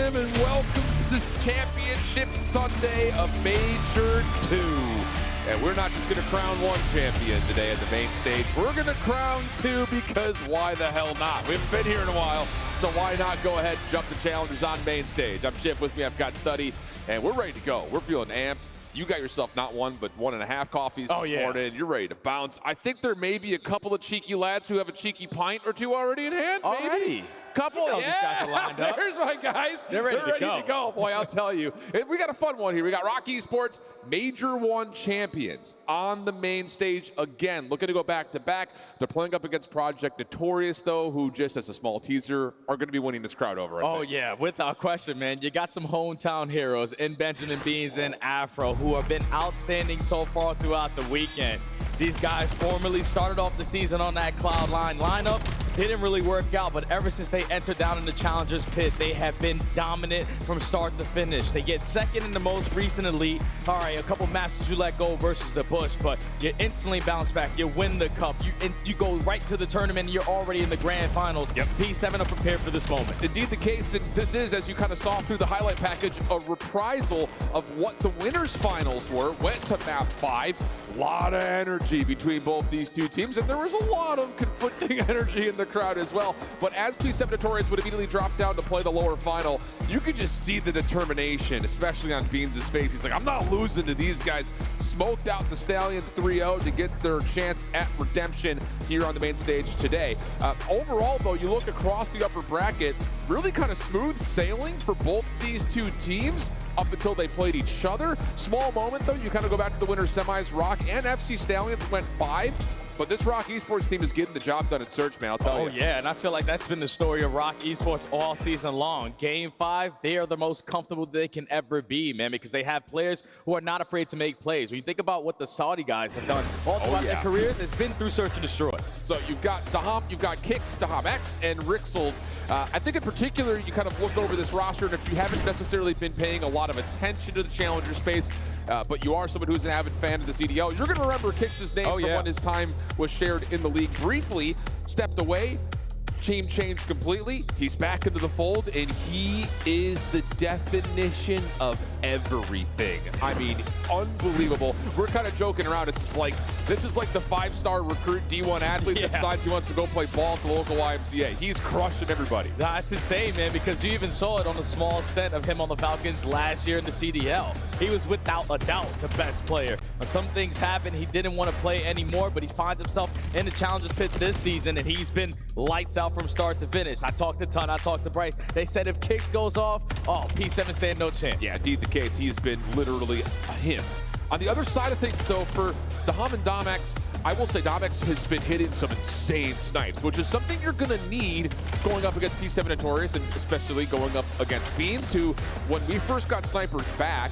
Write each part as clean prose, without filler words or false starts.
Tim, and welcome to Championship Sunday of Major 2. And we're not just going to crown one champion today at the main stage. We're going to crown two because why the hell not? We haven't been here in a while, so why not go ahead and jump the challengers on main stage? I'm Chip, with me I've got Studdy, and we're ready to go. We're feeling amped. You got yourself not one, but 1.5 coffees this morning. You're ready to bounce. I think there may be a couple of cheeky lads who have a cheeky pint or two already in hand. Already? Couple, these guys are lined up. There's my guys. They're ready to go. Boy, I'll tell you. And we got a fun one here. We got ROK Esports Major 1 champions on the main stage again. Looking to go back-to-back. They're playing up against Project Notorious, though, who, just as a small teaser, are going to be winning this crowd over. I think. Yeah, without question, man. You got some hometown heroes in Benjamin Beans and Afro who have been outstanding so far throughout the weekend. These guys formerly started off the season on that Cloud9 lineup. Didn't really work out, but ever since they entered down in the Challengers pit, they have been dominant from start to finish. They get second in the most recent Elite. All right, a couple matches you let go versus the Bush, but you instantly bounce back. You win the cup. You go right to the tournament, and you're already in the grand finals. Yep. P7 are prepared for this moment. Indeed the case, and this is, as you kind of saw through the highlight package, a reprisal of what the winners finals were. Went to map 5. A lot of energy between both these two teams, and there was a lot of conflicting energy in the crowd as well. But as P7 Notorious would immediately drop down to play the lower final, you could just see the determination, especially on Beans' face. He's like, I'm not losing to these guys. Smoked out the Stallions 3-0 to get their chance at redemption here on the main stage today. Overall, though, you look across the upper bracket, really kind of smooth sailing for both these two teams up until they played each other. Small moment, though, you kind of go back to the winner semis. ROK and FC Stallions went 5. But this ROK Esports team is getting the job done in Search, man, I'll tell you. Oh, yeah, and I feel like that's been the story of ROK Esports all season long. Game 5, they are the most comfortable they can ever be, man, because they have players who are not afraid to make plays. When you think about what the Saudi guys have done all throughout their careers, it's been through Search and Destroy. So you've got Daham, you've got Kix, Daham X, and Rixel. I think in particular, you kind of look over this roster, and if you haven't necessarily been paying a lot of attention to the Challenger space, but you are someone who's an avid fan of the CDL, you're going to remember Kix's name from when his time was shared in the league. Briefly stepped away, team changed completely. He's back into the fold, and he is the definition of everything. I mean, unbelievable. We're kind of joking around. It's like, this is like the 5-star recruit D1 athlete that decides he wants to go play ball at the local YMCA. He's crushing everybody. That's insane, man, because you even saw it on a small stint of him on the Falcons last year in the CDL. He was without a doubt the best player. When some things happened, he didn't want to play anymore, but he finds himself in the Challengers pit this season, and he's been lights out from start to finish. I talked to Ton, I talked to Bryce. They said if Kix goes off, P7 stand no chance. Yeah, indeed the case. He's been literally a him. On the other side of things, though, for Daham and Domex, I will say Domex has been hitting some insane snipes, which is something you're going to need going up against P7 Notorious, and especially going up against Beans, who, when we first got snipers back,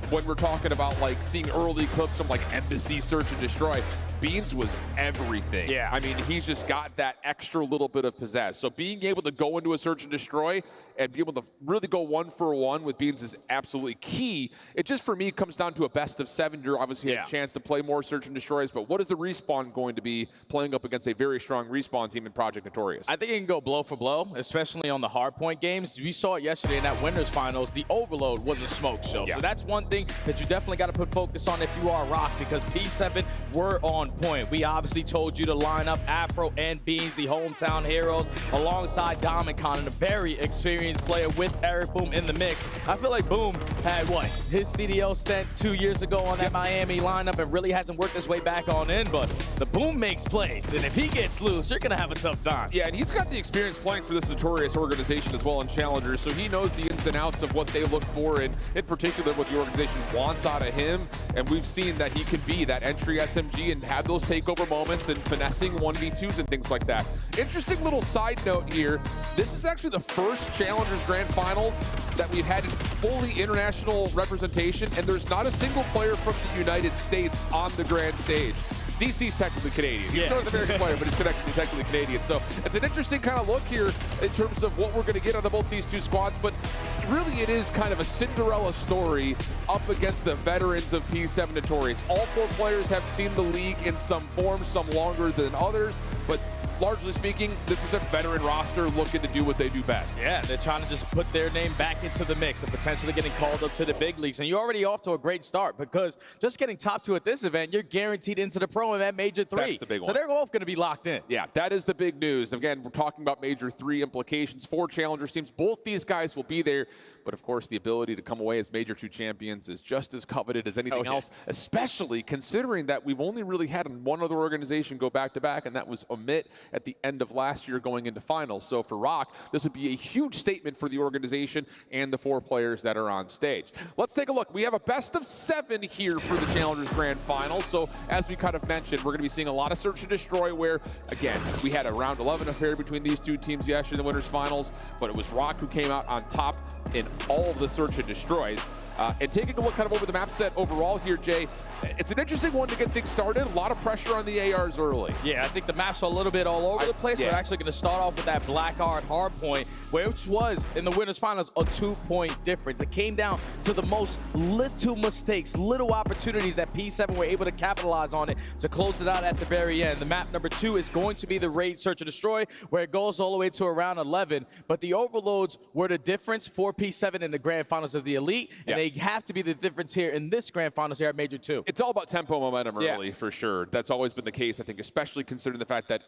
when we're talking about like seeing early clips from like Embassy, Search and Destroy, Beans was everything. Yeah. I mean, he's just got that extra little bit of pizzazz. So being able to go into a Search and Destroy and be able to really go 1-for-1 with Beans is absolutely key. It just, for me, comes down to a best of 7. You're obviously have a chance to play more Search and Destroys, but what is the Respawn going to be playing up against a very strong Respawn team in Project Notorious? I think it can go blow for blow, especially on the hardpoint games. We saw it yesterday in that winners finals. The overload was a smoke show. So that's one thing that you definitely got to put focus on if you are ROK, because P7 were on point. We obviously told you to line up Afro and Beans, the hometown heroes, alongside Domicon, and a very experienced player with Eric Boom in the mix. I feel like Boom had his CDL stint 2 years ago on that Miami lineup and really hasn't worked his way back on in, but the Boom makes plays, and if he gets loose, you're gonna have a tough time. Yeah, and he's got the experience playing for this Notorious organization as well in Challengers, so he knows the ins and outs of what they look for, and in particular what the organization wants out of him, and we've seen that he can be that entry SMG and have those takeover moments and finessing 1v2s and things like that. Interesting little side note here, this is actually the first Challengers Grand Finals that we've had in fully international representation, and there's not a single player from the United States on the grand stage. DC's technically Canadian. He's a North American player, but he's technically Canadian. So it's an interesting kind of look here in terms of what we're going to get out of both these two squads. But really, it is kind of a Cinderella story up against the veterans of P7 Notorious. All 4 players have seen the league in some form, some longer than others. But largely speaking, this is a veteran roster looking to do what they do best. Yeah, they're trying to just put their name back into the mix and potentially getting called up to the big leagues. And you're already off to a great start because just getting top 2 at this event, you're guaranteed into the Pro at Major 3. That's the big one. So they're both going to be locked in. Yeah, that is the big news. Again, we're talking about Major 3 implications for Challengers teams. Both these guys will be there, but of course the ability to come away as Major 2 champions is just as coveted as anything else, especially considering that we've only really had one other organization go back-to-back, and that was Omit at the end of last year going into finals. So for Rock, this would be a huge statement for the organization and the 4 players that are on stage. Let's take a look. We have a best of 7 here for the Challengers Grand Finals. So as we kind of mentioned, we're going to be seeing a lot of search and destroy where, again, we had a round 11 affair between these 2 teams yesterday in the winners finals, but it was Rock who came out on top in all of the search and destroys. And taking a look kind of over the map set overall here, Jay, it's an interesting one to get things started. A lot of pressure on the ARs early. Yeah, I think the map's a little bit all over the place. We're actually going to start off with that Blackheart hardpoint, which was, in the winners finals, a 2-point difference. It came down to the most little mistakes, little opportunities that P7 were able to capitalize on it to close it out at the very end. The map number 2 is going to be the Raid Search and Destroy, where it goes all the way to around 11. But the overloads were the difference for P7 in the grand finals of the Elite, and they have to be the difference here in this grand finals here at Major 2. It's all about tempo, momentum early, for sure. That's always been the case, I think, especially considering the fact that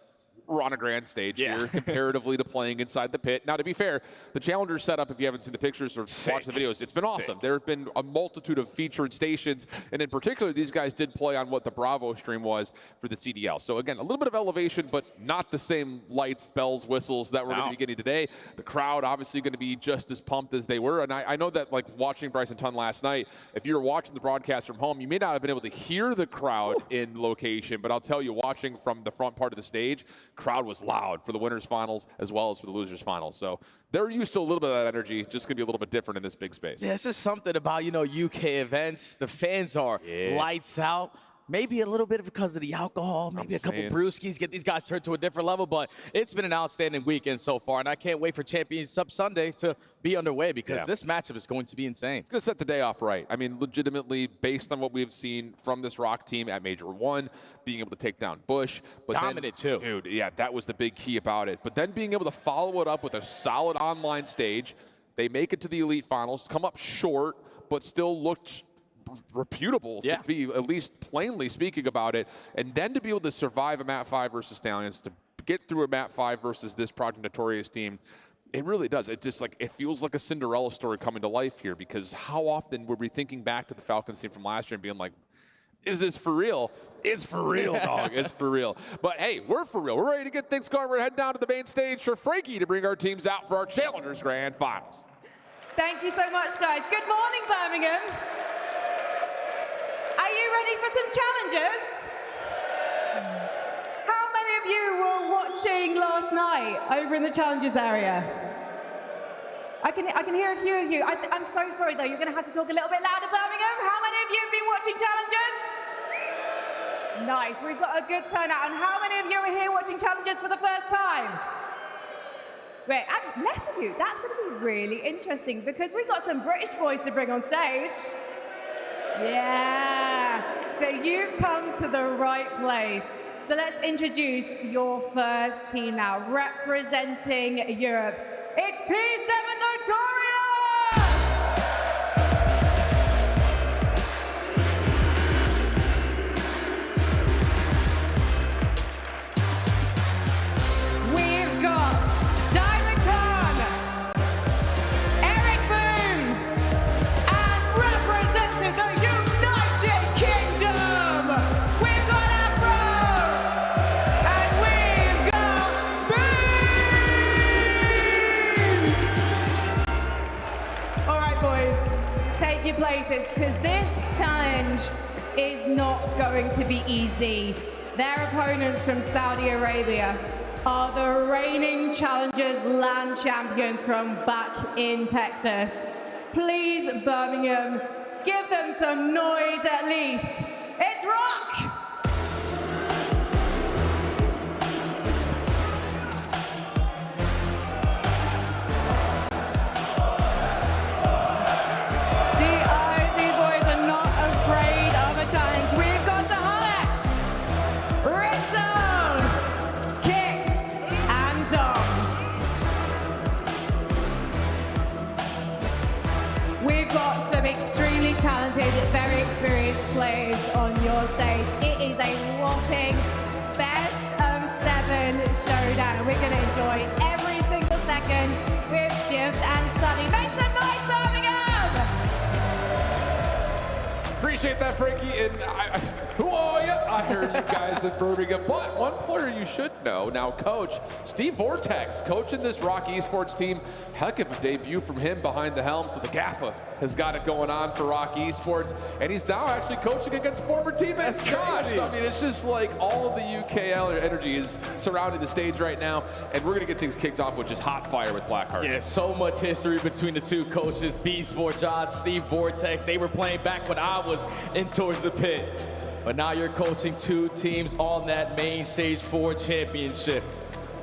we're on a grand stage here comparatively to playing inside the pit. Now, to be fair, the Challenger setup, if you haven't seen the pictures or watched the videos, it's been awesome. There have been a multitude of featured stations, and in particular, these guys did play on what the Bravo stream was for the CDL. So again, a little bit of elevation, but not the same lights, bells, whistles that we're going to be getting today. The crowd obviously going to be just as pumped as they were, and I know that, like, watching Bryson Tun last night, if you were watching the broadcast from home, you may not have been able to hear the crowd in location, but I'll tell you, watching from the front part of the stage, crowd was loud for the winners finals as well as for the losers finals. So they're used to a little bit of that energy, just gonna be a little bit different in this big space. Yeah, it's just something about, you know, UK events. The fans are lights out. Maybe a little bit because of the alcohol, maybe a couple brewskis, get these guys turned to a different level, but it's been an outstanding weekend so far, and I can't wait for Championship Sunday to be underway because this matchup is going to be insane. It's going to set the day off right. I mean, legitimately, based on what we've seen from this Rock team at Major 1, being able to take down Bush. But dominant, too. Dude, yeah, that was the big key about it. But then being able to follow it up with a solid online stage, they make it to the Elite Finals, come up short, but still looked reputable to be at least plainly speaking about it, and then to be able to survive a map 5 versus Stallions, to get through a map 5 versus this Project Notorious team, it really does. It just, like, it feels like a Cinderella story coming to life here, because how often were we thinking back to the Falcons team from last year and being like, is this for real? It's for real, dog. It's for real. But hey, we're for real. We're ready to get things going. We're heading down to the main stage for Frankie to bring our teams out for our Challengers Grand Finals. Thank you so much, guys. Good morning, Birmingham. Are you ready for some challenges? How many of you were watching last night over in the challenges area? I can hear a few of you. I'm so sorry, though. You're going to have to talk a little bit louder, Birmingham. How many of you have been watching challenges? Nice. We've got a good turnout. And how many of you are here watching challenges for the first time? Great. And less of you. That's going to be really interesting because we've got some British boys to bring on stage. Yeah, so you've come to the right place. So let's introduce your first team now, representing Europe. It's P7 Notorious! We've got Diamond Khan, Eric Boone, and representing the United Kingdom, we've got Afro, and we've got Boone! All right, boys, take your places, because this challenge is not going to be easy. Their opponents from Saudi Arabia are the reigning Challengers Land Champions from back in Texas. Please, Birmingham, give them some noise at least. It's Rock! The IZ boys are not afraid of a challenge. We've got the Hulks, Red Zone, Kicks, appreciate that, Frankie. And I heard you guys in Birmingham. But one player you should know now, Coach Steve Vortex, coaching this ROK Esports team. Heck of a debut from him behind the helm. So the GAFA has got it going on for ROK Esports. And he's now actually coaching against former teammates Josh. I mean, it's just like all of the UKL energy is surrounding the stage right now. And we're going to get things kicked off with just hot fire with Blackheart. Yeah, so much history between the two coaches, B-Sport Josh, Steve Vortex. They were playing back when I was in Towards the Pit. But now you're coaching two teams on that main stage for championship.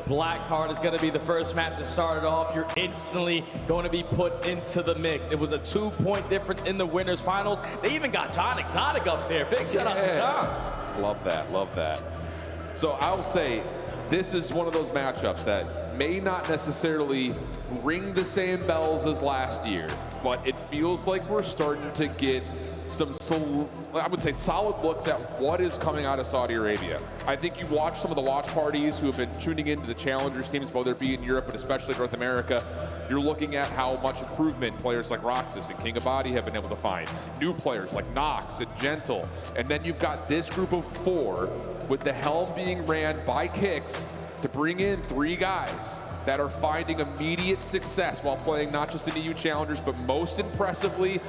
Blackheart is going to be the first map to start it off. You're instantly going to be put into the mix. It was a 2-point difference in the winners finals. They even got John Exotic up there. Big shout out to John. Love that, love that. So I'll say this is one of those matchups that may not necessarily ring the same bells as last year, but it feels like we're starting to get some, I would say, solid looks at what is coming out of Saudi Arabia. I think you watch some of the watch parties who have been tuning into the Challengers teams, whether it be in Europe, but especially North America. You're looking at how much improvement players like Roxas and King Abadi have been able to find. New players like Nox and Gentle. And then you've got this group of 4 with the helm being ran by Kicks to bring in 3 guys that are finding immediate success while playing not just in EU Challengers, but most impressively,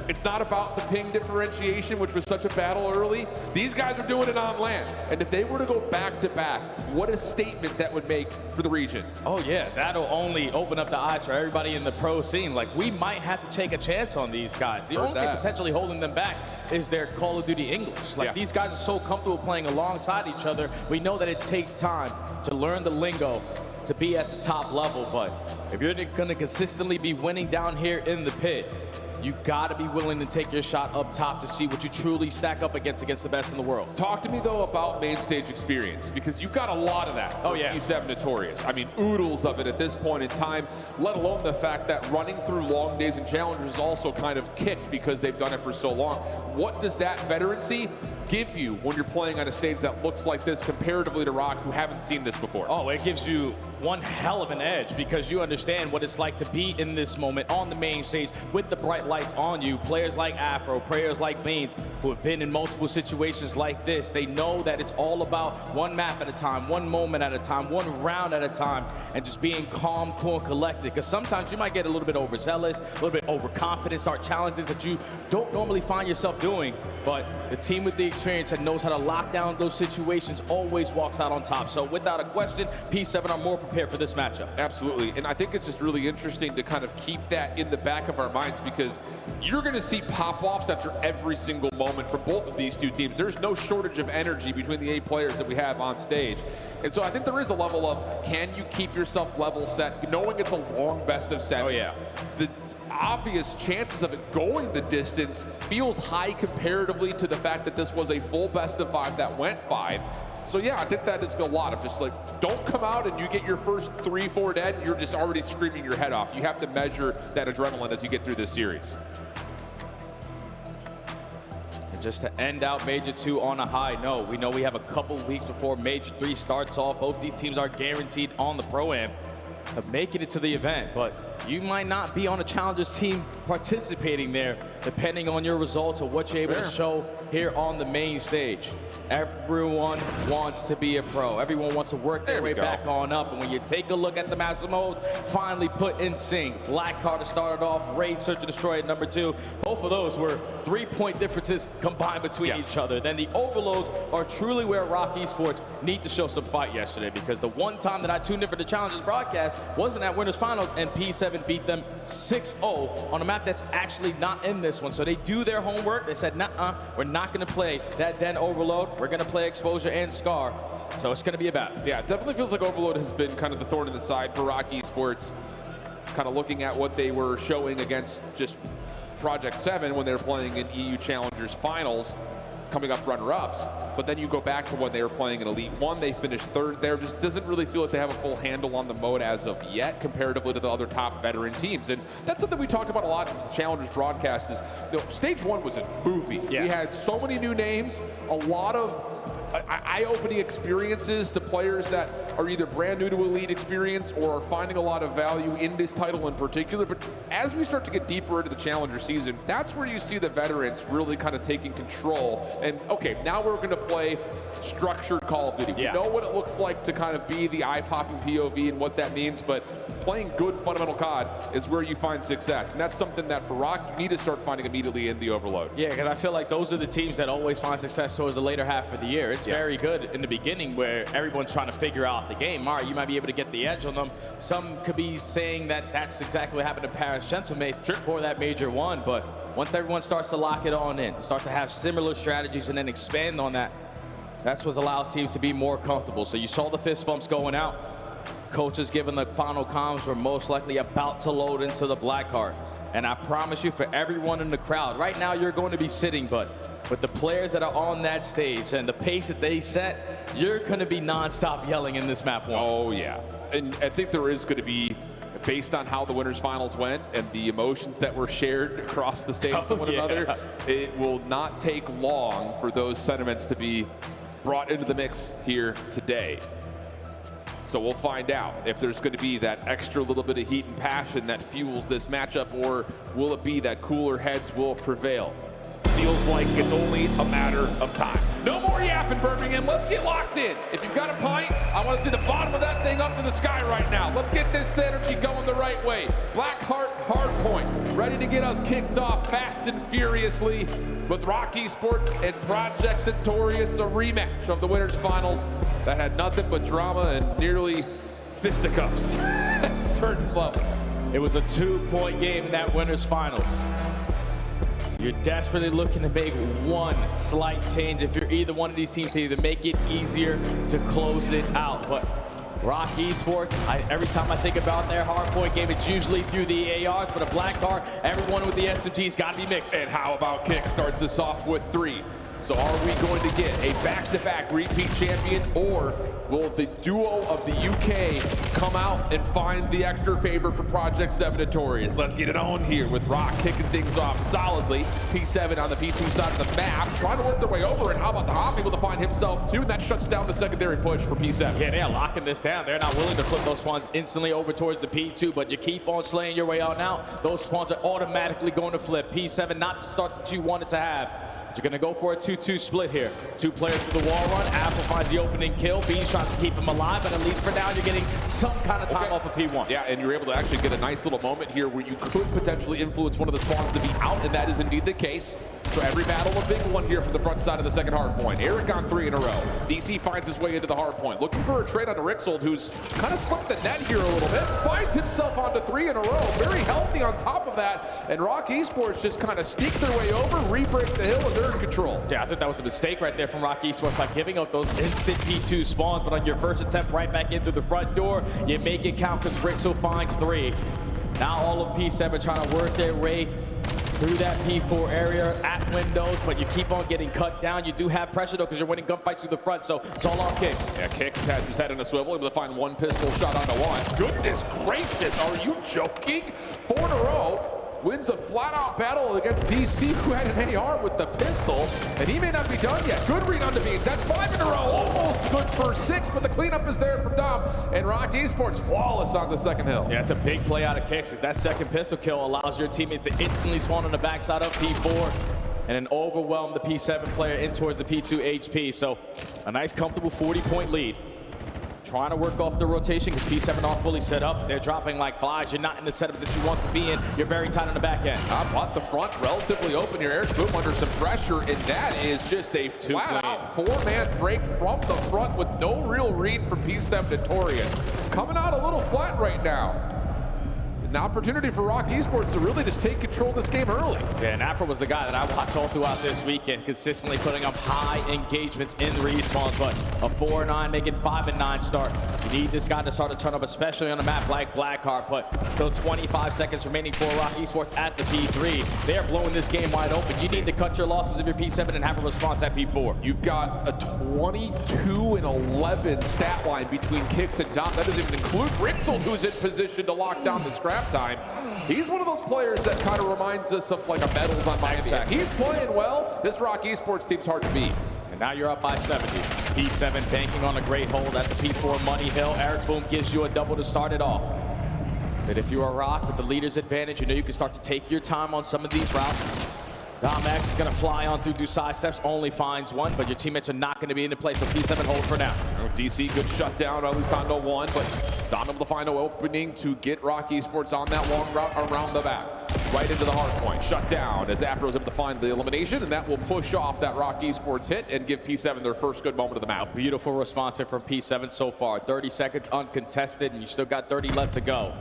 it's not about the ping differentiation, which was such a battle early. These guys are doing it on land. And if they were to go back-to-back, what a statement that would make for the region. Oh, yeah, that'll only open up the eyes for everybody in the pro scene. Like, we might have to take a chance on these guys. The only thing potentially holding them back is their Call of Duty English. Like, these guys are so comfortable playing alongside each other. We know that it takes time to learn the lingo to be at the top level, but if you're going to consistently be winning down here in the pit, you got to be willing to take your shot up top to see what you truly stack up against the best in the world. Talk to me, though, about main stage experience, because you've got a lot of that. Oh, yeah. E7 Notorious. I mean, oodles of it at this point in time, let alone the fact that running through long days and challenges is also kind of kicked because they've done it for so long. What does that veterancy give you when you're playing on a stage that looks like this comparatively to ROK, who haven't seen this before? Oh, it gives you one hell of an edge because you understand what it's like to be in this moment on the main stage with the bright lights on you. Players like Afro, players like Beans, who have been in multiple situations like this, they know that it's all about one map at a time, one moment at a time, one round at a time, and just being calm, cool, and collected. Because sometimes you might get a little bit overzealous, a little bit overconfident, start challenges that you don't normally find yourself doing. But the team with the experience that knows how to lock down those situations always walks out on top. So without a question, P7 are more prepared for this matchup. Absolutely, and I think it's just really interesting to kind of keep that in the back of our minds, because you're going to see pop-offs after every single moment from both of these two teams. There's no shortage of energy between the 8 players that we have on stage. And so I think there is a level of, can you keep yourself level set, knowing it's a long best of 7? Oh, yeah. The obvious chances of it going the distance feels high comparatively to the fact that this was a full best of 5 that went 5. So yeah, I think that is a lot of just like, don't come out and you get your first 3-4 dead, you're just already screaming your head off. You have to measure that adrenaline as you get through this series. And just to end out Major 2 on a high note, we know we have a couple weeks before Major 3 starts off. Both these teams are guaranteed on the Pro-Am of making it to the event, but you might not be on a Challengers team participating there, depending on your results or what you're able to show here on the main stage. Everyone wants to be a pro. Everyone wants to work their way back on up. And when you take a look at the Master Mode, finally put in sync. Blackheart started off, Raid Search and Destroy at number 2. Both of those were 3-point differences combined between each other. Then the Overloads are truly where ROK Esports need to show some fight yesterday, because the one time that I tuned in for the Challengers broadcast wasn't at Winners Finals, and P7 beat them 6-0 on a map that's actually not in this one. So they do their homework. They said, nah, we're not going to play that Den Overload. We're going to play Exposure and Scar. So it's going to be a battle. Yeah, it definitely feels like Overload has been kind of the thorn in the side for ROK Esports. Kind of looking at what they were showing against just Project 7 when they were playing in EU Challengers Finals, coming up runner-ups. But then you go back to when they were playing in Elite 1, they finished 3rd there. Just doesn't really feel like they have a full handle on the mode as of yet, comparatively to the other top veteran teams. And that's something we talked about a lot in the Challengers broadcast is, you know, Stage 1 was a movie. We had so many new names, a lot of eye-opening experiences to players that are either brand new to Elite experience or are finding a lot of value in this title in particular. But as we start to get deeper into the Challenger season, that's where you see the veterans really kind of taking control. And okay, now we're going to play structured Call of Duty. We know what it looks like to kind of be the eye-popping POV and what that means, but playing good fundamental COD is where you find success. And that's something that for Rock, you need to start finding immediately in the Overload. Yeah, because I feel like those are the teams that always find success towards the later half of the year. It's very good in the beginning where everyone's trying to figure out the game. All right, you might be able to get the edge on them. Some could be saying that that's exactly what happened to Paris Gentlemates for that Major 1, but once everyone starts to lock it on in, start to have similar strategies and then expand on that, that's what allows teams to be more comfortable. So you saw the fist bumps going out. Coaches giving the final comms were most likely about to load into the black card. And I promise you, for everyone in the crowd, right now you're going to be sitting, but with the players that are on that stage and the pace that they set, you're going to be nonstop yelling in this map 1. Oh, yeah. And I think there is going to be, based on how the winners finals went and the emotions that were shared across the stage to one another, it will not take long for those sentiments to be brought into the mix here today. So we'll find out if there's going to be that extra little bit of heat and passion that fuels this matchup, or will it be that cooler heads will prevail? Feels like it's only a matter of time. No more yapping, Birmingham. Let's get locked in. If you've got a pint, I want to see the bottom of that thing up to the sky right now. Let's get this energy going the right way. Blackheart Hardpoint, ready to get us kicked off fast and furiously with Rock Esports and Project Notorious, a rematch of the winners finals that had nothing but drama and nearly fisticuffs at certain levels. It was a 2-point game in that winners finals. You're desperately looking to make one slight change if you're either one of these teams to either make it easier to close it out. But Rock Esports, every time I think about their hardpoint game, it's usually through the ARs, but a black card, everyone with the SMG's got to be mixed. And how about Kick starts us off with 3? So are we going to get a back-to-back repeat champion, or will the duo of the UK come out and find the extra favor for Project 7 Notorious? Let's get it on here with Rock kicking things off solidly. P7 on the P2 side of the map, trying to work their way over, and how about the Hop able to find himself too, and that shuts down the secondary push for P7. Yeah, they're locking this down. They're not willing to flip those spawns instantly over towards the P2, but you keep on slaying your way out now. Those spawns are automatically going to flip. P7 not the start that you wanted to have. You're going to go for a 2-2 split here. 2 players to the wall run. Apple finds the opening kill. Beans tries to keep him alive, but at least for now, you're getting some kind of time off of P1. Yeah, and you're able to actually get a nice little moment here where you could potentially influence one of the spawns to be out, and that is indeed the case. So every battle a big one here from the front side of the second hard point. Eric on 3 in a row. DC finds his way into the hard point. Looking for a trade onto Rixold, who's kind of slipped the net here a little bit. Finds himself onto 3 in a row. Very healthy on top of that. And Rock Esports just kind of sneak their way over, re-break the hill, and they're in control. Yeah, I think that was a mistake right there from Rock Esports by giving up those instant P2 spawns, but on your first attempt right back in through the front door, you make it count because Rixo finds 3. Now all of P7 trying to work their way through that P4 area at windows, but you keep on getting cut down. You do have pressure though because you're winning gunfights through the front, so it's all on Kicks. Yeah, Kicks has his head in a swivel, able to find 1 pistol shot onto 1. Goodness gracious, are you joking? 4 in a row. Wins a flat-out battle against DC, who had an AR with the pistol, and he may not be done yet. Good read on the beans. That's 5 in a row. Almost good for 6, but the cleanup is there from Dom, and Rock Esports flawless on the second hill. Yeah, it's a big play out of Kicks, as that second pistol kill allows your teammates to instantly spawn on the backside of P4 and then overwhelm the P7 player in towards the P2 HP. So a nice, comfortable 40-point lead. Trying to work off the rotation because P7 aren't fully set up. They're dropping like flies. You're not in the setup that you want to be in. You're very tight on the back end. But the front relatively open here. Air's Boom under some pressure, and that is just a flat-out 4-man break from the front with no real read from P7 Notorious. Coming out a little flat right now. An opportunity for Rock Esports to really just take control of this game early. Yeah, and Afro was the guy that I watched all throughout this weekend, consistently putting up high engagements in the respawns, but a 4-9, making 5-9 start. You need this guy to start to turn up, especially on a map like Blackheart, but still 25 seconds remaining for Rock Esports at the P3. They're blowing this game wide open. You need to cut your losses of your P7 and have a response at P4. You've got a 22-11 stat line between Kicks and Dom. That doesn't even include Rixold, who's in position to lock down the scrap time. He's one of those players that kind of reminds us of like a Medals on Miami. He's playing well. This Rock Esports team's hard to beat. And now you're up by 70. P7 banking on a great hold at the P4 money hill. Eric Boom gives you a double to start it off. But if you're a Rock with the leader's advantage, you know you can start to take your time on some of these routes. Dom X is going to fly on through side steps, only finds one, but your teammates are not going to be in the play, so P7 hold for now. DC, good shutdown, at least on no one, but Dom able to find an opening to get Rock Esports on that long route around the back. Right into the hard point, shut down as Afro is able to find the elimination, and that will push off that Rock Esports hit and give P7 their first good moment of the map. Beautiful response here from P7 so far. 30 seconds uncontested, and you still got 30 left to go.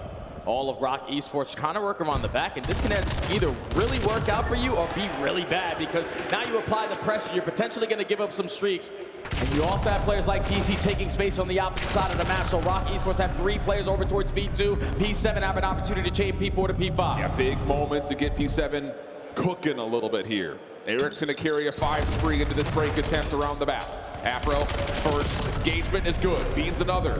All of Rock Esports kind of work around the back, and this can either really work out for you or be really bad, because now you apply the pressure, you're potentially going to give up some streaks. And you also have players like DC taking space on the opposite side of the map, so Rock Esports have 3 players over towards B2. P7 have an opportunity to chain P4 to P5. Yeah, big moment to get P7 cooking a little bit here. Eric's going to carry a 5 spree into this break attempt around the back. Afro, first engagement is good. Beans another.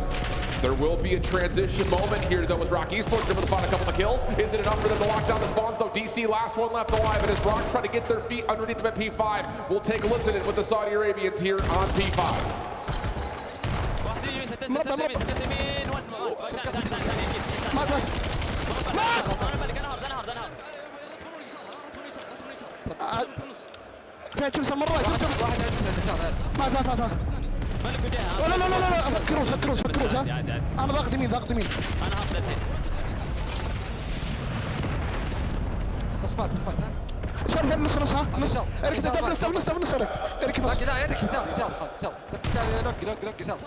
There will be a transition moment here, though, as Rock Esports able to find a couple of kills. Is it enough for them to lock down the spawns, though? DC, last one left alive, and as Rock try to get their feet underneath them at P5, we'll take a listen in with the Saudi Arabians here on P5. لا لا لا لا فكروش ها انا ضاغط يمين انا هاخذ الحين بس مات شرف النص ها نص ارك نص ارك بس لا ارك يسار لوك يسار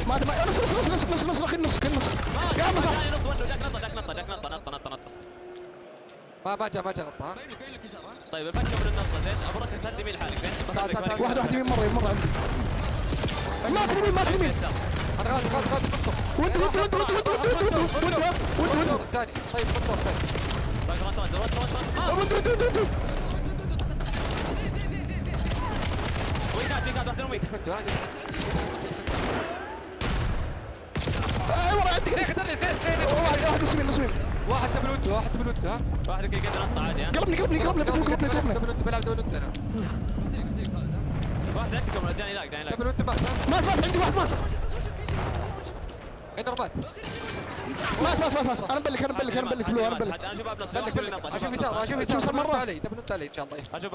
ما نص يا مصر ما جاء غطها. طيب الفكه من النقطه زين ابو ركز هات يمين حالك زين واحد يمين مره ما يمين انا غادي ود الثاني طيب الدور الثاني وين قاعد واحد وين ايوه عندك واحد نص واحد بالود ها واحد يقدر ينط عادي ها قربني بلعب دبل انا واحد عندكم جاني لاك دبل مات عندي واحد مات ضربات مات انا مبلك بلو انا مبلك انا اشوف ابلس اشوف يسار مره علي دبل علي ان شاء الله اشوف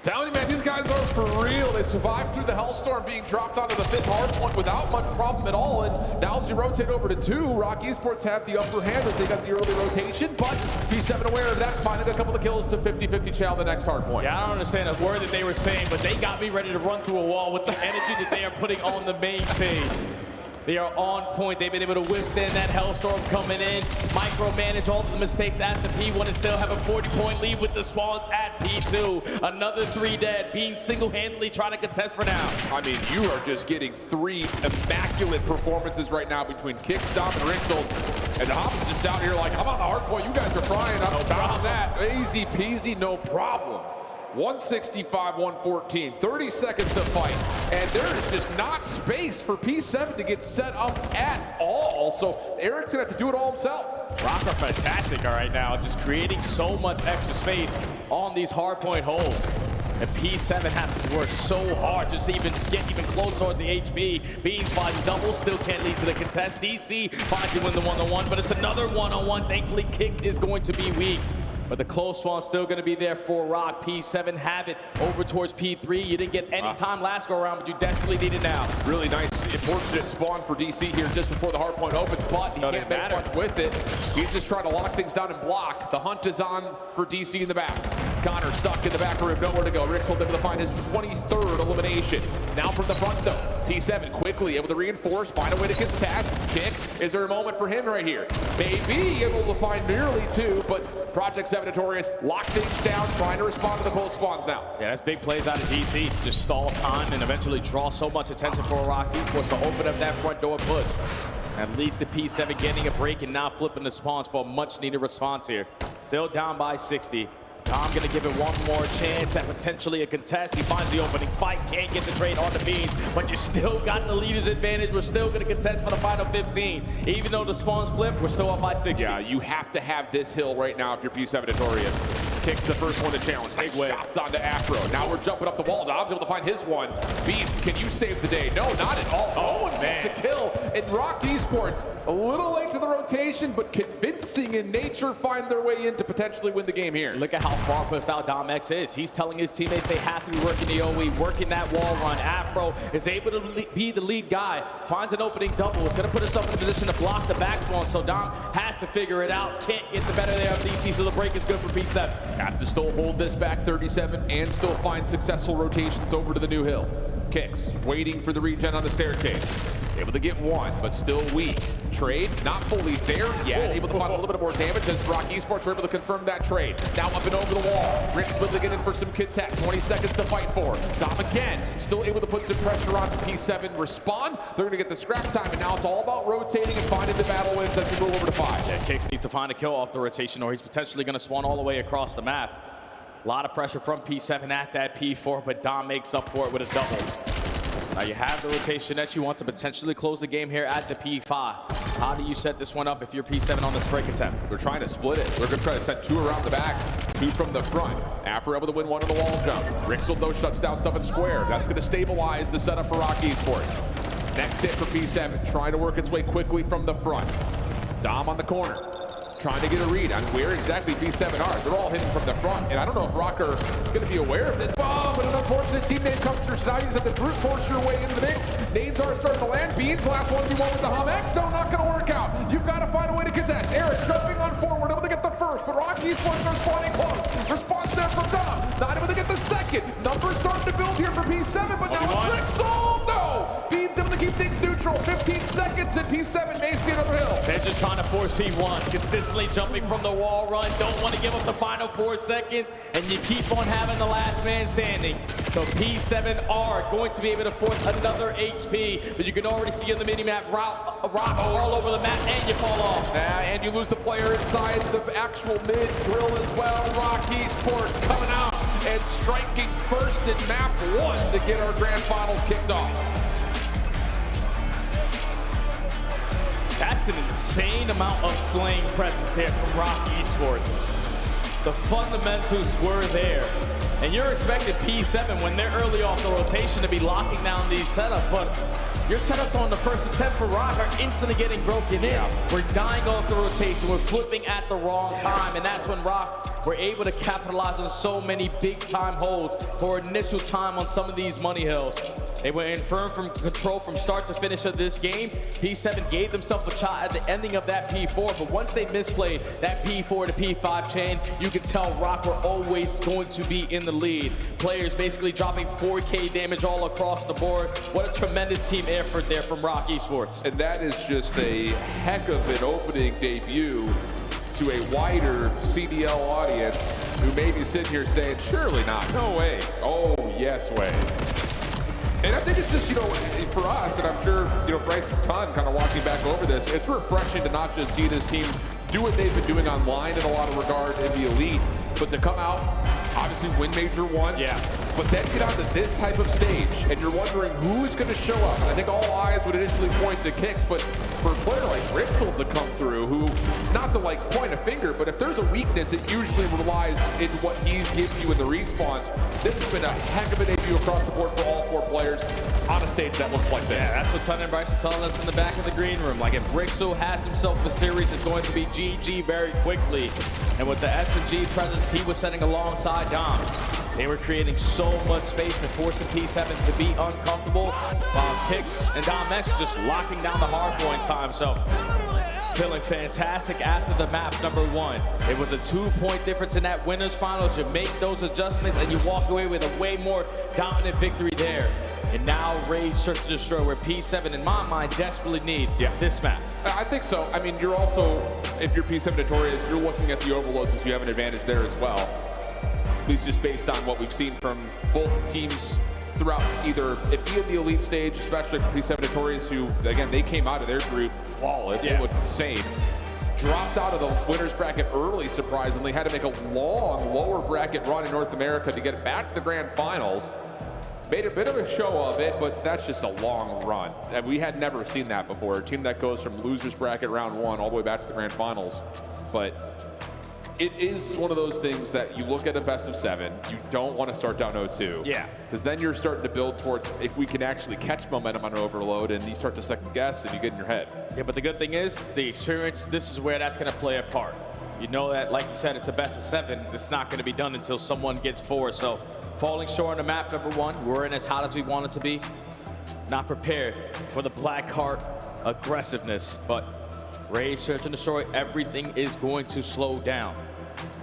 Telling you, man, these guys are for real. They survived through the Hellstorm being dropped onto the 5th hardpoint without much problem at all. And now as you rotate over to 2, Rock Esports have the upper hand as they got the early rotation, but P7 aware of that, finding a couple of kills to 50-50 chow the next hardpoint. Yeah, I don't understand a word that they were saying, but they got me ready to run through a wall with the energy that they are putting on the main stage. They are on point. They've been able to withstand that Hellstorm coming in, micromanage all of the mistakes at the P1 and still have a 40-point lead with the spawns at P2. Another 3 dead, being single-handedly trying to contest for now. I mean, you are just getting 3 immaculate performances right now between Kicks, Dom, and Rixel. And Hobbs is just out here like, I'm on the hard point. You guys are frying up. No problem. That. Easy peasy, no problems. 165, 114, 30 seconds to fight, and there is just not space for P7 to get set up at all, so Eric's gonna have to do it all himself. Rock are fantastic right now, just creating so much extra space on these hardpoint holes. And P7 has to work so hard just to even get close towards the HP. Beans finds double, still can't lead to the contest. DC finds to win the one-on-one, but it's another one-on-one. Thankfully, Kicks is going to be weak. But the close spawn's still going to be there for Rock. P7 have it over towards P3. You didn't get any time last go around, but you desperately need it now. Really nice, fortunate spawn for DC here just before the hardpoint opens, but he can't make much with it. He's just trying to lock things down and block. The hunt is on for DC in the back. Connor stuck in the back room, nowhere to go. Rick's able to find his 23rd elimination. Now from the front though, P7 quickly able to reinforce, find a way to contest. Kicks, is there a moment for him right here? Maybe able to find nearly 2, but Project 7 Notorious lock things down, trying to respond to the pull spawns now. Yeah, that's big plays out of DC. Just stall time and eventually draw so much attention for Rock Esports to open up that front door push. At least the P7 getting a break and now flipping the spawns for a much needed response here. Still down by 60. Tom gonna give it one more chance at potentially a contest. He finds the opening fight, can't get the trade on the beans, but you still got the leader's advantage. We're still gonna contest for the final 15. Even though the spawns flip, we're still up by 60. Yeah, you have to have this hill right now if you're P7 Notorious. Kicks the first one to challenge. Nice shots onto Afro. Now we're jumping up the wall. Dom's able to find his one. Beats, can you save the day? No, not at all. Oh, and man. Gets a kill. And Rock Esports, a little late to the rotation, but convincing in nature, find their way in to potentially win the game here. Look at how far pushed out Dom X is. He's telling his teammates they have to be working the OE, working that wall run. Afro is able to be the lead guy, finds an opening double, is going to put himself in a position to block the backspawn, so Dom has to figure it out. Can't get the better there of DC, so the break is good for P7. Have to still hold this back 37 and still find successful rotations over to the new hill. Kicks, waiting for the regen on the staircase. Able to get one, but still weak. Trade, not fully there yet. Able to find a little bit more damage as Rock Esports were able to confirm that trade. Now up and over the wall. Rick's Whitligan in for some kid tech. 20 seconds to fight for. Dom again, still able to put some pressure on P7. Respond, they're gonna get the scrap time, and now it's all about rotating and finding the battle wins as we move over to 5. Yeah, Kicks needs to find a kill off the rotation, or he's potentially gonna spawn all the way across the map. A lot of pressure from P7 at that P4, but Dom makes up for it with a double. Now you have the rotation that you want to potentially close the game here at the P5. How do you set this one up if you're P7 on this break attempt? They're trying to split it. They're going to try to send 2 around the back, 2 from the front. Afro able to win 1 on the wall jump. Rixel, though, shuts down stuff at square. That's going to stabilize the setup for Rock Esports. Next hit for P7, trying to work its way quickly from the front. Dom on the corner, trying to get a read on where exactly P7 are. They're all hitting from the front, and I don't know if Rock are going to be aware of this. But an unfortunate team nade comes through, so now you just have to brute force your way into the mix. Nades are starting to land. Beans, last 1v1 with the Hum X. No, not going to work out. You've got to find a way to contest. Eric jumping on forward, able to get the first, but Rock Esports are spawning close. Response there from Dom, not able to get the second. Numbers starting to build here for P7, but now it's Rixel. No! Beans able to keep things neutral. 15 seconds, and P7 may see another hill. They're just trying to force P1. Consistently jumping from the wall run. Don't want to give up the final 4 seconds, and you keep on having the last man standing. So P7 are going to be able to force another HP, but you can already see on the minimap Rock all over the map, and you fall off. And you lose the player inside the actual mid drill as well. Rock Esports coming out and striking first in map 1 to get our grand finals kicked off. That's an insane amount of slaying presence there from Rock Esports. The fundamentals were there. And you're expecting P7 when they're early off the rotation to be locking down these setups, but your setups on the first attempt for Rock are instantly getting broken in. We're dying off the rotation, we're flipping at the wrong time, and that's when Rock were able to capitalize on so many big time holds for initial time on some of these money hills. They were in firm from control from start to finish of this game. P7 gave themselves a shot at the ending of that P4, but once they misplayed that P4 to P5 chain, you could tell Rock were always going to be in the lead. Players basically dropping 4K damage all across the board. What a tremendous team effort there from Rock Esports. And that is just a heck of an opening debut to a wider CDL audience who may be sitting here saying, surely not, no way. Oh, yes way. And I think it's just, for us, and I'm sure, Bryce and Ton kind of watching back over this, it's refreshing to not just see this team do what they've been doing online in a lot of regard in the Elite, but to come out, obviously win Major 1, but then get onto this type of stage, and you're wondering who's going to show up. And I think all eyes would initially point to Kicks, but for a player like Rixel to come through, who, not to point a finger, but if there's a weakness, it usually relies in what he gives you in the respawns. This has been a heck of a debut across the board for all 4 players on a stage that looks like this. Yeah, that's what Ton and Bryce are telling us in the back of the green room. Like, if Rixel has himself a series, it's going to be GG very quickly. And with the S&G presence he was setting alongside Dom, they were creating so much space and forcing P7 to be uncomfortable, while Kicks and Dom X just locking down the hardpoint time. So, feeling fantastic after the map number 1. It was a 2-point difference in that winners finals. You make those adjustments and you walk away with a way more dominant victory there. And now Rage Search to Destroy, where P7, in my mind, desperately need this map. I think so. I mean, you're also, if you're P7 Notorious, you're looking at the overloads as you have an advantage there as well. At least just based on what we've seen from both teams throughout either it be in the Elite stage, especially for P7 Notorious, who, again, they came out of their group flawless. It looked insane. Dropped out of the winner's bracket early, surprisingly. Had to make a long lower bracket run in North America to get back to the grand finals. Made a bit of a show of it, but that's just a long run. And we had never seen that before. A team that goes from loser's bracket round 1 all the way back to the grand finals. But it is one of those things that you look at a best of 7, you don't want to start down 0-2. Yeah. Because then you're starting to build towards if we can actually catch momentum on an overload, and you start to second guess and you get in your head. Yeah, but the good thing is, the experience, this is where that's going to play a part. You know that, like you said, it's a best of 7. It's not going to be done until someone gets 4. So falling short on the map, number 1. We're in as hot as we want it to be. Not prepared for the Blackheart aggressiveness, but Raid, Search and Destroy, everything is going to slow down.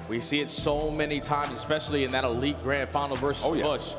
We see it so many times, especially in that Elite Grand Final versus Bush.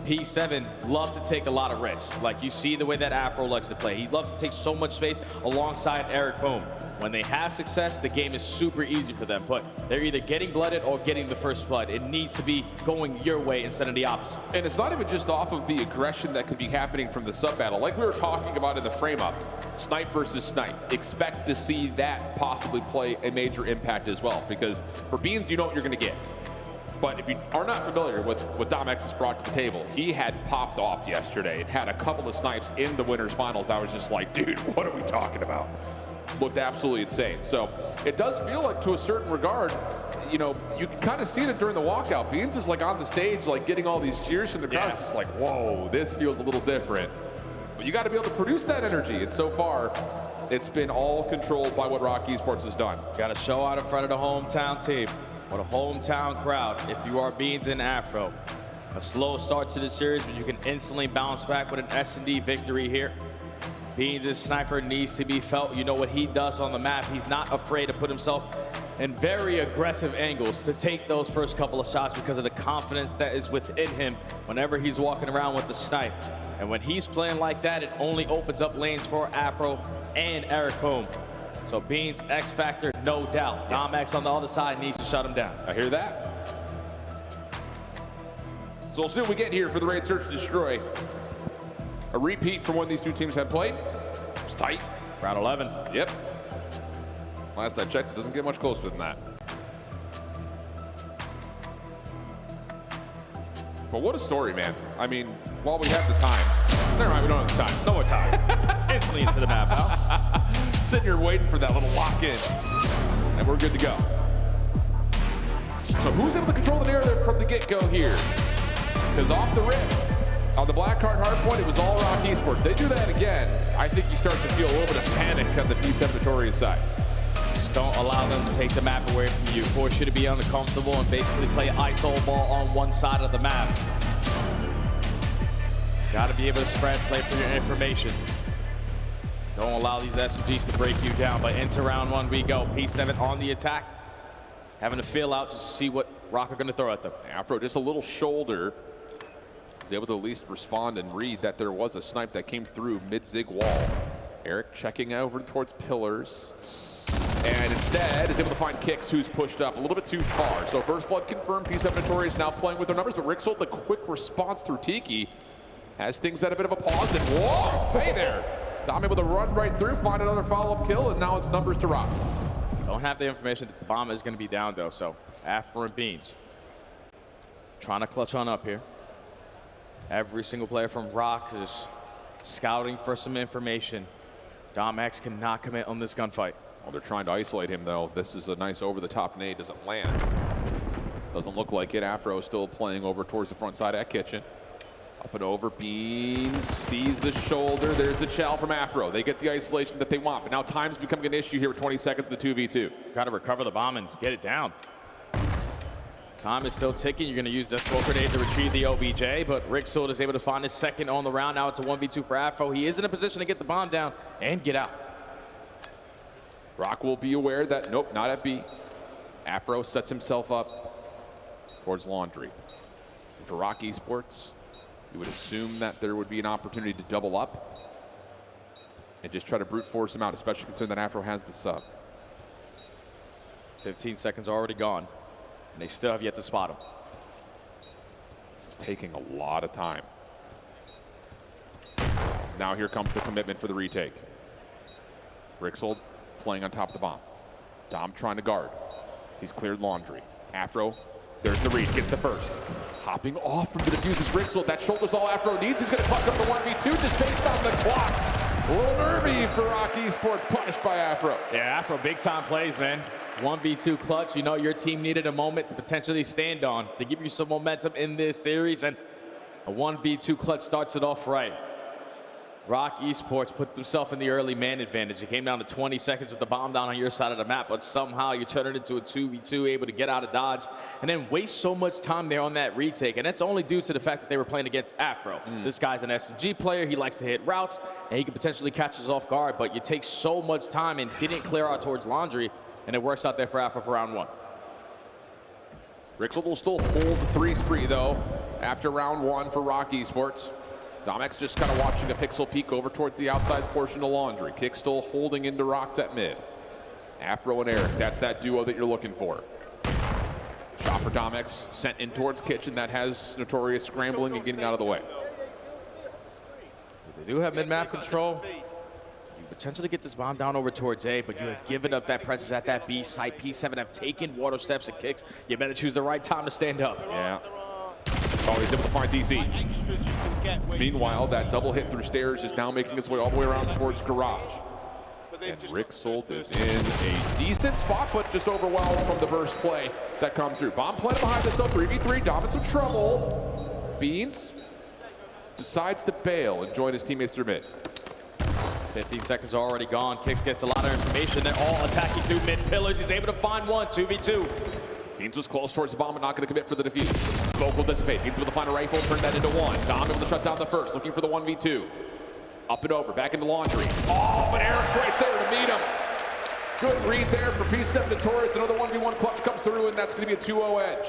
P7 love to take a lot of risks. Like you see the way that Afro likes to play. He loves to take so much space alongside Eric Boom. When they have success, the game is super easy for them, but they're either getting blooded or getting the first blood. It needs to be going your way instead of the opposite. And it's not even just off of the aggression that could be happening from the sub battle. Like we were talking about in the frame up, snipe versus snipe. Expect to see that possibly play a major impact as well, because for Beans, you know what you're gonna get. But if you are not familiar with what Dom X has brought to the table, he had popped off yesterday and had a couple of snipes in the winners finals. I was just like, dude, what are we talking about? Looked absolutely insane. So it does feel like, to a certain regard, you know, you can kind of see it during the walkout. Beans is like on the stage, like getting all these cheers from the crowd. It's just like, whoa, this feels a little different. But you got to be able to produce that energy. And so far, it's been all controlled by what ROK Esports has done. Got to show out in front of the hometown team. What a hometown crowd if you are Beans and Afro. A slow start to the series, but you can instantly bounce back with an S&D victory here. Beans' sniper needs to be felt. You know what he does on the map. He's not afraid to put himself in very aggressive angles to take those first couple of shots because of the confidence that is within him whenever he's walking around with the snipe. And when he's playing like that, it only opens up lanes for Afro and Eric Boom. So Beans, X Factor, no doubt. Dom X on the other side needs to shut him down. I hear that. So we'll see what we get here for the Raid Search and Destroy. A repeat from when these two teams have played. It's tight. Round 11. Yep. Last I checked, it doesn't get much closer than that. But what a story, man. I mean, while we have the time. Never mind, we don't have the time. No more time. Instantly into the map, pal. Sitting here waiting for that little lock-in. And we're good to go. So who's able to control the narrative from the get-go here? Because off the rip, on the Blackheart hardpoint, it was all ROK Esports. They do that again, I think you start to feel a little bit of panic on the P7 Notorious side. Just don't allow them to take the map away from you. Force you to be uncomfortable and basically play ISO ball on one side of the map. Got to be able to spread, play for your information. Don't allow these SMGs to break you down. But into round 1 we go. P7 on the attack. Having to feel out just to see what ROK are going to throw at them. Afro just a little shoulder. He's able to at least respond and read that there was a snipe that came through mid-zig wall. Eric checking over towards pillars. And instead is able to find Kix, who's pushed up a little bit too far. So first blood confirmed. P7 Notorious now playing with their numbers. But Rixel, the quick response through Tiki, has things at a bit of a pause. And whoa, hey there. Dom able to run right through, find another follow-up kill, and now it's numbers to ROK. Don't have the information that the bomb is going to be down, though, so Afro and Beans trying to clutch on up here. Every single player from ROK is scouting for some information. Dom X cannot commit on this gunfight. Well, they're trying to isolate him, though. This is a nice over-the-top nade. Doesn't land. Doesn't look like it. Afro is still playing over towards the front side at Kitchen. Up and over, Beans sees the shoulder. There's the chow from Afro. They get the isolation that they want, but now time's becoming an issue here with 20 seconds in the 2v2. Got to recover the bomb and get it down. Time is still ticking. You're going to use the smoke grenade to retrieve the OBJ, but Rixel is able to find his second on the round. Now it's a 1v2 for Afro. He is in a position to get the bomb down and get out. ROK will be aware that, nope, not at B. Afro sets himself up towards Laundry. And for ROK Esports, you would assume that there would be an opportunity to double up and just try to brute force him out, especially considering that Afro has the sub. 15 seconds already gone, and they still have yet to spot him. This is taking a lot of time. Now here comes the commitment for the retake. Rixel playing on top of the bomb. Dom trying to guard. He's cleared Laundry. Afro, there's the read, gets the first. Hopping off from the diffuse is Rixel. That shoulder's all Afro needs. He's going to fuck up the 1v2 just based on the clock. A little nervy for Rock Esports, punished by Afro. Yeah, Afro, big time plays, man. 1v2 clutch. You know your team needed a moment to potentially stand on to give you some momentum in this series, and a 1v2 clutch starts it off right. Rock Esports put themselves in the early man advantage. It came down to 20 seconds with the bomb down on your side of the map, but somehow you turn it into a 2v2, able to get out of dodge, and then waste so much time there on that retake. And that's only due to the fact that they were playing against Afro. This guy's an SMG player. He likes to hit routes, and he can potentially catch us off guard, but you take so much time and didn't clear out towards Laundry, and it works out there for Afro for round one. Rixel will still hold the 3 spree, though, after round 1 for Rock Esports. Domex just kind of watching a pixel peek over towards the outside portion of Laundry. Kick still holding into Rocks at mid. Afro and Eric, that's that duo that you're looking for. Shot for Domex, sent in towards Kitchen. That has Notorious scrambling and getting out of the way. They do have mid-map control. You potentially get this bomb down over towards A, but you have given up that presence at that B site. P7 have taken water steps and kicks. You better choose the right time to stand up. Yeah. Oh, he's able to find DC. Meanwhile, that double hit through stairs is now making its way all the way around towards Garage. And Rixel is in a decent spot, but just overwhelmed from the burst play that comes through. Bomb planted behind this though, 3v3, Dom in some trouble. Beans decides to bail and join his teammates through mid. 15 seconds already gone. Kicks gets a lot of information. They're all attacking through mid pillars. He's able to find one, 2v2. Beans was close towards the bomb, but not going to commit for the defuse. Smoke will dissipate. Beans able to find a rifle, turn that into 1. Dom able to shut down the first, looking for the 1v2. Up and over, back into Laundry. Oh, but Eric's right there to meet him. Good read there for P7 Notorious. Another 1v1 clutch comes through, and that's going to be a 2-0 edge.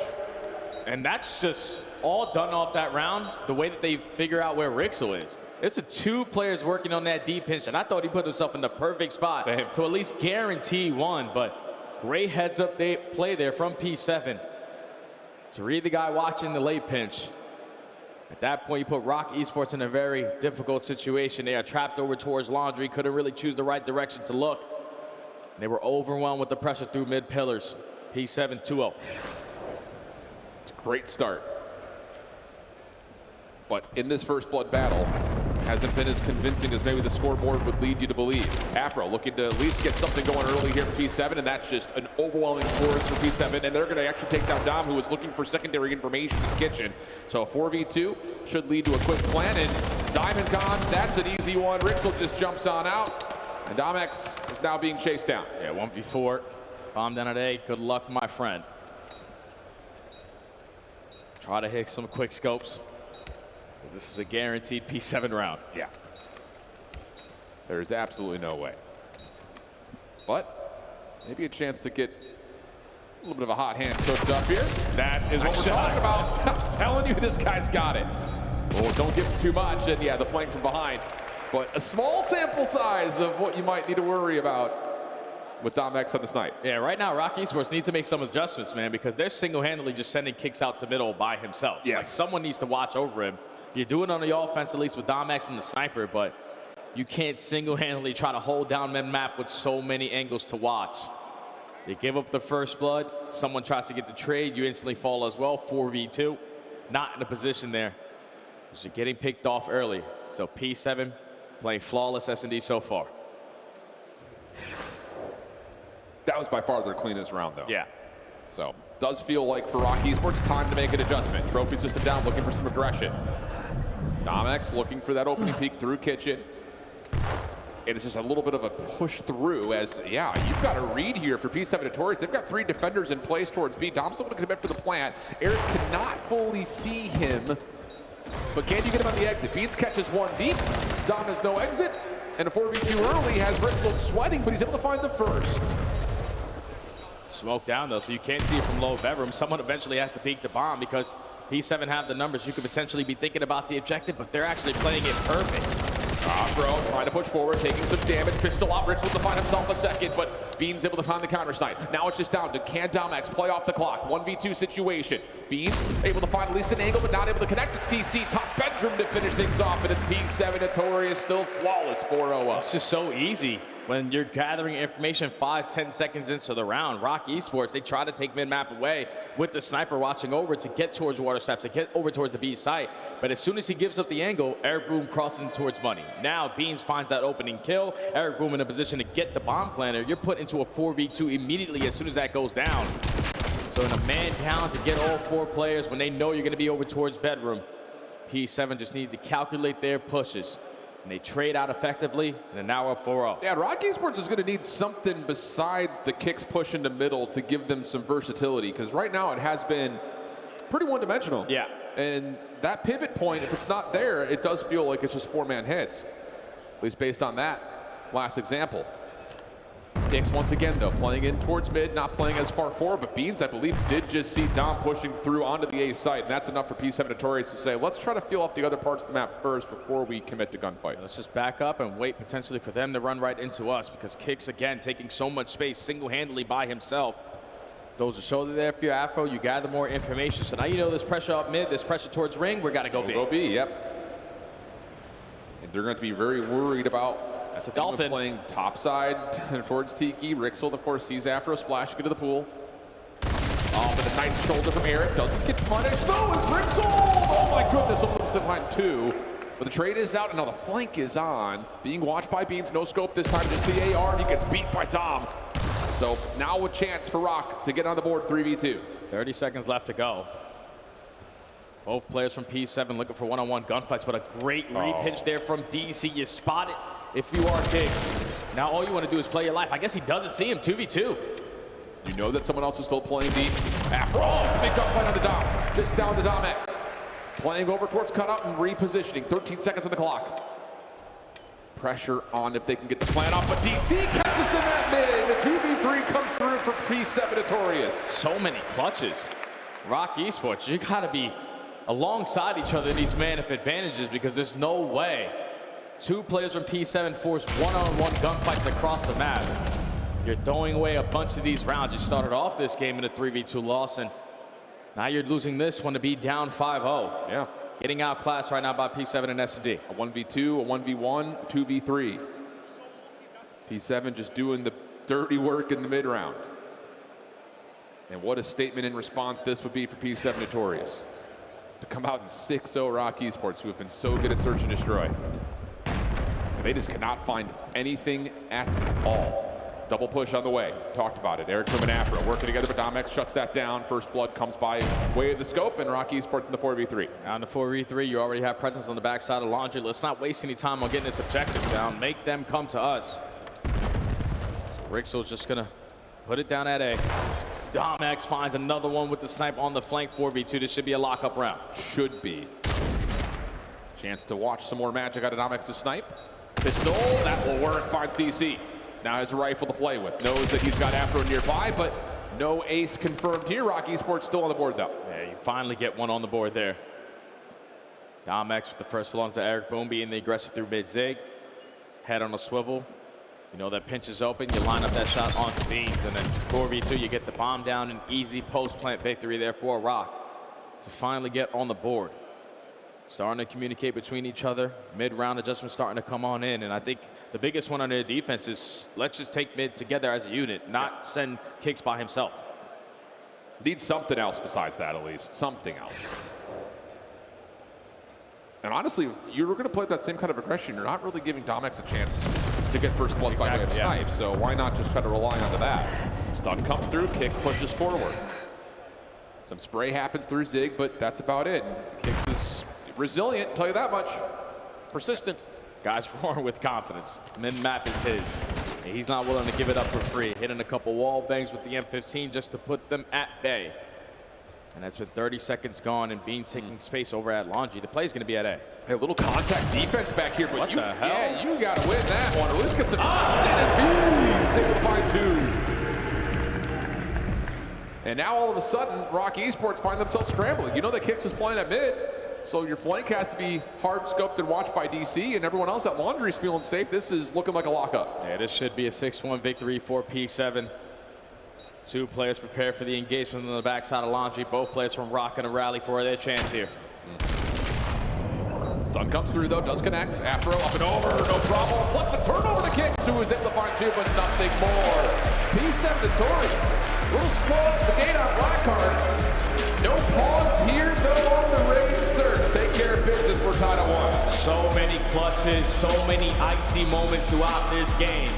And that's just all done off that round, the way that they figure out where Rixel is. It's a 2 players working on that deep pinch, and I thought he put himself in the perfect spot to at least guarantee 1, but great heads up play there from P7 to read the guy watching the late pinch. At that point, you put Rock Esports in a very difficult situation. They are trapped over towards Laundry, couldn't really choose the right direction to look. They were overwhelmed with the pressure through mid pillars. P7 2-0. It's a great start. But in this first blood battle, hasn't been as convincing as maybe the scoreboard would lead you to believe. Afro looking to at least get something going early here for P7, and that's just an overwhelming force for P7, and they're going to actually take down Dom, who was looking for secondary information in the kitchen. So a 4v2 should lead to a quick plan, and Diamond gone, that's an easy one. Rixel just jumps on out, and Domex is now being chased down. Yeah, 1v4, bomb down at A. Good luck, my friend. Try to hit some quick scopes. This is a guaranteed P7 round. Yeah. There's absolutely no way. But maybe a chance to get a little bit of a hot hand cooked up here. That is what we're talking about. I'm telling you, this guy's got it. Well, don't give him too much. And yeah, the flank from behind. But a small sample size of what you might need to worry about with Domex on this night. Yeah, right now, Rock Esports needs to make some adjustments, man, because they're single-handedly just sending kicks out to middle by himself. Yes. Like, someone needs to watch over him. You do it on the offense, at least with Domex and the sniper, but you can't single-handedly try to hold down mid-map with so many angles to watch. They give up the first blood. Someone tries to get the trade. You instantly fall as well. 4v2. Not in a position there. You're getting picked off early. So P7 playing flawless S&D so far. That was by far their cleanest round, though. Yeah. So, does feel like for Rock Esports, time to make an adjustment. Trophy system down, looking for some aggression. Domex looking for that opening peek through kitchen. And it's just a little bit of a push through as, yeah, you've got a read here for P7 Notorious. They've got 3 defenders in place towards B. Dom's still going to commit for the plant. Eric cannot fully see him, but can you get him on the exit? Beans catches 1 deep. Dom has no exit, and a 4v2 early has Rixel sweating, but he's able to find the first. Smoke down, though, so you can't see it from low bedroom. Someone eventually has to peek the bomb because P7 have the numbers. You could potentially be thinking about the objective, but they're actually playing it perfect. Afro trying to push forward, taking some damage. Pistol out, Rixel to find himself a second, but Beans able to find the counter snipe. Now it's just down to can Domex play off the clock. 1v2 situation. Beans able to find at least an angle, but not able to connect. It's DC top bedroom to finish things off, and it's P7 Notorious still flawless 4-0 up. It's just so easy. when you're gathering information 5-10 seconds into the round. Rock Esports, they try to take mid-map away with the sniper watching over to get towards water steps, to get over towards the B site. But as soon as he gives up the angle, Eric Boom crosses in towards money. Now Beans finds that opening kill. Eric Boom in a position to get the bomb planter. You're put into a 4v2 immediately as soon as that goes down. So in a man down to get all 4 players when they know you're going to be over towards bedroom. P7 just need to calculate their pushes. And they trade out effectively, and they're now up 4-0. Yeah, Rock Esports is going to need something besides the kicks push into middle to give them some versatility, because right now it has been pretty one-dimensional. Yeah. And that pivot point, if it's not there, it does feel like it's just 4-man hits, at least based on that last example. Kicks once again, though, playing in towards mid, not playing as far forward, but Beans, I believe, did just see Dom pushing through onto the A site, and that's enough for P7 Notorious to say, let's try to feel off the other parts of the map first before we commit to gunfights. Let's just back up and wait potentially for them to run right into us, because Kicks, again, taking so much space single-handedly by himself. Throws a shoulder there for your Afro, you gather more information. So now you know there's pressure up mid, there's pressure towards ring, we gotta go B. Go B, yep. And they're going to be very worried about that's a Dolphin playing topside towards Tiki. Rixel, of course, sees Afro splashing into the pool. Oh, but a nice shoulder from Eric. Doesn't get punished, though, as Rixel! Oh my goodness, almost behind 2. But the trade is out, and now the flank is on. Being watched by Beans, no scope this time, just the AR, and he gets beat by Dom. So now a chance for Rock to get on the board 3v2. 30 seconds left to go. Both players from P7 looking for one-on-one gunfights, but a great re-pinch there from DC. You spot it if you are Kicks. Now all you want to do is play your life. I guess he doesn't see him, 2v2. You know that someone else is still playing deep. Afro, it's a big gunfight on the Dom. Just down the Dom X. Playing over towards cutout and repositioning. 13 seconds on the clock. Pressure on if they can get the plan off, but DC catches him at mid. The 2v3 comes through for P7 Notorious. So many clutches. Rock Esports, you gotta be alongside each other in these man-up advantages, because there's no way 2 players from P7 force one-on-one gunfights across the map. You're throwing away a bunch of these rounds. You started off this game in a 3v2 loss, and now you're losing this one to be down 5-0. Yeah. Getting outclassed right now by P7 and S&D. A 1v2, a 1v1, a 2v3. P7 just doing the dirty work in the mid-round. And what a statement in response this would be for P7 Notorious. To come out in 6-0 Rock Esports, who have been so good at search and destroy. And they just cannot find anything at all. Double push on the way. Talked about it. Eric Boom and Afro working together, but Dom X shuts that down. First blood comes by way of the scope, and Rock Esports in the 4v3. On the 4v3, you already have presence on the backside of Laundry. Let's not waste any time on getting this objective down. Make them come to us. So Rixel's just gonna put it down at A. Dom X finds another one with the snipe on the flank. 4v2. This should be a lockup round. Should be. Chance to watch some more magic out of Dom X's snipe. Pistol, that will work. Finds DC. Now has a rifle to play with. Knows that he's got Afro nearby, but no ace confirmed here. Rock Esports still on the board, though. Yeah, you finally get one on the board there. Dom X with the first belong to Eric Boom, being the aggressor through mid-zig. Head on a swivel. You know that pinch is open. You line up that shot onto Beans, and then 4v2, you get the bomb down. An easy post-plant victory there for Rock to finally get on the board. Starting to communicate between each other. Mid-round adjustments starting to come on in, and I think the biggest one on their defense is let's just take mid together as a unit, not send Kicks by himself. Need something else besides that, at least. Something else. And honestly, you were going to play that same kind of aggression. You're not really giving Dom X a chance to get first blood by way of snipe, so why not just try to rely onto that? Stun comes through, Kicks pushes forward. Some spray happens through Zig, but that's about it. Kicks is resilient, tell you that much. Persistent. Guys roaring with confidence. Mid-map is his. He's not willing to give it up for free. Hitting a couple wall bangs with the M15 just to put them at bay. And that's been 30 seconds gone, and Beans taking space over at Laundry. The play's going to be at A. Hey, a little contact defense back here, but What the hell? Yeah, you got to win that one. Let's get some and Beans able to find 2. And now all of a sudden, Rock Esports find themselves scrambling. You know that Kicks is playing at mid, so your flank has to be hard scoped and watched by DC, and everyone else at Laundry's feeling safe. This is looking like a lockup. Yeah, this should be a 6-1 victory for P7. 2 players prepare for the engagement on the backside of Laundry. Both players from Rock and a rally for their chance here. Stun One comes through though, does connect. Afro up and over, no problem. Plus the turnover to Kicks, who was able to find two, but nothing more. P7 Notorious. A little slow at the gate on Blackheart. No pause here though on the raid search. Take care of business, we're tied at 1. So many clutches, so many icy moments throughout this game.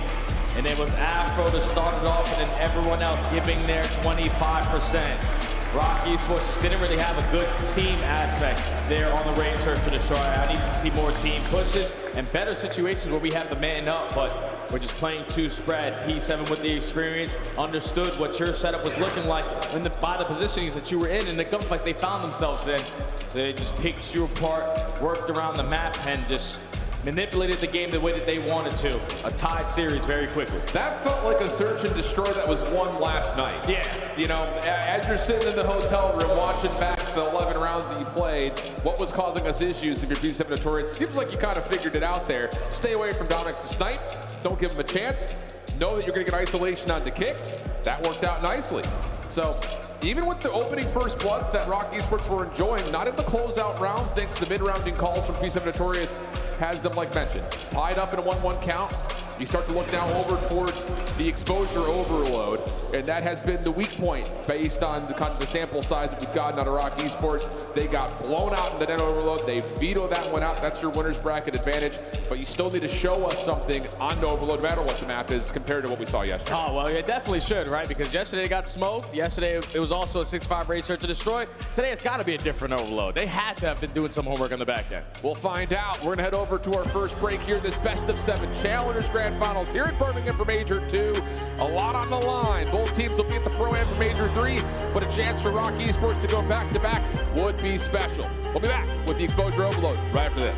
And it was Afro to start it off, and then everyone else giving their 25%. Rock Esports just didn't really have a good team aspect there on the raid search to destroy. I need to see more team pushes and better situations where we have the man up, but we're just playing two spread. P7 with the experience understood what your setup was looking like and by the positionings that you were in the gunfights they found themselves in. So they just picked you apart, worked around the map, and just manipulated the game the way that they wanted to. A tied series very quickly. That felt like a search and destroy that was won last night. Yeah. You know, as you're sitting in the hotel room watching back the 11 rounds that you played, what was causing us issues if you're P7 Notorious? Seems like you kind of figured it out there. Stay away from Dominic's snipe. Don't give him a chance. Know that you're going to get isolation onto Kicks. That worked out nicely. So, even with the opening first bloods that Rock Esports were enjoying, not in the closeout rounds, thanks to the mid-rounding calls from P7 Notorious, has them, like mentioned, tied up in a 1-1 count. You start to look now over towards the exposure overload, and that has been the weak point based on the kind of the sample size that we've gotten out of Rock Esports. They got blown out in the net overload. They vetoed that one out. That's your winner's bracket advantage, but you still need to show us something on the overload, no matter what the map is, compared to what we saw yesterday. Oh, well, it definitely should, right? Because yesterday it got smoked. Yesterday it was also a 6-5 raid search to destroy. Today it's got to be a different overload. They had to have been doing some homework on the back end. We'll find out. We're going to head over to our first break here, this best of 7 Challengers Grand Finals here at Birmingham for Major 2. A lot on the line. Both teams will be at the Pro-Am for Major 3, but a chance for Rock Esports to go back-to-back would be special. We'll be back with the exposure overload right after this.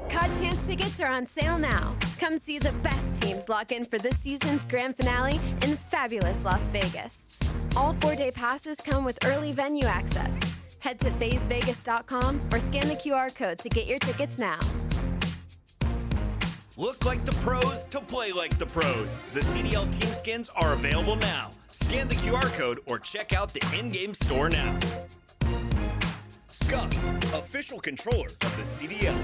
COD Champs tickets are on sale now. Come see the best teams lock in for this season's grand finale in fabulous Las Vegas. All 4-day passes come with early venue access. Head to FazeVegas.com or scan the QR code to get your tickets now. Look like the pros to play like the pros. The CDL team skins are available now. Scan the QR code or check out the in-game store now. Scuf, official controller of the CDL.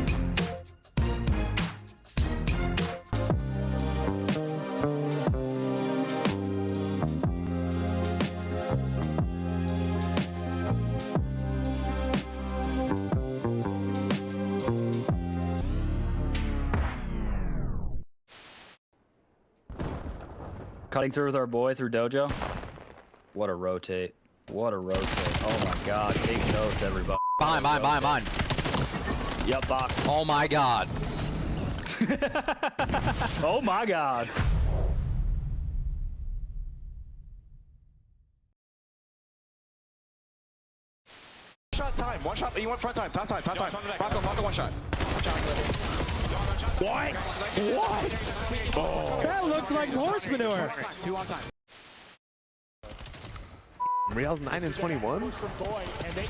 Cutting through with our boy through Dojo. What a rotate. What a rotate. Oh my god. Take notes, everybody. Behind. Yep, box. Oh my god. Oh my god. Shot time. One shot. You want front time. Time. Bronco, one shot. What? Oh. That looked like horse manure. 2 on time. Real's 9 and 21.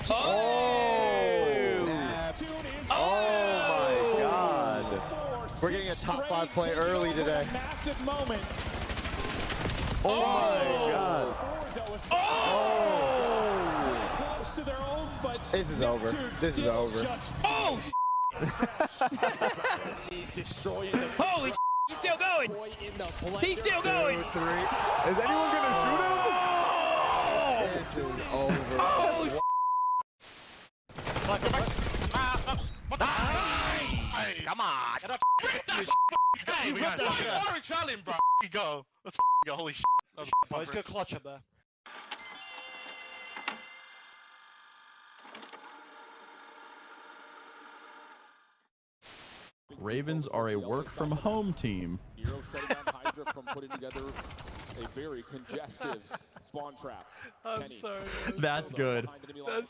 Oh my God! We're getting a top 5 play early today. Massive moment. Oh my God! Oh! This is over. This is over. Oh! Holy he's still going! He's still going! Is anyone gonna shoot him? This is over. Oh, Nice. Come on. Hey, we got orange challenge, bro. Go. Let's go. Holy shit. Let's go clutch up there. Ravens are a work-from-home team. Hero setting up Hydra from putting together a very congestive spawn trap. I'm sorry. That's good.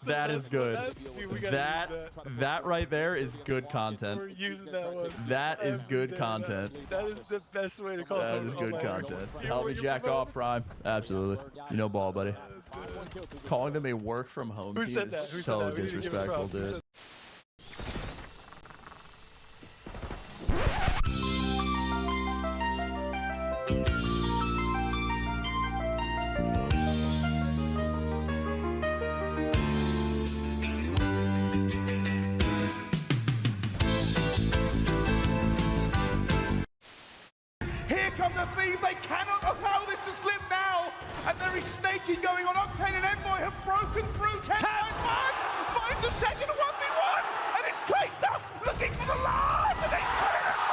That is good. That right there is good content. We're using that one. That is good content. That is the best way to call That someone is good on content. my- Help me jack off, Prime. Absolutely. You know ball, buddy. Calling them a work-from-home Who team said that? is Who said so that? We need to give him disrespectful, props. Who dude. said- Here come the Thieves. They cannot allow this to slip now. And there is snaking going on. Octane and Envoy have broken through. Can find one. Finds the second 1v1. And it's Clayster looking for the last. And it's cut it out.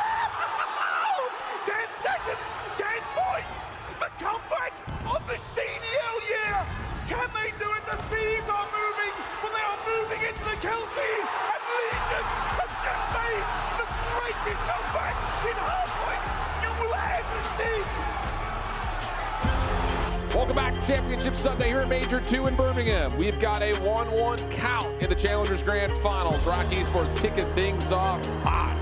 10 seconds. 10 points. The comeback of the CDL year. Can they do it? The Thieves are moving, but they are moving into the kill feed. And Legion have just made the greatest comeback in Hardpoint you will ever see. Welcome back to Championship Sunday here at Major 2 in Birmingham. We've got a 1-1 count in the Challengers Grand Finals. Rock Esports kicking things off hot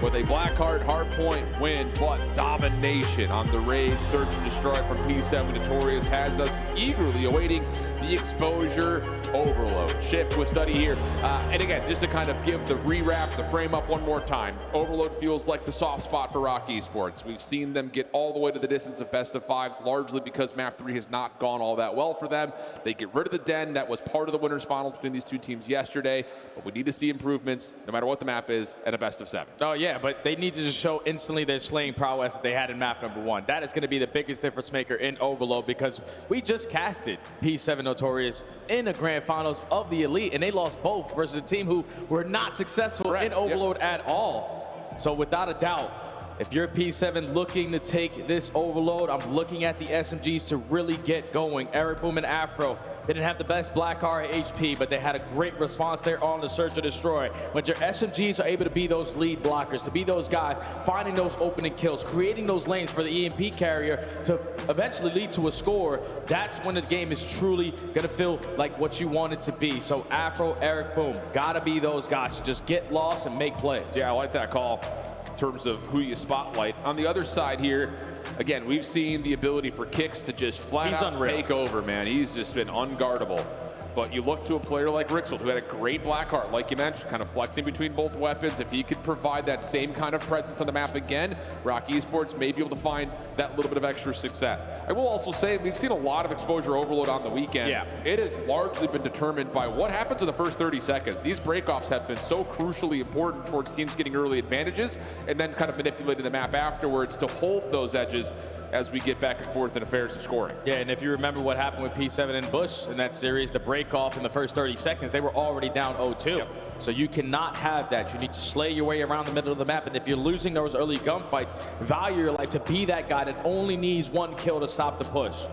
with a Blackheart Hardpoint win, but domination on the raid. Search and destroy from P7 Notorious has us eagerly awaiting the exposure overload. Shift with Study here. And again, just to kind of give the rewrap, the frame up one more time. Overload feels like the soft spot for Rock Esports. We've seen them get all the way to the distance of best of fives, largely because map 3 has not gone all that well for them. They get rid of the Den. That was part of the winners finals between these two teams yesterday, but we need to see improvements no matter what the map is at a best of 7. Oh yeah, but they need to just show instantly their slaying prowess that they had in map number 1. That is going to be the biggest difference maker in Overload, because we just casted P7 Notorious in the grand finals of the Elite, and they lost both versus a team who were not successful in Overload at all. So without a doubt, if you're P7 looking to take this Overload, I'm looking at the SMGs to really get going. Eric Boom and Afro didn't have the best Blackheart HP, but they had a great response there on the Search and Destroy. When your SMGs are able to be those lead blockers, to be those guys finding those opening kills, creating those lanes for the EMP carrier to eventually lead to a score, that's when the game is truly gonna feel like what you want it to be. So Afro, Eric Boom, gotta be those guys to just get lost and make plays. Yeah, I like that call in terms of who you spotlight. On the other side here, again, we've seen the ability for Kicks to just flat out take over, man. He's just been unguardable. But you look to a player like Rixel, who had a great Blackheart, like you mentioned, kind of flexing between both weapons. If he could provide that same kind of presence on the map again, Rock Esports may be able to find that little bit of extra success. I will also say we've seen a lot of exposure overload on the weekend. Yeah. It has largely been determined by what happens in the first 30 seconds. These breakoffs have been so crucially important towards teams getting early advantages and then kind of manipulating the map afterwards to hold those edges as we get back and forth in affairs of scoring. Yeah, and if you remember what happened with P7 and Bush in that series, the break off in the first 30 seconds, they were already down 0-2. Yep. So you cannot have that. You need to slay your way around the middle of the map. And if you're losing those early gunfights, value your life to be that guy that only needs one kill to stop the push.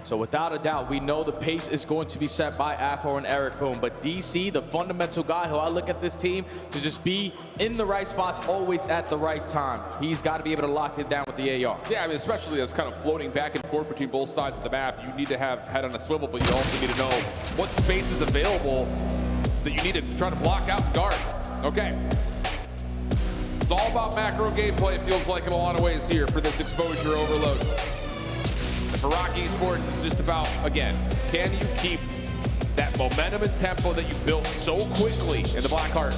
So without a doubt, we know the pace is going to be set by Afro and Eric Boom. But DC, the fundamental guy who I look at this team to just be in the right spots, always at the right time. He's got to be able to lock it down with the AR. Yeah, I mean, especially as kind of floating back and forth between both sides of the map, you need to have head on a swivel, but you also need to know what space is available that you need to try to block out and guard. Okay. It's all about macro gameplay, it feels like, in a lot of ways here for this exposure overload. For Rock Esports, it's just about, again, can you keep that momentum and tempo that you built so quickly in the Blackheart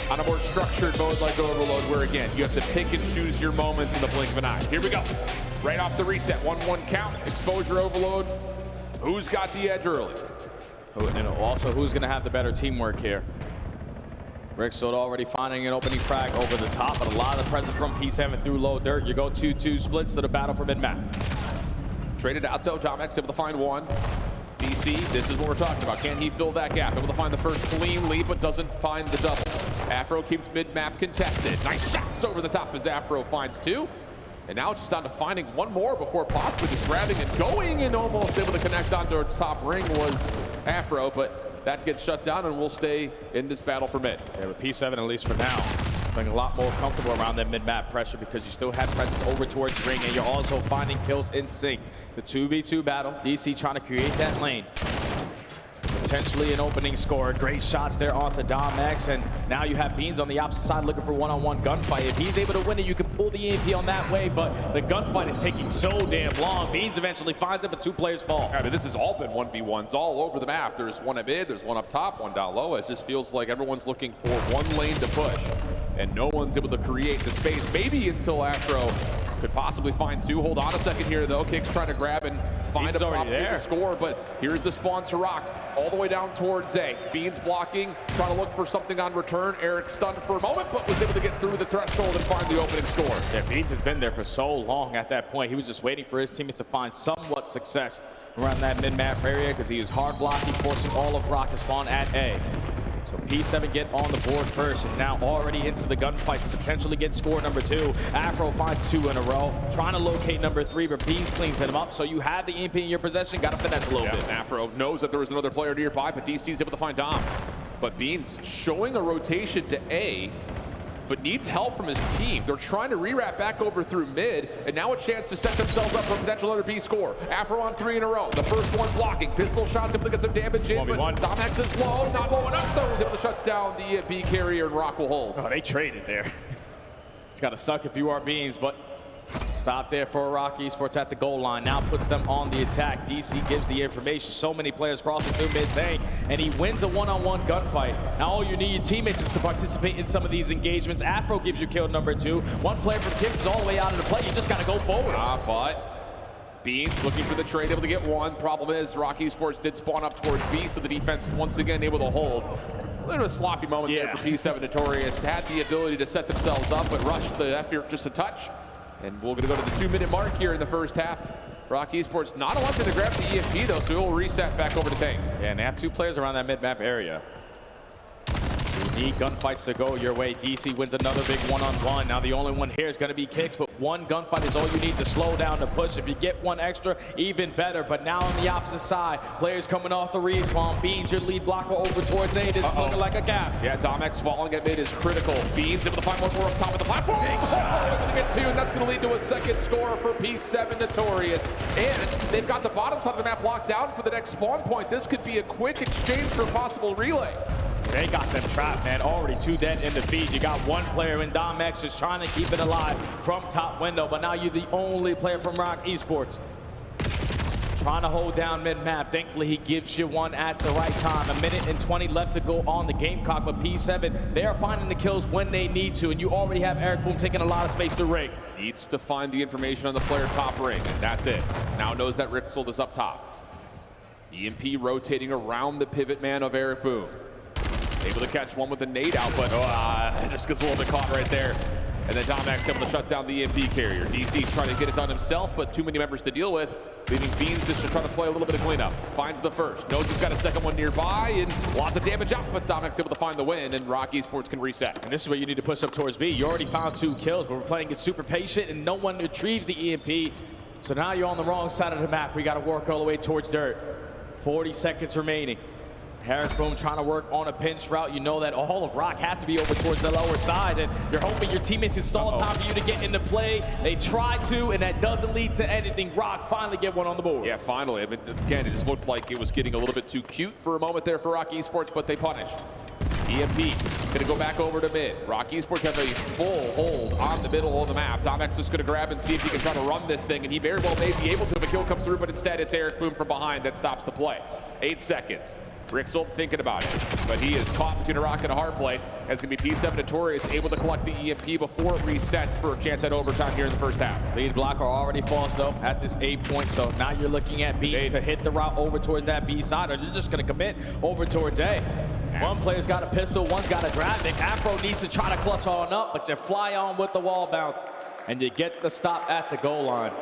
on a more structured mode like Overload, where, again, you have to pick and choose your moments in the blink of an eye. Here we go. Right off the reset, 1-1 count, exposure Overload. Who's got the edge early? And also, who's going to have the better teamwork here? Rixel already finding an opening frag over the top, but a lot of the presence from P7 through low dirt. You go 2-2 splits to the battle for mid-map. Traded out though, Domex able to find one. DC, this is what we're talking about. Can he fill that gap? Able to find the first clean lead, but doesn't find the double. Afro keeps mid-map contested. Nice shots over the top as Afro finds 2. And now it's just down to finding one more before possibly just grabbing and going, and almost able to connect onto its top ring was Afro, but that gets shut down and we'll stay in this battle for mid. Yeah, but P7, at least for now, feeling a lot more comfortable around that mid-map pressure because you still have presence over towards ring, and you're also finding kills in sync. The 2v2 battle, DC trying to create that lane. Potentially an opening score. Great shots there onto Domex, and now you have Beans on the opposite side looking for one-on-one gunfight. If he's able to win it, you can pull the EMP on that way, but the gunfight is taking so damn long. Beans eventually finds it, but 2 players fall. I mean, this has all been 1v1s all over the map. There's one at mid, there's one up top, one down low. It just feels like everyone's looking for one lane to push, and no one's able to create the space, maybe until Afro could possibly find 2. Hold on a second here, though. Kicks trying to grab and find a pop there to score, but here's the spawn to Rock, all the way down towards A. Beans blocking, trying to look for something on return. Eric stunned for a moment, but was able to get through the threshold and find the opening score. Yeah, Beans has been there for so long at that point. He was just waiting for his teammates to find somewhat success around that mid-map area because he was hard blocking, forcing all of Rock to spawn at A. So P7 get on the board first, and now already into the gunfight to potentially get score number 2. Afro finds 2 in a row, trying to locate number 3, but Beans cleans him up. So you have the EMP in your possession, got to finesse a little bit. Afro knows that there was another player nearby, but DC's able to find Dom. But Beans showing a rotation to A, but needs help from his team. They're trying to re-wrap back over through mid, and now a chance to set themselves up for a potential other B score. Afro on 3 in a row. The first one blocking. Pistol shots able to get some damage in, but Domex is low, not low enough though. Was able to shut down the EMP carrier, and Rock will hold. Oh, they traded there. It's gotta suck if you are Beans, but stop there for Rock Esports at the goal line. Now puts them on the attack. DC gives the information. So many players crossing through mid-tank, and he wins a one-on-one gunfight. Now all you need your teammates is to participate in some of these engagements. Afro gives you kill number 2. One player from Kicks is all the way out of the play. You just gotta go forward. But Beans looking for the trade, able to get one. Problem is, Rock Esports did spawn up towards B, so the defense once again able to hold. A little bit of a sloppy moment there for P7 Notorious. Had the ability to set themselves up, but rushed the effort just a touch. And we're gonna go to the 2-minute mark here in the first half. Rock Esports not elected to grab the EMP though, so it will reset back over to Tank. Yeah, and they have 2 players around that mid-map area. You need gunfights to go your way. DC wins another big one-on-one. Now the only one here is gonna be Kicks, but one gunfight is all you need to slow down the push. If you get one extra, even better. But now on the opposite side, players coming off the respawn. Beans, your lead blocker over towards A. This is looking like a gap. Yeah, Domex falling at mid is critical. Beans able to find one more up top of the platform. Big shot. Get 2, and that's gonna lead to a second score for P7 Notorious. And they've got the bottom side of the map locked down for the next spawn point. This could be a quick exchange for a possible relay. They got them trapped, man. Already 2 dead in the feed. You got one player in Domex just trying to keep it alive from top window, but now you're the only player from Rock Esports trying to hold down mid-map. Thankfully, he gives you one at the right time. 1 minute and 20 left to go on the Gamecock, but P7, they are finding the kills when they need to, and you already have Eric Boom taking a lot of space to ring. Needs to find the information on the player top ring, and that's it. Now knows that Rixel is up top. EMP rotating around the pivot man of Eric Boom. Able to catch one with the nade out, but just gets a little bit caught right there. And then Domex able to shut down the EMP carrier. DC trying to get it done himself, but too many members to deal with, leaving Beans just to try to play a little bit of cleanup. Finds the first, knows he's got a second one nearby, and lots of damage out, but Domex able to find the win, and Rock Esports can reset. And this is where you need to push up towards B. You already found 2 kills, but we're playing it super patient, and no one retrieves the EMP. So now you're on the wrong side of the map. We got to work all the way towards dirt. 40 seconds remaining. Eric Boom trying to work on a pinch route. You know that all of Rock have to be over towards the lower side, and you're hoping your teammates can stall time for you to get into play. They try to, and that doesn't lead to anything. Rock finally get one on the board. Yeah, finally. I mean, again, it just looked like it was getting a little bit too cute for a moment there for Rock Esports, but they punished. EMP gonna go back over to mid. Rock Esports have a full hold on the middle of the map. Domex is gonna grab and see if he can try to run this thing, and he very well may be able to if a kill comes through, but instead it's Eric Boom from behind that stops the play. 8 seconds. Rixel thinking about it, but he is caught between a rock and a hard place. It's going to be P7 Notorious able to collect the EMP before it resets for a chance at overtime here in the first half. Lead blocker already falls though at this 8 point, so now you're looking at B to hit the route over towards that B side, or you're just going to commit over towards A. One player's got a pistol, one's got a Dravnik. Afro needs to try to clutch on up, but you fly on with the wall bounce, and you get the stop at the goal line.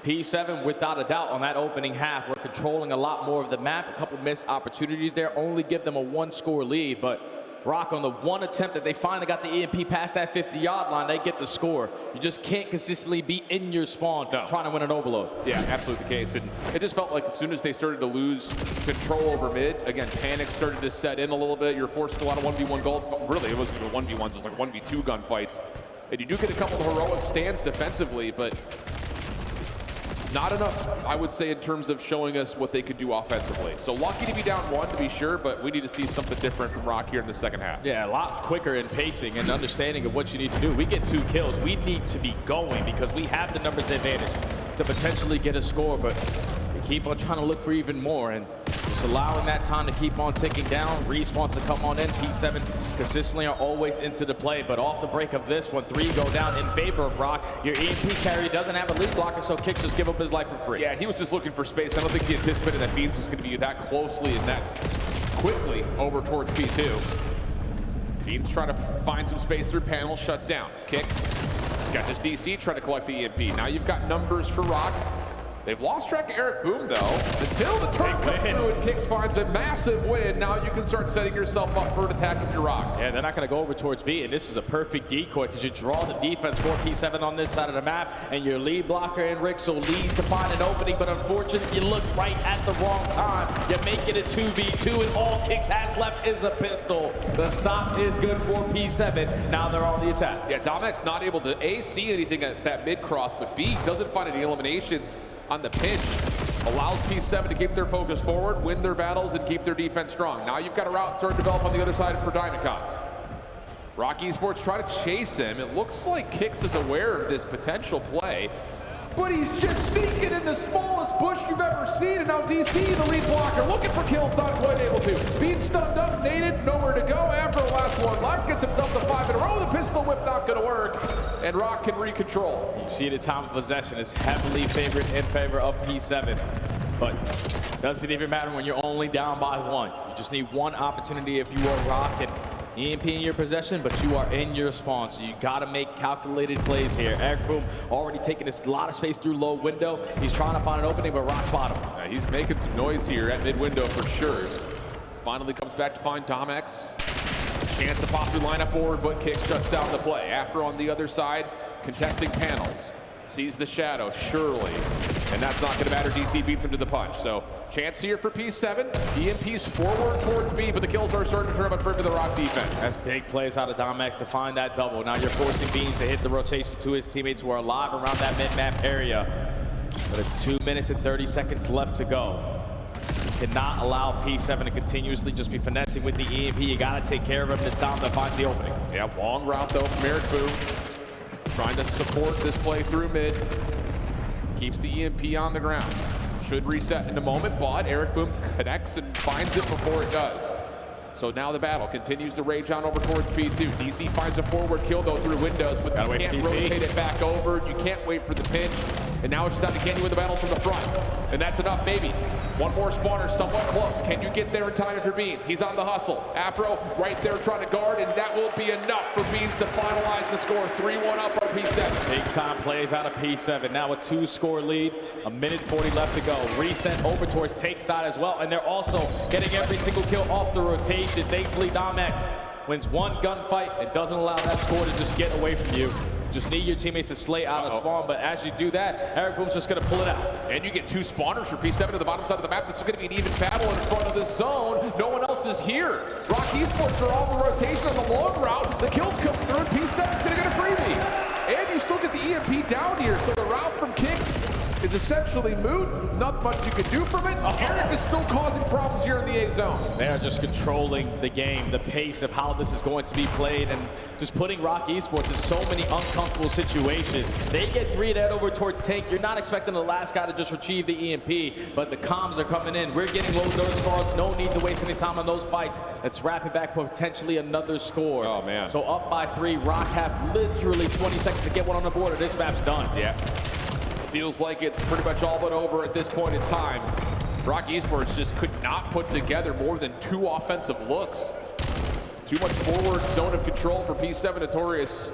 P7, without a doubt, on that opening half, we're controlling a lot more of the map. A couple missed opportunities there, only give them a 1-score lead, but Rock, on the one attempt that they finally got the EMP past that 50-yard line, they get the score. You just can't consistently be in your spawn trying to win an overload. Yeah, absolutely the case. And it just felt like as soon as they started to lose control over mid, again, panic started to set in a little bit. You're forced to a lot of 1v1 gold. Really, it wasn't even 1v1s, it was like 1v2 gunfights. And you do get a couple of heroic stands defensively, but not enough, I would say, in terms of showing us what they could do offensively. So lucky to be down 1, to be sure, but we need to see something different from Rock here in the second half. Yeah, a lot quicker in pacing and understanding of what you need to do. We get 2 kills. We need to be going because we have the numbers advantage to potentially get a score, but we keep on trying to look for even more. And Just allowing that time to keep on ticking down. Respawns to come on in. P7 consistently are always into the play, but off the break of this one, 3 go down in favor of Rock. Your EMP carry doesn't have a lead blocker, so Kicks just give up his life for free. Yeah, he was just looking for space. I don't think he anticipated that Beans was going to be that closely and that quickly over towards P2. Beans trying to find some space through panel, shut down. Kicks, got just DC trying to collect the EMP. Now you've got numbers for Rock. They've lost track of Eric Boom, though, until the turn comes through and Kicks finds a massive win. Now you can start setting yourself up for an attack with your Rock. Yeah, they're not going to go over towards B, and this is a perfect decoy because you draw the defense for P7 on this side of the map, and your lead blocker in Rixel leads to find an opening, but unfortunately, you look right at the wrong time. You make it a 2v2, and all Kicks has left is a pistol. The stop is good for P7. Now they're on the attack. Yeah, Domek's not able to A, see anything at that mid-cross, but B, doesn't find any eliminations on the pinch. Allows P7 to keep their focus forward, win their battles, and keep their defense strong. Now you've got a route starting to develop on the other side for Dynacon. Rock Esports try to chase him. It looks like Kicks is aware of this potential play, but he's just sneaking in the smallest bush you've ever seen, and now DC, the lead blocker, looking for kills, not quite able to. Being stunned up, naded, nowhere to go after the last one left, gets himself to 5 in a row. The pistol whip not gonna work, and Rock can recontrol. You see the time of possession is heavily favored in favor of P7, but doesn't even matter when you're only down by 1. You just need one opportunity if you are Rock and EMP in your possession, but you are in your spawn, so you gotta make calculated plays here. Eric Boom already taking a lot of space through low window. He's trying to find an opening, but Rock's bottom. He's making some noise here at mid window for sure. Finally comes back to find Domex. Chance to possibly line up forward, but Kicks shuts down the play. After on the other side, contesting panels. Sees the shadow, surely. And that's not going to matter. DC beats him to the punch. So, chance here for P7. EMP's forward towards B, but the kills are starting to turn up in favor of the Rock defense. That's big plays out of Domex to find that double. Now you're forcing Beans to hit the rotation to his teammates who are alive around that mid-map area. But it's 2 minutes and 30 seconds left to go. You cannot allow P7 to continuously just be finessing with the EMP. You got to take care of him. It's Dom that finds the opening. Yeah, long route though from Eric Boom. Trying to support this play through mid. Keeps the EMP on the ground. Should reset in a moment, but Eric Boom connects and finds it before it does. So now the battle continues to rage on over towards P2. DC finds a forward kill though through windows, but you can't rotate it back over. You can't wait for the pinch. And now it's time to get you in the battle from the front. And that's enough, maybe. One more spawner somewhat close. Can you get there in time for Beans? He's on the hustle. Afro right there trying to guard, and that will be enough for Beans to finalize the score. 3-1 up on P7. Big time plays out of P7. Now a 2-score lead. A minute 40 left to go. Reset over towards Take side as well. And they're also getting every single kill off the rotation. Thankfully, Domex wins one gunfight and doesn't allow that score to just get away from you. Just need your teammates to slay out of spawn, but as you do that, Eric Boom's just going to pull it out. And you get 2 spawners for P7 to the bottom side of the map. This is going to be an even battle in front of the zone. No one else is here. Rock Esports are all the rotation on the long route. The kills come through, and P7's going to get a freebie. And you still get the EMP down here, so the route from Kicks is essentially moot. Not much you can do from it. Eric is still causing problems here in the A zone. They are just controlling the game, the pace of how this is going to be played, and just putting Rock Esports in so many uncomfortable situations. They get 3 dead over towards Tank. You're not expecting the last guy to just retrieve the EMP, but the comms are coming in. We're getting low those scores. No need to waste any time on those fights. Let's wrap it back, potentially another score. Oh, man. So up by 3. Rock have literally 20 seconds to get one on the board, or this map's done. Yeah. Feels like it's pretty much all but over at this point in time. Rock Esports just could not put together more than 2 offensive looks. Too much forward zone of control for P7 Notorious.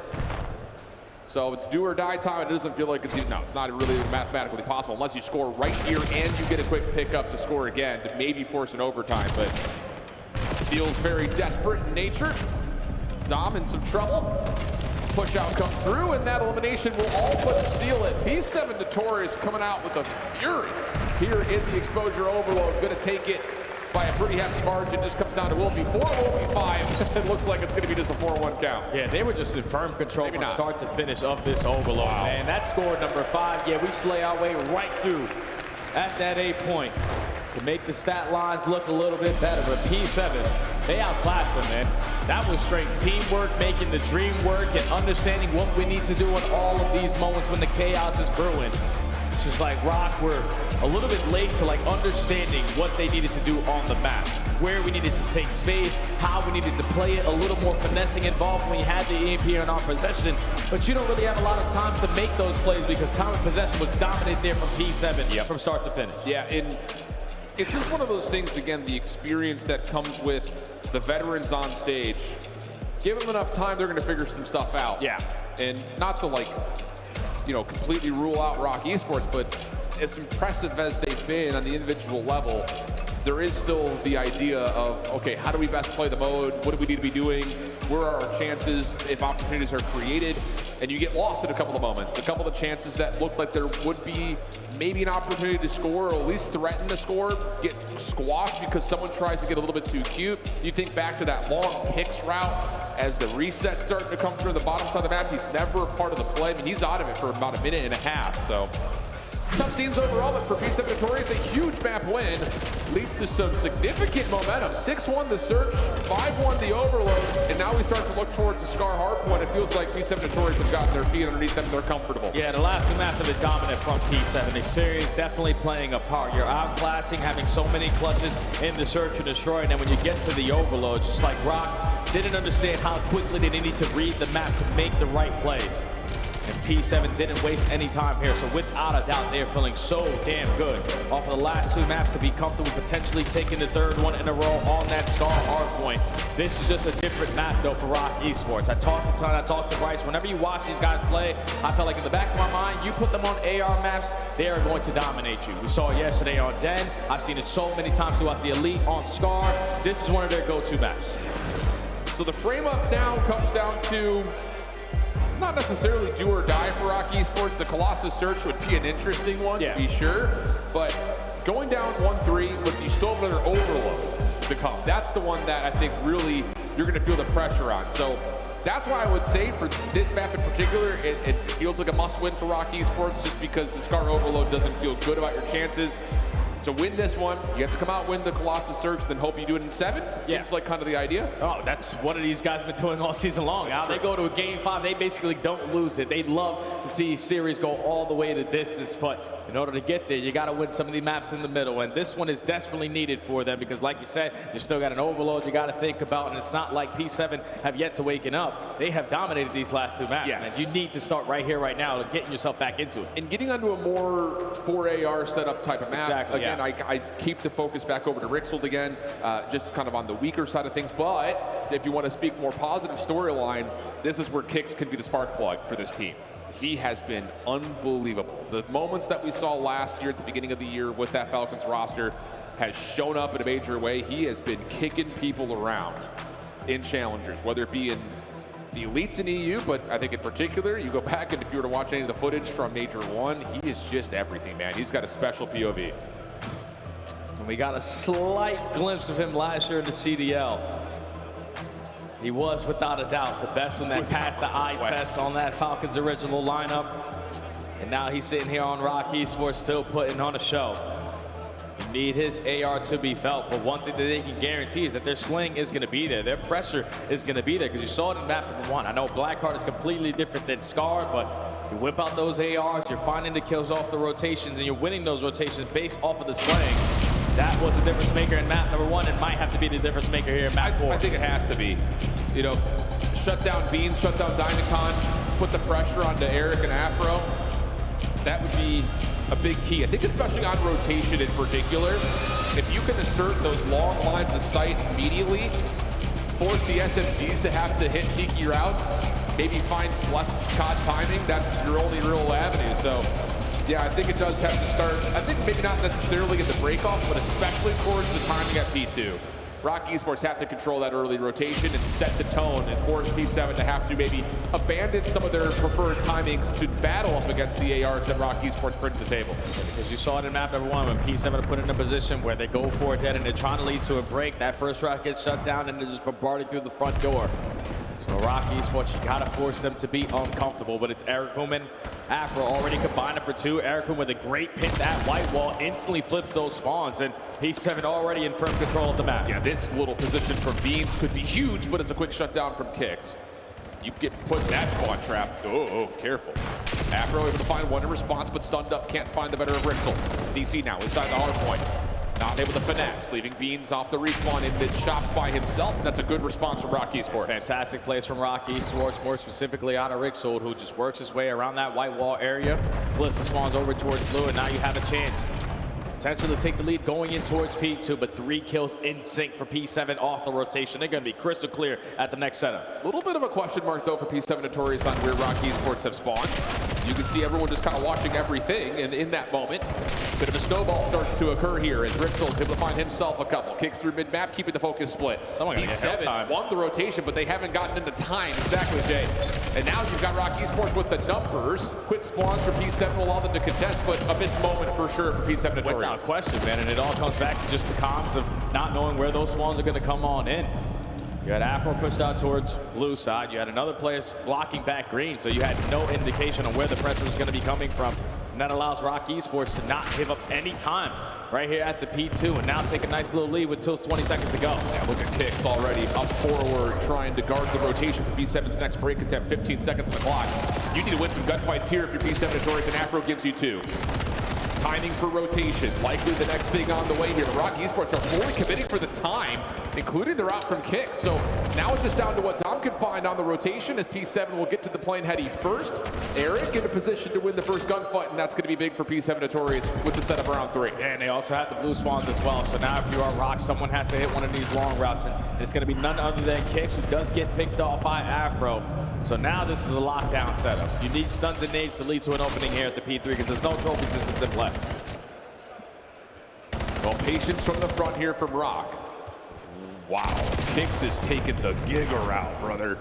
So it's do or die time. It doesn't feel like it's not really mathematically possible unless you score right here and you get a quick pickup to score again to maybe force an overtime, but feels very desperate in nature. Dom in some trouble. Push out comes through, and that elimination will all but seal it. P7 Notorious coming out with a fury here in the exposure overload. Going to take it by a pretty hefty margin. Just comes down to will it be 4, will it be 5? It looks like it's going to be just a 4-1 count. Yeah, they were just in firm control from start to finish of this overload. Wow. And that score number 5, yeah, we slay our way right through at that A point to make the stat lines look a little bit better. But P7, they outclassed them, man. That was straight teamwork, making the dream work, and understanding what we need to do in all of these moments when the chaos is brewing. It's just like Rock were a little bit late to like understanding what they needed to do on the map, where we needed to take space, how we needed to play it, a little more finessing involved when we had the EMP in our possession. But you don't really have a lot of times to make those plays because time of possession was dominated there from P7 from start to finish. Yeah, and it's just one of those things, again, the experience that comes with the veterans on stage. Give them enough time, they're gonna figure some stuff out. Yeah. And not to like, you know, completely rule out Rock Esports, but as impressive as they've been on the individual level, there is still the idea of, okay, how do we best play the mode? What do we need to be doing? Where are our chances if opportunities are created? And you get lost in a couple of moments. A couple of chances that looked like there would be maybe an opportunity to score, or at least threaten to score, get squashed because someone tries to get a little bit too cute. You think back to that long kicks route as the reset's starting to come through the bottom side of the map. He's never a part of the play. I mean, he's out of it for about a minute and a half, so. Tough scenes overall, but for P7 Notorious, a huge map win leads to some significant momentum. 6-1 the Search, 5-1 the Overload, and now we start to look towards the Scar Hardpoint. It feels like P7 Notorious have gotten their feet underneath them and they're comfortable. Yeah, the last two maps have been dominant from P7. The series definitely playing a part. You're outclassing, having so many clutches in the Search and Destroy, and then when you get to the Overload, it's just like Rock didn't understand how quickly they needed to read the map to make the right plays. And P7 didn't waste any time here, so without a doubt, they're feeling so damn good off of the last two maps to be comfortable potentially taking the third one in a row on that Scar Hardpoint. This is just a different map, though, for Rock Esports. I talked to Ton, I talked to Bryce. Whenever you watch these guys play, I felt like in the back of my mind, you put them on AR maps, they are going to dominate you. We saw it yesterday on Den. I've seen it so many times throughout the Elite on Scar. This is one of their go-to maps. So the frame up now comes down to not necessarily do or die for Rock Esports. The Colossus Search would be an interesting one, to be sure. But going down 1-3, but you still have another Overload to come. That's the one that I think really you're going to feel the pressure on. So that's why I would say for this map in particular, it feels like a must-win for Rock Esports just because the Scar Overload doesn't feel good about your chances. So win this one, you have to come out, win the Colossus Search, then hope you do it in 7. Seems like kind of the idea. Oh, that's what these guys been doing all season long. Now they go to a game 5, they basically don't lose it. They'd love to see series go all the way to distance, but in order to get there, you got to win some of the maps in the middle, and this one is desperately needed for them because, like you said, you still got an Overload you got to think about, and it's not like P7 have yet to waken up. They have dominated these last two maps, and you need to start right here, right now, getting yourself back into it. And getting onto a more 4AR setup type of map. Exactly, again, I keep the focus back over to Rixold again, just kind of on the weaker side of things. But if you want to speak more positive storyline, this is where Kix could be the spark plug for this team. He has been unbelievable. The moments that we saw last year at the beginning of the year with that Falcons roster has shown up in a major way. He has been kicking people around in challengers, whether it be in the elites in EU, but I think in particular, you go back and if you were to watch any of the footage from Major 1, he is just everything, man. He's got a special POV. And we got a slight glimpse of him last year in the CDL. He was, without a doubt, the best one that passed the eye test on that Falcons original lineup. And now he's sitting here on Rock Esports still putting on a show. You need his AR to be felt, but one thing that they can guarantee is that their sling is going to be there. Their pressure is going to be there because you saw it in map number 1. I know Blackheart is completely different than Scar, but you whip out those ARs, you're finding the kills off the rotations, and you're winning those rotations based off of the sling. That was a difference maker in map number 1 and might have to be the difference maker here in map 4. I think it has to be. You know, shut down Beans, shut down Dynacon, put the pressure onto Eric and Afro. That would be a big key. I think especially on rotation in particular, if you can assert those long lines of sight immediately, force the SMGs to have to hit cheeky routes, maybe find less COD timing, that's your only real avenue. So yeah, I think it does have to start, I think maybe not necessarily at the breakoff, but especially towards the timing at P2. Rock Esports have to control that early rotation and set the tone and force P7 to have to maybe abandon some of their preferred timings to battle up against the ARs that Rock Esports bring to the table. Because you saw it in map number 1 when P7 put in a position where they go for it dead and they're trying to lead to a break. That first round gets shut down and they're just bombarded through the front door. So Rock Esports, you gotta force them to be uncomfortable, but it's Eric Boom and Afro already combining for 2. Eric Boom with a great pinch at White Wall, instantly flips those spawns, and P7 already in firm control of the map. Yeah, this little position from Beans could be huge, but it's a quick shutdown from Kix. You get put in that spawn trap. Oh, careful. Afro able to find one in response, but stunned up, can't find the better of Rixel. DC now inside the hard point. Not able to finesse, leaving Beans off the respawn in mid shops by himself. And that's a good response from Rock Esports. Fantastic plays from Rock Esports, more specifically out of Rixel, who just works his way around that white wall area. Flips the spawns over towards blue, and now you have a chance potentially to take the lead going in towards P2, but 3 kills in sync for P7 off the rotation. They're going to be crystal clear at the next setup. A little bit of a question mark, though, for P7 Notorious on where Rock Esports have spawned. You can see everyone just kind of watching everything, and in that moment, a bit of a snowball starts to occur here as Rixel's able to find himself a couple. Kicks through mid-map, keeping the focus split. P7 won the rotation, but they haven't gotten into time. Exactly, Jay. And now you've got Rock Esports with the numbers. Quick spawns for P7 will allow them to contest, but a missed moment for sure for P7 Notorious. Without question, man, and it all comes back to just the comms of not knowing where those spawns are going to come on in. You had Afro pushed out towards blue side. You had another player blocking back green, so you had no indication on where the pressure was going to be coming from. And that allows Rock Esports to not give up any time right here at the P2 and now take a nice little lead with till 20 seconds to go. Yeah, look at Kicks already up forward, trying to guard the rotation for P7's next break attempt. 15 seconds on the clock. You need to win some gunfights here if you're P7 Notorious, and Afro gives you 2. Timing for rotation, likely the next thing on the way here. The Rock Esports are fully committing for the time, including the route from Kicks. So now it's just down to what Dom can find on the rotation as P7 will get to the plane heady first. Eric in a position to win the first gunfight, and that's going to be big for P7 Notorious with the setup round 3. And they also have the blue spawns as well. So now if you are Rock, someone has to hit one of these long routes, and it's going to be none other than Kicks, who does get picked off by Afro. So now this is a lockdown setup. You need stuns and nades to lead to an opening here at the P3 because there's no trophy systems in play. Well, patience from the front here from Rock. Wow, Kicks is taking the Giga route, brother.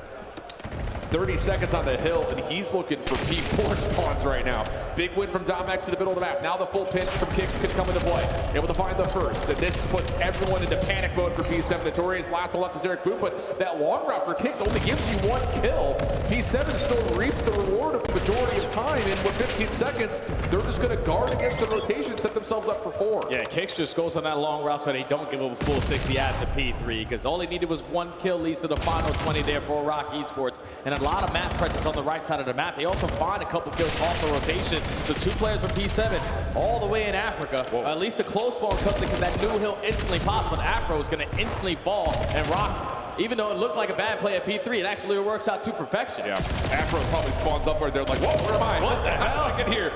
30 seconds on the hill, and he's looking for P4 spawns right now. Big win from Domex in the middle of the map. Now the full pinch from Kicks can come into play. Able to find the first, and this puts everyone into panic mode for P7 Notorious. Last one left is Eric Boot, but that long route for Kicks only gives you 1 kill. P7 still reaped the reward of the majority of time, and with 15 seconds, they're just going to guard against the rotation, set themselves up for 4. Yeah, Kicks just goes on that long route so they don't give up a full 60 at the P3, because all he needed was 1 kill, leads to the final 20 there for Rock Esports. And a lot of map presence on the right side of the map. They also find a couple kills off the rotation. So 2 players from P7 all the way in Africa. At least a close ball comes in because that new hill instantly pops, but Afro is going to instantly fall. And Rock, even though it looked like a bad play at P3, it actually works out to perfection. Yeah, Afro probably spawns up right there like, whoa, where am I? What the hell? I get here.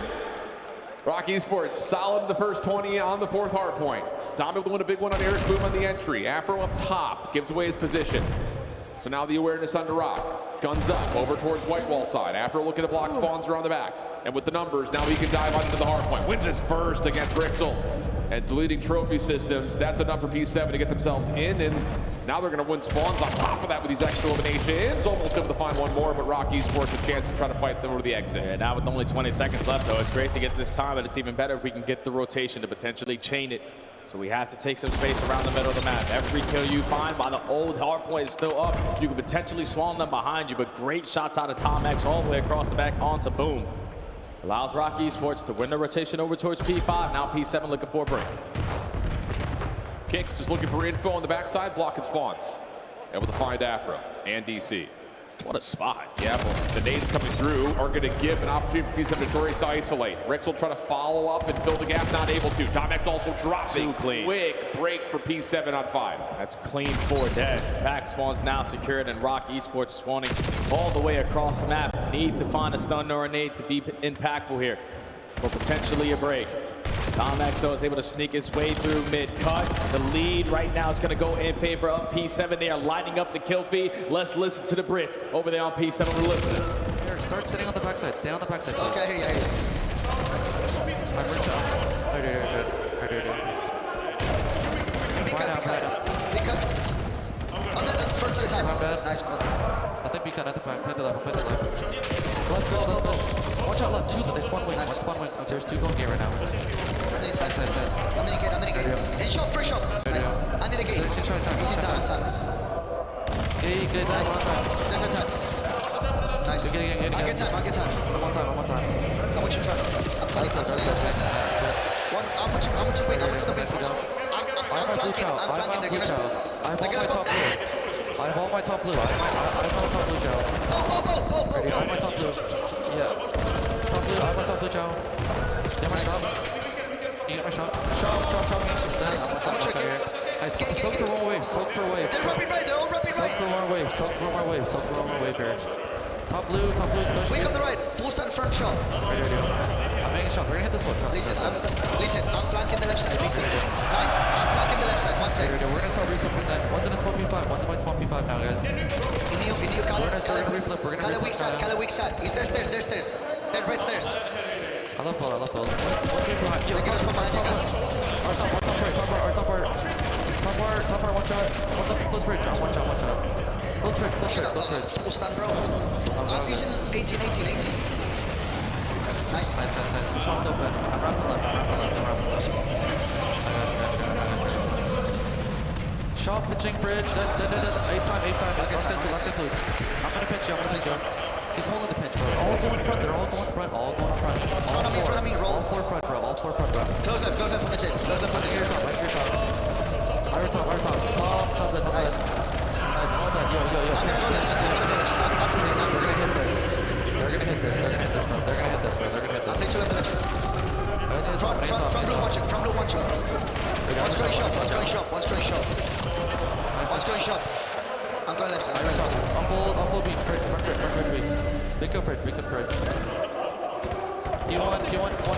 Rock Esports solid the first 20 on the 4th hard point. Dom able to win a big one on Eric Boom on the entry. Afro up top, gives away his position. So now the awareness on the Rock. Guns up, over towards white wall side. Afro looking to block spawns around the back. And with the numbers, now he can dive on into the hard point. Wins his first against Rixel. And deleting trophy systems, that's enough for P7 to get themselves in. And now they're going to win spawns on top of that with these extra eliminations. Almost able to find one more, but Rock Esports a chance to try to fight them over the exit. Yeah, now with only 20 seconds left, though, it's great to get this time, but it's even better if we can get the rotation to potentially chain it. So we have to take some space around the middle of the map. Every kill you find by the old hard point is still up. You can potentially swarm them behind you, but great shots out of Tom X all the way across the back onto Boom. Allows Rock Esports to win the rotation over towards P5. Now P7 looking for a break. Kicks is looking for info on the backside, blocking spawns. Able to find Afro and DC. What a spot. Yeah, well, the nades coming through are going to give an opportunity for P7 Notorious to isolate. Rixel trying to follow up and fill the gap, not able to. Domex also dropping. Too clean. Quick break for P7 on 5. That's clean 4 dead. Back spawns now secured, and Rock Esports spawning all the way across the map. Need to find a stun or a nade to be impactful here, or potentially a break. Domex, though, is able to sneak his way through mid-cut. The lead right now is going to go in favor of P7. They are lining up the kill feed. Let's listen to the Brits over there on P7. We're listening. Here, start standing on the backside. Stand on the backside. Okay, I hear you. I'm rich out. I do. Be cut. On the front side of time. Not bad. Nice, good. I think be cut at the back. Play the left. Let's go. Watch out left. 2, they spawn wing. Nice. One spawn wing. Oh, there's 2 going gate right now. Under the time. Under the gate. And shot, first shot. Nice. Under the gate. He's in time. Good. Nice. There's a time. Nice. Get. I'll get time. One more time. I want you to try. I'm telling you left side. I want you to wait. I want you to wait. I'm flanking. They're gonna spawn. I have all my top blue. I I have all my top blue. I have my top blue, Joe. Ready? I have my top blue. Yeah. Top blue. I have my top blue, Joe. Get my shot. You get my shot. Shot me. Nice. I'm checking. Nice. Soak for one wave. Soak for a wave. They're rubbing right. They're all rubbing right. Soak for one wave. Soak for one wave. Soak for one wave here. Top blue. Push. Weak on the right. Full stand front shot. Ready. I'm making a shot. We're gonna hit this one. Listen, I'm flanking the left side. Listen. Nice. I'm flanking the left side. One side. We're gonna start reflipping that. One's in a small P5. One's in a small P5 now, guys. In you, Kala. We're gonna start reflip. We're gonna Kala weak side. Kala weak side. Is there stairs? There's stairs. There's red stairs. I love both. One game behind. Yo, They're gonna come behind you guys. Our top part. One shot. One's up close bridge. One shot. Close bridge. Full stand, bro. He's in 18. Nice. Shot's open. I'm wrapping left. Shot pitching bridge. Then. 8 time. Last get blue. I'm gonna pitch you. He's holding the pitch, bro. All go in front. They're all going front. All In front of me. Roll. All four front, bro. Close up from the tip. Right here, top. Our top. Top. Nice. All that. Yo. I'm gonna go left side. I'm pitching. They're gonna hit this, bro. They're gonna hit this. I'm pitching at the left side. From blue, one shot. One's going shot. I'm going left side. I'm full beat. Bridge. Big good bridge. One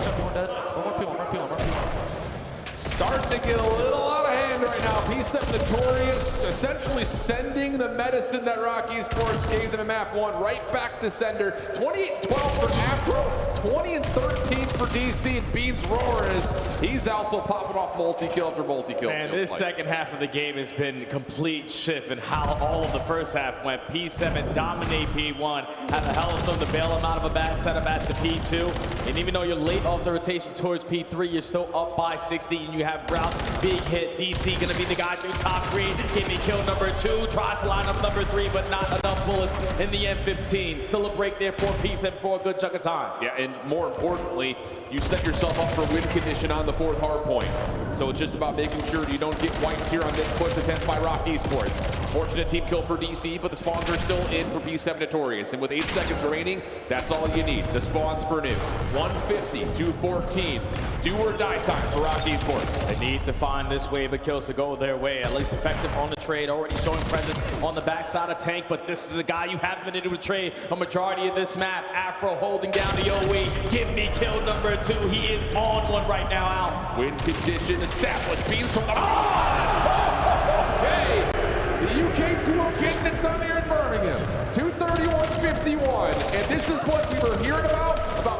shot, one dead. One more P1. Starting to get a little out of hand right now. P7 Notorious essentially sending the medicine that Rock Esports gave them in map 1 right back to sender. 28-12 for Afro, 20-13 for DC, and Beans Roars. He's also popping off multi-kill after multi-kill. And this second half of the game has been a complete shift in how all of the first half went. P7 dominate P1, have a hell of some to bail them out of a bad setup at the P2. And even though you're late off the rotation towards P3, you're still up by 60, and you have Route, big hit. DC gonna be the guy through top green. Give me kill number 2, tries to line up number 3, but not enough bullets in the M15. Still a break there for P7 for a good chunk of time. Yeah, and more importantly, you set yourself up for win condition on the 4th hard point. So it's just about making sure you don't get wiped here on this push attempt by Rock Esports. Fortunate team kill for DC, but the spawns are still in for P7 Notorious. And with 8 seconds remaining, that's all you need. The spawns for new. 150 to 14. Do or die time for Rock Esports. They need to find this wave of kills to go their way. At least effective on the trade, already showing presence on the backside of Tank, but this is a guy you haven't been able to trade a majority of this map. Afro holding down the OE. Give me kill number 2. He is on one right now out. Win condition established. Beams from the... Okay. The UK 2-0 getting it done here in Birmingham. 231-51. And this is what we were hearing about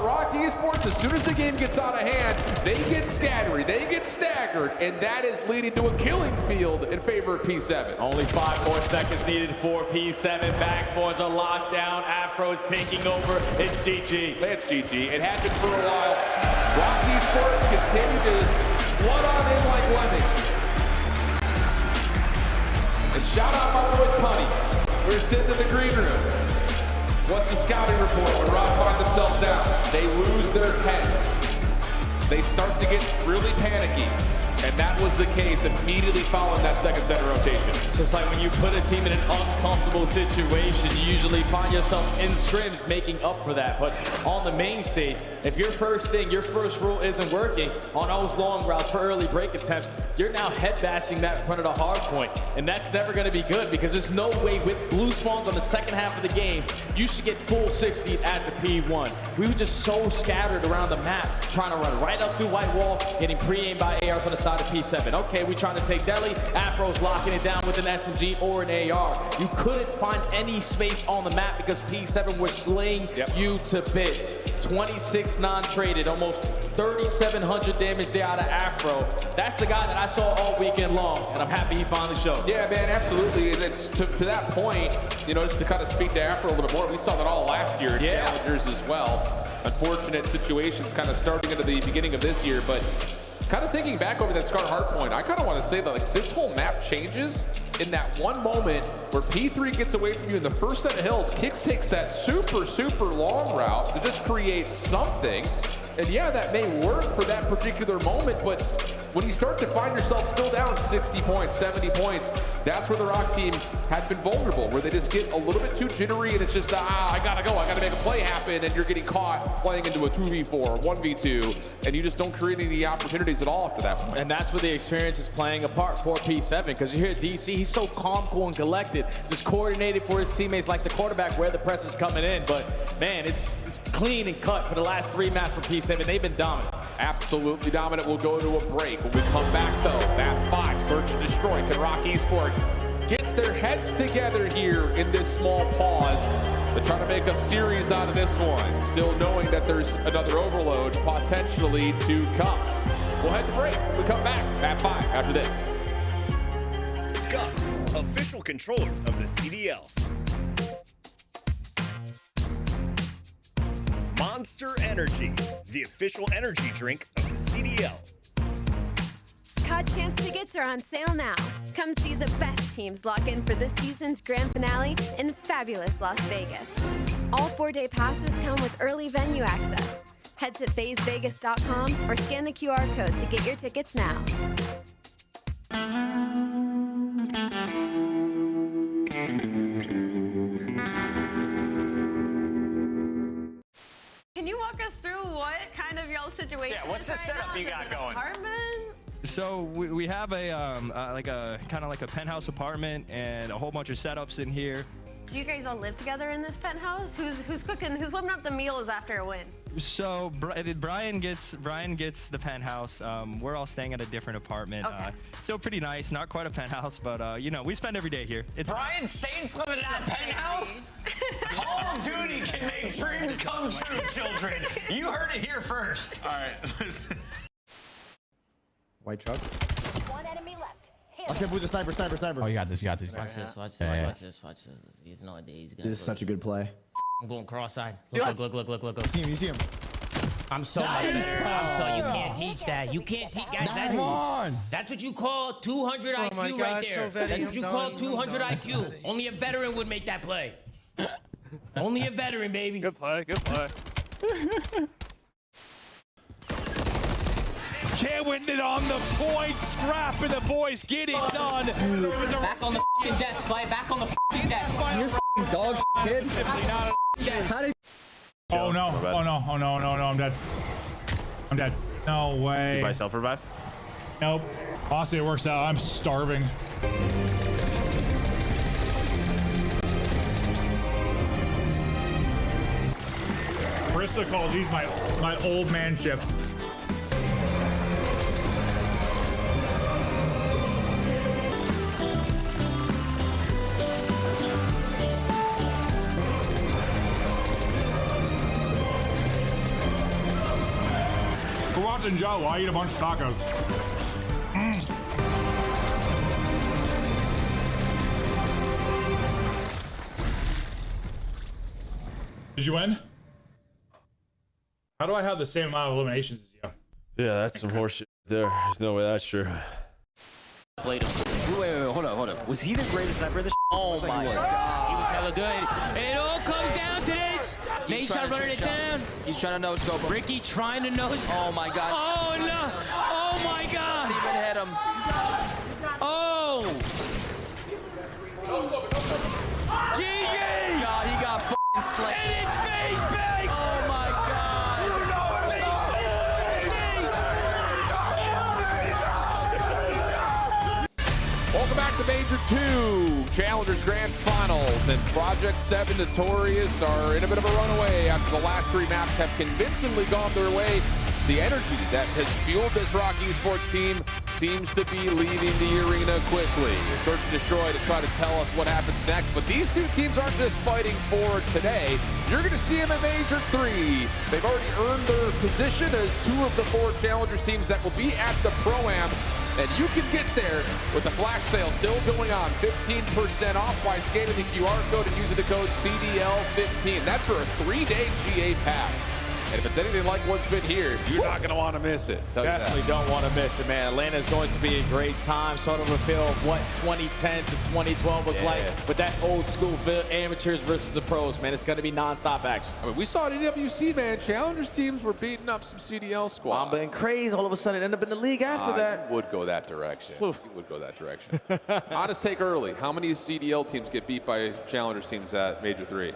Rock Esports. As soon as the game gets out of hand, they get scattered, they get staggered, and that is leading to a killing field in favor of P7. Only 5 more seconds needed for P7. Back spawns are locked down. Afro's taking over. It's GG. It's GG. It had been for a while. Rock Esports continue to just flood on in like lemons. And shout out my boy Tunny. We're sitting in the green room. What's the scouting report when Rock find themselves down? They lose their heads. They start to get really panicky. And that was the case immediately following that second center rotation. Just like when you put a team in an uncomfortable situation, you usually find yourself in scrims making up for that. But on the main stage, if your first rule isn't working on those long routes for early break attempts, you're now head bashing that in front of the hard point. And that's never gonna be good because there's no way with blue spawns on the second half of the game, you should get full 60 at the P1. We were just so scattered around the map, trying to run right up through white wall, getting pre-aimed by ARs on the side of P7. Okay, we trying to take Delhi. Afro's locking it down with an SMG or an AR. You couldn't find any space on the map because P7 was slaying you to bits. 26 non-traded, almost 3,700 damage there out of Afro. That's the guy that I saw all weekend long, and I'm happy he finally showed. Yeah, man, absolutely. And it's to that point, you know, just to kind of speak to Afro a little more, we saw that all last year in Challengers as well. Unfortunate situations kind of starting into the beginning of this year, but kind of thinking back over that Scar Hardpoint, I kind of want to say that like this whole map changes in that one moment where P3 gets away from you in the first set of hills. Kix takes that super long route to just create something. And yeah, that may work for that particular moment, but when you start to find yourself still down 60 points, 70 points, that's where the Rock team had been vulnerable, where they just get a little bit too jittery and it's just, I gotta go, I gotta make a play happen, and you're getting caught playing into a 2v4, 1v2, and you just don't create any opportunities at all after that point. And that's where the experience is playing a part for P7, because you hear DC, he's so calm, cool, and collected, just coordinated for his teammates like the quarterback where the press is coming in. But man, it's clean and cut for the last 3 maps for P7. They've been dominant. Absolutely dominant. We'll go to a break. When we come back though, map 5, search and destroy. Can Rock Esports get their heads together here in this small pause to try to make a series out of this one, still knowing that there's another overload potentially to come? We'll head to break. When we come back, map 5 after this. Scuf, official controller of the CDL. Monster Energy, the official energy drink of the CDL. COD Champs tickets are on sale now. Come see the best teams lock in for this season's grand finale in fabulous Las Vegas. All 4-day passes come with early venue access. Head to FazeVegas.com or scan the QR code to get your tickets now. Can you walk us through what kind of y'all situation? Yeah, what's the setup you got going? Apartment? So we have a kind of like a penthouse apartment and a whole bunch of setups in here. Do you guys all live together in this penthouse? Who's cooking? Who's whipping up the meals after a win? So Brian gets the penthouse. We're all staying at a different apartment. Okay. Still pretty nice, not quite a penthouse, but you know, we spend every day here. It's Brian Saints living in a penthouse? Call of Duty can make dreams come true, children. You heard it here first. All right. White truck. One enemy left. Okay, Boozer, sniper. Oh, you got this. Watch this. He has no idea. He's gonna This is such a good play. I'm going cross-eyed. Look. You see him. I'm so much better. You can't teach that. You can't teach, guys. That's what you call 200 IQ right there. That's what you call 200 IQ. Only a veteran would make that play. Only a veteran, baby. Good play. Can't win it on the point. Scrap and the boys get it done. Back on the f***ing desk, play. Back on the f***ing desk. You're f***ing dog kid. Oh no, I'm dead. No way. You buy self-revive? Nope. Honestly, it works out. I'm starving. Krista calls these my old man ship. Go out and Joe, I eat a bunch of tacos. Did you win? How do I have the same amount of eliminations as you? Yeah, that's some horseshit there. There's no way that's true. Wait, hold on. Was he the greatest sniper of the Oh my God. He was hella good. It all comes down to this. Nation running it down. He's trying to no-scope him. Ricky trying to no-scope. Oh my God. Oh no. Oh my God. Didn't even hit him. Oh. GG. God, he got f***ing slayed. And it's face bakes. Oh my God. Welcome back to Major 2, Challengers Grand Finals, and Project 7 Notorious are in a bit of a runaway after the last 3 maps have convincingly gone their way. The energy that has fueled this Rock Esports team seems to be leaving the arena quickly. Search and Destroy to try to tell us what happens next, but these two teams aren't just fighting for today. You're going to see them in Major 3. They've already earned their position as 2 of the 4 Challengers teams that will be at the Pro-Am. And you can get there with the flash sale still going on. 15% off by scanning the QR code and using the code CDL15. That's for a 3-day GA pass. And if it's anything like what's been here, you're not going to want to miss it. Definitely don't want to miss it, man. Atlanta's going to be a great time. Sort of a feel of what 2010 to 2012 was like with that old school feel, amateurs versus the pros, man. It's going to be nonstop action. I mean, we saw at EWC, man. Challengers teams were beating up some CDL squads. Mamba and Craze all of a sudden end up in the league after that. Would go that direction. Would go that direction. Honest take early. How many CDL teams get beat by Challengers teams at Major 3?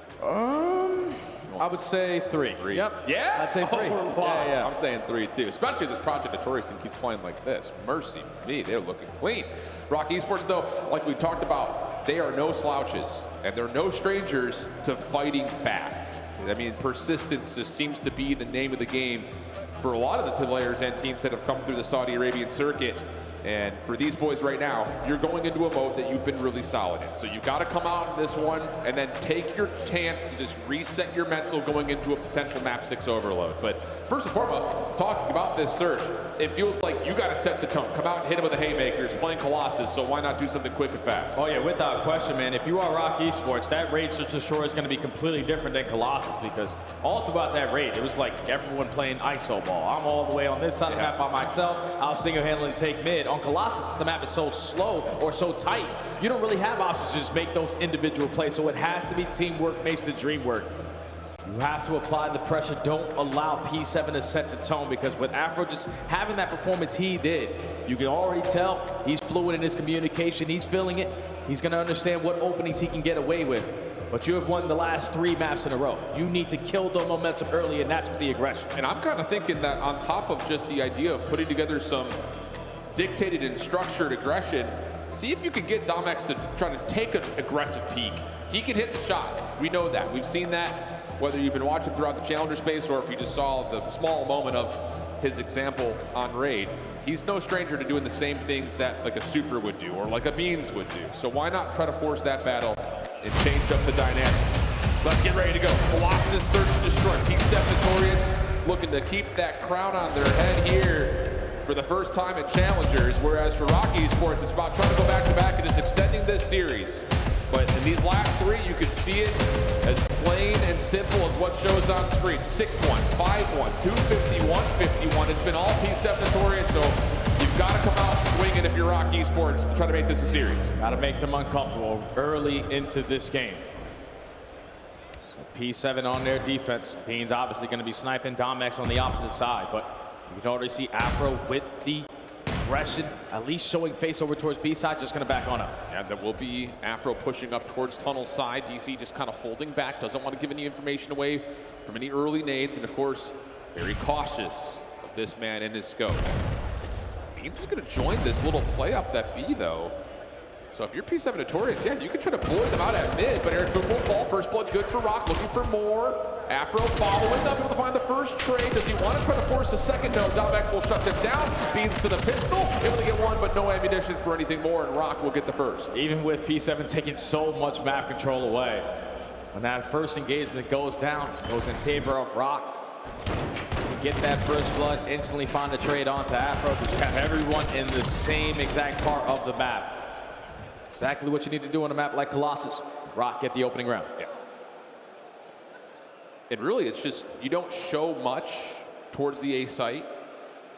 I would say 3. Yep. Yeah? I'd say 3. Yeah. I'm saying 3 too, especially as this Project Notorious team keeps playing like this. Mercy me, they're looking clean. Rock Esports, though, like we talked about, they are no slouches, and they're no strangers to fighting back. I mean, persistence just seems to be the name of the game for a lot of the players and teams that have come through the Saudi Arabian circuit. And for these boys right now, you're going into a mode that you've been really solid in. So you've got to come out in this one and then take your chance to just reset your mental going into a potential map 6 overload. But first and foremost, talking about this search, it feels like you got to set the tone. Come out and hit it with the haymakers, playing Colossus, so why not do something quick and fast? Oh yeah, without question, man. If you are Rock Esports, that raid search to shore is going to be completely different than Colossus, because all throughout that raid, it was like everyone playing ISO ball. I'm all the way on this side of the map by myself. I'll single-handedly take mid. On Colossus, the map is so slow or so tight, you don't really have options to just make those individual plays, so it has to be teamwork makes the dream work. You have to apply the pressure. Don't allow P7 to set the tone, because with Afro just having that performance he did, you can already tell he's fluid in his communication. He's feeling it. He's going to understand what openings he can get away with. But you have won the last 3 maps in a row. You need to kill the momentum early, and that's with the aggression. And I'm kind of thinking that on top of just the idea of putting together some dictated and structured aggression, see if you can get Domex to try to take an aggressive peek. He can hit the shots. We know that. We've seen that, whether you've been watching throughout the Challenger space or if you just saw the small moment of his example on Raid. He's no stranger to doing the same things that like a Super would do or like a Beans would do. So why not try to force that battle and change up the dynamic? Let's get ready to go. Colossus search and destroy. P7 Notorious looking to keep that crown on their head here for the first time in Challengers, whereas for Rock Esports, it's about trying to go back-to-back and just extending this series. But in these last 3, you can see it as plain and simple as what shows on screen. 6-1, 5-1, 250, 151. It's been all P7 Notorious, so you've got to come out swinging if you're Rock Esports to try to make this a series. Got to make them uncomfortable early into this game. So P7 on their defense. Beans obviously going to be sniping. Domex on the opposite side, but you can already see Afro with the aggression, at least showing face over towards B side, just going to back on up. Yeah, that will be Afro pushing up towards tunnel side. DC just kind of holding back, doesn't want to give any information away from any early nades, and of course, very cautious of this man in his scope. Beans is going to join this little play up that B though. So if you're P7 Notorious, yeah, you can try to bully them out at mid, but Eric Boom will fall. First blood good for Rock, looking for more. Afro following, not able to find the first trade. Does he want to try to force a second? No, Domex will shut them down. Beans to the pistol, able to get one, but no ammunition for anything more, and Rock will get the first. Even with P7 taking so much map control away, when that first engagement goes down, goes in favor of Rock. You get that first blood, instantly find a trade onto Afro, because you have everyone in the same exact part of the map. Exactly what you need to do on a map like Colossus. Rock, get the opening round. Yeah. And really, it's just, you don't show much towards the A site.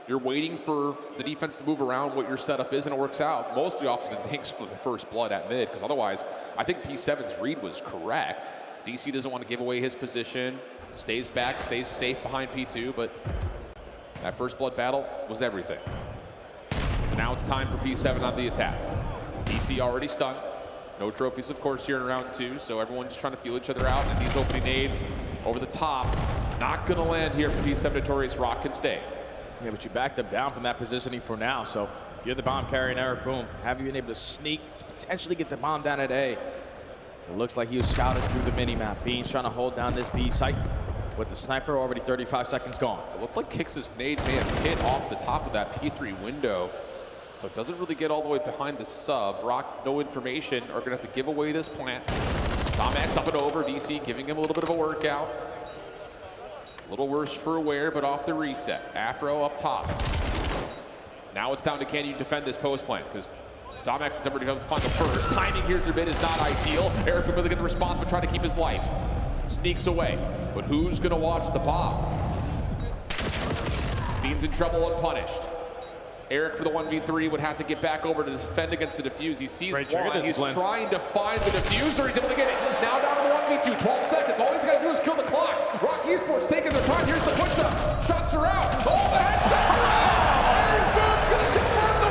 You're waiting for the defense to move around what your setup is, and it works out. Mostly off of the thanks for the first blood at mid, because otherwise, I think P7's read was correct. DC doesn't want to give away his position, stays back, stays safe behind P2, but that first blood battle was everything. So now it's time for P7 on the attack. DC already stunned. No trophies, of course, here in round 2, so everyone's just trying to feel each other out, and these opening nades over the top, not gonna land here for P7 Notorious. Rock can stay. Yeah, but you backed them down from that positioning for now, so if you're the bomb carrying Eric Boom, have you been able to sneak to potentially get the bomb down at A? It looks like he was scouted through the mini-map. Beans trying to hold down this B site. With the sniper already 35 seconds gone. It looked like Kix's nade may have hit off the top of that P3 window. So it doesn't really get all the way behind the sub. Rock, no information, are gonna have to give away this plant. Domex up and over, DC giving him a little bit of a workout. A little worse for Aware, but off the reset. Afro up top. Now it's down to can you defend this post plant, because Domex is already going to find the first. Timing here through mid is not ideal. Eric can really get the response, but trying to keep his life. Sneaks away, but who's gonna watch the bomb? Beans in trouble unpunished. Eric for the 1v3 would have to get back over to defend against the defuse. He sees one. He's trying to find the diffuser. He's able to get it. Now down to the 1v2. 12 seconds. All he's got to do is kill the clock. Rock Esports taking their time. Here's the push-up. Shots are out. Oh, the headshot are out. Eric Boone's going to confirm the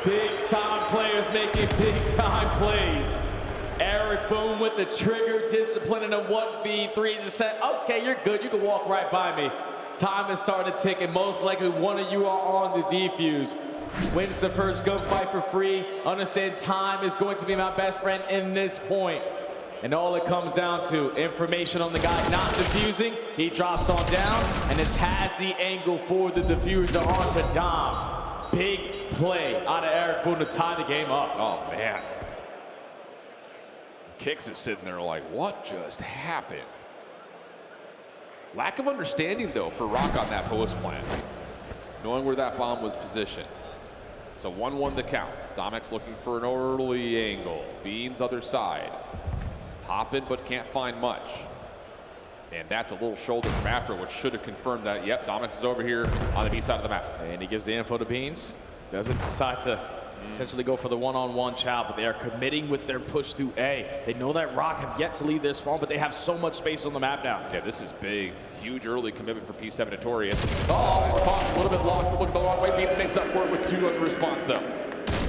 1v3. Big-time players making big-time plays. Eric Boone with the trigger, discipline in a 1v3. Just said, okay, you're good. You can walk right by me. Time has started ticking. Most likely one of you are on the defuse. Wins the first gunfight for free. Understand time is going to be my best friend in this point. And all it comes down to, information on the guy not defusing. He drops on down, and it has the angle for the diffuser onto Dom. Big play out of Eric Boone to tie the game up. Oh, man. Kicks is sitting there like, what just happened? Lack of understanding, though, for Rock on that post plant, knowing where that bomb was positioned. So 1-1 the count. Domex looking for an early angle. Beans other side. Hopping, but can't find much. And that's a little shoulder from Afro, which should have confirmed that. Yep, Domex is over here on the B side of the map. And he gives the info to Beans. Doesn't decide to potentially go for the one-on-one chow, but they are committing with their push to A. They know that Rock have yet to leave their spawn, but they have so much space on the map now. Yeah, this is big. Huge early commitment for P7 Notorious. Oh, Pop a little bit locked. Look the long way. Beans makes up for it with 2 on the response, though.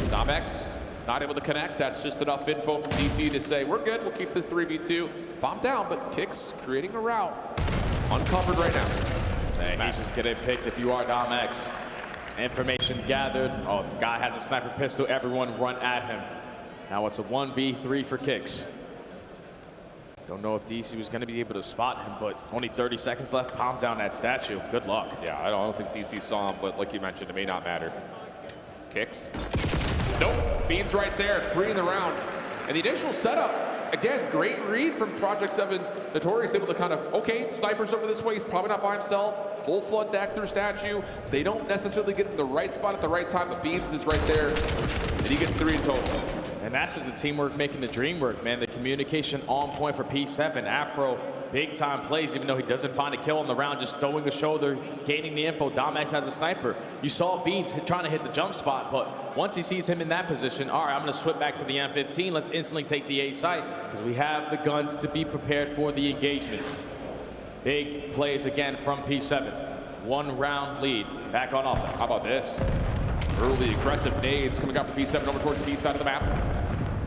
Domex not able to connect. That's just enough info from DC to say, we're good. We'll keep this 3v2. Bomb down, but Kicks creating a route. Uncovered right now. And he's just getting picked if you are Domex. Information gathered. Oh, this guy has a sniper pistol. Everyone run at him. Now it's a 1v3 for Kicks. Don't know if DC was going to be able to spot him, but only 30 seconds left. Palm down that statue. Good luck. Yeah, I don't think DC saw him, but like you mentioned, it may not matter. Kicks. Nope. Beans right there. 3 in the round. And the initial setup, again, great read from Project 7 Notorious, able to kind of, okay, Sniper's over this way. He's probably not by himself. Full flood deck through statue. They don't necessarily get in the right spot at the right time, but Beans is right there. And he gets 3 in total. And that's just the teamwork making the dream work, man. The communication on point for P7. Afro, big time plays, even though he doesn't find a kill on the round, just throwing a shoulder, gaining the info. Domex has a sniper. You saw Beans trying to hit the jump spot, but once he sees him in that position, all right, I'm going to switch back to the M15. Let's instantly take the A site, because we have the guns to be prepared for the engagements. Big plays again from P7. 1 round lead, back on offense. How about this? Early aggressive nades coming out from P7 over towards the B side of the map.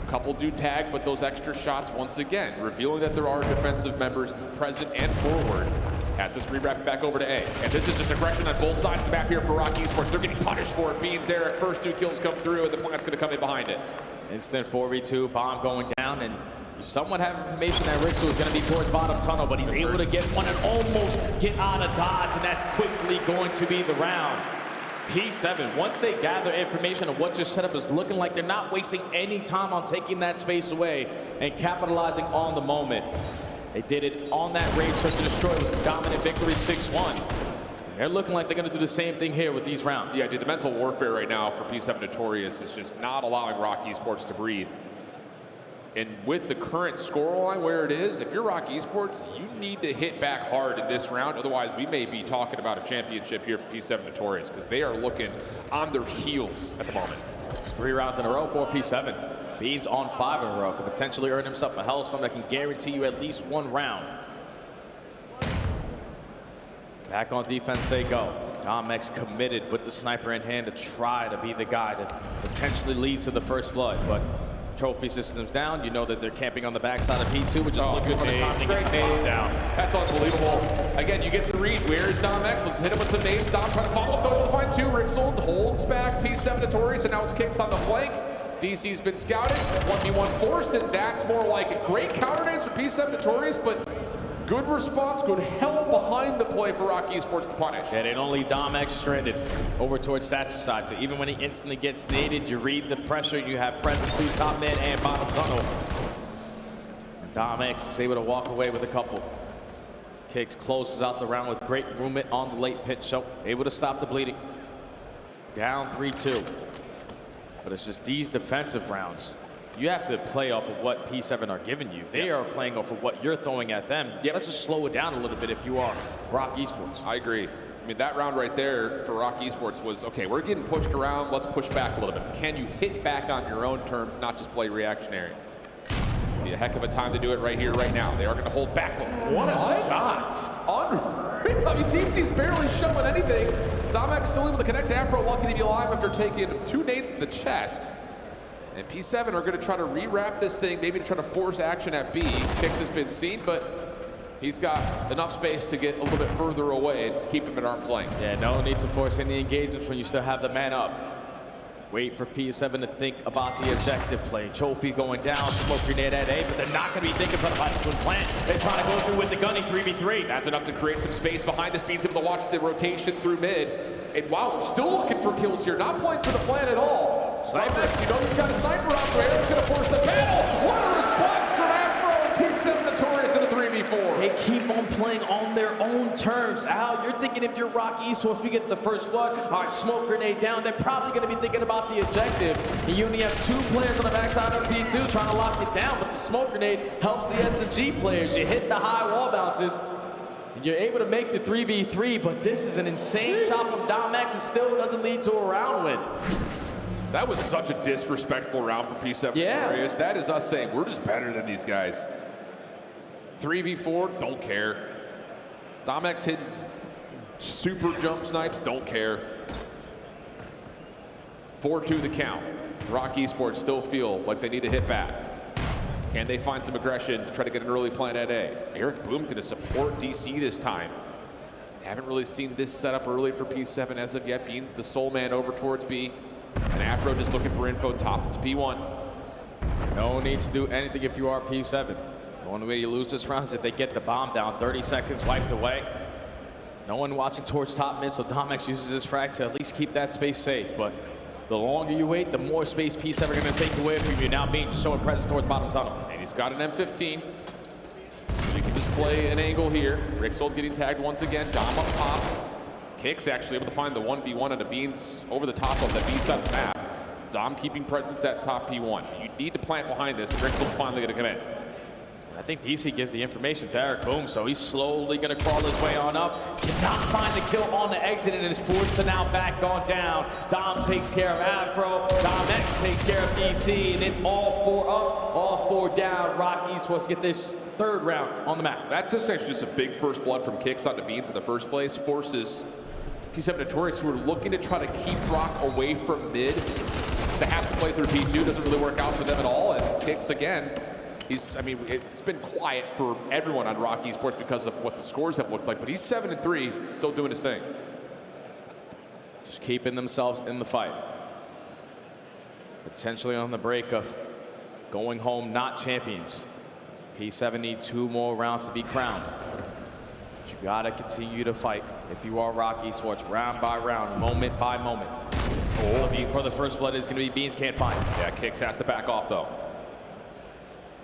Couple do tag, but those extra shots, once again, revealing that there are defensive members present and forward. Has this re-wrap back over to A. And this is just aggression on both sides of the map here for Rock Esports. They're getting punished for it. Beans, Eric, first 2 kills come through, and the plant's going to come in behind it. Instant 4v2, bomb going down, and you somewhat have information that Rixel is going to be towards bottom tunnel, but he's able to get one and almost get out of dodge, and that's quickly going to be the round. P7, once they gather information of what your setup is looking like, they're not wasting any time on taking that space away and capitalizing on the moment. They did it on that Rage Search and Destroy. It was a dominant victory, 6-1. They're looking like they're going to do the same thing here with these rounds. Yeah, dude, the mental warfare right now for P7 Notorious is just not allowing Rock Esports to breathe. And with the current scoreline where it is, if you're Rock Esports, you need to hit back hard in this round. Otherwise, we may be talking about a championship here for P7 Notorious, because they are looking on their heels at the moment. It's 3 rounds in a row for P7. Beans on 5 in a row. Could potentially earn himself a Hellstorm that can guarantee you at least 1 round. Back on defense they go. Domex committed with the sniper in hand to try to be the guy to potentially lead to the first blood, but trophy systems down. You know that they're camping on the backside of P2, which is looking for the time to get bombed down. That's unbelievable. Again, you get the read. Where's Domex? Let's hit him with some nades. Dom trying to follow up, though. We'll find 2. Rixel holds back P7 Notorious, and now it's Kicks on the flank. DC's been scouted. 1v1 forced, and that's more like a great counter nades for P7 Notorious, but good response, good help behind the play for Rock Esports to punish. Yeah, they don't leave Domex stranded over towards statue side. So even when he instantly gets naded, you read the pressure. You have presence through top mid and bottom tunnel. And Domex is able to walk away with a couple. Kicks closes out the round with great movement on the late pitch, so able to stop the bleeding. Down 3-2. But it's just these defensive rounds You have to play off of what P7 are giving you. They are playing off of what you're throwing at them. Let's just slow it down a little bit if you are Rock Esports. I agree. I mean, that round right there for Rock Esports was, okay, we're getting pushed around, let's push back a little bit. Can you hit back on your own terms, not just play reactionary? Be a heck of a time to do it right here, right now. They are going to hold back. What a shot! Unreal. I mean, DC's barely showing anything. Domex still able to connect Afro, lucky to be alive after taking 2 nades to the chest. And P7 are going to try to rewrap this thing, maybe to try to force action at B. Kix has been seen, but he's got enough space to get a little bit further away and keep him at arm's length. Yeah, no need to force any engagements when you still have the man up. Wait for P7 to think about the objective play. Trophy going down, smoke grenade at A, but they're not going to be thinking about the twin plant. They're trying to go through with the gunny 3v3. That's enough to create some space behind this. Beans able to watch the rotation through mid. And wow, we're still looking for kills here. Not playing for the plant at all. Sniper. You know he's got a sniper out there. Eric's going to force the battle. What a response from Afro and P7 Notorious in a 3v4. They keep on playing on their own terms. Al, you're thinking if you're Rock Esports, we get the first blood. All right, smoke grenade down. They're probably going to be thinking about the objective. And you only have 2 players on the backside of P2 trying to lock it down, but the smoke grenade helps the SMG players. You hit the high wall bounces. You're able to make the 3v3, but this is an insane shot from Domex. It still doesn't lead to a round win. That was such a disrespectful round for P7 Notorious. That is us saying we're just better than these guys. 3v4, don't care. Domex hitting super jump snipes, don't care. 4-2 the count. Rock Esports still feel like they need to hit back. Can they find some aggression to try to get an early plant at A? Eric Boom going to support DC this time. Haven't really seen this setup early for P7 as of yet. Beans the sole man over towards B. And Afro just looking for info top to P1. No need to do anything if you are P7. The only way you lose this round is if they get the bomb down. 30 seconds wiped away. No one watching towards top mid, so Domex uses his frag to at least keep that space safe. But the longer you wait, the more space P7 are going to take away from you. Now Beans showing presence towards bottom tunnel. And he's got an M15. So you can just play an angle here. Rixold getting tagged once again. Dom up top. Kix actually able to find the 1v1 on the Beans over the top of the B side of the map. Dom keeping presence at top P1. You need to plant behind this. Rixold's finally going to come in. I think DC gives the information to Eric Boom, so he's slowly going to crawl his way on up. Cannot find the kill on the exit and is forced to now back on down. Dom takes care of Afro. Domex takes care of DC, and it's all 4 up, all 4 down. Rock Esports get this 3rd round on the map. That's essentially just a big first blood from Kix onto Beans in the first place. Forces P7 Notorious, who are looking to try to keep Rock away from mid. To have to play through P2 doesn't really work out for them at all. And Kix again, I mean, it's been quiet for everyone on Rock Esports because of what the scores have looked like, but he's 7-3, still doing his thing. Just keeping themselves in the fight. Potentially on the break of going home not champions. P7 need 2 more rounds to be crowned. But you gotta continue to fight if you are Rock Esports, round by round, moment by moment. For the first blood is gonna be Beans, can't find it. Yeah, Kix has to back off though.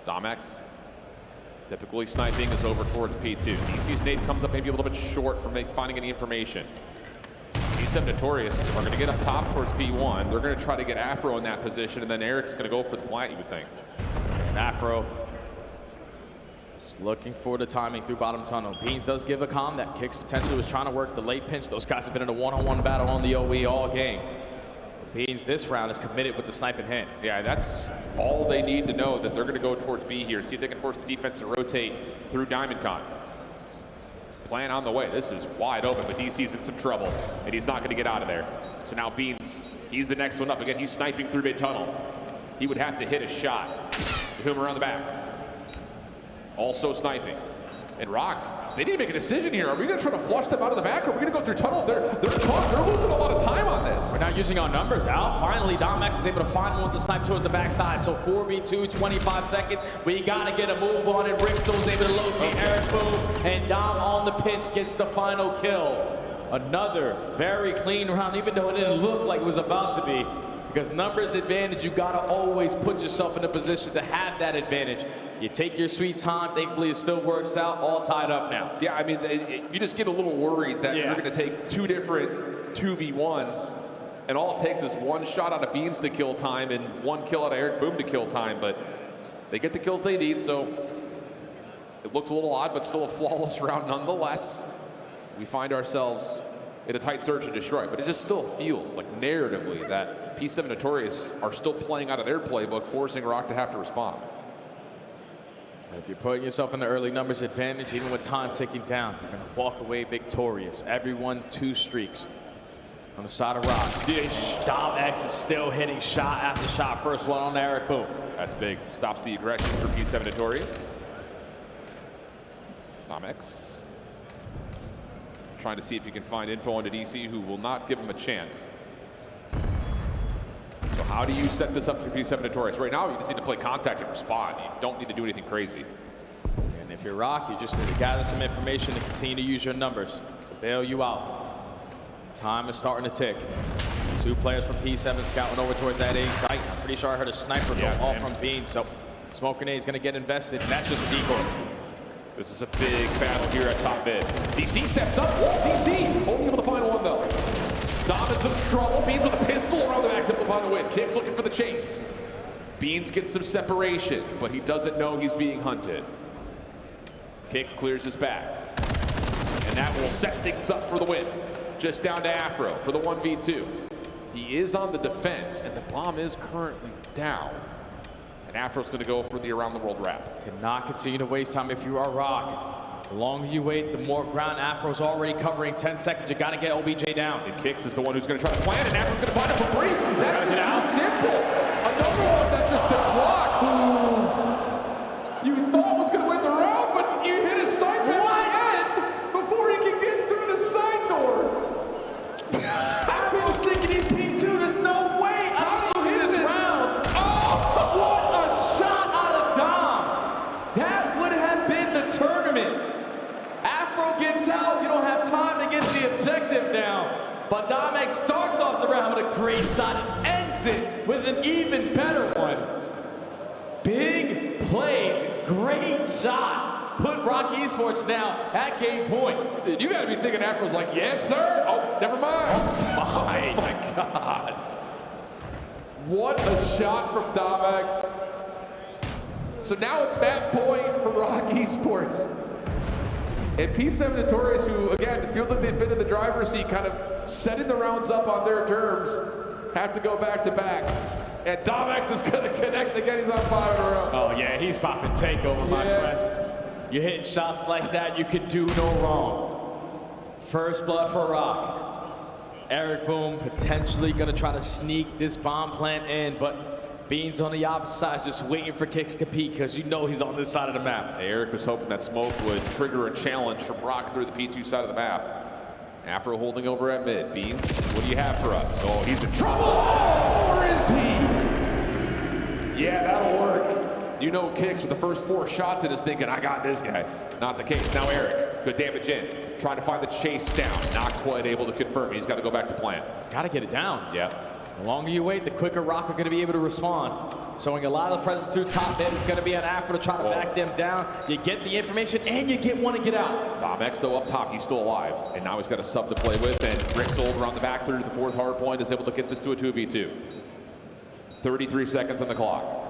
Domex, typically sniping, is over towards P2. DC's nade comes up maybe a little bit short from finding any information. P7 Notorious are going to get up top towards P1. They're going to try to get Afro in that position, and then Eric's going to go for the plant, you would think. And Afro just looking for the timing through bottom tunnel. Beans does give a comm that Kix potentially was trying to work the late pinch. Those guys have been in a one-on-one battle on the OE all game. Beans this round is committed with the snipe in hand. Yeah, that's all they need to know, that they're going to go towards B here, see if they can force the defense to rotate through DiamondCon. Plan on the way. This is wide open, but DC's in some trouble, and he's not going to get out of there. So now Beans, he's the next one up. Again, he's sniping through mid-tunnel. He would have to hit a shot to him around the back. Also sniping. And Rock, they need to make a decision here. Are we going to try to flush them out of the back, or are we going to go through tunnel? They're caught. They're losing a lot of time on this. We're not using our numbers, Al. Finally, Domex is able to find one with the snipe towards the backside. So 4v2, 25 seconds. We got to get a move on it. Rixold's able to locate Eric Boom, and Dom on the pinch gets the final kill. Another very clean round, even though it didn't look like it was about to be. Because numbers advantage, you got to always put yourself in a position to have that advantage. You take your sweet time. Thankfully, it still works out. All tied up now. Yeah, I mean, you just get a little worried that you're going to take 2 different 2v1s And all it takes is one shot out of Beans to kill time and one kill out of Eric Boom to kill time, but they get the kills they need, so it looks a little odd, but still a flawless round nonetheless. We find ourselves in a tight search and destroy, but it just still feels like narratively that P7 Notorious are still playing out of their playbook, forcing Rock to have to respond. If you're putting yourself in the early numbers advantage, even with time ticking down, you're going to walk away victorious. Everyone 2 streaks. On the side of Rock. Dom X is still hitting shot after shot. First one on Eric Boom. That's big. Stops the aggression for P7 Notorious. Dom X trying to see if he can find info on the DC, who will not give him a chance. So how do you set this up for P7 Notorious? Right now, you just need to play contact and respond. You don't need to do anything crazy. And if you're Rock, you just need to gather some information and continue to use your numbers to bail you out. Time is starting to tick. 2 players from P7 scouting over towards that A site. I'm pretty sure I heard a sniper go off from Beans, so Smoking A is going to get invested, and that's just a decoy. This is a big battle here at top mid. DC steps up. DC only able to find one, though. Dom in some trouble. Beans with a pistol around the back to upon the win. Kicks looking for the chase. Beans gets some separation, but he doesn't know he's being hunted. Kicks clears his back. And that will set things up for the win. Just down to Afro for the 1v2. He is on the defense, and the bomb is currently down. And Afro's going to go for the around the world wrap. Cannot continue to waste time if you are Rock. The longer you wait, the more ground. Afro's already covering 10 seconds. You got to get OBJ down. And Kicks is the one who's going to try to plant, and Afro's going to find it for free. That's just too simple. Another one that just the clock. You thought was going to win the round, but you hit a sniper again before he can get through the side door. Afro's thinking he's P2. There's no way I'm going to win this round. Oh, what a shot out of Dom. That would have been the tournament. Afro gets out. You don't have time to get the objective down. But Dom X starts off the round with a great shot and ends it with an even better one. Big plays, great shots. Put Rock Esports now at game point. Dude, you gotta be thinking Afro's like, yes, sir. Oh, never mind. Oh my God. What a shot from Dom X. So now it's that point for Rock Esports. And P7 Notorious, who, again, it feels like they've been in the driver's seat, kind of setting the rounds up on their terms, have to go back to back. And Dom X is gonna connect again. He's on 5 in a row. Oh yeah, he's popping takeover, my friend. You hit shots like that, you can do no wrong. First blood for Rock. Eric Boom potentially gonna try to sneak this bomb plant in, but Beans on the opposite side is just waiting for Kicks to peek because you know he's on this side of the map. Eric was hoping that smoke would trigger a challenge from Rock through the P2 side of the map. Afro holding over at mid. Beans, what do you have for us? Oh, he's in trouble! Or is he? Yeah, that'll work. You know Kicks with the first 4 shots and is thinking, I got this guy. Not the case. Now Eric, good damage in. Trying to find the chase down. Not quite able to confirm. He's got to go back to plant. Got to get it down. Yeah. The longer you wait, the quicker Rock are going to be able to respond. Showing a lot of the presence through top mid is going to be on Afro to try to back them down. You get the information and you get one to get out. Dom X, though, up top, he's still alive. And now he's got a sub to play with. And Rick Sold around the back through the 4th hard point is able to get this to a 2v2. 33 seconds on the clock.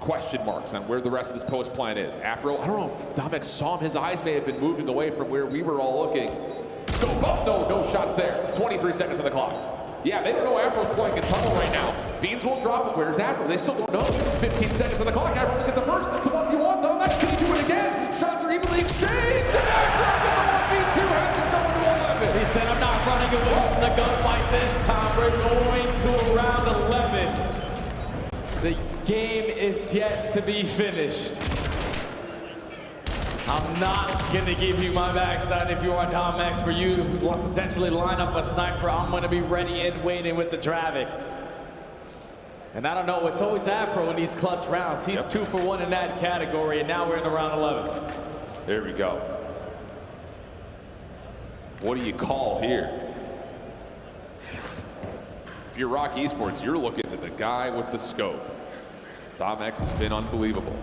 Question marks on where the rest of this post plan is. Afro, I don't know if Dom X saw him. His eyes may have been moving away from where we were all looking. Scope up. No shots there. 23 seconds on the clock. Yeah, they don't know Afro's playing in tunnel right now. Beans will drop it. Where's Afro? They still don't know. 15 seconds on the clock. Afro to get the first. The 1v1. Dom X, can he do it again? Shots are evenly exchanged. And Afro with the 1v2 has this going to 11. He said, I'm not running away from the gunfight this time. We're going to round 11. The game is yet to be finished. I'm not gonna give you my backside if you are Dom X. For you to potentially line up a sniper, I'm gonna be ready and waiting with the Dravik. And I don't know, it's always Afro in these clutch rounds. He's 2 for 1 in that category, and now we're in the round 11. There we go. What do you call here? If you're Rock Esports, you're looking at the guy with the scope. Dom X has been unbelievable.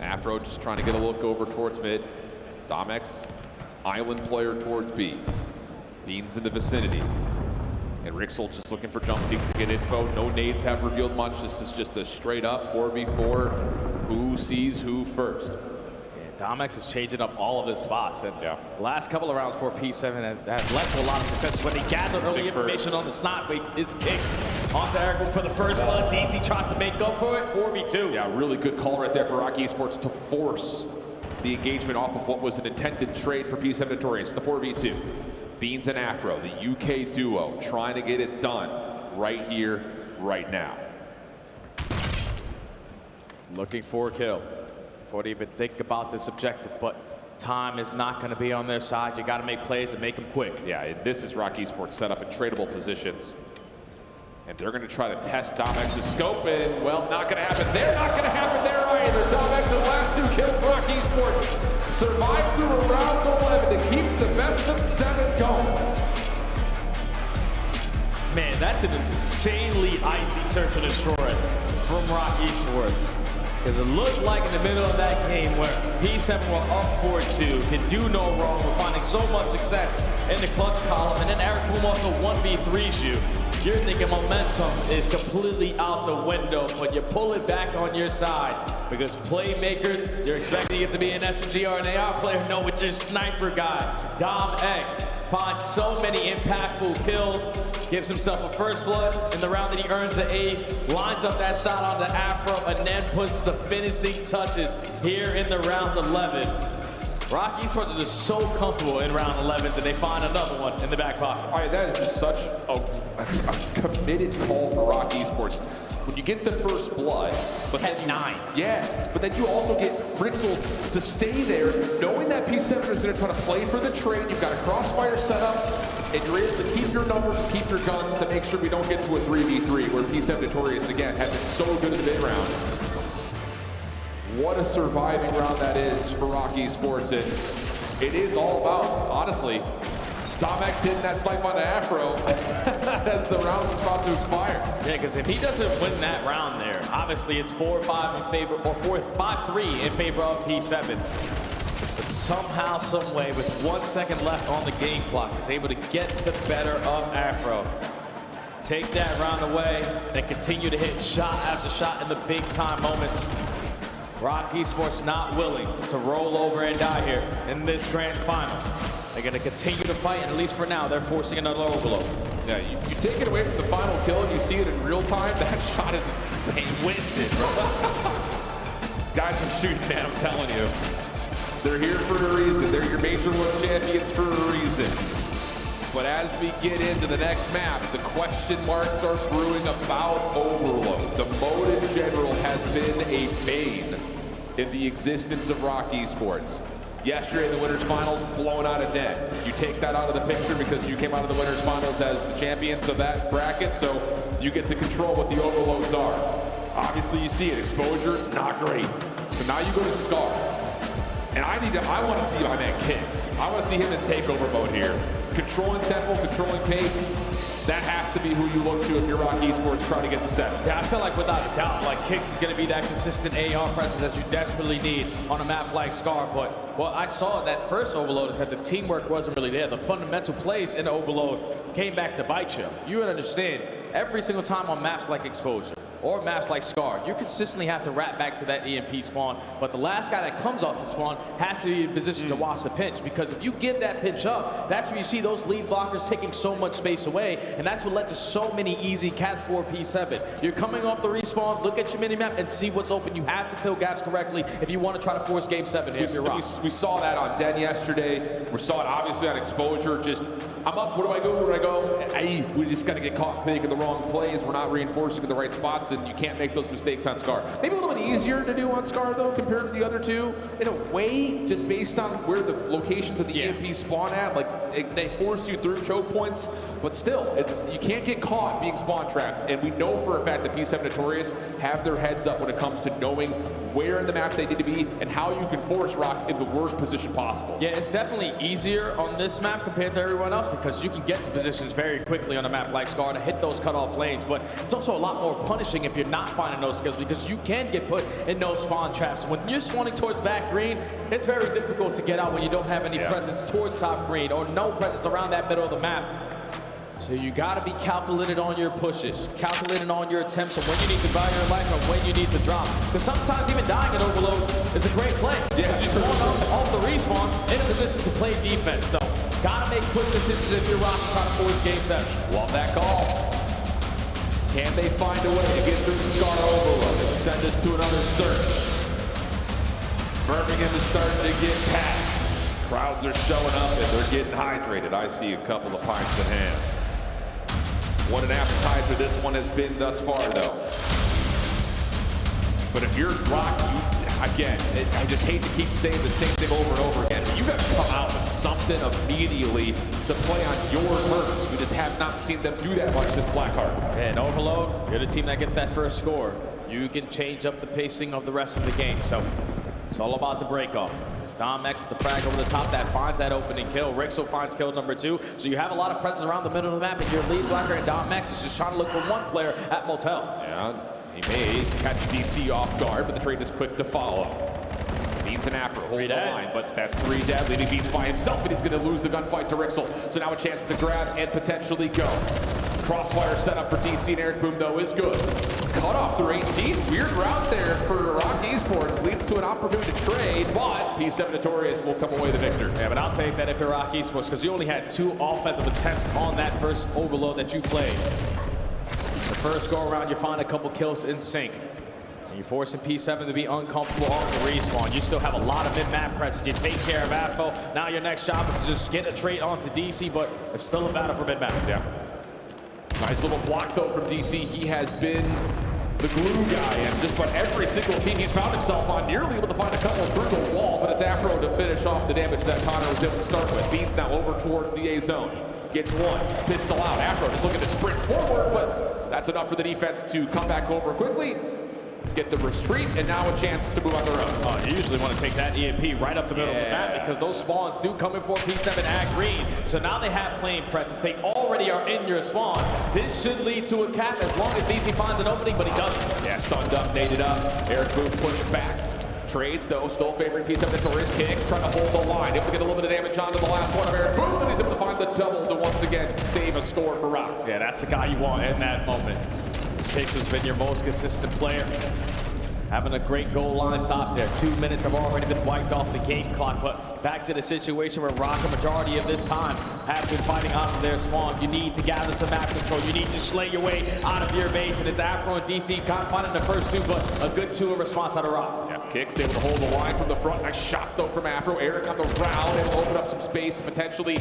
Afro just trying to get a look over towards mid. Dom X, island player towards B. Beans in the vicinity. And Rixel just looking for jump peaks to get info. No nades have revealed much. This is just a straight up 4v4. Who sees who first? Domex is changing up all of his spots, and the last couple of rounds for P7 have led to a lot of success when they gather early information on the snot, but his kicks onto Eric for the first blood. DC tries to make up for it, 4v2. Yeah, really good call right there for Rock Esports to force the engagement off of what was an intended trade for P7 Notorious, the 4v2. Beans and Afro, the UK duo, trying to get it done right here, right now. Looking for a kill. Before they even think about this objective, but time is not going to be on their side. You got to make plays and make them quick. Yeah, and this is Rock Esports set up in tradable positions. And they're going to try to test Domex's scope, and, well, not going to happen there. Not going to happen there either. Domex's last 2 kills, Rock Esports survived through a round 11 to keep the best of 7 going. Man, that's an insanely icy search and destroy from Rock Esports. Because it looked like in the middle of that game where P7 were up 4-2, can do no wrong, we're finding so much success in the clutch column, and then Eric Boom also 1v3s you. You're thinking momentum is completely out the window, but you pull it back on your side because playmakers, you're expecting it to be an SMG or an AR player. No, it's your sniper guy. Dom X finds so many impactful kills, gives himself a first blood in the round that he earns the ace, lines up that shot on the Afro, and then puts the finishing touches here in the round 11. Rock Esports is just so comfortable in round 11s, and they find another one in the back pocket. All right, that is just such a committed call for Rock Esports. When you get the first blood, but then 9. Yeah, but then you also get Rixel to stay there, knowing that P7 is going to try to play for the trade. You've got a crossfire set up, and you're able to keep your numbers and keep your guns to make sure we don't get to a 3v3, where P7 Notorious, again, has been so good in the mid-round. What a surviving round that is for Rock Esports, and it is all about, honestly, Domex hitting that snipe on the Afro as the round is about to expire. Yeah, because if he doesn't win that round there, obviously it's 4-5 in favor, or 5-3 in favor of P7. But somehow, some way, with 1 second left on the game clock, is able to get the better of Afro. Take that round away, then continue to hit shot after shot in the big time moments. Rock Esports not willing to roll over and die here in this grand final. They're going to continue to fight, and at least for now, they're forcing another overload. Yeah, you take it away from the final kill and you see it in real time, that shot is insane. Twisted, bro. These guys are shooting, man, I'm telling you. They're here for a reason. They're your Major World Champions for a reason. But as we get into the next map, the question marks are brewing about Overload. The mode in general has been a bane in the existence of Rock Esports. Yesterday in the winners finals, blown out of den. You take that out of the picture because you came out of the winners finals as the champions of that bracket, so you get to control what the overloads are. Obviously you see it, exposure, not great. So now you go to Scar. And I want to see my man Kicks. I want to see him in takeover mode here. Controlling tempo, controlling pace. That has to be who you look to if you're Rock Esports trying to get to 7. Yeah, I feel like without a doubt, like Kicks is going to be that consistent AR presence that you desperately need on a map like Scar. But what I saw in that first Overload is that the teamwork wasn't really there. The fundamental plays in the Overload came back to bite you. You would understand, every single time on maps like Exposure or maps like Scar, you consistently have to wrap back to that EMP spawn, but the last guy that comes off the spawn has to be in position to watch the pinch, because if you give that pinch up, that's where you see those lead blockers taking so much space away, and that's what led to so many easy cats for P7. You're coming off the respawn, look at your minimap and see what's open. You have to fill gaps correctly if you want to try to force Game 7 here if you're Rock. We saw that on Den yesterday. We saw it obviously on Exposure. Just, I'm up, where do I go, where do I go? We just got to get caught making the wrong plays. We're not reinforcing in the right spots, and you can't make those mistakes on Scar. Maybe a little bit easier to do on Scar, though, compared to the other two. In a way, just based on where the locations of the EMP spawn at. Like, they force you through choke points, but still, you can't get caught being spawn trapped. And we know for a fact that P7 Notorious have their heads up when it comes to knowing where in the map they need to be and how you can force Rock in the worst position possible. Yeah, it's definitely easier on this map compared to everyone else because you can get to positions very quickly on a map like Scar to hit those cutoff lanes, but it's also a lot more punishing if you're not finding those skills because you can get put in those spawn traps. When you're spawning towards back green, it's very difficult to get out when you don't have any presence towards top green or no presence around that middle of the map. So you got to be calculated on your pushes, calculated on your attempts, and when you need to buy your life and when you need to drop. Because sometimes even dying in overload is a great play. Yeah, you're going off the respawn in a position to play defense. So got to make quick decisions if you're Rock trying to force game 7. Love that call. Can they find a way to get through the Scar overload and send us to another search? Birmingham is starting to get packed. Crowds are showing up and they're getting hydrated. I see a couple of pints in hand. What an appetizer this one has been thus far, though. But if you're Rock, again, I just hate to keep saying the same thing over and over again. You got to come out with something immediately to play on your terms. We just have not seen them do that much since Blackheart. And overload, you're the team that gets that first score. You can change up the pacing of the rest of the game. So it's all about the break-off. It's Dom X with the frag over the top that finds that opening kill. Rixel finds kill number 2. So you have a lot of presence around the middle of the map, and your lead blocker and Dom X is just trying to look for one player at Motel. Yeah, he may catch DC off guard, but the trade is quick to follow. Beans and Afro hold the line, but that's 3 dead, leaving Beans by himself, and he's going to lose the gunfight to Rixel. So now a chance to grab and potentially go. Crossfire setup for DC and Eric Boom, though, is good. Cut off through 18. Weird route there for Rock Esports. Leads to an opportunity to trade, but P7 Notorious will come away the victor. Yeah, but I'll take that if you're Rock Esports, because you only had 2 offensive attempts on that first overload that you played. The first go around, you find a couple kills in sync. And you're forcing P7 to be uncomfortable on the respawn. You still have a lot of mid-map presence. You take care of Afro. Now your next job is to just get a trade onto DC, but it's still a battle for mid-map. Yeah. Nice little block, though, from DC. He has been the glue guy, and just about every single team he's found himself on, nearly able to find a couple through the wall, but it's Afro to finish off the damage that Connor was able to start with. Beans now over towards the A zone. Gets one, pistol out. Afro just looking to sprint forward, but that's enough for the defense to come back over quickly, get the retreat, and now a chance to move on their own. You usually want to take that EMP right up the middle of the map because those spawns do come in for P7 at green. So now they have plane presence. They already are in your spawn. This should lead to a cap as long as DC finds an opening, but he doesn't. Yeah, stunned up, naded up. Eric Boom pushed back. Trades, though, still favoring P7 Notorious. Kicks, trying to hold the line. Able to get a little bit of damage onto the last one of Eric Boom, and he's able to find the double to once again save a score for Rock. Yeah, that's the guy you want in that moment. Kicks has been your most consistent player. Having a great goal line stop there. 2 minutes have already been wiped off the game clock, but back to the situation where Rock, a majority of this time, have been fighting out of their spawn. You need to gather some map control. You need to slay your way out of your base, and it's Afro and DC kind of finding the first 2, but a good 2 in response out of Rock. Yeah, Kicks able to hold the line from the front. Nice shots, though, from Afro. Eric on the round, able to open up some space to potentially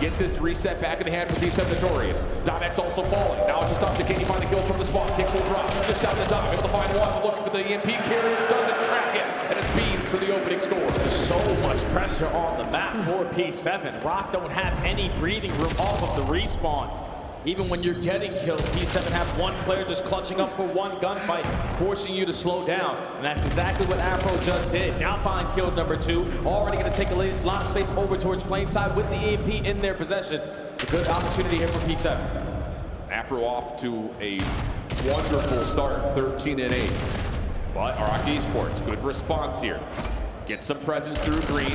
get this reset back in the hand for P7 Notorious. Dom X also falling. Now it's just up to can he find the kills from the spawn. Kicks will drop. Just down the Dom, able to find one, looking for the EMP carrier. Doesn't track it, and it's Beans for the opening score. There's so much pressure on the map for P7. Rock don't have any breathing room off of the respawn. Even when you're getting killed, P7 have one player just clutching up for one gunfight, forcing you to slow down. And that's exactly what Afro just did. Now finds kill number 2. Already going to take a lot of space over towards plane side with the EMP in their possession. It's a good opportunity here for P7. Afro off to a wonderful start, 13-8. But Rock Esports, good response here. Get some presence through green.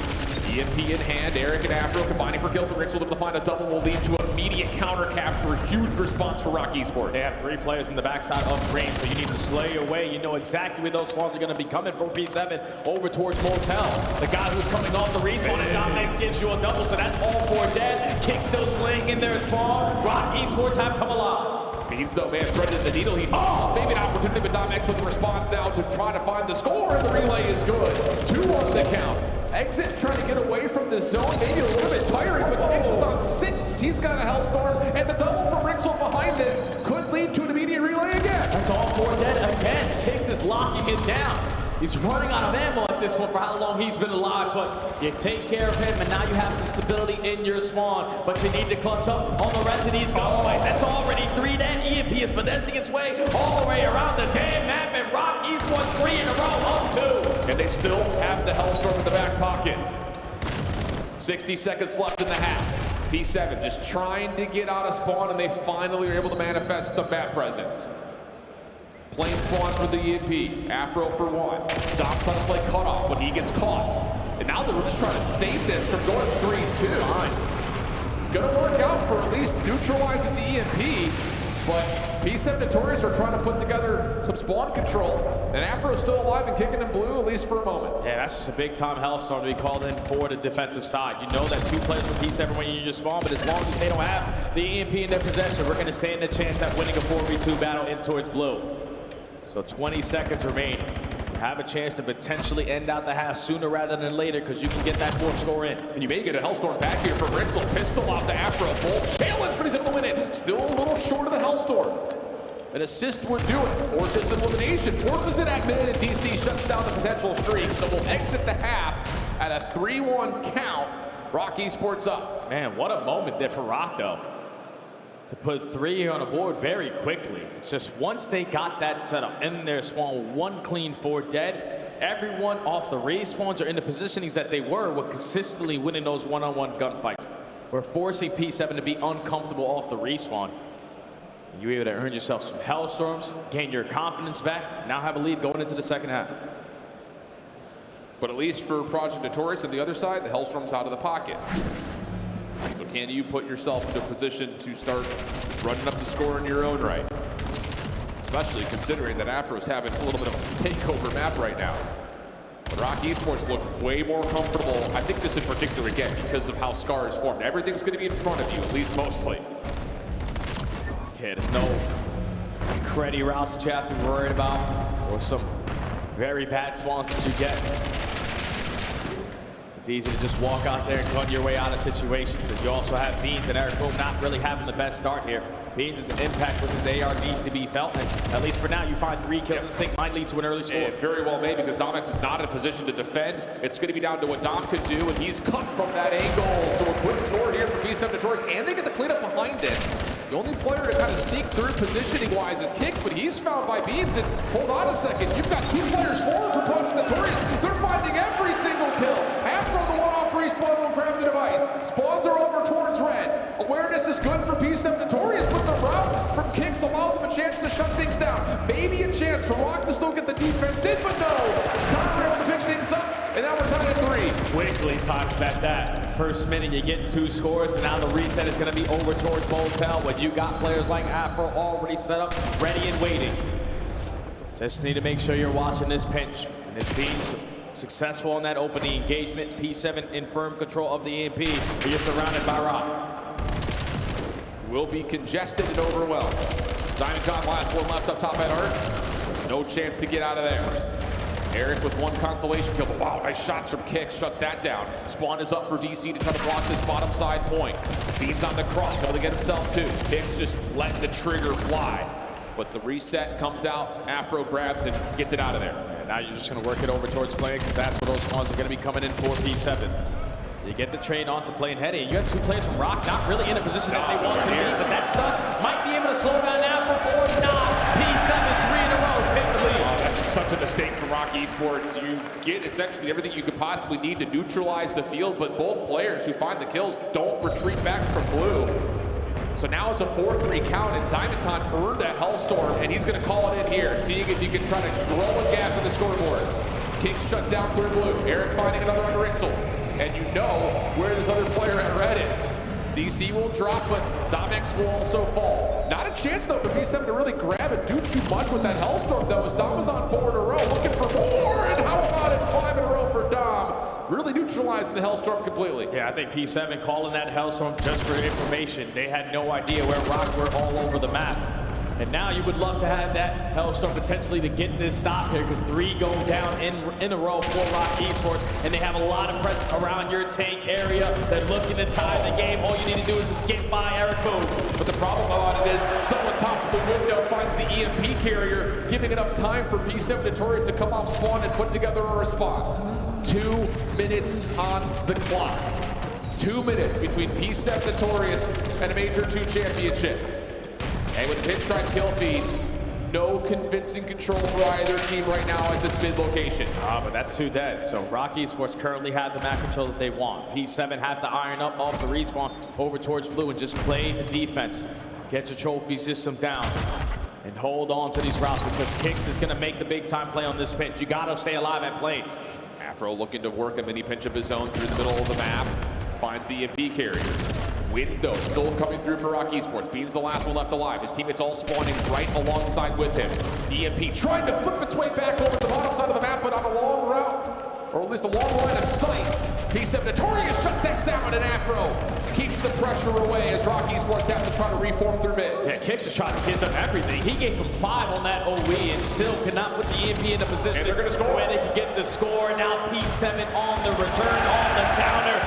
EMP in hand. Eric and Afro combining for kill. Rixel able to find a double will lead to immediate counter capture. Huge response for Rock Esports. They have 3 players in the backside of green, so you need to slay away. You know exactly where those spawns are going to be coming from P7 over towards Motel. The guy who's coming off the respawn and Dom X gives you a double, so that's all 4 dead. Kick still slaying in their spawn. Rock Esports have come alive. Beans, though, man, threaded the needle. He thought maybe an opportunity, but Dom X with the response now to try to find the score, and the relay is good. 2 on the count. Exit trying to get away from the zone, maybe a little bit tiring, but Kicks is on 6. He's got a Hellstorm, and the double from Rixel behind this could lead to an immediate relay again. That's all 4 dead again. Kicks is locking it down. He's running out of ammo at this point for how long he's been alive, but you take care of him, and now you have some stability in your spawn, but you need to clutch up on the rest of these gunfights. That's already 3 dead. EMP is finessing its way all the way around the damn map, and Rock Esports 3 in a row up 2. And they still have the Hellstorm in the back pocket. 60 seconds left in the half. P7 just trying to get out of spawn, and they finally are able to manifest some map presence. Plane spawn for the EMP. Afro for 1. Dom trying to play cutoff, but he gets caught. And now they're just trying to save this from going 3-2. gonna work out for at least neutralizing the EMP, but P7 Notorious are trying to put together some spawn control, and Afro's still alive and kicking in blue, at least for a moment. Yeah, that's just a big-time Hellstorm to be called in for the defensive side. You know that 2 players with P7 when you're in your spawn, but as long as they don't have the EMP in their possession, we're gonna stand a chance at winning a 4v2 battle in towards blue. So 20 seconds remaining. Have a chance to potentially end out the half sooner rather than later because you can get that 4th score in. And you may get a Hellstorm back here from Rixel. Pistol out to Afro. Full challenge, but he's able to win it. Still a little short of the Hellstorm. An assist would do it, or just elimination. Forces it at minute, and DC shuts down the potential streak. So we'll exit the half at a 3-1 count. Rock Esports up. Man, what a moment there for Rock, though. To put 3 on the board very quickly. It's just once they got that set up in their spawn, 1 clean, 4 dead, everyone off the respawns or in the positionings that they were consistently winning those one-on-one gunfights. We're forcing P7 to be uncomfortable off the respawn. You were able to earn yourself some Hellstorms, gain your confidence back, now have a lead going into the second half. But at least for Project Notorious on the other side, the Hellstorm's out of the pocket. So can you put yourself into a position to start running up the score in your own right? Especially considering that Afro's having a little bit of a takeover map right now. But Rock Esports look way more comfortable, I think this in particular, again, because of how Scar is formed. Everything's going to be in front of you, at least mostly. Yeah, there's no creddy routes that you have to be worried about, or some very bad spawns that you get. It's easy to just walk out there and gun your way out of situations. And you also have Beans and Eric Boom not really having the best start here. Beans' impact with his AR needs to be felt, and at least for now, you find 3 kills in sync might lead to an early score. It very well may, because Domex is not in a position to defend. It's going to be down to what Dom could do, and he's cut from that angle. So a quick score here for P7 Notorious, and they get the cleanup behind it. The only player to kind of sneak through positioning-wise is Kicks, but he's found by Beans, and hold on a second, you've got 2 players forward for Project Notorious. They're finding every single kill. After the one-off respawn will grab the device. Spawns are over towards red. Awareness is good for P7 Notorious, but the route from Kicks allows him a chance to shut things down. Maybe a chance for Rock to still get the defense in, but no. Connor able to pick things up, and now we're tied at 3. Quickly talked about that. First minute, you get 2 scores, and now the reset is going to be over towards Motel when you got players like Afro already set up, ready and waiting. Just need to make sure you're watching this pinch, and this Beans successful on that opening engagement. P7 in firm control of the EMP, but you're surrounded by Rock. Will be congested and overwhelmed. Diamondcon last one left up top at Art. No chance to get out of there. Eric with 1 consolation kill, but wow, nice shots from Kicks, shuts that down. Spawn is up for DC to try to block this bottom side point. Beans on the cross, able to get himself 2. Kicks just letting the trigger fly. But the reset comes out, Afro grabs it, gets it out of there. And now you're just gonna work it over towards playing, because that's where those spawns are gonna be coming in for P7. You get the train onto playing heady. You got 2 players from Rock not really in a position that they want to be, but that stuff might be able to slow down Afro or not. P7, 3 in a row, take the lead. Oh, that's just such a mistake from Rock Esports. You get essentially everything you could possibly need to neutralize the field, but both players who find the kills don't retreat back from blue. So now it's a 4-3 count, and Diamondcon earned a Hellstorm, and he's going to call it in here, seeing if you can try to grow a gap in the scoreboard. Kicks shut down through blue. Eric finding another on Rixel. And you know where this other player at red is. DC will drop, but Domex will also fall. Not a chance, though, for P7 to really grab and do too much with that Hellstorm, though, as Dom is on 4 in a row, looking for more, and how about it, 5 in a row for Dom? Really neutralizing the Hellstorm completely. Yeah, I think P7 calling that Hellstorm just for information. They had no idea where Rock were all over the map. And now you would love to have that Hellstorm potentially to get this stop here, because 3 go down in a row for Rock Esports, and they have a lot of presence around your tank area. They're looking to tie the game. All you need to do is just get by Eric Boom. But the problem about it is someone top of the window finds the EMP carrier, giving enough time for P7 Notorious to come off spawn and put together a response. 2 minutes on the clock. 2 minutes between P7 Notorious and a Major 2 championship. And with pinstripe kill feed, no convincing control for either team right now at this mid location. But that's 2 dead. So Rock Esports currently have the map control that they want. P7 have to iron up off the respawn over towards blue and just play the defense. Get your trophy system down and hold on to these routes, because Kicks is gonna make the big time play on this pinch. You gotta stay alive at plane. Afro looking to work a mini pinch of his own through the middle of the map. Finds the EMP carrier. Wins though, still coming through for Rock Esports. Bean's the last one left alive. His teammates all spawning right alongside with him. EMP trying to flip its way back over the bottom side of the map, but on a long route, or at least a long line of sight. P7 Notorious shut that down, and Afro keeps the pressure away as Rock Esports have to try to reform through mid. Yeah, Kix is trying to get them everything. He gave him 5 on that OE and still could not put the EMP in a position and they're gonna score. where they could get the score. Now P7 on the return, on the counter.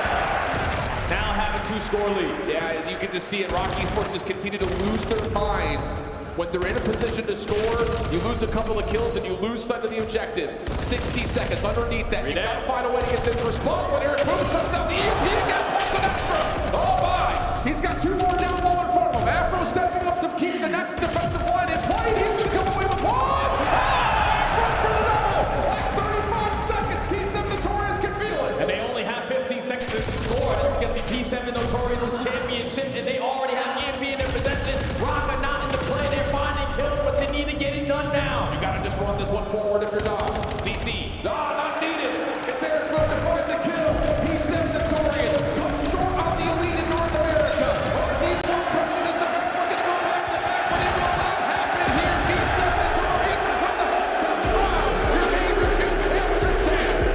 Now have a 2-score lead. Yeah, you can just see it. Rock Esports just continue to lose their minds. When they're in a position to score, you lose a couple of kills and you lose sight of the objective. 60 seconds underneath that. You gotta find a way to get this response, but Eric Bruce shuts down the EMP again, plus an extra. Oh my! He's got 2 more down low in front of him. Afro stepping up to keep the next defensive line in play. He's gonna come away with one. Afro for the double. That's 35 seconds. P7 Notorious can feel it. And they only have 15 seconds to score. This is gonna be P7 Notorious' championship, and they already have EMP in their possession. Rock are not in the play. They're finding kills, but they need to get it done now. You gotta just run this one forward if you're not. DC, no, not needed. It's Eric Boone to find the kill. P7 Notorious comes short on the elite in North America. Rock Esports coming to this event, looking to go back to back, but it will not happen here. P7 Notorious with the vote to crown your Major 2 championship.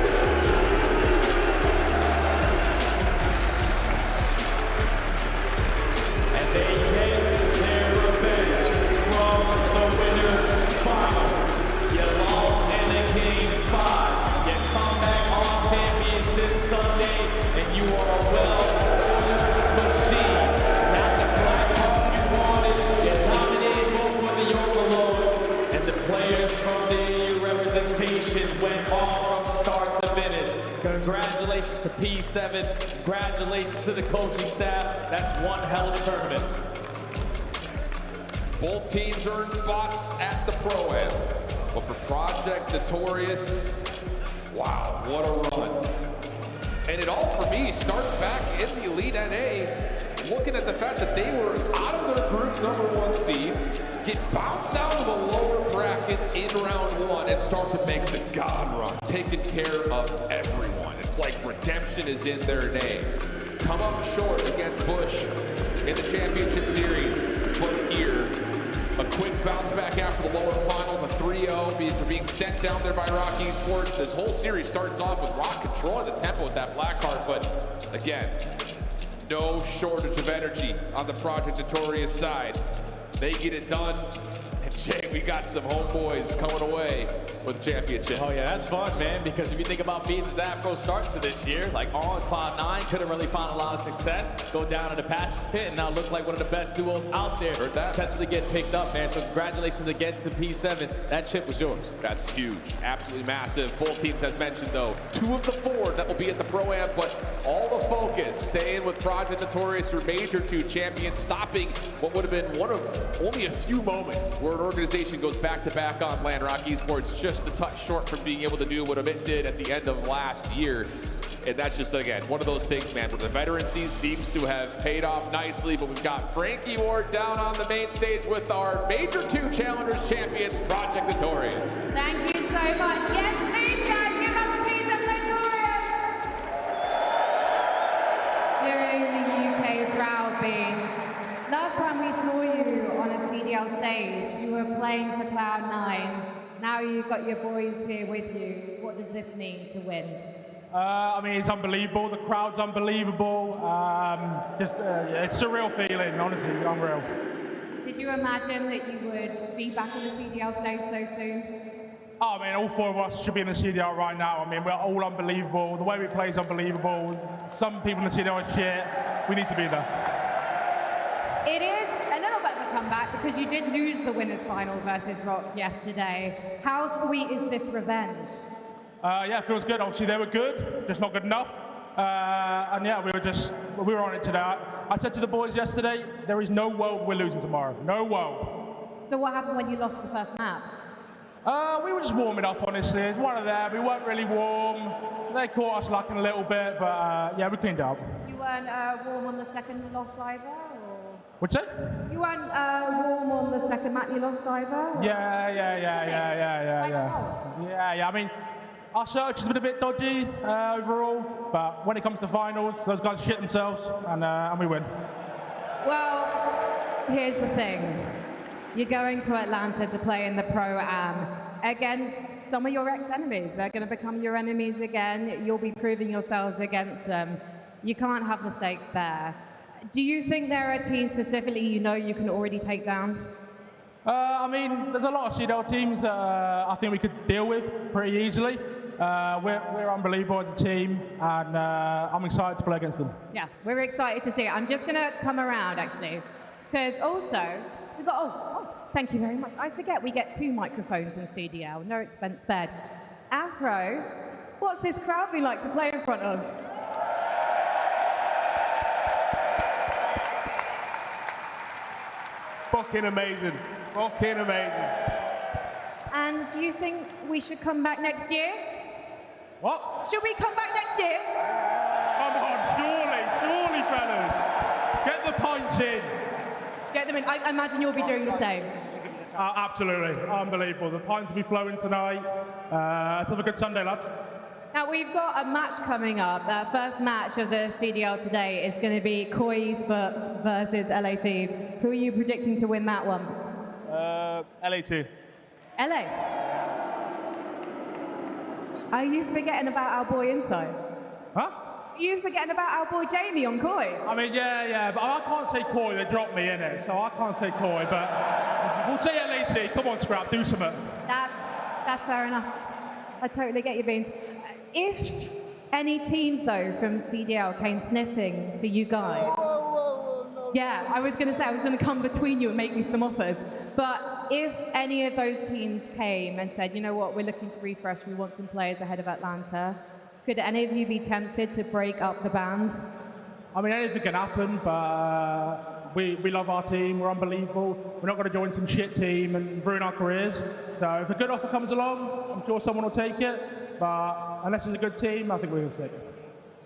And they get their revenge from the winner's final. You lost in a game 5. You come back on championship Sunday, and you are a well-oiled machine. Not the black hawk you wanted. You dominated both of the overloads, and the players from the EU representation went on from start to finish. Congratulations to P7. Congratulations to the coaching staff. That's one hell of a tournament. Both teams earn spots at the Pro-Am. But for Project Notorious, wow, what a run. And it all, for me, starts back in the Elite NA, looking at the fact that they were out of their group #1 seed, get bounced down to the lower bracket in round 1, and start to make the God run, taking care of everyone. It's like redemption is in their name. Come up short against Bush in the championship series, but here, a quick bounce back after the lower finals, a 3-0 for being sent down there by Rock Esports. This whole series starts off with Rock controlling the tempo with that black card, but again, no shortage of energy on the Project Notorious side. They get it done. And Jay, we got some homeboys coming away with the championship. Oh yeah, that's fun, man, because if you think about Beans' Afro starts to this year, like on Cloud 9, couldn't really find a lot of success, go down in the Passions Pit, and now look like one of the best duos out there. Heard that. Potentially get picked up, man, so congratulations again to P7. That chip was yours. That's huge, absolutely massive. Both teams, as mentioned though, 2 of the 4 that will be at the Pro-Am, but all the focus staying with Project Notorious, your Major 2 champion, stopping what would have been one of only a few moments where an organization goes back-to-back on land. Rock Esports just a touch short from being able to do what it did at the end of last year. And that's just, again, one of those things, man, where the veterancy seems to have paid off nicely, but we've got Frankie Ward down on the main stage with our Major 2 Challengers champions, Project Notorious. Thank you so much. Yes, please, guys, give up a piece of Notorious. Hearing the UK proud Beans. Last time we saw you on a CDL stage, you were playing for Cloud9. Now you've got your boys here with you. What does this mean to win? I mean, it's unbelievable. The crowd's unbelievable. It's a surreal feeling, honestly, unreal. Did you imagine that you would be back on the CDL stage so soon? Oh, I mean, all 4 of us should be in the CDL right now. I mean, we're all unbelievable. The way we play is unbelievable. Some people in the CDL are shit. We need to be there. It is a little bit of a comeback because you did lose the winners' final versus Rock yesterday. How sweet is this revenge? Yeah, it feels good. Obviously, they were good, just not good enough. And yeah, we were on it today. I said to the boys yesterday, there is no world we're losing tomorrow. No world. So what happened when you lost the first map? We were just warming up, honestly. It's one of them. We weren't really warm. They caught us lacking a little bit, but yeah, we cleaned up. You weren't warm on the second loss either? What's that? You weren't warm on the second map you lost either? Yeah. I mean, our search has been a bit dodgy overall, but when it comes to finals, those guys shit themselves, and we win. Well, here's the thing. You're going to Atlanta to play in the Pro-Am against some of your ex-enemies. They're going to become your enemies again. You'll be proving yourselves against them. You can't have mistakes there. Do you think there are teams specifically you know you can already take down? I mean, there's a lot of CDL teams that I think we could deal with pretty easily. We're unbelievable as a team, and I'm excited to play against them. Yeah, we're excited to see it. I'm just going to come around, actually, because also, we've got, oh, thank you very much. I forget we get 2 microphones in CDL, no expense spared. Afro, what's this crowd been like to play in front of? Fucking amazing. Fucking amazing. And do you think we should come back next year? What? Should we come back next year? Come on, surely, fellas. Get the points in. Get them in. I imagine you'll be doing the same. Absolutely. Unbelievable. The points will be flowing tonight. Let's have a good Sunday, lads. Now, we've got a match coming up. First match of the CDL today is going to be Koi Esports versus LA Thieves. Who are you predicting to win that one? LA2. LA? Are you forgetting about our boy Inside? Huh? Are you forgetting about our boy Jamie on Koi? I mean, yeah, but I can't say Koi. They dropped me in it, so I can't say Koi, but we'll say LAT. Come on, Scrap, do something. That's fair enough. I totally get your beans. If any teams, though, from CDL came sniffing for you guys, yeah, I was going to say I was going to come between you and make you some offers. But if any of those teams came and said, you know what, we're looking to refresh, we want some players ahead of Atlanta, could any of you be tempted to break up the band? I mean, anything can happen, but we love our team. We're unbelievable. We're not going to join some shit team and ruin our careers. So if a good offer comes along, I'm sure someone will take it. But unless it's a good team, I think we're going to take it.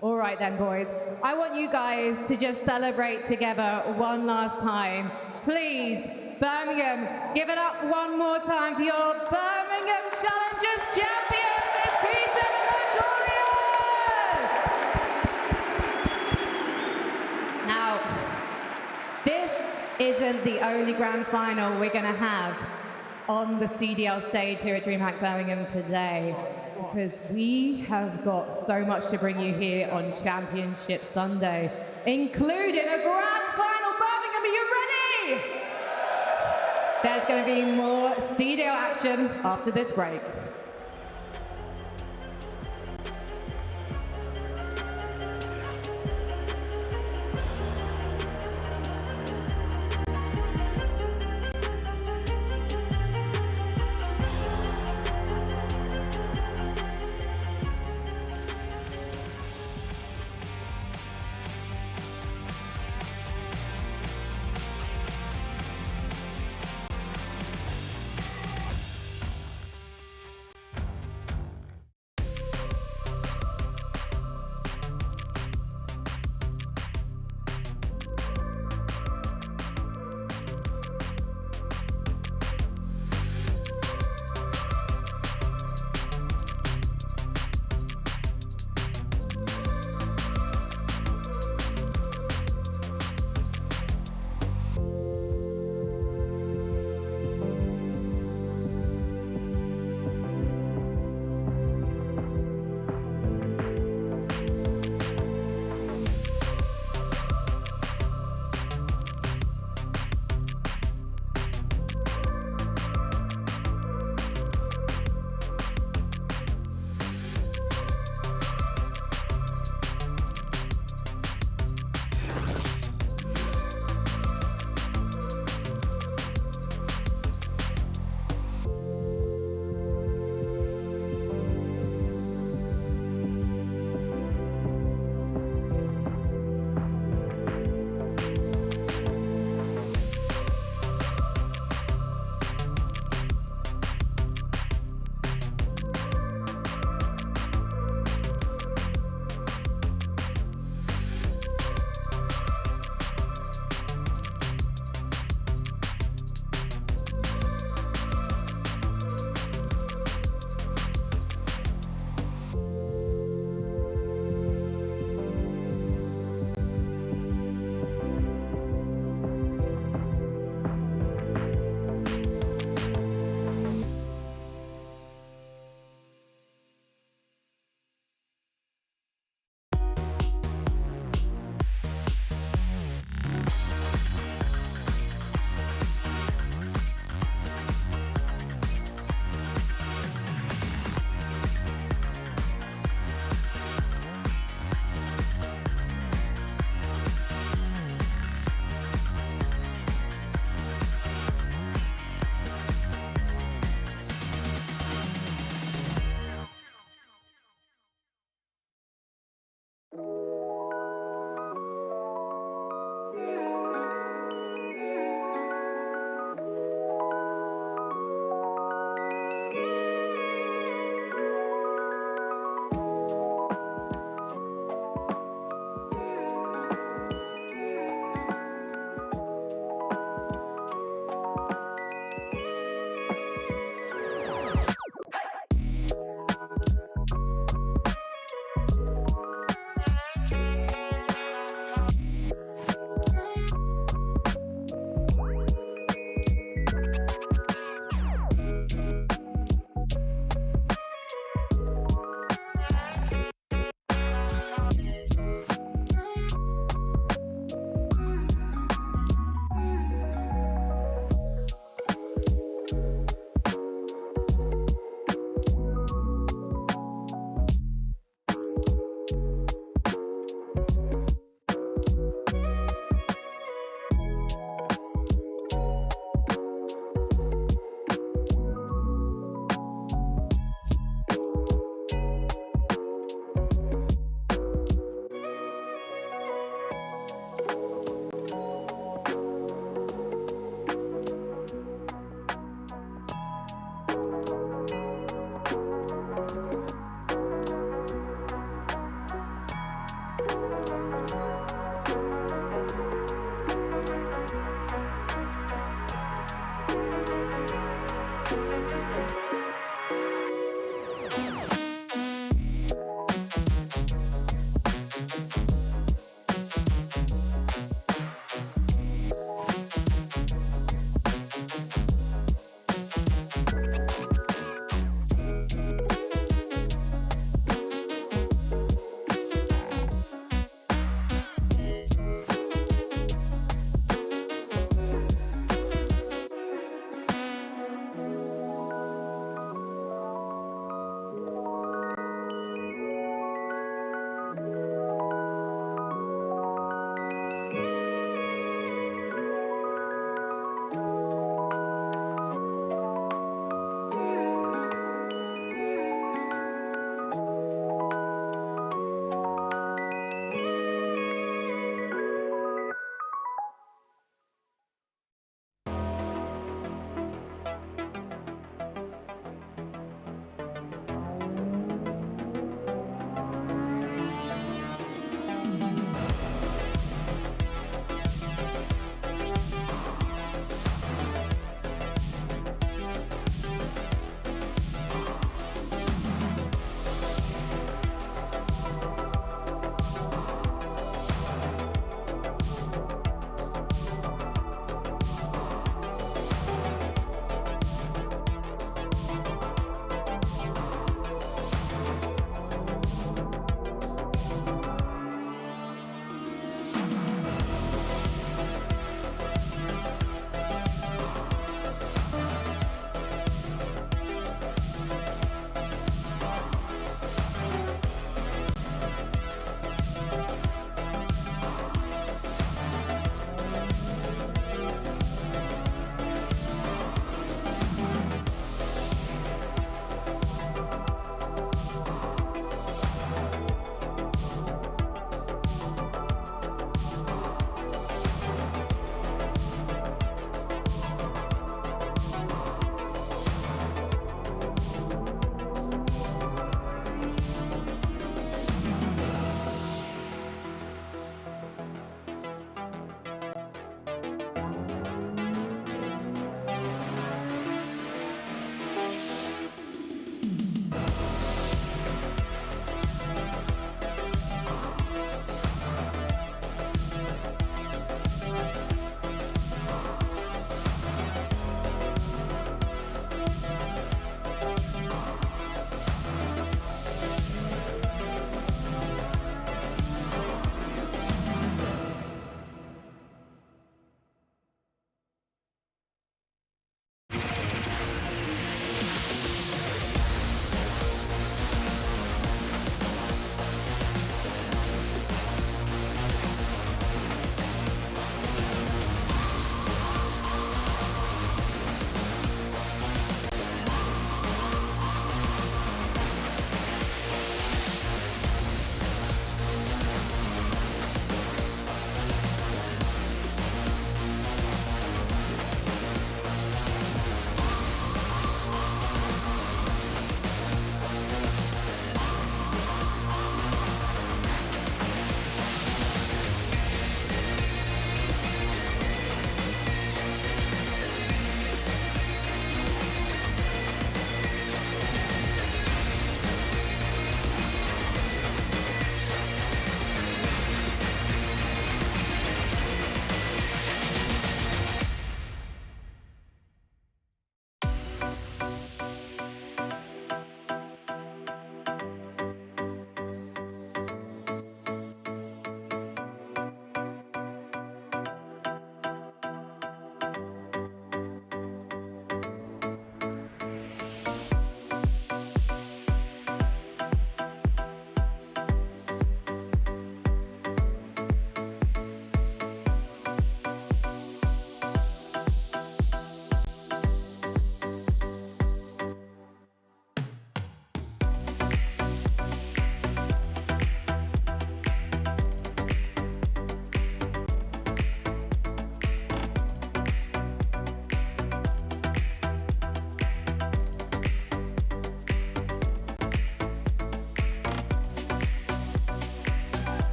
All right then, boys. I want you guys to just celebrate together one last time. Please, Birmingham, give it up one more time for your Birmingham Challengers champion, P7 Notorious! Now, this isn't the only grand final we're going to have on the CDL stage here at DreamHack Birmingham today, because we have got so much to bring you here on Championship Sunday, including a grand final. Birmingham, are you ready? There's going to be more CDL action after this break.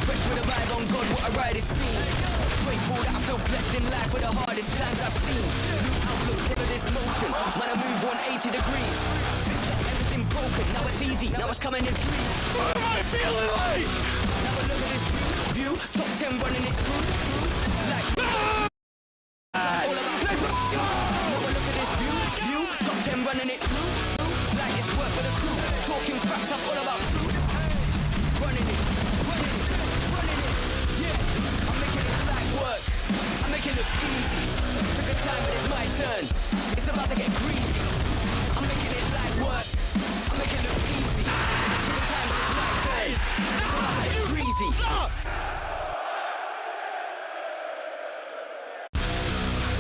Fresh with a vibe on God, what a ride it's been. Grateful that I feel blessed in life with the hardest times I've seen. New outlook full of this motion, when I move 180 degrees. Fixed up everything broken, now it's easy, now it's coming in free. What am I feeling like? Now a look at this view, top 10 running it through. Like, all about now a look at this view, top 10 running it through. Like it's work with a crew, talking facts, I'm all about truth. Running it, yeah. I'm making it like work, I make it look easy. Took a time, but it's my turn. It's about to get greasy. I'm making it like work, I make it look easy. Took a time, but it's my turn. It's about to get greasy.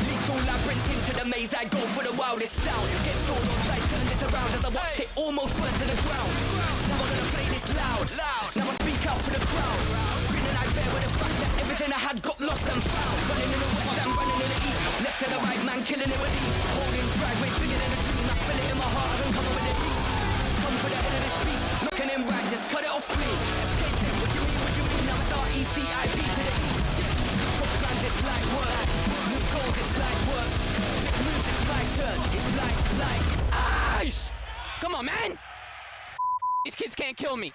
Lethal labyrinth into the maze, I go for the wildest sound. Get stored on side, turn this around as I watch it almost burn to the ground. Now I'm gonna play this loud. Now I speak out for the crowd. Grinning I bear with the fact that everything I had got lost and found. Running in the west, I'm running in the east. Left to the right, man, killing it with ease. Holding driveway, bigger than a dream. I feel it in my heart as I'm coming with the beat. Come for the head of this beast. Knocking in right, just cut it off me. SK said, what you mean? Now it's RECIP to the E. Top plans, it's like work. New goals, it's like work. Big moves, it's my turn. It's like. Ice! Come on, man! These kids can't kill me.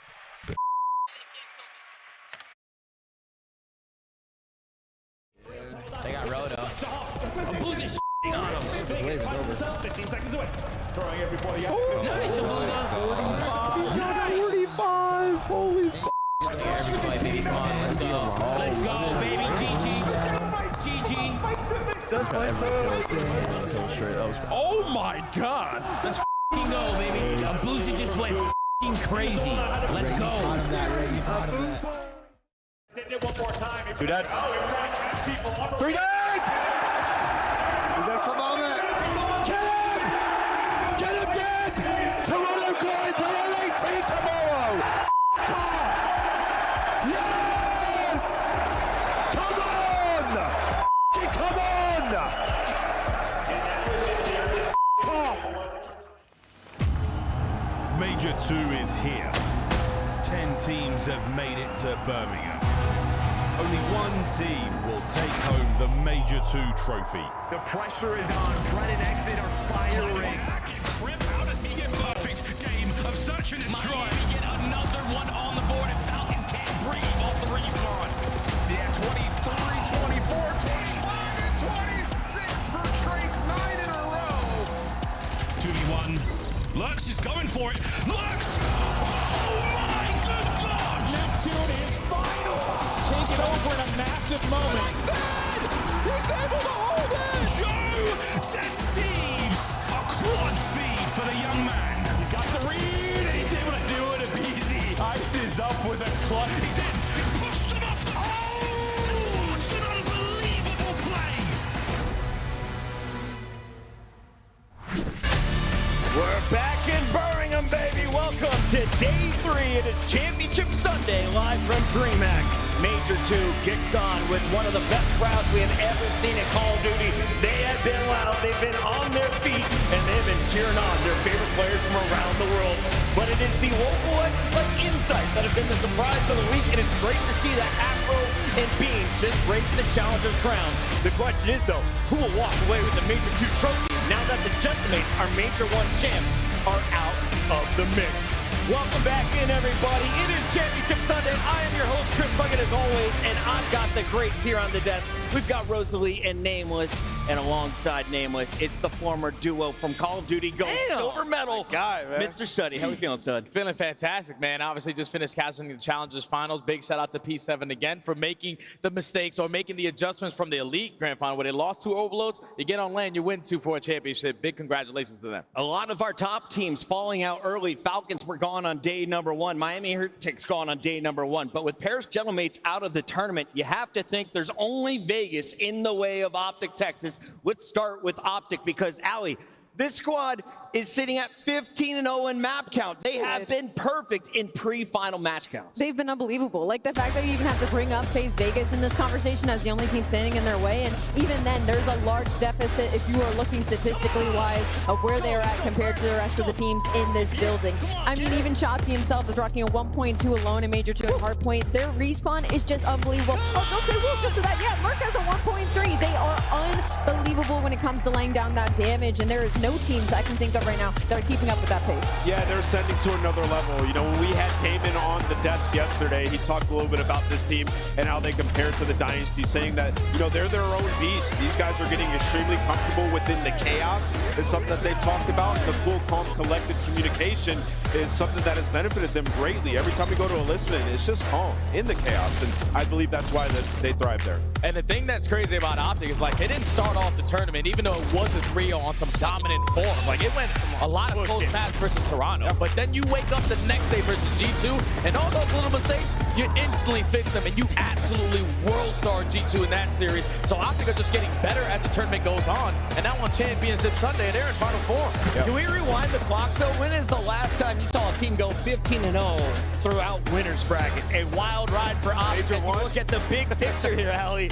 They got Roto. Abuza shitting on him. Vegas fighting this up. 15 seconds away. Throwing everybody out. Nice, Abuza. He's got 45. Holy f***. Everybody, baby, come on, let's go. Let's go, baby. GG. Oh my God! Let's f***ing go, baby. Abuza just went f***ing crazy. Let's go. Sitting it one more time. Do that. Three dead! Is that some moment? Get him! Get him dead! Toronto going to LAT tomorrow! Yes! Come on! Come on! Major 2 is here. 10 teams have made it to Birmingham. Only one team will take home the Major 2 trophy. The pressure is on. Brennan Exton are firing. Crip, how does he get perfect game of search and destroy? Miami get another one on the board, and Falcons can't breathe off the respawn. Yeah, 23, 24, 25, and 26 for Trakes, 9 in a row. 2v1. Lux is going for it. Lux! Oh my good God! Neptune is final. Taking over in a massive moment. He's able to hold it. Joe deceives. A quad feed for the young man. He's got the read, and he's able to do it easy. Ice is up with a clutch. He's in. He's pushed him off the... Oh! It's an unbelievable play. We're back in Birmingham, baby. Welcome to day 3. It is Championship Sunday, live from DreamHack. Major 2 kicks on with one of the best crowds we have ever seen at Call of Duty. They have been loud, they've been on their feet, and they've been cheering on their favorite players from around the world. But it is the local insight that have been the surprise of the week, and it's great to see that Afro and Bean just break the challenger's crown. The question is, though, who will walk away with the Major 2 trophy now that the Gentlemen, our Major 1 champs, are out of the mix? Welcome back in, everybody. It is Championship Sunday. I am your host, Chris Bucket, as always, and I've got the greats here on the desk. We've got Rosalie and Nameless, and alongside Nameless, it's the former duo from Call of Duty going silver medal. Guy, man. Mr. Studdy, how are we feeling, Stud? Feeling fantastic, man. Obviously, just finished casting the Challengers Finals. Big shout out to P7 again for making the mistakes or making the adjustments from the Elite Grand Final where they lost 2 overloads. You get on land, you win 2 for a championship. Big congratulations to them. A lot of our top teams falling out early. Falcons were gone on day number 1. Miami Heretics gone on day number 1. But with Paris Gentlemates out of the tournament, you have to think there's only Vegas in the way of Optic Texas. Let's start with Optic because, Allie, This squad is sitting at 15-0 in map count. They have been perfect in pre-final match counts. They've been unbelievable. Like the fact that you even have to bring up FaZe Vegas in this conversation as the only team standing in their way. And even then, there's a large deficit if you are looking statistically wise of where they are at compared to the rest of the teams in this building. I mean, even Shotzzy himself is rocking a 1.2 alone in Major 2 and Hardpoint. Their respawn is just unbelievable. Oh, don't say Wolf just to that. Yeah, Merc has a 1.3. They are unbelievable when it comes to laying down that damage. And there is no teams I can think of right now that are keeping up with that pace. Yeah, they're ascending to another level. You know, when we had Damon on the desk yesterday, he talked a little bit about this team and how they compare to the Dynasty, saying that, you know, they're their own beast. These guys are getting extremely comfortable within the chaos. It's something that they've talked about. The full, calm, collected communication is something that has benefited them greatly. Every time we go to a listening, it's just calm in the chaos, and I believe that's why they thrive there. And the thing that's crazy about Optic is, like, they didn't start off the tournament, even though it was a 3-0 on some dominant form. Like, it went a lot of close match versus Toronto. But then you wake up the next day versus G2, and all those little mistakes, you instantly fix them, and you absolutely world star G2 in that series. So Optic are just getting better as the tournament goes on. And now on Championship Sunday, they're in Final Four. Can we rewind the clock, though? When is the last time you saw a team go 15-0 throughout winners brackets? A wild ride for Optic. If you look at the big picture here, Allie.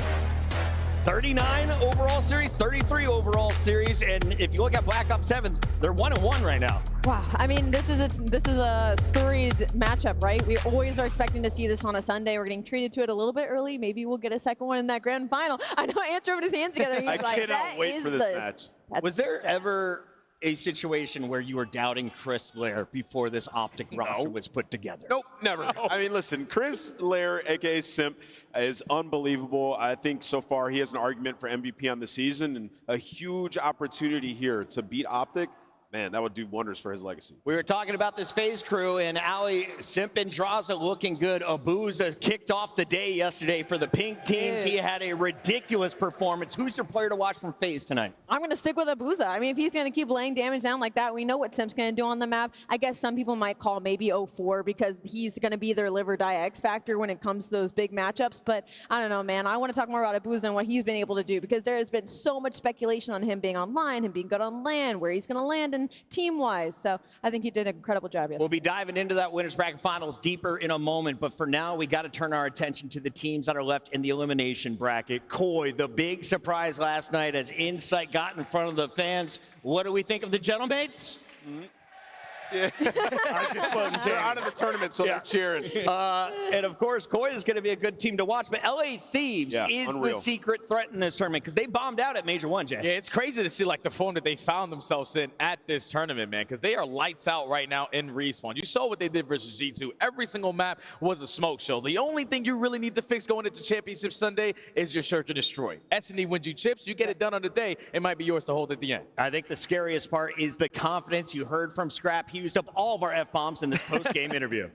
39 overall series, 33 overall series, and if you look at Black Ops 7, they're 1-1 right now. Wow, I mean, this is a storied matchup, right? We always are expecting to see this on a Sunday. We're getting treated to it a little bit early. Maybe we'll get a second one in that grand final. I know Ant rubbed his hands together. He's I cannot wait for this match. Was there ever a situation where you were doubting Chris Lair before this Optic roster was put together? Nope, never. I mean, listen, Chris Lair, aka Simp, is unbelievable. I think so far he has an argument for MVP on the season and a huge opportunity here to beat Optic. Man, that would do wonders for his legacy. We were talking about this FaZe crew, and Ali, Simp and Draza looking good. Abuza kicked off the day yesterday for the pink teams. He had a ridiculous performance. Who's your player to watch from FaZe tonight? I'm going to stick with Abuza. I mean, if he's going to keep laying damage down like that, we know what Simp's going to do on the map. I guess some people might call maybe 0-4 because he's going to be their live or die X factor when it comes to those big matchups. But I don't know, man. I want to talk more about Abuza and what he's been able to do because there has been so much speculation on him being online, him being good on land, where he's going to land and team-wise. So I think he did an incredible job yesterday. We'll be diving into that winners bracket finals deeper in a moment, but for now we got to turn our attention to the teams that are left in the elimination bracket. Koi, the big surprise last night as Insight got in front of the fans. What do we think of the Gentlemates? Yeah. They're out of the tournament, so they're cheering. And of course, Koi is going to be a good team to watch, but LA Thieves is the secret threat in this tournament because they bombed out at Major 1, Jay. Yeah, it's crazy to see like the form that they found themselves in at this tournament, man, because they are lights out right now in Respawn. You saw what they did versus G2. Every single map was a smoke show. The only thing you really need to fix going into Championship Sunday is your Search and Destroy. S&D wins you chips. You get it done on the day, it might be yours to hold at the end. I think the scariest part is the confidence. You heard from Scrap. He used up all of our F-bombs in this post-game interview.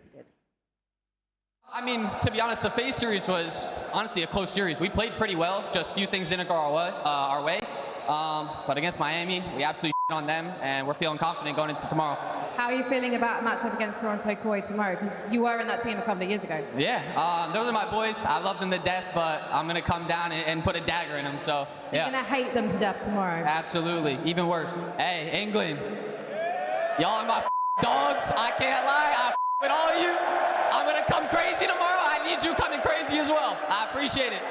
I mean, to be honest, the FaZe series was honestly a close series. We played pretty well, just a few things didn't go our way. But against Miami, we absolutely on them, and we're feeling confident going into tomorrow. How are you feeling about a matchup against Toronto Koi tomorrow? Because you were in that team a couple of years ago. Yeah, those are my boys. I love them to death, but I'm going to come down and put a dagger in them. So, yeah. You're going to hate them to death tomorrow. Absolutely. Even worse. Hey, England, y'all are my dogs. I can't lie. I with all of you. I'm going to come crazy tomorrow. I need you coming crazy as well. I appreciate it.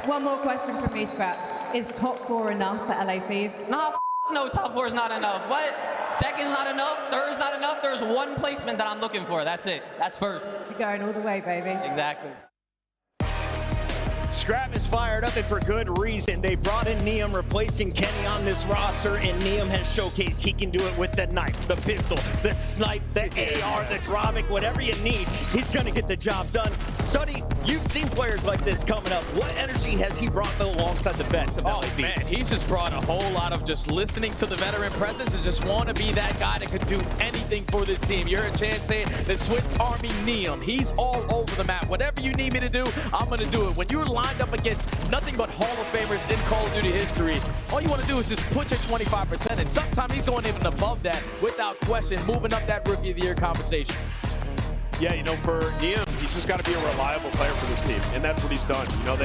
One more question from me, Scrap. Is top 4 enough for LA Thieves? Nah, no, top 4 is not enough. What? Second's not enough. Third's not enough. There's one placement that I'm looking for. That's it. That's first. You're going all the way, baby. Exactly. Scrap is fired up, and for good reason. They brought in Neum, replacing Kenny on this roster, and Neum has showcased he can do it with the knife, the pistol, the snipe, the AR, the Drovic, whatever you need. He's going to get the job done. Study, you've seen players like this coming up. What energy has he brought alongside the vets of LA Thieves? Man, he's just brought a whole lot of just listening to the veteran presence and just want to be that guy that could do anything for this team. You're a chance saying the Swiss Army Neum. He's all over the map. Whatever you need me to do, I'm going to do it. When you're lined up against nothing but Hall of Famers in Call of Duty history, all you want to do is just put your 25%, and sometimes he's going even above that without question, moving up that Rookie of the Year conversation. Yeah, you know, for Neum, he's just got to be a reliable player for this team, and that's what he's done. You know,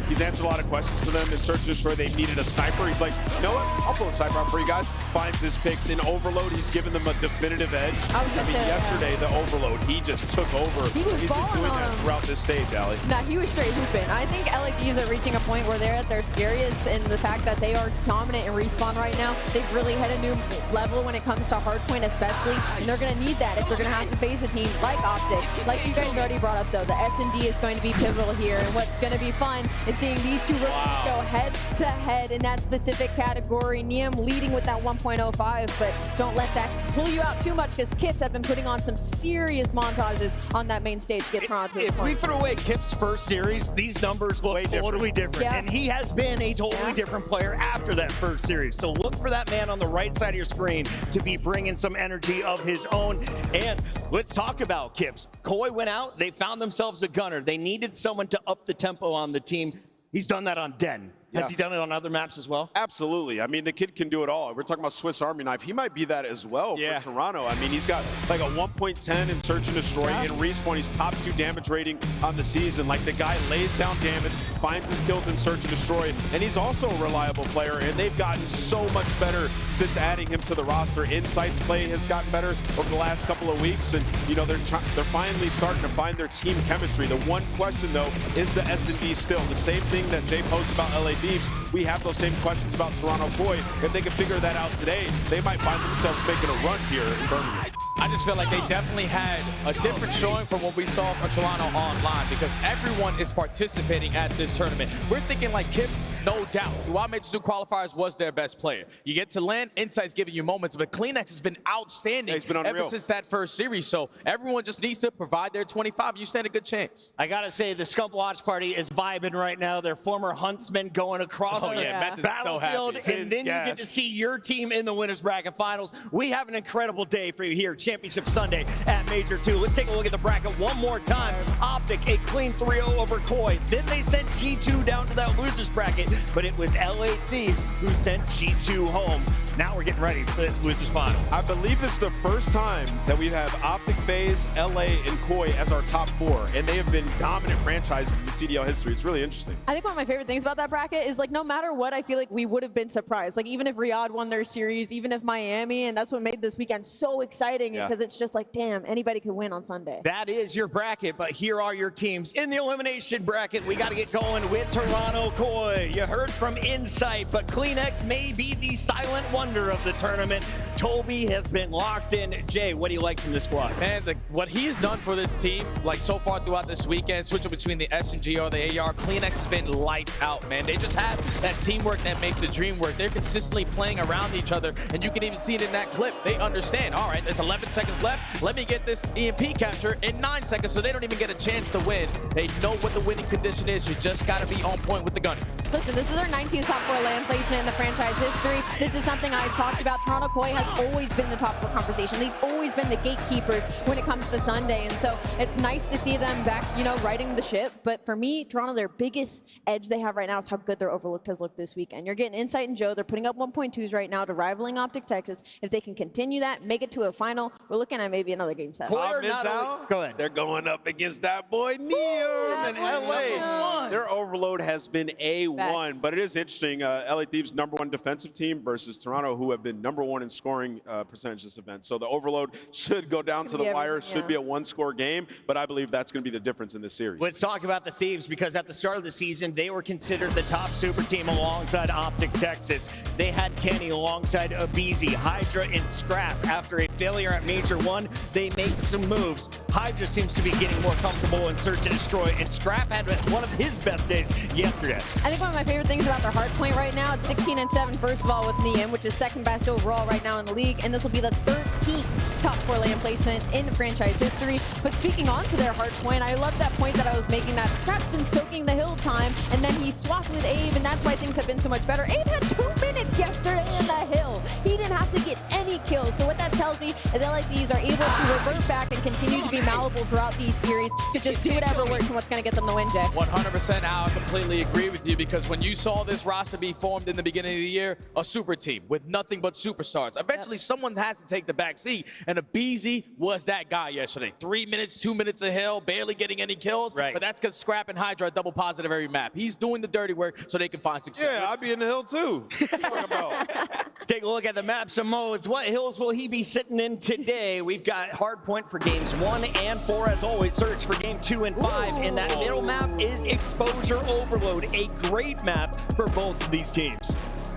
he's answered a lot of questions for them in Search and Destroy. They needed a sniper. He's like, you know what? I'll pull a sniper out for you guys. Finds his picks in Overload. He's given them a definitive edge. I mean, yesterday, the Overload, he just took over. He was He's been doing that throughout this stage, Allie. Nah, he was straight hooping. I think LA Thieves are reaching a point where they're at their scariest, and the fact that they are dominant in Respawn right now, they've really hit a new level when it comes to hardpoint especially, and they're going to need that if they're going to have to face a team like Optic. Like you guys already brought up though, the S&D is going to be pivotal here, and what's going to be fun is seeing these two rookies go head to head in that specific category. Neum leading with that 1.05, but don't let that pull you out too much, because Kips have been putting on some serious montages on that main stage to get Toronto to the If we throw away Kip's first series, these numbers look totally different. Yeah. And he has been a totally different player after that first series. So look for that man on the right side of your screen to be bringing some energy of his own. And let's talk about Kips. Koi went out. They found themselves a gunner. They needed someone to up the tempo on the team. He's done that on Den. Has he done it on other maps as well? Absolutely. I mean, the kid can do it all. We're talking about Swiss Army Knife. He might be that as well for Toronto. I mean, he's got like a 1.10 in Search and Destroy. In Respawn, he's top 2 damage rating on the season. Like, the guy lays down damage, finds his kills in Search and Destroy, and he's also a reliable player, and they've gotten so much better since adding him to the roster. Insight's play has gotten better over the last couple of weeks, and, you know, they're finally starting to find their team chemistry. The one question, though, is the S&D still. The same thing that Jay posed about LA Thieves, we have those same questions about Toronto Koi. If they can figure that out today, they might find themselves making a run here in Birmingham. I just feel like they definitely had a different showing from what we saw from Toronto online, because everyone is participating at this tournament. We're thinking like Kips, no doubt, throughout Major 2 qualifiers was their best player. You get to land, Insight's giving you moments, but CleanX has been outstanding ever since that first series. So everyone just needs to provide their 25. You stand a good chance. I gotta say, the Scump Watch Party is vibing right now. Their former huntsmen going across the battlefield, so and then you get to see your team in the winners bracket finals. We have an incredible day for you here, Championship Sunday at Major 2. Let's take a look at the bracket one more time. Optic, a clean 3-0 over Koi. Then they sent G2 down to that losers bracket, but it was LA Thieves who sent G2 home. Now we're getting ready for this losers final. I believe this is the first time that we have Optic, FaZe, LA, and Koi as our top 4, and they have been dominant franchises in CDL history. It's really interesting. I think one of my favorite things about that bracket is, like, no matter what, I feel like we would have been surprised. Like, even if Riyadh won their series, even if Miami, and that's what made this weekend so exciting, because it's just like, damn, anybody could win on Sunday. That is your bracket, but here are your teams. In the elimination bracket, we got to get going with Toronto Koi. You heard from Insight, but CleanX may be the silent wonder of the tournament. Toby has been locked in. Jay, what do you like from this squad? Man, what he's done for this team, like so far throughout this weekend, switching between the SG or the AR, CleanX has been lights out, man. They just have that teamwork that makes the dream work. They're consistently playing around each other, and you can even see it in that clip. They understand, all right, there's 11 seconds left. Let me get this EMP capture in 9 seconds, so they don't even get a chance to win. They know what the winning condition is. You just got to be on point with the gunning. Listen, this is their 19th top 4 land placement in the franchise history. This is something I've talked about. Toronto Koi has always been the top 4 conversation. They've always been the gatekeepers when it comes to Sunday, and so it's nice to see them back, you know, riding the ship. But for me, Toronto, their biggest edge they have right now is how good their Overlooked has looked this weekend. You're getting Insight and Joe. They're putting up 1.2s right now to rivaling Optic Texas. If they can continue that, make it to a final, we're looking at maybe another game set. Go ahead. They're going up against that boy Neum in LA. Their Overload has been A1, but it is interesting. LA Thieves #1 defensive team versus Toronto, who have been #1 in scoring percentage this event. So the Overload should go down to the wire, should be a 1-score game, but I believe that's going to be the difference in this series. Let's talk about the Thieves, because at the start of the season, they were considered the top super team alongside Optic Texas. They had Kenny alongside Abizi, Hydra, and Scrap. After a failure at Major 1, they made some moves. Hydra seems to be getting more comfortable in Search and Destroy, and Scrap had one of his best days yesterday. I think one of my favorite things about their hard point right now, it's 16-7, first of all, with Neum, which is second best overall right now in the league, and this will be the 13th top 4 land placement in franchise history. But speaking on to their hard point, I love that point that I was making, that Scrap's been soaking the hill time, and then he swapped with Abe, and that's why things have been so much better. Abe had 2 minutes yesterday in the hill. He didn't have to get any any kills. So what that tells me is LA Thieves are able to revert back and continue to be malleable throughout these series to just do whatever works and what's going to get them the win, Jay. 100%, Al, I completely agree with you, because when you saw this roster be formed in the beginning of the year, a super team with nothing but superstars. Eventually, someone has to take the back seat, and aBeZy was that guy yesterday. 3 minutes, 2 minutes of hell, barely getting any kills, but that's because Scrap and Hydra are double positive every map. He's doing the dirty work so they can find success. Yeah, I'd be in the hill too. Let's take a look at the maps and modes. What hills will he be sitting in today? We've got Hardpoint for games 1 and 4. As always, search for game 2 and 5. And that middle map is Exposure Overload, a great map for both of these teams.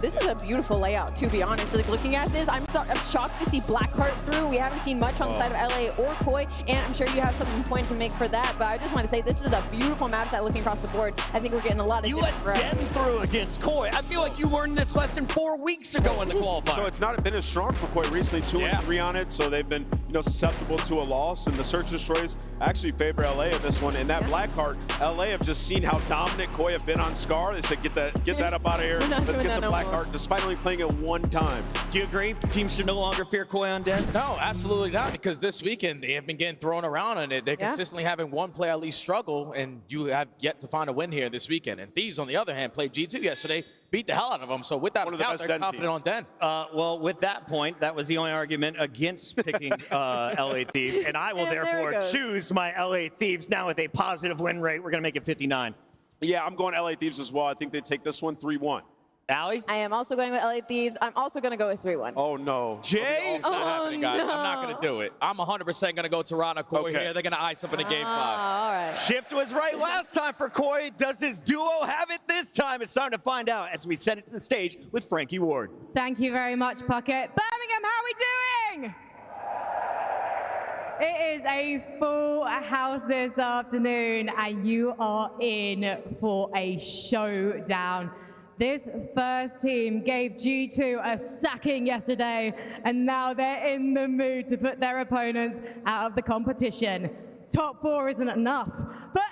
This is a beautiful layout, to be honest. Like, looking at this, I'm shocked to see Blackheart through. We haven't seen much on the side of LA or Koi, and I'm sure you have some point to make for that, but I just want to say this is a beautiful map set looking across the board. I think we're getting a lot of different You let them through against Koi. I feel like you learned this lesson 4 weeks ago in the qualifier. So it's not been as strong for Koi recently, 2 and 3 on it, so they've been, you know, susceptible to a loss, and the Search and Destroys actually favor LA in this one. And that Blackheart, LA have just seen how dominant Koi have been on Scar. They said, get that up out of here. Let's get the Blackheart, despite only playing it 1 time. Do you agree? Teams should no longer fear Koi Undead? No, absolutely not, because this weekend they have been getting thrown around on it. They're consistently having one player at least struggle, and you have yet to find a win here this weekend. And Thieves, on the other hand, played G2 yesterday, beat the hell out of them. So without a doubt, they're confident on Den. Well, with that point, that was the only argument against picking LA Thieves, and I will therefore choose my LA Thieves now with a positive win rate. We're going to make it 59. Yeah, I'm going LA Thieves as well. I think they take this one 3-1. Allie? I am also going with LA Thieves. I'm also going to go with 3-1. Oh, no. Jay? It's not happening, guys. no. I'm not going to do it. I'm 100% going to go Toronto Koi here. They're going to ice up in a game 5. All right. Shift was right last time for Koi. Does his duo have it this time? It's time to find out as we send it to the stage with Frankie Ward. Thank you very much, Puckett. Birmingham, how are we doing? It is a full house this afternoon, and you are in for a showdown. This first team gave G2 a sacking yesterday, and now they're in the mood to put their opponents out of the competition. Top 4 isn't enough, but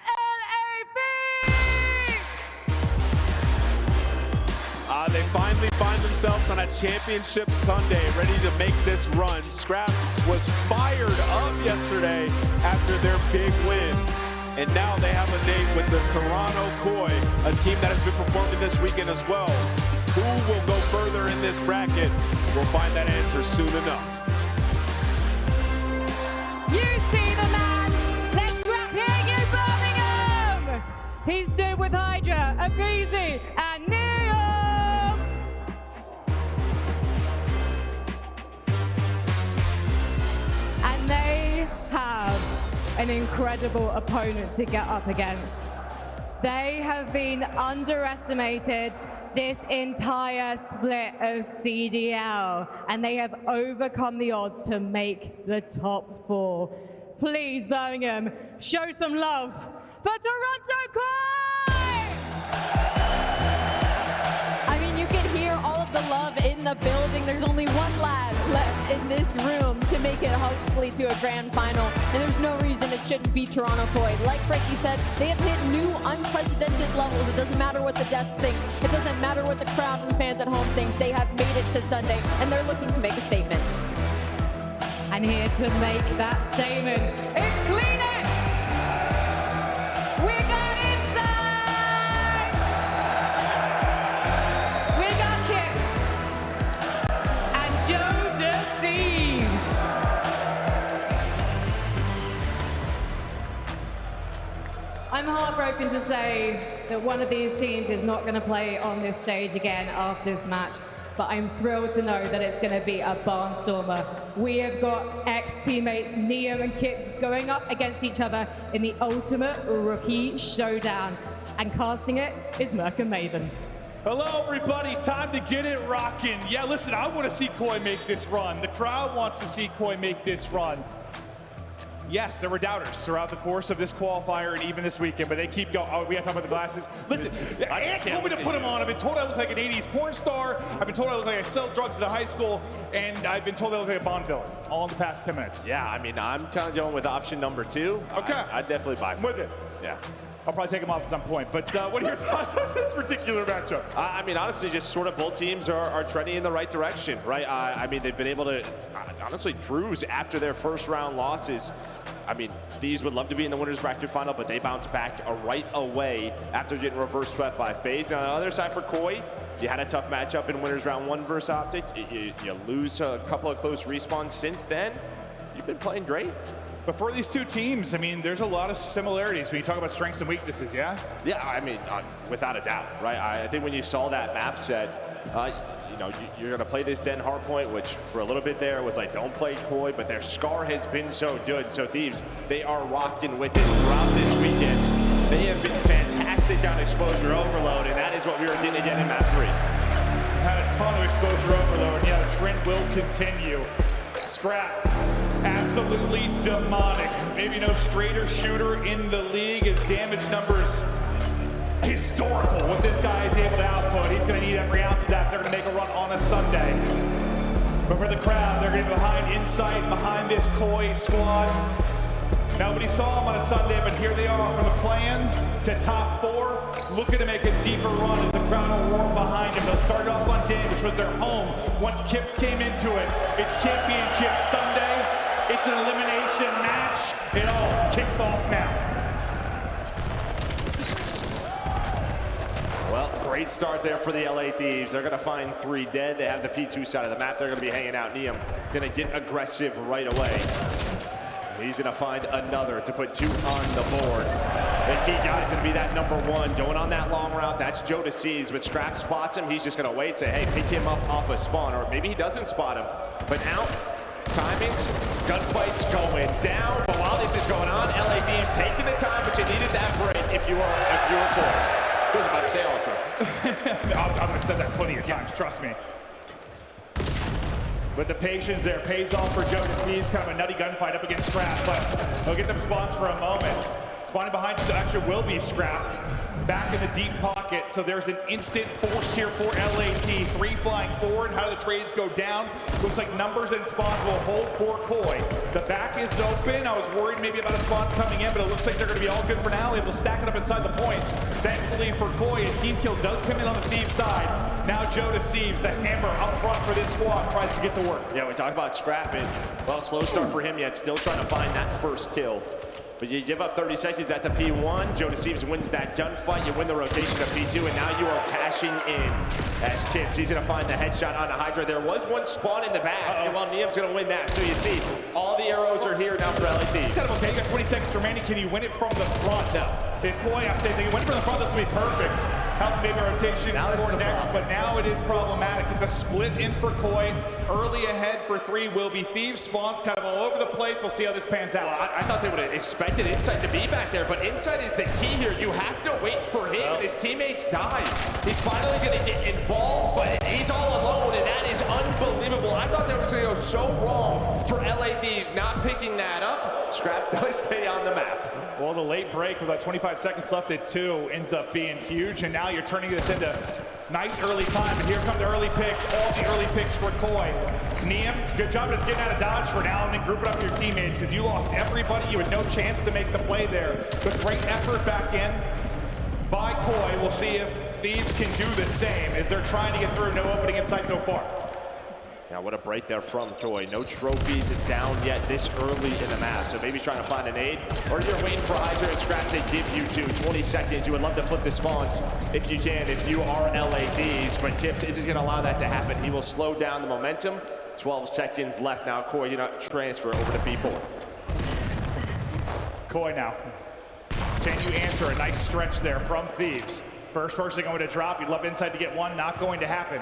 They finally find themselves on a championship Sunday, ready to make this run. Scrap was fired up yesterday after their big win. And now they have a date with the Toronto Koi, a team that has been performing this weekend as well. Who will go further in this bracket? We'll find that answer soon enough. You see the man. Let's clap here, you Birmingham. He stood with Hydra, aBeZy, and Neom. And they have an incredible opponent to get up against. They have been underestimated this entire split of CDL, and they have overcome the odds to make the top 4. Please, Birmingham, show some love for Toronto Koi! I mean, you can hear all of the love in the building. There's only one lad left in this room to make it hopefully to a grand final, and there's no reason it shouldn't be Toronto Koi. Like Frankie said, they have hit new unprecedented levels. It doesn't matter what the desk thinks. It doesn't matter what the crowd and fans at home thinks. They have made it to Sunday, and they're looking to make a statement. And here to make that statement is Kleenex! We got Inside! We got Kix! And Joe Deceives! I'm heartbroken to say that one of these teams is not going to play on this stage again after this match. But I'm thrilled to know that it's going to be a barnstormer. We have got ex-teammates Neom and Kix going up against each other in the ultimate rookie showdown. And casting it is Merc and Maven. Hello, everybody. Time to get it rocking. Yeah, listen, I want to see Koi make this run. The crowd wants to see Koi make this run. Yes, there were doubters throughout the course of this qualifier and even this weekend, but they keep going. Oh, we have to talk about the glasses. Listen, Ant told me to put them on. I've been told I look like an 80s porn star. I've been told I look like I sell drugs at a high school, and I've been told I look like a Bond villain all in the past 10 minutes. Yeah, I mean, I'm kind of going with option number 2. Okay. I'd definitely buy them. With it. Yeah. I'll probably take them off at some point, but what are your thoughts on this particular matchup? I mean, honestly, just sort of both teams are trending in the right direction, right? I mean, they've been able to, honestly, Drews, after their first round losses, I mean, Thieves would love to be in the winners bracket final, but they bounced back right away after getting reverse swept by FaZe. Now, on the other side for Koi, you had a tough matchup in winners round 1 versus Optic. You lose a couple of close respawns since then. You've been playing great. But for these two teams, I mean, there's a lot of similarities when you talk about strengths and weaknesses, yeah? Yeah, I mean, without a doubt, right? I think when you saw that map set, you know, you're going to play this Den Hardpoint, which for a little bit there was like, don't play Koi, but their Scar has been so good. So Thieves, they are rocking with it throughout this weekend. They have been fantastic on exposure overload, and that is what we are getting again in map 3. Had a ton of exposure overload, and yeah, the trend will continue. Scrap, absolutely demonic. Maybe no straighter shooter in the league. His damage numbers historical. What this guy is able to output, he's going to need every ounce of that. They're going to make a run on a Sunday. But for the crowd, they're going to be behind Insight, behind this Koi squad. Nobody saw him on a Sunday, but here they are from the play-in to top 4, looking to make a deeper run as the crowd will roar behind him. They'll start off on Den, which was their home. Once Kips came into it, it's Championship Sunday. It's an elimination match. It all kicks off now. Well, great start there for the LA Thieves. They're going to find 3 dead. They have the P2 side of the map. They're going to be hanging out. Neum going to get aggressive right away. He's going to find another to put 2 on the board. The key guy is going to be that number 1 going on that long route. That's Joe DeCease, but Scrap spots him. He's just going to wait, say, hey, pick him up off a spawn, or maybe he doesn't spot him. But now, timings, gunfights going down. But while this is going on, LA Thieves taking the time, but you needed that break if you were Koi. I was about to say Ultra. I'm going to say that plenty of times, trust me. But the patience there pays off for Joe DeCease. Kind of a nutty gunfight up against Scrap, but he'll get them spawns for a moment. Spawning behind actually will be Scrap. Back in the deep pocket, so there's an instant force here for LAT. 3 flying forward. How do the trades go down? Looks like numbers and spawns will hold for Koi. The back is open. I was worried maybe about a spawn coming in, but it looks like they're going to be all good for now. Able to stack it up inside the point. Thankfully for Koi, a team kill does come in on the Thieves side. Now Joe DeCease, the hammer up front for this squad, tries to get to work. Yeah, we talk about Scrap, and well, slow start for him yet. Still trying to find that first kill. But you give up 30 seconds at the P1. Joe DeCease wins that gunfight. You win the rotation of P2, and now you are cashing in as Kips. He's going to find the headshot on the Hydra. There was one spawn in the back, and well, Neum's going to win that. So you see, all the arrows are here now for LAT. Kind of okay. You got 20 seconds remaining. Can you win it from the front? No. If Koi, I'm saying, if you win it from the front, this will be perfect. Help maybe rotation for next, but now it is problematic. It's a split in for Koi. Early ahead for 3 will be Thieves. Spawns kind of all over the place. We'll see how this pans out. Well, I thought they would have expected Insight to be back there, but Insight is the key here. You have to wait for him, and his teammates die. He's finally going to get involved, but he's all alone, and that is unbelievable. I thought that was going to go so wrong for LA Thieves not picking that up. Scrap does stay on the map. Well, the late break with about 25 seconds left at 2 ends up being huge, and now you're turning this into nice early time. And here come the early picks, all the early picks for Koi. Neum, good job just getting out of dodge for now and then grouping up with your teammates, because you lost everybody. You had no chance to make the play there. But great effort back in by Koi. We'll see if Thieves can do the same as they're trying to get through. No opening in sight so far. Now what a break there from Koi. No trophies down yet this early in the map. So maybe trying to find an aid, or you're waiting for Hydra and Scrap to give you 20 seconds. You would love to flip the spawns if you can, if you are LADs, but Kips isn't going to allow that to happen. He will slow down the momentum. 12 seconds left now. Koi, you not transfer over to P4. Koi now. Can you answer a nice stretch there from Thieves? First person going to drop. You'd love Insight to get one. Not going to happen.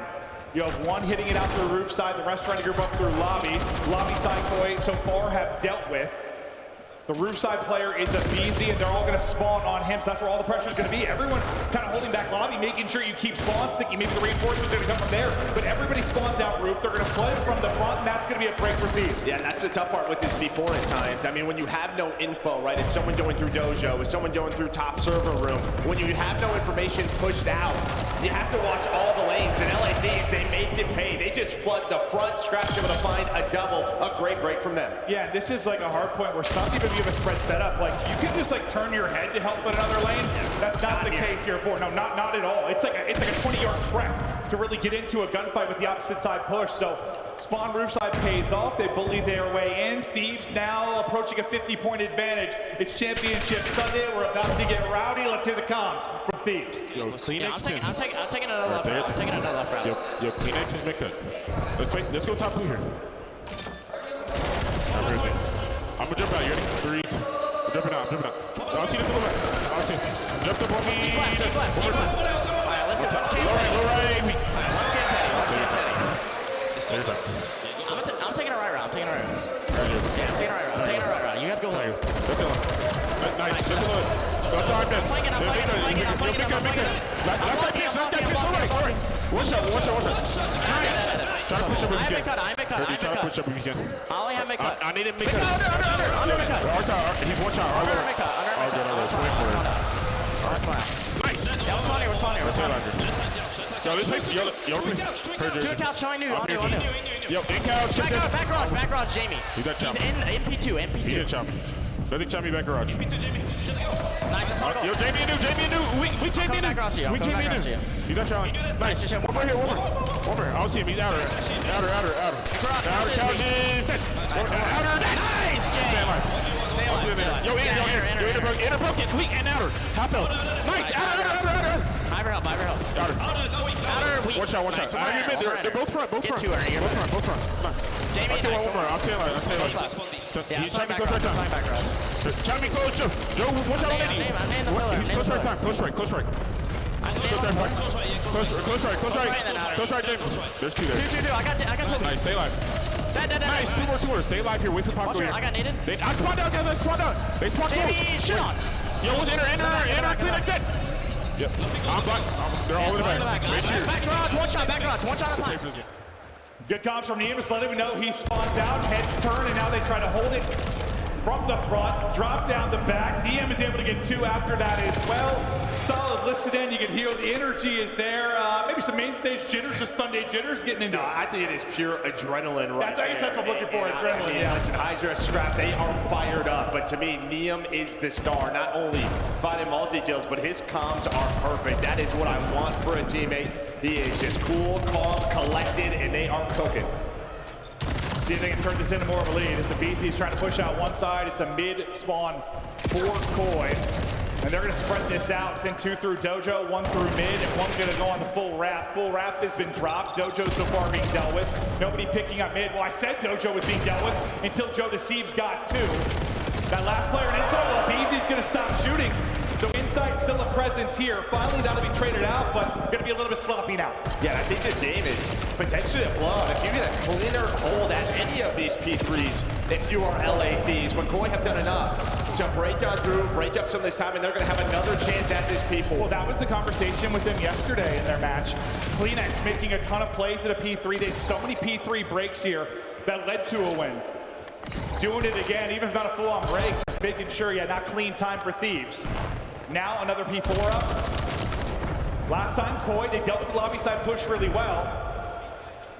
You have one hitting it out to the roof side, the rest trying to group up through lobby. Lobby side Koi so far have dealt with. The roof side player is a Beezy, and they're all going to spawn on him, so that's where all the pressure is going to be. Everyone's kind of holding back lobby, making sure you keep spawns, thinking maybe the reinforcements are going to come from there, but everybody spawns out roof. They're going to flood from the front, and that's going to be a break for Thieves. Yeah, that's the tough part with this before at times. I mean, when you have no info, right, is someone going through Dojo, is someone going through top server room, when you have no information pushed out, you have to watch all the lanes, and LA Thieves, they make it pay. They just flood the front, Scrap's able to find a double, a great break from them. Yeah, this is like a hard point where sometimes if you have a spread setup, like you can just like turn your head to help in another lane. That's not the case here for no, not at all. It's like a 20-yard trek to really get into a gunfight with the opposite side push. So spawn roof side pays off. They bully their way in. Thieves now approaching a 50-point advantage. It's Championship Sunday. We're about to get rowdy. Let's hear the comms from Thieves. Yo, Kleenex I'm taking another left route. I'm taking another left route. Yo, Kleenex is mid cut. Let's go top blue here. I'm gonna jump out. You ready? 3, 2. I'm jumping out. I'll see the middle left. I'll see. Jump up on me. Deep left. Alright, let's see what's Low right. What's Game Teddy? I'm taking a right route. Yeah, I'm taking a right route. You guys go left. Nice. Go time, man. I'm playing it. Last guy, all right. One shot. Nice. Try to push up if you can. I'm Try to push up if you can. I only have mid-cut. I need him mid-cut. Under mid-cut. He's one shot. Under mid-cut. Nice. Yeah, we're spawning here. Yo, this takes, yo, Two accounts showing new. On new. Yo, in-couch. Back garage, Jamie. He's got He's chop. in P2. He did chop me. Nothing chop me back garage. Nice, let's go. Yo, Jamie and new. We Jamie and new. He's not showing. Nice. One more here. I don't see him. He's outer. Outer couches. Outer. Nice. Same line. Yo, inner, weak and outer. Half health. Nice. Outer. Hyper help. Outer. One shot. They're both front. Both front. Nice. Jamie, I'll kill one more. I'll stay alive. He's trying to close right time. Trying to be close, Joe. Watch out on Eddie. He's close right time. Close right. Close right, James. There's two there. Two. I got two. Nice, stay alive. Nice, two more. Stay alive here. Wait for Pop. I got naded. I spawned out, guys. They spawned Jamie, shit on. Yo, enter, clean like that. Yep. I'm black. They're all in the back. Back garage, one shot at a time. Good comms from Neem. Just letting we know he spawns out, heads turn, and now they try to hold it from the front, drop down the back. Neem is able to get 2 after that as well. Solid listed in. You can hear the energy is there. Maybe some main stage jitters, just Sunday jitters getting into it. I think it is pure adrenaline right I guess that's what I'm looking for, adrenaline. Yeah. Listen, Hydra, Scrap, they are fired up. But to me, Neem is the star. Not only finding multi-kills, but his comms are perfect. That is what I want for a teammate. He is just cool, calm, collected, and they are cooking. See if they can turn this into more of a lead. As the BC's trying to push out one side, it's a mid-spawn for Koi. And they're going to spread this out. It's in 2 through Dojo, 1 through mid, and 1's going to go on the full wrap. Full wrap has been dropped. Dojo so far being dealt with. Nobody picking up mid. Well, I said Dojo was being dealt with until Joe Deceives got 2. That last player in inside, well, BZ's going to stop shooting. So inside still a presence here. Finally, that'll be traded out, but going to be a little bit sloppy now. Yeah, I think this game is potentially a blowout. If you get a cleaner hold at any of these P3s, if you are LA Thieves, when Koi have done enough to break on through, break up some of this time, and they're going to have another chance at this P4. Well, that was the conversation with them yesterday in their match. Kleenex making a ton of plays at a P3. They had so many P3 breaks here that led to a win. Doing it again, even if not a full-on break, just making sure, not clean time for Thieves. Now another P4 up. Last time, Koi, they dealt with the lobby side push really well.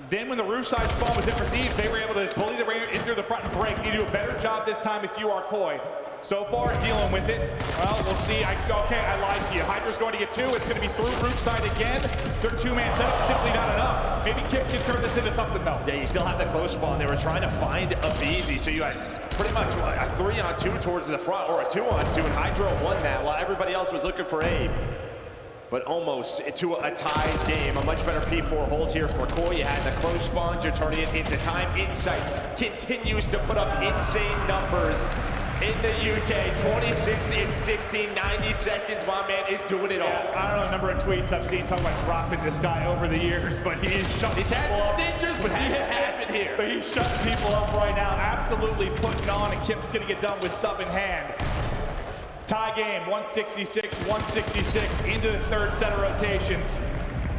Then when the roof side spawn was in for Thieves, they were able to bully the way into the front and break. You do a better job this time if you are Koi. So far, dealing with it. Well, we'll see. Okay, I lied to you. Hydra's going to get 2. It's going to be through roof side again. Their 2-man setup, simply not enough. Maybe Kips can turn this into something, though. Yeah, you still have the close spawn. They were trying to find a BZ, so you had pretty much a 3-on-2 towards the front, or a 2-on-2, and Hydra won that while everybody else was looking for Abe. But almost to a tied game. A much better P4 hold here for Koi. You had the close spawns. You're turning it into time. Insight continues to put up insane numbers in the UK. 26 in 16, 90 seconds. My man is doing it all. I don't know the number of tweets I've seen talking about dropping this guy over the years, but he's had some dangers, but he hasn't here. But he's shutting people up right now, absolutely putting on, and Kip's gonna get done with sub in hand. Tie game, 166 into the third set of rotations.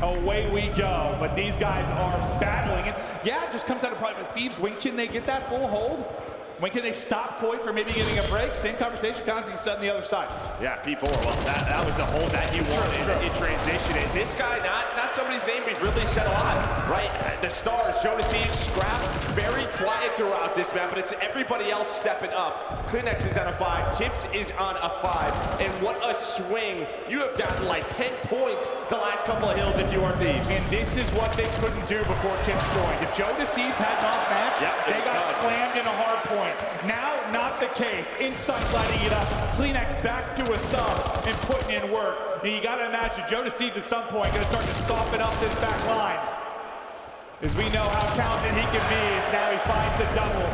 Away we go, but these guys are battling it. Yeah, it just comes out of probably Thieves. When can they get that full hold? When can they stop Koi from maybe getting a break? Same conversation kind of being said on the other side. Yeah, P4, well, that was the hold that he wanted in transition. And this guy, not somebody's name we've really said a lot, right? The stars, Jodeci, Scrap, very quiet throughout this map, but it's everybody else stepping up. Kleenex is on a 5, Kips is on a 5, and what a swing. You have gotten like 10 points the last couple of hills if you are Thieves. And this is what they couldn't do before Kips joined. If Jodeci had an off match, they got slammed in a hard point. Now, not the case. Insight lighting it up. Kleenex back to a sub and putting in work. And you got to imagine Jodeci at some point going to start to soften up this back line. As we know how talented he can be, as now he finds a double.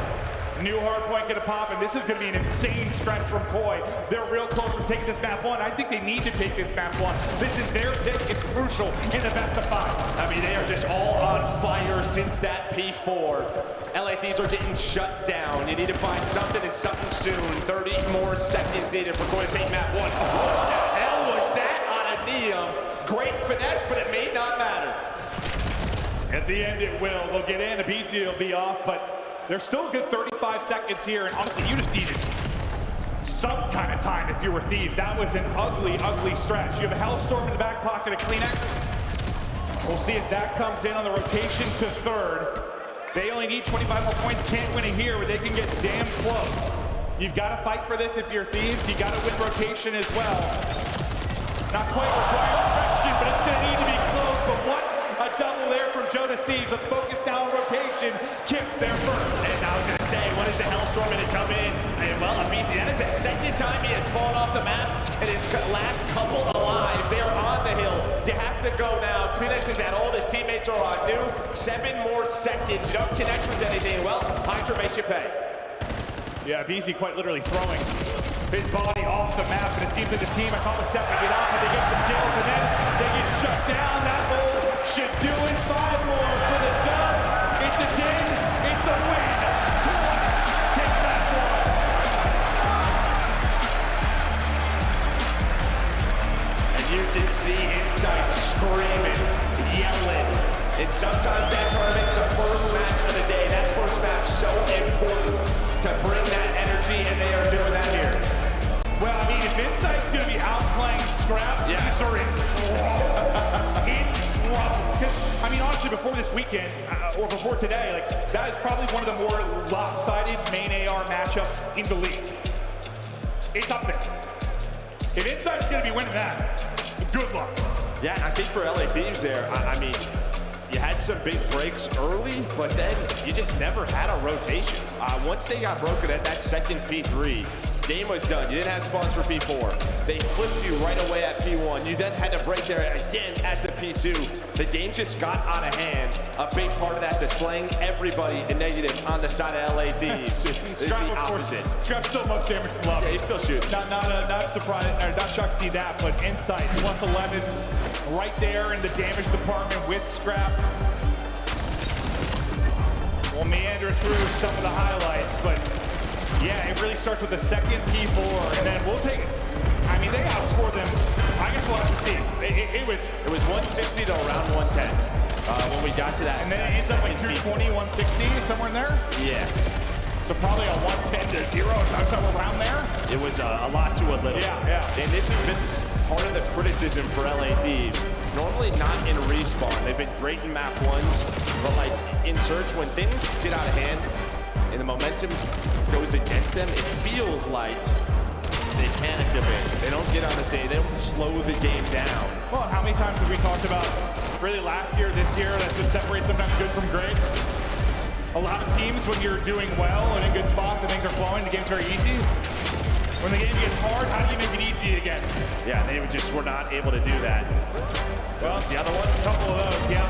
New hard point going to pop, and this is going to be an insane stretch from Koi. They're real close from taking this map 1. I think they need to take this map 1. This is their pick. It's crucial in the best of 5. I mean, they are just all on fire since that P4. LA Thieves are getting shut down. You need to find something and something soon. 30 more seconds needed for Koi to take map 1. What the hell was that on a Neum? Great finesse, but it may not matter. At the end, it will. They'll get in. The BC will be off, but there's still a good 35 seconds here, and honestly, you just needed some kind of time if you were Thieves. That was an ugly, ugly stretch. You have a Hellstorm in the back pocket of Kleenex. We'll see if that comes in on the rotation to third. They only need 25 more points, can't win it here, but they can get damn close. You've got to fight for this if you're Thieves. You got to win rotation as well. Not quite required direction, but it's going to need to be close. But what a double there from Jodeci. Let's focus now on rotation. Kips there first. And I was going to say, when is the Hellstorm going to come in? And well, Abizi, that is the second time he has fallen off the map. And his last couple alive, they're on the hill. You have to go now. Kleenex is at old, his teammates are on new. 7 more seconds. You don't connect with anything. Well, Hydra makes you pay. Yeah, Abizi quite literally throwing his body off the map, and it seems that the team, I thought was stepping it up, but they get some kills, and then they get shut down. That hold should do it. 5 more for the dub. It's a 10, it's a win. Take that one. And you can see Insight screaming, yelling. And sometimes that tournament's the first match of the day. That first match so important to bring that energy, and they are doing that here. Well, I mean, if Insight's going to be outplaying Scrap, Thieves are in trouble. In trouble. Because, I mean, honestly, before this weekend, or before today, like, that is probably one of the more lopsided main AR matchups in the league. It's up there. If Insight's going to be winning that, good luck. Yeah, I think for LA Thieves there, I mean, you had some big breaks early, but then you just never had a rotation. Once they got broken at that second P3, game was done. You didn't have spawns for P4. They flipped you right away at P1. You then had to break there again at the P2. The game just got out of hand. A big part of that, the slaying everybody in negative on the side of LA Thieves. It's the opposite. Scrap's still most damage from love. Yeah, he's still shooting. Not surprised, or not shocked to see that, but Insight plus 11 right there in the damage department with Scrap. We'll meander through some of the highlights, but yeah, it really starts with the second P4, and then we'll take it. I mean, they outscored them. I guess we'll have to see. It was 160 to around 110 when we got to that. And then it ends up like 220, 160, somewhere in there? Yeah. So probably a 110 to 0, somewhere around there? It was a lot to a little. Yeah. And this has been part of the criticism for LA Thieves. Normally not in respawn. They've been great in map 1s, but like in Surge, when things get out of hand and the momentum goes against them, it feels like they panic a bit. They don't get on the stage. They don't slow the game down. Well, how many times have we talked about really last year, this year, that's what separates sometimes good from great? A lot of teams, when you're doing well and in good spots and things are flowing, the game's very easy. When the game gets hard, how do you make it easy again? Yeah, they just were not able to do that. Well, the other one, a couple of those, yeah.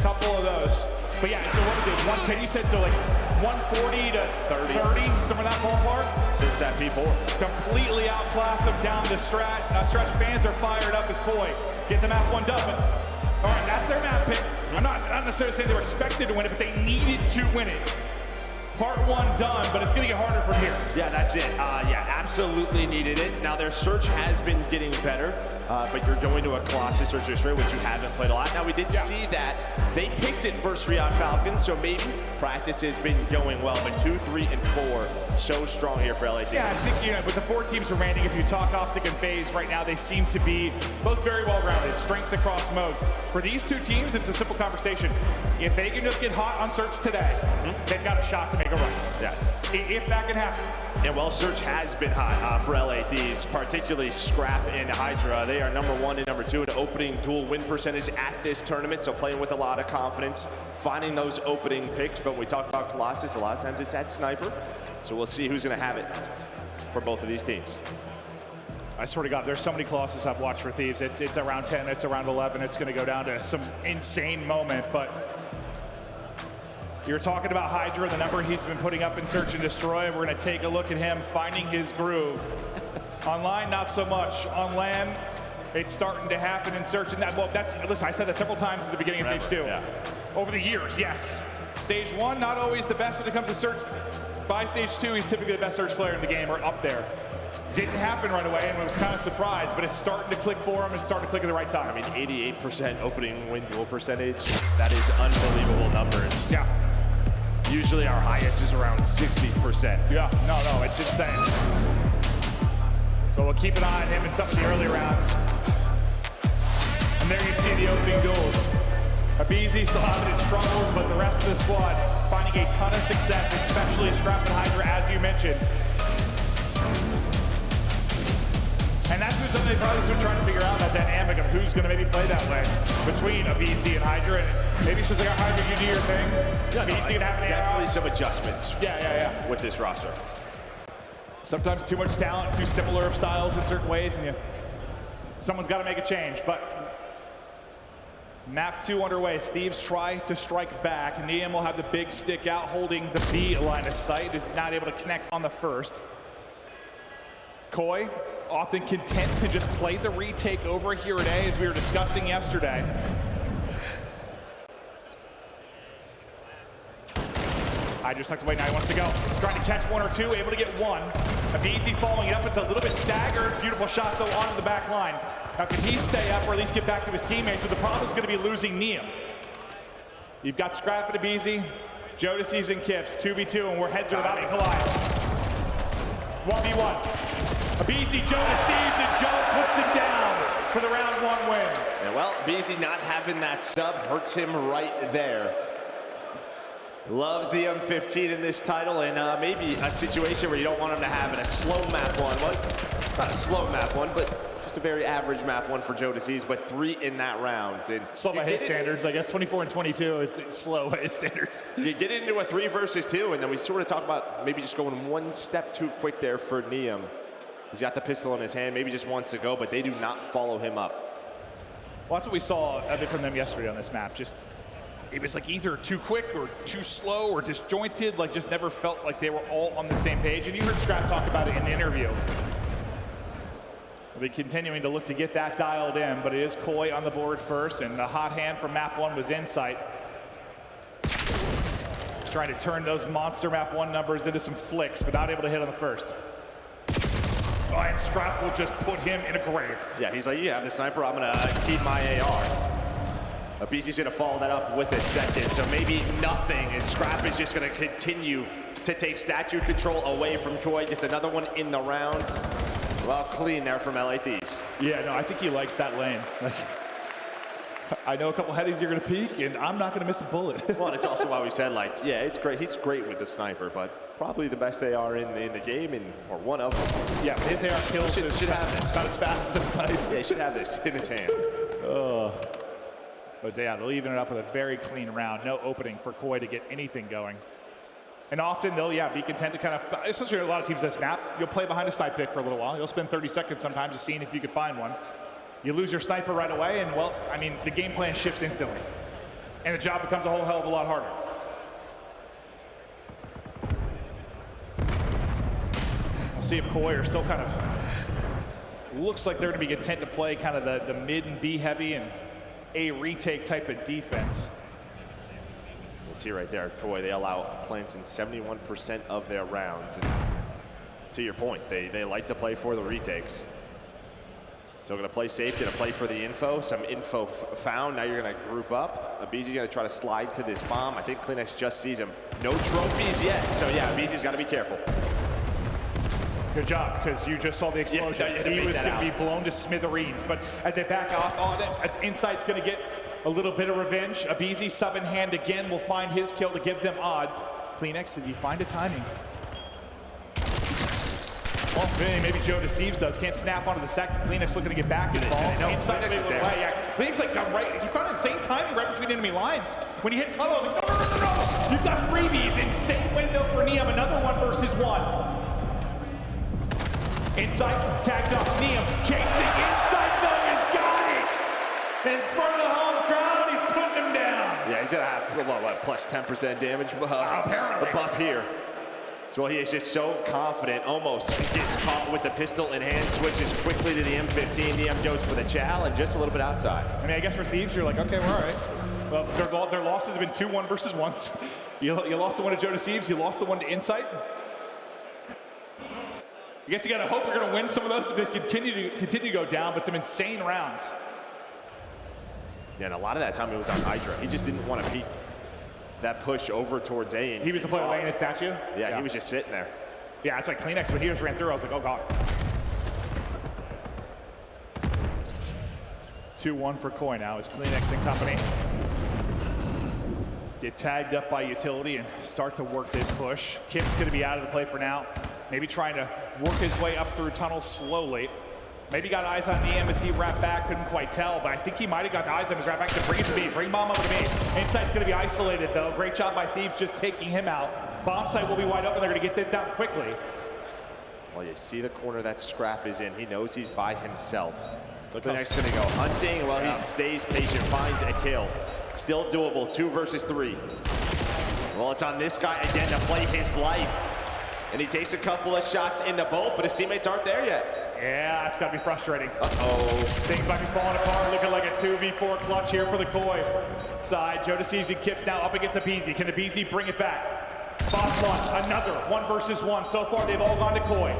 Couple of those. But yeah, so what is it, 110 you said, so like 140 to 30, somewhere in that ballpark? Since that P4. Completely outclass them down the stretch. Fans are fired up as Koi. Get the map 1 dub. All right, that's their map pick. I'm not necessarily saying they were expected to win it, but they needed to win it. Part one done, but it's going to get harder from here. Yeah, that's it. Yeah, absolutely needed it. Now, their search has been getting better, but you're going to a Colossus or Destroy, which you haven't played a lot. Now, we did see that they picked it versus Riyadh Falcons, so maybe practice has been going well, but 2, 3, and 4, so strong here for LA Thieves. Yeah, I think, with the 4 teams remaining, if you talk Optic and FaZe right now, they seem to be both very well-rounded, strength across modes. For these 2 teams, it's a simple conversation. If they can just get hot on search today, they've got a shot to make a run. Yeah. If that can happen. And well, search has been hot for LA Thieves, particularly Scrap and Hydra. They are number 1 and number 2 in opening dual win percentage at this tournament, so playing with a lot of confidence, finding those opening picks. But when we talk about Colossus, a lot of times it's at Sniper, so we'll see who's going to have it for both of these teams. I swear to God, there's so many Colossus I've watched for Thieves. It's around 10, it's around 11. It's going to go down to some insane moment, but you're talking about Hydra, the number he's been putting up in Search and Destroy. We're going to take a look at him finding his groove. Online, not so much. On LAN, it's starting to happen in Search and that. Well, listen, I said that several times at the beginning of Stage 2. Yeah. Over the years, yes. Stage 1, not always the best when it comes to Search. By Stage 2, he's typically the best Search player in the game, or up there. Didn't happen right away, and I was kind of surprised, but it's starting to click for him and starting to click at the right time. I mean, 88% opening win duel percentage. That is unbelievable numbers. Yeah. Usually our highest is around 60%. Yeah, no, it's insane. So we'll keep an eye on him in some of the early rounds. And there you see the opening duels. aBeZy still having his struggles, but the rest of the squad finding a ton of success, especially Scrap and Hydra, as you mentioned. And that's been something they've probably been trying to figure out, that dynamic of who's going to maybe play that way between aBeZy and Hydra. And maybe it's just like, Hydra, you do your thing. Yeah, aBeZy can have an definitely some adjustments. Yeah. With this roster. Sometimes too much talent, too similar of styles in certain ways, and someone's got to make a change. But map 2 underway as Thieves try to strike back. Niam will have the big stick out, holding the B line of sight. Is not able to connect on the first. Koi, often content to just play the retake over here at A, as we were discussing yesterday. I just tucked away, now he wants to go. Trying to catch 1 or 2, able to get 1. aBeZy following it up, it's a little bit staggered. Beautiful shot though onto the back line. Now can he stay up or at least get back to his teammates? But the problem is going to be losing Niam. You've got Scrap and aBeZy, Jodeci's and Kips, 2v2, and heads are about to collide. 1v1. aBeZy, Jodeci, and Joe puts it down for the round 1 win. And well, aBeZy not having that sub hurts him right there. Loves the M15 in this title, and maybe a situation where you don't want him to have in a slow map 1. Well, not a slow map 1, but just a very average map 1 for Jodeci's, but 3 in that round. And slow by his standards, I guess 24 and 22 is slow by his standards. You get into a 3 versus 2, and then we sort of talk about maybe just going 1 step too quick there for Niam. He's got the pistol in his hand, maybe just wants to go, but they do not follow him up. Well, that's what we saw a bit from them yesterday on this map. Just, it was like either too quick or too slow or disjointed, like just never felt like they were all on the same page. And you heard Scrap talk about it in the interview. We'll be continuing to look to get that dialed in, but it is Koi on the board first, and the hot hand from map 1 was Insight. Trying to turn those monster map 1 numbers into some flicks, but not able to hit on the first. Oh, and Scrap will just put him in a grave. Yeah, he's like, you have the sniper, I'm gonna keep my AR. aBeZy's gonna follow that up with a second, so maybe nothing, and Scrap is just gonna continue to take statue control away from Koi. Gets another one in the round. Well, clean there from LA Thieves. Yeah, no, I think he likes that lane. I know a couple headies you're gonna peek, and I'm not gonna miss a bullet. Well, and it's also why we said, like, yeah, it's great. He's great with the sniper, but probably the best AR in the game, or one of them. Yeah, his AR kills should have this. Not as fast as a sniper. Yeah, he should have this in his hand. But yeah, they'll even it up with a very clean round. No opening for Koi to get anything going. And often they'll, be content to kind of, especially a lot of teams this map, you'll play behind a snipe pick for a little while. You'll spend 30 seconds sometimes just seeing if you can find one. You lose your sniper right away, and well, I mean, the game plan shifts instantly. And the job becomes a whole hell of a lot harder. We'll see if Koi are still kind of, looks like they're gonna be content to play kind of the mid and B heavy and A retake type of defense. see right there, Koi, they allow plants in 71% of their rounds. And to your point, they like to play for the retakes. So gonna play safe, gonna play for the info. Some info found, now you're gonna group up. aBeZy's gonna try to slide to this bomb. I think CleanX just sees him. No trophies yet, so yeah, aBeZy's gotta be careful. Good job, because you just saw the explosion. He was going to be blown to smithereens, but as they back off on it, Insight's going to get a little bit of revenge. aBeZy sub in hand again will find his kill to give them odds. CleanX, did he find a timing? Well, maybe Joe Deceives does. Can't snap onto the second. CleanX looking to get back involved. Insight a little way. Yeah, CleanX like got right. He found insane timing right between enemy lines. When he hit tunnel, I was like, no. You've got freebies. Insane window for Neum. Another 1 versus 1. Insight tagged off. Neum chasing. Insight though has got it. In front of the home crowd, he's putting him down. Yeah, he's gonna have what, plus 10% damage apparently. Buff here. So he is just so confident, almost gets caught with the pistol in hand, switches quickly to the M15. Neum goes for the chow and just a little bit outside. I mean, I guess for Thieves, you're like, okay, we're all right. Well, their losses have been 2 1 versus 1s. You lost the one to Joe Deceives, you lost the one to Insight. I guess you gotta hope we're gonna win some of those if they continue to go down, but some insane rounds. Yeah, and a lot of that time it was on Hydra. He just didn't want to peek that push over towards A. And he was the player laying his statue? Yeah, he was just sitting there. Yeah, that's like CleanX. When he just ran through, I was like, oh god. 2-1 for Koi now as CleanX and company get tagged up by utility and start to work this push. Kim's gonna be out of the play for now. Maybe trying to work his way up through tunnels slowly. Maybe got eyes on Neum as he wrapped back, couldn't quite tell, but I think he might have got the eyes on his wrap back to bring it to B. Bring bomb over to B. Insight's gonna be isolated though. Great job by Thieves just taking him out. Bomb site will be wide open. They're gonna get this down quickly. Well, you see the corner that Scrap is in. He knows he's by himself. So CleanX gonna go hunting while he stays patient, finds a kill. Still doable, 2 versus 3. Well, it's on this guy again to play his life. And he takes a couple of shots in the boat, but his teammates aren't there yet. Yeah, it's gotta be frustrating. Uh-oh. Things might be falling apart, looking like a 2v4 clutch here for the Koi side. Joe Deceives and Kips now up against aBeZy. Can aBeZy bring it back? Boss one, another 1 versus 1. So far, they've all gone to Koi.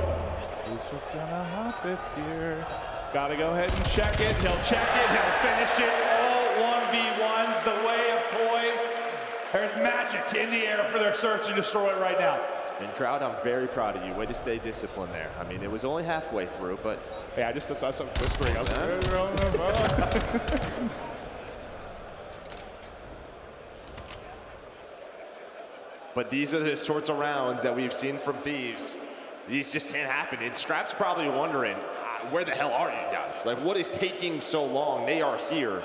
He's just gonna hop it here. Gotta go ahead and check it. He'll check it, he'll finish it. All 1v1s the way of Koi. There's magic in the air for their search and destroy right now. And Trout, I'm very proud of you. Way to stay disciplined there. I mean, it was only halfway through, but... Yeah, I just saw some whispering. I was But these are the sorts of rounds that we've seen from Thieves. These just can't happen. And Scrap's probably wondering, where the hell are you guys? Like, what is taking so long? They are here.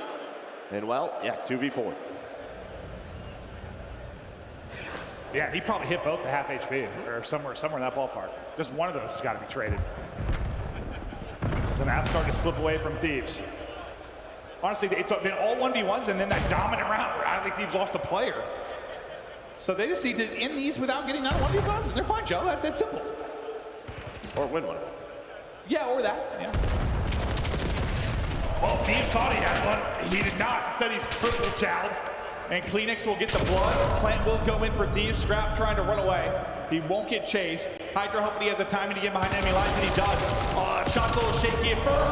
And well, yeah, 2v4. Yeah, he probably hit both the half HP, or somewhere in that ballpark. Just one of those has got to be traded. The map's starting to slip away from Thieves. Honestly, it's been all 1v1s, and then that dominant round where I don't think Thieves lost a player. So they just need to end these without getting out 1v1s, and they're fine, Joe. That's simple. Or win one. Yeah, or that, yeah. Well, Thieves thought he had one. He did not. Instead, he's triple chowed. And CleanX will get the blood. Plant will go in for Thieves. Scrap trying to run away. He won't get chased. Hydra hoping he has the timing to get behind enemy lines, and he does. Shot's a little shaky at first.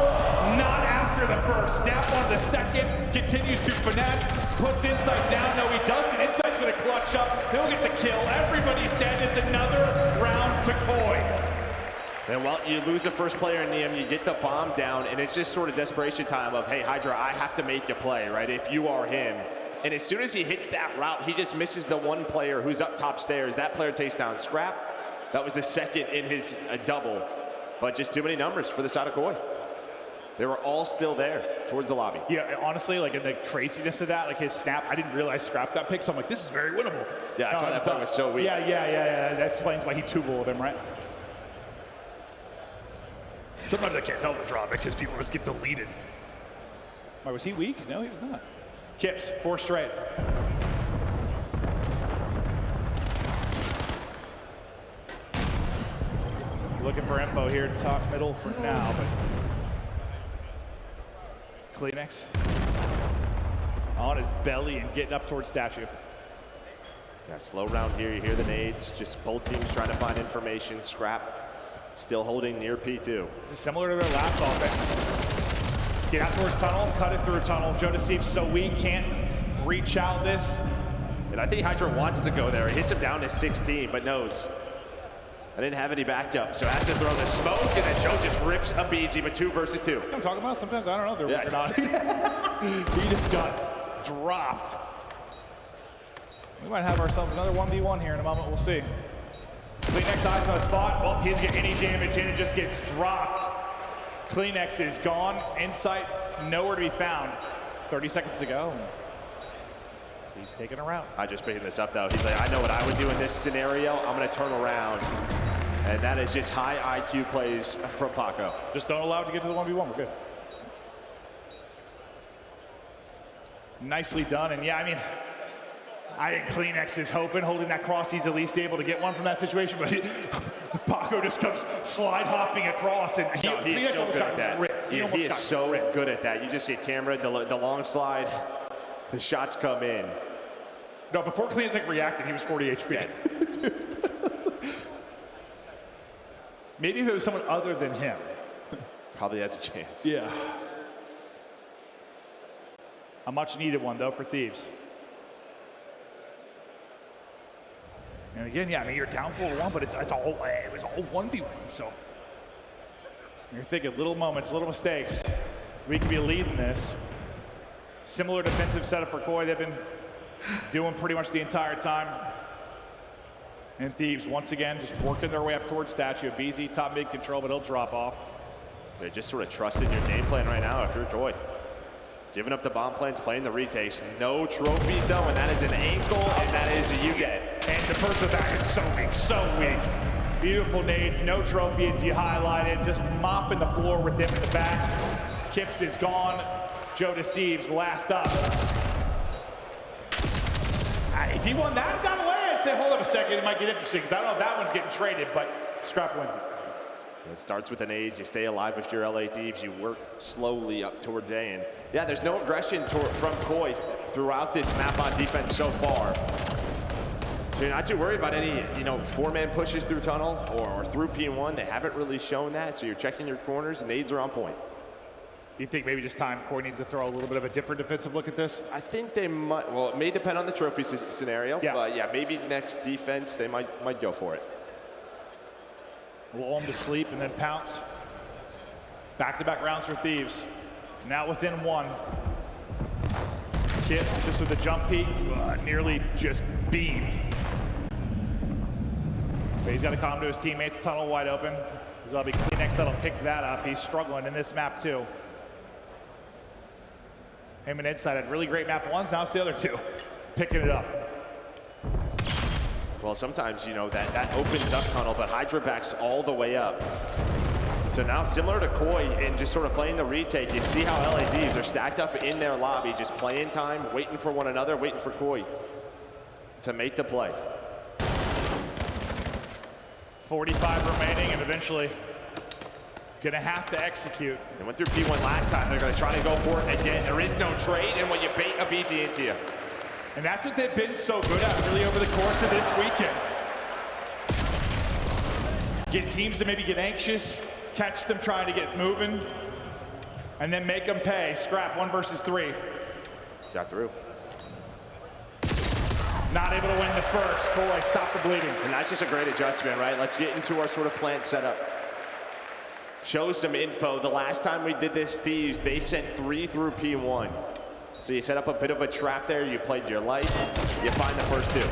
Not after the first. Snap on the second. Continues to finesse. Puts Insight down. No, he doesn't. Insight's going to clutch up. He'll get the kill. Everybody's dead. It's another round to Koi. And well, you lose the first player in Neum, you get the bomb down, and it's just sort of desperation time of, hey, Hydra, I have to make you play, right? If you are him. And as soon as he hits that route, he just misses the one player who's up top stairs. That player takes down Scrap. That was the second in his double. But just too many numbers for the side of Koi. They were all still there towards the lobby. Yeah, honestly, like in the craziness of that, like his snap, I didn't realize Scrap got picked, so I'm like, this is very winnable. Yeah, that's why that play was so weak. Yeah. That explains why he two-rolled him, right? Sometimes I can't tell the drop because people just get deleted. Why, was he weak? No, he was not. Kips, 4 straight. Looking for info here to top middle for now, but CleanX on his belly and getting up towards statue. Yeah, slow round here. You hear the nades. Just both teams trying to find information. Scrap still holding near P2. This is similar to their last offense. Get out towards tunnel, cut it through tunnel. Joe Deceived so weak, can't reach out this. And I think Hydra wants to go there. He hits him down to 16, but knows I didn't have any backup, so has to throw the smoke, and then Joe just rips up easy, but 2 versus 2. You know what I'm talking about? Sometimes I don't know if they're weak or not. He just got dropped. We might have ourselves another 1v1 here in a moment. We'll see. Kleenex eyes on the spot. Well, he doesn't get any damage in. It just gets dropped. Kleenex is gone. Insight nowhere to be found. 30 seconds to go. He's taking a route. I just picking this up though. He's like, I know what I would do in this scenario. I'm gonna turn around. And that is just high IQ plays from Paco. Just don't allow it to get to the 1v1, we're good. Nicely done, and yeah, I mean, I think Kleenex is holding that cross. He's at least able to get one from that situation, but Paco just comes slide hopping across, and he's so good at that. Ripped. He is so good at that. You just get camera, the long slide, the shots come in. No, before Kleenex reacted, he was 40 HP. Yeah. Maybe if it was someone other than him. Probably has a chance. Yeah. A much needed one though for Thieves. And again, yeah, I mean, you're down 4-1, but it was all 1v1, so. You're thinking little moments, little mistakes. We could be leading this. Similar defensive setup for Koi. They've been doing pretty much the entire time. And Thieves, once again, just working their way up towards Statue. BZ top mid control, but he'll drop off. They're just sort of trusting your game plan right now if you're Koi. Giving up the bomb plans, playing the retakes. No trophies though, and that is an ankle, and that is a you get. And the person back is so weak, so weak. Beautiful nades, no trophy as you highlighted. Just mopping the floor with him in the back. Kips is gone. Joe Deceives last up. If he won that, got away, I'd say, hold up a second, it might get interesting, because I don't know if that one's getting traded, but Scrap wins it. It starts with an age. You stay alive if you're LA Thieves. You work slowly up towards A. And yeah, there's no aggression from Koi throughout this map on defense so far. So you're not too worried about any, four-man pushes through tunnel or through P1. They haven't really shown that. So you're checking your corners, and nades are on point. You think maybe just time Koi needs to throw a little bit of a different defensive look at this? I think they might. Well, it may depend on the trophy scenario. Yeah. But yeah, maybe next defense they might go for it. Lull him to sleep and then pounce. Back-to-back rounds for Thieves. Now within 1. Kips just with a jump peek, nearly just beamed. But he's got to calm to his teammates. Tunnel wide open. There'll be Kleenex that'll pick that up. He's struggling in this map too. Him and Inside had really great map ones. Now it's the other two picking it up. Well, sometimes, that opens up tunnel, but Hydra backs all the way up. So now, similar to Koi, and just sort of playing the retake, you see how LA Thieves are stacked up in their lobby, just playing time, waiting for one another, waiting for Koi to make the play. 45 remaining, and eventually gonna have to execute. They went through P1 last time. They're gonna try to go for it again. There is no trade, and when you bait a BZ into you. And that's what they've been so good at really over the course of this weekend. Get teams to maybe get anxious, catch them trying to get moving, and then make them pay. Scrap 1 versus 3. Got through. Not able to win the first. Koi, stop the bleeding. And that's just a great adjustment, right? Let's get into our sort of plant setup. Show some info. The last time we did this, Thieves, they sent 3 through P1. So you set up a bit of a trap there, you played your life, you find the first 2.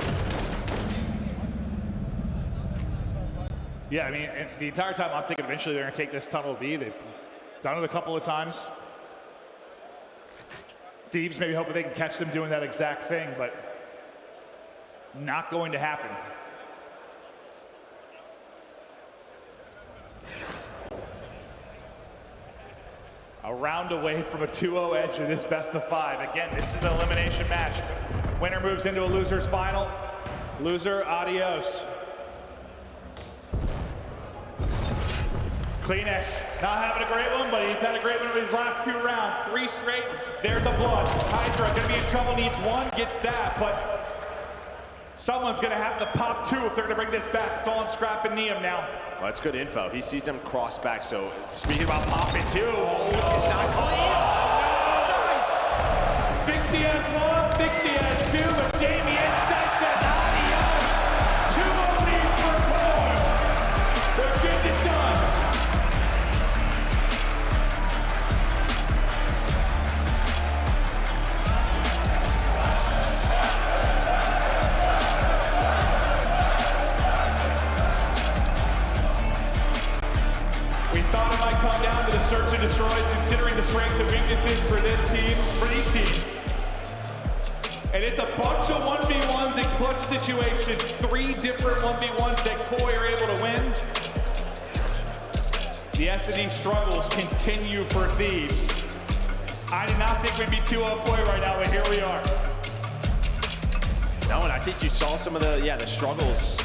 Yeah, I mean, the entire time I'm thinking eventually they're gonna take this tunnel B. They've done it a couple of times. Thieves maybe hoping they can catch them doing that exact thing, but not going to happen. A round away from a 2-0 edge in this best of 5. Again, this is an elimination match. Winner moves into a loser's final. Loser, adios. Kleenex, not having a great one, but he's had a great one over these last 2 rounds. 3 straight, there's a blood. Hydra gonna be in trouble, needs 1, gets that, but Someone's going to have to pop two if they're going to bring this back. It's all on Scrap and Neum now. Well, that's good info. He sees them cross back, so speaking about popping two, it's not clean. Fixie has one, Fixie has two, but Jamie Inside says adios. 2-0 lead for Koi. They're getting it done. We thought it might come down to the search and destroys, considering the strengths and weaknesses for this team, for these teams. And it's a bunch of 1v1s in clutch situations, 3 different 1v1s that Koi are able to win. The S&D struggles continue for Thieves. I did not think we'd be 2-0 Koi right now, but here we are. No, and I think you saw some of the struggles,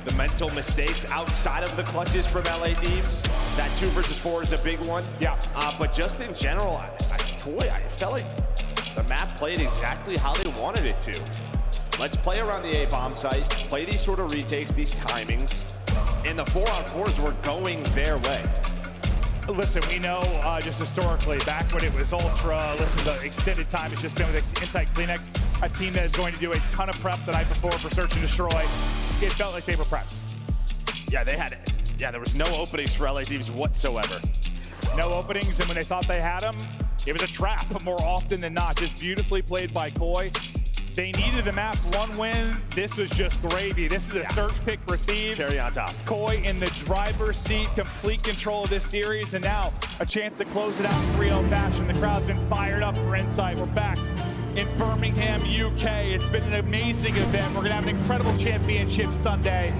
the mental mistakes outside of the clutches from LA Thieves. That 2 versus 4 is a big one. Yeah. But just in general, I felt like the map played exactly how they wanted it to. Let's play around the A-bomb site, play these sort of retakes, these timings, and the 4-on-4s were going their way. Listen, we know just historically, back when it was Ultra, listen, the extended time has just been with Inside Kleenex, a team that is going to do a ton of prep the night before for Search and Destroy. It felt like they were prepped. Yeah, they had it. Yeah, there was no openings for LA Thieves whatsoever. No openings, and when they thought they had them, it was a trap more often than not. Just beautifully played by Koi. They needed the map 1 win. This was just gravy. This is a search pick for Thieves. Cherry on top. Koi in the driver's seat, complete control of this series, and now a chance to close it out in 3-0 fashion. The crowd's been fired up for Insight. We're back in Birmingham, UK. It's been an amazing event. We're gonna have an incredible championship Sunday.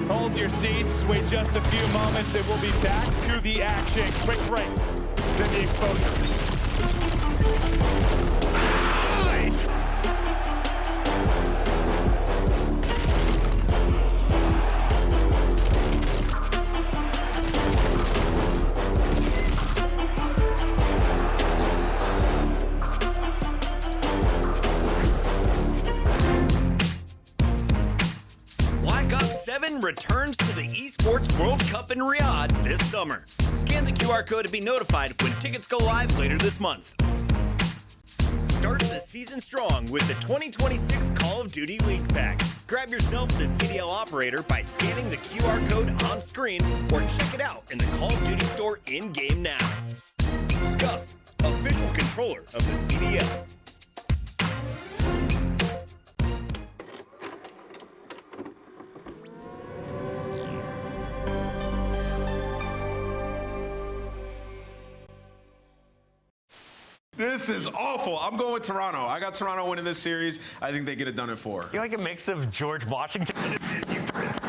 Hold your seats, wait just a few moments, and we'll be back to the action. Quick break, then the exposure. Black Ops 7 returns to the Esports World Cup in Riyadh this summer. Scan the QR code to be notified when tickets go live later this month. Start the season strong with the 2026 Call of Duty League Pack. Grab yourself the CDL operator by scanning the QR code on screen or check it out in the Call of Duty store in-game now. Scuff, official controller of the CDL. This is awful. I'm going with Toronto. I got Toronto winning this series. I think they get it done in 4. You're like a mix of George Washington and a Disney prince.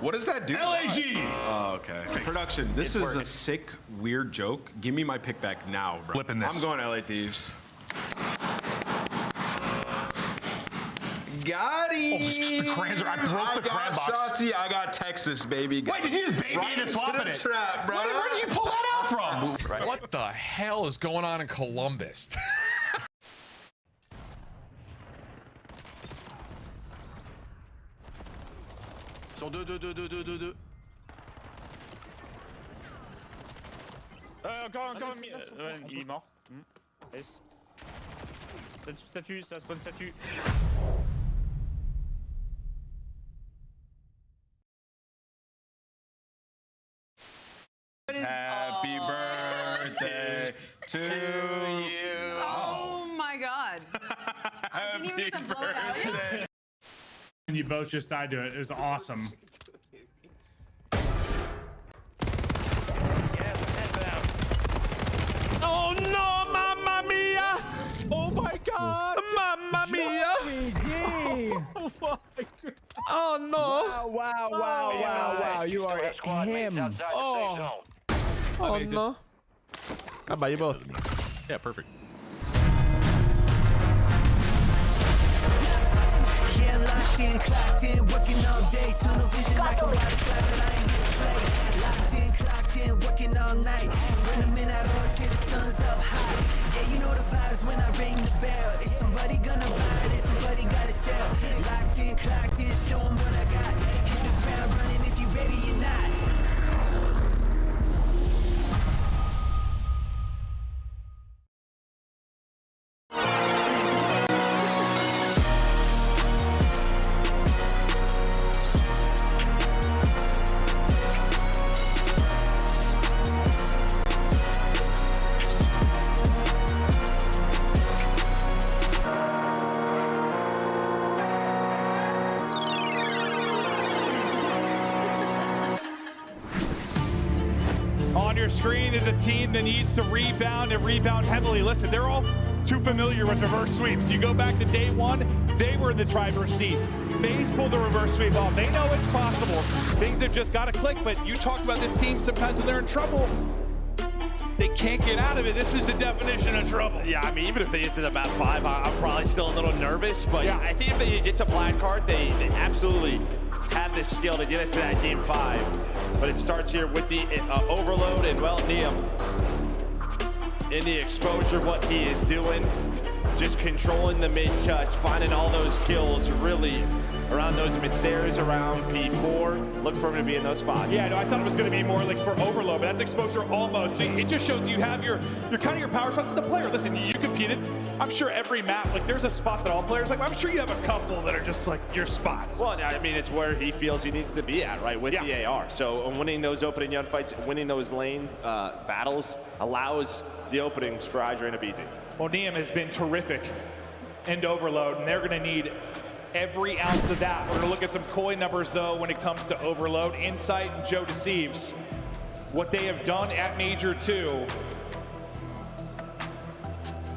What does that do? LAG! Oh, okay. Production, this is a sick, weird joke. Give me my pick back now, bro. Flipping this. I'm going LA Thieves. Got him! Oh, the crayons I broke the crayon box. Shotzi, I got Texas, baby. Wait, did you just baby right into swapping it? Trap, bro. Where did you pull that out from? What the hell is going on in Columbus? Sur 2. Encore, il est mort. Yes. Statue, ça spawn statue. Happy birthday to you. Oh my God. I didn't even get the vote out. And you both just died to it. It was awesome. Oh no, Mamma Mia! Oh my God! Mamma Mia! Oh no! Wow! You are him. Oh no! How about you both? Yeah, perfect. Yeah, locked in, clocked in, working all day. Tunnel vision like a water slide, but I ain't here to play. Locked in, clocked in, working all night. Bring the men out on till the sun's up high. Yeah, you know the vibes when I ring the bell. If somebody gonna buy it, and somebody gotta sell. your screen is a team that needs to rebound and rebound heavily. Listen, they're all too familiar with reverse sweeps. You go back to day one, they were in the driver's seat. FaZe pulled the reverse sweep off. They know it's possible. Things have just got to click, but you talked about this team sometimes when they're in trouble. They can't get out of it. This is the definition of trouble. Yeah, I mean, even if they get to the map 5, I'm probably still a little nervous, but yeah, I think if they get to Black Card, they absolutely have the skill to get us to that game 5. But it starts here with the overload, and well, Niam in the exposure, what he is doing, just controlling the mid cuts, finding all those kills really around those mid stairs, around P4. Look for him to be in those spots. Yeah, no, I thought it was going to be more like for overload, but that's exposure all mode. So it just shows you have your kind of your power spots as a player. Listen, you competed. I'm sure every map, like there's a spot that all players like. I'm sure you have a couple that are just like your spots. Well, I mean, it's where he feels he needs to be at, right, with the AR. So winning those opening gunfights, winning those lane battles allows the openings for Hydra and aBeZy. Well, Niam has been terrific in overload, and they're going to need every ounce of that. We're going to look at some Koi numbers, though, when it comes to overload. Insight and Joe Deceives, what they have done at Major 2.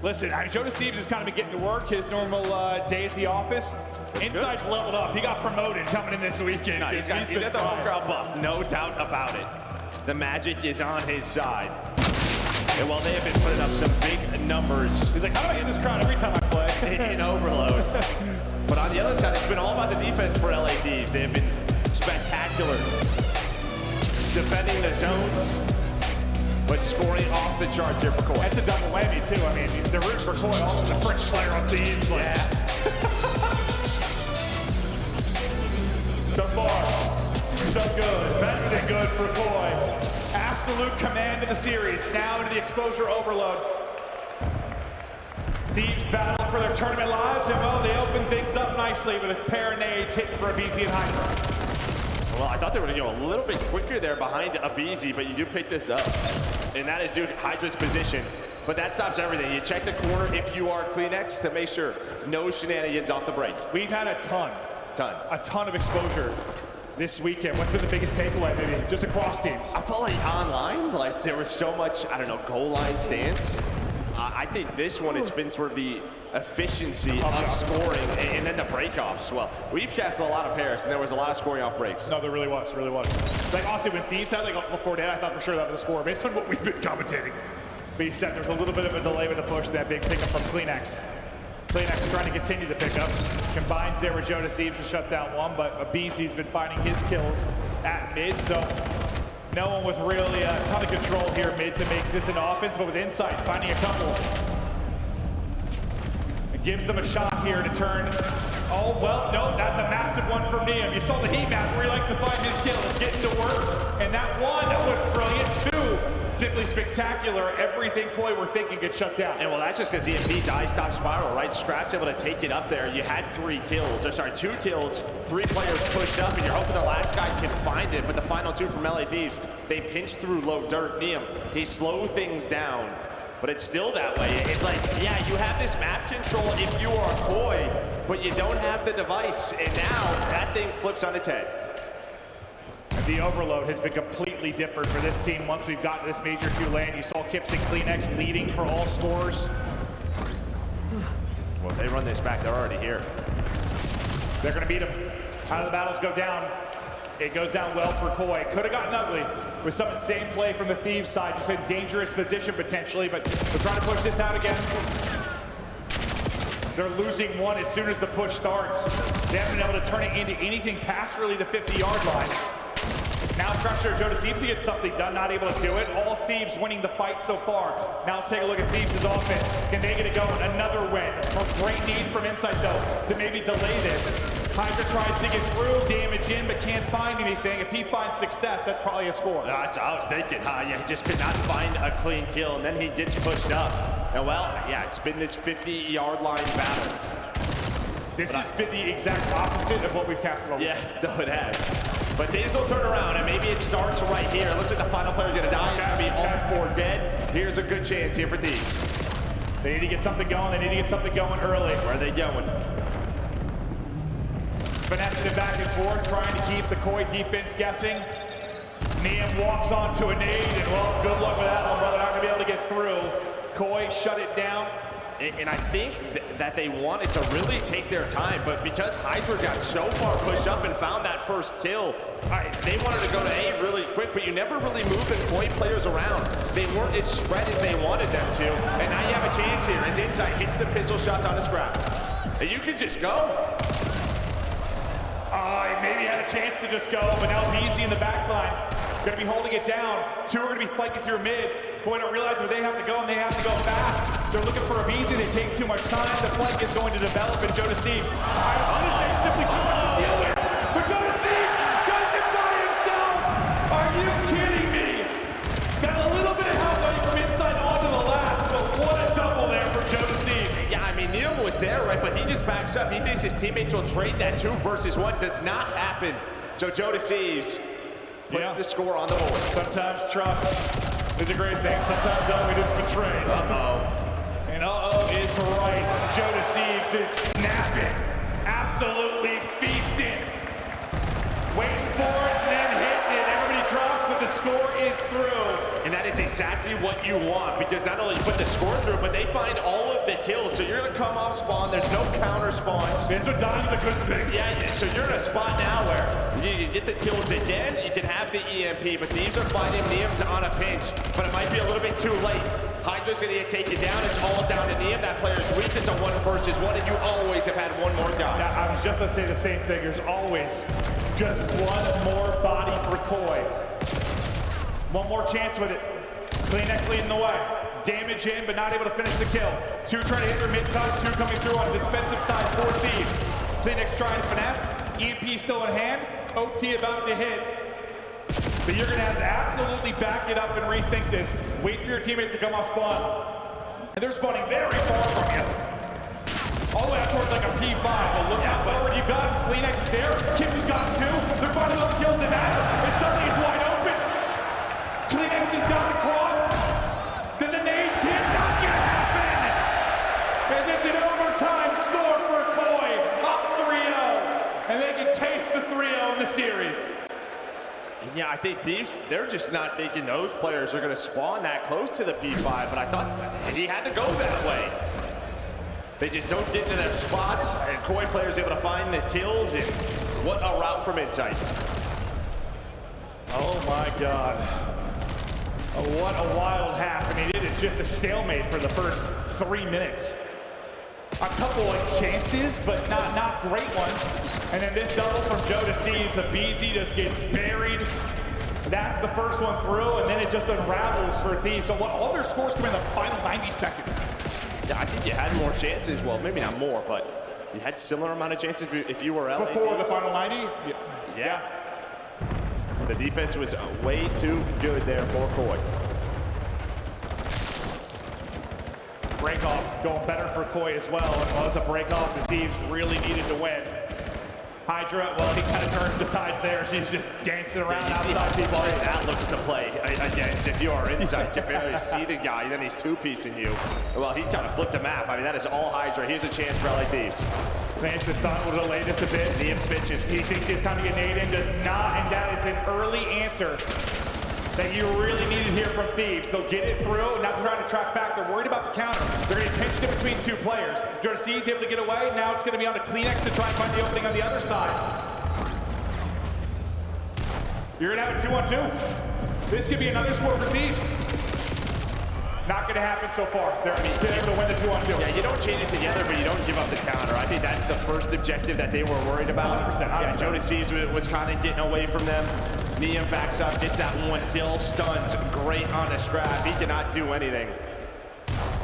Listen, Joe Deceives has kind of been getting to work his normal day at the office. Insight's leveled up. He got promoted coming in this weekend. No, he's got the home crowd buff, no doubt about it. The magic is on his side. And while they have been putting up some big numbers. He's like, how do I get this crowd every time I play? in overload. But on the other side, it's been all about the defense for LA Thieves. They have been spectacular. Defending the zones, but scoring off the charts here for Koi. That's a double whammy, too. I mean, they're rooting for Koi, also the French player on Thieves. Like. Yeah. So far, so good. Better than good for Koi. Absolute command of the series. Now into the exposure overload. Thieves battle for their tournament lives, and well, they open things up nicely with a pair of nades hitting for aBeZy and Hydra. Well, I thought they were going to go a little bit quicker there behind aBeZy, but you do pick this up. And that is due to Hydra's position. But that stops everything. You check the corner if you are CleanX to make sure no shenanigans off the break. We've had a ton of exposure this weekend. What's been the biggest takeaway, maybe, just across teams? I felt like online, like there was so much, I don't know, goal line stance. I think this one, it's been sort of the efficiency of scoring and then the breakoffs. Well, we've cast a lot of pairs, and there was a lot of scoring off breaks. No, there really was, really was. Like, honestly, when Thieves had, like, before that, I thought for sure that was a score based on what we've been commentating. But you said there's a little bit of a delay with the push, that big pickup from CleanX. CleanX is trying to continue the pickups. Combines there with Joe Deceives to shut down one, but aBeZy's been finding his kills at mid, so no one with really a ton of control here mid to make this an offense, but with Insight finding a couple. It gives them a shot here to turn. Oh, well, no, that's a massive one from Niam. You saw the heat map where he likes to find his kills, getting to work, and that one was brilliant. Two, simply spectacular. Everything Koi were thinking gets shut down. And well, that's just because EMP dies top spiral, right? Scrap's able to take it up there. You had 3 kills, or sorry, 2 kills, 3 players pushed up, and you're hoping the last guy can find it. But the final 2 from LA Thieves, they pinch through low dirt. Niam, he slowed things down, but it's still that way. It's like, yeah, you have this map control if you are Koi, but you don't have the device, and now that thing flips on its head. The overload has been completely different for this team once we've gotten this Major 2 lane. You saw Kips and CleanX leading for all scores. Well, if they run this back, they're already here. They're going to beat them. How do the battles go down? It goes down well for Koi. Could have gotten ugly with some insane play from the Thieves side. Just a dangerous position potentially, but they're trying to push this out again. They're losing one as soon as the push starts. They haven't been able to turn it into anything past really the 50-yard line. Now pressure, Joe Deceives to get something done, not able to do it. All Thieves winning the fight so far. Now let's take a look at Thieves' offense. Can they get it going? Another win. A great need from Insight, though, to maybe delay this. Hydra tries to get through, damage in, but can't find anything. If he finds success, that's probably a score. That's what I was thinking, huh? Yeah, he just could not find a clean kill, and then he gets pushed up. And well, yeah, it's been this 50-yard line battle. This has been the exact opposite of what we've casted over. Yeah, no, it has. But things will turn around, and maybe it starts right here. It looks like the final player's gonna die. It's gonna be all 4 dead. Here's a good chance here for Thieves. They need to get something going. They need to get something going early. Where are they going? Finessing it back and forth, trying to keep the Koi defense guessing. Niam walks onto a nade, and well, good luck with that one, brother. Not gonna be able to get through. Koi shut it down. And I think that they wanted to really take their time, but because Hydra got so far pushed up and found that first kill, they wanted to go to A really quick, but you never really moved the Koi players around. They weren't as spread as they wanted them to, and now you have a chance here as Insight hits the pistol shots on a scrap. And you can just go. He maybe had a chance to just go, but now BZ in the back line. Gonna be holding it down. Two are gonna be flanking through mid. Koi don't realize where they have to go, and they have to go fast. They're looking for a BZ, they take too much time. The flank is going to develop, and Joe Deceives. I was gonna say simply too much to deal with, but Joe Deceives does it by himself! Are you kidding me? Got a little bit of help from inside onto the last, but what a double there for Joe Deceives. Yeah, I mean, Niam was there, right, but he just backs up. He thinks his teammates will trade that 2 versus 1. Does not happen. So Joe Deceives puts the score on the board. Sometimes trust is a great thing. Sometimes though, it is betrayed. And is right. Joe Deceives is snapping. Absolutely feasting. Waiting for it and then hitting it. Everybody drops, but the score is through. And that is exactly what you want, because not only you put the score through, but they find all of the kills. So you're gonna come off spawn, there's no counter spawns. That's what Dime's a good thing. Yeah, so you're in a spot now where you get the kills again, you can have the EMP, but these are fighting Niam's on a pinch, but it might be a little bit too late. Hydra's gonna take you down, it's all down to Niam. That player's weak, it's a 1 versus 1, and you always have had one more guy. Yeah, I was just gonna say the same thing. There's always just one more body for Koi. One more chance with it. Kleenex leading the way. Damage in, but not able to finish the kill. 2 trying to hit their mid-cut, 2 coming through on the defensive side for Thieves. Kleenex trying to finesse. EMP still in hand. OT about to hit. But you're gonna have to absolutely back it up and rethink this. Wait for your teammates to come off spawn. And they're spawning very far from you. All the way out towards like a P5, but look how forward you got. Kleenex there, Kips has got 2. They're finding those kills that matter, and suddenly it's wide open. Kleenex has got the cross. Then the nade's hit, not gonna happen. And it's an overtime score for Koi, up 3-0. And they can taste the 3-0 in the series. And yeah, I think Thieves, they're just not thinking those players are gonna spawn that close to the P5, but I thought he had to go that way. They just don't get into their spots, and Koi players able to find the kills, and what a route from Insight. Oh my God. Oh, what a wild half. I mean, it is just a stalemate for the first 3 minutes. A couple of chances, but not great ones. And then this double from Joe Deceives, the BZ just gets buried. That's the first one through, and then it just unravels for Thieves. So what, all their scores come in the final 90 seconds. Yeah, I think you had more chances. Well, maybe not more, but you had similar amount of chances if you were LA. Before the final 90? Yeah. The defense was way too good there for Koi. Breakoff going better for Koi as well. It was a breakoff the Thieves really needed to win. Hydra, well, he kind of turns the tide there. She's just dancing around outside people. That looks to play against. If you are inside, you barely see the guy, then he's two-piecing you. Well, he kind of flipped the map. I mean, that is all Hydra. Here's a chance for LA Thieves. Vance is done. Will delay this a bit. Niam's bitching. He thinks it's time to get nade in, does not, and that is an early answer that you really needed here from Thieves. They'll get it through, and now they're trying to track back. They're worried about the counter. They're going to tension it between 2 players. Joe Deceives able to get away. Now it's going to be on the Kleenex to try and find the opening on the other side. You're going to have a 2-on-2. This could be another score for Thieves. Not going to happen so far. They're able to win the 2-on-2. Yeah, you don't chain it together, but you don't give up the counter. I think that's the first objective that they were worried about. 100%. Yeah, Joe Deceives was kind of getting away from them. Niam backs up, gets that 1 kill, stuns, great on a scrap. He cannot do anything.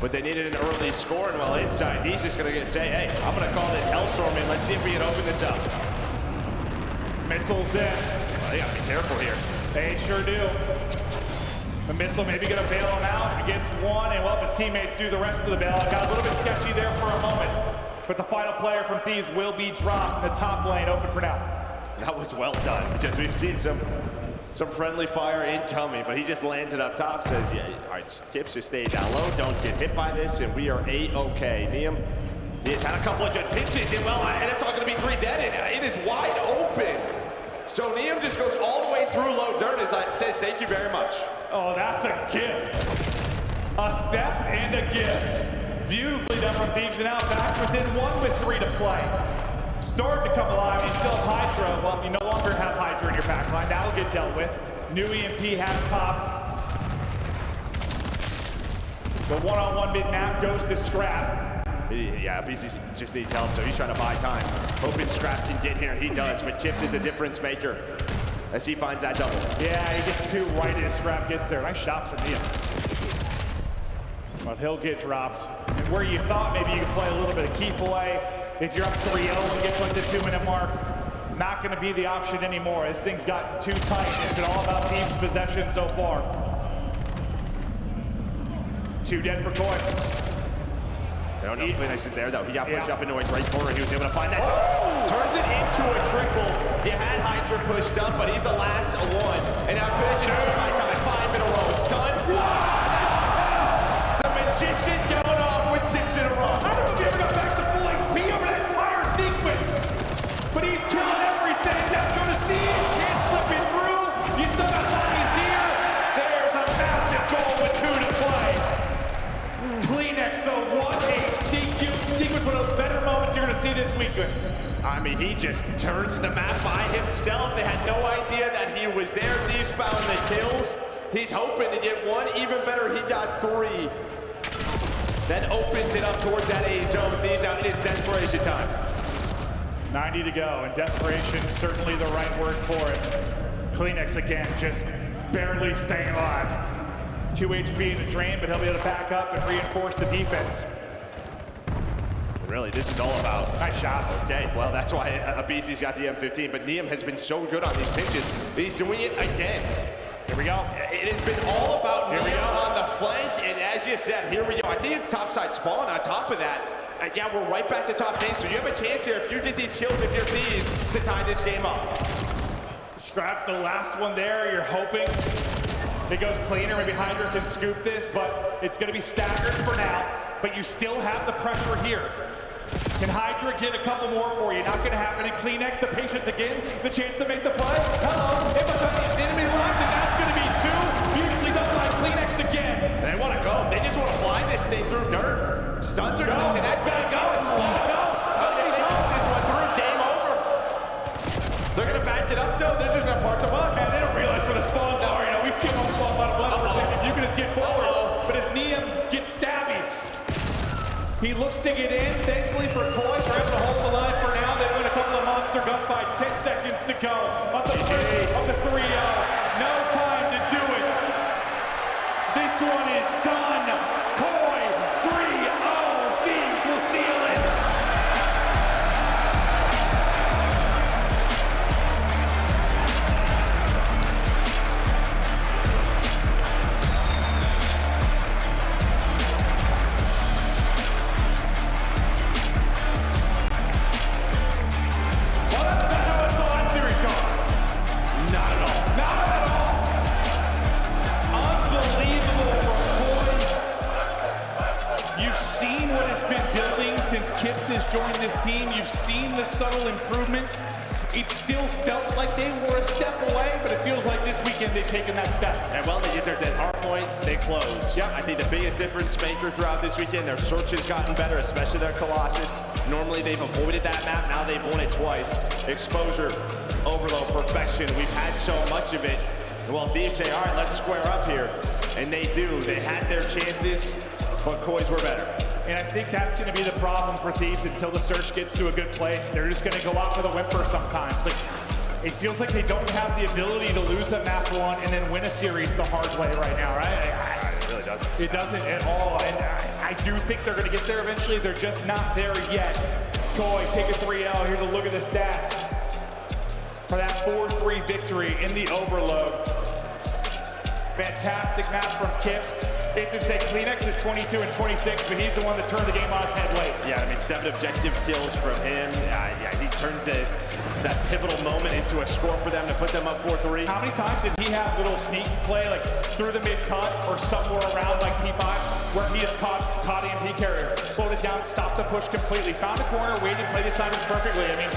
But they needed an early score, and while inside, he's just going to say, hey, I'm going to call this Hellstorm in. Let's see if we can open this up. Missiles in. Well, they got to be careful here. They sure do. The missile maybe going to bail him out. He gets 1, and well, his teammates do the rest of the bail. It got a little bit sketchy there for a moment. But the final player from Thieves will be dropped in the top lane, open for now. That was well done, because we've seen some friendly fire incoming, but he just lands it up top, says, yeah, all right, Kips, just stay down low, don't get hit by this, and we are A-okay. Niam, he has had a couple of good pitches, and well, and it's all going to be 3 dead, and it is wide open. So Niam just goes all the way way through low dirt says thank you very much. Oh, that's a gift. A theft and a gift. Beautifully done from Thieves, and now back within 1 with 3 to play. Starting to come alive. You still have Hydra. Well, you no longer have Hydra in your backline. That'll get dealt with. New EMP has popped. The one-on-one mid-map goes to Scrap. Yeah, BC just needs help, so he's trying to buy time. Hoping Scrap can get here, he does, but Chips is the difference maker as he finds that double. Yeah, he gets 2 right as Scrap gets there. Nice shot from Neum. But he'll get dropped. And where you thought maybe you could play a little bit of keep away, if you're up 3-0 and get to like the 2-minute mark, not going to be the option anymore. This thing's gotten too tight. It's been all about Thieves' possession so far. 2 dead for Koi. I don't know if Kleenex is there, though. He got pushed up into a great corner. He was able to find that. Turns it into a triple. You had Hydra pushed up, but he's the last one. And now Kleenex is doing my time. 5 in a row. Stunned. The Magician going off with 6 in a row. I don't know if you ever got back to full HP over that entire sequence. But he's killing everything. Now going to see it. Can't slip it through. You still got Lonnie's here. There's a massive goal with 2 to play. Kleenex, though, what a sequence, one of the better moments you're going to see this weekend. I mean, he just turns the map by himself. They had no idea that he was there. Thieves found the kills. He's hoping to get 1. Even better, he got 3. Then opens it up towards that A zone. Thieves out in his desperation time. 90 to go, and desperation is certainly the right word for it. Kleenex again, just barely staying alive. 2 HP in the drain, but he'll be able to back up and reinforce the defense. Really, this is all about nice shots. Okay, well, that's why Abizi's got the M15, but Neum has been so good on these pitches. He's doing it again. Here we go. It has been all about Neum on the flank, and as you said, here we go. I think it's topside spawn on top of that. Yeah, we're right back to top 10, so you have a chance here if you get these kills, if you're Thieves, to tie this game up. Scrap the last one there. You're hoping it goes cleaner. Maybe Hydra can scoop this, but it's going to be staggered for now. But you still have the pressure here. Can Hydra get a couple more for you? Not going to happen. And Kleenex, the patience again, the chance to make the play. Hello, enemy line, and that's going to be 2. Beautifully done by Kleenex again. They want to go. They just want to fly this thing through dirt. Stuns are going to that back go. If they put this one through, game over. They're going to back it up, though. There's just no part to bust. And they don't realize where the spawns are. You know, we've seen them spawn a lot of blood. We're thinking you can just get forward. But as Neum gets stabby, he looks to get in. Thankfully for Koi, they're able to hold the line for now. They win a couple of monster gunfights. 10 seconds to go. Up the first of the 3-0. No time to do it. This one is done. Koi 3-0. Thieves will seal it. Kips has joined this team. You've seen the subtle improvements. It still felt like they were a step away, but it feels like this weekend they've taken that step. And well, they get their dead hard point, they close. Yep, I think the biggest difference maker throughout this weekend, their search has gotten better, especially their Colossus. Normally they've avoided that map, now they've won it twice. Exposure, overload, perfection. We've had so much of it. Well, Thieves say, all right, let's square up here. And they do. They had their chances, but Koi's were better. And I think that's going to be the problem for Thieves until the search gets to a good place. They're just going to go out with a whimper sometimes. Like, it feels like they don't have the ability to lose a map 1 and then win a series the hard way right now, right? It really doesn't. It doesn't at all. And I do think they're going to get there eventually. They're just not there yet. Koi, take a 3-0. Here's a look at the stats for that 4-3 victory in the overload. Fantastic map from Kips. It's insane. Kleenex is 22 and 26, but he's the one that turned the game on its head late. Yeah, I mean, 7 objective kills from him. Yeah, he turns that pivotal moment into a score for them to put them up 4-3. How many times did he have little sneak play, like through the mid-cut or somewhere around like P5, where he has caught EMP carrier, slowed it down, stopped the push completely, found a corner, waited, played his timings perfectly. I mean,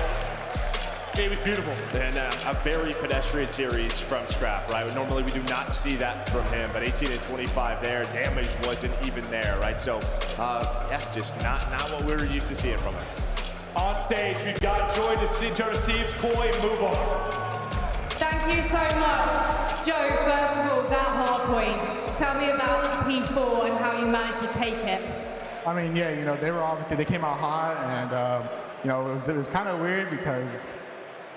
game is beautiful. And a very pedestrian series from Scrap, right? Normally we do not see that from him, but 18 and 25 there, damage wasn't even there, right? So, yeah, just not what we were used to seeing from him. On stage, we've got Joe Deceives, Koi, move on. Thank you so much. Joe, first of all, that hard point. Tell me about P4 and how you managed to take it. I mean, yeah, you know, they came out hot, and, you know, it was kind of weird because,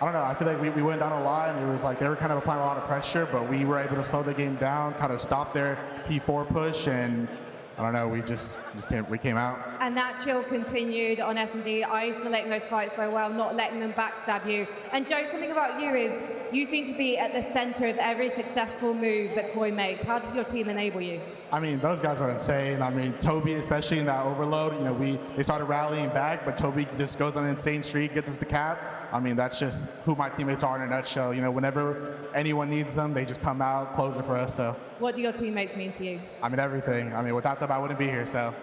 I don't know, I feel like we went down a lot, and it was like they were kind of applying a lot of pressure, but we were able to slow the game down, kind of stop their P4 push, and I don't know, we came out. And that chill continued on S&D, isolating those fights so well, not letting them backstab you. And Joe, something about you is you seem to be at the center of every successful move that Koi makes. How does your team enable you? I mean, those guys are insane. I mean, Toby, especially in that overload, you know, they started rallying back, but Toby just goes on an insane streak, gets us the cap. I mean, that's just who my teammates are in a nutshell. You know, whenever anyone needs them, they just come out, close it for us, so. What do your teammates mean to you? I mean, everything. I mean, without them, I wouldn't be here, so.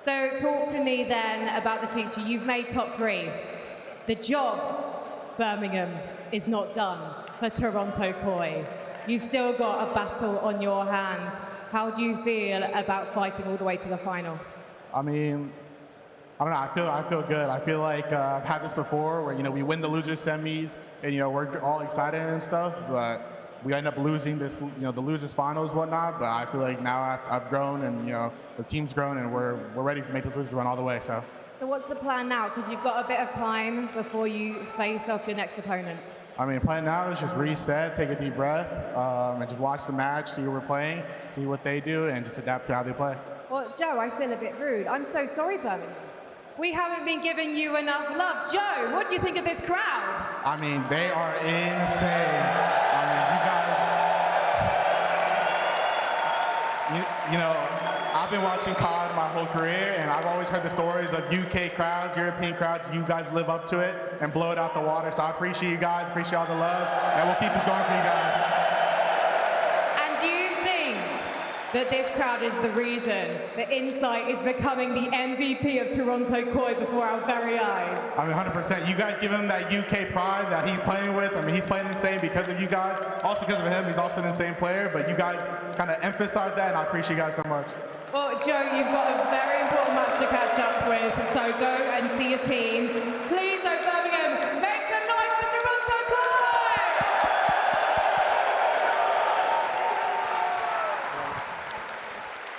So talk to me then about the future. You've made top 3. The job, Birmingham, is not done for Toronto Koi. You've still got a battle on your hands. How do you feel about fighting all the way to the final? I mean, I don't know, I feel good. I feel like I've had this before where, you know, we win the losers semis and, you know, we're all excited and stuff, but we end up losing this, you know, the losers finals and whatnot, but I feel like now I've grown and, you know, the team's grown and we're ready to make this losers run all the way, so. So what's the plan now? Because you've got a bit of time before you face off your next opponent. I mean, plan now is just reset, take a deep breath, and just watch the match, see who we're playing, see what they do, and just adapt to how they play. Well, Joe, I feel a bit rude. I'm so sorry, Birmingham. We haven't been giving you enough love. Joe, what do you think of this crowd? I mean, they are insane. I mean, you guys, you know, I've been watching COD my whole career, and I've always heard the stories of UK crowds, European crowds. You guys live up to it and blow it out the water. So I appreciate you guys, appreciate all the love, and we'll keep this going for you guys. And do you think that this crowd is the reason that Insight is becoming the MVP of Toronto Koi before our very eyes? I mean, 100%. You guys give him that UK pride that he's playing with. I mean, he's playing insane because of you guys. Also because of him, he's also an insane player. But you guys kind of emphasize that, and I appreciate you guys so much. Well, Joe, you've got a very important match to catch up with, so go and see your team. Please, though, Birmingham, make some noise for Toronto Koi!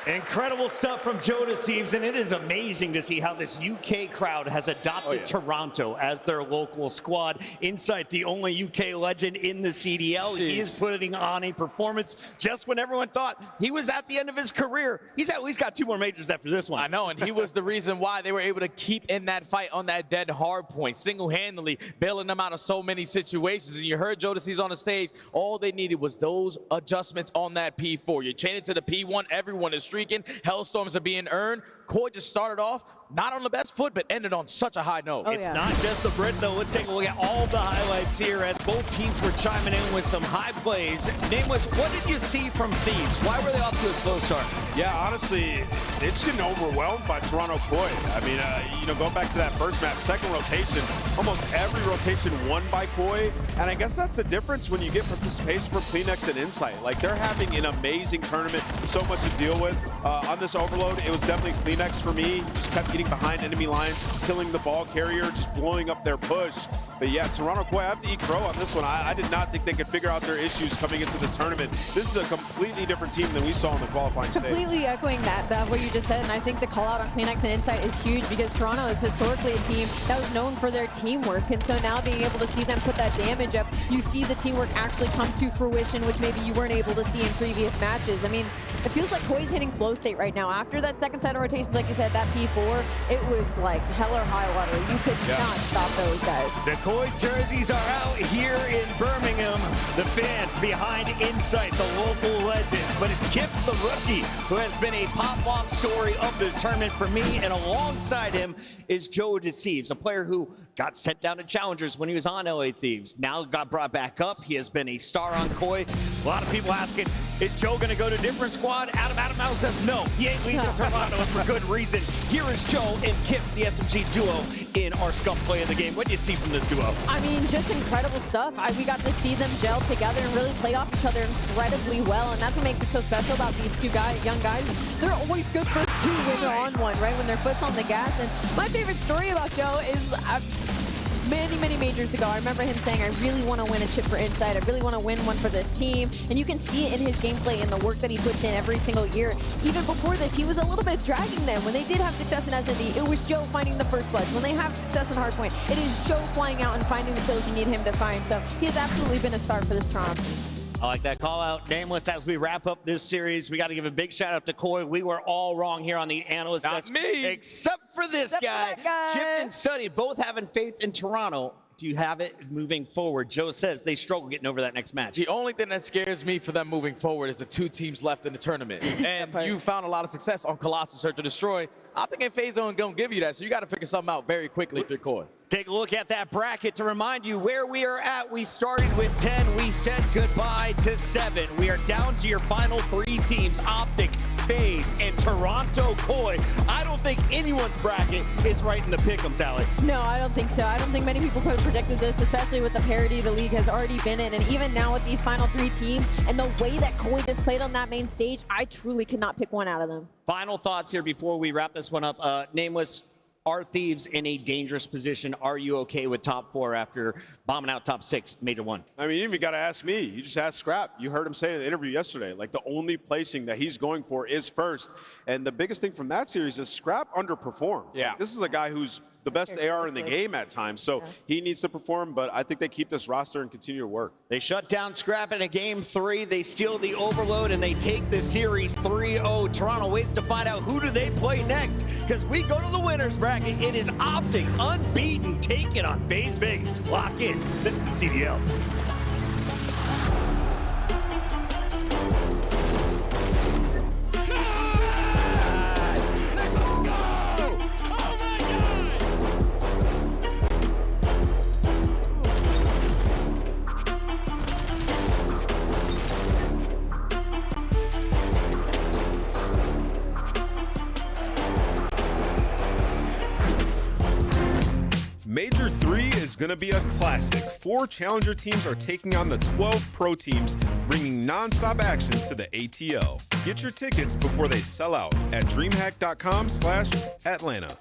Incredible stuff from Joe Deceives, and it is amazing to see how this UK crowd has adopted Toronto as their local squad. Insight, the only UK legend in the CDL. Jeez. He is putting on a performance just when everyone thought he was at the end of his career. He's at least got 2 more majors after this one. I know, and he was the reason why they were able to keep in that fight on that dead hard point, single-handedly bailing them out of so many situations. And you heard Joe Deceives on the stage. All they needed was those adjustments on that P4. You chain it to the P1, everyone is streaking, Hellstorms are being earned. Koi just started off not on the best foot, but ended on such a high note. It's not just the Brit, though. Let's take a look at all the highlights here as both teams were chiming in with some high plays. Nameless, what did you see from Thieves? Why were they off to a slow start? Yeah, honestly, they're just getting overwhelmed by Toronto Koi. I mean, you know, going back to that first map, second rotation, almost every rotation won by Koi. And I guess that's the difference when you get participation from Kleenex and Insight. Like, they're having an amazing tournament, so much to deal with. On this overload, it was definitely Kleenex for me. Just kept getting behind enemy lines, killing the ball carrier, just blowing up their push. But yeah, Toronto Koi, I have to eat crow on this one. I did not think they could figure out their issues coming into this tournament. This is a completely different team than we saw in the qualifying stage. Completely echoing that what you just said, and I think the call out on Kleenex and Insight is huge because Toronto is historically a team that was known for their teamwork, and so now being able to see them put that damage up, you see the teamwork actually come to fruition, which maybe you weren't able to see in previous matches. I mean, it feels like Koi's hitting flow state right now. After that second set of rotations, like you said, that P4, it was like hell or high water. You could not stop those guys. The Koi jerseys are out here in Birmingham. The fans behind Insight, the local legends. But it's Kips, the rookie, who has been a pop-off story of this tournament for me. And alongside him is Joe Deceives, a player who got sent down to Challengers when he was on LA Thieves. Now got brought back up. He has been a star on Koi. A lot of people asking, is Joe going to go to a different squad? Adam Mouse says no. He ain't leaving Toronto for good reason. Here is Joe and Kips, the SMG duo, in our Scum play of the game. What do you see from this duo? I mean, just incredible stuff. We got to see them gel together and really play off each other incredibly well, and that's what makes it so special about these two young guys. They're always good for two when they're on one, right? When their foot's on the gas. And my favorite story about Joe is many majors ago, I remember him saying, I really want to win a chip for Inside. I really want to win one for this team. And you can see it in his gameplay and the work that he puts in every single year. Even before this, he was a little bit dragging them. When they did have success in S&D, it was Joe finding the first blood. When they have success in Hardpoint, it is Joe flying out and finding the kills you need him to find. So he has absolutely been a star for this Toronto team. I like that call out. Nameless, as we wrap up this series, we got to give a big shout out to Koi. We were all wrong here on the analyst desk. Not me. Except for this guy. Shift and Study, both having faith in Toronto. Do you have it moving forward? Joe says they struggle getting over that next match. The only thing that scares me for them moving forward is the two teams left in the tournament. And you found a lot of success on Colossus Search to Destroy. I think FaZe ain't gonna give you that, so you gotta figure something out very quickly if you're Koi. Take a look at that bracket to remind you where we are at. We started with 10. We said goodbye to 7. We are down to your final 3 teams, Optic, FaZe, and Toronto Koi. I don't think anyone's bracket is right in the pick'ems, Alec. No, I don't think so. I don't think many people could have predicted this, especially with the parity the league has already been in. And even now with these final 3 teams and the way that Koi just played on that main stage, I truly could not pick one out of them. Final thoughts here before we wrap this one up. Nameless, are Thieves in a dangerous position? Are you okay with top 4 after bombing out top 6, Major 1? I mean, you even got to ask me. You just asked Scrap. You heard him say in the interview yesterday, like the only placing that he's going for is first. And the biggest thing from that series is Scrap underperformed. Yeah. Like, this is a guy who's the best AR in the game at times, so he needs to perform, but I think they keep this roster and continue to work. They shut down Scrap in a game 3. They steal the Overload, and they take the series 3-0. Toronto waits to find out who do they play next, because we go to the winners bracket. It is Optic, unbeaten, taking on FaZe Vegas. Lock in. This is the CDL. Major 3 is going to be a classic. 4 challenger teams are taking on the 12 pro teams, bringing non-stop action to the ATL. Get your tickets before they sell out at DreamHack.com/Atlanta.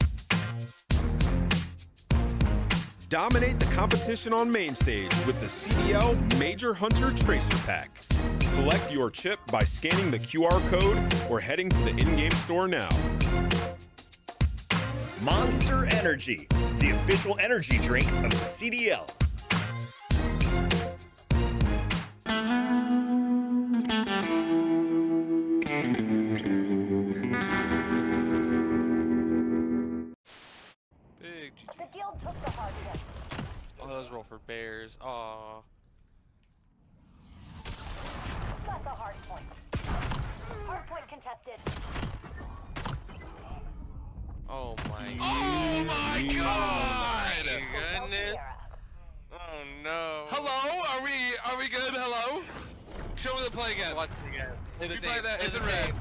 Dominate the competition on main stage with the CDL Major Hunter Tracer Pack. Collect your chip by scanning the QR code or heading to the in-game store now. Monster Energy, the official energy drink of the CDL. Big GG. The guild took the hard point. Oh, that was roll for Bears. Aw. Got the hard point. Hard point contested. Oh my god! Goodness. Oh no. Hello? Are we good? Hello? Show me the play again. Watch it again. You play that. It's in red.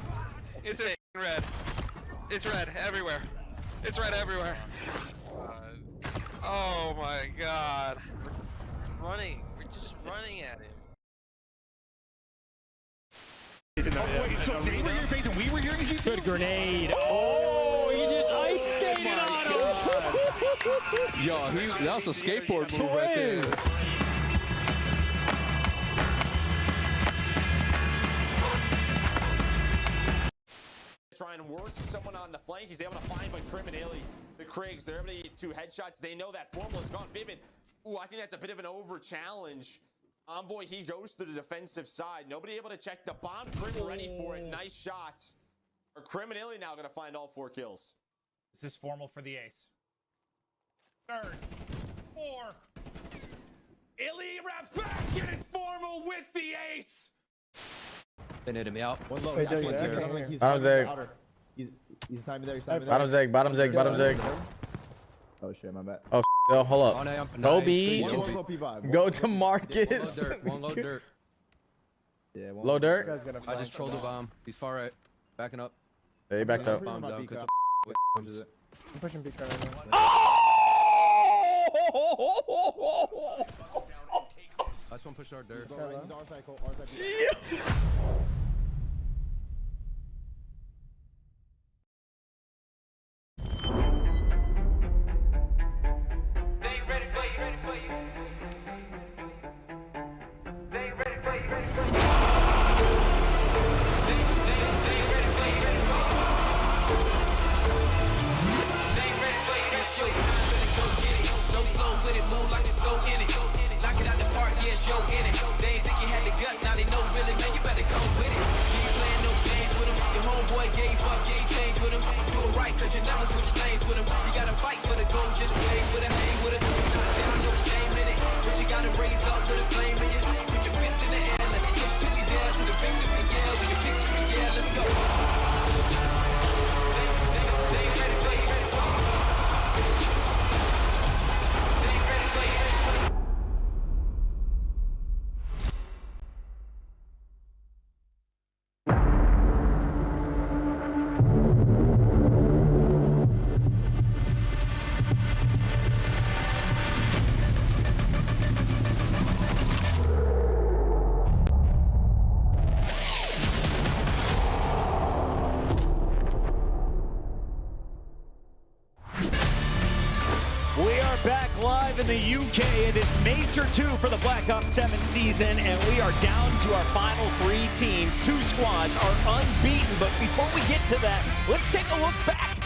It's in red. It's red everywhere. It's red everywhere. Oh my god. Running. We're just running at him. Oh, wait, so they were here facing, we were here in GT? Good grenade. Oh, he just ice skated on him. Yo, that was a skateboard move right there. Try and work someone on the flank. He's able to find but Criminelli, the Kriegs, they're able to get 2 headshots. They know that Formal is gone. Vivid. Ooh, I think that's a bit of an over challenge. Envoy, he goes to the defensive side. Nobody able to check the bomb. Crim ready for it. Nice shots. Or Criminelli now going to find all 4 kills. This is Formal for the ace. 3rd, 4. Illy wraps back and it's Formal with the ace. They needed me out. One low. Bottom's egg. He's timing there. He's timing there. Bottom's egg. Bottom's egg. Bottom's egg. Oh shit, my bad. Oh, yo, hold up. Kobe. Go to Marcus. One low dirt. Yeah, low dirt. I just trolled the bomb. He's far right. Backing up. Yeah, he backed up. Bombs out because I'm pushing B card right now. Oh! Last one push our dirt. Show in it. They ain't think you had the guts, now they know really, man, you better come with it. You ain't playing no games with him. Your homeboy gave up, you ain't changed with him. Do it right, cause you never switch lanes with him. You gotta fight for the goal, just play with it, hang with it. You're not down, no shame in it. But you gotta raise up with a flame in you. Put your fist in the air, let's push till we down to the victory, yeah. We can victory, yeah, let's go. They ain't ready for you. Back live in the UK. It is Major 2 for the Black Ops 7 season, and we are down to our final 3 teams. 2 squads are unbeaten, but before we get to that, let's take a look back,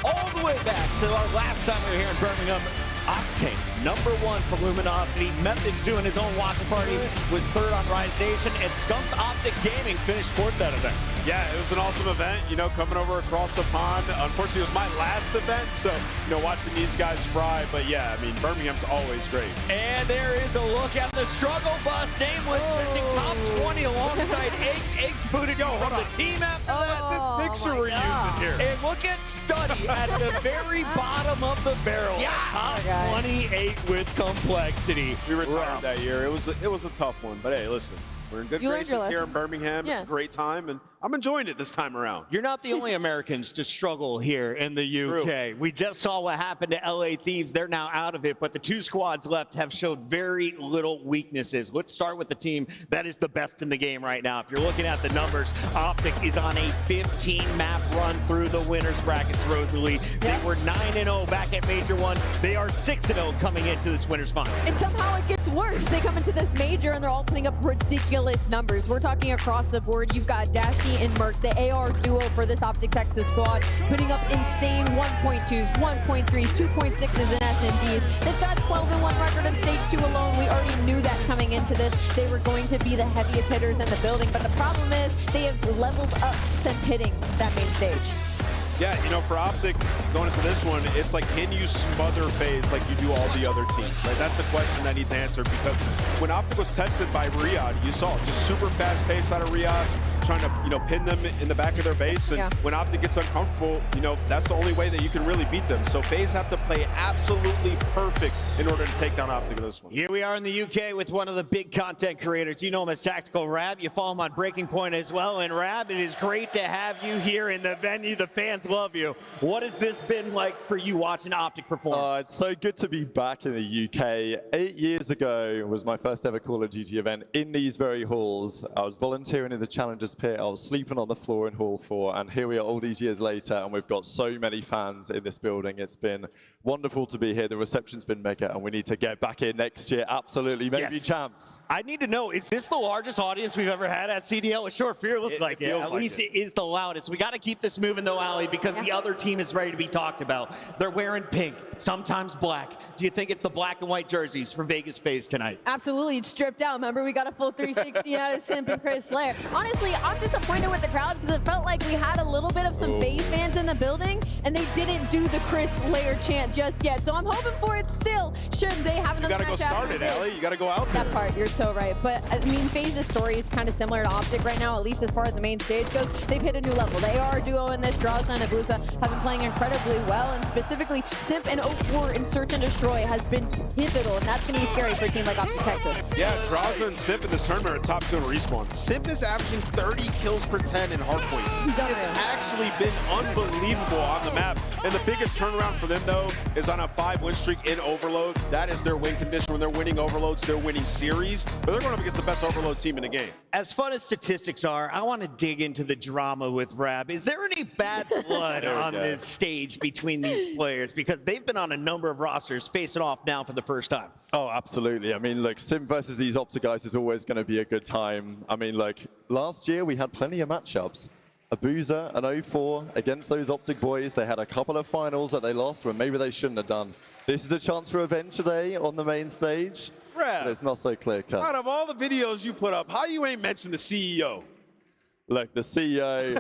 all the way back to our last time we were here in Birmingham. Octane, #1 for Luminosity. Method's doing his own watch party, was 3rd on Rise Nation, and Skunks Optic Gaming finished 4th that event. Yeah, it was an awesome event, you know, coming over across the pond. Unfortunately, it was my last event, so, you know, watching these guys fry. But yeah, I mean, Birmingham's always great. And there is a look at the struggle bus. Nameless finishing top 20 alongside Eggs. Eggs booted from the team after that. This picture we're using here. And look at Study at the very bottom of the barrel. Yeah. Top 28 with complexity. We retired that year. It was a tough one, but hey, listen. We're in good graces here in Birmingham. It's a great time, and I'm enjoying it this time around. You're not the only Americans to struggle here in the UK. True. We just saw what happened to LA Thieves. They're now out of it, but the 2 squads left have showed very little weaknesses. Let's start with the team that is the best in the game right now. If you're looking at the numbers, Optic is on a 15-map run through the winners brackets, Rosalie. They were 9-0 back at Major 1. They are 6-0 coming into this winners final. And somehow it gets worse. They come into this major and they're all putting up ridiculous numbers. We're talking across the board. You've got Dashy and Merc, the AR duo for this Optic Texas squad, putting up insane 1.2s, 1.3s, 2.6s in SMDs. They've got 12-1 record on stage 2 alone. We already knew that coming into this. They were going to be the heaviest hitters in the building, but the problem is they have leveled up since hitting that main stage. Yeah, you know, for Optic, going into this one, it's like, can you smother FaZe like you do all the other teams? Right? That's the question that needs answered, because when Optic was tested by Riyadh, you saw just super fast pace out of Riyadh, trying to, you know, pin them in the back of their base. And when Optic gets uncomfortable, you know, that's the only way that you can really beat them. So FaZe have to play absolutely perfect in order to take down Optic in this one. Here we are in the UK with one of the big content creators. You know him as Tactical Rab. You follow him on Breaking Point as well. And Rab, it is great to have you here in the venue. The fans love you. What has this been like for you watching Optic perform? It's so good to be back in the UK. 8 years ago was my first ever Call of Duty event in these very halls. I was volunteering in the Challengers Pit. I was sleeping on the floor in Hall 4, and here we are all these years later, and we've got so many fans in this building. It's been wonderful to be here. The reception's been mega, and we need to get back in next year. Absolutely, maybe champs. I need to know, is this the largest audience we've ever had at CDL? It sure feels like it. At least it is the loudest. We got to keep this moving though, Ali, because the other team is ready to be talked about. They're wearing pink, sometimes black. Do you think it's the black and white jerseys for Vegas FaZe tonight? Absolutely, it's stripped out. Remember, we got a full 360 out of Simp and Chris Slayer. Honestly, I'm disappointed with the crowd because it felt like we had a little bit of some FaZe fans in the building, and they didn't do the Chris Slayer chant just yet. So I'm hoping for it still. Should they have another match after this? You gotta go start it, Allie. You gotta go out there. That part, you're so right. But I mean, FaZe's story is kind of similar to Optic right now, at least as far as the main stage goes. They've hit a new level. The AR duo in this, Drazna and Abuza, have been playing incredibly well, and specifically Simp and 04 in Search and Destroy has been pivotal, and that's going to be scary for a team like Optic Texas. Yeah, Drazna and Simp in this tournament are top 2 in respawn. Simp is averaging 30 kills per 10 in hardpoint. He's actually been unbelievable on the map, and the biggest turnaround for them, though, is on a 5-win streak in Overload. Overload. That is their win condition. When they're winning Overloads, they're winning series. But they're going up against the best Overload team in the game. As fun as statistics are, I want to dig into the drama with Rab. Is there any bad blood on this stage between these players? Because they've been on a number of rosters facing off now for the first time. Oh, absolutely. I mean, look, Sim versus these Optic guys is always going to be a good time. I mean, like, last year we had plenty of matchups. Abuza and 04 against those Optic boys. They had a couple of finals that they lost when maybe they shouldn't have done. This is a chance for revenge today on the main stage. But it's not so clear cut. Out of all the videos you put up, how you ain't mentioned the CEO? Look, the CEO,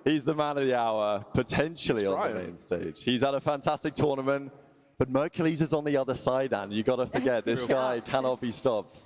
he's the man of the hour, potentially on the main stage. He's had a fantastic tournament, but Mercules is on the other side, and you got to forget, this guy cannot be stopped.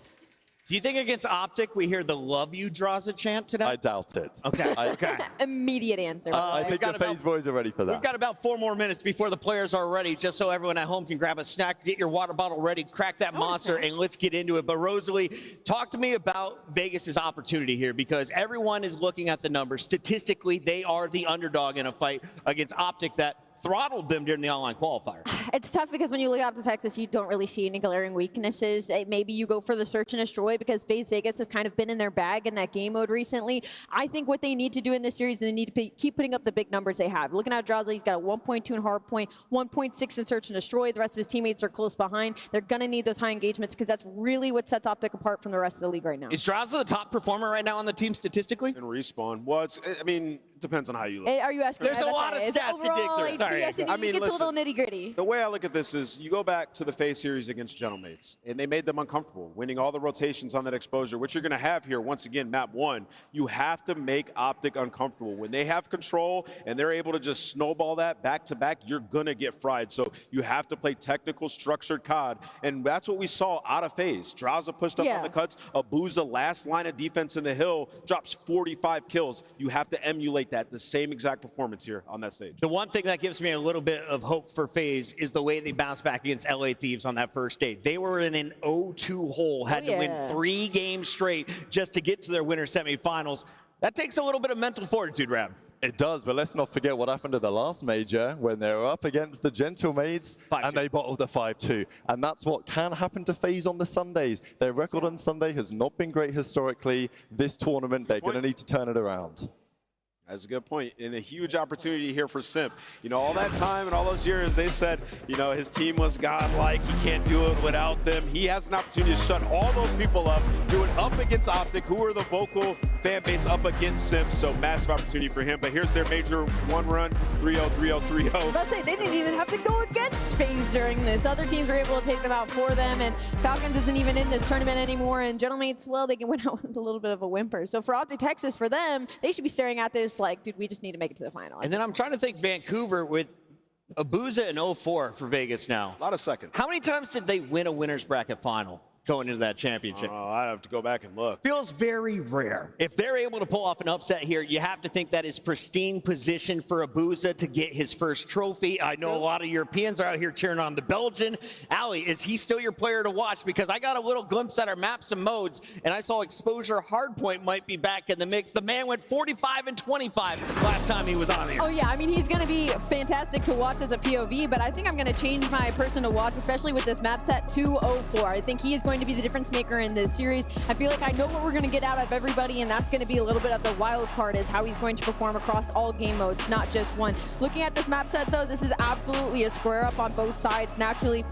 Do you think against Optic we hear the love you draws a chant today? I doubt it. Okay, okay. Immediate answer. I think the FaZe boys are ready for that. We've got about 4 more minutes before the players are ready, just so everyone at home can grab a snack, get your water bottle ready, crack that monster, and let's get into it. But Rosalie, talk to me about Vegas's opportunity here, because everyone is looking at the numbers. Statistically, they are the underdog in a fight against Optic that throttled them during the online qualifier. It's tough because when you look out to Texas, you don't really see any glaring weaknesses. Maybe you go for the search and destroy because FaZe Vegas has kind of been in their bag in that game mode recently. I think what they need to do in this series is they need to keep putting up the big numbers they have. Looking at Draza, he's got a 1.2 in hard point, 1.6 in search and destroy. The rest of his teammates are close behind. They're going to need those high engagements because that's really what sets Optic apart from the rest of the league right now. Is Draza the top performer right now on the team statistically? And Respawn. Well, I mean, it depends on how you look. Are you asking? There's a lot of stats to dig through. Sorry. I mean, it gets a little nitty gritty. The way I look at this is you go back to the FaZe series against Gentlemates, and they made them uncomfortable, winning all the rotations on that exposure, which you're going to have here once again, map 1. You have to make Optic uncomfortable. When they have control and they're able to just snowball that back to back, you're going to get fried. So you have to play technical, structured COD, and that's what we saw out of FaZe. Draza pushed up on the cuts. Abuza, last line of defense in the hill, drops 45 kills. You have to emulate that, the same exact performance here on that stage. The one thing that gives me a little bit of hope for FaZe is the way they bounced back against LA Thieves on that first day. They were in an 0-2 hole, had to win 3 games straight just to get to their winter semifinals. That takes a little bit of mental fortitude, Rab. It does, but let's not forget what happened at the last major when they were up against the Gentlemates and they bottled the 5-2. And that's what can happen to FaZe on the Sundays. Their record on Sunday has not been great historically. This tournament, they're going to need to turn it around. That's a good point, and a huge opportunity here for Simp. You know, all that time and all those years, they said, you know, his team was godlike. He can't do it without them. He has an opportunity to shut all those people up, do it up against Optic, who are the vocal fan base up against Simp. So massive opportunity for him. But here's their major 1 run, 3-0, 3-0, 3-0. I was about to say, they didn't even have to go against FaZe during this. Other teams were able to take them out for them, and Falcons isn't even in this tournament anymore, and Gentlemates, well, they can win out with a little bit of a whimper. So for Optic Texas, for them, they should be staring at this like, dude, we just need to make it to the final. And then I'm trying to think Vancouver with Abuza and 04 for Vegas now. A lot of seconds. How many times did they win a winner's bracket final going into that championship? I'd have to go back and look. Feels very rare. If they're able to pull off an upset here, you have to think that is pristine position for Abuza to get his first trophy. I know a lot of Europeans are out here cheering on the Belgian. Ali, is he still your player to watch? Because I got a little glimpse at our maps and modes, and I saw Exposure Hardpoint might be back in the mix. The man went 45 and 25 last time he was on here. Oh yeah, I mean, he's going to be fantastic to watch as a POV, but I think I'm going to change my person to watch, especially with this map set to 04. I think he is going to be the difference maker in this series. I feel like I know what we're going to get out of everybody, and that's going to be a little bit of the wild card is how he's going to perform across all game modes, not just one. Looking at this map set, though, this is absolutely a square up on both sides. Naturally,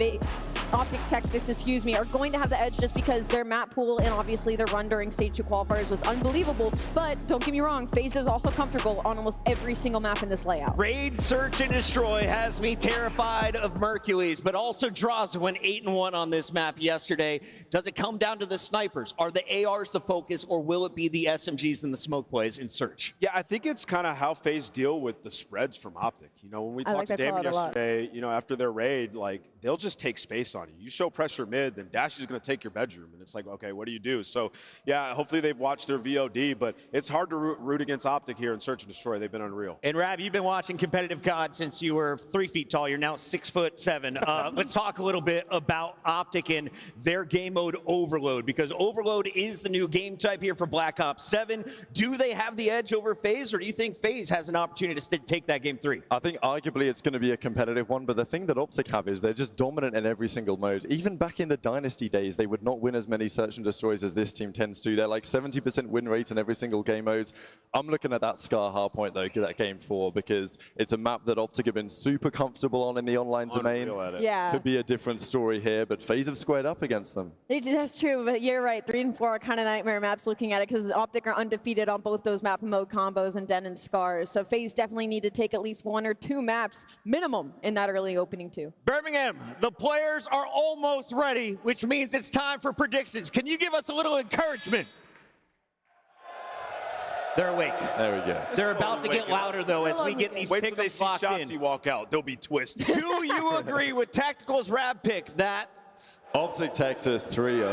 Optic Texas, are going to have the edge just because their map pool and obviously their run during Stage 2 qualifiers was unbelievable. But don't get me wrong, FaZe is also comfortable on almost every single map in this layout. Raid, Search, and Destroy has me terrified of Mercules, but also Draza went 8-1 on this map yesterday. Does it come down to the snipers? Are the ARs the focus, or will it be the SMGs and the smoke plays in Search? Yeah, I think it's kind of how FaZe deal with the spreads from Optic. You know, when we talked to David yesterday, you know, after their raid, like, they'll just take space on you. You show pressure mid, then Dash is going to take your bedroom. And it's like, okay, what do you do? So, yeah, hopefully they've watched their VOD, but it's hard to root against Optic here in Search and Destroy. They've been unreal. And Rab, you've been watching competitive COD since you were 3 feet tall. You're now 6'7". Let's talk a little bit about Optic and their game mode Overload, because Overload is the new game type here for Black Ops 7. Do they have the edge over FaZe, or do you think FaZe has an opportunity to take that game 3? I think arguably it's going to be a competitive one, but the thing that Optic have is they're just dominant in every single mode. Even back in the Dynasty days, they would not win as many Search and Destroys as this team tends to. They're like 70% win rate in every single game mode. I'm looking at that Scar Hardpoint though, that game 4, because it's a map that Optic have been super comfortable on in the online domain. Yeah. Could be a different story here, but FaZe have squared up against them. That's true, but you're right. 3 and 4 are kind of nightmare maps looking at it, because Optic are undefeated on both those map and mode combos and Den and Scars. So FaZe definitely need to take at least 1 or 2 maps minimum in that early opening 2. Birmingham, the players are almost ready, which means it's time for predictions. Can you give us a little encouragement? They're awake. There we go. They're about to get louder, though, as we get these Wait till they picks see locked Shotzzy in. walk out. They'll be twisted. Do you agree with Tactical's Rab pick that Optic Texas 3-0. Ooh,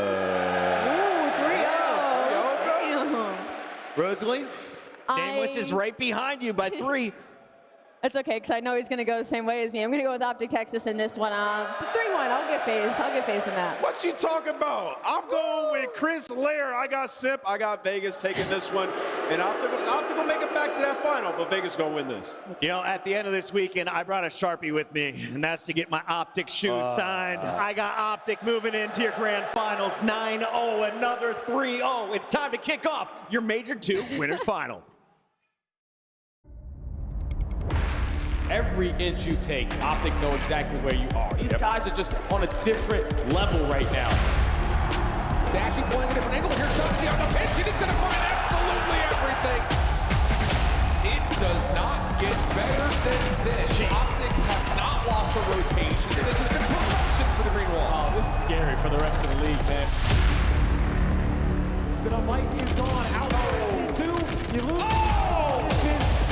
3-0. Rosalie, Nameless is right behind you by 3. It's okay, because I know he's going to go the same way as me. I'm going to go with Optic Texas in this one. 3-1. I'll get FaZe. I'll get FaZe in that. What you talking about? I'm going with Chris Lair. I got Simp. I got Vegas taking this one. And Optic will make it back to that final, but Vegas going to win this. You know, at the end of this weekend, I brought a Sharpie with me, and that's to get my Optic shoes signed. I got Optic moving into your grand finals 9-0, another 3-0. It's time to kick off your Major 2 winners final. Every inch you take, Optic know exactly where you are. These guys are just on a different level right now. Dashing, playing a different angle. Here's Shotzzy on the pitch, and he's going to find absolutely everything. It does not get better than this. Optic have not lost a rotation. This is the progression for the Green Wall. Oh, this is scary for the rest of the league, man. The Mighty is gone out of 2. You lose.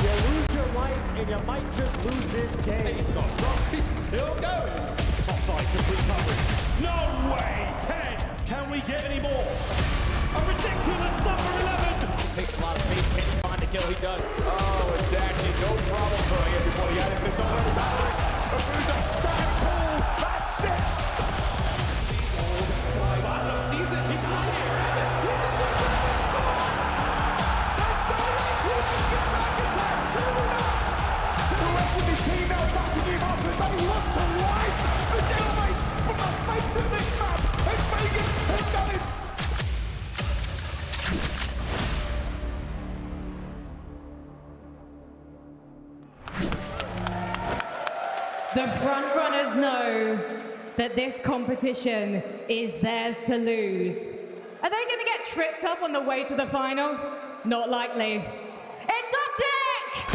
You lose your life, and you might just lose this game. He's not strong. He's still going. Topside complete coverage. No way. 10. Can we get any more? A ridiculous number 11. It takes a lot of pace. Can he find the kill? He does. Oh, and Dashy, no problem throwing everybody out of this. Don't let it happen. A stack pull. That's 6. Season. He's out here. The front runners know that this competition is theirs to lose. Are they going to get tripped up on the way to the final? Not likely. It's Optic!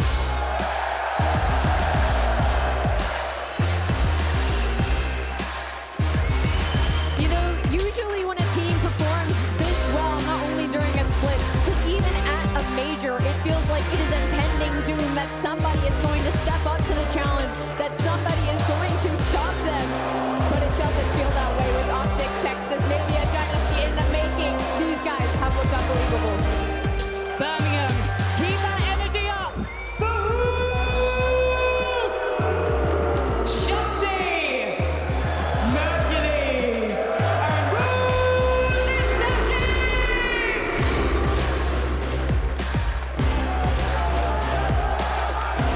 You know, usually when a team performs this well, not only during a split, but even at a major, it feels like it is impending doom that somebody is going to step up to the challenge, that somebody is going to stop them. But it doesn't feel that way with Optic Texas. Maybe a dynasty in the making. These guys have looked unbelievable. Birmingham, keep that energy up! Shotzzy! Mercules!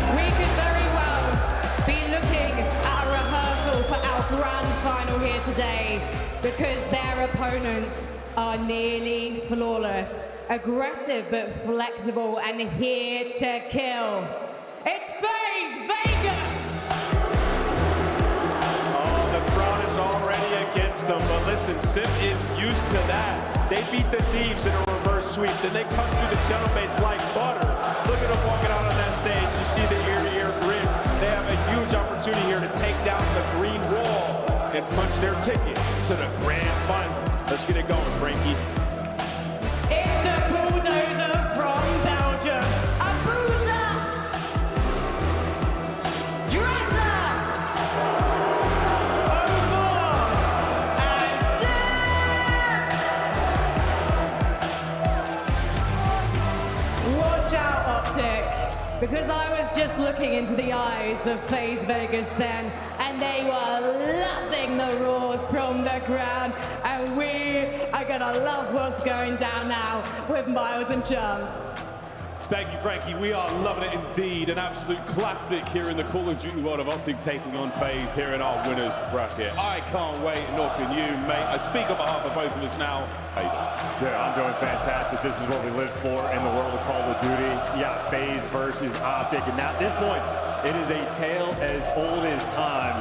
And we could very well be looking at a rehearsal for our grand final here today, because their opponents are nearly flawless, aggressive but flexible, and here to kill. It's FaZe Vegas! Oh, the crowd is already against them, but listen, Simp is used to that. They beat the Thieves in a reverse sweep, then they cut through the Gentlemates like butter. Look at them walking out on that stage. You see the ear-to-ear grins. They have a huge opportunity here to take down the Green Wall and punch their ticket to the grand final. Let's get it going, Frankie. It's the bulldozer from Belgium. Abuza! Drazza! out, Optic, because I was just looking into the eyes of FaZe Vegas then, and they were loving the roars from the crowd, and we are gonna love what's going down now with Miles and Chance. Thank you, Frankie. We are loving it indeed. An absolute classic here in the Call of Duty world of Optic taking on FaZe here in our winners bracket. I can't wait, nor can you, mate. I speak on behalf of both of us now. How you doing? Yeah, I'm doing fantastic. This is what we live for in the world of Call of Duty. Yeah, FaZe versus Optic. And at this point, it is a tale as old as time,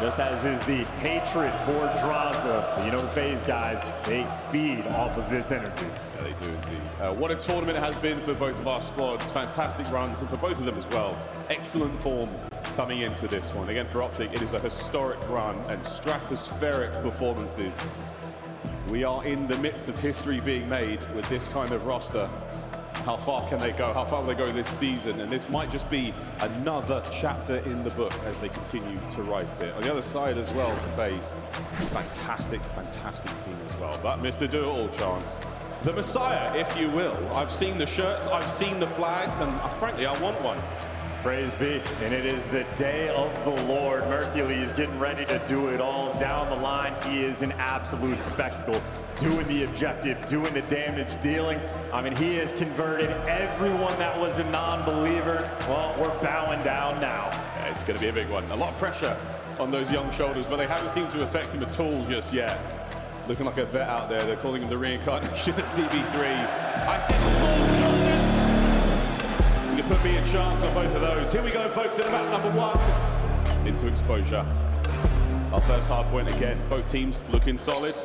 just as is the hatred for Drazah. You know, the FaZe guys, they feed off of this energy. Yeah, they do indeed. What a tournament it has been for both of our squads. Fantastic runs, and for both of them as well. Excellent form coming into this one. Again, for Optic, it is a historic run and stratospheric performances. We are in the midst of history being made with this kind of roster. How far can they go? How far will they go this season? And this might just be another chapter in the book as they continue to write it. On the other side as well for FaZe, fantastic, fantastic team as well. But Mr. Do-It-All, Chance, the Messiah, if you will. I've seen the shirts, I've seen the flags, and frankly, I want one. Praise be, and it is the day of the Lord. Mercules getting ready to do it all down the line. He is an absolute spectacle, doing the objective, doing the damage dealing. I mean, he has converted everyone that was a non-believer. Well, we're bowing down now. Yeah, it's going to be a big one. A lot of pressure on those young shoulders, but they haven't seemed to affect him at all just yet. Looking like a vet out there. They're calling him the reincarnation of DB3. I see small shoulders. You can put me a chance on both of those. Here we go, folks, in map number 1. Into exposure. Our first hard point again. Both teams looking solid.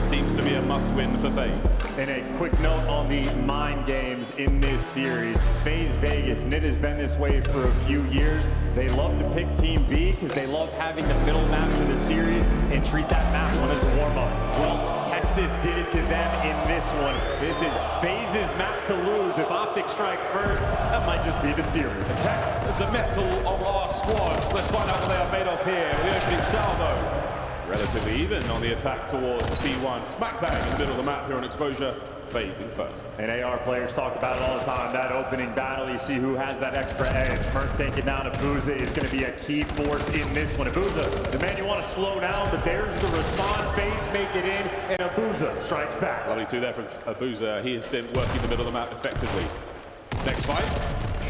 Seems to be a must-win for FaZe. And a quick note on the mind games in this series. FaZe Vegas, and it has been this way for a few years. They love to pick Team B because they love having the middle maps of the series and treat that map one as a warm-up. Well, Texas did it to them in this one. This is FaZe's map to lose. If Optic strike first, that might just be the series. Test the mettle of our squads. Let's find out what they are made of here. The opening salvo. Relatively even on the attack towards P1. Smack bang in the middle of the map here on exposure. FaZe in first. And AR players talk about it all the time. That opening battle, you see who has that extra edge. Merc taking down Abuza is going to be a key force in this one. Abuza, the man you want to slow down, but there's the response. FaZe make it in, and Abuza strikes back. Lovely two there from Abuza. He is working the middle of the map effectively. Next fight.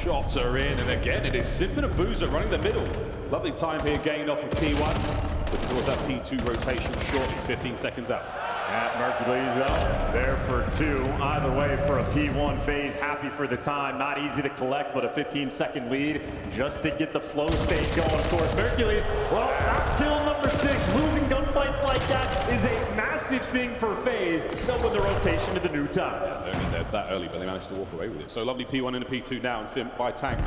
Shots are in, and again, it is Simp and Abuza running the middle. Lovely time here, gained off of P1. Looking towards that P2 rotation shortly, 15 seconds out. At Mercules up, there for 2. Either way, for a P1 FaZe, happy for the time. Not easy to collect, but a 15-second lead just to get the flow state going. Of course, Mercules, well, not kill number 6. Losing gunfights like that is a massive thing for FaZe. They'll win the rotation to the new time. Yeah, they're only there that early, but they managed to walk away with it. So lovely P1 into P2 now, and Simp by Tank.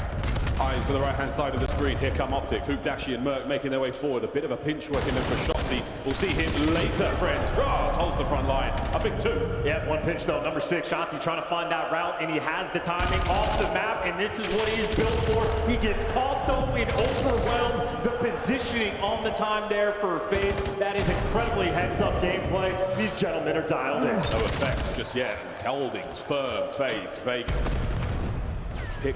Eyes to the right-hand side of the screen. Here come Optic, Hoop, Dashi, and Merc making their way forward. A bit of a pinch working in for Shotzzy. We'll see him later, friends. Draz holds the front line. A big 2. Yeah, one pinch though. Number 6, Shotzzy trying to find that route, and he has the timing off the map, and this is what he's built for. He gets caught though in overwhelm. The positioning on the time there for FaZe, that is incredibly heads-up gameplay. These gentlemen are dialed in. No effect just yet. Holdings firm. FaZe Vegas. Pink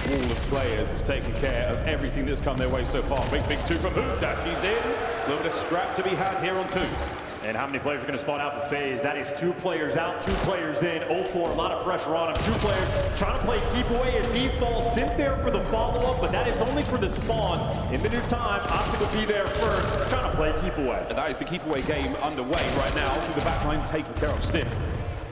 wall of players is taking care of everything that's come their way so far. Big 2 from Hoop. Dashi's in. A little bit of scrap to be had here on 2. And how many players are going to spawn out for FaZe? That is 2 players out, 2 players in. 0-4, a lot of pressure on him. 2 players trying to play keep away as he falls. Simp there for the follow-up, but that is only for the spawns. In the new time, Optic will be there first, trying to play keep away. And that is the keep away game underway right now. Through the back line, taking care of Simp.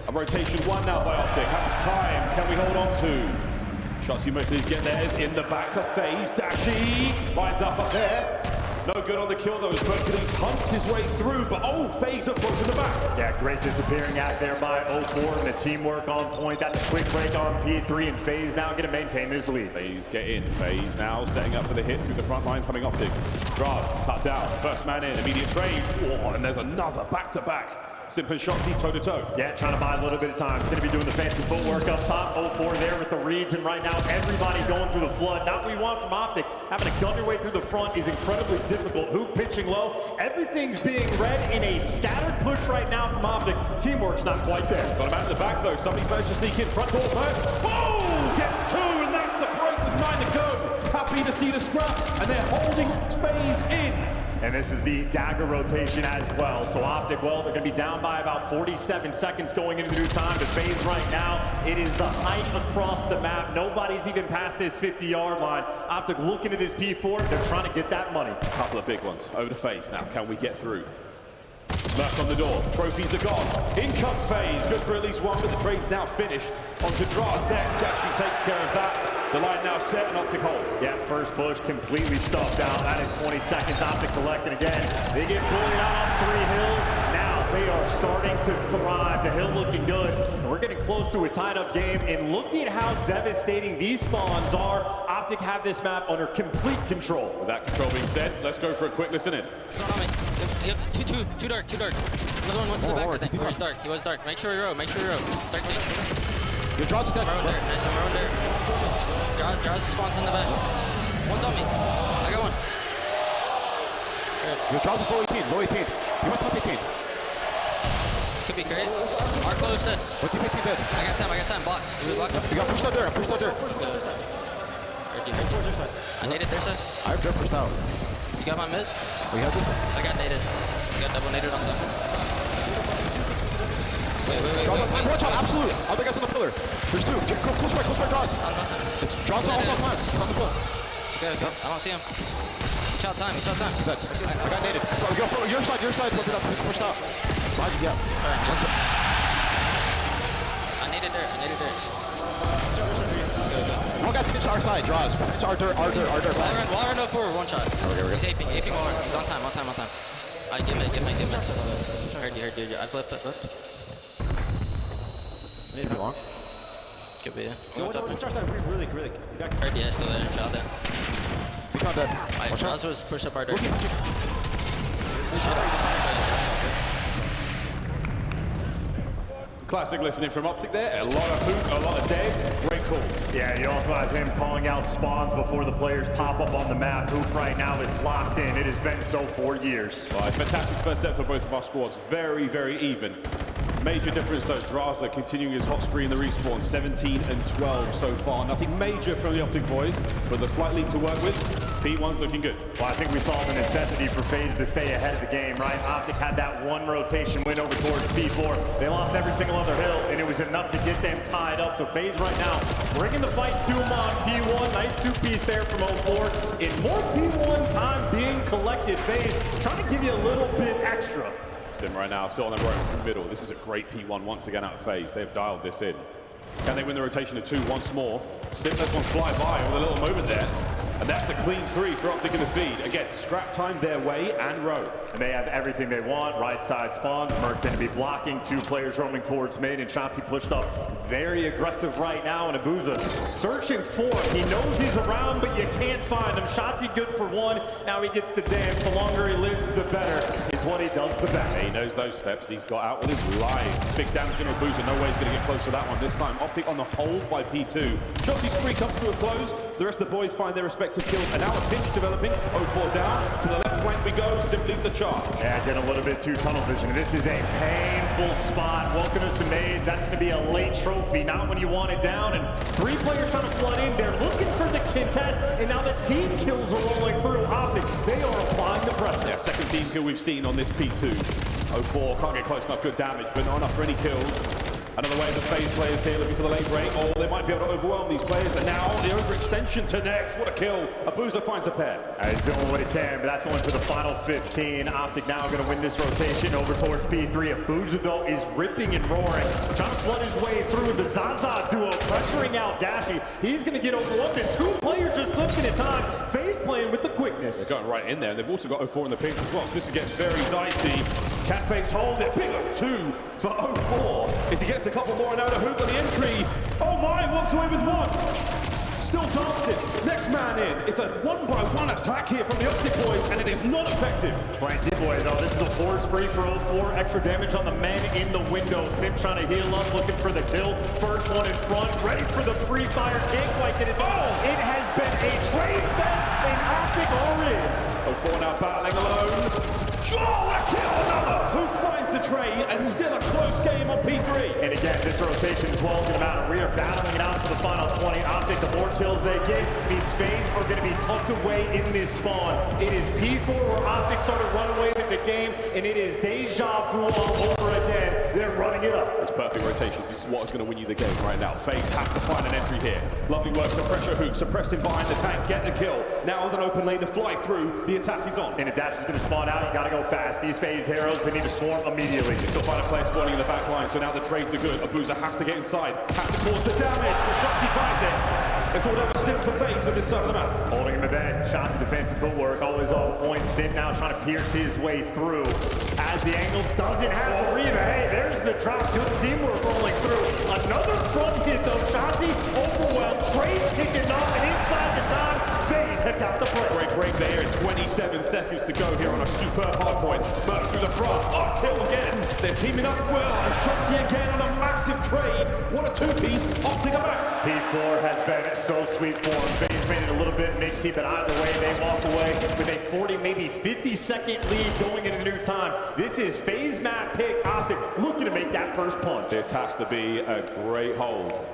A rotation 1 now by Optic. How much time can we hold on to? Shotzzy Mercules get theirs in the back of FaZe. Dashi lines up there. No good on the kill though as Mercules hunts his way through, but FaZe are close in the back. Yeah, great disappearing act there by 0-4 and the teamwork on point. That's a quick break on P3 and FaZe now going to maintain this lead. FaZe get in. FaZe now setting up for the hit through the front line coming Optic. Draz cut down. First man in. Immediate trade. Oh, and there's another back-to-back. Simp and Shotzzy toe-to-toe. Yeah, trying to buy a little bit of time. He's going to be doing the fancy footwork up top. 0-4 there with the reads, and right now everybody going through the flood. Not what we want from Optic. Having to gun your way through the front is incredibly difficult. Hoop pitching low. Everything's being read in a scattered push right now from Optic. Teamwork's not quite there. Got a man in the back though. Somebody managed to sneak in front door first. Oh! Gets And this is the dagger rotation as well. So Optic, well, they're going to be down by about 47 seconds going into the new time. The phase right now, it is the height across the map. Nobody's even past this 50-yard line. Optic looking at this P4. They're trying to get that money. A couple of big ones over the phase now. Can we get through? Merc on the door. Trophies are gone. In come phase. Good for at least one, but the trade's now finished. On to Draz next. Dashi takes care of that. The line now set and Optic hold. Yeah, first push completely stuffed out. That is 20 seconds. Optic collecting again. They get bullied out on 3 hills. Now they are starting to thrive. The hill looking good. And we're getting close to a tied-up game. And look at how devastating these spawns are. Optic have this map under complete control. With that control being said, let's go for a quick listen in. Too dark. Another one went to the back, I think. He was dark. Make sure you row. Dark thing. Your draws are dead. Row there. Nice, I'm rowing there. Draws the spawns in the back. One's on me. I got one. Good. Your draws is low 18. You went top 18. Could be great. Our close dead. What team 18 dead? I got time. Block. You block him? You got pushed out there. I naded their side. I have dirt pushed out. You got my mid? We have this. I got naded. You got double naded on top. Wait. Watch out, absolutely. Other guys on the pillar. There's 2. Close right, draws. It's draws also on time. It's on the pillar. Okay. I don't see him. Each out time. He's dead. I got naded. Go, your side. Look it up. He's pushed out. Yeah. I naded there. One guy picked our side, draws. It's our dirt. Waller no forward, one shot. Okay. He's aping Waller. He's on time. Alright, give me. Heard you. I flipped. Maybe long. Could be, yeah. Watch our side, really. Heard you, still there. Shot there. Become dead. Alright, Jaws was pushed up our dirt. Classic listening from Optic there. A lot of hoot, a lot of deads. Great calls. Yeah, you also have him calling out spawns before the players pop up on the map. Hoop right now is locked in. It has been so for years. Right, fantastic first set for both of our squads. Very, very even. Major difference though, Draza continuing his hot spree in the respawn, 17 and 12 so far. Nothing major from the Optic boys, but the slight lead to work with. P1's looking good. Well, I think we saw the necessity for FaZe to stay ahead of the game, right? Optic had that one rotation win over towards P4. They lost every single other hill, and it was enough to get them tied up. So FaZe right now bringing the fight to them on P1. Nice 2-piece there from 04. And more P1 time being collected. FaZe trying to give you a little bit extra. Sim right now, still on the road from the middle. This is a great P1 once again out of FaZe. They've dialed this in. Can they win the rotation of 2 once more? Sim lets one fly by with a little moment there. And that's a clean 3 for Optic in the feed. Again, scrap time their way and row. And they have everything they want. Right side spawns. Merc going to be blocking. 2 players roaming towards mid. And Shotzzy pushed up very aggressive right now. And Abuza searching for him. He knows he's around, but you can't find him. Shotzzy good for 1. Now he gets to dance. The longer he lives, the better. Is what he does the best. Yeah, he knows those steps. He's got out with his life. Big damage in Abuza. No way he's going to get close to that one this time. Optic on the hold by P2. Shotzzy's spree comes to a close. The rest of the boys find their respective kills. And now a pinch developing. 04 down. To the left flank we go. Simply the charge. Yeah, get a little bit too tunnel vision. This is a painful spot. Welcome to some nades. That's going to be a late trophy. Not when you want it down. And 3 players trying to flood in. They're looking for the contest. And now the team kills are rolling through. Optic, they are applying the pressure. Yeah, second team kill we've seen on this P2. 04 can't get close enough. Good damage, but not enough for any kills. Another way the FaZe players here looking for the late break. Oh, they might be able to overwhelm these players. And now the overextension to next. What a kill. Abuza finds a pair. He's doing what he can, but that's only for the final 15. Optic now going to win this rotation over towards P3. Abuza, though, is ripping and roaring. Trying to flood his way through the Zaza duo, pressuring out Dashi. He's going to get overwhelmed, and 2 players just slipping at time. FaZe playing with the quickness. They're going right in there, and they've also got 04 in the pink as well, so this is getting very dicey. Catface hold it. Big 2 for 04. As he gets a couple more and out of hoop on the entry. Oh my, walks away with 1. Still dancing. Next man in. It's a 1-by-1 attack here from the Optic boys, and it is not effective. Playing D-boy though. This is a 4 spree for 04. Extra damage on the men in the window. Sim trying to heal up, looking for the kill. First one in front, ready for the free fire. Can't quite get it done. It has been a trade fest, and Optic are in. 04 now battling alone. Oh, what a kill! Another. Hoop finds finds the trade, and still a close game on P3. And again, this rotation as well is going to matter. We are battling it out for the final 20. Optic, the more kills they get means FaZe are going to be tucked away in this spawn. It is P4 where Optic started running away with the game, and it is Deja Vu all over again. They're running it up. It's perfect rotations. This is what is going to win you the game right now. FaZe have to find an entry here. Lovely work to pressure Hook, suppressing behind the tank, get the kill. Now with an open lane to fly through, the attack is on. And if Dash is going to spawn out, you got to go fast. These FaZe heroes, they need to swarm immediately. They still find a player spawning in the back line, so now the trades are good. Abuza has to get inside, has to cause the damage, but Shotzzy finds it. It's all over Sim for FaZe on this side of the map. Holding him in bed, shots of defensive footwork, always on point. Sim now trying to pierce his way through. As the angle doesn't have the Reba. Hey, there's the drop. Good teamwork rolling through. Another front hit though. Shotzzy overwhelmed. Trade kicking off, and inside the time, FaZe have got the break. Great break there. 27 seconds to go here on a superb hard point. Merc through the front. Oh, kill again. They're teaming up well, and Shotzzy again on a massive trade. What a two-piece. Optic are back. P4 has been so sweet for him. FaZe made it a little bit mixy, but either way, they walk away with a 40, maybe 50-second lead going into the new time. This is FaZe map pick. Optic looking to make that first punch. This has to be a great hold.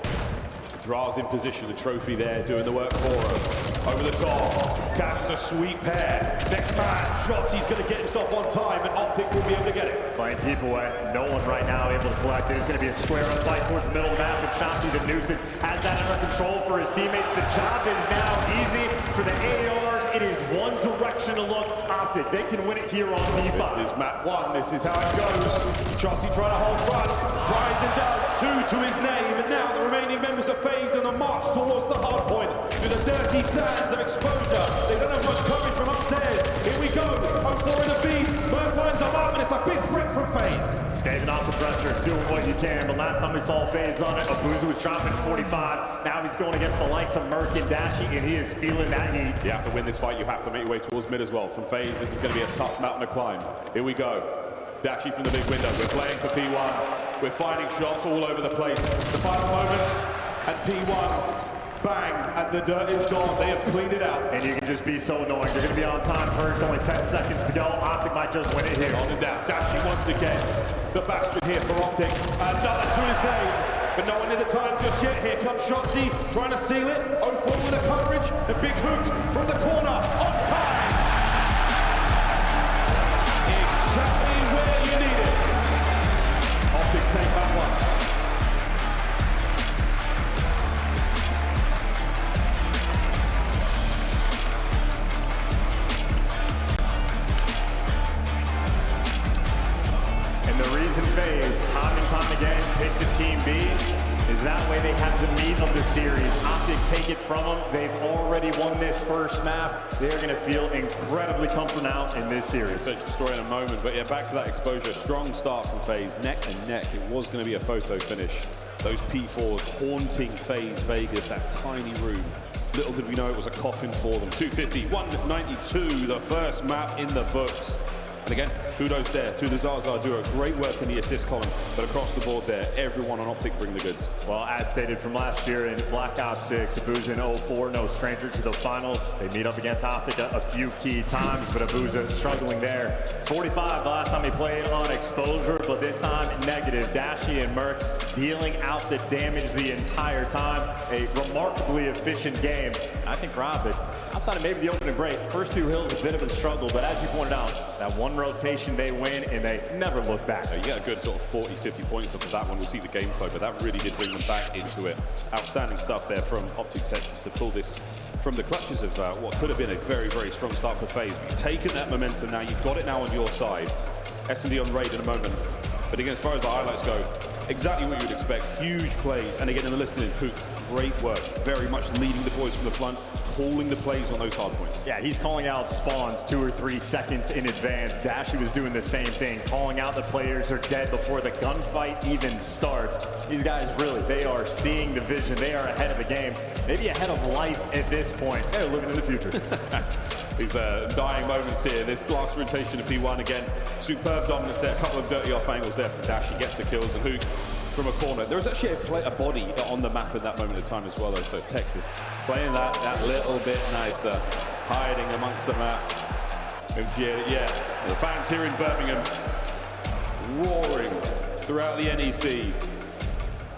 Draws in position, the trophy there, doing the work for him. Over the top, catches a sweet pair. Next man, Shotzzy's going to get himself on time, and Optic will be able to get it. Playing people away, no one right now able to collect it. It's going to be a square up fight towards the middle of the map, and Shotzzy, the nuisance, has that under control for his teammates. The job is now easy for the ARs. It is one direction to look. Optic, they can win it here on P5. This is map one, this is how it goes. Shotzzy trying to hold front, tries and does, 2 to his name, and now the remaining members of FaZe on the march towards the hard point through the dirty sands of exposure. They don't have much coverage from upstairs. Here we go, 0-4 in the B. Merc lines them up, and it's a big break from FaZe. Staving off the pressure, doing what you can, but last time we saw FaZe on it, Abuza was dropping 45. Now he's going against the likes of Merc and Dashy, and he is feeling that heat. You have to win this fight, you have to make your way towards mid as well. From FaZe, this is going to be a tough mountain to climb. Here we go. Dashy from the big window. We're playing for P1. We're finding shots all over the place. The final moments, and P1, bang, and the dirt is gone. They have cleaned it out. And you can just be so annoying. You're going to be on time first, only 10 seconds to go. Optic might just win it here. On and down. Dashy once again. The bastion here for Optic. Another to his name. But no one in the time just yet. Here comes Shotzzy trying to seal it. 0-4 with the coverage. The big hook from the corner. On time. Exactly where you need it. Optic take that one. And the reason FaZe, time and time again, pick the team B is that way they have the meat of the series. Optic take it from them. They've already won this first map. They're going to feel incredibly comfortable now in this series. Search and destroy in a moment, but yeah, back to that exposure. Strong start from FaZe, neck and neck. It was going to be a photo finish. Those P4s haunting FaZe Vegas, that tiny room. Little did we know it was a coffin for them. 250, 192, the first map in the books. And again, kudos there to the Zaza duo. Great work in the assist column, but across the board there, everyone on Optic bring the goods. Well, as stated from last year in Black Ops 6, Abuza in 0-4, no stranger to the finals. They meet up against Optic a few key times, but Abuza struggling there. 45 the last time he played on exposure, but this time negative. Dashy and Merc dealing out the damage the entire time. A remarkably efficient game. I think for Optic, outside of maybe the opening break, first two hills a bit of a struggle, but as you pointed out, that one rotation they win and they never look back. You get a good sort of 40-50 points off of that one. We'll see the game flow, but that really did bring them back into it. Outstanding stuff there from Optic Texas to pull this from the clutches of what could have been a very, very strong start for FaZe. You've taken that momentum now, you've got it now on your side. S&D on raid in a moment. But again, as far as the highlights go, exactly what you would expect. Huge plays. And again, in the listening, Hook, great work. Very much leading the boys from the front, calling the plays on those hard points. Yeah, he's calling out spawns 2 or 3 seconds in advance. Dashy was doing the same thing, calling out the players are dead before the gunfight even starts. These guys really, they are seeing the vision. They are ahead of the game, maybe ahead of life at this point. They're living in the future. These dying moments here. This last rotation of P1 again. Superb dominance there. A couple of dirty off angles there from Dash. He gets the kills, and Hook from a corner. There was actually a body on the map at that moment of time as well, though. So Texas playing that little bit nicer, hiding amongst the map. Yeah, the fans here in Birmingham roaring throughout the NEC.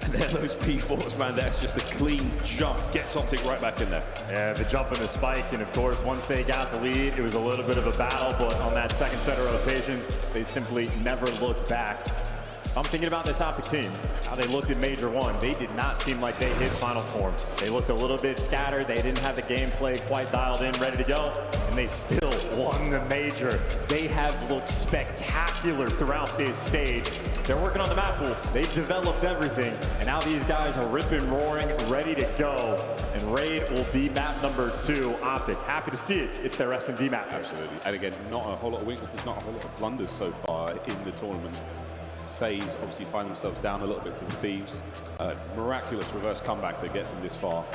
And then those P4s, man, that's just a clean jump. Gets Optic right back in there. Yeah, the jump and the spike, and of course, once they got the lead, it was a little bit of a battle, but on that second set of rotations, they simply never looked back. I'm thinking about this Optic team, how they looked in Major 1. They did not seem like they hit final form. They looked a little bit scattered. They didn't have the gameplay quite dialed in, ready to go, and they still won the Major. They have looked spectacular throughout this stage. They're working on the map pool. They've developed everything, and now these guys are ripping, roaring, ready to go. And Raid will be map number 2. Optic, happy to see it. It's their S&D map. Absolutely. And again, not a whole lot of weaknesses, not a whole lot of blunders so far in the tournament. FaZe obviously find themselves down a little bit to the Thieves. Miraculous reverse comeback that gets them this far.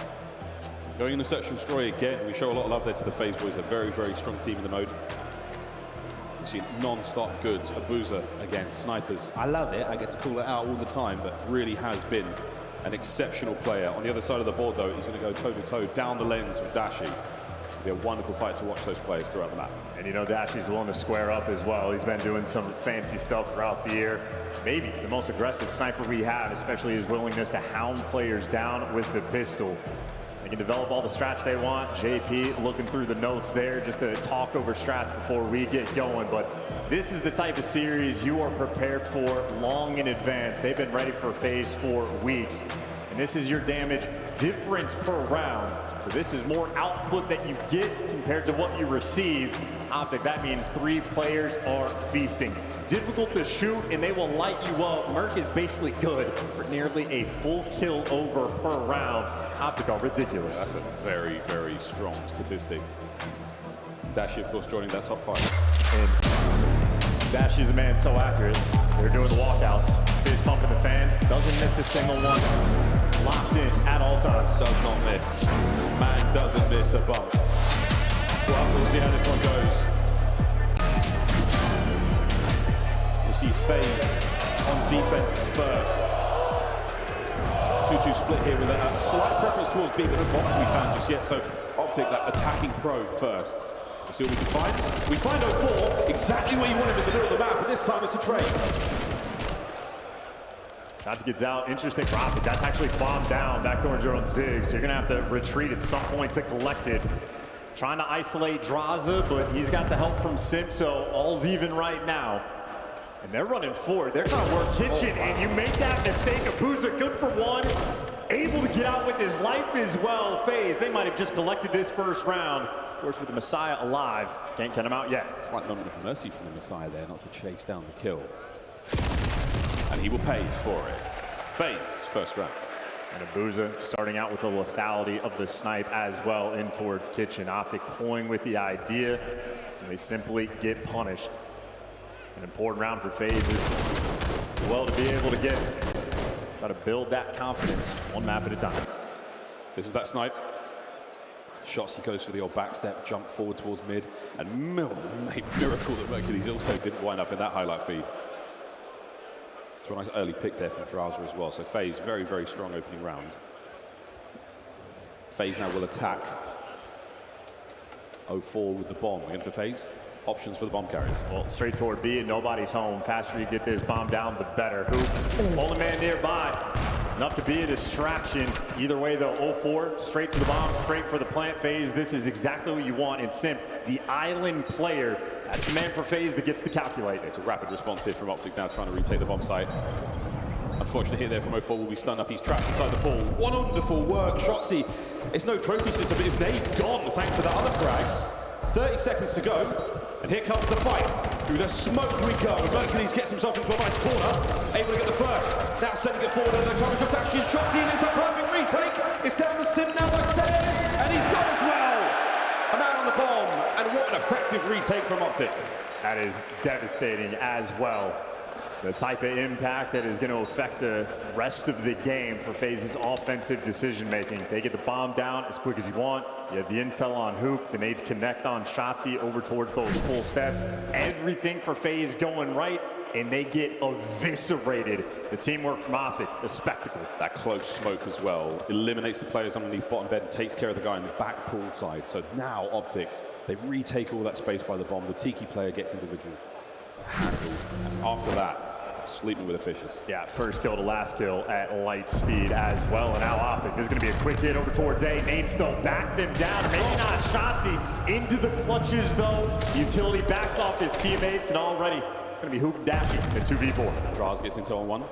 Going into Search and Destroy again, we show a lot of love there to the FaZe boys. A very, very strong team in the mode. We've seen non-stop goods. Abuza, again, snipers. I love it. I get to call it out all the time, but really has been an exceptional player. On the other side of the board, though, he's going to go toe-to-toe down the lens with Dashi. It'll be a wonderful fight to watch those players throughout the map. And you know, Dashi's willing to square up as well. He's been doing some fancy stuff throughout the year. Maybe the most aggressive sniper we have, especially his willingness to hound players down with the pistol. They can develop all the strats they want. JP looking through the notes there just to talk over strats before we get going. But this is the type of series you are prepared for long in advance. They've been ready for FaZe for weeks. And this is your damage difference per round. So this is more output that you get compared to what you receive. Optic, that means 3 players are feasting. Difficult to shoot, and they will light you up. Merc is basically good for nearly a full kill over per round. Optic are ridiculous. That's a very, very strong statistic. Dashi, of course, joining that top 5. And Dashi's a man so accurate. They're doing the walkouts. Fizz pumping the fans. Doesn't miss a single one. Locked in at all times. Does not miss. Man doesn't miss a bump. Well, we'll see how this one goes. We'll see FaZe on defense first. 2-2 split here with a slight preference towards B, but no bomb to be found just yet. So Optic, that attacking probe first. We'll see what we can find. We find 04, exactly where you want him in the middle of the map, and this time it's a trade. That gets out. Interesting for Optic. That's actually bombed down back towards your own Zig, so you're going to have to retreat at some point to collect it. Trying to isolate Draza, but he's got the help from Simp, so all's even right now. And they're running forward. They're trying to work Kitchen, and you make that mistake. Abuza good for 1. Able to get out with his life as well. FaZe, they might have just collected this first round. Of course, with the Messiah alive, can't get him out yet. Slight moment of mercy from the Messiah there, not to chase down the kill. And he will pay for it. FaZe, first round. And Abuza starting out with the lethality of the snipe as well in towards Kitchen. Optic toying with the idea, and they simply get punished. An important round for FaZe is, well, to be able to get, try to build that confidence one map at a time. This is that snipe. Shots, he goes for the old backstep, jump forward towards mid, and miracle that Mercury's also didn't wind up in that highlight feed. It's a nice early pick there from Draza as well. So FaZe, very, very strong opening round. FaZe now will attack 04 with the bomb. Again for FaZe. Options for the bomb carriers. Well, straight toward B, and nobody's home. Faster you get this bomb down, the better. Hoop, only man nearby. Enough to be a distraction. Either way, though, 04, straight to the bomb, straight for the plant phase. This is exactly what you want in Simp, the island player. That's the man for FaZe that gets to calculate. It's a rapid response here from Optic now trying to retake the bomb site. Unfortunate hit there from 04 will be stunned up. He's trapped inside the ball. Wonderful work. Shotzzy, it's no trophy system, but his nade's gone thanks to that other frag. 30 seconds to go. And here comes the fight. Through the smoke we go. Mercules gets himself into a nice corner. Able to get the first. Now sending it forward under the coverage of Dashi and Shotzzy, and it's a perfect retake. It's down to Simp now by stairs. And he's got as well. A man on the bomb. And what an effective retake from Optic. That is devastating as well. The type of impact that is going to affect the rest of the game for FaZe's offensive decision-making. They get the bomb down as quick as you want. You have the intel on Hoop. The nades connect on Shotzzy over towards those full steps. Everything for FaZe going right, and they get eviscerated. The teamwork from Optic, a spectacle. That close smoke as well eliminates the players underneath bottom bed and takes care of the guy on the back pool side. So now Optic, they retake all that space by the bomb. The Tiki player gets individual handle, and after that, sleeping with the fishes. Yeah, first kill to last kill at light speed as well. And now Optic, this is going to be a quick hit over towards A. Nade still back them down. Maybe not Shotzzy into the clutches though. Utility backs off his teammates, and already it's going to be Hook and Dashy at 2v4. Draz gets into on one.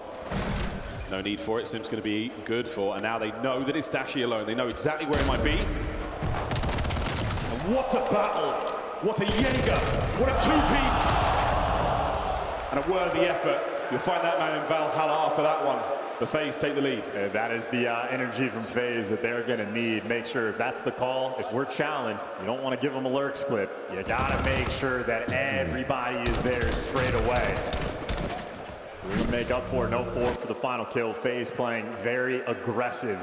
No need for it. Sim's going to be good for, and now they know that it's Dashy alone. They know exactly where it might be. And what a battle! What a Jaeger! What a two-piece! And a worthy effort. You'll find that man in Valhalla after that one. The FaZe take the lead. That is the energy from FaZe that they're going to need. Make sure if that's the call, if we're challenged, you don't want to give them a lurks clip. You got to make sure that everybody is there straight away. We're going to make up for it. No four for the final kill. FaZe playing very aggressive.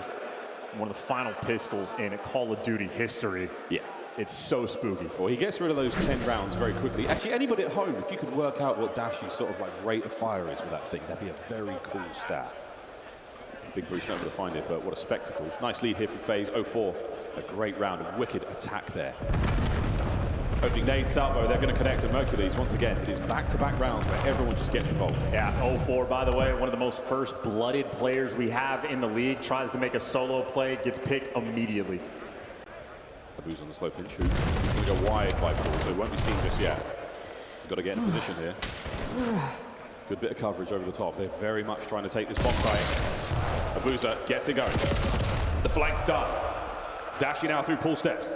One of the final pistols in Call of Duty history. Yeah. It's so spooky. Well, he gets rid of those 10 rounds very quickly. Actually, anybody at home, if you could work out what Dashy's sort of like rate of fire is with that thing, that'd be a very cool stat. Big Bruce not able to find it, but what a spectacle. Nice lead here from FaZe, 0-4. A great round, a wicked attack there. Opening nade salvo, they're going to connect to Mercules once again. It is back-to-back rounds where everyone just gets involved. Yeah, 0-4, by the way, one of the most first-blooded players we have in the league. Tries to make a solo play, gets picked immediately. Abu's on the slope and shoot. He's going to go wide by Paul, so he won't be seen just yet. We've got to get in position here. Good bit of coverage over the top. They're very much trying to take this bomb site. Abuza gets it going. The flank done. Dashy now through Paul steps.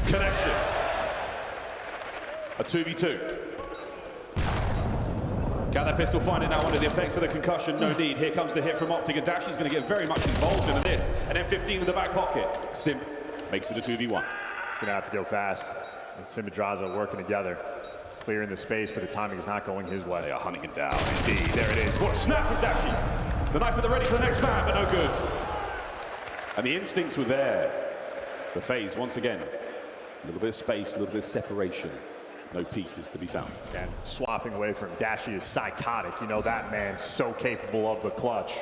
Connection. A 2v2. Can that pistol find it now under the effects of the concussion? No need. Here comes the hit from Optic, and Dashy's going to get very much involved in this. And M15 in the back pocket. Sim makes it a 2v1. He's going to have to go fast. And Sim and Drazah working together. Clearing the space, but the timing is not going his way. They are hunting it down. Indeed, there it is. What a snap from Dashy. The knife at the ready for the next man, but no good. And the instincts were there. The FaZe, once again, a little bit of space, a little bit of separation. No pieces to be found. And swapping away from Dashy is psychotic. You know that man, so capable of the clutch.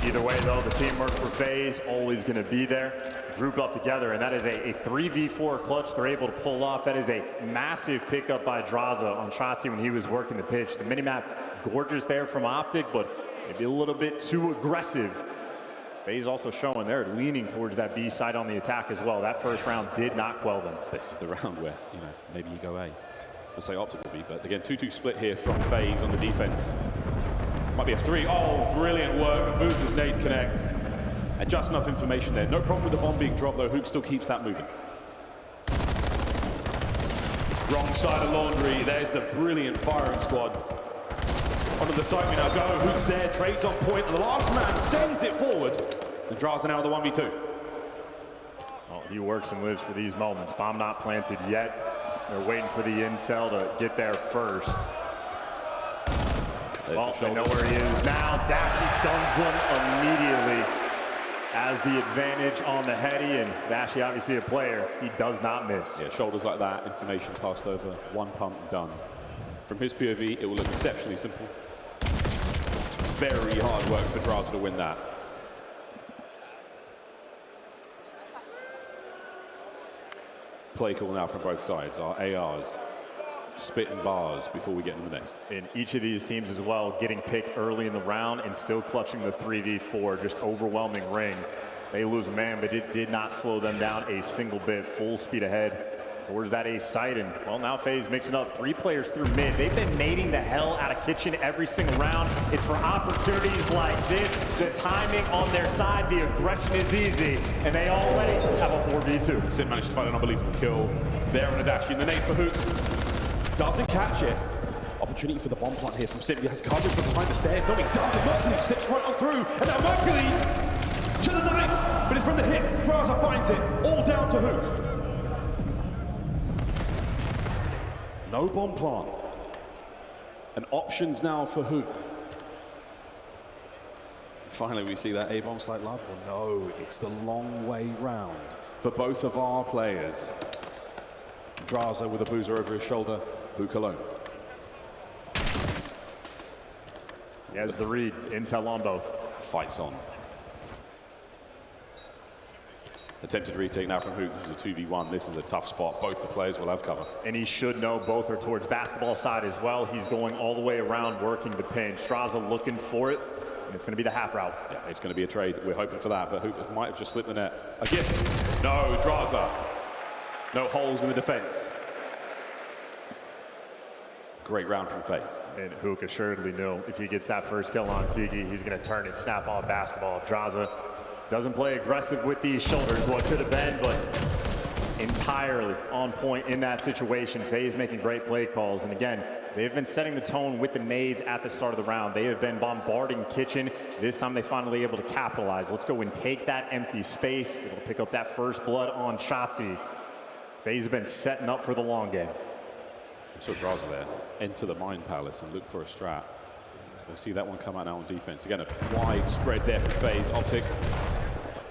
Either way, though, the teamwork for FaZe always going to be there. Group up together, and that is a 3v4 clutch they're able to pull off. That is a massive pickup by Drazah on Shotzzy when he was working the pitch. The minimap, gorgeous there from Optic, but maybe a little bit too aggressive. FaZe also showing they're leaning towards that B side on the attack as well. That first round did not quell them. This is the round where, you know, maybe you go A. I'll say Optic will be, but again, 2-2 split here from FaZe on the defense. Might be a 3. Oh, brilliant work. Abuza's nade connects. And just enough information there. No problem with the bomb being dropped, though. Hook still keeps that moving. Wrong side of Laundry. There's the brilliant firing squad. Onto the side we now go. Hook's there, trades on point, and the last man sends it forward. And Drazah now with the 1v2. Oh, he works and lives for these moments. Bomb not planted yet. They're waiting for the intel to get there first. Well, they know where he is now. Dashy guns him immediately. As the advantage on the heady, and Dashy obviously a player, he does not miss. Yeah, shoulders like that, information passed over, one pump, done. From his POV, it will look exceptionally simple. Very hard work for Drazah to win that. Play call now from both sides. Our ARs spitting bars before we get into the next. In each of these teams as well, getting picked early in the round and still clutching the 3v4, just overwhelming ring. They lose a man, but it did not slow them down a single bit. Full speed ahead towards that A site, and well, now FaZe mixing up 3 players through mid. They've been nading the hell out of Kitchen every single round. It's for opportunities like this. The timing on their side, the aggression is easy, and they already have a 4v2. Sim managed to find an unbelievable kill there on a dash in the nade for Hook. Doesn't catch it. Opportunity for the bomb plant here from Sim. He has coverage from behind the stairs. No, he doesn't. Mercules slips right on through, and now Mercules to the knife, but it's from the hip. Drazah finds it, all down to Hook. No bomb plant. And options now for Hook. Finally, we see that A-bomb site love. Well, no, it's the long way round for both of our players. Drazah with a boozer over his shoulder, Hook alone. He has the read, intel on both. Fights on. Attempted retake now from Hook. This is a 2v1. This is a tough spot. Both the players will have cover. And he should know both are towards basketball side as well. He's going all the way around working the pin. Straza looking for it, and it's going to be the half route. Yeah, it's going to be a trade. We're hoping for that, but Hook might have just slipped the net. A gift. No, Draza. No holes in the defense. Great round from FaZe. And Hook assuredly knew if he gets that first kill on Tiki, he's going to turn and snap on basketball. Draza doesn't play aggressive with these shoulders, what could have been, but entirely on point in that situation. FaZe making great play calls, and again, they've been setting the tone with the nades at the start of the round. They have been bombarding Kitchen. This time they finally able to capitalize. Let's go and take that empty space. Able to pick up that first blood on Shotzzy. FaZe have been setting up for the long game. So Draza there, enter the Mine Palace and look for a strat. We'll see that one come out now on defense. Again, a wide spread there from FaZe. Optic,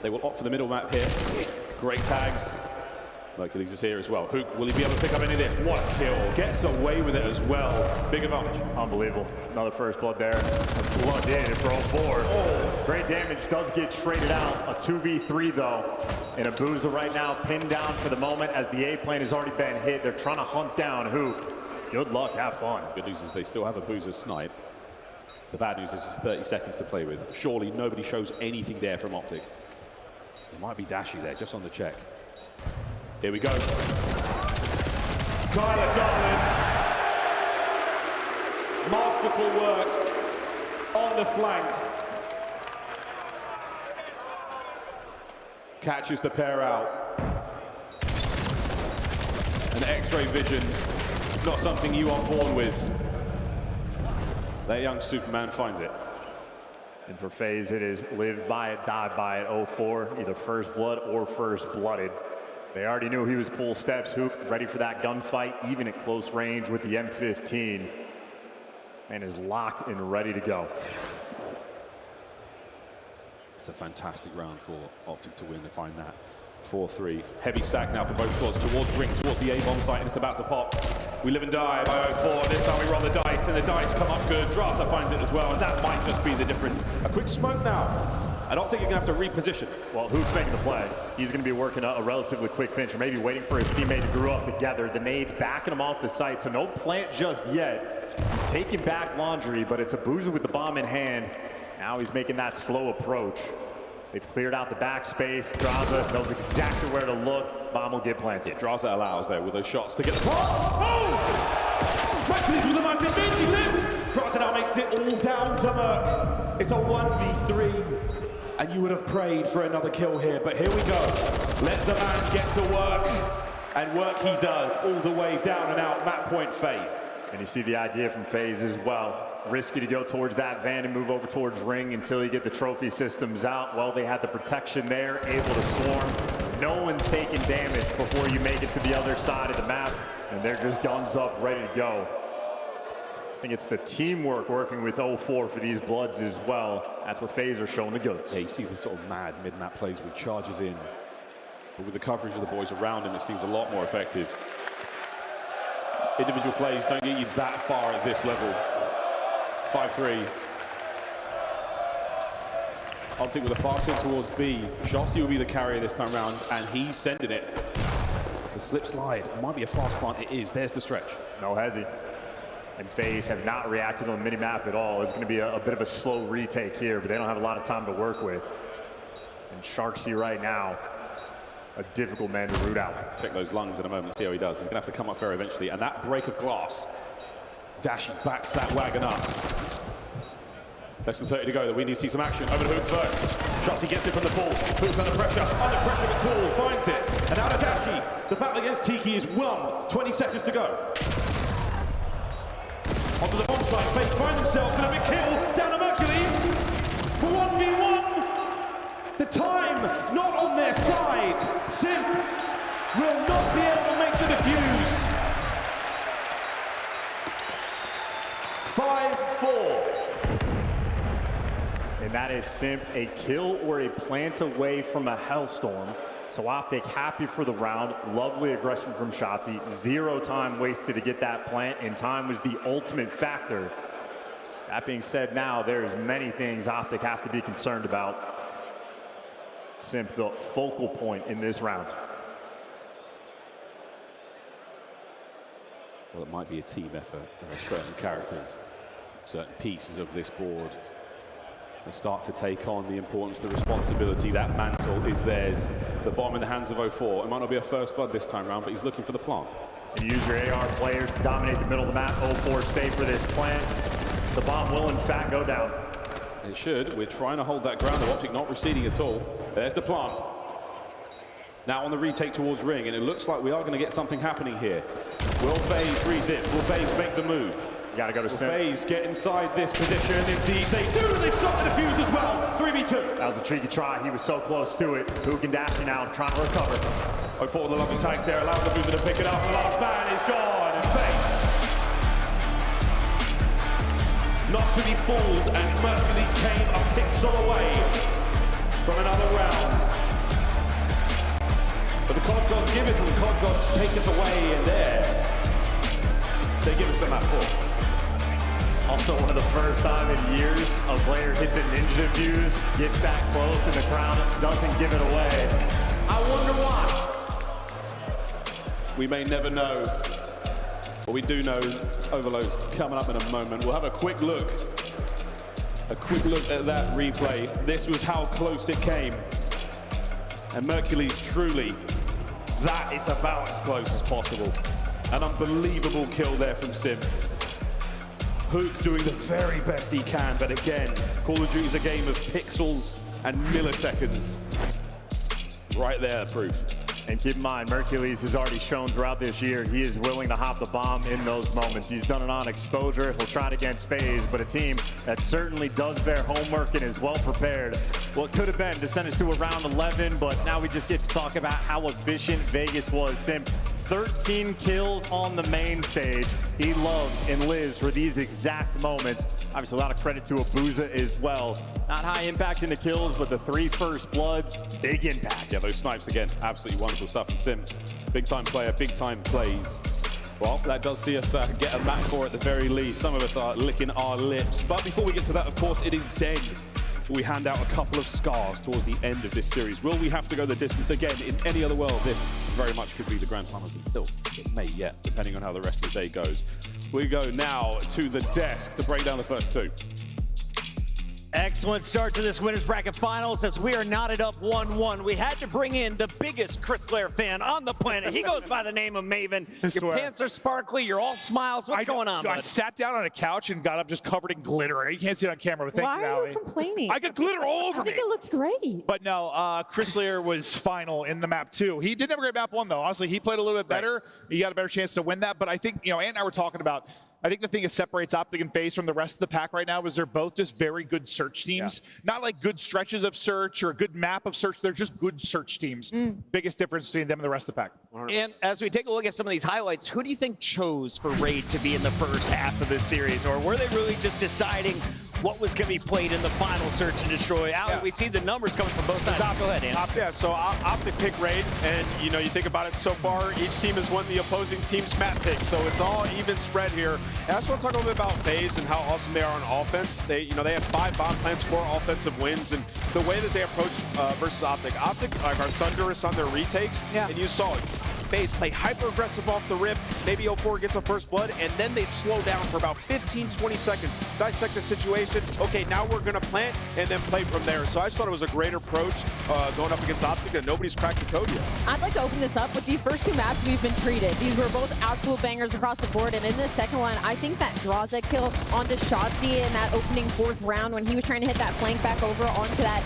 they will opt for the middle map here. Great tags. Hercules is here as well. Hook, will he be able to pick up any of this? What a kill. Gets away with it as well. Big advantage. Unbelievable. Another first blood there. Blood in for 04. Oh, great damage does get traded out. A 2v3 though. And Abuza right now pinned down for the moment as the A plane has already been hit. They're trying to hunt down Hook. Good luck, have fun. Good news is they still have Abuza's snipe. The bad news is it's 30 seconds to play with. Surely nobody shows anything there from Optic. It might be Dashy there, just on the check. Here we go. Kyler Garland. Masterful work on the flank. Catches the pair out. An X-ray vision, not something you are born with. That young Superman finds it. And for FaZe, it is live by it, die by it, 04, either first blood or first blooded. They already knew he was full steps. Hook ready for that gunfight, even at close range with the M15. And is locked and ready to go. It's a fantastic round for Optic to win to find that 4-3. Heavy stack now for both squads towards Ring, towards the A-bomb site, and it's about to pop. We live and die by 04. This time we roll the dice, and the dice come up good. Draza finds it as well, and that might just be the difference. A quick smoke now. I don't think you're going to have to reposition. Well, Hook's making the play. He's going to be working a relatively quick pinch, or maybe waiting for his teammate to grew up together. The nades backing him off the site, so no plant just yet. Taking back Laundry, but it's Abuza with the bomb in hand. Now he's making that slow approach. They've cleared out the backspace. Draza knows exactly where to look. Bomb will get planted. Draza allows there with those shots to get the oh! Reckless with the magnet, he lives! Draza now makes it all down to Merc. It's a 1v3. And you would have prayed for another kill here, but here we go. Let the man get to work. And work he does, all the way down and out, map point FaZe. And you see the idea from FaZe as well. Risky to go towards that van and move over towards Ring until you get the trophy systems out. Well, they had the protection there, able to swarm. No one's taking damage before you make it to the other side of the map. And they're just guns up, ready to go. I think it's the teamwork working with 04 for these Bloods as well. That's what FaZe are showing the goods. Yeah, you see the sort of mad mid-map plays with charges in. But with the coverage of the boys around him, it seems a lot more effective. Individual plays don't get you that far at this level. 5-3. Optic with a fast hit towards B. Shotzzy will be the carrier this time round, and he's sending it. The slip slide might be a fast plant. It is. There's the stretch. No hezzy. And FaZe have not reacted on the mini-map at all. It's going to be a bit of a slow retake here, but they don't have a lot of time to work with. And Sharksy right now, a difficult man to root out. Check those lungs in a moment, see how he does. He's going to have to come up fair eventually. And that break of glass, Dashy backs that wagon up. Less than 30 to go. We need to see some action. Over to Hook first. Shotzzy gets it from the pool. Hook's under pressure. Under pressure, but cool. Finds it. And out of Dashy. The battle against Tiki is won. 20 seconds to go. Onto the bomb site. FaZe find themselves in a big kill. Down to Hercules. For 1v1. The time not on their side. Simp will not be able to make the defuse. 5-4. And that is Simp, a kill or a plant away from a Hellstorm. So Optic happy for the round. Lovely aggression from Shotzzy. 0 time wasted to get that plant, and time was the ultimate factor. That being said, now there's many things Optic have to be concerned about. Simp, the focal point in this round. Well, it might be a team effort. There are certain characters, certain pieces of this board that start to take on the importance, the responsibility. That mantle is theirs. The bomb in the hands of 04. It might not be a first blood this time round, but he's looking for the plant. You use your AR players to dominate the middle of the map. 04 safe for this plant. The bomb will, in fact, go down. It should. We're trying to hold that ground. The Optic not receding at all. There's the plant. Now on the retake towards Ring, and it looks like we are going to get something happening here. Will FaZe read this? Will FaZe make the move? You got to go to Simp. Will FaZe get inside this position? Indeed they do. They stop the defuse as well. 3v2. That was a tricky try. He was so close to it. Who can dash it now, trying to recover. 04 with the lovely tags there, allows the mover to pick it up. The last man is gone, and FaZe not to be fooled, and Mercules came a pixel away from another round. But the COD gods give it, and the COD gods take it away, and there they give us the map 4. Also one of the first time in years a player hits a ninja defuse, gets that close, and the crowd doesn't give it away. I wonder why. We may never know. What we do know is Overload's coming up in a moment. We'll have a quick look at that replay. This was how close it came. And Mercules truly, that is about as close as possible. An unbelievable kill there from Simp. Hook doing the very best he can, but again, Call of Duty is a game of pixels and milliseconds. Right there, proof. And keep in mind, Mercules has already shown throughout this year he is willing to hop the bomb in those moments. He's done it on exposure. He'll try it against FaZe, but a team that certainly does their homework and is well prepared. Well, it could have been to send us to a round 11, but now we just get to talk about how efficient Vegas was. Simp, 13 kills on the main stage. He loves and lives for these exact moments. Obviously, a lot of credit to Abuza as well. Not high impact in the kills, but the 3 first bloods, big impact. Yeah, those snipes again, absolutely wonderful stuff. And Simp, big time player, big time plays. Well, that does see us get a map 4 at the very least. Some of us are licking our lips. But before we get to that, of course, it is Den. Before we hand out a couple of scars towards the end of this series. Will we have to go the distance again? In any other world, this very much could be the Grand Finals, and still, it may yet, depending on how the rest of the day goes. We go now to the desk to break down the first 2. Excellent start to this winners bracket finals as we are knotted up 1-1. We had to bring in the biggest Chris Clare fan on the planet. He goes by the name of Maven. Your pants are sparkly. You're all smiles. What's going on, I bud? sat down on a couch and got up just covered in glitter. You can't see it on camera, but thank you, Why are Allie. you complaining? I got glitter all over I think me. it looks great. But no, Chris Lear was final in the map 2. He did have a great map 1, though. Honestly, he played a little bit better. Right. He got a better chance to win that. But I think, Ant and I were talking about, I think the thing that separates Optic and FaZe from the rest of the pack right now is they're both just very good search teams. Yeah. Not like good stretches of search or a good map of search. They're just good search teams. Biggest difference between them and the rest of the pack. And as we take a look at some of these highlights, who do you think chose for Raid to be in the first half of this series? Or were they really just deciding what was going to be played in the final search and destroy? Allie, we see the numbers coming from both sides. Go ahead, Dan. Yeah, so Optic pick Raid, and you think about it so far, each team has won the opposing team's map pick, so it's all even spread here. And I just want to talk a little bit about FaZe and how awesome they are on offense. They have 5 bomb plants, 4 offensive wins, and the way that they approach versus Optic are thunderous on their retakes, and you saw it. FaZe play hyper aggressive off the rip, maybe 04 gets a first blood, and then they slow down for about 15-20 seconds, dissect the situation. Okay, now we're gonna plant and then play from there. So I just thought it was a great approach going up against Optic that nobody's cracked the code yet. I'd like to open this up with these first 2 maps we've been treated. These were both absolute bangers across the board, and in this second one, I think that Drazek kill onto Shotzzy in that opening 4th round when he was trying to hit that flank back over onto that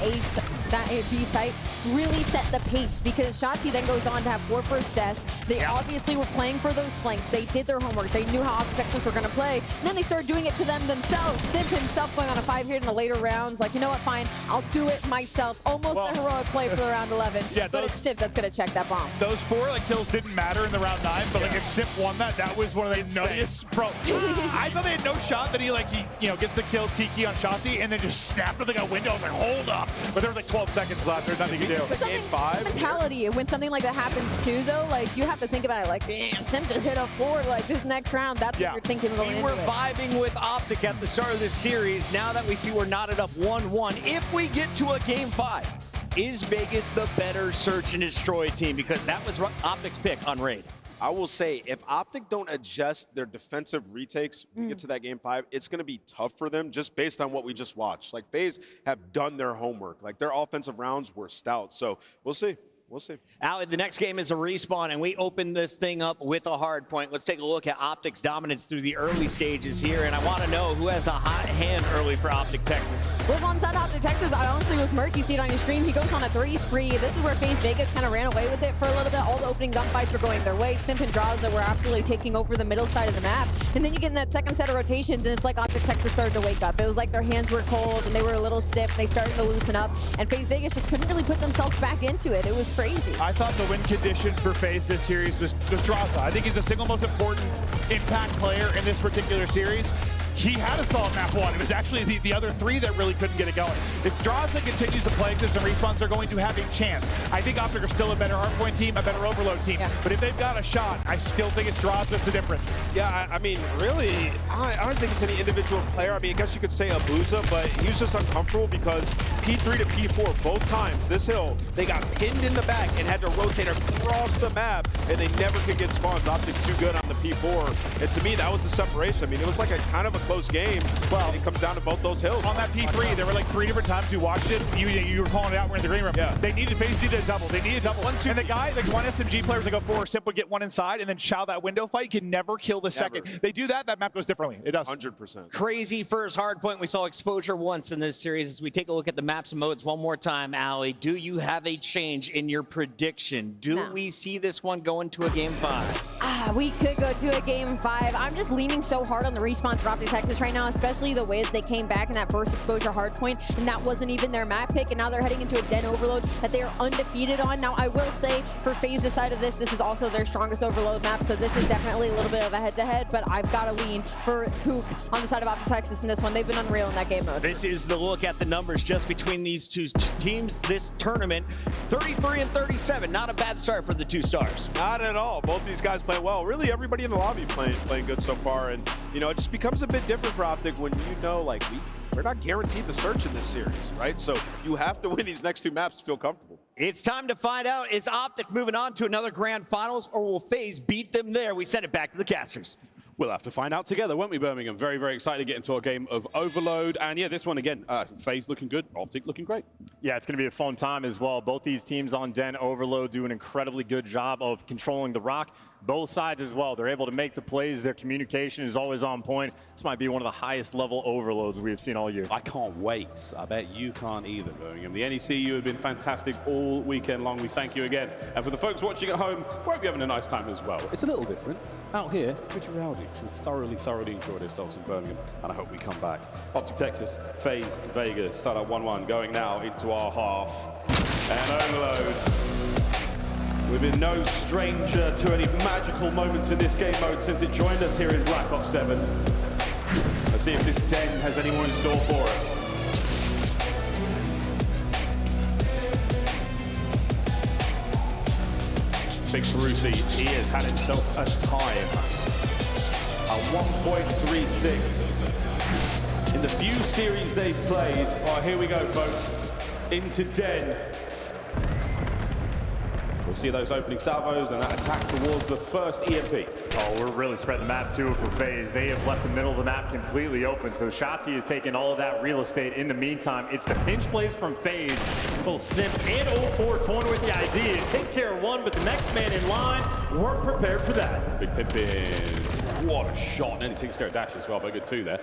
B site really set the pace, because Shotzzy then goes on to have 4 first deaths. They obviously were playing for those flanks. They did their homework. They knew how objectives were going to play. And then they started doing it to them themselves. Simp himself going on a 5 hit in the later rounds. Like, you know what, fine, I'll do it myself. Almost a heroic play for the round 11. Yeah, but it's Simp that's going to check that bomb. Those 4 kills didn't matter in the round 9, but if Simp won that was one of the nuttiest. Bro, I thought they had no shot that he gets the kill Tiki on Shotzzy and then just snapped it like a window. I was like, hold up. But there was like 12 seconds left. There's nothing to do. It's game 5. Mentality. When something like that happens too, though, like you have to think about it like, damn, Simp just hit a 4. Like this next round, that's what you're thinking going into it. We were vibing with Optic at the start of this series. Now that we see we're knotted up 1-1, if we get to a game 5, is Vegas the better search and destroy team? Because that was Optic's pick on Raid. I will say, if Optic don't adjust their defensive retakes when we get to that game 5, it's going to be tough for them just based on what we just watched. Like, FaZe have done their homework. Like, their offensive rounds were stout. So we'll see. We'll see. Ali, the next game is a respawn, and we open this thing up with a hard point. Let's take a look at Optic's dominance through the early stages here, and I want to know who has the hot hand early for Optic Texas. Well, on side Optic Texas, I honestly was Merc. You see it on your screen. He goes on a 3 spree. This is where FaZe Vegas kind of ran away with it for a little bit. All the opening gunfights were going their way. Simp and Draza were absolutely taking over the middle side of the map. And then you get in that second set of rotations, and it's like Optic Texas started to wake up. It was like their hands were cold, and they were a little stiff. They started to loosen up, and FaZe Vegas just couldn't really put themselves back into it. It was crazy. I thought the win condition for FaZe this series was Draza. I think he's the single most important impact player in this particular series. He had a solid map 1. It was actually the other 3 that really couldn't get it going. If Draza continues to play this and respawns, they're going to have a chance. I think Optic are still a better hardpoint team, a better overload team. Yeah. But if they've got a shot, I still think it's Draza that's the difference. Yeah, I mean, really, I don't think it's any individual player. I mean, I guess you could say Abuza, but he was just uncomfortable because P3 to P4, both times, this hill, they got pinned in the back and had to rotate across the map, and they never could get spawns. Optic too good on the P4. And to me, that was the separation. I mean, it was like a kind of a close game. Well, it comes down to both those hills. On that P3, there were like 3 different times you watched it. You were calling it out. We're in the green room. Yeah. FaZe needed a double. They needed a double. And the guy, like one SMG player to go forward, Simp would get one inside, and then Chow that window fight can never kill the second. They do that, that map goes differently. It does. 100%. Crazy first hard point. We saw exposure once in this series. As we take a look at the maps and modes one more time, Ali, do you have a change in your prediction? Do we see this one go into a game 5? We could go to a game 5. I'm just leaning so hard on the respawn for Optic Texas right now, especially the way that they came back in that first exposure hardpoint, and that wasn't even their map pick, and now they're heading into a Den overload that they are undefeated on. Now, I will say, for FaZe's side of this is also their strongest overload map, so this is definitely a little bit of a head-to-head, but I've got to lean for Hook on the side of Optic Texas in this one. They've been unreal in that game mode. This is the look at the numbers just between these two teams this tournament. 33 and 37, not a bad start for the 2 stars. Not at all. Both these guys play well. Really, everybody in the lobby playing good so far, and you know, it just becomes a bit different for Optic when you know, like, we're not guaranteed the search in this series, right? So you have to win these next 2 maps to feel comfortable. It's time to find out, is Optic moving on to another grand finals, or will FaZe beat them there? We send it back to the casters. We'll have to find out together, won't we, Birmingham? Very, very excited to get into a game of Overload. And yeah, this one again, FaZe looking good, Optic looking great. Yeah, it's going to be a fun time as well. Both these teams on Den Overload do an incredibly good job of controlling the rock. Both sides as well. They're able to make the plays. Their communication is always on point. This might be one of the highest level overloads we've seen all year. I can't wait. I bet you can't either, Birmingham. The NEC, you have been fantastic all weekend long. We thank you again. And for the folks watching at home, we hope you're having a nice time as well. It's a little different. Out here, pretty rowdy. We've thoroughly enjoyed ourselves in Birmingham, and I hope we come back. Optic Texas, FaZe Vegas, start at 1-1, going now into our half. And Overload. We've been no stranger to any magical moments in this game mode since it joined us here in Black Ops 7. Let's see if this Den has any more in store for us. Big Brucey, he has had himself a time. A 1.36. In the few series they've played. All right, here we go, folks. Into Den. We'll see those opening salvos and that attack towards the first EMP. Oh, we're really spreading the map too for FaZe. They have left the middle of the map completely open, so Shotzzy has taken all of that real estate. In the meantime, it's the pinch plays from FaZe. Both Simp and 0-4 torn with the idea to take care of one, but the next man in line weren't prepared for that. Big Pippin. What a shot. And he takes care of Dash as well, but good 2 there.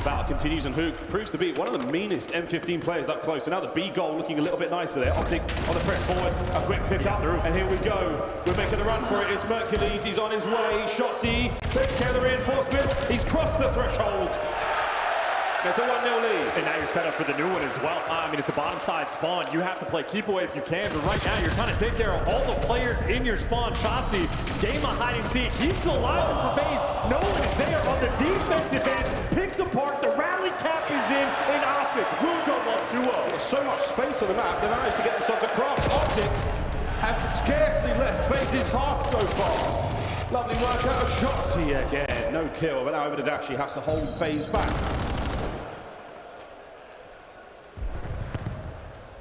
Battle continues, and Hook proves to be one of the meanest M15 players up close. And now the B goal looking a little bit nicer there. Optic on the press forward, a quick pick up, and here we go. We're making a run for it. It's Mercules, he's on his way. Shotzzy takes care of the reinforcements. He's crossed the threshold. There's a 1-0 lead. And now you're set up for the new one as well. I mean, it's a bottom side spawn. You have to play keep away if you can, but right now you're trying to take care of all the players in your spawn. Shotzzy, game of hide and seek. He's still alive for FaZe. No one is there on the defensive end. Picked apart. The rally cap is in, and Optic will go up 2-0. There's so much space on the map, they managed to get themselves across. Optic have scarcely left FaZe's half so far. Lovely work out of Shotzzy again. No kill, but now over to Dash. He has to hold FaZe back.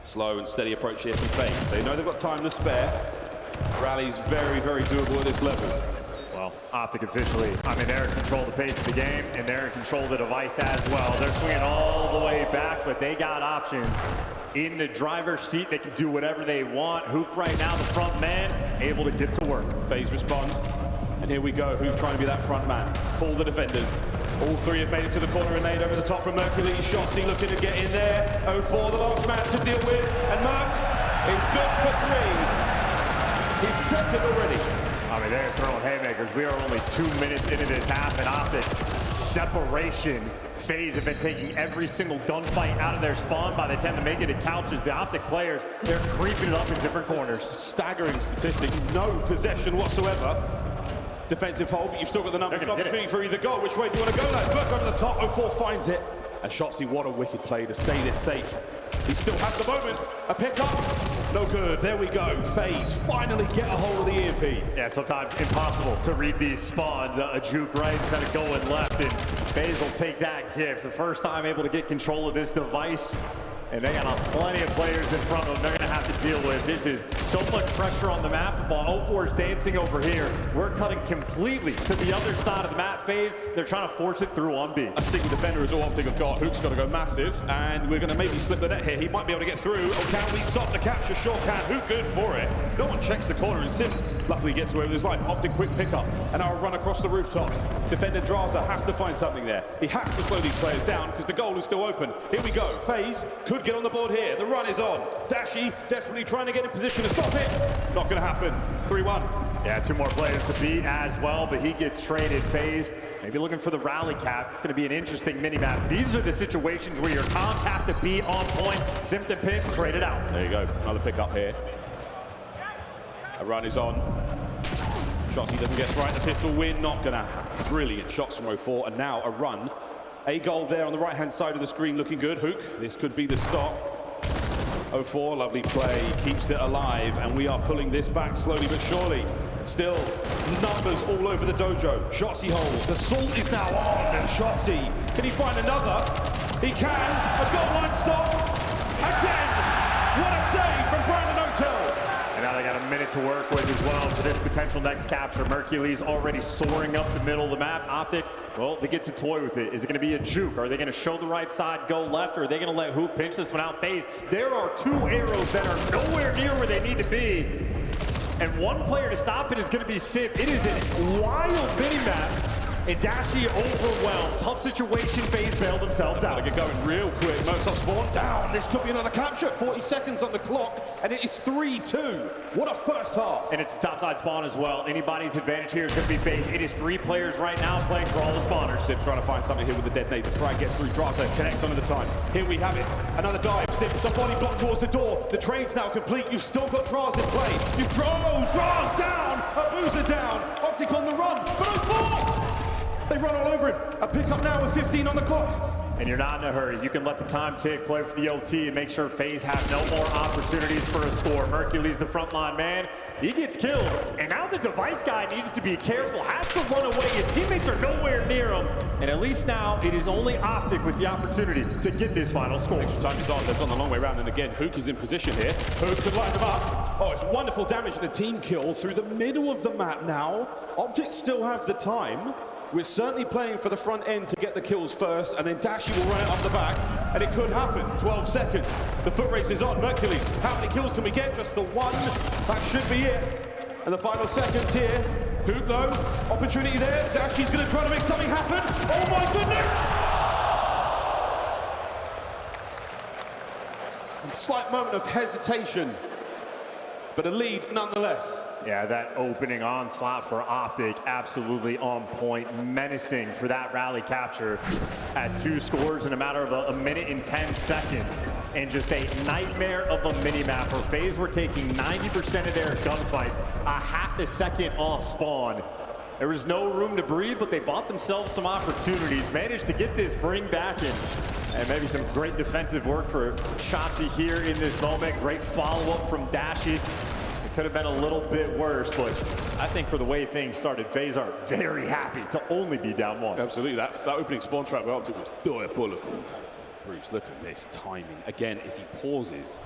Slow and steady approach here from FaZe. They know they've got time to spare. Rally's very, very doable at this level. Well, Optic officially, they're in control of the pace of the game, and they're in control of the device as well. They're swinging all the way back, but they got options. In the driver's seat, they can do whatever they want. Hoop right now, the front man, able to get to work. FaZe responds, and here we go. Hoop trying to be that front man. Call the defenders. All three have made it to the corner and laid over the top from Mercury. Shotzzy looking to get in there. 0-4, the last man to deal with, and Merc is good for 3. He's second already. They're throwing haymakers. We are only 2 minutes into this half, and Optic separation. FaZe have been taking every single gunfight out of their spawn. By the time they make it to couches, the Optic players, they're creeping it up in different corners. Staggering statistic, no possession whatsoever. Defensive hold, but you've still got the numbers. An opportunity for either goal. Which way do you want to go, lads? Burke over the top. 0-4 finds it. And Shotzzy, what a wicked play to stay this safe. He still has the moment. A pickup. No good. There we go. FaZe finally get a hold of the EMP. Yeah, sometimes impossible to read these spawns. A juke right instead of going left. And FaZe will take that gift. The first time able to get control of this device. And they got plenty of players in front of them they're going to have to deal with. This is so much pressure on the map. While 0-4 is dancing over here, we're cutting completely to the other side of the map. FaZe, they're trying to force it through on B. A single defender is all Optic have got. Hoop's got to go massive, and we're going to maybe slip the net here. He might be able to get through. Or can we stop the capture? Sure can. Hoop good for it. No one checks the corner, and Sim luckily gets away with his life. Optic quick pickup, and now a run across the rooftops. Defender Draza has to find something there. He has to slow these players down because the goal is still open. Here we go. FaZe could get on the board here. The run is on. Dashy desperately trying to get in position to stop it. Not going to happen. 3-1. Yeah, 2 more players to beat as well, but he gets traded. FaZe maybe looking for the rally cap. It's going to be an interesting mini-map. These are the situations where your comms have to be on point. Symptom pick, trade it out. There you go. Another pickup here. A run is on. Shotzzy doesn't get right. The pistol win. Not going to happen. Brilliant shots from 0-4. And now a run. A goal there on the right-hand side of the screen looking good. Hook. This could be the stop. 0-4, lovely play, keeps it alive, and we are pulling this back slowly but surely. Still, numbers all over the dojo. Shotzzy holds, Assault is now on, and Shotzzy, can he find another? He can, a goal line stop, again! What a save from Brandon Hotel! And now they got a minute to work with as well for this potential next capture. Mercury's already soaring up the middle of the map. Optic, well, they get to toy with it. Is it going to be a juke? Are they going to show the right side, go left, or are they going to let Hoop pinch this one out? FaZe, there are 2 arrows that are nowhere near where they need to be. And one player to stop it is going to be Sim. It is a wild mini-map. And Dashy overwhelmed. Tough situation. FaZe bailed themselves out. Gotta get going real quick. Mozart spawn down. This could be another capture. 40 seconds on the clock, and it is 3-2. What a first half. And it's a topside spawn as well. Anybody's advantage here is going to be FaZe. It is 3 players right now playing for all the spawners. Sip's trying to find something here with the detonate. The frag gets through. Draza connects on at the time. Here we have it. Another dive. Sip, the body block towards the door. The trade's now complete. You've still got Draz in play. You've Draz down. Abuza down. Optic on the run. But 0-4. They run all over him. A pickup now with 15 on the clock. And you're not in a hurry. You can let the time tick, play for the OT, and make sure FaZe have no more opportunities for a score. Mercury's the frontline man. He gets killed. And now the device guy needs to be careful, has to run away. His teammates are nowhere near him. And at least now, it is only Optic with the opportunity to get this final score. Extra time is on. They've gone the long way around. And again, Hook is in position here. Hook could line them up. Oh, it's wonderful damage and a team kill through the middle of the map now. Optic still have the time. We're certainly playing for the front end to get the kills first, and then Dashy will run it up the back, and it could happen. 12 seconds. The foot race is on. Mercury's. How many kills can we get? Just the one. That should be it. And the final seconds here. Hook, though. Opportunity there. Dashy's going to try to make something happen. Oh, my goodness! A slight moment of hesitation, but a lead nonetheless. Yeah, that opening onslaught for Optic, absolutely on point, menacing for that rally capture at 2 scores in a matter of a minute and 10 seconds. And just a nightmare of a mini-map where FaZe were taking 90% of their gunfights, a half a second off spawn. There was no room to breathe, but they bought themselves some opportunities, managed to get this bring back in. And maybe some great defensive work for Shotzzy here in this moment. Great follow-up from Dashy. Could have been a little bit worse, but I think for the way things started, FaZe are very happy to only be down 1. Absolutely, that opening spawn trap where Optic was diabolical. Bruce, look at this timing. Again, if he pauses,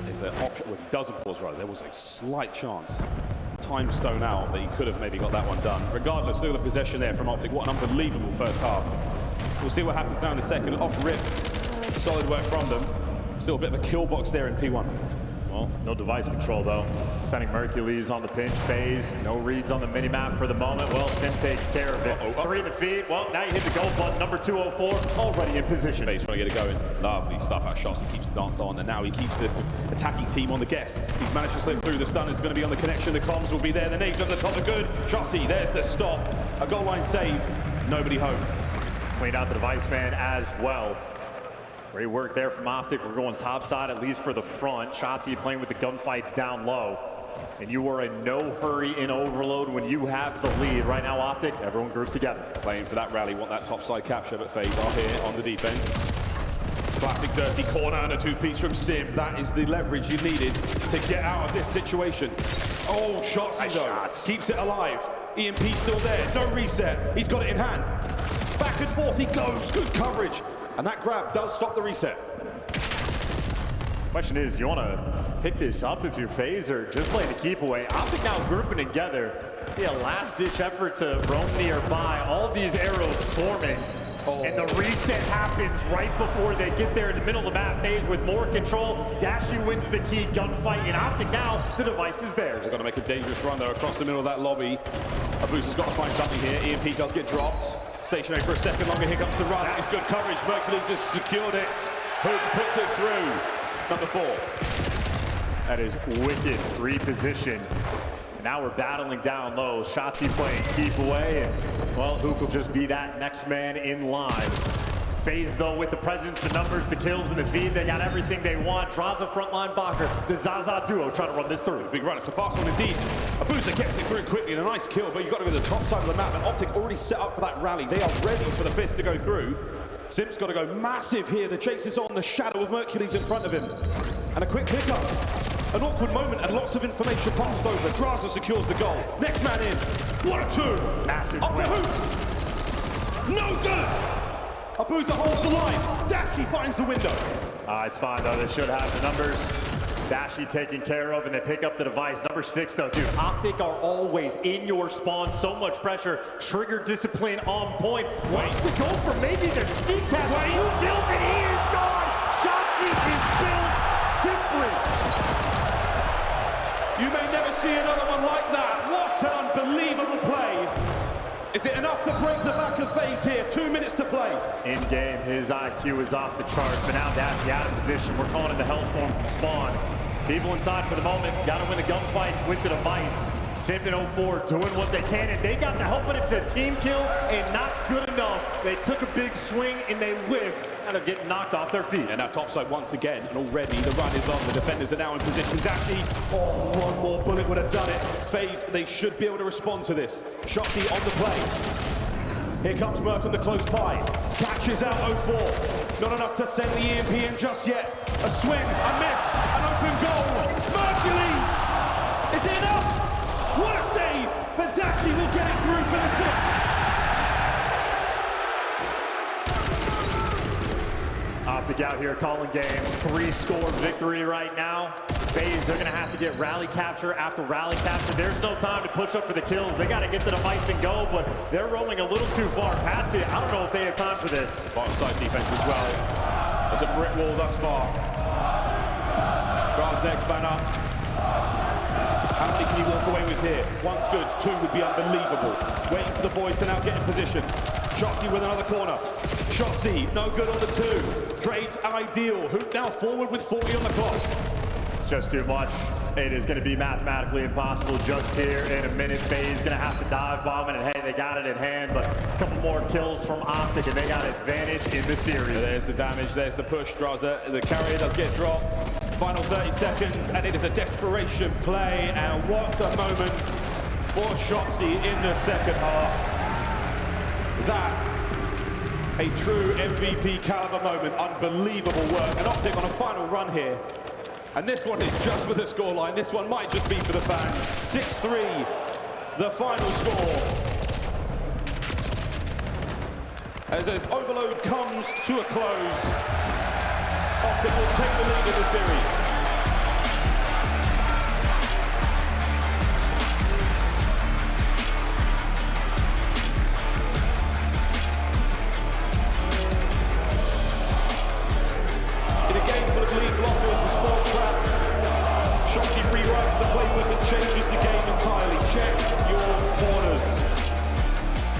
there's an option, well, if he doesn't pause, rather, there was a slight chance. Time stone out that he could have maybe got that one done. Regardless, look at the possession there from Optic. What an unbelievable first half. We'll see what happens now in the second. Off rip, solid work from them. Still a bit of a kill box there in P1. Well, no device control though. Sending Mercules on the pinch phase. No reads on the minimap for the moment. Well, Sim takes care of it. 3 in the feed. Well, now you hit the goal button. Number 204 already in position. He's trying to get it going. Lovely stuff out of shots. He keeps the dance on, and now he keeps the attacking team on the guess. He's managed to slip through. The stun is going to be on the connection. The comms will be there. The nades on the top are good. Shotsy, there's the stop. A goal line save. Nobody home. Cleaned out the device man as well. Great work there from Optic. We're going top side, at least for the front. Shotsy playing with the gunfights down low. And you are in no hurry in overload when you have the lead. Right now, Optic, everyone grouped together. Playing for that rally, want that top side capture, but FaZe are here on the defense. Classic dirty corner and a two-piece from Sim. That is the leverage you needed to get out of this situation. Oh, Shotsy though. Keeps it alive. EMP still there, no reset. He's got it in hand. Back and forth he goes, good coverage. And that grab does stop the reset. Question is, do you want to pick this up if you're FaZe or just play the keep away? Optic now grouping together. Yeah, last-ditch effort to roam nearby. All these arrows swarming. And the reset happens right before they get there in the middle of the map. FaZe with more control. Dashy wins the key gunfight. In Optic now, the device is theirs. They're going to make a dangerous run though across the middle of that lobby. Abusa's got to find something here. EMP does get dropped. Stationary for a second longer. Here comes the run. That is good coverage. Mercules has secured it. Hook puts it through. Number 4. That is wicked reposition. And now we're battling down low. Shotsy playing keep away. And, well, Hook will just be that next man in line. FaZe, though, with the presence, the numbers, the kills, and the feed, they got everything they want. Draws a frontline blocker. The Zaza duo trying to run this through. Big run. It's a fast one indeed. Abusa gets it through quickly and a nice kill, but you've got to go to the top side of the map. And Optic already set up for that rally. They are ready for the 5th to go through. Sim's got to go massive here. The chase is on. The shadow of Mercules in front of him. And a quick hiccup. An awkward moment and lots of information passed over. Draza secures the goal. Next man in. What a two. Massive up to Hoot. No good. Abusa holds the line. Dashy finds the window. It's fine, though. They should have the numbers. Dashy taken care of, and they pick up the device. Number 6, though, dude. Optic are always in your spawn. So much pressure. Trigger discipline on point. Waits to go for maybe the sneak pass. Who kills it? He is gone. Shotsy is built different. You may never see another one like that. What an unbelievable play. Is it enough to break the back of FaZe here? 2 minutes to play. In game, his IQ is off the charts, but now Dashy out of position. We're calling it the Hellstorm from spawn. People inside for the moment. Got to win the gunfights with the device. Sim and 04 doing what they can, and they got the help, but it's a team kill and not good enough. They took a big swing and they whiffed. And they're getting knocked off their feet. And now topside once again, and already the run is on. The defenders are now in position. Dashy, one more bullet would have done it. FaZe, they should be able to respond to this. Shotsy on the play. Here comes Merc on the close by. Catches out 04. Not enough to send the EMP in just yet. A swing, a miss, an open goal. Mercules! Is it enough? What a save! But Dashy will get it through for the 6th. Optic out here calling game. 3-score victory right now. FaZe, they're going to have to get rally capture after rally capture. There's no time to push up for the kills. They got to get to the device and go, but they're rolling a little too far past it. I don't know if they have time for this. Bottom side defense as well. There's a brick wall thus far. Dra's next man up. How many can he walk away with here? One's good, 2 would be unbelievable. Waiting for the boys to now get in position. Shotsy with another corner. Shotsy, no good on the 2. Trades ideal. Hoop now forward with 40 on the clock. It's just too much. It is going to be mathematically impossible just here in a minute. FaZe going to have to dive bomb it, and hey, they got it in hand, but a couple more kills from Optic, and they got advantage in the series. There's the damage, there's the push. Draza, the carrier does get dropped. Final 30 seconds, and it is a desperation play, and what a moment for Shotsy in the second half. That, a true MVP caliber moment, unbelievable work. And Optic on a final run here. And this one is just for the scoreline. This one might just be for the fans. 6-3, the final score. as Overload comes to a close. Optic will take the lead in the series. In a game full of lead blockers and spawn traps, Shotzzy rewrites the playbook and changes the game entirely. Check your corners.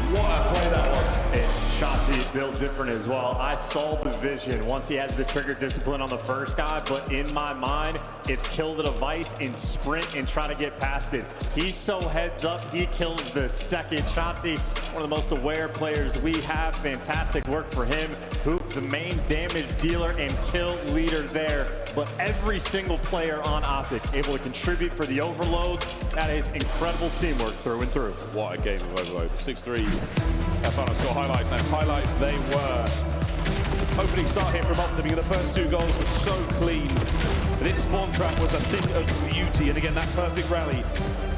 What a play that was. And Shotzzy built different as well. I saw the vision once he has the trigger discipline on the first guy, but in my mind, it's kill the device and sprint and try to get past it. He's so heads up, he kills the second. Shotzzy, one of the most aware players we have. Fantastic work for him. Hoop, the main damage dealer and kill leader there. But every single player on Optic able to contribute for the overload. That is incredible teamwork through and through. What a game of overload. 6-3. Cafano score highlights. And highlights they were. Opening start here from Optic. The first two goals were so clean. This spawn trap was a thing of beauty. And again, that perfect rally.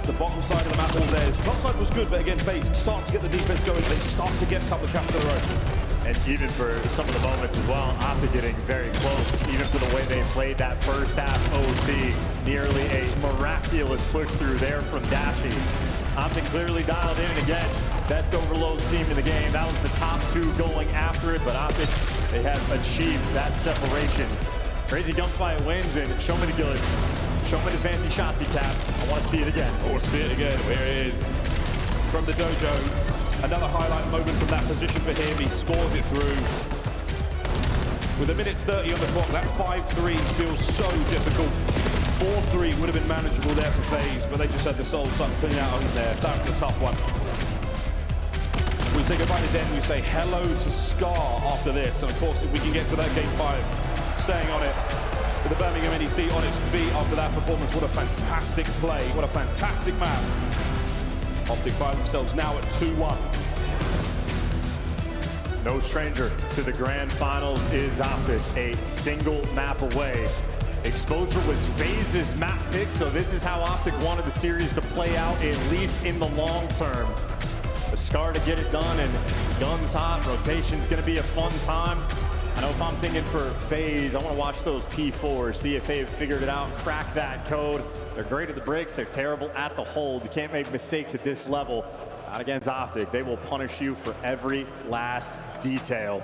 The bottom side of the map all there. Top side was good, but again, FaZe start to get the defense going. They start to get a couple of caps in a row. And even for some of the moments as well, Optic getting very close, even for the way they played that first half OT. Nearly a miraculous push through there from Dashy. Optic clearly dialed in again. Best overload team in the game. That was the top two going after it, but Optic, they have achieved that separation. Crazy gunfight wins, and show me the goods. Show me the fancy Shotzzy cap. I want to see it again. I want to see it again. Here it is from the dojo. Another highlight moment from that position for him. He scores it through. With a minute 30 on the clock, that 5-3 feels so difficult. 4-3 would have been manageable there for FaZe, but they just had the soul suck clean out in there. That was a tough one. We say goodbye to Den. We say hello to Scar after this. And of course, if we can get to that game 5, staying on it. With the Birmingham NEC on its feet after that performance. What a fantastic play. What a fantastic map. Optic find themselves now at 2-1. No stranger to the grand finals is Optic, a single map away. Exposure was FaZe's map pick, so this is how Optic wanted the series to play out, at least in the long term. The Scar to get it done, and guns hot, rotation's gonna be a fun time. I know if I'm thinking for FaZe, I want to watch those P4s, see if they've figured it out, crack that code. They're great at the breaks, they're terrible at the hold. You can't make mistakes at this level. Not against Optic. They will punish you for every last detail.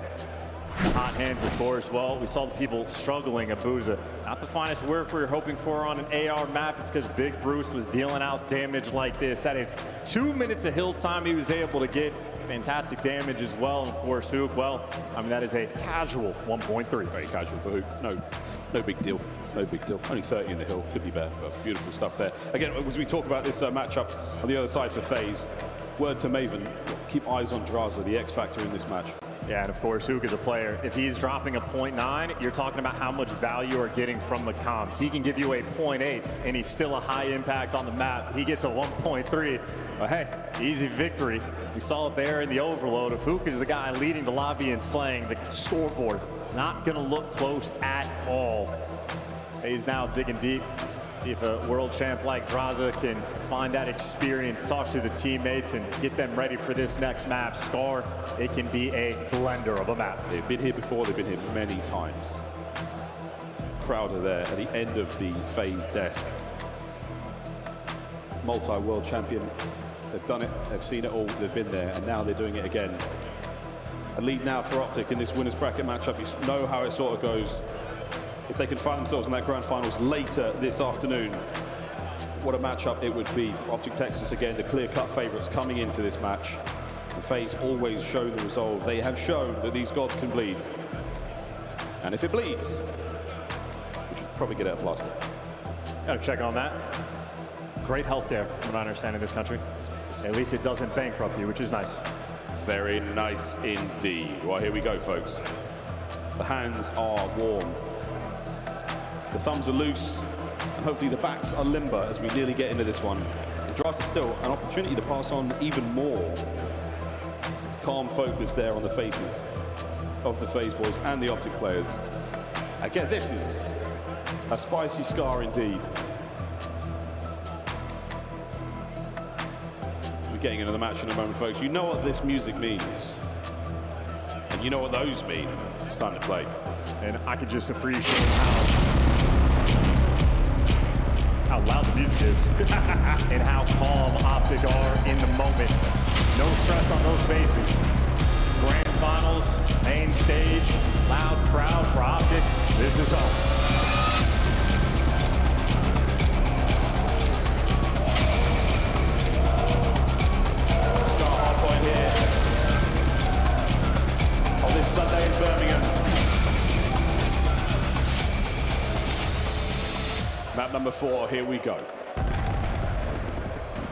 The hot hands, of course. Well, we saw the people struggling at Booza. Not the finest work we were hoping for on an AR map. It's because Big Bruce was dealing out damage like this. That is 2 minutes of hill time he was able to get. Fantastic damage as well. And of course, Hook, well, I mean, that is a casual 1.3. Very casual for Hook. No big deal. No big deal. Only 30 in the hill. Could be better, but beautiful stuff there. Again, as we talk about this matchup on the other side for FaZe, word to Maven, keep eyes on Drazah, the X factor in this match. Yeah, and of course, Hook is a player. If he's dropping a 0.9, you're talking about how much value you're getting from the comps. He can give you a 0.8, and he's still a high impact on the map. He gets a 1.3. But hey, easy victory. We saw it there in the overload. If Hook is the guy leading the lobby and slaying, the scoreboard not gonna look close at all. He's now digging deep. See if a world champ like Drazah can find that experience, talk to the teammates, and get them ready for this next map. Scar, it can be a blender of a map. They've been here before, they've been here many times. Crowd are there at the end of the FaZe desk. Multi-world champion. They've done it, they've seen it all, they've been there, and now they're doing it again. A lead now for Optic in this winners bracket matchup. You know how it sort of goes. If they can find themselves in that grand finals later this afternoon, what a matchup it would be. Optic Texas, again, the clear-cut favorites coming into this match. The FaZe always show the resolve. They have shown that these gods can bleed. And if it bleeds, we should probably get it a plaster. Gotta check on that. Great healthcare, from what I understand, in this country. At least it doesn't bankrupt you, which is nice. Very nice indeed. Well, here we go, folks. The hands are warm. The thumbs are loose, and hopefully the backs are limber as we nearly get into this one. And Drazah still an opportunity to pass on even more. Calm focus there on the faces of the FaZe boys and the Optic players. Again, this is a spicy Scar indeed. We're getting into the match in a moment, folks. You know what this music means. You know what those mean. It's time to play. And I could just appreciate how loud the music is and how calm Optic are in the moment. No stress on those faces. Grand Finals, main stage, loud crowd for Optic. This is home. Sunday in Birmingham. Map number 4, here we go.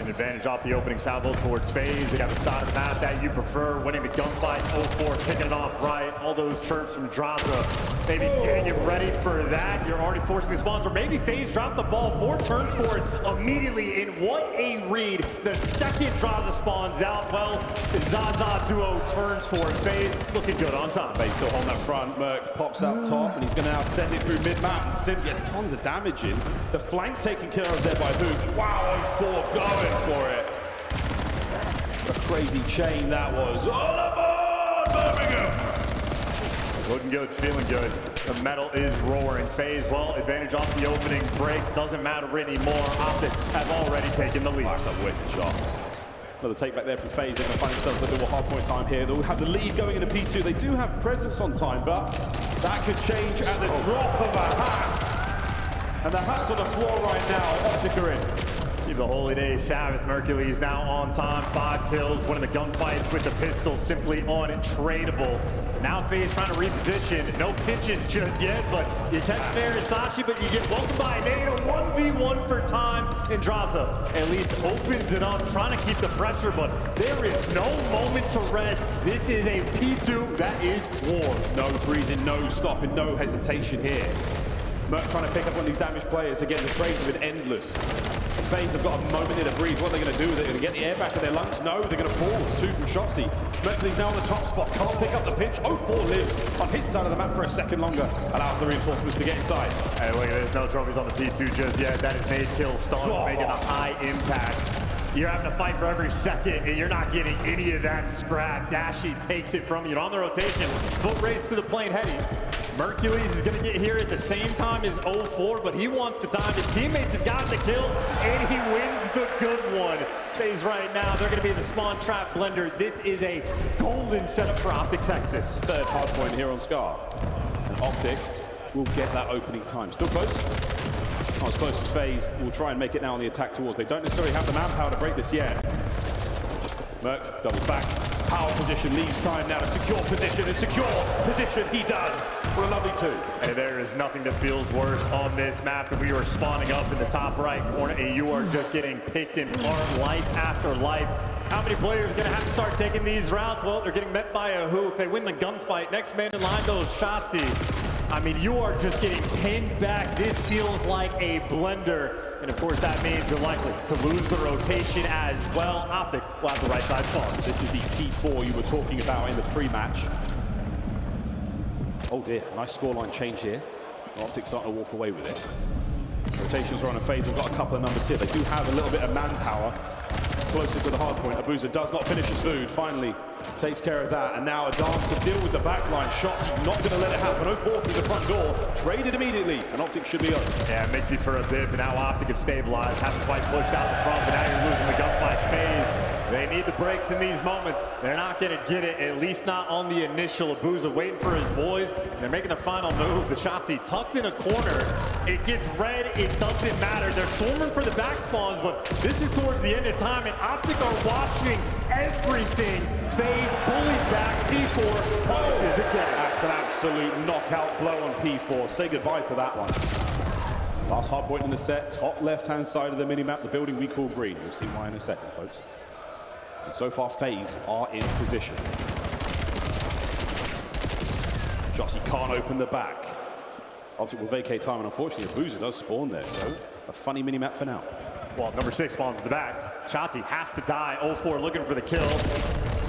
An advantage off the opening salvo towards FaZe. They got the side of the map that you prefer, winning the gunfight. 0-4, kicking it off right. All those chirps from Drazah, maybe getting it ready for that. You're already forcing the spawns, or maybe FaZe dropped the ball 4 turns for it immediately. In what a read. The second Drazah spawns out, well, the Zaza duo turns for it. FaZe looking good on top. FaZe still holding that front. Merc pops out top, and he's going to now send it through mid-map. Sim gets tons of damage in. The flank taken care of there by Hoop. Wow, 0-4 going for it. What a crazy chain that was. All aboard, Birmingham! Looking good, feeling good. The metal is roaring. FaZe, well, advantage off the opening break. Doesn't matter anymore. Optic have already taken the lead. That's a wicked shot. Another take back there from FaZe. They're going to find themselves a little hard point time here. They'll have the lead going into P2. They do have presence on time, but that could change at the drop of a hat. And the hat's on the floor right now. Optic are in. The Holy Day Sabbath. Mercules now on time, 5 kills, winning the gunfights with the pistol, simply untradeable. Now FaZe trying to reposition. No pitches just yet, but you catch Marin Sachi, but you get welcomed by Nate. A 1v1 for time, and Drazah at least opens it up, trying to keep the pressure, but there is no moment to rest. This is a P2 that is war. No breathing, no stopping, no hesitation here. Merc trying to pick up on these damaged players. Again, the trades have been endless. FaZe have got a moment here to breathe. What are they going to do? They're going to get the air back in their lungs? No, they're going to fall. It's 2 from Shotzzy. Mercury's now on the top spot. Can't pick up the pinch. 0-4 lives on his side of the map for a second longer. Allows the reinforcements to get inside. Hey, look at this. No trophies on the P2 just yet. That is made kill. Stars making a high impact. You're having to fight for every second, and you're not getting any of that scrap. Dashy takes it from you on the rotation. Foot race to the plane heading. Mercules is going to get here at the same time as 0-4, but he wants the time. His teammates have gotten the kill, and he wins the good one. FaZe right now, they're going to be in the spawn trap blender. This is a golden setup for Optic Texas. Third hard point here on Scar. And Optic will get that opening time. Still close. Not as close as FaZe. Will try and make it now on the attack towards. They don't necessarily have the manpower to break this yet. Merc doubles back. Power position, leaves time now to secure position, and secure position he does. What a lovely 2. Hey, there is nothing that feels worse on this map than we are spawning up in the top right corner, and you are just getting picked apart life after life. How many players are going to have to start taking these routes? Well, they're getting met by a Hoop. They win the gunfight. Next man in line goes Shotzzy. I mean, you are just getting pinned back. This feels like a blender. And of course, that means you're likely to lose the rotation as well. Optic will have the right side spawns. This is the P4 you were talking about in the pre-match. Oh dear, nice scoreline change here. Optic starting to walk away with it. Rotations are on a FaZe. They've got a couple of numbers here. They do have a little bit of manpower closer to the hard point. Abuza does not finish his food. Finally takes care of that. And now a dance to deal with the backline. Shots, not going to let it happen. 0-4 through the front door. Traded immediately. And Optic should be over. Yeah, Mixie for a bit, but now Optic have stabilized. Haven't quite pushed out the front, but now you're losing the gunfights. FaZe, they need the breaks in these moments. They're not going to get it, at least not on the initial. Abuza waiting for his boys. They're making the final move. The Shotzzy tucked in a corner. It gets red. It doesn't matter. They're swarming for the back spawns, but this is towards the end of time, and Optic are watching everything. FaZe bullies back. P4 punishes again. That's an absolute knockout blow on P4. Say goodbye to that one. Last hard point in the set, top left-hand side of the minimap, the building we call green. You'll see why in a second, folks. And so far, FaZe are in position. Shotzzy can't open the back. Optic will vacate time, and unfortunately, Abuza does spawn there, so a funny minimap for now. Well, number 6 spawns at the back. Shotzzy has to die. 0-4 looking for the kill.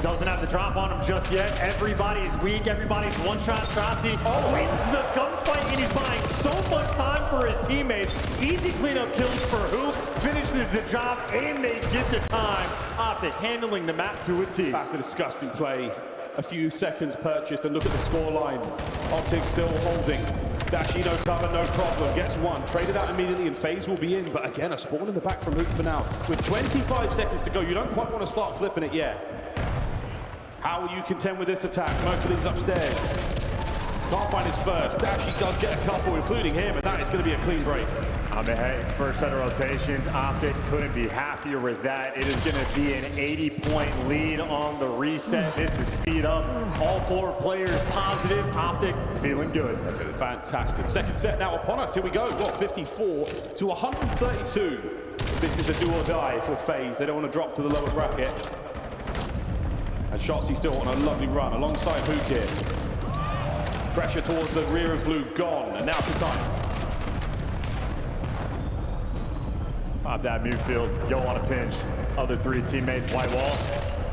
Doesn't have the drop on him just yet. Everybody's weak. Everybody's one-shot. Shotzzy wins the gunfight, and he's buying so much time for his teammates. Easy cleanup kills for Hoop. Finishes the job, and they get the time. Optic handling the map to a T. That's a disgusting play. a few seconds purchased, and look at the scoreline. Optic still holding. Dashy, no cover, no problem. Gets one. Traded out immediately, and FaZe will be in. But again, a spawn in the back from Hook for now. With 25 seconds to go, you don't quite want to start flipping it yet. How will you contend with this attack? Mercury's upstairs. Can't find his first. Dashy does get a couple, including him, and that is going to be a clean break. I mean, hey, first set of rotations, Optic couldn't be happier with that. It is going to be an 80-point lead on the reset. This is speed up. All 4 players positive. Optic feeling good. That's it. Fantastic. Second set now upon us. Here we go. What, 54 to 132. This is a do or die for FaZe. They don't want to drop to the lower bracket. And Shotzzy still on a lovely run alongside Hook here. Pressure towards the rear of Blue gone, and now for time. Pop that midfield, go on a pinch. Other 3 teammates, white wall.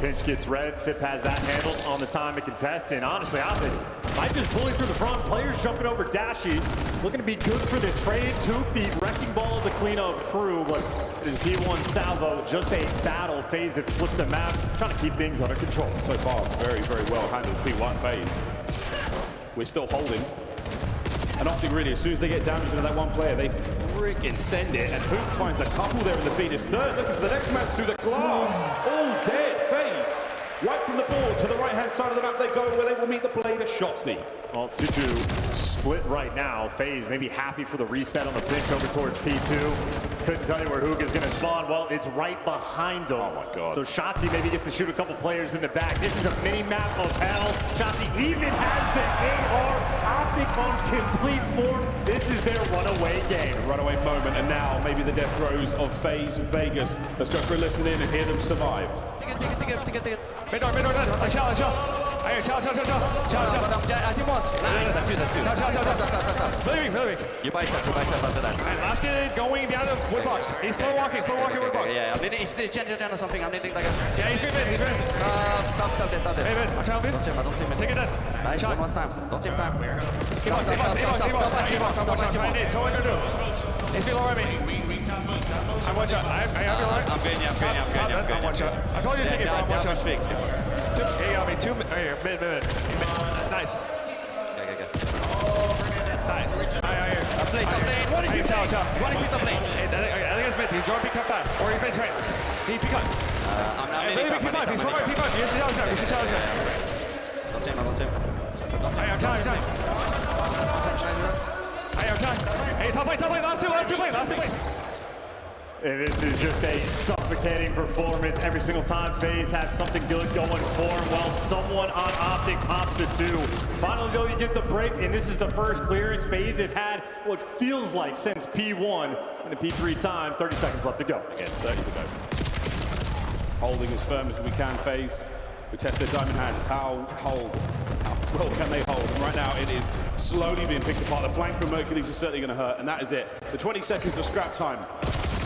Pinch gets red, Sip has that handled on the time to contest, and honestly, Optic might just bully through the front. Players jumping over Dashy, looking to be good for the trades. Hook, the wrecking ball of the cleanup crew, but this P1 salvo, just a battle. FaZe have flipped the map, trying to keep things under control. So far, very, very well handled P1 FaZe. We're still holding. And Optic really, as soon as they get down to that one player, they freaking send it. And Hook finds a couple there in the feed. Is third, looking for the next man through the glass. All dead, FaZe. Right from the board to the right-hand side of the map they go, where they will meet the blade of Shotzzy. Well, 2-2 split right now. FaZe maybe happy for the reset on the pinch over towards P2. Couldn't tell you where Hook is going to spawn. Well, it's right behind them. Oh my God. So Shotzzy maybe gets to shoot a couple players in the back. This is a mini-map of hell. Shotzzy even has the AR. Optic on complete form. This is their runaway game. Runaway moment, and now maybe the death throes of FaZe Vegas. Let's go for a listen in and hear them survive. 没动，等下，哎，跳，跳，跳，跳，跳，跳，Flipping. You buy that. And Lasky going behind the wood box. He's slow walking wood box. Yeah, he's change or something. I'm needing like a... Yeah, he's ready. Hey, man, I'm trying to Don't take it in. Nice, one more time. Don't take time. E-box. I'm watching. Find it. So what I'm going to do. He's below me. I'm one shot. I have your line. I'm good. I'm one shot. I told you to take it, bro. I'm one shot. He got me 2 minutes. Right here, mid. Nice. Good. Nice. Top lane. What is he playing? Top lane. I think it's mid. He's going to pick up fast. Or he's been trained. He pick up. I'm not really P5. He's from my P5. You should challenge him. Don't take him. I have time. Hey, top lane. Last two play. And this is just a suffocating performance every single time. FaZe have something good going for them while someone on Optic pops it too. Finally, though, you get the break, and this is the first clearance FaZe have had what feels like since P1 in the P3 time. 30 seconds left to go. Again, 30 to go. Holding as firm as we can, FaZe. We test their diamond hands. How well can they hold? And right now, it is slowly being picked apart. The flank from Mercury's is certainly going to hurt, and that is it. The 20 seconds of scrap time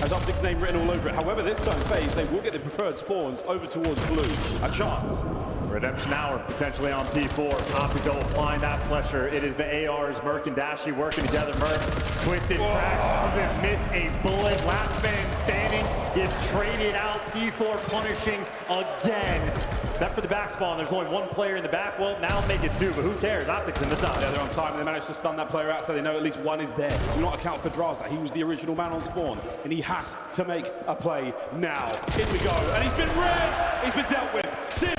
has Optic's name written all over it. However, this time, FaZe, they will get the preferred spawns over towards Blue. A chance. Redemption hour potentially on P4. Optico applying that pressure. It is the ARs, Merc and Dashy working together. Merc, twisted crack, doesn't miss a bullet. Last man standing gets traded out. P4 punishing again. Except for the back spawn, there's only one player in the back. Well, now make it 2, but who cares? Optic's in the top. Yeah, they're on time, and they managed to stun that player out, so they know at least one is there. Do not account for Draza. He was the original man on spawn, and he has to make a play now. Here we go, and he's been red. He's been dealt with. Sim,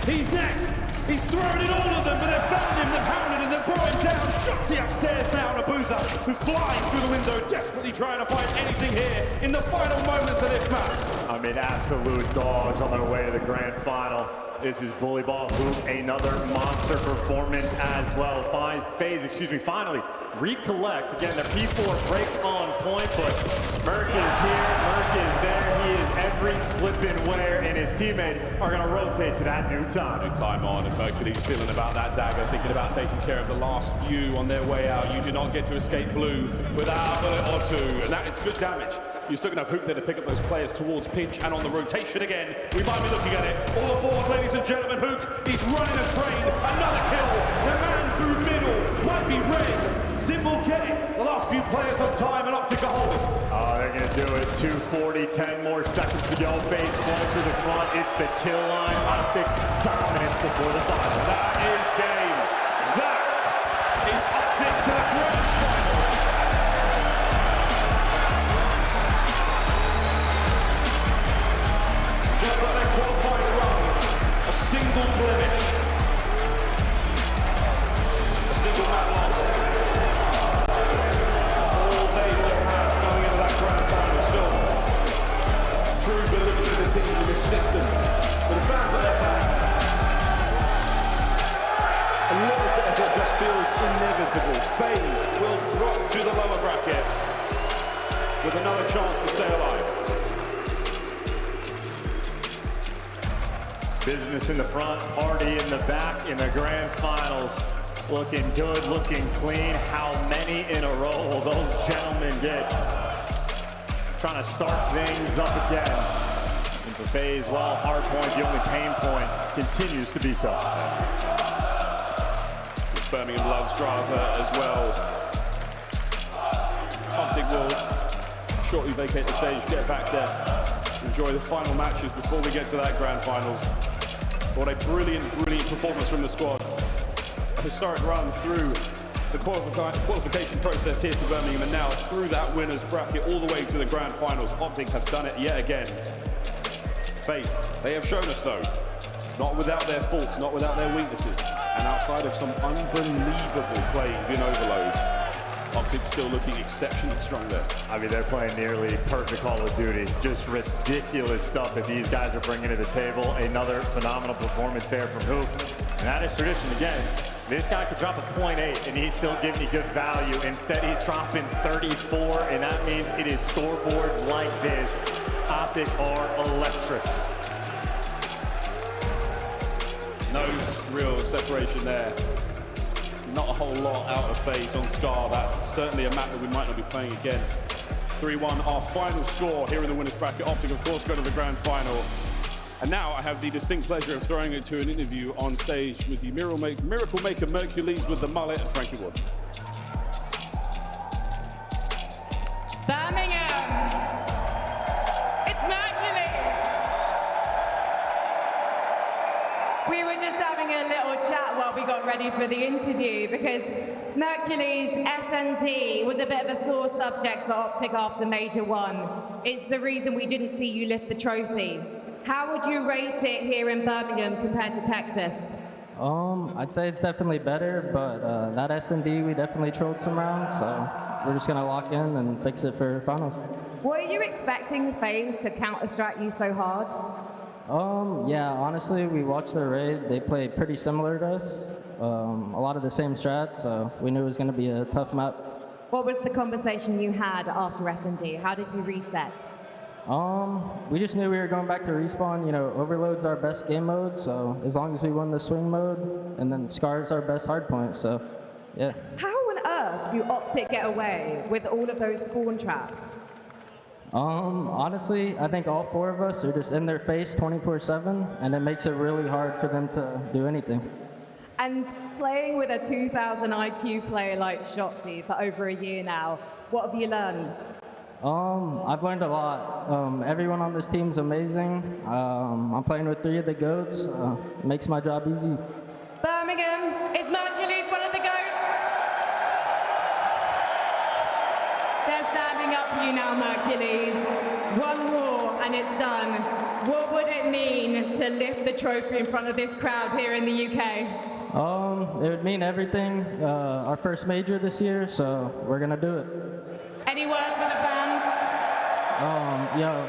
he's next. He's thrown in all of them, but they've found him, they've hounded him, they've brought him down. Shotzzy upstairs now, and Abuza, who flies through the window, desperately trying to find anything here in the final moments of this match. I mean, absolute dogs on their way to the grand final. This is Bully Ball Hoop, another monster performance as well. FaZe, finally recollect. Again, the P4 breaks on point, but Merc is here, Merc is there. He is every flippin' where, and his teammates are going to rotate to that new time. New time on, and Mercury's feeling about that dagger, thinking about taking care of the last few on their way out. You do not get to escape Blue without a bullet or two, and that is good damage. You're still going to have Hoop there to pick up those players towards pinch, and on the rotation again. We might be looking at it. All aboard, ladies and gentlemen. Hook, he's running a train. Another kill. The man through middle might be red. Symbol getting the last few players on time, and Optic are holding. Oh, they're gonna do it. 2:40, 10 more seconds to go. FaZe flow to the front. It's the kill line. Optic dominance before the final. That is game. That is Optic to the grand final. Just like their qualifying run, a single blemish, a single map loss. All they will have going into that grand final. Still, true belief in the team, in this system. For the fans at their back, a little bit of it just feels inevitable. FaZe will drop to the lower bracket with another chance to stay alive. Business in the front, party in the back in the grand finals. Looking good, looking clean. How many in a row will those gentlemen get? Trying to start things up again. And for FaZe, well, hard point, the only pain point, continues to be so. Birmingham loves Strata as well. Optic will shortly vacate the stage, get back there, enjoy the final matches before we get to that grand finals. What a brilliant, brilliant performance from the squad. A historic run through the qualification process here to Birmingham, and now through that winners bracket all the way to the grand finals. Optic have done it yet again. FaZe, they have shown us though, not without their faults, not without their weaknesses, and outside of some unbelievable plays in Overload, Optic still looking exceptionally strong there. I mean, they're playing nearly perfect Call of Duty. Just ridiculous stuff that these guys are bringing to the table. Another phenomenal performance there from Hoop. And that is tradition again. This guy could drop a .8 and he's still giving you good value. Instead, he's dropping 34, and that means it is scoreboards like this. Optic are electric. No real separation there. Not a whole lot out of FaZe on Scar. That's certainly a map that we might not be playing again. 3-1, our final score here in the winners bracket. Optic, of course, go to the grand final. And now I have the distinct pleasure of throwing it to an interview on stage with the Miracle Maker Mercules with the mullet and Frankie Wood. Birmingham, it's Mercules. We were just having a little chat while we got ready for the interview because Mercules S&D was a bit of a sore subject for Optic after Major 1. It's the reason we didn't see you lift the trophy. How would you rate it here in Birmingham compared to Texas? I'd say it's definitely better, but that S&D, we definitely trolled some rounds, so we're just gonna lock in and fix it for finals. Were you expecting FaZe to counter-strike you so hard? Yeah, honestly, we watched their raid. They play pretty similar to us. A lot of the same strats, so we knew it was gonna be a tough map. What was the conversation you had after S&D? How did you reset? We just knew we were going back to respawn. You know, Overload's our best game mode, so as long as we won the swing mode, and then Scar's our best hard point, so yeah. How on earth do Optic get away with all of those spawn traps? Honestly, I think all four of us are just in their face 24/7, and it makes it really hard for them to do anything. And playing with a 2000 IQ player like Shotzzy for over a year now, what have you learned? I've learned a lot. Everyone on this team's amazing. I'm playing with 3 of the GOATs. It makes my job easy. Birmingham, is Mercules one of the GOATs? They're standing up for you now, Mercules. One more and it's done. What would it mean to lift the trophy in front of this crowd here in the UK? It would mean everything. Our first major this year, so we're gonna do it. Any words for the fans? Yo,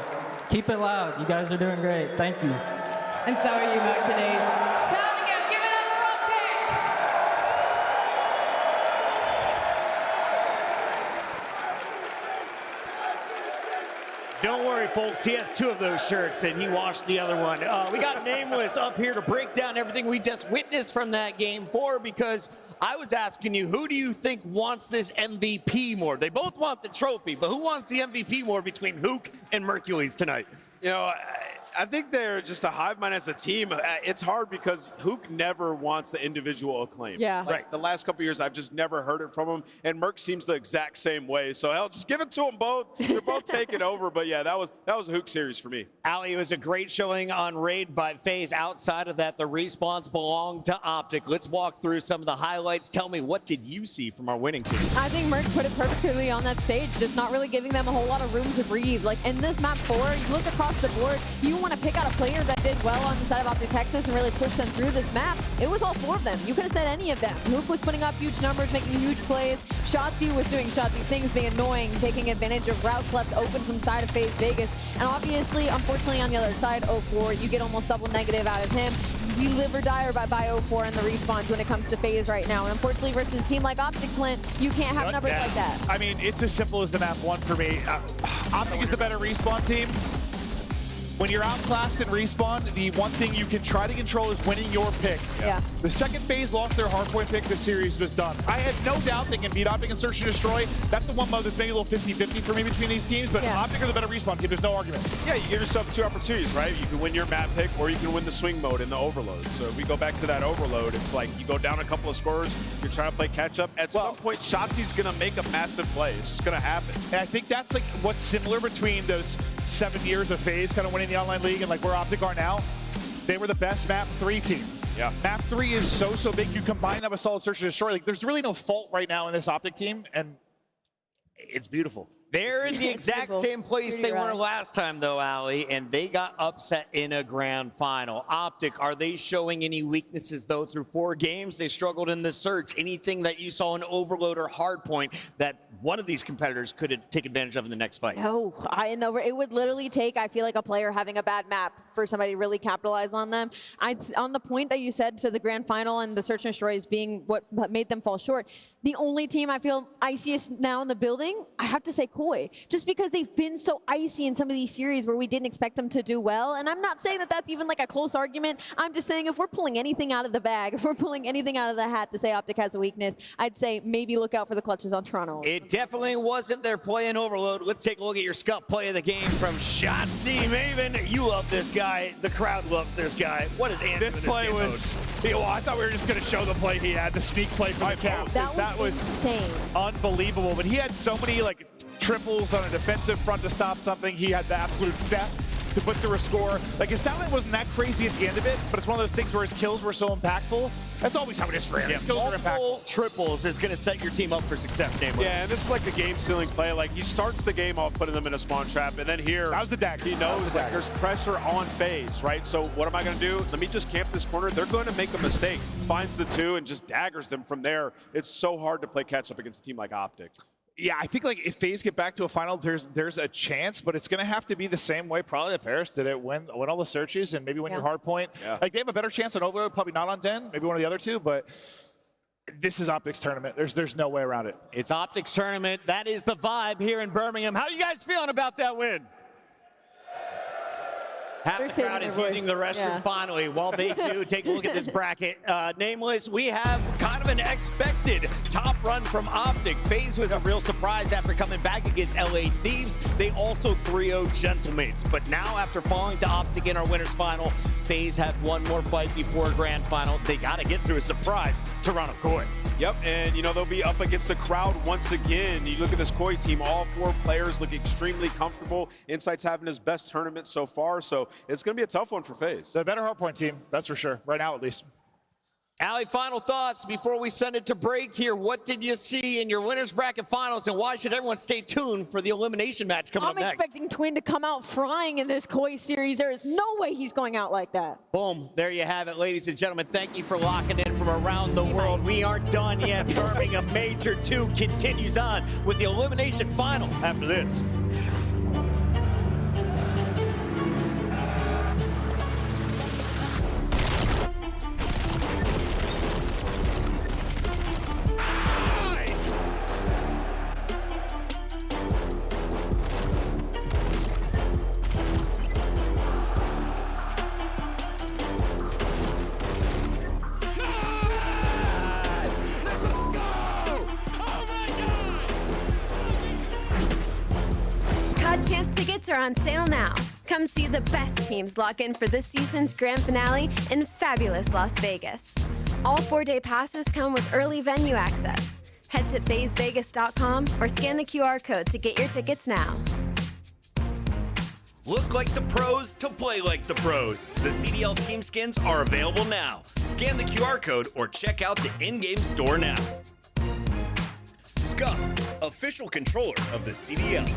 keep it loud. You guys are doing great. Thank you. And so are you, Mercules. Birmingham, give it up for Optic! Don't worry, folks. He has 2 of those shirts, and he washed the other one. We got Nameless up here to break down everything we just witnessed from that Game 4, because I was asking you, who do you think wants this MVP more? They both want the trophy, but who wants the MVP more between Hook and Mercules tonight? You know, I think they're just a hive mind as a team. It's hard because Hook never wants the individual acclaim. Yeah. Like the last couple years, I've just never heard it from him. And Merc seems the exact same way. So hell, just give it to them both. They're both taking over. But yeah, that was a Hook series for me. Ali, it was a great showing on Raid by FaZe. Outside of that, the respawns belong to Optic. Let's walk through some of the highlights. Tell me, what did you see from our winning team? I think Merc put it perfectly on that stage, just not really giving them a whole lot of room to breathe. Like in this map 4, you look across the board, you want to pick out a player that did well on the side of Optic Texas and really push them through this map. It was all 4 of them. You could have said any of them. Hook was putting up huge numbers, making huge plays. Shotzzy was doing Shotzzy things, being annoying, taking advantage of routes left open from side of FaZe Vegas. And obviously, unfortunately, on the other side, 0-4, you get almost double negative out of him. You live or die by 0-4 in the respawns when it comes to FaZe right now. And unfortunately, versus a team like Optic Flint, you can't have numbers like that. I mean, it's as simple as the map 1 for me. Optic is the better respawn team. When you're outclassed in respawn, the one thing you can try to control is winning your pick. Yeah. The second FaZe lost their hardpoint pick, the series was done. I had no doubt they can beat Optic and Search and Destroy. That's the one mode that's maybe a little 50-50 for me between these teams, but Optic are the better respawn team, there's no argument. Yeah, you give yourself 2 opportunities, right? You can win your map pick or you can win the swing mode in the overload. So if we go back to that overload, it's like you go down a couple of scores, you're trying to play catch up. At some point, Shotzi's gonna make a massive play. It's just gonna happen. And I think that's like what's similar between those 7 years of FaZe kind of winning the online league and like where Optic are now. They were the best map 3 team. Yeah. Map 3 is so big. You combine that with Solid Search and Destroy. Like, there's really no fault right now in this Optic team, and it's beautiful. They're in the exact same place they were last time, though, Ali, and they got upset in a grand final. Optic, are they showing any weaknesses, though, through 4 games? They struggled in the search. Anything that you saw in Overload or Hardpoint that one of these competitors could take advantage of in the next fight? No, I know it would literally take, I feel like, a player having a bad map for somebody to really capitalize on them. On the point that you said to the grand final and the Search and Destroy as being what made them fall short, the only team I feel iciest now in the building, I have to say Koi, just because they've been so icy in some of these series where we didn't expect them to do well. And I'm not saying that that's even like a close argument. I'm just saying if we're pulling anything out of the bag, if we're pulling anything out of the hat to say Optic has a weakness, I'd say maybe look out for the clutches on Toronto. It definitely wasn't their play in Overload. Let's take a look at your scuff play of the game from Shotzzy Maven. You love this guy. The crowd loves this guy. What is Andrew? This play was, well, I thought we were just going to show the play he had, the sneak play from the cap. That was insane. Unbelievable. But he had so many like triples on a defensive front to stop something. He had the absolute depth to put through a score. Like, his talent wasn't that crazy at the end of it, but it's one of those things where his kills were so impactful. That's always how it is for him. His kills are impactful. Multiple triples is going to set your team up for success, Damon. Yeah, and this is like the game-sealing play. Like, he starts the game off putting them in a spawn trap, and then here, that was the dagger. He knows like there's pressure on FaZe, right? So what am I going to do? Let me just camp this corner. They're going to make a mistake. Finds the 2 and just daggers them from there. It's so hard to play catch-up against a team like Optic. Yeah, I think like if FaZe get back to a final, there's a chance, but it's going to have to be the same way probably that Paris did it, win all the searches and maybe win your hard point. Yeah. Like, they have a better chance on Overload, probably not on Den, maybe one of the other 2, but this is Optic's tournament. There's no way around it. It's Optic's tournament. That is the vibe here in Birmingham. How are you guys feeling about that win? Half the crowd is using the restroom finally. While they do, take a look at this bracket. Nameless, we have kind of an expected top run from Optic. FaZe was a real surprise after coming back against LA Thieves. They also 3-0 Gentlemates. But now, after falling to Optic in our winners final, FaZe have one more fight before a grand final. They got to get through a surprise, Toronto Koi. Yep, and you know, they'll be up against the crowd once again. You look at this Koi team, all 4 players look extremely comfortable. Insight's having his best tournament so far, so it's going to be a tough one for FaZe. The better hardpoint team, that's for sure, right now at least. Ali, final thoughts before we send it to break here. What did you see in your winners bracket finals, and why should everyone stay tuned for the elimination match coming up next? I'm expecting Twin to come out frying in this Koi series. There is no way he's going out like that. Boom. There you have it, ladies and gentlemen. Thank you for locking in from around the world. We aren't done yet. Birmingham Major 2 continues on with the elimination final after this. COD Champs tickets are on sale now. Come see the best teams lock in for this season's grand finale in fabulous Las Vegas. All 4-day passes come with early venue access. Head to FazeVegas.com or scan the QR code to get your tickets now. Look like the pros to play like the pros. The CDL team skins are available now. Scan the QR code or check out the in-game store now. Scuff, official controller of the CDL.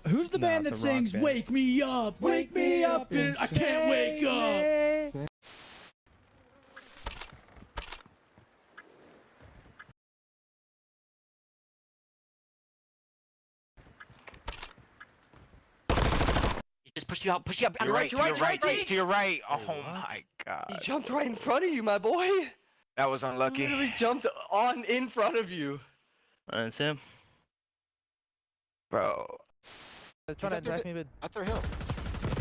Who's the band that sings "Wake Me Up, Wake Me Up"? I can't wake up. He just pushed you out, push you up. To your right, to your right. Oh my god. He jumped right in front of you, my boy. That was unlucky. He literally jumped on in front of you. That's him. Bro. They're trying to attack me mid. At their hill.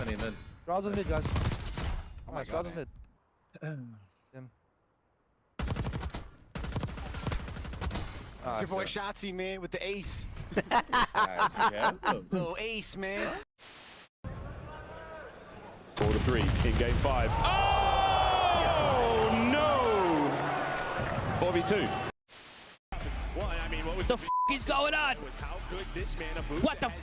Mid. Draws on mid, guys. Oh my god. Draws on mid. Him. It's your boy Shotzi, man, with the ace. Little ace, man. 4-3 in game 5. Oh no! 4v2. What the f is going on? What the f?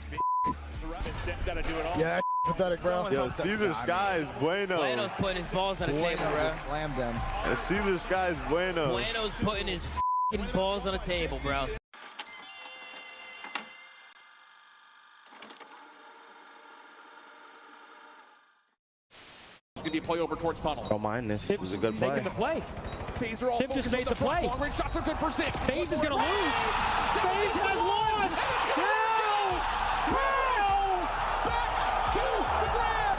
Yeah, pathetic, bro. Yo, Caesar Sky is bueno. Bueno's putting his balls on the table, bro. Slammed them. Caesar Sky is bueno. Bueno's putting his f***ing balls on the table, bro. It's going to be a play over towards tunnel. Don't mind this. This is a good play. Making the play. Phaser all Hip just made the play. Long-range shots are good for 6. FaZe is gonna lose. FaZe has lost. How? Back to the grab.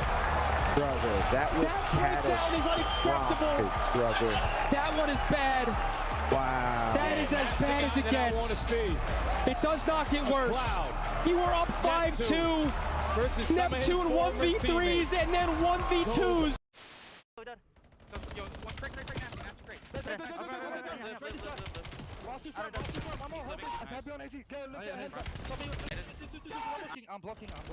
Brother, that was That is unacceptable. Brother. That one is bad. Wow. That is as bad as it gets. It does not get worse. You were up 5-2. Neptune 1v3s and then 1v2s. I'm blocking. That's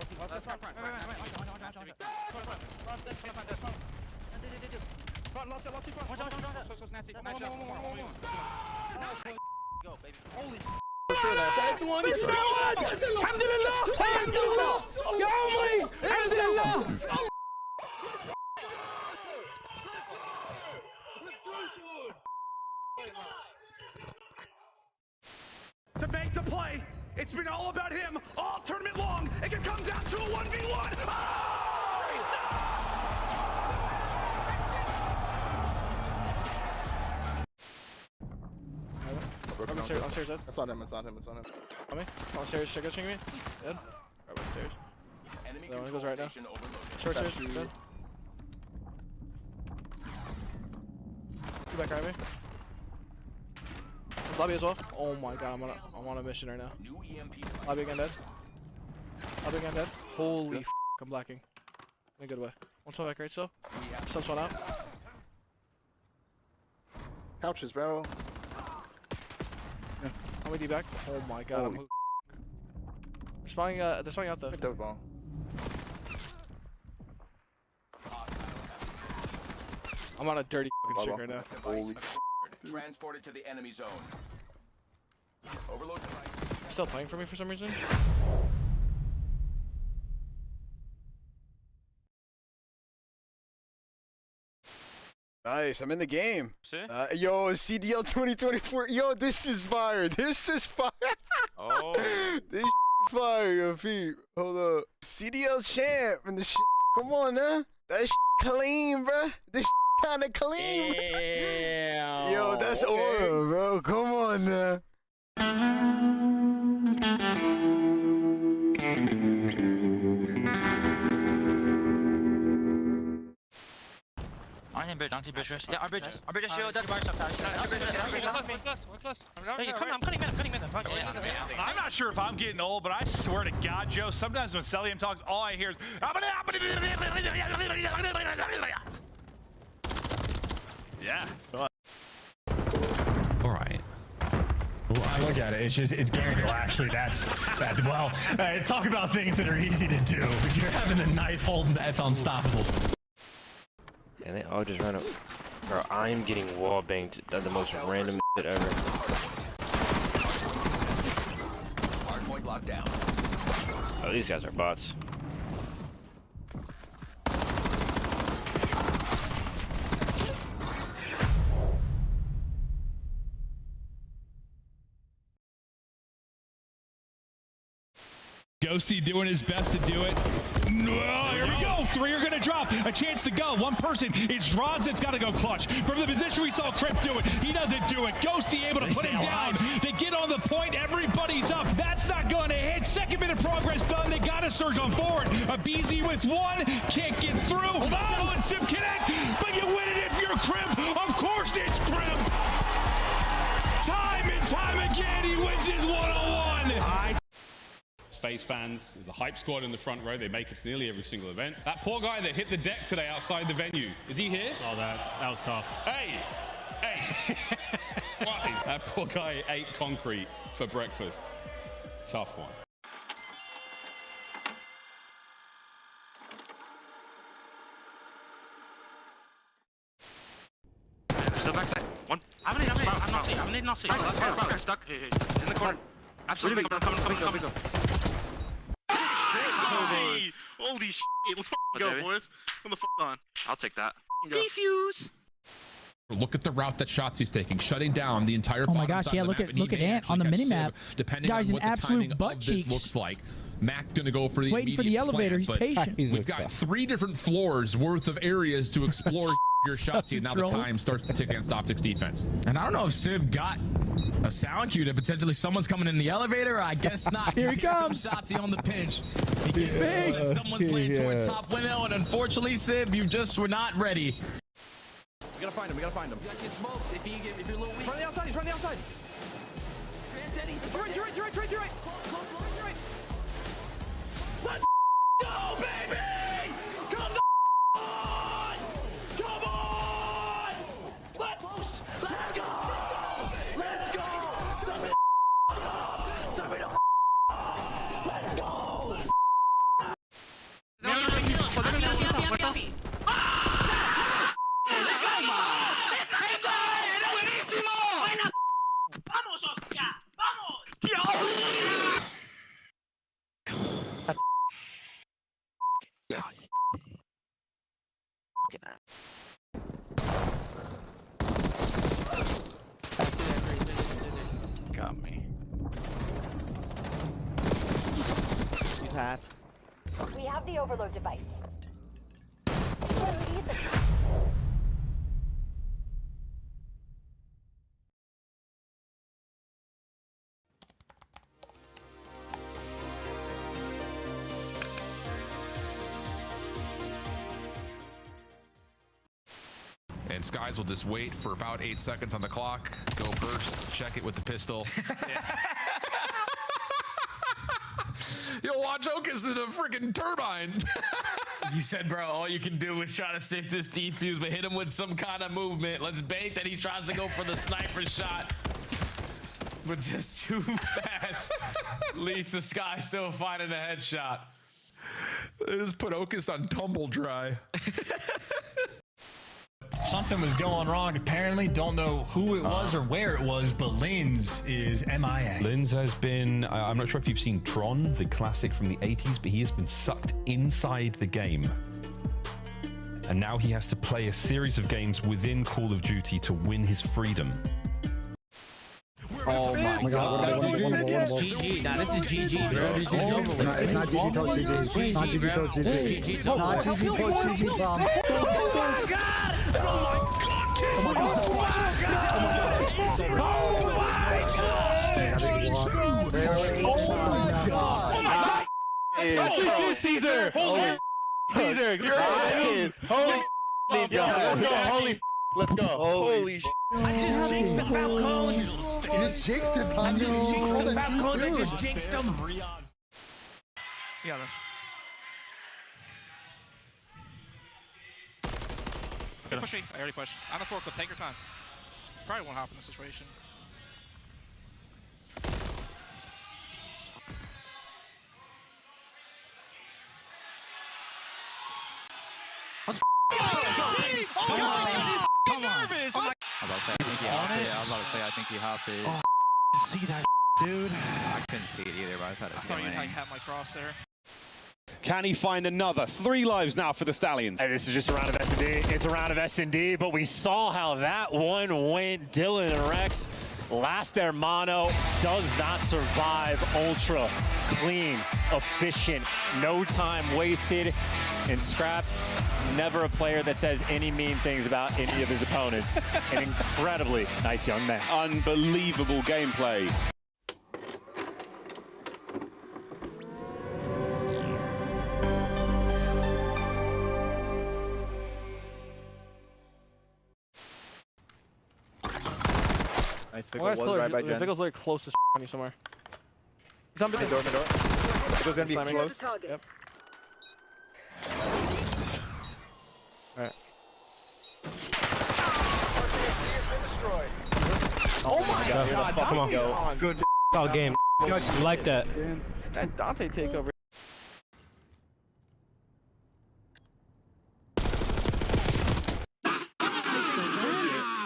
the one. Alhamdulillah. Alhamdulillah. Ya Umri. Alhamdulillah. To make the play. It's been all about him all tournament long. It can come down to a 1v1. Oh, he's Upstairs, Ed. It's on him. On me. Downstairs, check out me. Ed. Right upstairs. That one goes right now. Short stairs, dead. Two back right me. Lobby as well. Oh my god, I'm on a mission right now. Lobby again dead. Holy f, I'm blacking. In a good way. One spot back right still. Some spot out. Couches, bro. How many D back? Oh my god. They're spawning out though. Dope ball. I'm on a dirty fucking streak right now. Holy transported to the enemy zone. Overload device. still playing for me for some reason? Nice, I'm in the game. Yo, CDL 2024. Yo, this is fire. This is fire. Oh. This fire, yo, Pete. Hold up. CDL champ and the shit. Come on, huh? That shit clean, bro. This kind of clean. Damn. Yo, that's aura, bro. Come on, now. On bridge, yeah, our bridge is shield. What's left? Hey, I'm cutting mid. I'm not sure if I'm getting old, but I swear to God, Joe, sometimes when Celium talks, all I hear is. Yeah. All right. Well, I look at it, it's guaranteed. Well, actually, well, talk about things that are easy to do. If you're having a knife holding, that's unstoppable. And they all just run up. Bro, I'm getting wall banged. That's the most random shit ever. Hardpoint locked down. Oh, these guys are bots. Ghosty doing his best to do it. Oh, here we go. 3 are going to drop. A chance to go. One person. It's Roz that's got to go clutch. From the position we saw Crip do it, he doesn't do it. Ghosty able to put him down. They get on the point. Everybody's up. That's not going to hit. Second bit of progress done. They got to surge on forward. A BZ with 1. Can't get through. Cell and Sim connect. But you win it if you're Crip. Of course it's Crip. Time and time again, he wins his one-on-one. FaZe fans, the hype squad in the front row, they make it to nearly every single event. That poor guy that hit the deck today outside the venue, is he here? Saw that. That was tough. Hey! What is that poor guy ate concrete for breakfast? Tough one. Still backside. One. I'm not seeing. Stuck. In the corner. Absolutely. Coming. Holy shit. Let's go, boys. Come the on. I'll take that. Defuse. Look at the route that Shotzzy's taking, shutting down the entire. Oh my gosh, yeah, look at Ant on the minimap. Depending Guy's on what an the absolute timing butt of cheeks. this looks like. Mac gonna go for the waiting for the elevator. He's patient. We've got 3 different floors worth of areas to explore your Shotzzy, and now the time starts to tick against Optics defense. And I don't know if Sib got a sound cue that potentially someone's coming in the elevator. I guess not. Here he comes. Shotzzy on the pinch. He gets someone's playing towards top window, and unfortunately, Sib, you just were not ready. We gotta find him. You gotta get smokes. If you're a little weak. He's running outside. He's running outside. To your right. Close, right. Let's go, baby! Come on! Let's go! Let's go! Let's go! ¡Vamos, hostia! ¡Vamos! Yes. Got me. We have the overload device. And Skies will just wait for about 8 seconds on the clock, go burst, check it with the pistol. You'll watch Okus in a freaking turbine. You said, bro, all you can do is try to stick this defuse, but hit him with some kind of movement. Let's bait that he tries to go for the sniper shot, but just too fast. Leads to Sky still finding a headshot. They just put Okus on tumble dry. Something was going wrong, apparently. Don't know who it was or where it was, but Linz is MIA. Linz has been, I'm not sure if you've seen Tron, the classic from the 80s, but he has been sucked inside the game. And now he has to play a series of games within Call of Duty to win his freedom. Oh my god. GG. Nah, this is GG, bro. It's not GG Toad GG. It's not GG Toad GG. It's not GG Toad GG, Bomb. Caesar! Caesar! Holy holy let's go. Holy shit. I just jinxed the Falcons. You just jinxed it, Bomb. I just jinxed the Falcons. I just jinxed them. Yeah, Push me. I already pushed. On the forklift, take your time. Probably won't hop in this situation. Come on. I think he hopped it. Oh, see that, dude? I couldn't see it either, but I thought it was I thought you'd have my cross there. Can he find another? 3 lives now for the Stallions. Hey, this is just a round of S&D. It's a round of S&D, but we saw how that one went. Dylan and Rex, last Hermano, does not survive. Ultra clean, efficient, no time wasted. And Scrap, never a player that says any mean things about any of his opponents. An incredibly nice young man. Unbelievable gameplay. Nice Pickle was right by Jen. Pickle's like close to on you somewhere. He's on the door, Pickle's gonna be close. Yep. Alright. Oh my god, come on. Good foul game. You like that. That Dante takeover.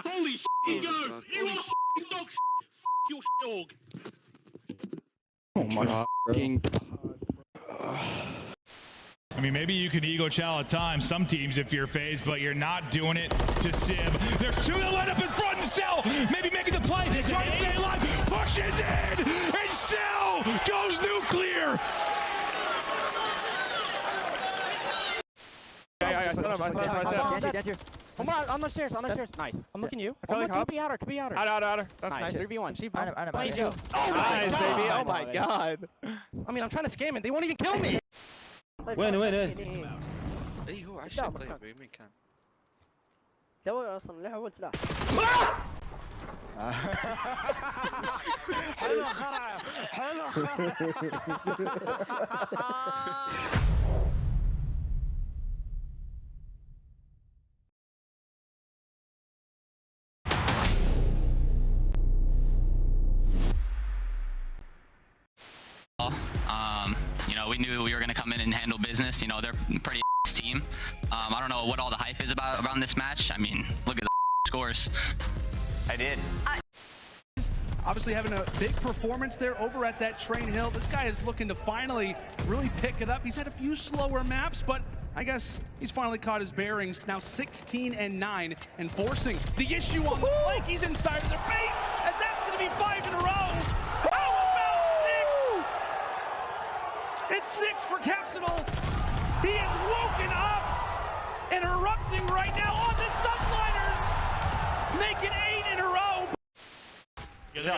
Holy shit, go! You are dog your dog. Oh my god. I mean, maybe you can ego chow at times, some teams if you're phased, but you're not doing it to Sim. There's 2 that line up in front and Cell, maybe making the play, trying to stay alive, pushes in, and Cell goes nuclear. I set up. Come on the stairs, Nice. I'm looking you. Could be outer. Outer. That's nice. 3v1. Please go. Nice, baby. Oh my god. I mean, I'm trying to scam it. They won't even kill me. وين اي هو 10 طيب يمين كان سوي اصلا اللي اول سلاح حلو خرع حلو You know, we knew we were going to come in and handle business. You know, they're a pretty team. I don't know what all the hype is about around this match. I mean, look at the scores. I did. Obviously having a big performance there over at that Train Hill. This guy is looking to finally really pick it up. He's had a few slower maps, but I guess he's finally caught his bearings. Now 16-9 and forcing the issue on the flank. He's inside of their face, as that's going to be 5 in a row. It's 6 for Capsule. He is woken up and erupting right now on the Subliners. Make it 8 in a row. Stay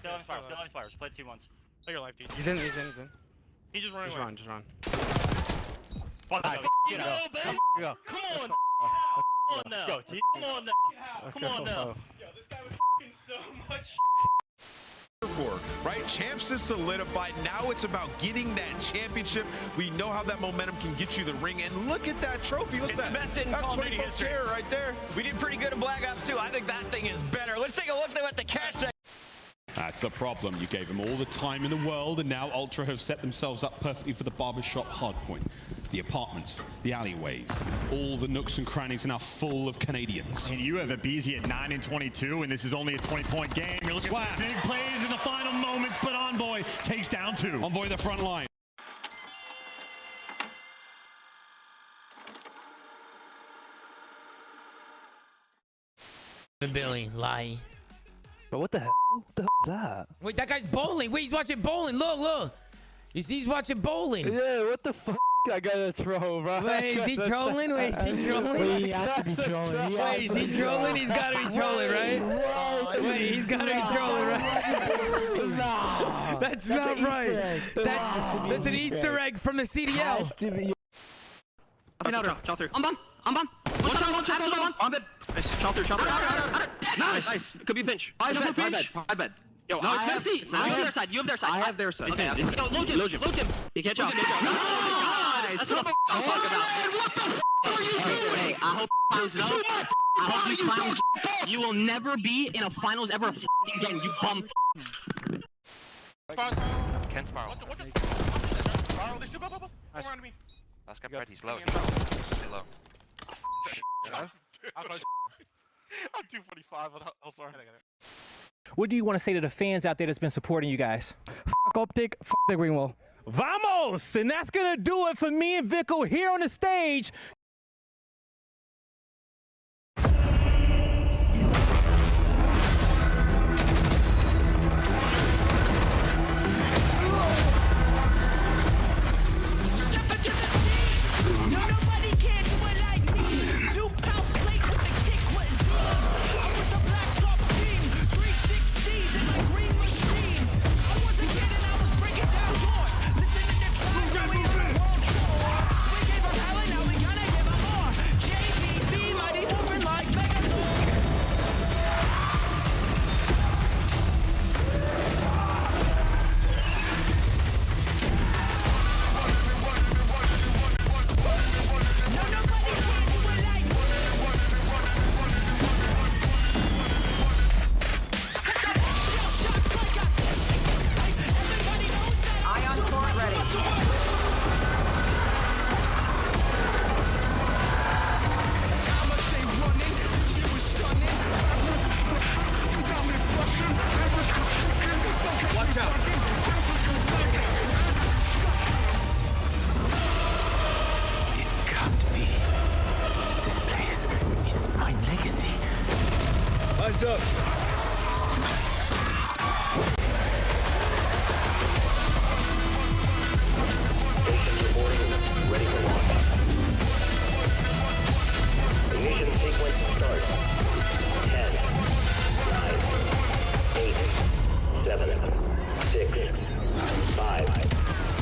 on Spires. Play 2 ones. Take your life, dude. He's in. He's just running away. Just run. Come on, Go. Come on. Come on now. Yo, this guy was so much. Right, champs is solidified. Now it's about getting that championship. We know how that momentum can get you the ring, and look at that trophy. What's that? Best in That's Call of Duty history right there. We did pretty good in Black Ops 2. I think that thing is better. Let's take a look at the catch that. That's the problem. You gave them all the time in the world, and now Ultra have set themselves up perfectly for the barbershop hardpoint. the apartments, the alleyways, all the nooks and crannies are now full of Canadians. And you have a BZ at 9 and 22, and this is only a 20-point game. You're looking at big plays in the final moments, but Envoy takes down 2. Envoy the front line. Billy, lie. Bro, what the hell? What the hell is that? Wait, that guy's bowling. Wait, he's watching bowling. Look, look. You see, he's watching bowling. Yeah, what the fuck? I gotta throw, bro. Wait, is he trolling? Wait, is he trolling? Wait, he has to be trolling. Wait, is he trolling? He's gotta be trolling, right? Wait, he's gotta be trolling, right? Nah. That's not right. That's an Easter egg from the CDL. Chow through. I'm bomb. One shot. I'm dead. Nice. Chow through. Nice. Could be a pinch. My bad. Yo, no, it's Misty. You have their side. You have their side. Okay. Yo, look him. He can't chop. Nice. That's what I'm talking about. What the f*** are you doing? I hope clowns know. I hope you clowns. You will never be in a finals ever again, you bum. Ken Sparrow. Sparrow, there's two bubbles. Nice. Around me. Last guy, Brett, he's low. Stay low. I'm 245 elsewhere. What do you want to say to the fans out there that's been supporting you guys? Fuck Optic, fuck the green wall. Vamos! And that's gonna do it for me and Vico here on the stage. Eyes up. Ready for launch. Ignition sequence start. 10, 9, 8, 7, 6, 5,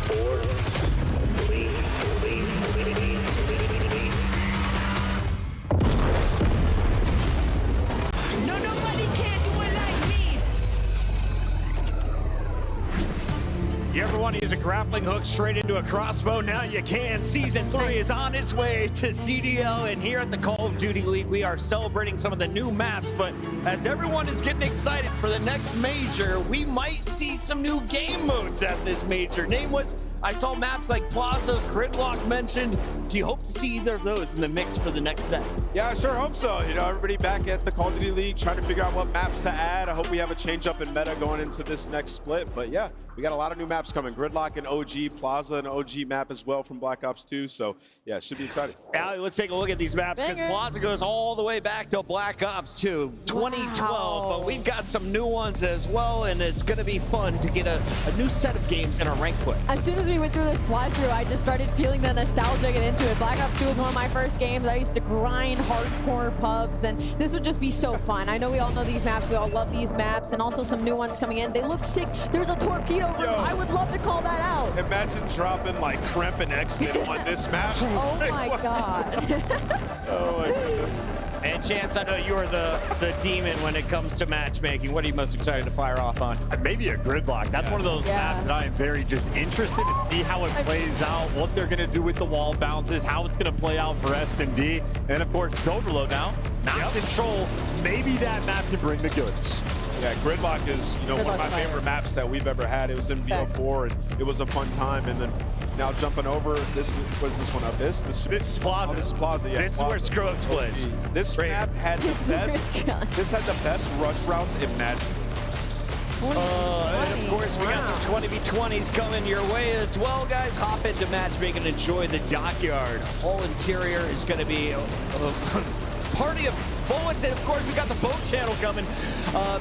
4, 3, No, nobody can do it like me. You ever want to use a grappling hook straight into a crossbow? Now you can. Season 3 is on its way to CDL, and here at the Call of Duty League, we are celebrating some of the new maps, but as everyone is getting excited for the next major, we might see some new game modes at this major. Name was, I saw maps like Plaza, Gridlock mentioned. Do you hope to see either of those in the mix for the next set? Yeah, I sure hope so. You know, everybody back at the Call of Duty League trying to figure out what maps to add. I hope we have a change up in meta going into this next split. But yeah, we got a lot of new maps coming. Gridlock and OG, Plaza and OG map as well from Black Ops 2. So yeah, it should be exciting. Allie, let's take a look at these maps because Plaza goes all the way back to Black Ops 2, 2012. Wow. But we've got some new ones as well, and it's going to be fun to get a new set of games in our rank play. As soon as we went through this fly-through, I just started feeling the nostalgia get into it. Black Ops 2 was one of my first games. I used to grind hardcore pubs, and this would just be so fun. I know we all know these maps. We all love these maps, and also some new ones coming in. They look sick. There's a torpedo room. I would love to call that out. Imagine dropping like Kremp and Exton on this map. Oh my god. Oh my goodness. And Chance, I know you are the demon when it comes to matchmaking. What are you most excited to fire off on? Maybe a Gridlock. That's one of those maps that I am very just interested to see how it plays out, what they're going to do with the wall bounces, how it's going to play out for S&D. And of course, it's Overload now. Map control. Maybe that map can bring the goods. Yeah, Gridlock is, one of my favorite maps that we've ever had. It was in VO4, and it was a fun time. And then now jumping over, this was this one Abyss. This is Plaza. Oh, this is Plaza. Yeah, this is where Skrillex plays. This map had the best. This had the best rush routes imaginable. And of course, we got some 20v20s coming your way as well, guys. Hop into matchmaking and enjoy the dockyard. Whole interior is going to be a party of bullets, and of course, we got the boat channel coming.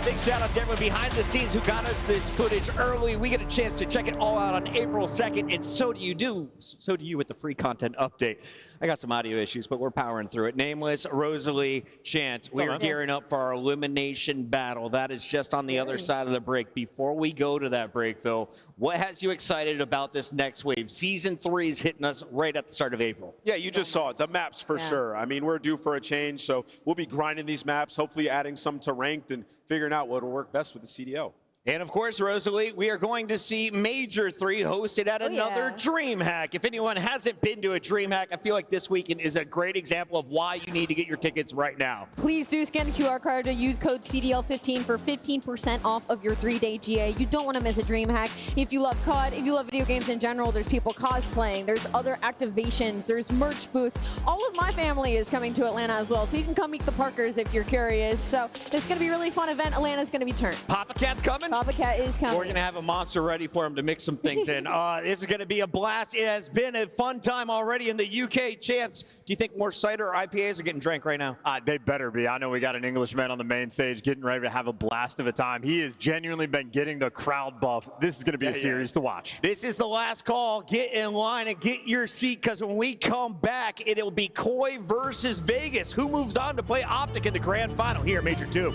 Big shout out to everyone behind the scenes who got us this footage early. We get a chance to check it all out on April 2nd, and so do you with the free content update. I got some audio issues, but we're powering through it. Nameless, Rosalie, Chance, we are gearing up for our elimination battle. That is just on the other side of the break. Before we go to that break, though, what has you excited about this next wave? Season 3 is hitting us right at the start of April. Yeah, you just saw it. The maps for sure. I mean, we're due for a change, so we'll be grinding these maps, hopefully adding some to ranked and figuring out what will work best with the CDL. And of course, Rosalie, we are going to see Major 3 hosted at another DreamHack. If anyone hasn't been to a DreamHack, I feel like this weekend is a great example of why you need to get your tickets right now. Please do scan the QR code to use code CDL15 for 15% off of your 3-day GA. You don't want to miss a DreamHack. If you love COD, if you love video games in general, there's people cosplaying, there's other activations, there's merch booths. All of my family is coming to Atlanta as well, so you can come meet the Parkers if you're curious. So it's going to be a really fun event. Atlanta's going to be turned. Papa Cat's coming? Papa Cat is coming. We're going to have a monster ready for him to mix some things in. This is going to be a blast. It has been a fun time already in the UK. Chance, do you think more cider or IPAs are getting drank right now? They better be. I know we got an Englishman on the main stage getting ready to have a blast of a time. He has genuinely been getting the crowd buff. This is going to be a series to watch. This is the last call. Get in line and get your seat, because when we come back, it'll be Koi versus Vegas. Who moves on to play Optic in the grand final here at Major 2?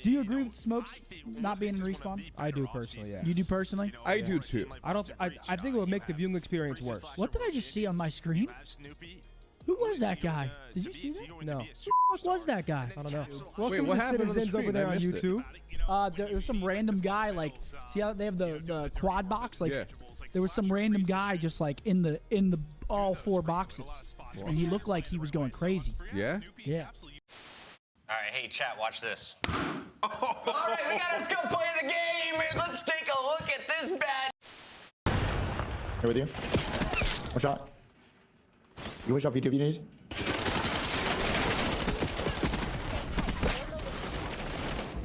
Do you agree with Smokes not being in Respawn? I do personally, yeah. You do personally? I do too. I think it would make the viewing experience worse. What did I just see on my screen? Who was that guy? Did you see that? No. Who the fuck was that guy? I don't know. Wait, what happened on the screen? Over there I on missed YouTube. There was some random guy, like, see how they have the quad box? Like, there was some random guy just like in the all 4 boxes, and he looked like he was going crazy. Yeah. Yeah. All right, hey, chat, watch this. All right, we got to go play the game. Let's take a look at this bad. Here with you. One shot. You one shot B2 if you need.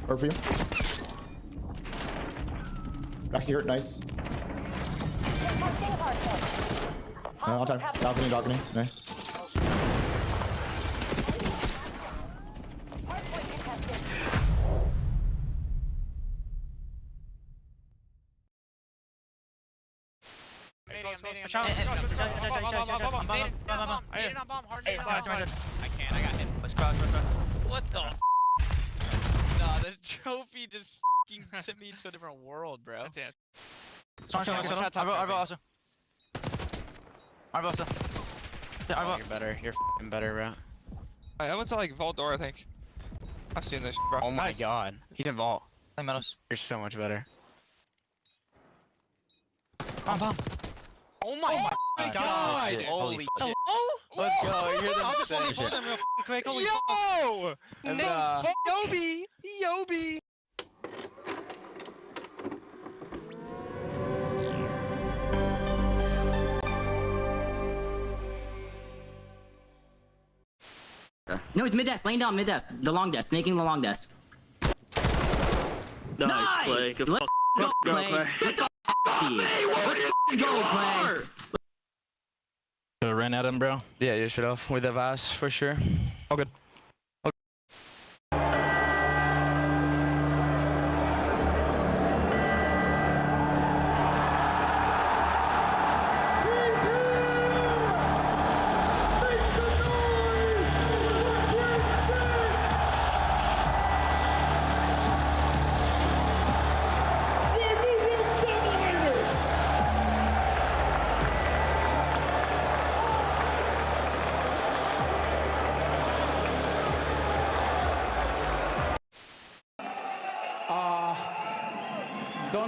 Or for you. Back to hurt, nice. On time. Balcony. Nice. I got hit. Let's cross. What the f? Nah, the trophy just f***ing sent me into a different world, bro. That's it. You're better. You're f***ing better, bro. I went to like Vault Door, I think. I've seen this, bro. Oh my god. He's in Vault. You're so much better. Bomb. Oh my god! Holy shit. Hello? Let's go. You're the I'll just best. pull them real quick. Holy Yo! And, No, Yobi! No, he's mid desk, laying down mid desk. The long desk, snaking the long desk. Nice play. Good Let's go, Clay. Let's go, Clay. Should've ran at him, bro. Yeah, you should have. With the Vaz, for sure. All good.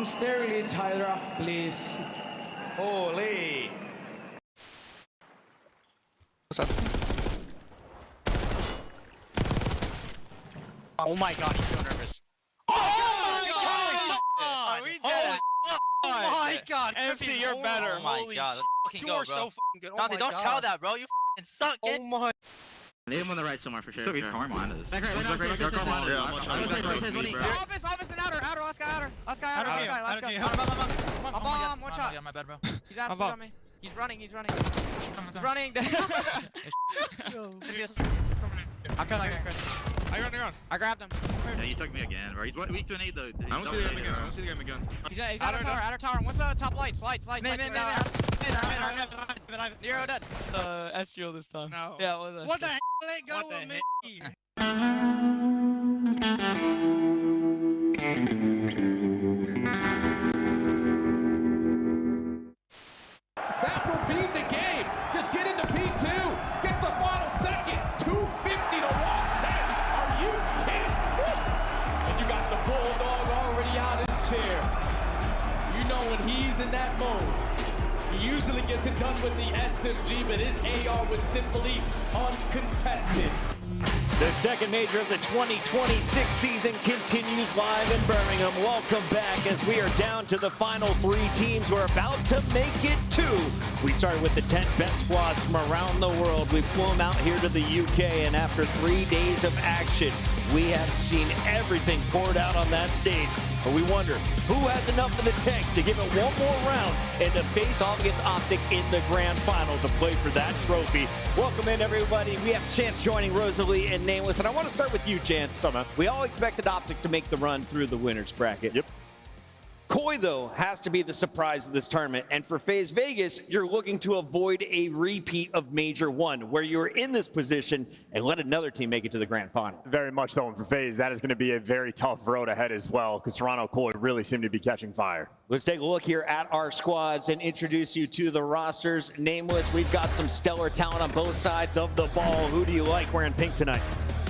steroids, Hydra, please. Holy. What's up? Oh my god, he's so nervous. Oh my god, MC, you're better. Oh my god, you are so fucking good. Dante, don't tell that, bro. You fucking suck. Oh my. Leave him on the right somewhere for sure. So he's calling behind us. Back right, Office and outer, last guy outer. Last guy. Bomb, one shot. Yeah, my bad, bro. He's absolutely on me. He's running. He's running. I feel like Chris. I grabbed him. Yeah, you took me again, bro. He's weak to an 8 though. I don't see the game again. I don't see the game again. He's outer tower. What's the top light? Slide. Man. Nero dead. Estriel this time. No. Yeah, what was What the hell? Let go of me. That will be the game. Just get into P2. Get the final second. 250 to 110. Are you kidding? And you got the Bulldog already out of his chair. You know when he's in that mode, he usually gets it done with the SMG, but his AR was simply uncontested. The second major of the 2026 season continues live in Birmingham. Welcome back as we are down to the final 3 teams. We're about to make it 2. We started with the 10 best squads from around the world. We flew them out here to the UK, and after 3 days of action, we have seen everything poured out on that stage. But we wonder, who has enough in the tank to give it one more round and to face off against Optic in the grand final to play for that trophy. Welcome in, everybody. We have Chance joining Rosalie and Nameless, and I want to start with you, Chance. We all expected Optic to make the run through the winner's bracket. Yep. Koi, though, has to be the surprise of this tournament, and for FaZe Vegas, you're looking to avoid a repeat of Major 1, where you were in this position and let another team make it to the grand final. Very much so, and for FaZe, that is going to be a very tough road ahead as well, because Toronto Koi really seem to be catching fire. Let's take a look here at our squads and introduce you to the rosters. Nameless, we've got some stellar talent on both sides of the ball. Who do you like wearing pink tonight?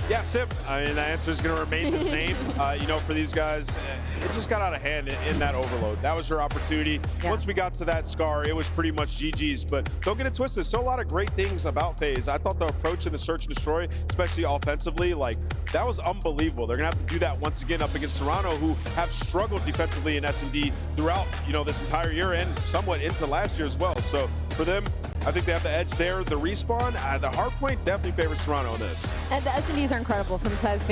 Yeah, Sip. I mean, the answer is going to remain the same. You know, for these guys, it just got out of hand in that overload. That was your opportunity. Yeah. Once we got to that scar, it was pretty much GG's. But don't get it twisted. So a lot of great things about FaZe. I thought the approach in the search and destroy, especially offensively, like, that was unbelievable. They're going to have to do that once again up against Toronto, who have struggled defensively in S&D throughout, you know, this entire year and somewhat into last year as well. So for them, I think they have the edge there. The respawn, the hard point definitely favors Toronto on this. And the S&Ds are incredible from FaZe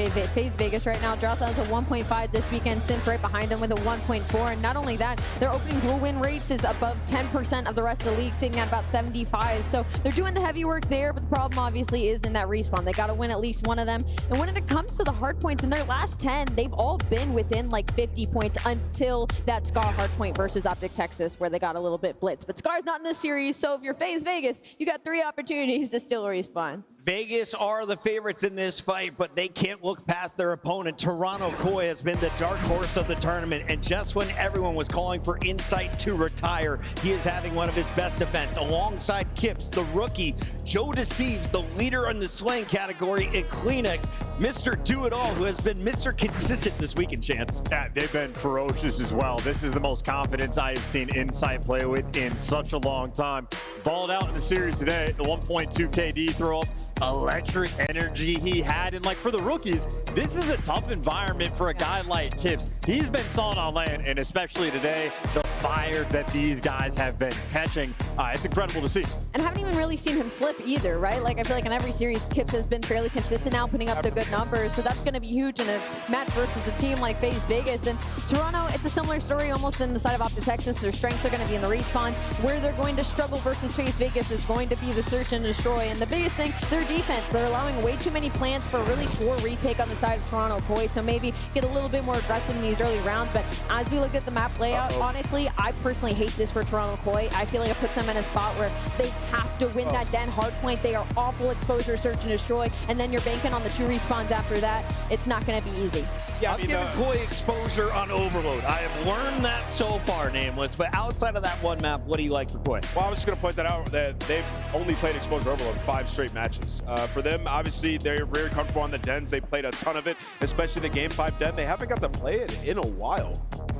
Vegas right now. Drawdown has a 1.5 this weekend. Synth right behind them with a 1.4. And not only that, their opening duel win rates is above 10% of the rest of the league, sitting at about 75. So they're doing the heavy work there, but the problem obviously is in that respawn. They got to win at least one of them. And when it comes to the hard points, in their last 10, they've all been within like 50 points until that Scar hard point versus Optic Texas, where they got a little bit blitzed. But Scar's not in this series, so if you're FaZe Vegas, you got 3 opportunities to still respawn. Vegas are the favorites in this fight, but they can't look past their opponent. Toronto Koi has been the dark horse of the tournament, and just when everyone was calling for Insight to retire, he is having one of his best events alongside Kips, the rookie, Joe Deceives, the leader in the slaying category, and Kleenex, Mr. Do-It-All, who has been Mr. Consistent this weekend, Chance. Yeah, they've been ferocious as well. This is the most confidence I have seen Insight play with in such a long time. Balled out in the series today, the 1.2 KD throw-up. Electric energy he had, and like for the rookies, this is a tough environment for a guy like Kips. He's been sawing on land, and especially today, the fire that these guys have been catching, it's incredible to see. And I haven't even really seen him slip either, right? Like I feel like in every series, Kips has been fairly consistent now, putting up the good numbers, so that's going to be huge in a match versus a team like FaZe Vegas. And Toronto, it's a similar story almost in the side of Optic Texas. Their strengths are going to be in the respawns. Where they're going to struggle versus FaZe Vegas is going to be the search and destroy, and the biggest thing, their defense. They're allowing way too many plants for a really poor retake on the side of Toronto Koi, so maybe get a little bit more aggressive in these early rounds. But as we look at the map layout, honestly, I personally hate this for Toronto Koi. I feel like it puts them in a spot where they have to win that den hard point. They are awful exposure, search and destroy, and then you're banking on the 2 respawns after that. It's not going to be easy. Yeah, I've given Koi exposure on Overload. I have learned that so far, Nameless, but outside of that one map, what do you like for Koi? Well, I was just going to point that out, that they've only played exposure Overload 5 straight matches. For them, obviously, they're very comfortable on the dens. They played a ton of it, especially the Game 5 den. They haven't got to play it in a while.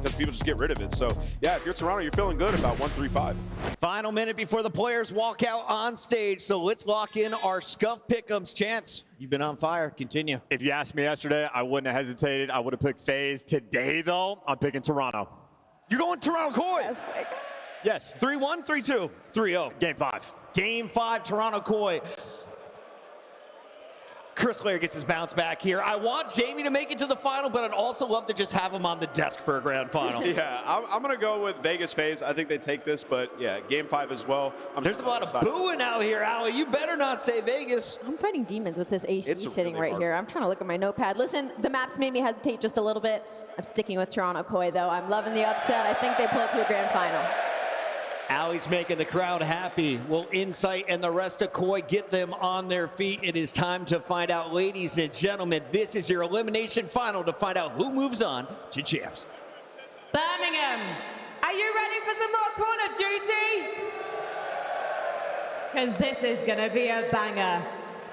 because people just get rid of it. So, yeah, if you're Toronto, you're feeling good about 1-3-5. Final minute before the players walk out on stage, so let's lock in our Scuff Pick'ems. Chance, you've been on fire. Continue. If you asked me yesterday, I wouldn't have hesitated. I would have picked FaZe. Today, though, I'm picking Toronto. You're going Toronto Koi? Yes. 3-1, 3-2, 3-0. Game 5. Game 5, Toronto Koi. Chris Lair gets his bounce back here. I want Jamie to make it to the final, but I'd also love to just have him on the desk for a grand final. Yeah, I'm going to go with Vegas FaZe. I think they take this, but yeah, game 5 as well. There's a lot of booing out here, Allie. You better not say Vegas. I'm fighting demons with this AC sitting right here. I'm trying to look at my notepad. Listen, the maps made me hesitate just a little bit. I'm sticking with Toronto Koi, though. I'm loving the upset. I think they pull it to a grand final. Allie's making the crowd happy. Will Insight and the rest of Koi get them on their feet? It is time to find out, ladies and gentlemen. This is your elimination final to find out who moves on to champs. Birmingham, are you ready for some more Call of Duty? Because this is going to be a banger.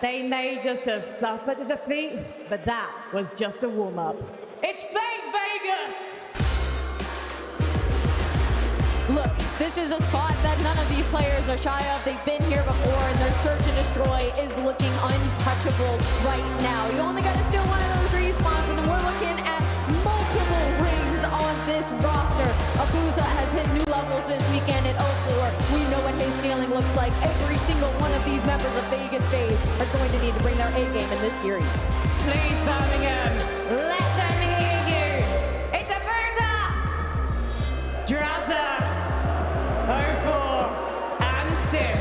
They may just have suffered a defeat, but that was just a warm-up. It's FaZe Vegas! Look, this is a spot that none of these players are shy of. They've been here before, and their search and destroy is looking untouchable right now. You only got to steal one of those respawns, and we're looking at multiple rings on this roster. Abuza has hit new levels this weekend at 04. We know what his ceiling looks like. Every single one of these members of Vegas FaZe are going to need to bring their A game in this series. Please, Birmingham, let them hear you. It's Abuza, Drazza, 04 and Sim.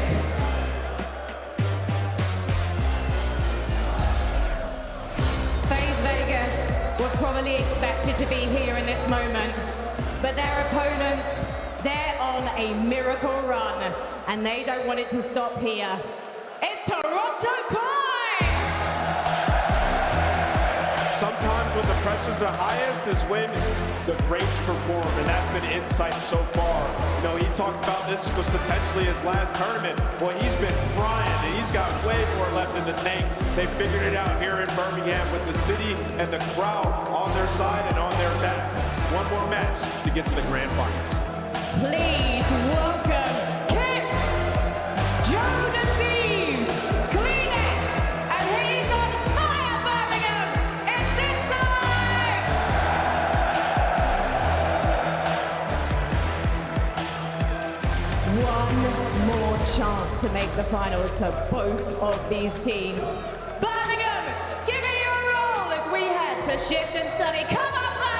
FaZe Vegas were probably expected to be here in this moment, but their opponents, they're on a miracle run, and they don't want it to stop here. It's Toronto Koi! Sometimes when the pressures are highest is when the greats perform, and that's been Insight so far. You know, he talked about this was potentially his last tournament. Well, he's been frying, and he's got way more left in the tank. They figured it out here in Birmingham with the city and the crowd on their side and on their back. One more match to get to the grand finals. Please welcome Kix, Joe Deceive, Kleenex, and he's on fire, Birmingham! It's Insight! One more chance to make the finals to both of these teams. Birmingham, give it your all as we head to Shift and Study. Come on, Birmingham!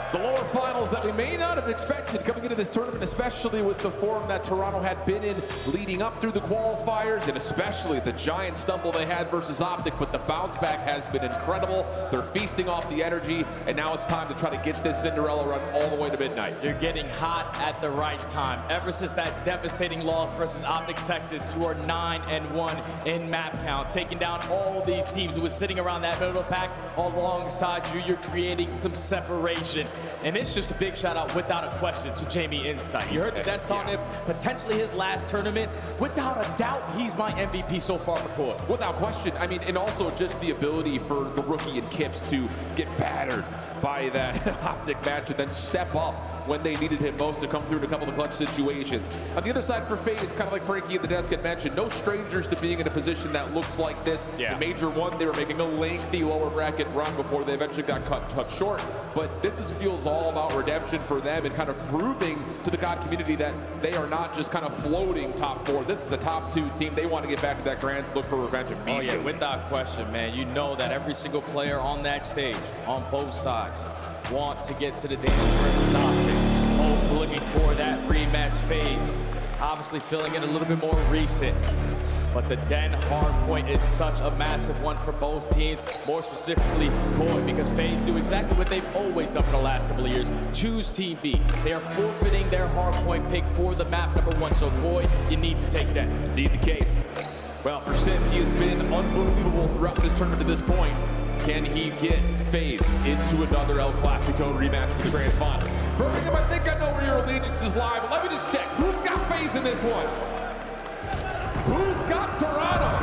The lower finals that we may not have expected coming into this tournament, especially with the form that Toronto had been in leading up through the qualifiers, and especially the giant stumble they had versus Optic, but the bounce back has been incredible. They're feasting off the energy, and now it's time to try to get this Cinderella run all the way to midnight. You're getting hot at the right time. Ever since that devastating loss versus Optic Texas, you are 9-1 in map count, taking down all these teams who was sitting around that middle pack alongside you. You're creating some separation. And it's just a big shout out, without a question, to Jamie Insight. You heard the Des talking him, potentially his last tournament. Without a doubt, he's my MVP so far for Koi. Without question. I mean, and also just the ability for the rookie and Kips to get battered by that Optic match and then step up when they needed him most to come through in a couple of clutch situations. On the other side for FaZe, kind of like Frankie at the desk had mentioned, no strangers to being in a position that looks like this. Yeah. The Major one, they were making a lengthy lower bracket run before they eventually got cut short. But this feels all about redemption for them and kind of proving to the COD community that they are not just kind of floating top 4. This is a top 2 team. They want to get back to that grand, look for revenge immediately. Oh yeah, without question, man. You know that every single player on that stage, on both sides, want to get to the dance versus Optic. Both looking for that rematch phase. Obviously feeling it a little bit more recent. But the Den hardpoint is such a massive one for both teams, more specifically Koi, because FaZe do exactly what they've always done for the last couple of years, choose Team B. They are forfeiting their hardpoint pick for the map #1, so Koi, you need to take that. Indeed the case. Well, for Sim, he has been unbelievable throughout this tournament to this point. Can he get FaZe into another El Clasico rematch for the grand final? Birmingham, I think I know where your allegiances lie, but let me just check. Who's got FaZe in this one? Who's got Toronto?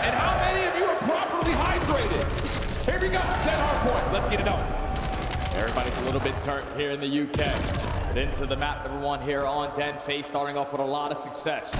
And how many of you are properly hydrated? Here we go, Den hardpoint. Let's get it up. Everybody's a little bit turned here in the UK. But into the map number 1 here on Den. FaZe starting off with a lot of success.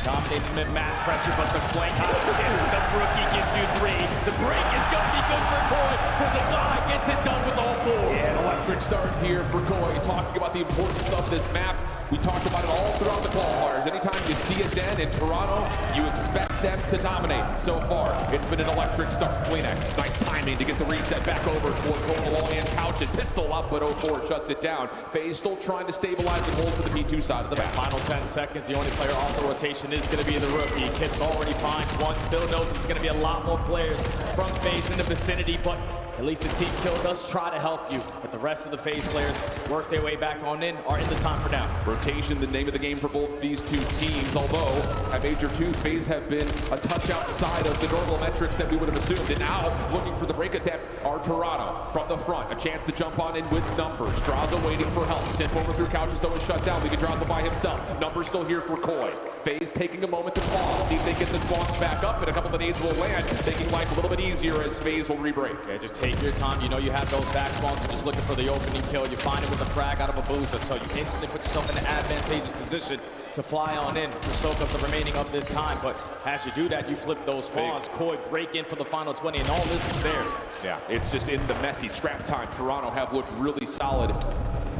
Dominating mid-map pressure, but the flank hop gives the rookie, gives you 3. The break is going to be good for Koi, because the guy gets it done with all 4. Yeah, an electric start here for Koi. Talking about the importance of this map. We talked about it all throughout the qualifiers. Anytime you see a Den in Toronto, you expect them to dominate. So far, it's been an electric start. Kleenex, nice timing to get the reset back over toward Cole and Couches. Pistol up, but 0-4 shuts it down. FaZe still trying to stabilize and hold for the P2 side of the map. Final 10 seconds, the only player off the rotation is going to be the rookie. Kip's already fined 1, still knows it's going to be a lot more players from FaZe in the vicinity, but at least the team kill does try to help you. But the rest of the FaZe players work their way back on in, are in the time for now. Rotation, the name of the game for both these two teams, although at Major 2, FaZe have been a touch outside of the normal metrics that we would have assumed. And now, looking for the break attempt, are Toronto from the front. A chance to jump on in with Numbers. Draza waiting for help. Simp over through Couches, though is shut down. We get Draza by himself. Numbers still here for Koi. FaZe taking a moment to pause, see if they get the spawns back up, and a couple of nades will land, making life a little bit easier as FaZe will re-break. Yeah, just take your time. You know you have those back spawns. You're just looking for the opening kill. You find it with a frag out of a boozer, so you instantly put yourself in an advantageous position to fly on in to soak up the remaining of this time. But as you do that, you flip those spawns. Koi break in for the final 20, and all this is theirs. Yeah, it's just in the messy scrap time. Toronto have looked really solid,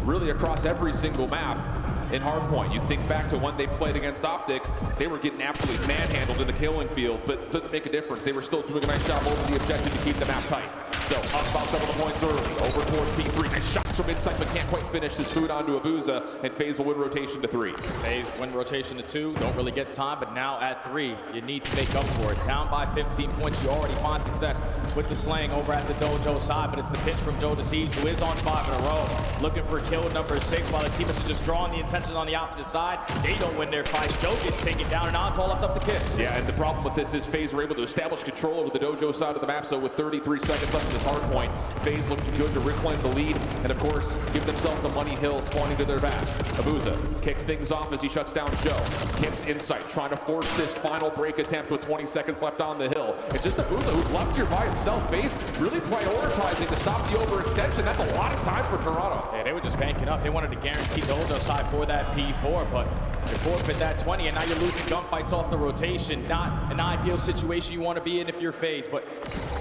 really across every single map. In Hardpoint, you think back to when they played against Optic, they were getting absolutely manhandled in the killing field, but it didn't make a difference. They were still doing a nice job over the objective to keep the map tight. So up about several points early, over towards P3. Nice shots from inside, but can't quite finish this food onto Abuza, and FaZe will win rotation to 3. FaZe win rotation to 2, don't really get time, but now at 3, you need to make up for it. Down by 15 points, you already find success with the slaying over at the Dojo side, but it's the pitch from Joe Deceives, who is on 5 in a row, looking for kill number 6, while his teammates are just drawing the intention on the opposite side. They don't win their fights. Joe gets taken down, and now it's all left up to Kips. Yeah, and the problem with this is FaZe were able to establish control over the Dojo side of the map, so with 33 seconds left in this hard point, FaZe looking good to reclaim the lead, and of course, give themselves a money hill spawning to their back. Abuza kicks things off as he shuts down Joe. Kips insight, trying to force this final break attempt with 20 seconds left on the hill. It's just Abuza who's left here by himself. FaZe really prioritizing to stop the overextension. That's a lot of time for Toronto. Yeah, they were just banking up. They wanted to guarantee the Dojo side for that P4, but you forfeit that 20, and now you're losing gunfights off the rotation. Not an ideal situation you want to be in if you're FaZe, but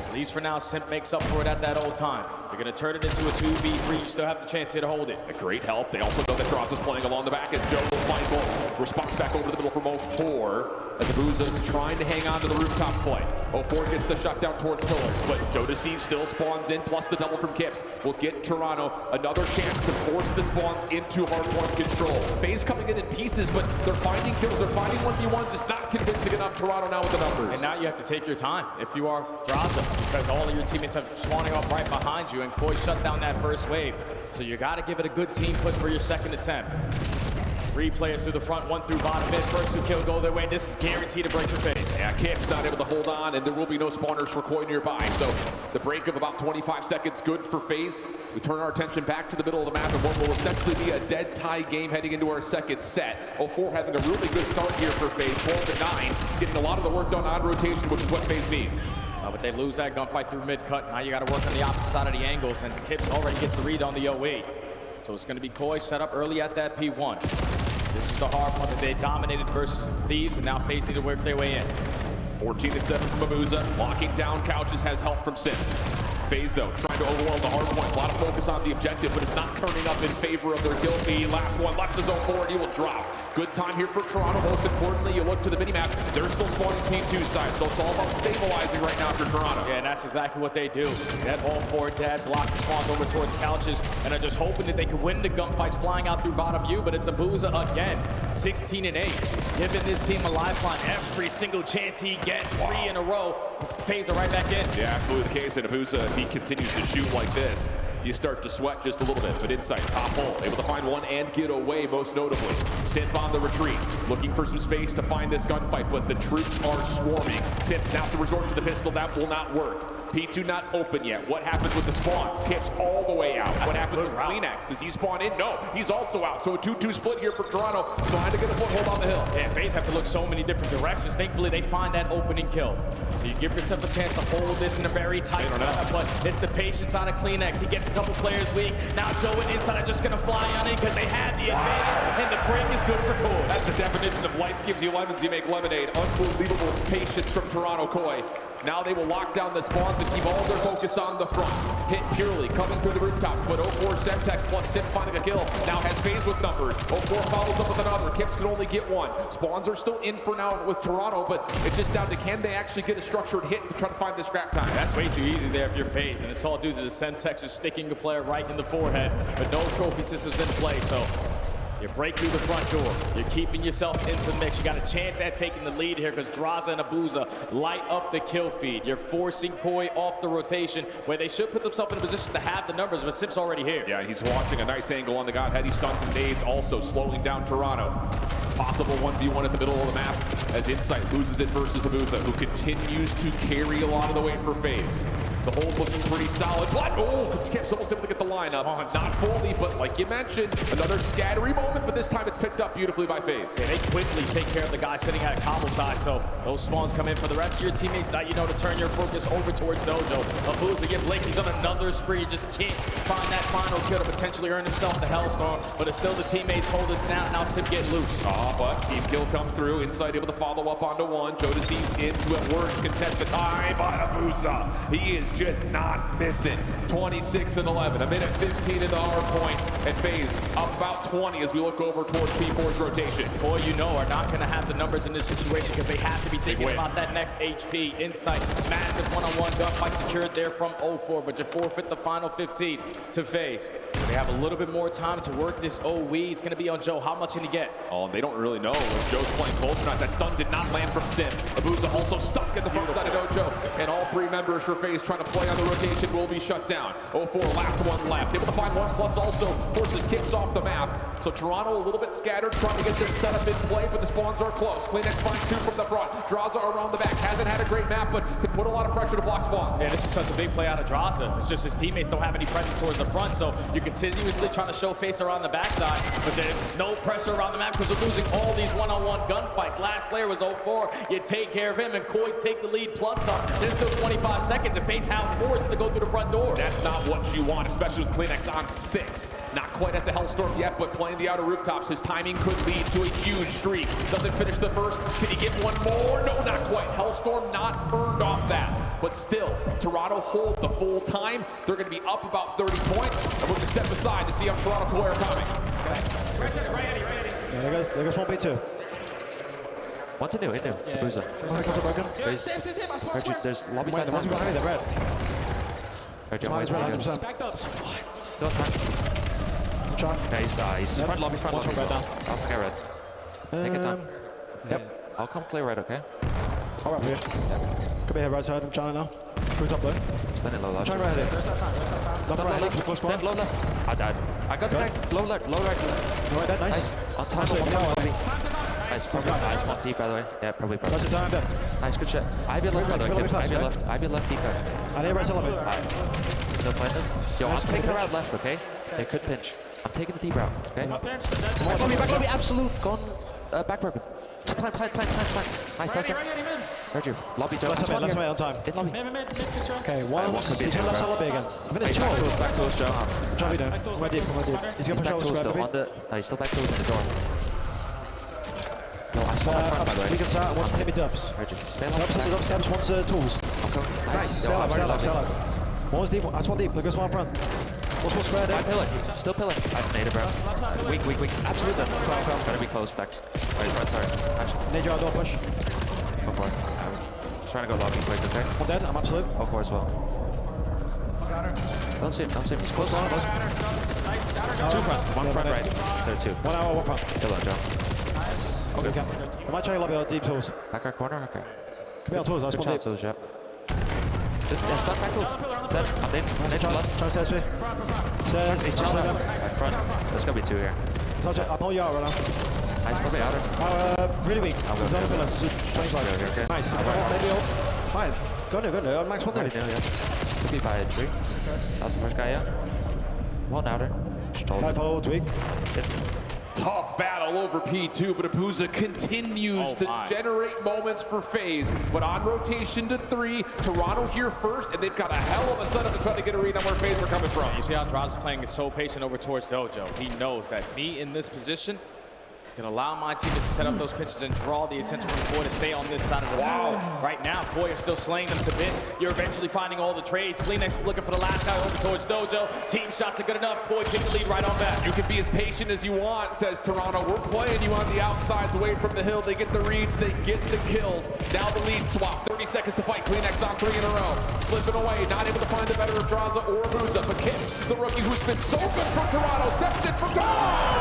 at least for now, Simp makes up for it at that old time. You're going to turn it into a 2v3. You still have the chance here to hold it. A great help. They also know that Draza's playing along the back, and Joe will find goal. Response back over to the middle from 0-4, as Abuza's trying to hang on to the rooftop play. 0-4 gets the shutdown towards pillars, but Joe Deceives still spawns in, plus the double from Kips will get Toronto another chance to force the spawns into hardpoint control. FaZe coming in pieces, but they're finding kills, they're finding 1v1s. It's not convincing enough. Toronto now with the numbers. And now you have to take your time if you are Draza, because all of your teammates are spawning up right behind you, and Koi shut down that first wave. So you got to give it a good team push for your second attempt. 3 players through the front, 1 through bottom mid. First 2 kill go their way. This is guaranteed to break for FaZe. Yeah, Kip's not able to hold on, and there will be no spawners for Koi nearby. So the break of about 25 seconds, good for FaZe. We turn our attention back to the middle of the map, and what will essentially be a dead tie game heading into our second set. 0-4 having a really good start here for FaZe, 12-9, getting a lot of the work done on rotation, which is what FaZe need. But they lose that gunfight through mid-cut. Now you got to work on the opposite side of the angles, and Kips already gets the read on the 08. So it's going to be Koi set up early at that P1. This is the hard one that they dominated versus Thieves, and now FaZe need to work their way in. 14-7 from Abuza, locking down Couches, has help from Simp. FaZe, though, trying to overwhelm the hard point. A lot of focus on the objective, but it's not turning up in favor of their kill feed. Last one left to zone 4, and he will drop. Good time here for Toronto. Most importantly, you look to the minimap, they're still spawning P2 side, so it's all about stabilizing right now for Toronto. Yeah, and that's exactly what they do. That all 4 dead, block the spawns over towards Couches, and are just hoping that they can win the gunfights flying out through bottom U, but it's Abuza again, 16-8, giving this team a lifeline every single chance he gets. 3 in a row. FaZe are right back in. Yeah, absolutely the case. And Abuza, if he continues to shoot like this, you start to sweat just a little bit. But inside, top hole, able to find one and get away, most notably. Simp on the retreat, looking for some space to find this gunfight, but the troops are swarming. Simp now to resort to the pistol. That will not work. P2 not open yet. What happens with the spawns? Kips all the way out. What happens with Kleenex? Does he spawn in? No, he's also out. So a 2-2 split here for Toronto, trying to get a foothold on the hill. Yeah, FaZe have to look so many different directions. Thankfully, they find that opening kill. So you give yourself a chance to hold this in a very tight setup, but it's the patience out of Kleenex. He gets a couple players weak. Now Joe and Inside are just going to fly on it because they had the advantage, and the break is good for Koi. That's the definition of life gives you lemons, you make lemonade. Unbelievable patience from Toronto Koi. Now they will lock down the spawns and keep all their focus on the front. Hit purely, coming through the rooftops, but 04 Semtex plus Sim finding a kill. Now has FaZe with numbers. 04 follows up with another. Kips can only get one. Spawns are still in for now with Toronto, but it's just down to can they actually get a structured hit to try to find the scrap time. That's way too easy there if you're FaZe, and it's all due to the Semtex is sticking a player right in the forehead, but no trophy systems in play, so you break through the front door. You're keeping yourself into the mix. You got a chance at taking the lead here because Drazah and Abuza light up the kill feed. You're forcing Koi off the rotation where they should put themselves in a position to have the numbers, but Sim's already here. Yeah, he's watching a nice angle on the Godhead. He stuns and nades, also slowing down Toronto. Possible 1v1 at the middle of the map as Insight loses it versus Abuza, who continues to carry a lot of the weight for FaZe. The hold looking pretty solid. What? Oh, Kips almost able to get the lineup. Not fully, but like you mentioned, another scattery moment, but this time it's picked up beautifully by FaZe. Yeah, they quickly take care of the guy sitting at a cobble side, so those spawns come in for the rest of your teammates. Now you know to turn your focus over towards Dojo. Abuza get Blakey's on another spree. Just can't find that final kill to potentially earn himself the Hellstorm, but it's still the teammates hold it down. Now Sim get loose. But team kill comes through. Insight able to follow up onto one. Jodeci's into at worst contest the time, but Abuza, he is just not missing. 26 and 11, a minute 15 in the hard point, and FaZe up about 20 as we look over towards P4's rotation. Boy, you know, are not going to have the numbers in this situation because they have to be thinking about that next HP. Insight, massive one-on-one gunfight secured there from 04, but you forfeit the final 15 to FaZe. They have a little bit more time to work this OE. It's going to be on Joe. How much can he get? Oh, they don't really know if Joe's playing close or not. That stun did not land from Sim. Abuza also stuck in the front side of Dojo, and all three members for FaZe trying to play on the rotation will be shut down. 04, last one left. Able to find one plus also forces Kips off the map. So Toronto a little bit scattered, trying to get them set up in play, but the spawns are close. CleanX finds two from the front. Drazah around the back. Hasn't had a great map, but could put a lot of pressure to block spawns. Yeah, this is such a big play out of Drazah. It's just his teammates don't have any presence towards the front, so you're continuously trying to show face around the backside, but there's no pressure around the map because we're losing all these one-on-one gunfights. Last player was 04. You take care of him, and Koi take the lead plus some. There's still 25 seconds to FaZe have forced to go through the front door. That's not what you want, especially with CleanX on 6. Not quite at the Hellstorm yet, but playing the outer rooftops. His timing could lead to a huge streak. Doesn't finish the first. Can he get one more? No, not quite. Hellstorm not earned off that. But still, Toronto hold the full time. They're going to be up about 30 points, and we're going to step aside to see how Toronto Koi are coming. Yeah, there goes 1v2. What's it new? It new. Abuza. There's lobby side time. Behind the red. Mine's red 100%. Backed up. Still time. Shot. Okay, he's front lobby. Watch from red down. I'll stay red. Take your time. Yep. I'll come clear red, okay? All right, here. Could be here right side. I'm trying now. Who's up there? Standing low left. Try right here. Left, right, left. Dead, low left. I died. I got back. Low right. Right there, nice. On time. Nice, probably nice. One deep, by the way. Yeah, probably. What's the time there? Nice, good shit. Ivy left, by the way. Ivy left, deep guy. I need right side lobby. Still playing this? Yo, I'm taking the route left, okay? They could pinch. I'm taking the deep route, okay? Back lobby, absolute. Gone, back broken. Plant. Nice, that's it. Heard you. Lobby, Joe. Left side on time. In lobby. Okay, one. He's going left side lobby again. I'm in his Back to us, Joe. Joe, down. Come on deep. He's going to push over square, baby. No, he's still back to us in the door. No, I saw that front, by the way. We can start. One hit me dubs. Heard you. Stay alive. Dubs, steps, one's tools. Okay. Nice. Stay alive. One's deep. That's one deep. There goes one front. What's one square there? I'm pillar. Still pillar. I've native, bro. Weak. Absolutely. Better be close. Back. Right, sorry. Actually. Need your door push. Go for it. I'm trying to go lobby quick, okay? I'm dead. I'm absolute. Go for it as well. Don't see him. He's close. Two front. One front right. There two. 1 hour, one front. Kill that, Joe. Okay. I might try lobby out deep tools. Back right corner, okay. Could be on tools. That's one deep. Tools, yep. Stuck back tools. I'm in. Try to stay. Says. He's chilling back front. There's gonna be two here. I'm holding you out right now. Nice, probably outer. Really weak. I'll go. He's on the 25. Okay. Nice. Maybe ult. Fine. Go new. I'm max one there. Could be by a tree. That's the first guy, yeah. One outer. Life hold, weak. tough battle over P2, but Abuza continues to generate moments for FaZe. But on rotation to 3, Toronto here first, and they've got a hell of a setup to try to get a read on where FaZe are coming from. You see how Draza's playing is so patient over towards Dojo. He knows that me in this position is going to allow my teammates to set up those pitches and draw the attention from Koi to stay on this side of the map. Right now, Koi are still slaying them to bits. You're eventually finding all the trades. Flenex is looking for the last guy over towards Dojo. Team shots are good enough. Koi take the lead right on back. You can be as patient as you want, says Toronto. We're playing you on the outsides away from the hill. They get the reads, they get the kills. Now the lead swap. 30 seconds to fight. Flenex on 3 in a row. Slipping away, not able to find the better of Draza or Abuza. But Kips, the rookie who's been so good for Toronto, steps in for goal!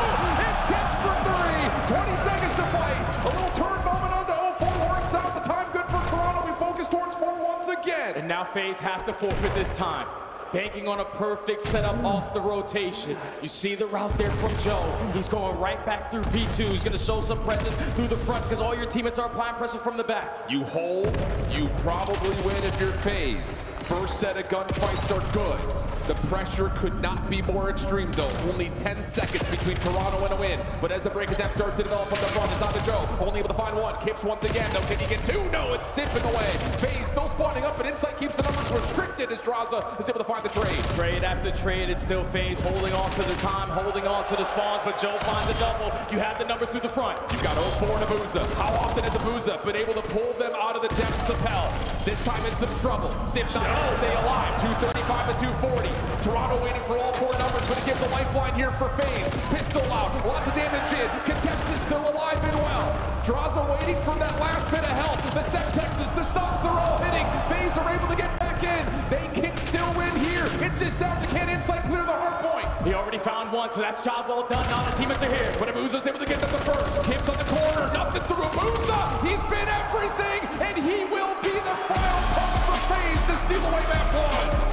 It's Kips for 3! 20 seconds to fight. A little turn moment onto 04 works out. The time good for Toronto. We focus towards 4 once again. And now FaZe have to forfeit this time. Banking on a perfect setup off the rotation. You see the route there from Joe. He's going right back through P2. He's going to show some presence through the front because all your teammates are applying pressure from the back. You hold, you probably win if you're FaZe. First set of gunfights are good. The pressure could not be more extreme though. Only 10 seconds between Toronto and a win. But as the break attempt starts to develop from the front, it's on to Joe. Only able to find 1. Kips once again. No, can he get 2? No, it's sipping away. FaZe still spawning up, but Insight keeps the numbers restricted as Draza is able to find the trade. Trade after trade, it's still FaZe holding on to the time, holding on to the spawns, but Joe finds the double. You have the numbers through the front. You've got 04 and Abuza. How often has Abuza been able to pull them out of the depths of hell? This time in some trouble. Sip not able to stay alive. 235 to 240. Toronto waiting for all 4 numbers, but it gives a lifeline here for FaZe. Pistol out, lots of damage in. Contest is still alive and well. Draza waiting for that last bit of help. The Semtexes, the stuns, they're all hitting. FaZe are able to get back in. They can still win here. It's just down to can Insight clear the hard point. He already found 1, so that's job well done. Now the teammates are here. But Abuza's able to get them the first. Kips on the corner, nothing through Abuza. He's been everything, and he will be the final puck for FaZe to steal away map 1.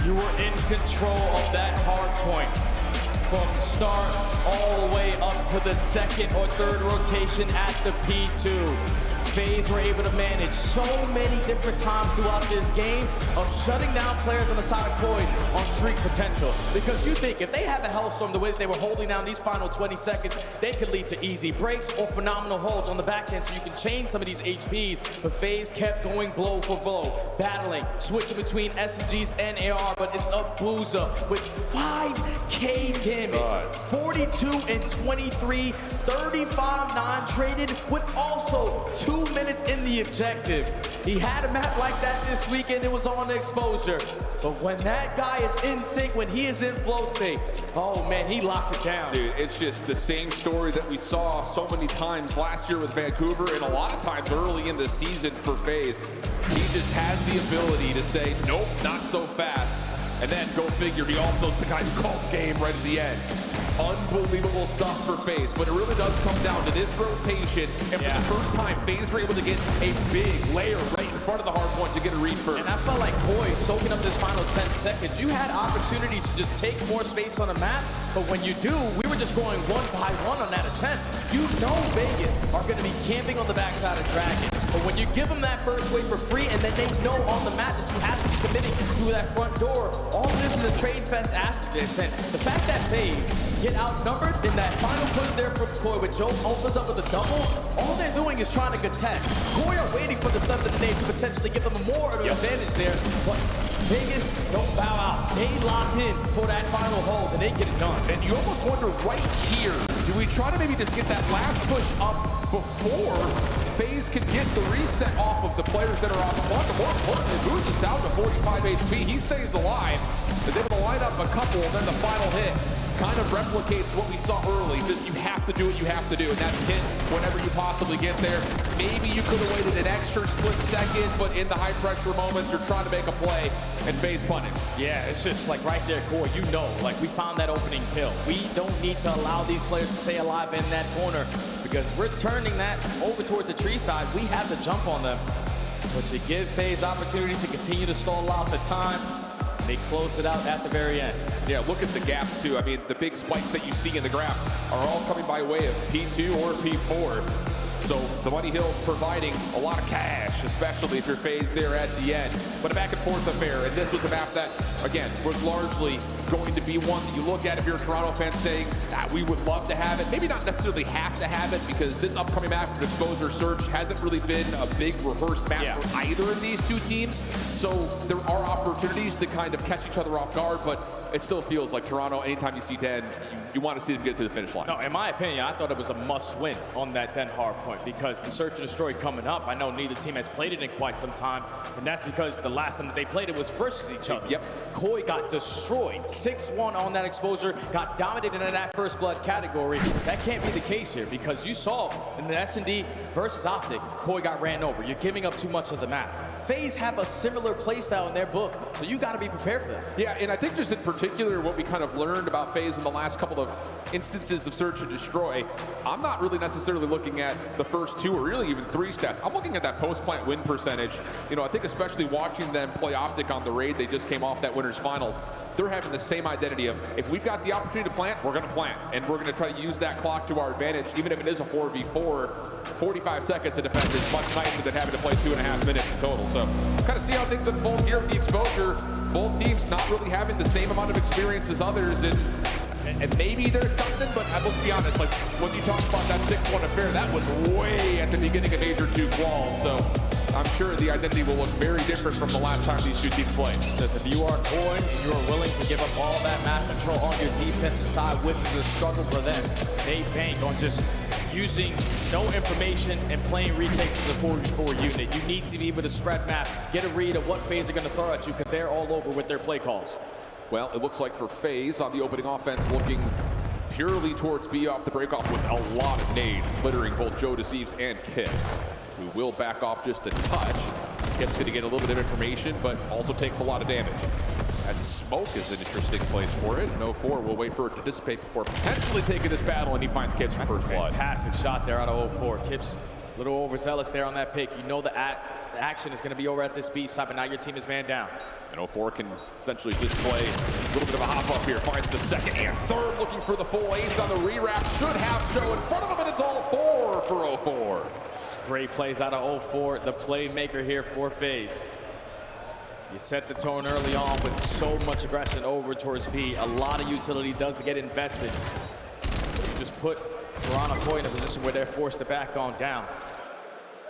You were in control of that hard point from start all the way up to the 2nd or 3rd rotation at the P2. FaZe were able to manage so many different times throughout this game of shutting down players on the side of Koi on streak potential. Because you think if they have a Hellstorm the way that they were holding down these final 20 seconds, they could lead to easy breaks or phenomenal holds on the back end so you can change some of these HPs. But FaZe kept going blow for blow, battling, switching between SMGs and AR, but it's Abuza with 5K damage, 42 and 23, 35 non-traded with also 2 minutes in the objective. He had a map like that this weekend. It was on exposure. But when that guy is in sync, when he is in flow state, oh man, he locks it down. Dude, it's just the same story that we saw so many times last year with Vancouver and a lot of times early in the season for FaZe. He just has the ability to say, nope, not so fast. And then go figure, he also is the guy who calls game right at the end. Unbelievable stuff for FaZe, but it really does come down to this rotation. And for the first time, FaZe were able to get a big layer right in front of the hard point to get a read first. And I felt like Koi soaking up this final 10 seconds. You had opportunities to just take more space on the map, but when you do, we were just going 1 by 1 on that attempt. You know Vegas are going to be camping on the backside of Dragons, but when you give them that first wave for free, and then they know on the map that you have to be committing through that front door, all of this is a trade fest after this, and the fact that FaZe get outnumbered in that final push there from Koi when Joe opens up with a double, all they're doing is trying to contest. Koi are waiting for the stuff that they to potentially give them more of an advantage there, but Vegas don't bow out. They lock in for that final hold and they get it done. And you almost wonder right here, do we try to maybe just get that last push up before FaZe can get the reset off of the players that are off the block? More importantly, Abuza's down to 45 HP. He stays alive, is able to line up a couple, and then the final hit kind of replicates what we saw early. Just you have to do what you have to do, and that's hit whenever you possibly get there. Maybe you could have waited an extra split second, but in the high pressure moments, you're trying to make a play and FaZe punish. Yeah, it's just like right there, Koi, you know, like we found that opening kill. We don't need to allow these players to stay alive in that corner because we're turning that over towards the tree side. We have to jump on them, but you give FaZe opportunity to continue to stall out the time. They close it out at the very end. Yeah, look at the gaps too. I mean, the big spikes that you see in the graph are all coming by way of P2 or P4. So the Muddy Hills providing a lot of cash, especially if you're FaZe there at the end. But a back and forth affair, and this was a map that again, was largely going to be one that you look at if you're a Toronto fan saying, we would love to have it. Maybe not necessarily have to have it, because this upcoming map for Exposure Surge hasn't really been a big rehearsed map for either of these two teams. So there are opportunities to kind of catch each other off guard, but it still feels like Toronto, anytime you see Den, you want to see them get to the finish line. No, in my opinion, I thought it was a must-win on that Den hard point, because the Search and Destroy coming up, I know neither team has played it in quite some time, and that's because the last time that they played it was versus each other. Yep. Koi got destroyed, 6-1 on that Exposure, got dominated in that First Blood category. That can't be the case here, because you saw in the S&D versus Optic, Koi got ran over. You're giving up too much of the map. FaZe have a similar playstyle in their book, so you got to be prepared for that. Yeah, and I think just in particular what we kind of learned about FaZe in the last couple of instances of Search and Destroy, I'm not really necessarily looking at the first 2 or really even 3 stats. I'm looking at that post-plant win percentage. You know, I think especially watching them play Optic on the raid, they just came off that winners finals. They're having the same identity of, if we've got the opportunity to plant, we're going to plant. And we're going to try to use that clock to our advantage, even if it is a 4v4. 45 seconds to defend is much nicer than having to play 2.5 minutes in total. So kind of see how things unfold here with the Exposure. Both teams not really having the same amount of experience as others, and maybe there's something, but let's be honest, like when you talk about that 6-1 affair, that was way at the beginning of Major 2 quals. So I'm sure the identity will look very different from the last time these two teams played. Says if you are Koi and you are willing to give up all that map control on your defensive side, which is a struggle for them, they bank on just using no information and playing retakes as a 4v4 unit. You need to be able to spread map, get a read of what FaZe are going to throw at you, because they're all over with their play calls. Well, it looks like for FaZe on the opening offense, looking purely towards B off the breakoff with a lot of nades littering both Joe Deceives and Kips, who will back off just a touch. Kips going to get a little bit of information, but also takes a lot of damage. That smoke is an interesting place for it. No 4 will wait for it to dissipate before potentially taking this battle, and he finds Kips for first blood. Fantastic shot there out of 04. Kips a little overzealous there on that pick. You know the action is going to be over at this B side, but now your team is man down. And 04 can essentially just play a little bit of a hop up here. Finds the second and third, looking for the full ace on the rewrap. Should have Joe in front of him, and it's all 4 for 04. Great plays out of 04, the playmaker here for FaZe. You set the tone early on with so much aggression over towards B. A lot of utility does get invested. You just put Toronto Koi in a position where they're forced to back on down.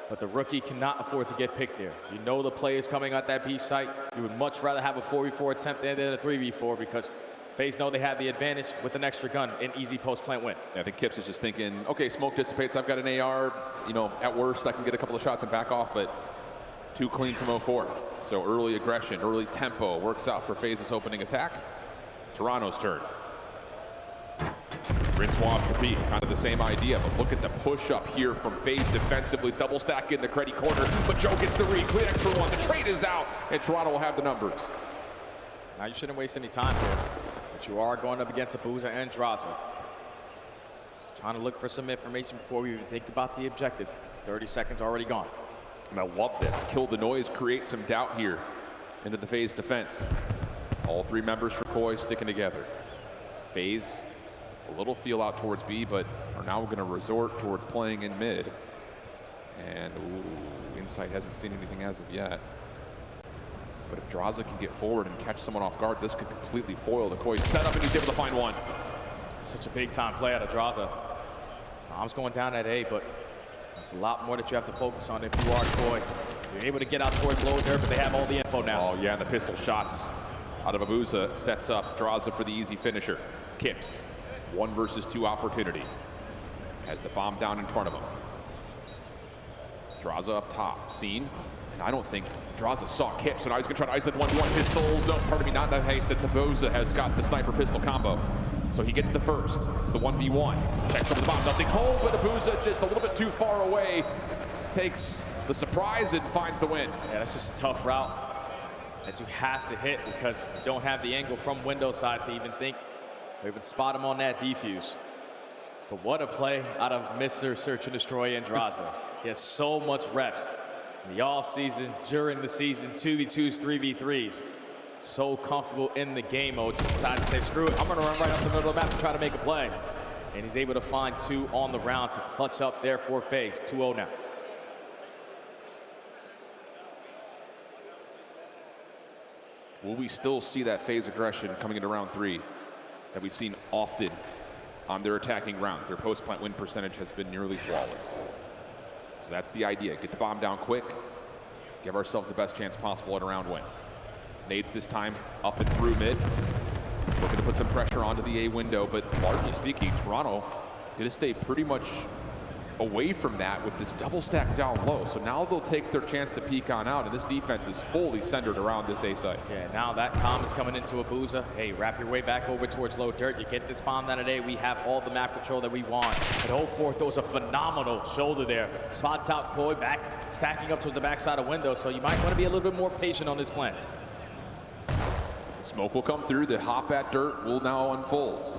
But the rookie cannot afford to get picked there. You know the play is coming at that B site. You would much rather have a 4v4 attempt than a 3v4, because FaZe know they have the advantage with an extra gun, an easy post-plant win. Yeah, I think Kips is just thinking, okay, smoke dissipates, I've got an AR, you know, at worst I can get a couple of shots and back off, but too clean from 04. So early aggression, early tempo works out for FaZe's opening attack. Toronto's turn. Rinse, wash, repeat, kind of the same idea, but look at the push up here from FaZe defensively, double stack in the Creddy corner, but Joe gets the read, clean extra 1, the trade is out, and Toronto will have the numbers. Now you shouldn't waste any time here, but you are going up against Abuza and Draza. Trying to look for some information before we even think about the objective. 30 seconds already gone. And I love this, kill the noise, create some doubt here into the FaZe defense. All 3 members for Koi sticking together. FaZe, a little feel out towards B, but are now going to resort towards playing in mid. And Insight hasn't seen anything as of yet. But if Draza can get forward and catch someone off guard, this could completely foil the Koi setup, and he's able to find one. Such a big time play out of Draza. Bomb's going down at A, but there's a lot more that you have to focus on if you are Koi. You're able to get out towards low there, but they have all the info now. Oh yeah, and the pistol shots out of Abuza sets up Draza for the easy finisher. Kips, 1 versus 2 opportunity. Has the bomb down in front of him. Draza up top, seen. And I don't think Draza saw Kips, so now he's gonna try to isolate the 1v1 pistols. No, pardon me, not that haste. That's Abuza has got the sniper pistol combo. So he gets the first, the 1v1. Checks over the bomb, nothing home, but Abuza just a little bit too far away. Takes the surprise and finds the win. Yeah, that's just a tough route that you have to hit, because you don't have the angle from window side to even think or even spot him on that defuse. But what a play out of Mr. Search and Destroy and Draza. He has so much reps in the off season, during the season, 2v2s, 3v3s. So comfortable in the game mode, just decided to say, screw it, I'm gonna run right up the middle of the map and try to make a play. And he's able to find 2 on the round to clutch up there for FaZe. 2-0 now. will we still see that phase aggression coming into round 3 that we've seen often on their attacking rounds? Their post-plant win percentage has been nearly flawless. So that's the idea. Get the bomb down quick. Give ourselves the best chance possible at a round win. Nades this time up and through mid. Looking to put some pressure onto the A window, but largely speaking, Toronto going to stay pretty much away from that with this double stack down low. So now they'll take their chance to peek on out, and this defense is fully centered around this A site. Yeah, now that comm is coming into Abuza. Hey, wrap your way back over towards low dirt. You get this bomb down at A. We have all the map control that we want. But 04 throws a phenomenal shoulder there. Spots out Koi back, stacking up towards the backside of window. So you might want to be a little bit more patient on this plan. Smoke will come through. The hop at dirt will now unfold.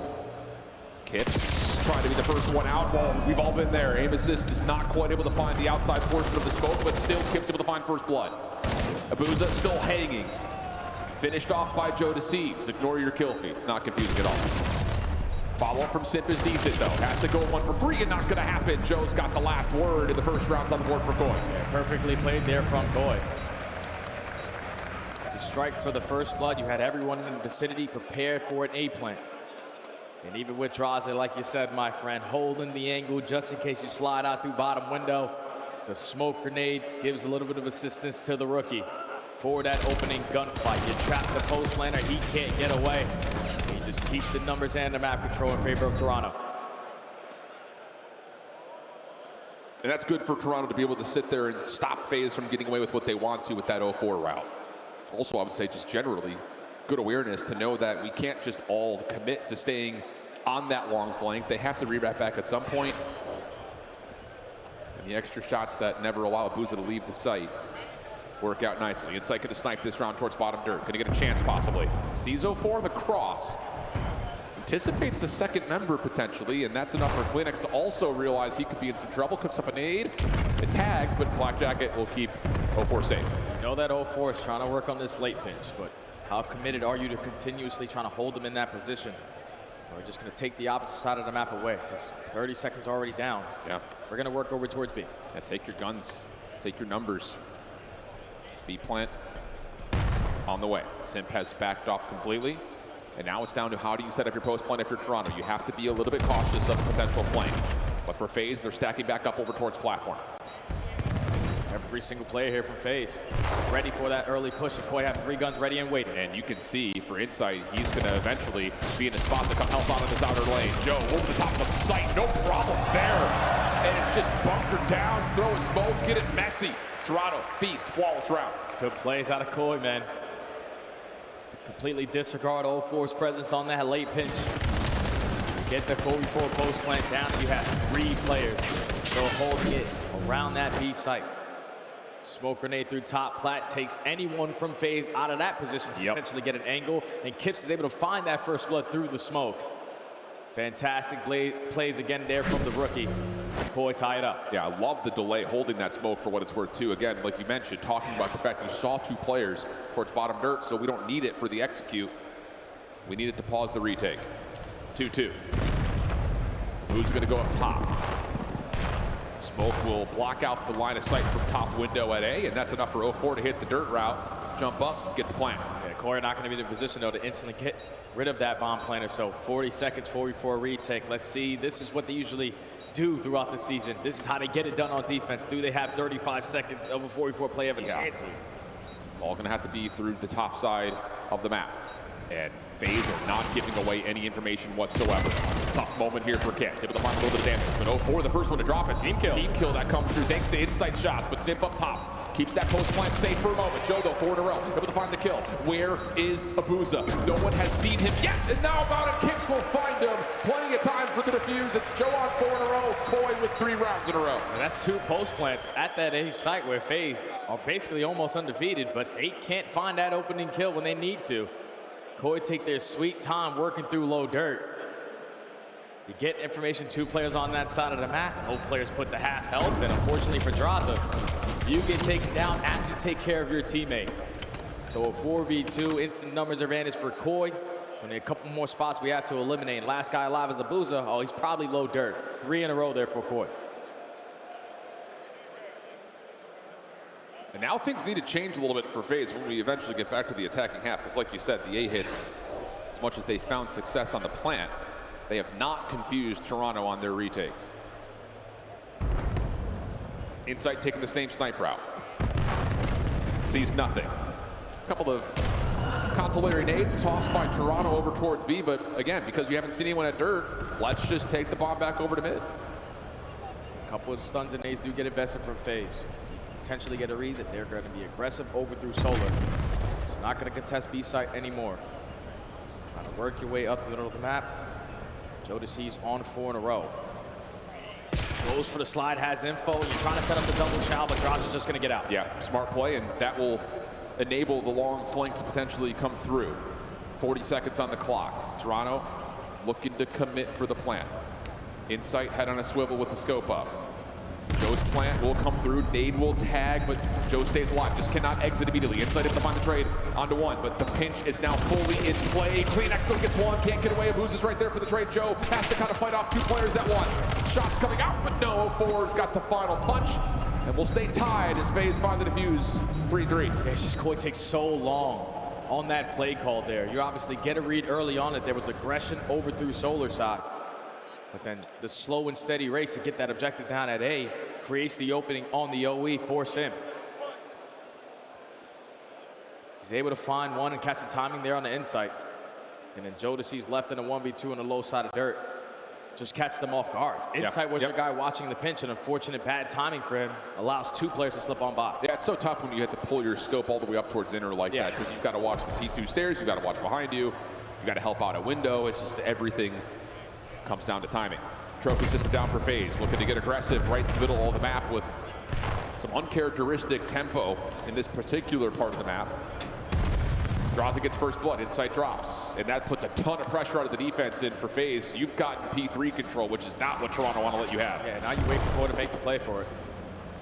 Kips trying to be the first one out. Well, we've all been there. Aim assist is not quite able to find the outside portion of the smoke, but still Kips able to find first blood. Abuza still hanging. Finished off by Joe Deceives. Ignore your kill feed. It's not confusing at all. Follow-up from Simp is decent, though. Has to go 1 for 3 and not going to happen. Joe's got the last word in the first rounds on the board for Koi. Yeah, perfectly played there from Koi. You strike for the first blood. You had everyone in the vicinity prepared for an A plant. And even with Draza, like you said, my friend, holding the angle just in case you slide out through bottom window. The smoke grenade gives a little bit of assistance to the rookie for that opening gunfight. You trap the post laner, he can't get away. You just keep the numbers and the map control in favor of Toronto. And that's good for Toronto to be able to sit there and stop FaZe from getting away with what they want to with that 04 route. Also, I would say just generally, good awareness to know that we can't just all commit to staying on that long flank. They have to re-wrap back at some point. And the extra shots that never allow Abuza to leave the site work out nicely. Insight going to snipe this round towards bottom dirt. Going to get a chance possibly. Sees 04 in the cross. Anticipates the second member potentially, and that's enough for CleanX to also realize he could be in some trouble. Cooks up a nade. It tags, but Flak Jacket will keep 04 safe. You know that 04 is trying to work on this late pinch, but how committed are you to continuously trying to hold them in that position? We're just going to take the opposite side of the map away because 30 seconds already down. Yeah. We're going to work over towards B. Yeah, take your guns, take your numbers. B plant on the way. Simp has backed off completely. And now it's down to how do you set up your post plant if you're Toronto. You have to be a little bit cautious of the potential flank. But for FaZe, they're stacking back up over towards platform. Every single player here from FaZe ready for that early push. And Koi have 3 guns ready and waiting. And you can see for Insight, he's going to eventually be in a spot to come help out in this outer lane. Joe over the top of the site, no problems there. And it's just bunkered down, throw a smoke, get it messy. Toronto, feast, flawless round. It's good plays out of Koi, man. Completely disregard 04's presence on that late pinch. Get the 4v4 post plant down, and you have 3 players still holding it around that B site. Smoke grenade through top plat takes anyone from FaZe out of that position to potentially get an angle, and Kips is able to find that first blood through the smoke. Fantastic plays again there from the rookie. Koi tie it up. Yeah, I love the delay holding that smoke for what it's worth too. Again, like you mentioned, talking about the fact you saw 2 players towards bottom dirt, so we don't need it for the execute. We need it to pause the retake. 2-2. Who's going to go up top? Smoke will block out the line of sight from top window at A, and that's enough for 04 to hit the dirt route, jump up, get the plant. Yeah, Koi not going to be in the position though to instantly get rid of that bomb planter. So 40 seconds, 4v4 retake. Let's see. This is what they usually do throughout the season. This is how they get it done on defense. Do they have 35 seconds of a 4v4 play of a chance? It's all going to have to be through the top side of the map. And FaZe are not giving away any information whatsoever. Tough moment here for Kips. Able to find a little bit of damage. But 04, the first one to drop it. Team kill. Team kill that comes through thanks to Insight shots. But Simp up top keeps that post plant safe for a moment. Joe, though, 4 in a row. Able to find the kill. Where is Abuza? No one has seen him yet. And now about it, Kips will find him. Plenty of time for the defuse. It's Joe on 4 in a row. Koi with 3 rounds in a row. And that's 2 post plants at that A site where FaZe are basically almost undefeated, but they can't find that opening kill when they need to. Koi take their sweet time working through low dirt. You get information, 2 players on that side of the map. Both players put to half health, and unfortunately for Draza, you get taken down as you take care of your teammate. So a 4v2, instant numbers advantage for Koi. So only a couple more spots we have to eliminate. And last guy alive is Abuza. Oh, he's probably low dirt. 3 in a row there for Koi. And now things need to change a little bit for FaZe when we eventually get back to the attacking half. Because like you said, the A hits, as much as they found success on the plant, they have not confused Toronto on their retakes. Insight taking the same snipe route. Sees nothing. A couple of consolatory nades tossed by Toronto over towards B, but again, because you haven't seen anyone at dirt, let's just take the bomb back over to mid. A couple of stuns and nades do get invested from FaZe. Potentially get a read that they're going to be aggressive over through Solar. So not going to contest B site anymore. Trying to work your way up the middle of the map. Jodeci's on 4 in a row. Goes for the slide, has info. You're trying to set up the double chow, but Droz is just going to get out. Yeah, smart play, and that will enable the long flank to potentially come through. 40 seconds on the clock. Toronto looking to commit for the plant. Insight head on a swivel with the scope up. Joe's plant will come through. Nade will tag, but Joe stays alive. Just cannot exit immediately. Insight able to find the trade onto one, but the pinch is now fully in play. CleanX still gets one, can't get away. Abuz is right there for the trade. Joe has to kind of fight off 2 players at once. Shots coming out, but no. 4's got the final punch, and we'll stay tied as FaZe find the defuse. 3-3. Yeah, it's just Koi takes so long on that play call there. You obviously get a read early on that there was aggression over through Solar side. But then the slow and steady race to get that objective down at A creates the opening on the OE for Sim. He's able to find one and catch the timing there on the Insight. And then Jodeci's left in a 1v2 on the low side of dirt. Just catch them off guard. Insight was your guy watching the pinch, and unfortunate bad timing for him allows 2 players to slip on by. Yeah, it's so tough when you have to pull your scope all the way up towards inner like that, because you've got to watch the P2 stairs, you've got to watch behind you, you've got to help out a window. It's just everything comes down to timing. Trophy system down for FaZe, looking to get aggressive right to the middle of the map with some uncharacteristic tempo in this particular part of the map. Droz gets first blood, Insight drops, and that puts a ton of pressure out of the defense in for FaZe. You've gotten P3 control, which is not what Toronto want to let you have. Yeah, now you wait for Koi to make the play for it.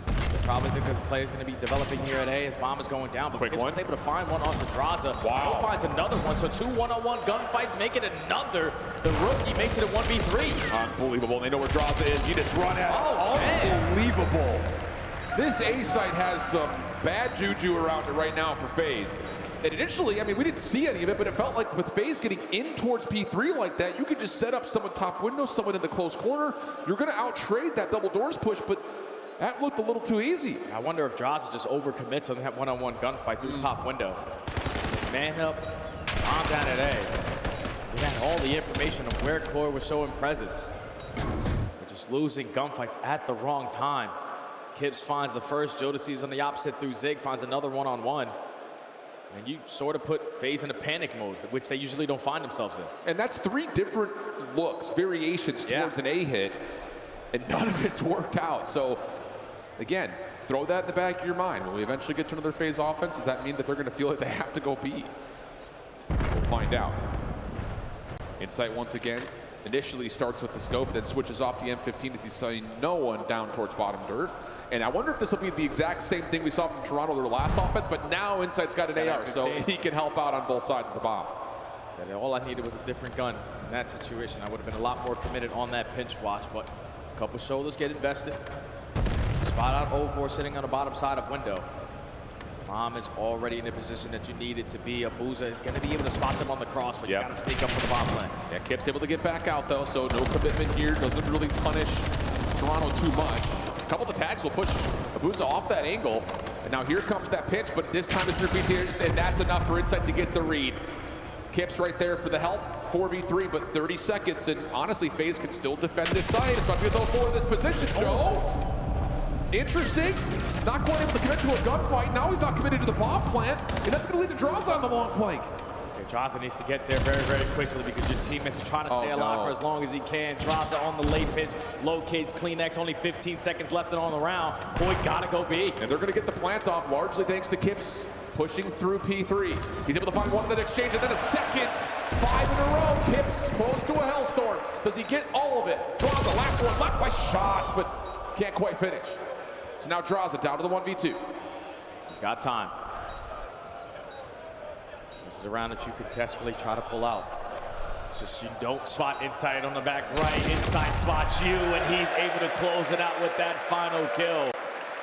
They probably think the play is going to be developing here at A as bomb is going down, but Quick one. Able to find one onto Draza. Wow. Koi finds another one, so 2 one-on-one gunfights make it another. The rookie makes it a 1v3. Unbelievable, they know where Draza is. You just run at it. Unbelievable. This A site has some bad juju around it right now for FaZe. And initially, I mean, we didn't see any of it, but it felt like with FaZe getting in towards P3 like that, you could just set up someone top window, someone in the close corner. You're going to out-trade that double doors push, but that looked a little too easy. I wonder if Draza just overcommits on that one-on-one gunfight through top window. Man up, bomb down at A. We had all the information of where Koi was showing presence. We're just losing gunfights at the wrong time. Kipz finds the first, Jodeci's on the opposite through Zig, finds another one-on-one. And you sort of put FaZe in a panic mode, which they usually don't find themselves in. And that's 3 different looks, variations towards an A hit, and none of it's worked out. So, again, throw that in the back of your mind. When we eventually get to another FaZe offense, does that mean that they're going to feel like they have to go B? We'll find out. Insight once again initially starts with the scope, then switches off the M15 as he's seeing no one down towards bottom dirt. And I wonder if this will be the exact same thing we saw from Toronto their last offense, but now Insight's got an AR, so he can help out on both sides of the bomb. Said all I needed was a different gun. In that situation, I would have been a lot more committed on that pinch watch, but a couple shoulders get invested. Spot out 0-4 sitting on the bottom side of window. Bomb is already in the position that you need it to be. Abuza is going to be able to spot them on the cross, but you got to sneak up for the bomb lane. Yeah, Kip's able to get back out though, so no commitment here. Doesn't really punish Toronto too much. A couple of tags will push Abuza off that angle. And now here comes that pinch, but this time it's repeated, and that's enough for Insight to get the read. Kip's right there for the help. 4v3, but 30 seconds, and honestly, FaZe can still defend this side, especially with 0-4 in this position, Joe. Interesting. Not quite able to commit to a gunfight. Now he's not committed to the bomb plant, and that's going to lead to Draza on the long flank. Okay, Draza needs to get there very, very quickly because your teammates are trying to stay alive for as long as he can. Draza on the late pitch, locates CleanX, only 15 seconds left on the round. Boy, gotta go B. And they're going to get the plant off, largely thanks to Kipz pushing through P3. He's able to find one in that exchange, and then a second. 5 in a row. Kipz close to a hellstorm. Does he get all of it? Draza, last one, left by shots, but can't quite finish. So now Draza down to the 1v2. He's got time. This is a round that you could desperately try to pull out. It's just you don't spot Insight on the back right. Insight spots you, and he's able to close it out with that final kill.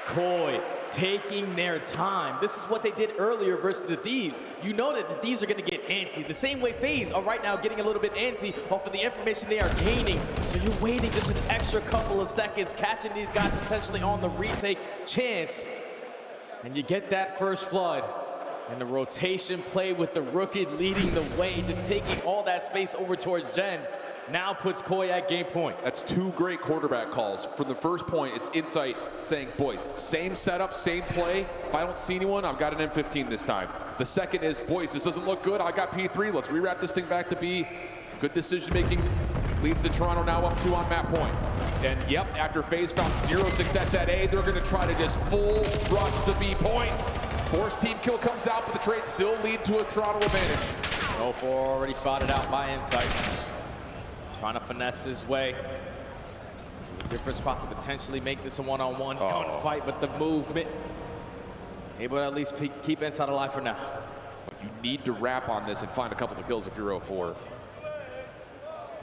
Koi taking their time. This is what they did earlier versus the Thieves. You know that the Thieves are going to get antsy. The same way FaZe are right now getting a little bit antsy off of the information they are gaining. So you're waiting just an extra couple of seconds, catching these guys potentially on the retake chance. And you get that first blood. And the rotation play with the rookie leading the way, just taking all that space over towards Jens. Now puts Koi at game point. That's two great quarterback calls. From the first point, it's Insight saying, boys, same setup, same play. If I don't see anyone, I've got an M15 this time. The second is, boys, this doesn't look good. I got P3. Let's rewrap this thing back to B. Good decision-making leads to Toronto now up 2 on map point. And yep, after FaZe found 0 success at A, they're going to try to just full rush the B point. Forced team kill comes out, but the trade still lead to a Toronto advantage. 0-4 already spotted out by Insight. Trying to finesse his way to a different spot to potentially make this a one-on-one gunfight, but the movement able to at least keep Insight alive for now. You need to wrap on this and find a couple of kills if you're 0-4.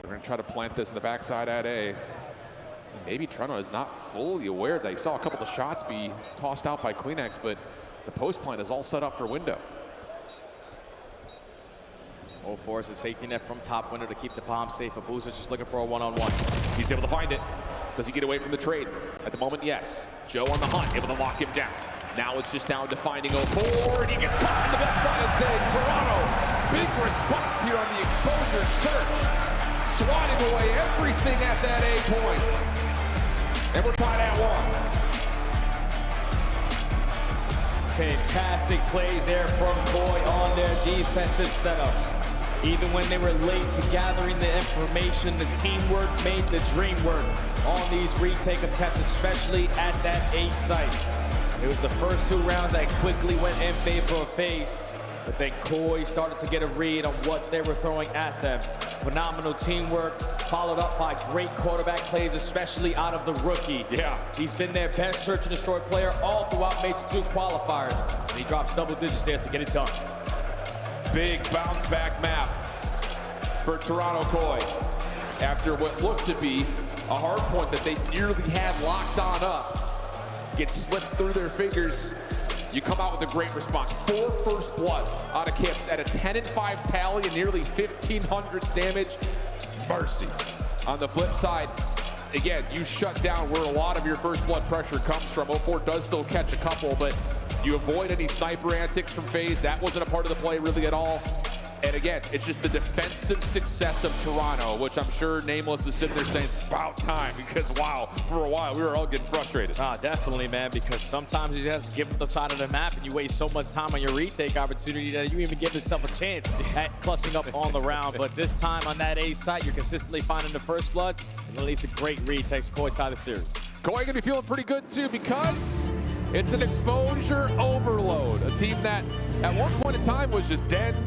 They're going to try to plant this in the backside at A. Maybe Toronto is not fully aware. They saw a couple of shots be tossed out by Kleenex, but the post plant is all set up for window. 0-4 is a safety net from top window to keep the bomb safe. Abuza just looking for a one-on-one. He's able to find it. Does he get away from the trade? At the moment, yes. Joe on the hunt, able to lock him down. Now it's just down to finding 0-4, and he gets caught on the backside of Zig. Toronto, big response here on the exposure search. Swatting away everything at that A point. And we're tied at 1. Fantastic plays there from Koi on their defensive setups. Even when they were late to gathering the information, the teamwork made the dream work on these retake attempts, especially at that A site. It was the first 2 rounds that quickly went in favor of FaZe, but then Koi started to get a read on what they were throwing at them. Phenomenal teamwork, followed up by great quarterback plays, especially out of the rookie. Yeah. He's been their best search and destroy player all throughout Major 2 qualifiers, and he drops double digits there to get it done. Big bounce back map for Toronto Koi. After what looked to be a hard point that they nearly had locked on up, gets slipped through their fingers. You come out with a great response. 4 first bloods out of Kips at a 10-5 tally and nearly 1,500 damage. Mercy. On the flip side, again, you shut down where a lot of your first blood pressure comes from. 0-4 does still catch a couple, but you avoid any sniper antics from FaZe. That wasn't a part of the play really at all. And again, it's just the defensive success of Toronto, which I'm sure Nameless is sitting there saying it's about time, because wow, for a while we were all getting frustrated. Definitely, man, because sometimes you just give up the side of the map and you waste so much time on your retake opportunity that you even give yourself a chance at clutching up on the round. But this time on that A site, you're consistently finding the first bloods, and at least a great retakes. Koi tie the series. Koi gonna be feeling pretty good too, because it's an exposure overload. A team that at one point in time was just dead.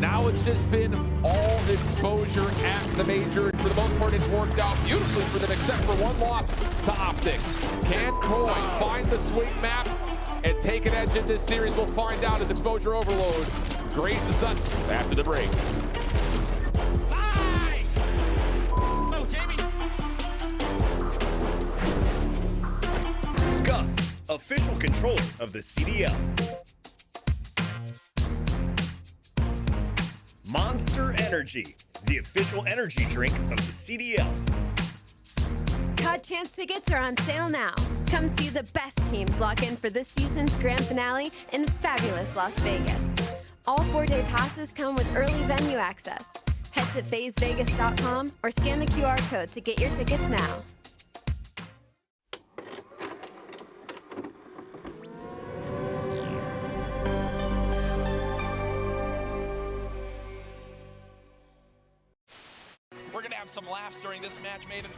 Now it's just been all exposure at the major. For the most part, it's worked out beautifully for them, except for 1 loss to Optic. Can Koi find the swing map and take an edge in this series? We'll find out as exposure overload grazes us after the break. Scuf, official controller of the CDL. Monster Energy, the official energy drink of the CDL. COD Champs tickets are on sale now. Come see the best teams lock in for this season's grand finale in fabulous Las Vegas. All 4-day passes come with early venue access. Head to FazeVegas.com or scan the QR code to get your tickets now. We're going to have some laughs during this match, Maven.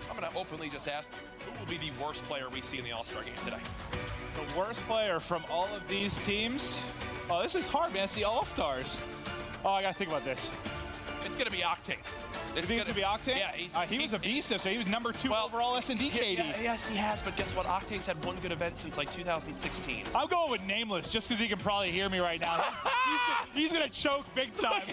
I'm going to openly just ask, who will be the worst player we see in the All-Star game today? The worst player from all of these teams? Oh, this is hard, man. It's the All-Stars. Oh, I got to think about this. It's going to be Octane. You think it's going to be Octane? Yeah. He was a beast, so he was number 2 overall S&D KD. Yes, he has, but guess what? Octane's had 1 good event since like 2016. I'm going with Nameless, just because he can probably hear me right now. He's going to choke big time.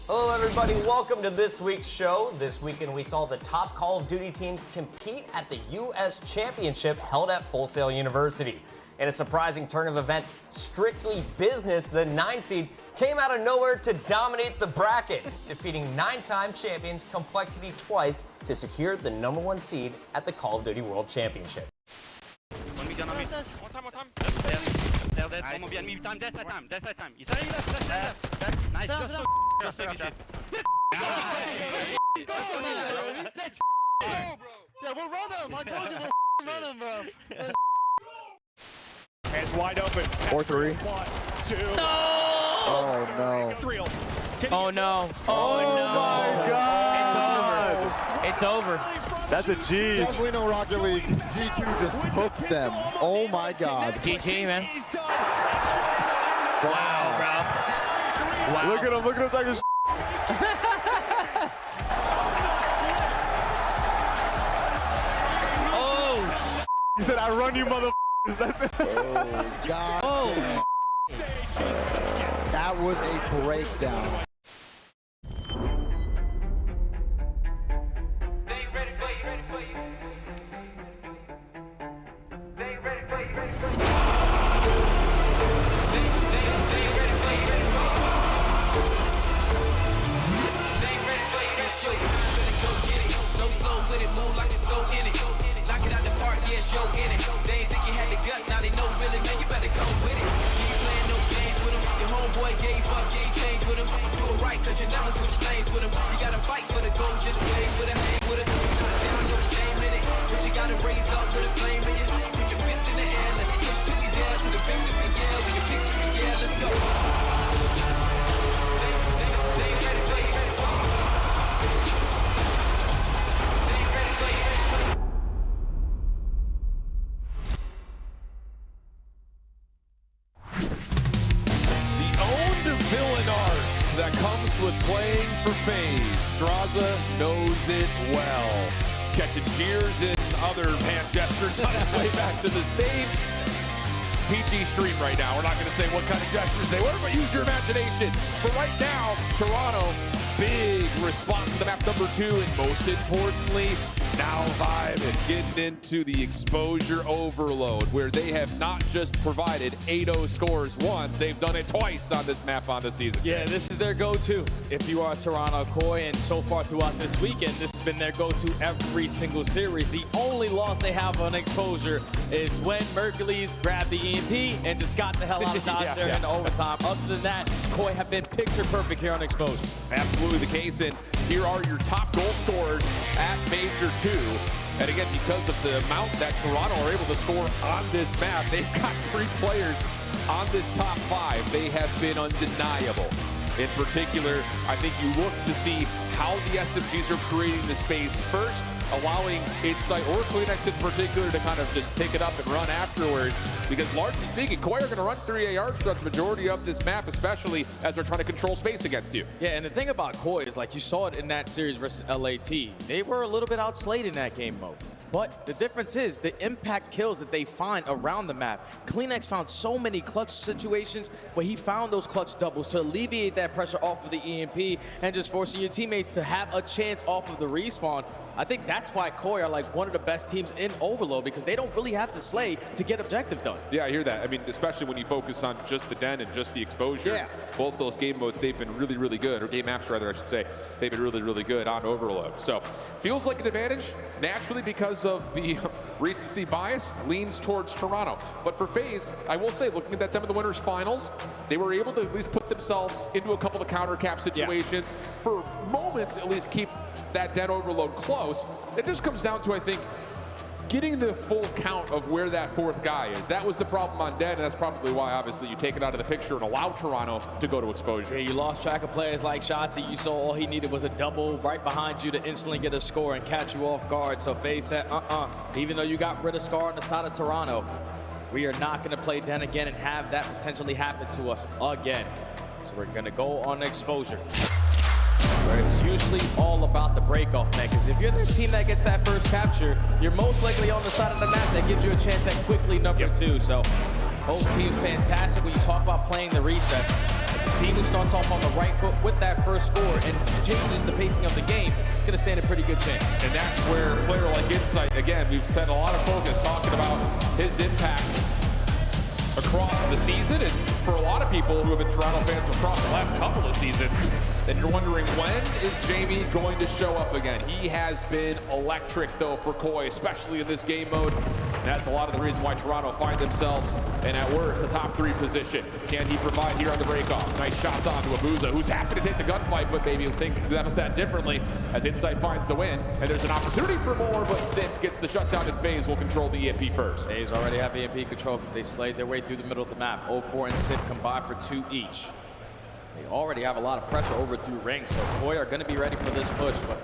Hello everybody, welcome to this week's show. This weekend we saw the top Call of Duty teams compete at the U.S. Championship held at Full Sail University. In a surprising turn of events, Strictly Business, the 9 seed, came out of nowhere to dominate the bracket, defeating 9-time champions Complexity twice to secure the #1 seed at the Call of Duty World Championship. One time. Dead. One more behind me. Time. That's that time. Nice. Just Yeah, we'll run him. I told you we'll run him, bro. Hands wide open. 4-3. 1, 2. No! Oh no. It's real. Oh no. Oh my God! It's over. That's a G. Definitely no Rocket League. G2 just cooked them. Oh my God. GG, man. Wow, bro. Wow. Look at him talking Oh. He said, I run you motherfuckers. That's it. Oh, God. Oh. That was a breakdown. Show in it. They ain't think you had the guts, now they know really, man, you better go with it. You ain't playing no games with him. Your homeboy gave up, you ain't changed with him. Do it right, cause you never switch lanes with him. You gotta fight for the goal, just play with it, hang with it. Not down, no shame in it. But you gotta raise up with a flame in you. Put your fist in the air, let's push till we down to the victory, yeah. We can picture it, yeah, let's go. They ain't ready for you. That comes with playing for FaZe. Draza knows it well. Catching cheers and other hand gestures on his way back to the stage. PG stream right now. We're not going to say what kind of gestures they were, but use your imagination. For right now, Toronto, big response to the map #2, and most importantly, now Vibe and getting into the exposure overload, where they have not just provided 8-0 scores once, they've done it twice on this map on the season. Yeah, this is their go-to if you are Toronto Koi, and so far throughout this weekend, this has been their go-to every single series. The only loss they have on exposure is when Mercules grabbed the EMP and just got the hell out of Dodge there in overtime. Other than that, Koi have been picture perfect here on exposure. Absolutely the case, and here are your top goal scorers at Major 2. And again, because of the amount that Toronto are able to score on this map, they've got 3 players on this top 5. They have been undeniable. In particular, I think you look to see how the SMGs are creating the space first, allowing Insight or CleanX in particular to kind of just pick it up and run afterwards. Because largely speaking, Koi are going to run 3 AR throughout the majority of this map, especially as they're trying to control space against you. Yeah, and the thing about Koi is, like, you saw it in that series versus LAT. They were a little bit outslated in that game mode. But the difference is the impact kills that they find around the map. CleanX found so many clutch situations where he found those clutch doubles to alleviate that pressure off of the EMP and just forcing your teammates to have a chance off of the respawn. I think that's why Koi are like one of the best teams in Overload, because they don't really have to slay to get objective done. Yeah, I hear that. I mean, especially when you focus on just the den and just the exposure. Yeah. Both those game modes, they've been really, really good, or game maps rather, I should say. They've been really, really good on Overload. So, feels like an advantage, naturally, because of the recency bias, leans towards Toronto. But for FaZe, I will say, looking at them in the Winners Finals, they were able to at least put themselves into a couple of counter cap situations. For moments, at least keep that den Overload close. It just comes down to, I think, getting the full count of where that 4th guy is. That was the problem on Den, and that's probably why, obviously, you take it out of the picture and allow Toronto to go to exposure. Yeah, you lost track of players like Shotzzy. You saw all he needed was a double right behind you to instantly get a score and catch you off guard. So FaZe said, even though you got rid of Scar on the side of Toronto, we are not going to play Den again and have that potentially happen to us again. So we're going to go on exposure, where it's usually all about the break-off, man, because if you're the team that gets that first capture, you're most likely on the side of the map that gives you a chance at quickly #2. So both teams fantastic when you talk about playing the reset. At the team who starts off on the right foot with that first score and changes the pacing of the game is going to stand a pretty good chance. And that's where a player like Insight, again, we've spent a lot of focus talking about his impact across the season, and for a lot of people who have been Toronto fans across the last couple of seasons, and you're wondering, when is Jamie going to show up again? He has been electric, though, for Koi, especially in this game mode. And that's a lot of the reason why Toronto find themselves in, at worst, the top 3 position. Can he provide here on the breakoff? Nice shots onto Abuza, who's happy to take the gunfight, but maybe thinks about that differently as Insight finds the win. And there's an opportunity for more, but Simp gets the shutdown, and FaZe will control the EMP first. FaZe already have EMP control because they slayed their way through the middle of the map. 0-4 and Simp combined for 2 each. They already have a lot of pressure over through ring, so Koi are going to be ready for this push. But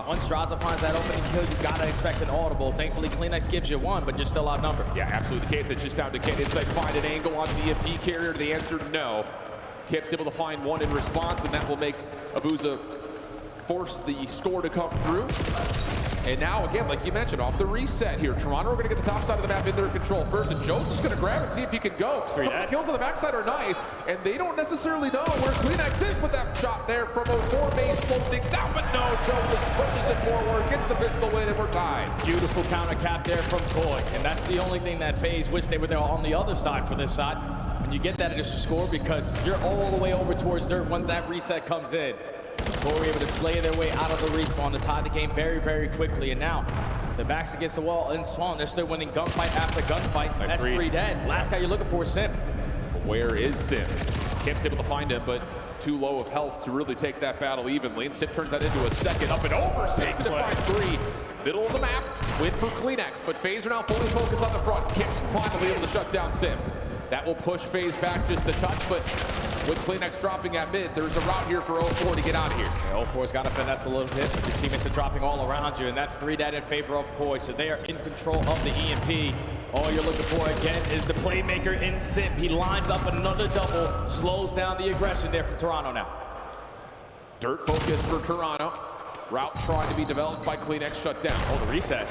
once Drazah finds that opening kill, you got to expect an audible. Thankfully, CleanX gives you 1, but you're still outnumbered. Yeah, absolutely the case. It's just down to Kid Insight find an angle on the EMP carrier. The answer, no. Kip's able to find 1 in response, and that will make Abuza force the score to come through. And now, again, like you mentioned, off the reset here, Toronto are going to get the top side of the map in their control first, and Joe's just going to grab and see if he can go. The kills on the backside are nice, and they don't necessarily know where CleanX is, but that shot there from 0-4 base slows things down, but no, Joe just pushes it forward, gets the pistol in, and we're tied. Beautiful counter cap there from Koi, and that's the only thing that FaZe wish they were there on the other side for this side. When you get that initial score, because you're all the way over towards dirt once that reset comes in. Koi able to slay their way out of the respawn to tie the game very, very quickly. And now, the backs against the wall in Spawn. They're still winning gunfight after gunfight. That's 3 dead. Last guy you're looking for is Simp. Where is Simp? Kip's able to find him, but too low of health to really take that battle evenly. And Simp turns that into a second. Up and over. Simp's going to find 3. Middle of the map. Win for CleanX, but FaZe are now fully focused on the front. Kip's finally able to shut down Simp. That will push FaZe back just a touch, but with CleanX dropping at mid, there's a route here for 0-4 to get out of here. Yeah, 0-4's got to finesse a little bit. Your teammates are dropping all around you, and that's 3 dead in favor of Koi, so they are in control of the EMP. All you're looking for, again, is the playmaker in Simp. He lines up another double, slows down the aggression there from Toronto now. Dirt focus for Toronto. Route trying to be developed by CleanX, shut down. Oh, the reset.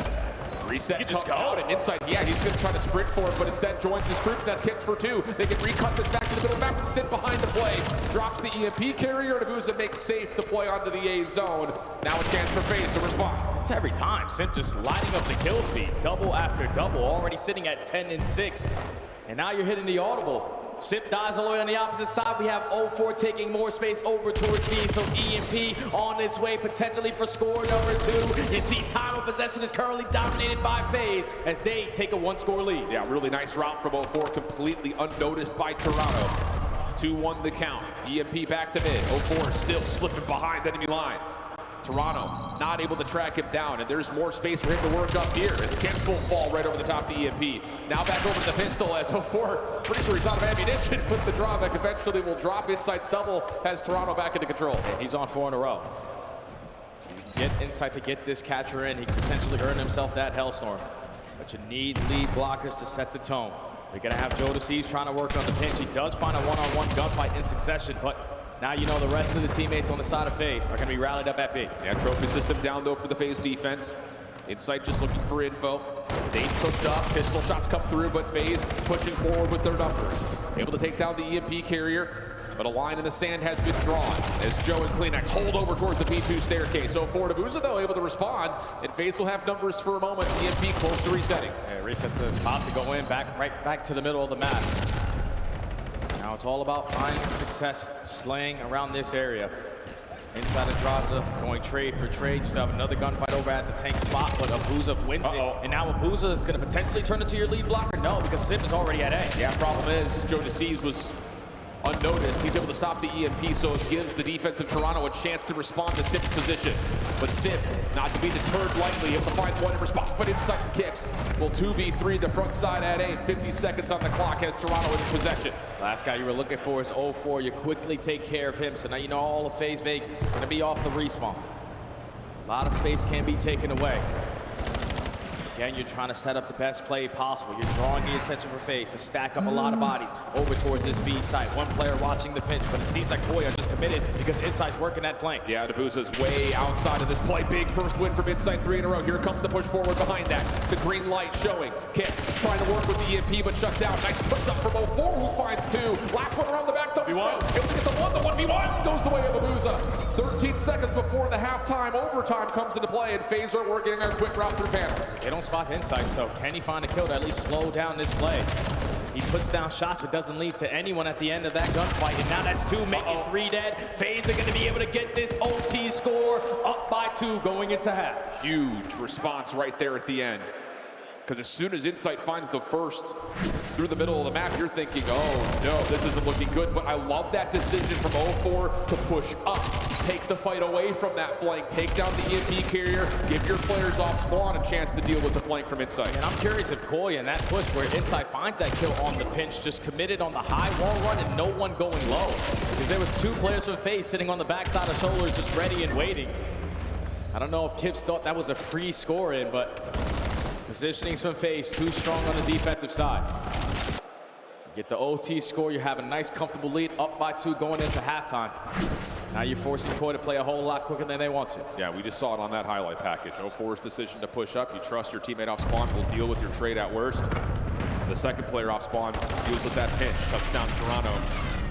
Reset, you just go out and Insight. Yeah, he's going to try to sprint for it, but instead joins his troops. That's Kips for 2. They can recut this back to the middle map and sit behind the play. Drops the EMP carrier, and Abuza makes safe the play onto the A zone. Now a chance for FaZe to respond. It's every time. Simp just lighting up the kill feed, double after double, already sitting at 10 and 6. And now you're hitting the audible. Simp dies all the way on the opposite side. We have 0-4 taking more space over towards B, so EMP on its way potentially for score number 2. You see time of possession is currently dominated by FaZe as they take a 1-score lead. Yeah, really nice route from 0-4, completely unnoticed by Toronto. 2-1 the count. EMP back to mid. 0-4 still slipping behind enemy lines. Toronto not able to track him down, and there's more space for him to work up here as Kemp will fall right over the top of the EMP. Now back over to the pistol as 0-4, pretty sure he's out of ammunition, but the drawback eventually will drop. Insight stubble has Toronto back into control. And he's on 4 in a row. Get Insight to get this catcher in. He can potentially earn himself that Hellstorm. But you need lead blockers to set the tone. You're going to have Joe Deceives trying to work on the pinch. He does find a one-on-one gunfight in succession, but now you know the rest of the teammates on the side of FaZe are going to be rallied up at B. Yeah, trophy system down though for the FaZe defense. Insight just looking for info. Dane pushed up, pistol shots come through, but FaZe pushing forward with their numbers. Able to take down the EMP carrier, but a line in the sand has been drawn as Joe and CleanX hold over towards the P2 staircase. 0-4 to Abuza though, able to respond, and FaZe will have numbers for a moment. EMP close to resetting. Yeah, resets about to go in, right back to the middle of the map. Now it's all about finding success, slaying around this area. Inside of Drazah, going trade for trade. Just have another gunfight over at the tank spot, but Abuza wins it. And now Abuza is going to potentially turn into your lead blocker. No, because Simp is already at A. Yeah, problem is Joe Deceives was unnoticed. He's able to stop the EMP, so it gives the defense of Toronto a chance to respond to Simp's position. But Simp, not to be deterred lightly, able to find 1 in response, but Insight and Kips will 2v3 the front side at A. 50 seconds on the clock has Toronto in possession. Last guy you were looking for is 0-4. You quickly take care of him, so now you know all of FaZe Vegas is going to be off the respawn. A lot of space can be taken away. Again, you're trying to set up the best play possible. You're drawing the attention for FaZe to stack up a lot of bodies over towards this B site. One player watching the pinch, but it seems like Koi are just committed because Insight's working that flank. Yeah, Abuza's way outside of this play. Big first win from Insight, 3 in a row. Here comes the push forward behind that. The green light showing. Kip trying to work with the EMP, but shut down. Nice push up from 0-4, who finds 2. Last one around the back, though. Able to get the 1 1v1 goes the way of Abuza. 13 seconds before the halftime overtime comes into play, and FaZe are working a quick route through panels. They don't spot Insight, so can he find a kill to at least slow down this play? He puts down shots, but doesn't lead to anyone at the end of that gunfight. And now that's 2, making 3 dead. FaZe are going to be able to get this OT score up by 2 going into half. Huge response right there at the end. Because as soon as Insight finds the first through the middle of the map, you're thinking, oh no, this isn't looking good. But I love that decision from 0-4 to push up, take the fight away from that flank, take down the EMP carrier, give your players off spawn a chance to deal with the flank from Insight. And I'm curious if Koi in that push where Insight finds that kill on the pinch, just committed on the high wall run and no one going low. Because there was 2 players from FaZe sitting on the backside of Solar just ready and waiting. I don't know if Kips thought that was a free score in, but positionings from FaZe too strong on the defensive side. Get the OT score, you have a nice comfortable lead, up by 2 going into halftime. Now you're forcing Koi to play a whole lot quicker than they want to. Yeah, we just saw it on that highlight package. 0-4's decision to push up. You trust your teammate off spawn, will deal with your trade at worst. The second player off spawn deals with that pinch, cuts down Toronto,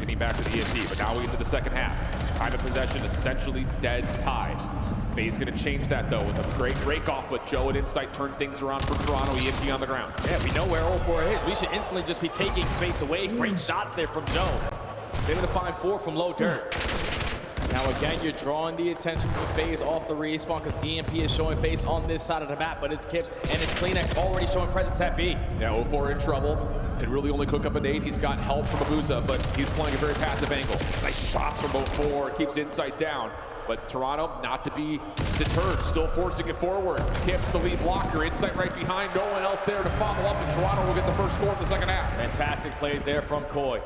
getting back to the EMP. But now we into the second half. Time of possession essentially dead tie. FaZe gonna change that though with a great break off, but Joe and Insight turn things around for Toronto. EMP on the ground. Yeah, we know where 0-4 is. We should instantly just be taking space away. Great shots there from Joe. Able to find 4 from low dirt. Now again, you're drawing the attention from FaZe off the respawn because EMP is showing FaZe on this side of the map, but it's Kips and it's CleanX already showing presence at B. Yeah, 0-4 in trouble. Can really only cook up a nade. He's got help from Abuza, but he's playing a very passive angle. Nice shots from 0-4, keeps Insight down. But Toronto, not to be deterred, still forcing it forward. Kips the lead blocker, Insight right behind, no one else there to follow up, and Toronto will get the first score in the second half. Fantastic plays there from Koi.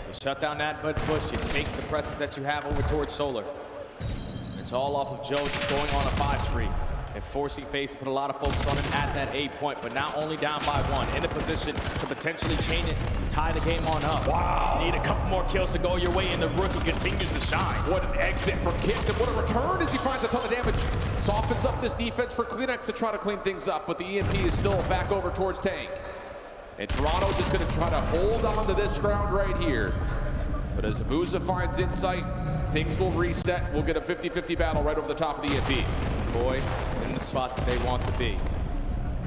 You shut down that mid push, you take the presence that you have over towards Solar. It's all off of Joe just going on a 5 spree and forcing FaZe to put a lot of focus on him at that 8 point, but now only down by 1, in a position to potentially chain it to tie the game on up. Wow. You need a couple more kills to go your way, and the rookie continues to shine. What an exit from Kips, and what a return as he finds a ton of damage. Softens up this defense for CleanX to try to clean things up, but the EMP is still back over towards Tank. And Toronto just gonna try to hold on to this ground right here. But as Abuza finds Insight, things will reset. We'll get a 50-50 battle right over the top of the EMP. Koi in the spot that they want to be.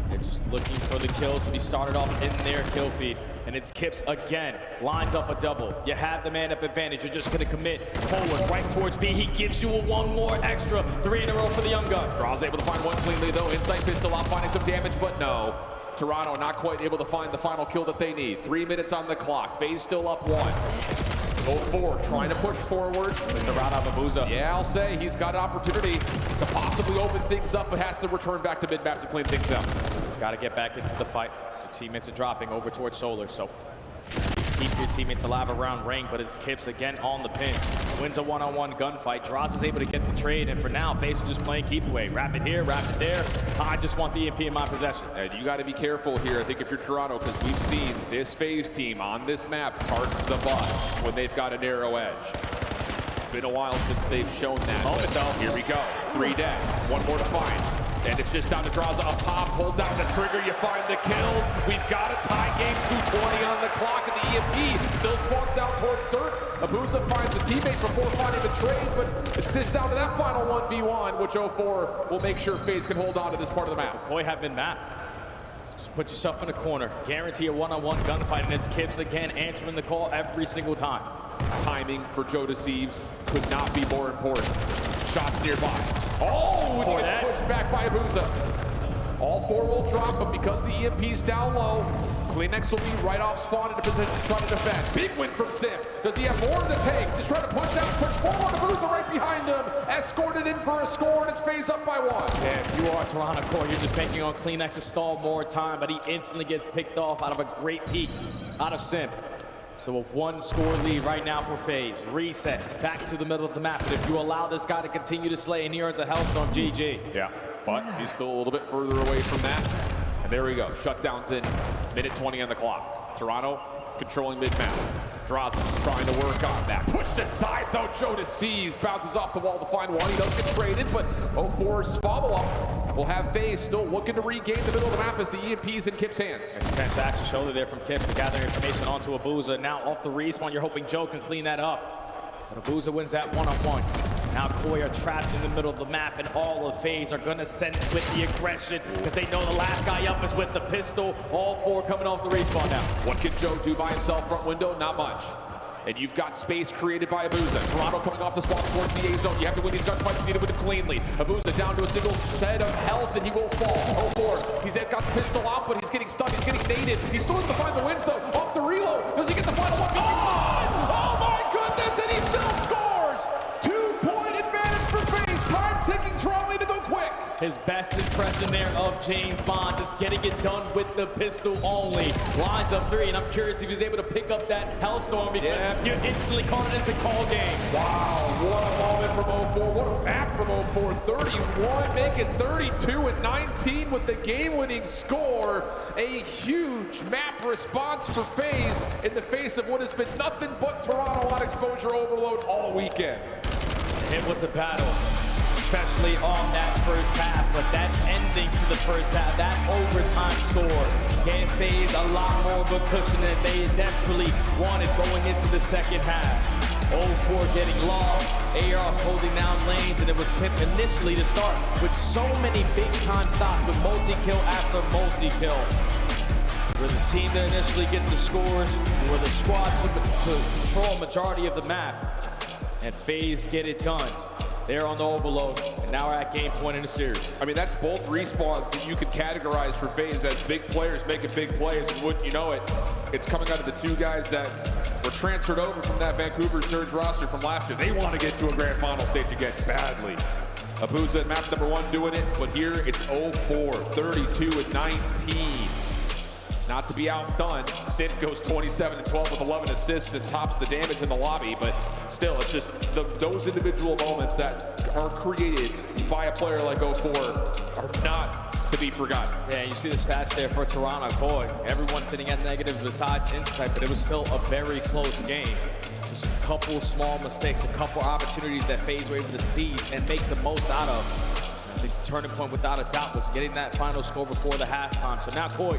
They're just looking for the kills to be started off in their kill feed. And it's Kips again, lines up a double. You have the man-up advantage. You're just gonna commit forward right towards B. He gives you a 1 more extra, 3 in a row for the young gun. Draw's able to find 1 cleanly though. Insight pistol out, finding some damage, but no. Toronto not quite able to find the final kill that they need. 3 minutes on the clock. FaZe still up 1. 0-4 trying to push forward. The route of Abuza. Yeah, I'll say he's got an opportunity to possibly open things up, but has to return back to mid-map to clean things up. He's got to get back into the fight. So teammates are dropping over towards Solar. So just keep your teammates alive around ring, but it's Kips again on the pinch. Wins a 1-on-1 gunfight. Droz is able to get the trade, and for now, FaZe is just playing keep away. Wrap it here, wrap it there. I just want the EMP in my possession. And you got to be careful here, I think, if you're Toronto, because we've seen this FaZe team on this map park the bus when they've got a narrow edge. It's been a while since they've shown that. Moment though. Here we go. 3 dead. 1 more to find. And it's just down to Draza, a pop, hold down the trigger, you find the kills. We've got a tie game, 2:20 on the clock, and the EMP still spawns down towards dirt. Abuza finds a teammate before finding the trade, but it's just down to that final 1v1, which 0-4 will make sure FaZe can hold on to this part of the map. Koi have been mapped. Just put yourself in a corner. Guarantee a 1-on-1 gunfight, and it's Kips again answering the call every single time. Timing for Joe Deceives could not be more important. Shots nearby. Oh, and he gets pushed back by Abuza. All 4 will drop, but because the EMP's down low, CleanX will be right off spawn in a position to try to defend. Big win from Sim. Does he have more to take? Just trying to push out, push forward. Abuza right behind him. Escorted in for a score, and it's FaZe up by 1. Yeah, if you are Toronto Core, you're just banking on CleanX to stall more time, but he instantly gets picked off out of a great peek out of Sim. So a 1-score lead right now for FaZe. Reset back to the middle of the map. But if you allow this guy to continue to slay and he earns a Hellstorm, GG. Yeah, but he's still a little bit further away from that. And there we go. Shutdowns in. Minute 20 on the clock. Toronto controlling mid-map. Draza trying to work on that. Pushed aside though. Joe Deceives bounces off the wall to find 1. He does get traded, but 0-4's follow-up will have FaZe still looking to regain the middle of the map as the EMP's in Kips' hands. Nice transaction shoulder there from Kips to gather information onto Abuza. Now off the respawn, you're hoping Joe can clean that up. But Abuza wins that one-on-one. Now Koi are trapped in the middle of the map, and all of FaZe are gonna send it with the aggression because they know the last guy up is with the pistol. All four coming off the respawn now. What can Joe do by himself front window? Not much. And you've got space created by Abuza. Toronto coming off the spawn towards the A zone. You have to win these gunfights. You need to win them cleanly. Abuza down to a single set of health, and he will fall. 0-4. He's got the pistol out, but he's getting stunned. He's getting naded. He's still in the final wins, though. Off the reload. Does he get the final one? Oh my goodness, and he still scores! 2-point advantage for FaZe. Time ticking. Toronto need to go quick. His best impression there of James Bond, just getting it done with the pistol only. Lines up 3, and I'm curious if he's able to pick up that Hellstorm because you instantly call it into call game. Wow, what a moment from 0-4. What a map from 0-4. 31, make it 32 and 19 with the game-winning score. A huge map response for FaZe in the face of what has been nothing but Toronto on exposure overload all weekend. It was a battle, especially on that first half, but that ending to the first half, that overtime score gave FaZe a lot more of a cushion than they desperately wanted going into the second half. 0-4 getting lost, ARs holding down lanes, and it was initially to start with so many big-time stops with multi-kill after multi-kill. We're the team that initially get the scores, we're the squad to control a majority of the map, and FaZe get it done. They're on the overload, and now we're at game point in the series. I mean, that's both respawns that you could categorize for FaZe as big players making big plays, and wouldn't you know it, it's coming out of the two guys that were transferred over from that Vancouver Surge roster from last year. They want to get to a grand final stage again badly. Abuza at map number 1 doing it, but here it's 0-4, 32 and 19. Not to be outdone, Sid goes 27 and 12 with 11 assists and tops the damage in the lobby, but still, it's just those individual moments that are created by a player like 0-4 are not to be forgotten. Yeah, you see the stats there for Toronto. Boy, everyone's sitting at negative besides Insight, but it was still a very close game. Just a couple small mistakes, a couple opportunities that FaZe were able to seize and make the most out of. I think the turning point, without a doubt, was getting that final score before the halftime. So now Koi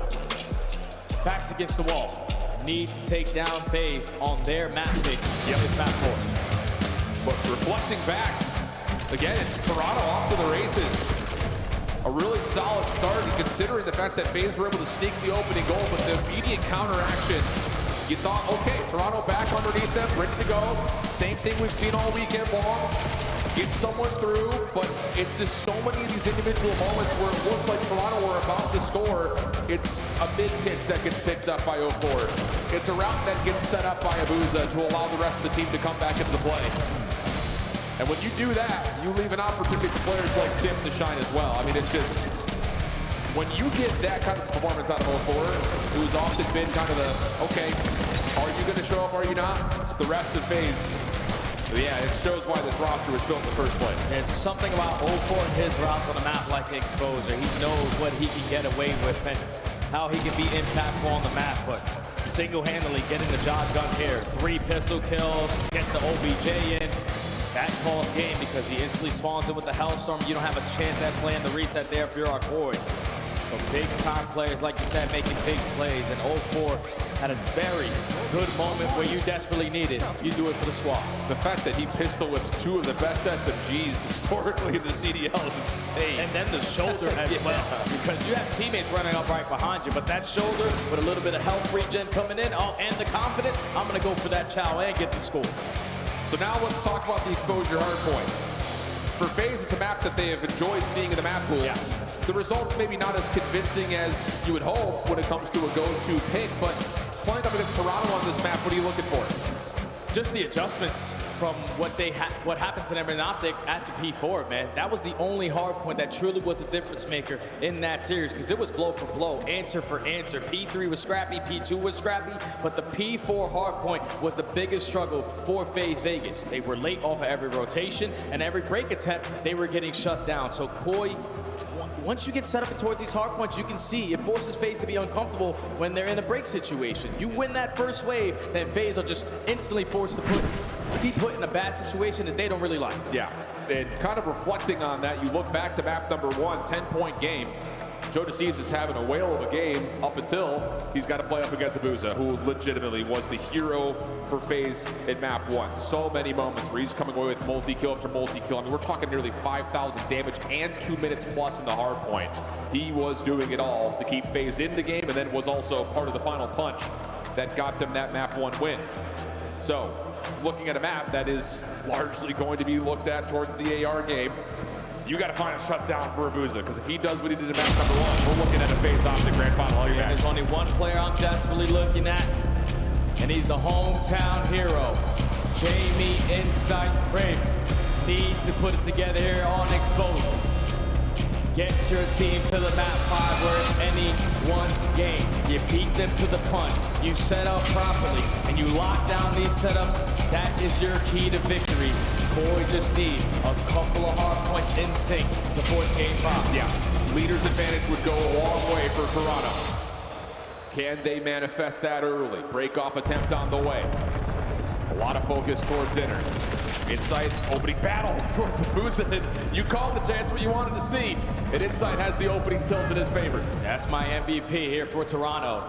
backs against the wall. Need to take down FaZe on their map pick. This map 4. But reflecting back, again, it's Toronto off to the races. A really solid start, considering the fact that FaZe were able to sneak the opening goal, but the immediate counteraction, you thought, okay, Toronto back underneath them, ready to go. Same thing we've seen all weekend long. Get someone through, but it's just so many of these individual moments where it looked like Toronto were about to score. It's a mid-pitch that gets picked up by 0-4. It's a route that gets set up by Abuza to allow the rest of the team to come back into the play. And when you do that, you leave an opportunity for players like Sim to shine as well. I mean, it's just, when you get that kind of performance out of 0-4, who's often been kind of the, okay, are you going to show up, are you not? The rest of FaZe, yeah, it shows why this roster was built in the first place. There's something about 0-4 and his routes on a map like the Exposure. He knows what he can get away with and how he can be impactful on the map, but single-handedly getting the job done here. 3 pistol kills, get the OBJ in. That calls game because he instantly spawns in with the Hellstorm. You don't have a chance at playing the reset there if you're our Koi. So big-time players, like you said, making big plays, and 0-4 had a very good moment where you desperately need it. You do it for the squad. The fact that he pistol whips 2 of the best SMGs historically in the CDL is insane. And then the shoulder as well, because you have teammates running up right behind you, but that shoulder with a little bit of health regen coming in, and the confidence, I'm gonna go for that chow and get the score. So now let's talk about the Exposure hardpoint. For FaZe, it's a map that they have enjoyed seeing in the map pool. Yeah. The results maybe not as convincing as you would hope when it comes to a go-to pick, but playing up against Toronto on this map, what are you looking for? Just the adjustments from what happened to them in Optic at the P4, man. That was the only hard point that truly was a difference maker in that series, because it was blow for blow, answer for answer. P3 was scrappy, P2 was scrappy, but the P4 hard point was the biggest struggle for FaZe Vegas. They were late off of every rotation, and every break attempt, they were getting shut down. So Koi, once you get set up towards these hard points, you can see it forces FaZe to be uncomfortable when they're in a break situation. You win that first wave, then FaZe are just instantly forced to be put in a bad situation that they don't really like. Yeah, and kind of reflecting on that, you look back to map number 1, 10-point game. Joe Deceives is having a whale of a game up until he's got to play up against Abuza, who legitimately was the hero for FaZe in map 1. So many moments where he's coming away with multi-kill after multi-kill. I mean, we're talking nearly 5,000 damage and 2 minutes plus in the hard point. He was doing it all to keep FaZe in the game, and then was also part of the final punch that got them that map 1 win. So, looking at a map that is largely going to be looked at towards the AR game, you got to find a shutdown for Abuza, because if he does what he did in match number 1, we're looking at a FaZe off the grand final. There's only one player I'm desperately looking at, and he's the hometown hero, Jamie Insight Kramer. Needs to put it together here on Exposure. Get your team to the map 5 where it's anyone's game. You beat them to the punch. You set up properly, and you lock down these setups. That is your key to victory. Boy, just need a couple of hard points in sync to force game 5. Yeah, leader's advantage would go a long way for Toronto. Can they manifest that early? Break-off attempt on the way. A lot of focus towards Inner. Insight opening battle towards Abuza. You called the chance what you wanted to see. And Insight has the opening tilt in his favor. That's my MVP here for Toronto.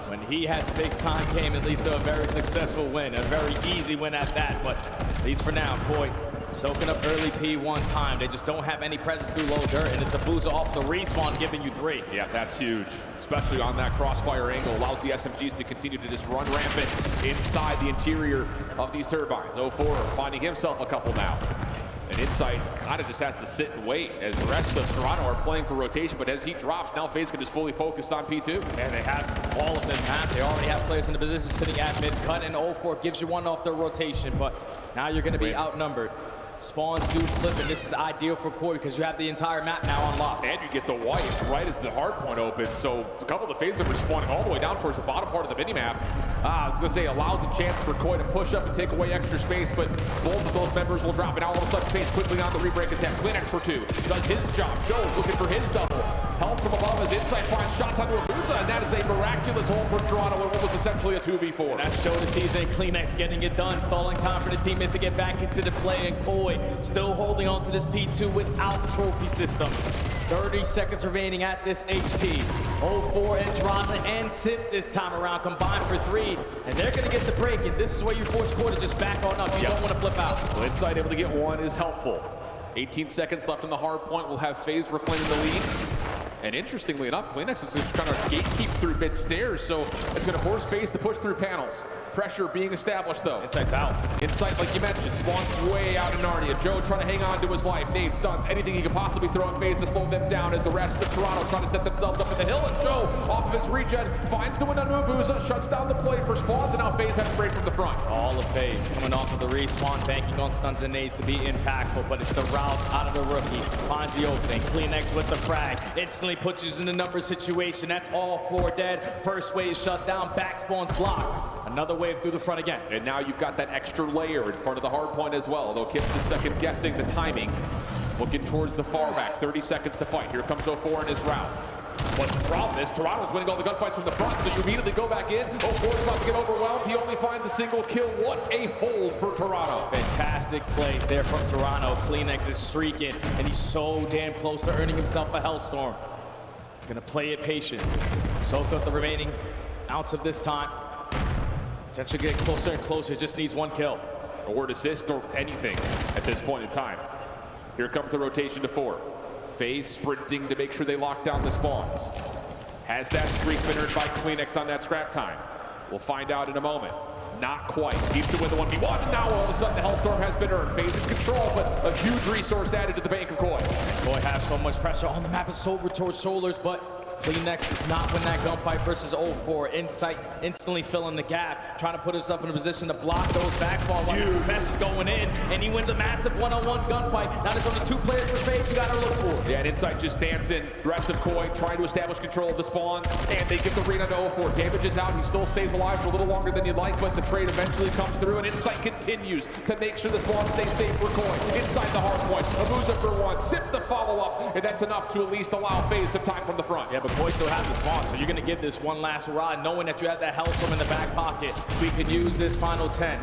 When he has a big time game, at least a very successful win. A very easy win at that, but at least for now, boy, soaking up early P one time. They just don't have any presence through low dirt, and it's Abuza off the respawn giving you 3. Yeah, that's huge, especially on that crossfire angle. Allows the SMGs to continue to just run rampant inside the interior of these turbines. 0-4 finding himself a couple now. And Insight kind of just has to sit and wait as the rest of Toronto are playing for rotation, but as he drops, now FaZe can just fully focus on P2. And they have all of them mapped. They already have players in the position sitting at mid-cut, and 0-4 gives you one off their rotation, but now you're going to be outnumbered. Spawns do flip, and this is ideal for Koi because you have the entire map now unlocked. And you get the white right as the hard point opens, so a couple of the FaZe members spawning all the way down towards the bottom part of the minimap. I was going to say, allows a chance for Koi to push up and take away extra space, but both of those members will drop, and now all of a sudden FaZe quickly on the rebreak attempt. CleanX for 2, does his job. Joe looking for his double. Help from above as Insight finds shots onto Abuza, and that is a miraculous hold for Toronto in what was essentially a 2v4. And that's Joe Deceives, CleanX getting it done. Stalling time for the teammates to get back into the play, and Koi still holding on to this P2 without trophy systems. 30 seconds remaining at this HP. 0-4 and Droza and Sip this time around combined for 3, and they're going to get the break, and this is where you force Koi to just back on up. You don't want to flip out. Well, Insight able to get 1 is helpful. 18 seconds left on the hard point. We'll have FaZe reclaiming the lead. And interestingly enough, CleanX is just trying to gatekeep through mid stairs, so it's going to force FaZe to push through panels. Pressure being established though. Insight's out. Insight, like you mentioned, spawns way out in Narnia. Joe trying to hang on to his life. Nade, stuns, anything he could possibly throw at FaZe to slow them down as the rest of Toronto trying to set themselves up in the hill. And Joe, off of his regen, finds the win on Abuza, shuts down the play for spawns, and now FaZe has to break from the front. All of FaZe coming off of the respawn, banking on stuns and nades to be impactful, but it's the routes out of the rookie. Finds the opening. CleanX with the frag. Instantly puts you in the number situation. That's all 4 dead. First wave shut down, back spawns blocked. Another wave through the front again. And now you've got that extra layer in front of the hard point as well, although Kips is second guessing the timing. Looking towards the far back, 30 seconds to fight. Here comes 0-4 in his route. But the problem is Toronto's winning all the gunfights from the front, so you immediately go back in. 0-4's about to get overwhelmed. He only finds a single kill. What a hold for Toronto. Fantastic plays there from Toronto. CleanX is streaking, and he's so damn close to earning himself a Hellstorm. He's gonna play it patient. Soak up the remaining ounce of this time. Potentially get closer and closer, just needs 1 kill. A word assist or anything at this point in time. Here comes the rotation to 4. FaZe sprinting to make sure they lock down the spawns. Has that streak been earned by CleanX on that scrap time? We'll find out in a moment. Not quite. Keeps to win the 1v1, and now all of a sudden the Hellstorm has been earned. FaZe in control, but a huge resource added to the bank of Koi. Koi has so much pressure on the map. It's over towards Solars, but CleanX does not win that gunfight versus 0-4. Insight instantly filling the gap, trying to put himself in a position to block those backspawns while the Fest is going in, and he wins a massive one-on-one gunfight. Now there's only 2 players for FaZe you gotta look for. Yeah, and Insight just dancing. The rest of Koi trying to establish control of the spawns, and they get the read on 0-4. Damage is out. He still stays alive for a little longer than you'd like, but the trade eventually comes through, and Insight continues to make sure the spawn stays safe for Koi. Inside the hard point, Abuza for 1, Sip the follow-up, and that's enough to at least allow FaZe some time from the front. Yeah, but Koi still has the spawn, so you're gonna give this one last rod, knowing that you have that Hellstorm in the back pocket. We could use this final 10.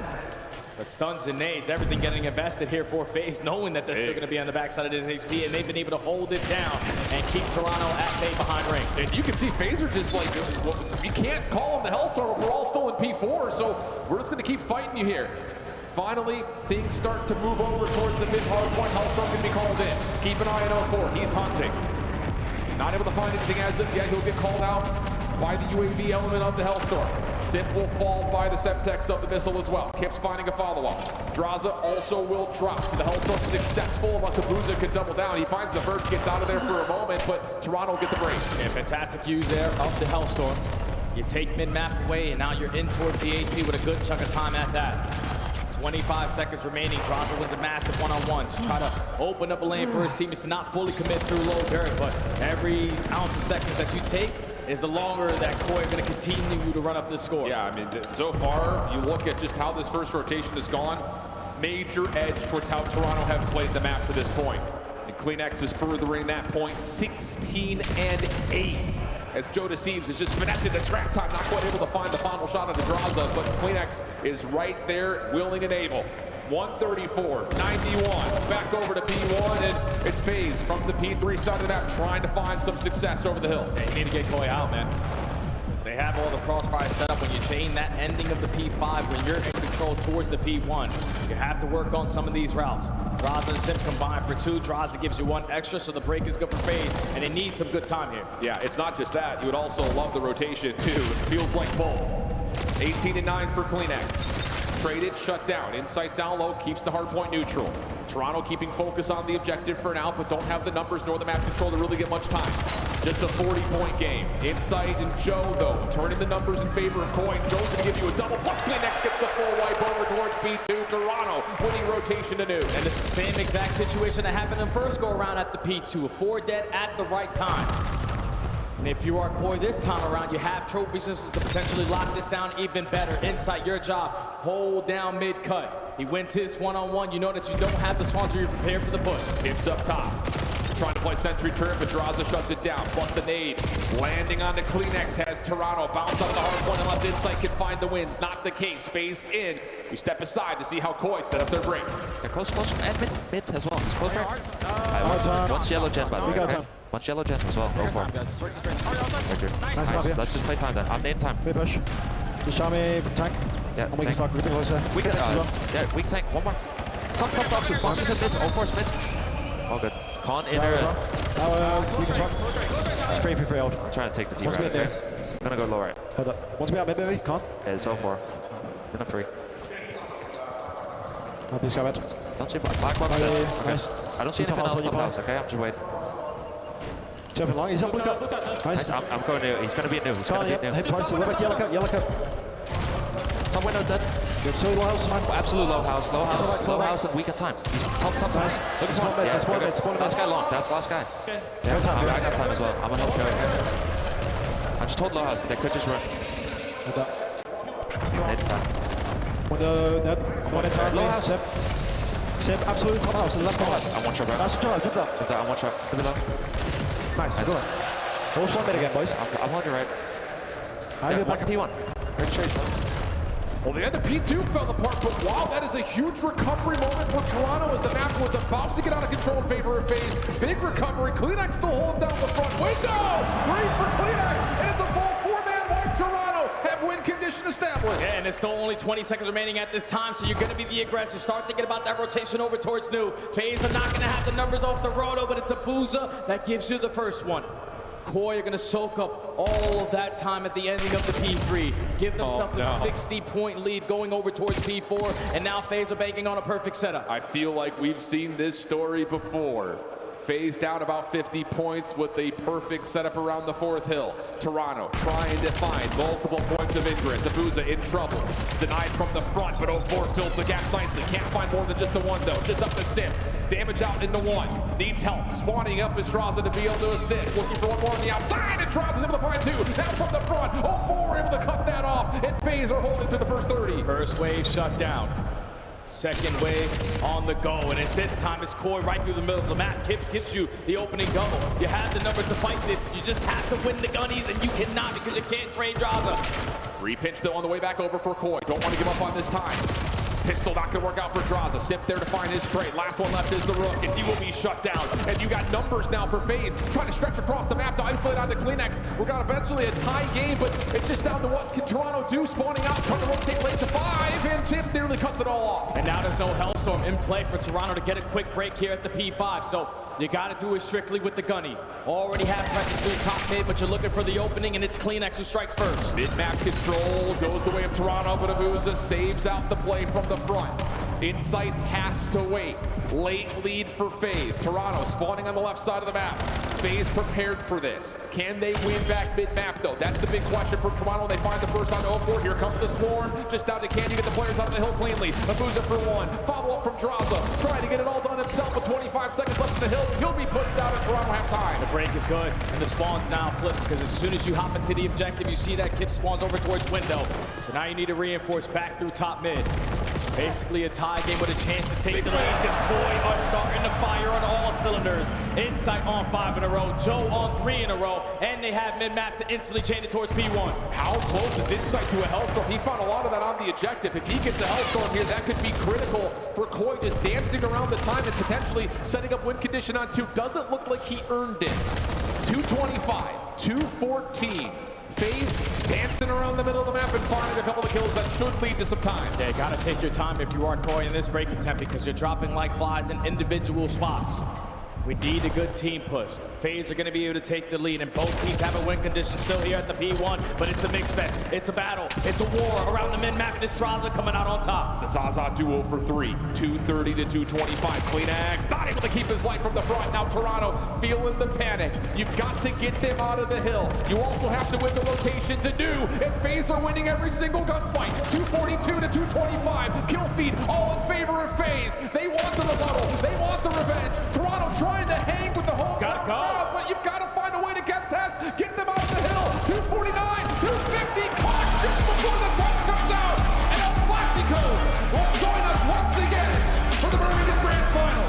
The stuns and nades, everything getting invested here for FaZe, knowing that they're still going to be on the backside of this HP, and they've been able to hold it down and keep Toronto at bay behind ring. And you can see FaZe are just like, you can't call them the Hellstorm if we're all still in P4, so we're just going to keep fighting you here. Finally, things start to move over towards the fifth hard point. Hellstorm can be called in. Keep an eye on 04. He's hunting. Not able to find anything as of yet. He'll get called out by the UAV element of the Hellstorm. Simp will fall by the Semtex of the missile as well. Kip's finding a follow-up. Draza also will drop. So the Hellstorm is successful unless Abuza can double down. He finds the Verge, gets out of there for a moment, but Toronto will get the break. And fantastic use there of the Hellstorm. You take mid-map away, and now you're in towards the HP with a good chunk of time at that. 25 seconds remaining. Draza wins a massive one-on-one to try to open up a lane for his teammates to not fully commit through low dirt, but every ounce of seconds that you take is the longer that Koi are going to continue to run up the score. Yeah, I mean, so far, you look at just how this first rotation has gone, major edge towards how Toronto have played the map to this point. And CleanX is furthering that point 16-8 as Joe Deceives is just finessing the scrap time, not quite able to find the final shot of the Draza, but CleanX is right there, willing and able. 134-91, back over to P1, and it's FaZe from the P3 side of the map trying to find some success over the hill. Yeah, you need to get Koi out, man. They have all the crossfire set up when you chain that ending of the P5 when you're in control towards the P1. You have to work on some of these routes. Draza and Simp combined for 2. Draza gives you 1 extra, so the break is good for FaZe, and they need some good time here. Yeah, it's not just that. You would also love the rotation, too. It feels like both. 18-9 for CleanX. Traded, shut down. Insight down low, keeps the hard point neutral. Toronto keeping focus on the objective for now, but don't have the numbers nor the map control to really get much time. Just a 40-point game. Insight and Joe, though, turning the numbers in favor of Koi. Joe's going to give you a double, plus CleanX gets the full wipe over towards P2. Toronto winning rotation to new. And it's the same exact situation that happened in the first go-around at the P2. 4 dead at the right time. And if you are Koi this time around, you have trophy systems to potentially lock this down even better. Insight, your job, hold down mid-cut. He wins his one-on-one. You know that you don't have the sponsor. You're prepared for the push. Hips up top. Trying to play sentry turn, but Draza shuts it down. Plus the nade. Landing on the CleanX has Toronto bounce out the hard point unless Insight can find the wins. Not the case. FaZe in. We step aside to see how Koi set up their break. Yeah, close. And mid as well. He's close right. Once yellow gen, by the way. Okay? Once yellow gen as well. Go for it. Nice. Let's just play time then. I'm in time. Mid push. Just show me tank. Yeah, we can fuck with the closer. Weak tank. One more. Top boxes in mid. All force mid. All good. Con inner. We can swap. 3-3 hold. I'm trying to take the D right. Okay? I'm gonna go low right. Hold up. Once we out mid, maybe. Con. Yeah, it's 04. In a 3. I'll be scared. Don't see black box. Okay. Nice. I don't see anything else top house, okay? I'm just waiting. Jumping long. He's up. Look up. Nice. I'm going new. He's gonna be a new. He's gonna be a new. Hit twice. Yellow cut. Top window dead. Good. So low house, man. Absolute low house, and weak at time. Top. Nice. Look at spawn mid. Last guy long. That's last guy. Yeah, I got time as well. I'm gonna help Joey. I just told low house. They could just run. Mid time. Window dead. One in time. Low house. Simp. Absolute top house. Left corner. I'm one shot right. That's a try. Good luck. I'm one shot. Good luck. Nice. Good one. Hold one mid again, boys. I'm holding right. Yeah, back at P1. Right straight. Well, the end of P2 fell apart, but wow, that is a huge recovery moment for Toronto as the map was about to get out of control in favor of FaZe. Big recovery. CleanX still holding down the front. Window! 3 for CleanX, and it's a full 4-man wipe. Toronto have win condition established. Yeah, and it's still only 20 seconds remaining at this time, so you're going to be the aggressor. Start thinking about that rotation over towards new. FaZe are not going to have the numbers off the roto, but it's Abuza that gives you the first one. Koi are going to soak up all of that time at the ending of the P3. Give themselves a 60-point lead going over towards P4, and now FaZe are banking on a perfect setup. I feel like we've seen this story before. FaZe down about 50 points with a perfect setup around the 4th hill. Toronto trying to find multiple points of ingress. Abuza in trouble. Denied from the front, but 04 fills the gap nicely. Can't find more than just the one, though. Just up to Simp. Damage out into 1. Needs help. Spawning up is Draza to be able to assist. Looking for one more on the outside, and Draza's able to find 2. Now from the front. 04 able to cut that off, and FaZe are holding to the first 30. First wave shut down. Second wave on the go, and at this time it's Koi right through the middle of the map. Kip gives you the opening double. You have the numbers to fight this. You just have to win the gunnies, and you cannot because you can't trade Draza. Repitch though on the way back over for Koi. Don't want to give up on this time. Pistol not going to work out for Draza. Simp there to find his trade. Last one left is the Rook, and he will be shut down. And you got numbers now for FaZe, trying to stretch across the map to isolate onto Kleenex. We're going to eventually a tie game, but it's just down to what can Toronto do. Spawning out, trying to rotate late to 5, and Tim nearly cuts it all off. And now there's no Hellstorm in play for Toronto to get a quick break here at the P5. So you got to do it strictly with the gunny. Already have pressure through top mid, but you're looking for the opening, and it's Kleenex who strikes first. Mid-map control goes the way of Toronto, but Abuza saves out the play from the front. Insight has to wait. Late lead for FaZe. Toronto spawning on the left side of the map. FaZe prepared for this. Can they win back mid-map, though? That's the big question for Toronto. They find the first on 0-4. Here comes the Swarm. Just down to Candy, get the players out of the hill cleanly. Abuza for 1. Follow-up from Draza. Trying to get it all done himself with 25 seconds left in the hill. He'll be put down and Toronto have time. The break is good, and the spawns now flip, because as soon as you hop into the objective, you see that Kip spawns over towards window. So now you need to reinforce back through top mid. Basically a tie game with a chance to take the lead, because Koi are starting to fire on all cylinders. Insight on 5 in a row, Joe on 3 in a row, and they have mid-map to instantly change it towards P1. How close is Insight to a Hellstorm? He found a lot of that on the objective. If he gets a Hellstorm here, that could be critical for Koi, just dancing around the time and potentially setting up win condition on 2. Doesn't look like he earned it. 225, 214. FaZe dancing around the middle of the map and finding a couple of kills that should lead to some time. Yeah, gotta take your time if you are Koi in this break attempt, because you're dropping like flies in individual spots. We need a good team push. FaZe are going to be able to take the lead, and both teams have a win condition still here at the P1, but it's a mixed fest. It's a battle. It's a war around the mid-map, and it's Draza coming out on top. The Zaza duo for 3, 230 to 225. Kleenex not able to keep his life from the front. Now Toronto feeling the panic. You've got to get them out of the hill. You also have to win the rotation to do, and FaZe are winning every single gunfight. 242 to 225. Kill feed all in favor of FaZe. They want the rebuttal. They want the revenge. Toronto trying to hang with the whole crowd, but you've got to find a way to get past, get them out of the hill. 249, 250, clock just before the touch comes out. And El Clasico will join us once again for the Birmingham Grand Final.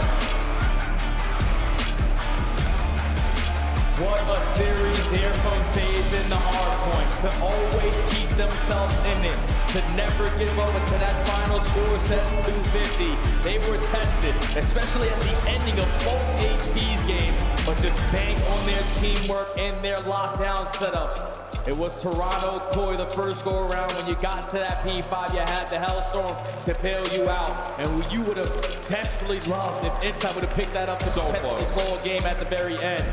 What a series here from FaZe in the hard points, to always keep themselves in it, to never give up until that final score says 250. They were tested, especially at the ending of both HP's games, but just bank on their teamwork and their lockdown setups. It was Toronto Koi the first go around. When you got to that P5, you had the Hellstorm to bail you out, and you would have desperately loved if Insight would have picked that up to potentially close a game at the very end.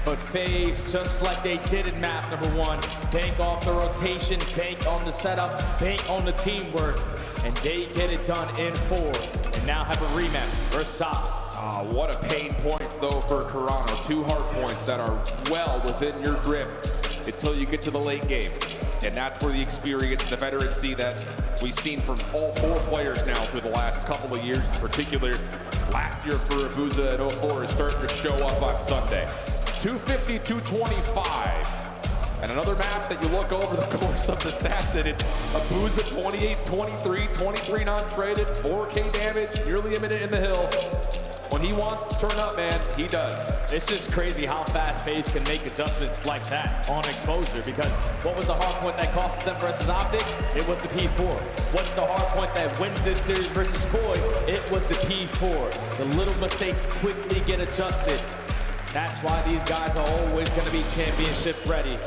But FaZe, just like they did in map number 1, bank off the rotation, bank on the setup, bank on the teamwork, and they get it done in 4, and now have a rematch versus Op. What a pain point, though, for Toronto. 2 hard points that are well within your grip until you get to the late game. And that's where the experience and the veterancy that we've seen from all 4 players now through the last couple of years, in particular last year for Abuza at 04, is starting to show up on Sunday. 250, 225. And another map that you look over the course of the stats, and it's Abuza 28, 23, 23 non-traded, 4K damage, nearly a minute in the hill. When he wants to turn up, man, he does. It's just crazy how fast FaZe can make adjustments like that on exposure, because what was the hard point that cost them versus Optic? It was the P4. What's the hard point that wins this series versus Koi? It was the P4. The little mistakes quickly get adjusted. That's why these guys are always going to be championship ready.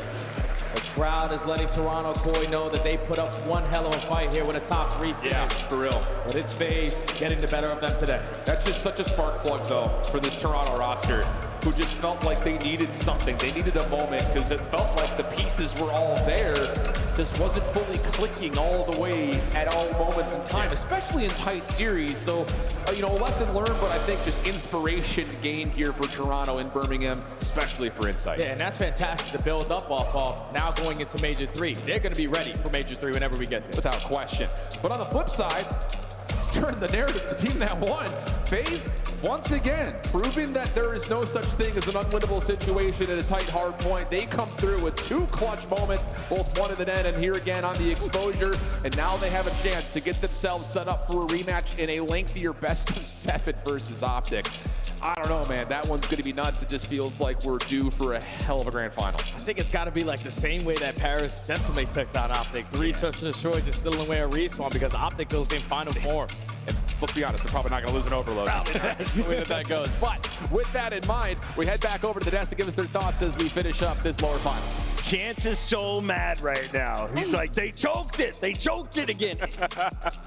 The crowd is letting Toronto Koi know that they put up one hell of a fight here with a top 3 finish. Yeah, for real. But it's FaZe getting the better of them today. That's just such a spark plug, though, for this Toronto roster, who just felt like they needed something. They needed a moment, because it felt like the pieces were all there. Just wasn't fully clicking all the way at all moments in time, especially in tight series. So, you know, lesson learned, but I think just inspiration gained here for Toronto in Birmingham, especially for Insight. Yeah, and that's fantastic to build up off of. Now going into Major 3, they're going to be ready for Major 3 whenever we get there. Without question. But on the flip side, let's turn the narrative to the team that won. FaZe, once again, proving that there is no such thing as an unwinnable situation at a tight hard point. They come through with 2 clutch moments, both one in the net and here again on the exposure. And now they have a chance to get themselves set up for a rematch in a lengthier best of 7 versus Optic. I don't know, man. That one's going to be nuts. It just feels like we're due for a hell of a grand final. I think it's got to be like the same way that Paris Gentlemen took down Optic. 3 Search and Destroys is still in the way of Respawn because Optic goes in final form. And let's be honest, they're probably not going to lose an overload. That's the way that goes. But with that in mind, we head back over to the desk to give us their thoughts as we finish up this lower final. Chance is so mad right now. He's like, they choked it. They choked it again.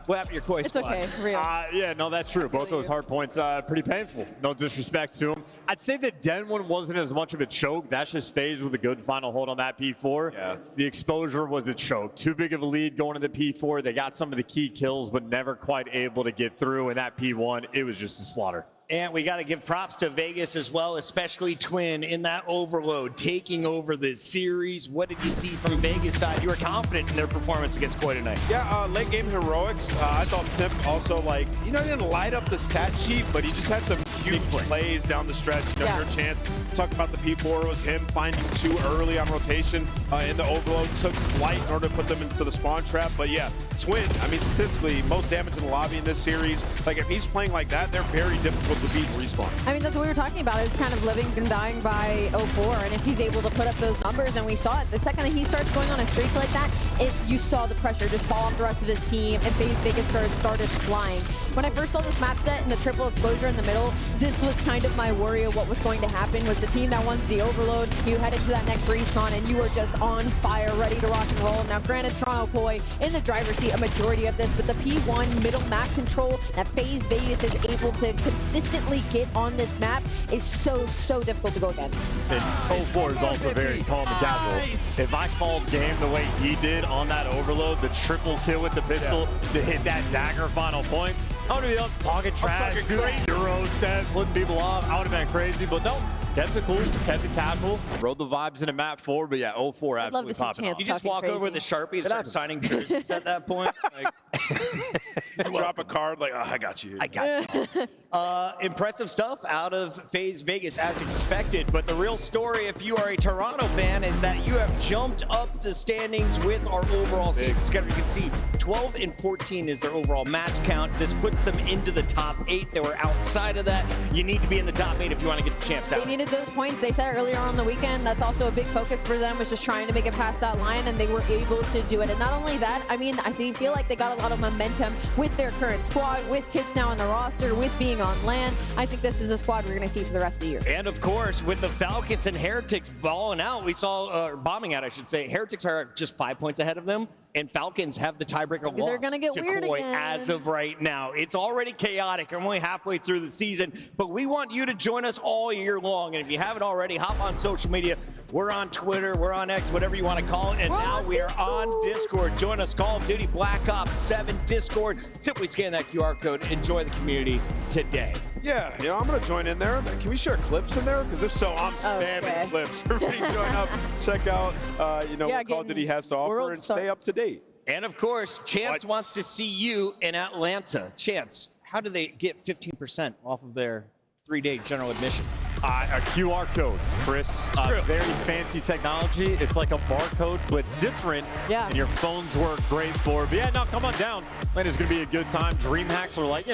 What happened to your Koi It's squad? okay, real. Yeah, no, that's true. Both those hard points, pretty painful. No disrespect to him. I'd say the Den one wasn't as much of a choke. That's just FaZe with a good final hold on that P4. Yeah. The exposure was a choke. Too big of a lead going into P4. They got some of the key kills, but never quite able to get through. And that P1, it was just a slaughter. And we got to give props to Vegas as well, especially Twin in that overload, taking over this series. What did you see from Vegas side? You were confident in their performance against Koi tonight. Yeah, late game heroics. I thought Simp also, like, he didn't light up the stat sheet, but he just had some huge plays down the stretch. Your chance. Talk about the P4 was him finding too early on rotation in the overload. Took flight in order to put them into the spawn trap. But yeah, Twin, I mean, statistically, most damage in the lobby in this series. Like, if he's playing like that, they're very difficult to beat Respawn. I mean, that's what we were talking about. It's kind of living and dying by 04, and if he's able to put up those numbers, and we saw it, the second that he starts going on a streak like that, you saw the pressure just fall off the rest of his team, and FaZe Vegas started flying. When I first saw this map set and the triple exposure in the middle, this was kind of my worry of what was going to happen. Was the team that wants the overload, you head into that next respawn, and you were just on fire, ready to rock and roll. Now, granted, Toronto Koi in the driver's seat a majority of this, but the P1 middle map control that FaZe Vegas is able to consistently get on this map is so difficult to go against. And 04 is also very calm and casual. If I called game the way he did on that overload, the triple kill with the pistol to hit that dagger final point, I would be up talking trash, doing Euro stats, flipping people off. I would have been crazy, but no. Kept it cool, kept it casual, rode the vibes into map 4, but yeah, 04 absolutely popping off. You just walk over with a Sharpie and start signing jerseys at that point? You drop a card like, oh, I got you. I got you. Impressive stuff out of FaZe Vegas as expected, but the real story, if you are a Toronto fan, is that you have jumped up the standings with our overall season schedule. You can see 12 and 14 is their overall match count. This puts them into the top 8. They were outside of that. You need to be in the top 8 if you want to get the champs out. They needed those points. They said earlier on the weekend, that's also a big focus for them, was just trying to make it past that line, and they were able to do it. And not only that, I mean, I feel like they got a lot of momentum with their current squad, with kids now on the roster, with being on LAN. I think this is a squad we're going to see for the rest of the year. And of course, with the Falcons and Heretics balling out, we saw, bombing out, I should say, Heretics are just 5 points ahead of them, and Falcons have the tiebreaker loss they're gonna get to weird Koi again. as of right now. It's already chaotic. I'm only halfway through the season, but we want you to join us all year long. And if you haven't already, hop on social media. We're on Twitter, we're on X, whatever you want to call it. And now we are on Discord. Join us, Call of Duty Black Ops 7 Discord. Simply scan that QR code. Enjoy the community today. Yeah, I'm going to join in there. Can we share clips in there? Because if so, I'm spamming clips. Everybody join up, check out, what Call of Duty has to offer, and stay up to date. And of course, Chance wants to see you in Atlanta. Chance, how do they get 15% off of their 3-day general admission? A QR code, Chris. Very fancy technology. It's like a barcode, but different. Yeah. And your phones work great for it. But yeah, no, come on down. Man, it's going to be a good time. Dream hacks are like,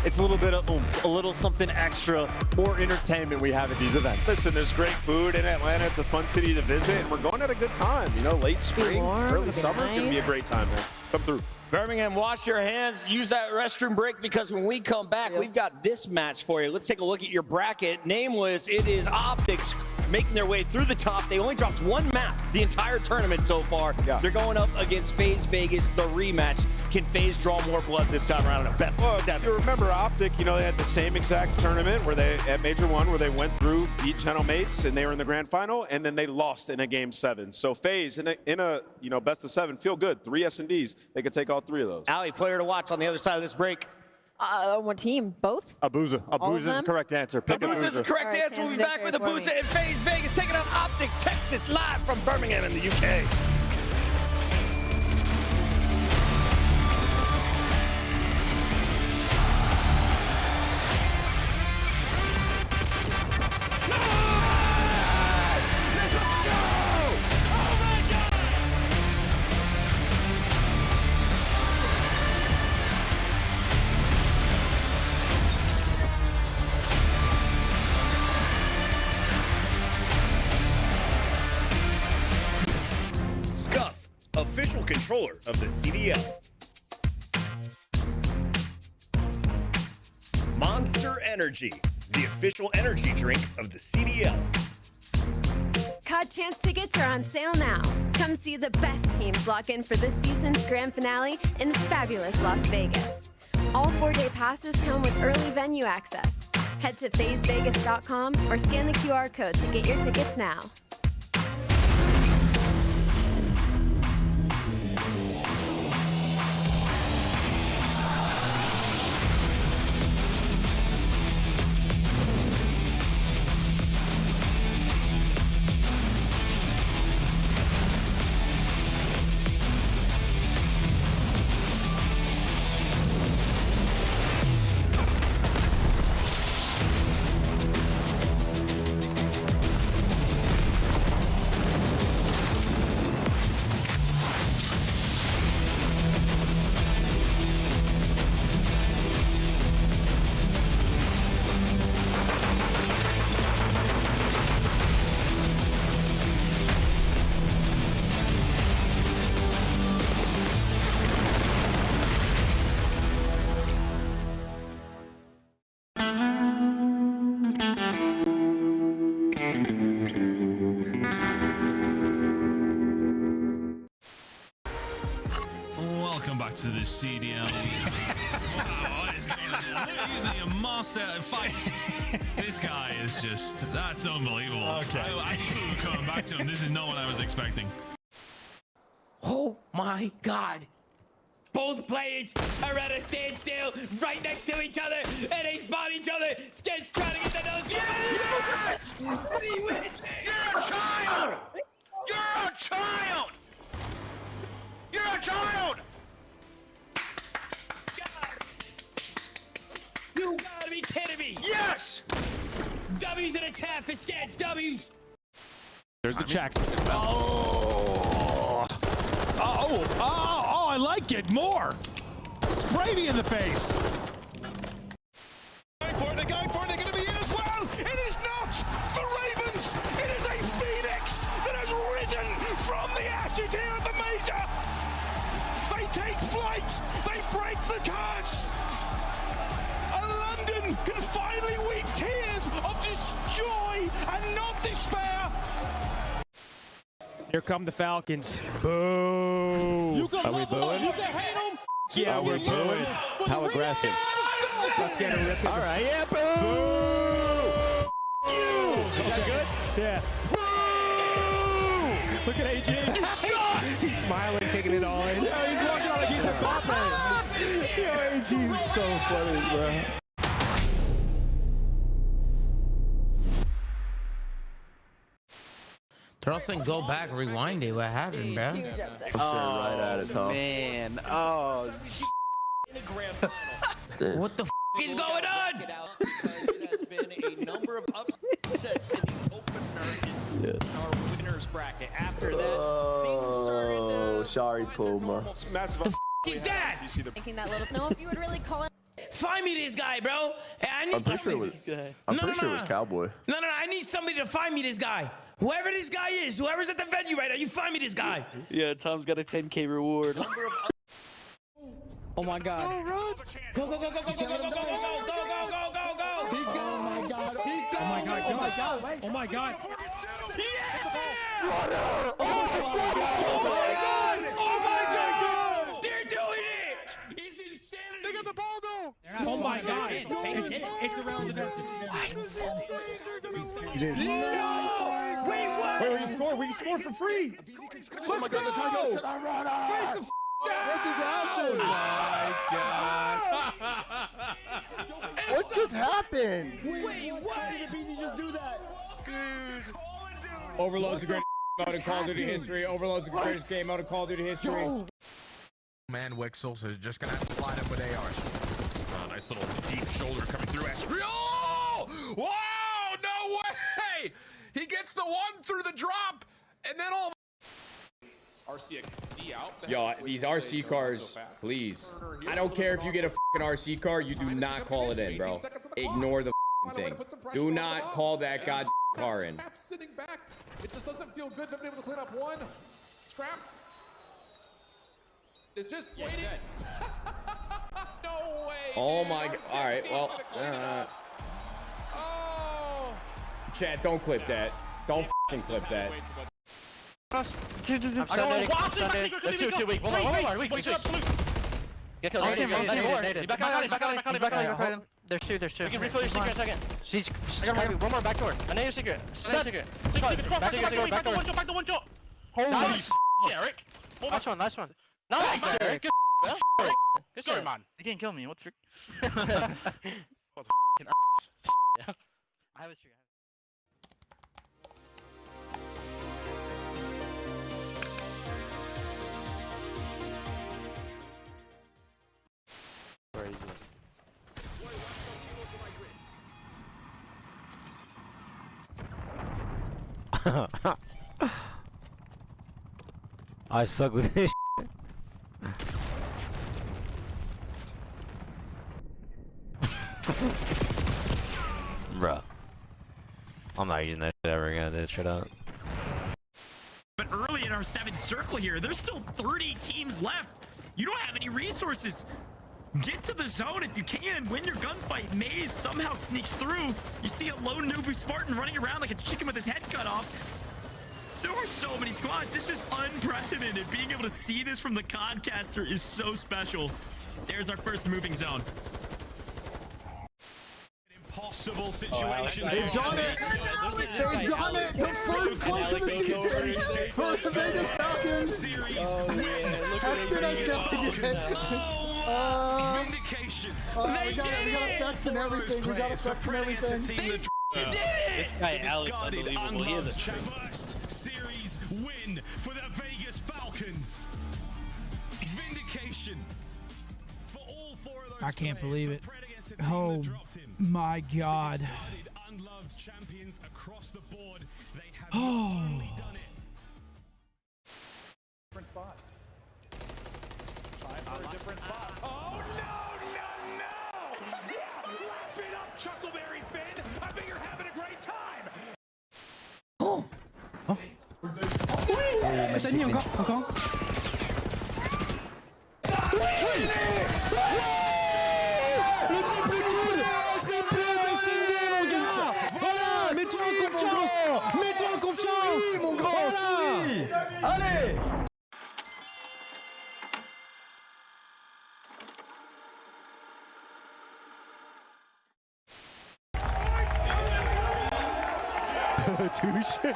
it's a little bit of oomph, a little something extra, more entertainment we have at these events. Listen, there's great food in Atlanta. It's a fun city to visit, and we're going at a good time. Late spring, early summer, it's going to be a great time, man. Come through. Birmingham, wash your hands, use that restroom break, because when we come back, we've got this match for you. Let's take a look at your bracket. Nameless, it is Optics making their way through the top. They only dropped one map the entire tournament so far. They're going up against FaZe Vegas, the rematch. Can FaZe draw more blood this time around in a best of 7? You remember Optic, they had the same exact tournament where they, at Major 1, where they went through, beat Channel Mates, and they were in the grand final, and then they lost in a game 7. So FaZe, in a best of 7, feel good. 3 S&Ds, they could take all 3 of those. Allie, player to watch on the other side of this break. What team? Both? Abuza. Abuza is the correct answer. Pick Abuza is the correct answer. We'll be back with Abuza and FaZe Vegas taking on Optic Texas live from Birmingham in the UK. controller of the CDL. Monster Energy, the official energy drink of the CDL. COD Champs tickets are on sale now. Come see the best teams lock in for this season's grand finale in fabulous Las Vegas. All 4-day passes come with early venue access. Head to FazeVegas.com or scan the QR code to get your tickets now. Welcome back to the CDL. Wow, what is going on? He's the master of fight. This guy is just, that's unbelievable. Okay. I knew we were coming back to him. This is not what I was expecting. Oh my God. Both players are at a standstill right next to each other, and they spot each other. Sketch trying to get the nose. Yeah! You're a child! You're a child! You're a child! You gotta be kidding me! Yes! W's in a tap for Sketch. W's. There's a check. Oh, I like it more. Spray me in the face. They're going for it, they're going to be in as well. It is not the Ravens. It is a Phoenix that has risen from the ashes here at the Major. They take flight. They break the curse. And London can finally weep tears of just joy and not despair. Here come the Falcons. Boo! Are we booing? You can hate them. Yeah, we're booing. How aggressive? Let's get a rip. All right, yeah, boo! Is that good? Yeah. Boo! Look at AG. He's smiling, taking it all in. Yeah, he's walking out like he's a Batman. Yo, AG is so funny, bro. They're all saying go back, rewind it. What happened, bro? right at it, Tom. Man. Oh. What the is going on? It has been a number of upsets in the opener in our winners bracket. After that, things started Oh, sorry, Puma. massive. The is that? Making that little. No, if you would really call it. Find me this guy, bro. I need I'm pretty sure it was. I'm pretty sure it was Cowboy. No. I need somebody to find me this guy. Whoever this guy is, whoever's at the venue right now, you find me this guy. Yeah, Tom's got a 10K reward. Oh my God. Go, go, go, go, go, go, go, go, go, go, go, go, go, go, go. Oh my God. Oh my God. Oh my God. Oh my God. Yeah! Oh my God. Oh my God. They're doing it. It's insanity. They got the ball though. Oh my God. It's around the net. Wait, we can score. We can score for free. Oh my God, the title. Take the Oh my God. What just happened? Wait, what? Did BZ just do that? Dude. Overload's the greatest mode in Call of Duty history. Overload's the greatest game mode in Call of Duty history. Man, Wixel is just gonna have to slide up with ARs. Nice little deep shoulder coming through. Oh! Wow! No way! He gets the one through the drop, and then all. RCXD out. Yo, these RC cars, please. I don't care if you get a fucking RC car, you do not call it in, bro. Ignore the thing. Do not call that goddamn car in. Sitting back, it just doesn't feel good. They've been able to clean up one. Scrap. It's just waiting. No way. Oh my god. All right, well. Oh. Chat, don't clip that. Don't f***ing clip that. I'm standing. Let's do 2 weak. One more. Weak. Get killed. Back out. There's two. You can refill your secret in a second. She's one more back door. I know your secret. Back door. One shot. Holy shit, Eric. Last one. Nice, Eric. Good story, man. You can't kill me. What the frick? What the f***ing I have a streak. I suck with this. Bruh. I'm not using that shit ever again, dude. Shut up. But early in our 7th circle here, there's still 30 teams left. You don't have any resources. Get to the zone if you can. Win your gunfight. Maze somehow sneaks through. You see a lone Nubu Spartan running around like a chicken with his head cut off. There are so many squads. This is unprecedented. Being able to see this from the Codcaster is so special. There's our first moving zone. Impossible situation. They've done it. They've done it. The first points of the season for the Vegas Falcons. Hexton has definitely Vindication. We got effects and everything. We got effects and everything. This guy Alex, unbelievable. He is a first series win for the Vegas Falcons. Vindication for all 4 of those. I can't believe it. Oh my god. Unloved champions across the board. They have Oh. done it. Different spot. Trying for a different spot. Oh no! Wrap it up, Chuckleberry Finn. I think you're having a great time. Attends, encore. Le triple nul. Triple de Sydney, mon gars. Voilà, mets-toi en confiance. Mets-toi en confiance, mon grand. Voilà. Allez.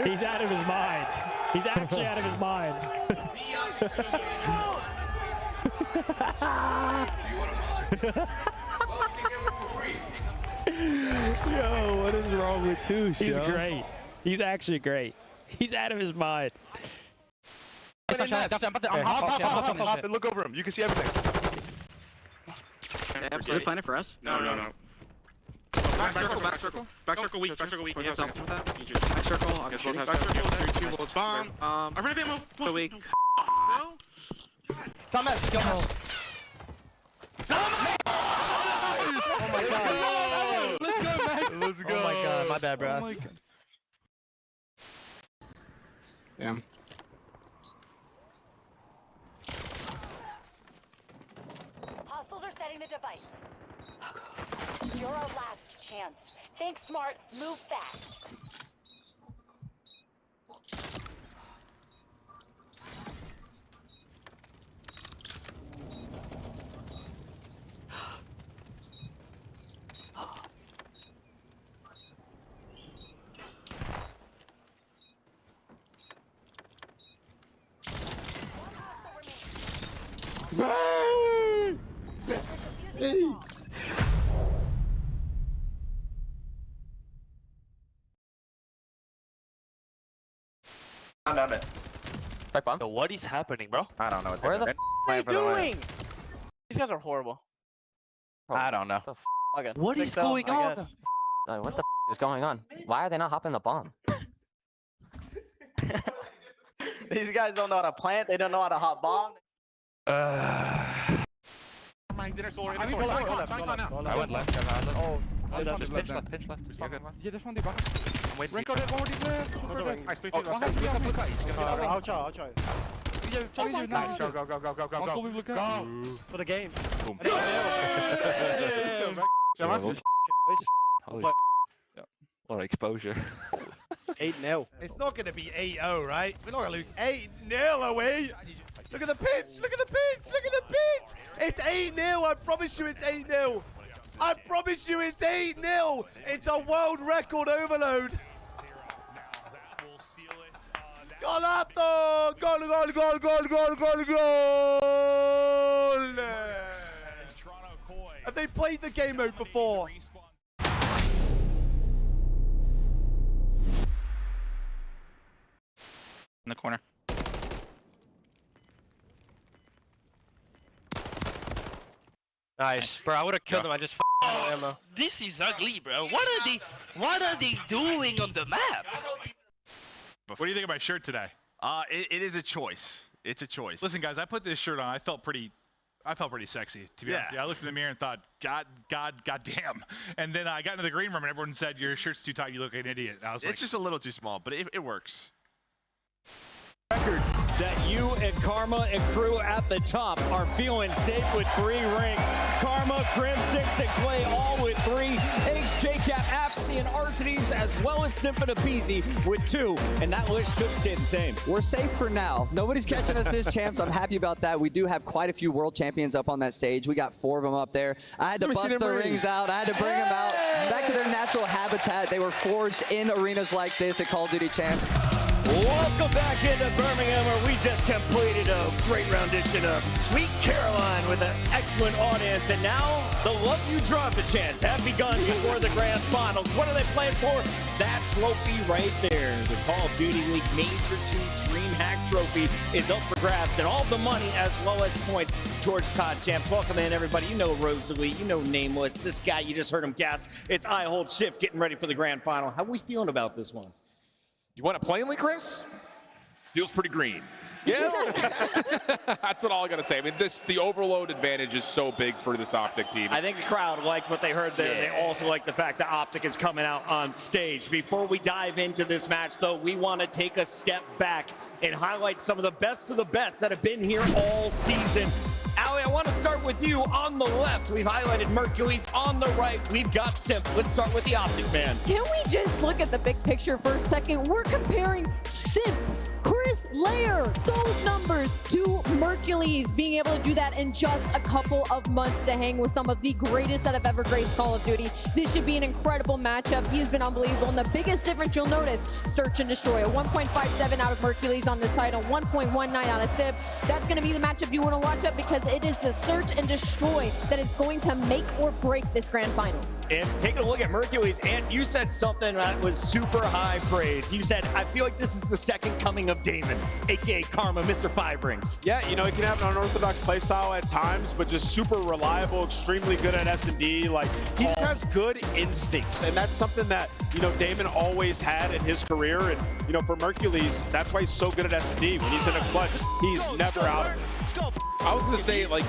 He's out of his mind. He's actually out of his mind. Yo, what is wrong with Touche? He's great. He's actually great. He's out of his mind. Hop and look over him. You can see everything. Are they planning for us? No. Back circle weak. We have something with that. Back circle. I'll get you. Back circle. 2 bullets bomb. I'm ready to move. So weak. No. Thomas, go. Oh my god. Let's go, man. Let's go. Oh my god. My bad, bro. Damn. Hostiles are setting the device. You're our last chance. Think smart, move fast. I'm down it. Back bomb. So what is happening, bro? I don't know what Where the f are you doing? These guys are horrible. I don't know. What is going on? What the f is going on? Why are they not hopping the bomb? These guys don't know how to plant. They don't know how to hop bomb. He's inner solar. I went left. Oh, Pitch left. You're good. Yeah, this one, dude. I'm waiting. Nice, 3-2. I'll try. Nice, go, go, go, go, go, go, go. Go! For the game. Boom. Holy what exposure. 8-0. It's not going to be 8-0, right? We're not going to lose 8-0, are we? Look at the pitch! Look at the pitch! Look at the pitch! It's 8-0! I promise you it's 8-0! I promise you it's 8-0! It's a world record overload! Golato! Goal, goal, goal, goal, goal, goal, goal! Have they played the game mode before? In the corner. Nice. Bro, I would have killed him. I just f***ed ammo. This is ugly, bro. What are they doing on the map? What do you think of my shirt today? It is a choice. It's a choice. Listen, guys, I put this shirt on. I felt pretty sexy, to be honest. Yeah, I looked in the mirror and thought, God damn. And then I got into the green room and everyone said, your shirt's too tight, you look like an idiot. And I was like, it's just a little too small, but it works. Record that you and Karma and crew at the top are feeling safe with 3 rings. Karma, Crim, 6, and Clay all with 3. Eggs, J-Cap, Apathy, and Arcades, as well as Simpa and Apizi with 2. And that list should stay the same. We're safe for now. Nobody's catching us this champ, so I'm happy about that. We do have quite a few world champions up on that stage. We got 4 of them up there. I had to bust the rings out. I had to bring them out back to their natural habitat. They were forged in arenas like this at Call of Duty Champs. Welcome back into Birmingham, where we just completed a great rendition of Sweet Caroline with an excellent audience. And now the Love You Drop a Chance have begun before the grand finals. What are they playing for? That trophy right there. The Call of Duty League Major 2 DreamHack Trophy is up for grabs, and all the money as well as points towards COD Champs. Welcome in, everybody. You know Rosalie, you know Nameless. This guy, you just heard him gas. It's I Hold Shift getting ready for the grand final. How are we feeling about this one? You want it plainly, Chris? Feels pretty green. Yeah. That's what all I got to say. I mean, the overload advantage is so big for this Optic team. I think the crowd liked what they heard there. Yeah. They also like the fact that Optic is coming out on stage. Before we dive into this match, though, we want to take a step back and highlight some of the best that have been here all season. Allie, I want to start with you on the left. We've highlighted Mercules. On the right, we've got Simp. Let's start with the Optic man. Can we just look at the big picture for a second? We're comparing Simp, Chris Lair, those numbers to Mercules, being able to do that in just a couple of months to hang with some of the greatest that have ever graced Call of Duty. This should be an incredible matchup. He's been unbelievable, and the biggest difference you'll notice, Search and Destroy. A 1.57 out of Mercules on this side, a 1.19 out of Simp. That's going to be the matchup you want to watch up, because it is the Search and Destroy that is going to make or break this grand final. And taking a look at Mercules, and you said something that was super high praise. You said, I feel like this is the second coming of Damon, aka Karma, Mr. 5 Rings. Yeah, you know, he can have an unorthodox playstyle at times, but just super reliable, extremely good at S&D. Like, he just has good instincts, and that's something that, you know, Damon always had in his career. And, you know, for Mercules, that's why he's so good at S&D. When he's in a clutch, he's never out of it. I was going to say, like,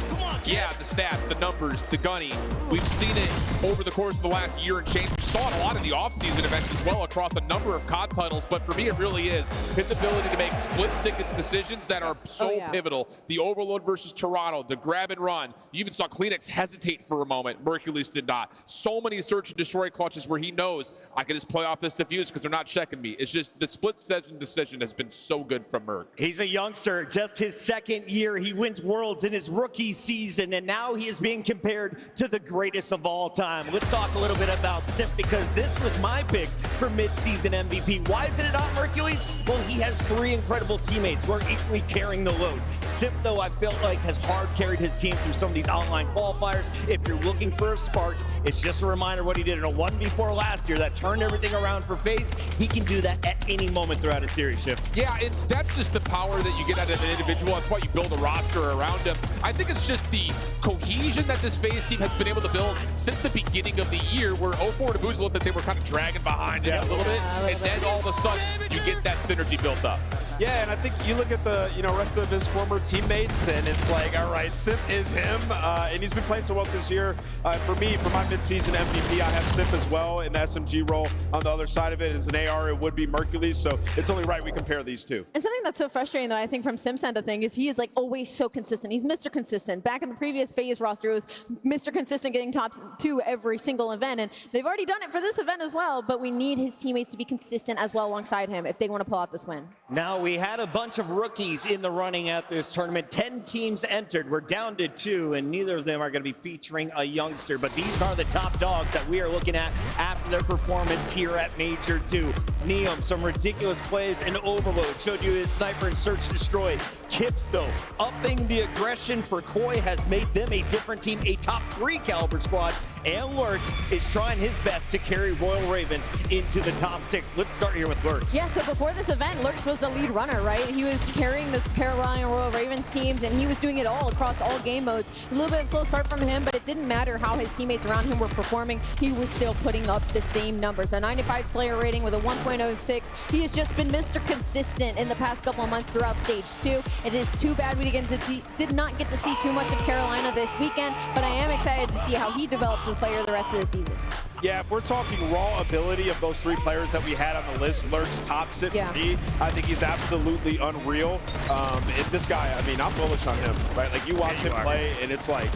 yeah, the stats, the numbers, the gunny. We've seen it over the course of the last year and change. We saw it a lot in the offseason events as well across a number of COD titles, but for me, it really is his ability to make split-second decisions that are so pivotal. The overload versus Toronto, the grab and run. You even saw Kleenex hesitate for a moment. Mercules did not. So many search and destroy clutches where he knows I can just play off this diffuse because they're not checking me. It's just the split-second decision has been so good from Merc. He's a youngster, just his second year. He wins Worlds in his rookie season, and now he is being compared to the greatest of all time. Let's talk a little bit about Simp, because this was my pick for mid-season MVP. Why isn't it on Mercules? Well, he has 3 incredible teammates who are equally carrying the load. Simp, though, I felt like has hard carried his team through some of these online qualifiers. If you're looking for a spark, it's just a reminder what he did in a 1v4 last year that turned everything around for FaZe. He can do that at any moment throughout a series shift. Yeah, and that's just the power that you get out of an individual. That's why you build a roster around him. I think it's just the cohesion that this FaZe team has been able to build since the beginning of the year, where 0-4 to Booze looked like they were kind of dragging behind it a little bit, and then all of a sudden you get that synergy built up. Yeah, and I think you look at the rest of his former teammates, and it's like, all right, Simp is him, and he's been playing so well this year. For me, for my midseason MVP, I have Simp as well in the SMG role. On the other side of it, as an AR, it would be Mercules, so it's only right we compare these two. And something that's so frustrating, though, I think from Simp's end of thing is he is like always so consistent. He's Mr. Consistent. Back in the previous FaZe roster, it was Mr. Consistent getting top 2 every single event, and they've already done it for this event as well, but we need his teammates to be consistent as well alongside him if they want to pull out this win. Now, we had a bunch of rookies in the running at this tournament. 10 teams entered. We're down to 2, and neither of them are going to be featuring a youngster, but these are the top dogs that we are looking at after their performance here at Major 2. Neum, some ridiculous plays and Overload. Showed you his sniper and search destroy. Kips, though, upping the aggression for Koi has made them a different team, a top 3 caliber squad, and Lurks is trying his best to carry Royal Ravens into the top 6. Let's start here with Lurks. Yeah, so before this event, Lurks was the lead runner, right? He was carrying this Carolina Royal Ravens teams, and he was doing it all across all game modes. A little bit of slow start from him, but it didn't matter how his teammates around him were performing. He was still putting up the same numbers. A 95 Slayer rating with a 1.06. He has just been Mr. Consistent in the past couple of months throughout Stage 2. It is too bad we did not get to see too much of Carolina this weekend, but I am excited to see how he develops as a player the rest of the season. Yeah, if we're talking raw ability of those 3 players that we had on the list, Lurks tops it for me. I think he's absolutely unreal. And this guy, I mean, I'm bullish on him, right? Like, you watch him play, and it's like,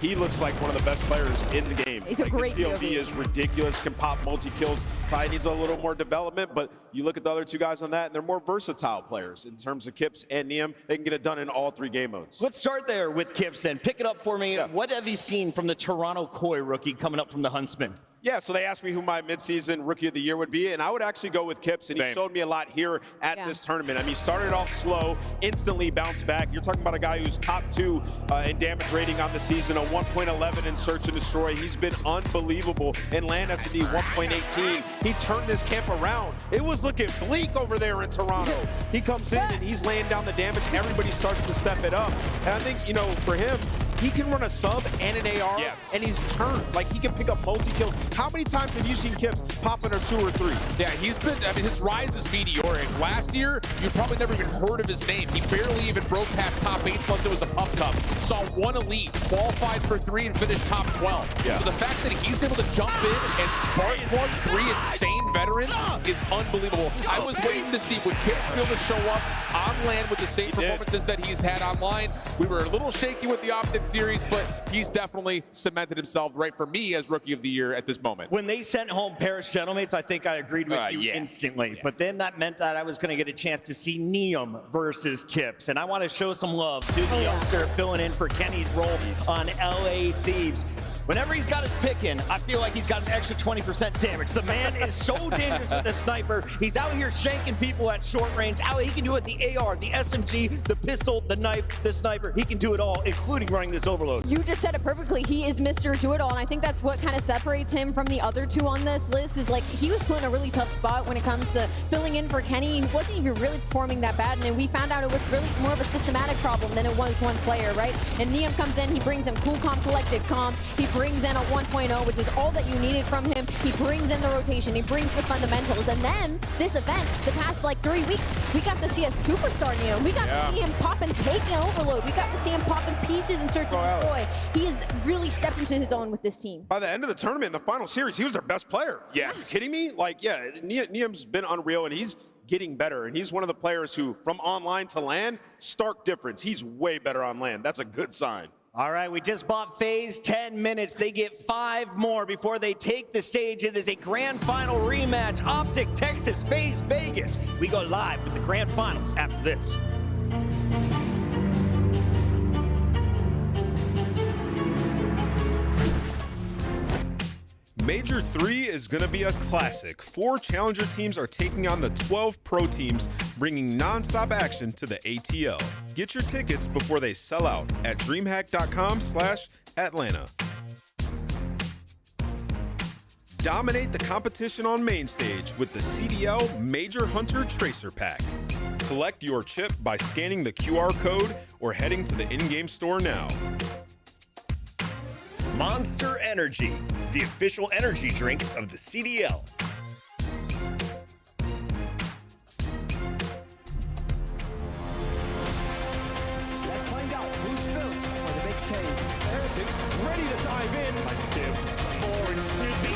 he looks like one of the best players in the game. He's a great his POV is ridiculous, can pop multi-kills, probably needs a little more development, but you look at the other 2 guys on that, and they're more versatile players in terms of Kips and Neum. They can get it done in all 3 game modes. Let's start there with Kips then. Pick it up for me. Yeah. What have you seen from the Toronto Koi rookie coming up from the Huntsman? Yeah, so they asked me who my midseason rookie of the year would be, and I would actually go with Kips, and he showed me a lot here at this tournament. I mean, he started off slow, instantly bounced back. You're talking about a guy who's top 2 in damage rating on the season, a 1.11 in search and destroy. He's been unbelievable. In land S&D, 1.18. He turned this camp around. It was looking bleak over there in Toronto. He comes in and he's laying down the damage. Everybody starts to step it up. And I think, for him, he can run a sub and an AR, and he's turned. Like, he can pick up multi-kills. How many times have you seen Kips pop in a 2 or 3? Yeah, he's been, I mean, his rise is meteoric. Last year, you probably never even heard of his name. He barely even broke past top 8 once it was a Pup Cup. Saw 1 elite, qualified for 3, and finished top 12. Yeah. So the fact that he's able to jump in and spark plug 3 insane veterans is unbelievable. I was waiting to see would Kips be able to show up on land with the same performances that he's had online. We were a little shaky with the Optic series, but he's definitely cemented himself right for me as Rookie of the Year at this moment. When they sent home Paris Gentleman's, I think I agreed with you instantly. But then that meant that I was going to get a chance to see Neum versus Kips. And I want to show some love to the youngster filling in for Kenny's role on LA Thieves. Whenever he's got his pick in, I feel like he's got an extra 20% damage. The man is so dangerous with the sniper. He's out here shanking people at short range. He can do it the AR, the SMG, the pistol, the knife, the sniper. He can do it all, including running this overload. You just said it perfectly. He is Mr. Do-It-All, and I think that's what kind of separates him from the other 2 on this list is, like, he was put in a really tough spot when it comes to filling in for Kenny. He wasn't even really performing that bad, and then we found out it was really more of a systematic problem than it was one player, right? And Neum comes in, he brings him cool, calm, collected comms. He brings in a 1.0, which is all that you needed from him. He brings in the rotation. He brings the fundamentals. And then this event, the past like 3 weeks, we got to see a superstar Neum. We got to see him pop and take an overload. We got to see him pop in pieces and search and destroy. He has really stepped into his own with this team. By the end of the tournament, in the final series, he was their best player. Yes. Are you kidding me? Like, yeah, Neum's been unreal, and he's getting better. And he's one of the players who, from online to LAN, stark difference. He's way better on LAN. That's a good sign. All right, we just bought FaZe 10 minutes. They get 5 more before they take the stage. It is a grand final rematch. Optic, Texas, FaZe, Vegas. We go live with the grand finals after this. Major 3 is going to be a classic. 4 challenger teams are taking on the 12 pro teams, bringing non-stop action to the ATL. Get your tickets before they sell out at DreamHack.com/Atlanta. Dominate the competition on main stage with the CDL Major Hunter Tracer Pack. Collect your chip by scanning the QR code or heading to the in-game store now. Monster Energy, the official energy drink of the CDL. saved. Heretics ready to dive in. Let's do. Four and Snoopy.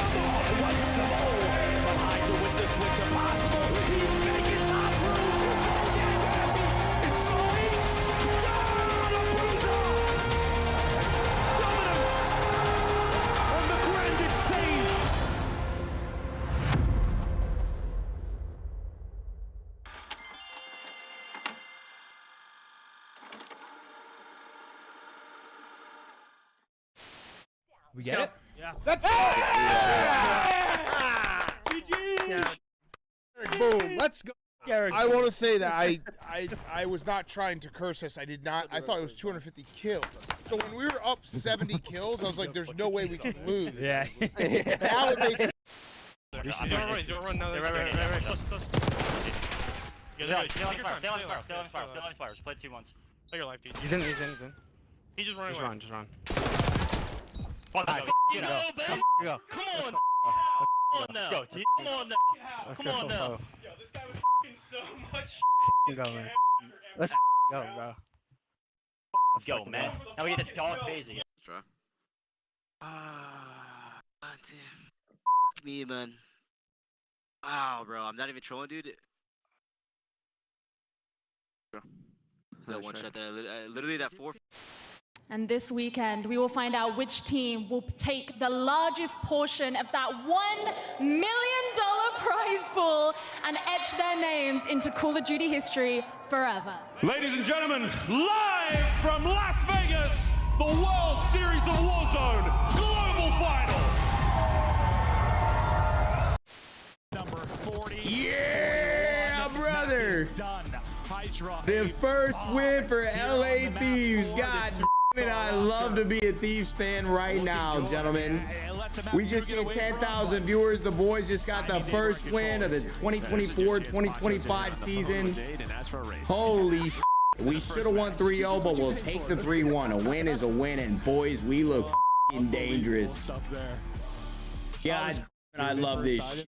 Wipes them all. From Hydra with the switch impossible. He's making top room. So damn happy. It's Saints. Down a bruiser. Dominance. On the grandest stage. We get it? Yeah. That's Boom. Let's go. Garrett. I want to say that I was not trying to curse us. I did not. I thought it was 250 kills. So when we were up 70 kills, I was like, "There's no way we can lose." Yeah. Now it makes. Don't run now. Right. Close. Stay on Spires. Play 2-1. Play your life, dude. He's in. He just running away. Just run. Fuck you know, baby. Go. Come on. Come on now. Come on now. Yo, this guy was f***ing so much. Go, man. Let's go, bro. Let's go, man. Now we get the dog phase again. Try. Damn. Me, man. Wow, bro. I'm not even trolling, dude. That one shot that I literally that 4. And this weekend, we will find out which team will take the largest portion of that $1 million prize pool and etch their names into Call of Duty history forever. Ladies and gentlemen, live from Las Vegas, the World Series of Warzone Global Final. Number 40. Yeah, brother. The first win for LA Thieves. God damn it, I love to be a Thieves fan right now, gentlemen. We just hit 10,000 viewers. The boys just got the first win of the 2024-2025 season. Holy shit. We should have won 3-0, but we'll take the 3-1. A win is a win, and boys, we look f***ing dangerous. God, I love this shit.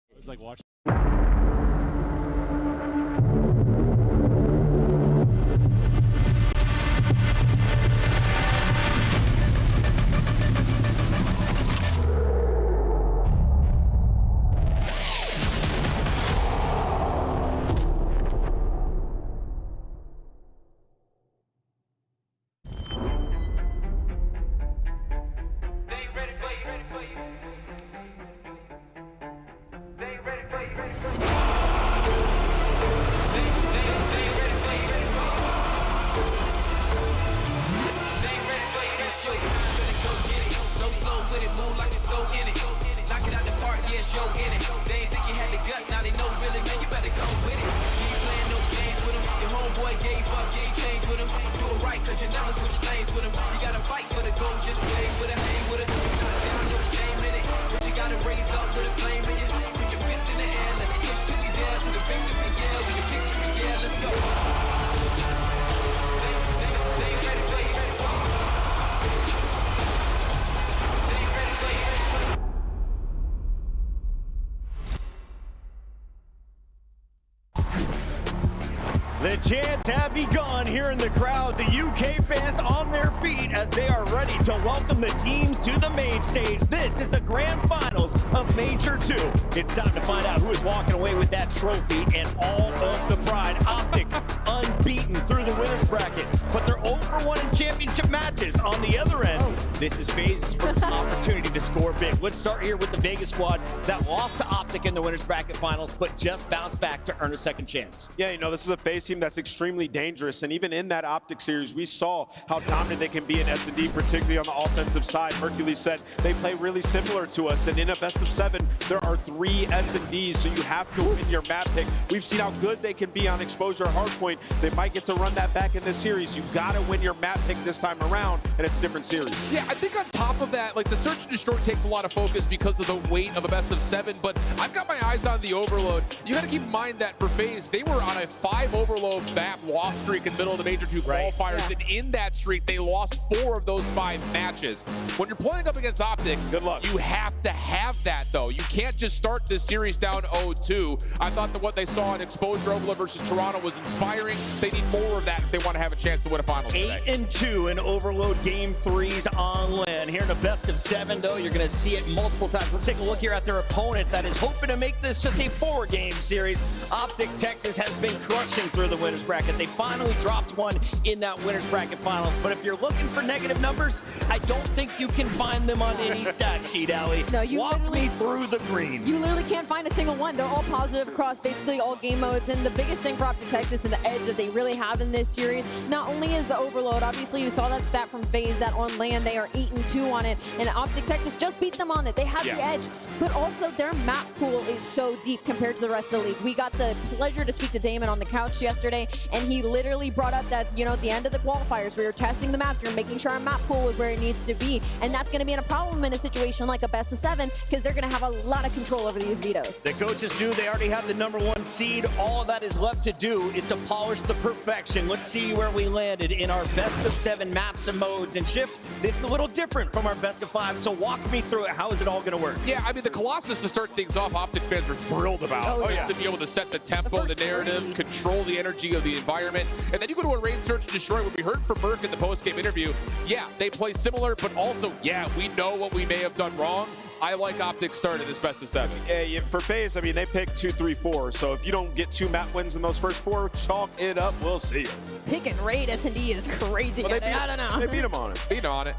The chants have begun here in the crowd. The UK fans on their feet as they are ready to welcome the teams to the main stage. This is the grand finals of Major 2. It's time to find out who is walking away with that trophy and all of the pride. Optic unbeaten through the winners bracket, but they're 0-1 in championship matches. On the other end, this is FaZe's first opportunity to score big. Let's start here with the Vegas squad that lost to Optic in the winners bracket finals, but just bounced back to earn a second chance. Yeah, you know, this is a FaZe team that's extremely dangerous, and even in that Optic series, we saw how dominant they can be in S&D, particularly on the offensive side. Hercules said they play really similar to us, and in a best of 7, there are 3 S&Ds, so you have to win your map pick. We've seen how good they can be on exposure hardpoint. They might get to run that back in this series. You gotta win your map pick this time around, and it's a different series. Yeah, I think on top of that, like the Search and Destroy takes a lot of focus because of the weight of a best of 7, but I've got my eyes on the Overload. You gotta keep in mind that for FaZe, they were on a 5 Overload map loss streak in the middle of the Major 2 qualifiers, and in that streak, they lost 4 of those 5 matches. When you're playing up against Optic, good luck. You have to have that, though. You can't just start this series down 0-2. I thought that what they saw in Exposure Overload versus Toronto was inspiring. They need more of that if they want to have a chance to win a finals today. 8-2 in Overload Game 3s on land. Here in a best of 7, though, you're going to see it multiple times. Let's take a look here at their opponent that is hoping to make this just a 4-game series. Optic Texas has been crushing through the winners bracket. They finally dropped one in that winners bracket finals. But if you're looking for negative numbers, I don't think you can find them on any stat sheet, Allie. No, you walk me through the green. You literally can't find a single one. They're all positive across basically all game modes. And the biggest thing for Optic Texas and the edge that they really have in this series, not only is the overload, obviously you saw that stat from FaZe that on land they are 8-2 on it, and Optic Texas just beat them on it. They have the edge, but also their map pool is so deep compared to the rest of the league. We got the pleasure to speak to Damon on the couch yesterday, and he literally brought up that, you know, at the end of the qualifiers, we were testing the map, making sure our map pool was where it needs to be, and that's going to be a problem in a situation like a best of 7 because they're going to have a lot of control over these vetoes. The coaches knew they already have the #1 seed. All that is left to do is to polish the perfection. Let's see where we landed in our best of 7 maps and modes. And Shift, this is a little different from our best of 5, so walk me through it. How is it all going to work? Yeah, I mean, the Colossus to start things off, Optic fans are thrilled about. To be able to set the tempo, the narrative, control the energy of the environment. And then you go to a raid search and destroy. What we heard from Merc in the post-game interview, yeah, they play similar, but also, yeah, we know what we may have done wrong. I like Optic start in this best of 7. Yeah, for FaZe, I mean, they picked 2, 3, 4. So if you don't get 2 map wins in those first 4, chalk it up. We'll see you. Pick and raid S&D is crazy. Well, I don't know. They beat them on it. Beat on it.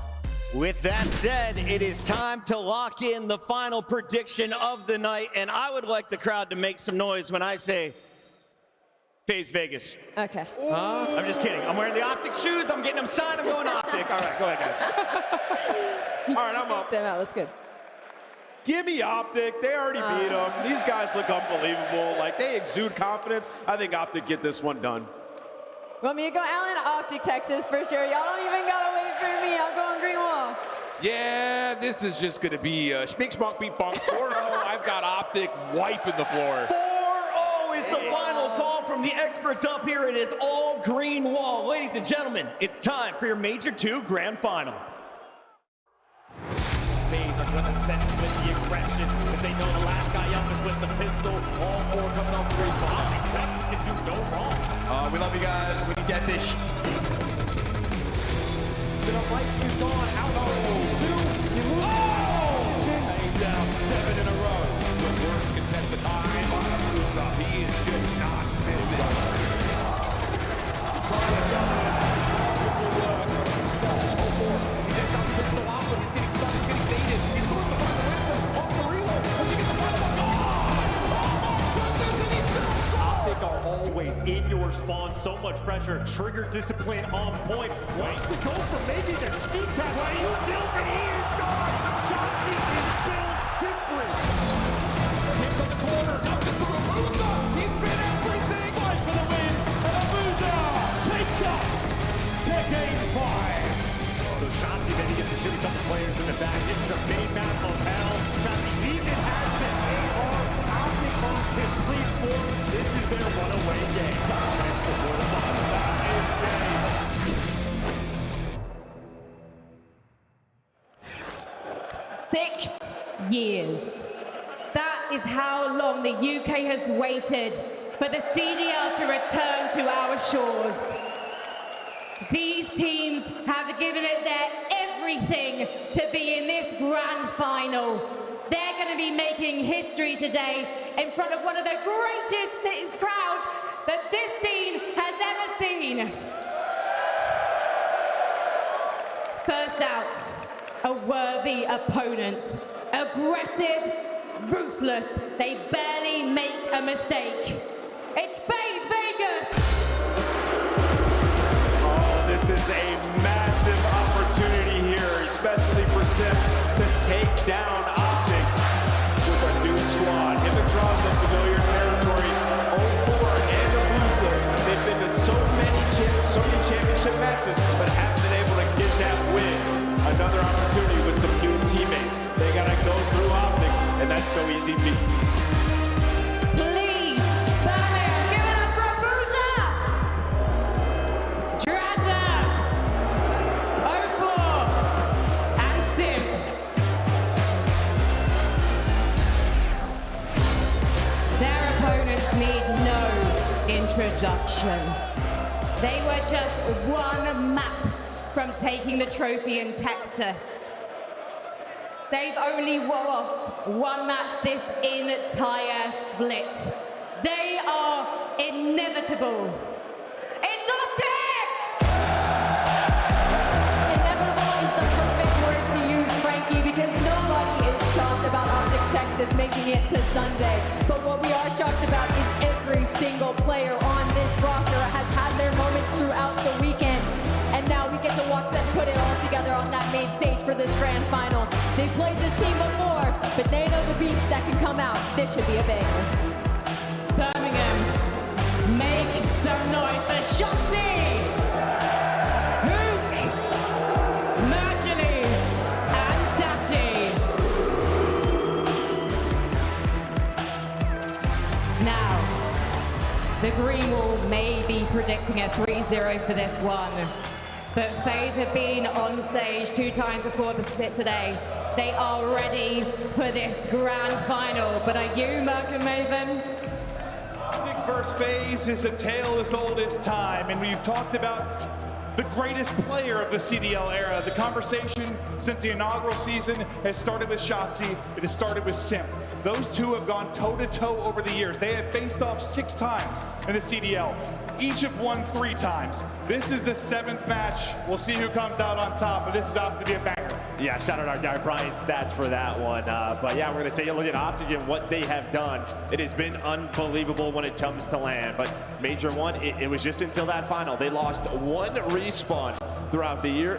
With that said, it is time to lock in the final prediction of the night. And I would like the crowd to make some noise when I say FaZe Vegas. Okay. I'm just kidding. I'm wearing the Optic shoes. I'm getting them signed. I'm going Optic. All right, go ahead, guys. All right, I'm up. Damn, that's good. Give me Optic. They already beat them. These guys look unbelievable. Like, they exude confidence. I think Optic get this one done. Want me to go Allen? Optic Texas for sure. Y'all don't even gotta wait for me. I'll go on green wall. Yeah, this is just going to be Schmink, Schmonk, Beat, Bonk, 4-0. I've got Optic wiping the floor. 4-0 is the final call from the experts up here. It is all green wall. Ladies and gentlemen, it's time for your Major 2 Grand Final. FaZe are going to set with the aggression. If they know the last guy up is with the pistol, all 4 coming off the race. Optic Texas can do no wrong. We love you guys. We just get this. The lights is on. Out on 2. Jinx down 7 in a row. The worst contested time. He is just not missing. He's in top pistol off, but he's getting stuck. He's getting baited. He's going to find the Winston off the reload. Does he get the final? Optic are always in your spawn. So much pressure. Trigger discipline on point. Waits to go for maybe their sneak attack. When you build it, he is gone. Chauncey is built different. Hit the corner. Nothing for Abuza. He's been everything. Fight for the win. And Abuza takes us to game 5. So Chauncey then he gets to shoot a couple players in the back. This is a main map of hell. Chauncey even has the AR. Optic on complete form. This is their runaway game. Top chance before the bottom. That is game. 6 years. That is how long the UK has waited for the CDL to return to our shores. These teams have given it their everything to be in this grand final. They're going to be making history today in front of one of the greatest crowds that this scene has ever seen. First out, a worthy opponent. Aggressive, ruthless, they barely make a mistake. It's FaZe Vegas! Oh, this is a massive opportunity here, especially for Sim to take down Optic with a new squad. If it draws in familiar territory, 0-4 and Abuza, they've been to so many championship matches, but haven't been able to get that win. Another opportunity with some new teammates. They gotta go through Optic, and that's no easy feat. Please, Banner, give it up for Abuza! Drazza, 0-4, and Sim. Their opponents need no introduction. They were just one map from taking the trophy in Texas. They've only lost one match this entire split. They are inevitable. It's Optic! Inevitable is the perfect word to use, Frankie, because nobody is shocked about Optic Texas making it to Sunday. But what we are shocked about is every single player on this roster has had their moments throughout the weekend. And now we get to watch them put it all together on that main stage for this grand final. They played this team before, but they know the beast that can come out. This should be a banger. Birmingham, make some noise for Shotzi, Hook, Mercules, and Dashi. Now, the Green Wall may be predicting a 3-0 for this one, but FaZe have been on stage 2 times before the split today. They are ready for this grand final, but are you, Merc and Maven? Optic versus FaZe is a tale as old as time, and we've talked about the greatest player of the CDL era. The conversation since the inaugural season has started with Shotzi, it has started with Simp. Those two have gone toe-to-toe over the years. They have faced off 6 times in the CDL. Each have won 3 times. This is the 7th match. We'll see who comes out on top, but this is out to be a banger. Yeah, shout out our guy Brian Stats for that one. But yeah, we're going to take a look at Optic and what they have done. It has been unbelievable when it comes to LAN. But Major 1, it was just until that final. They lost 1 respawn throughout the year.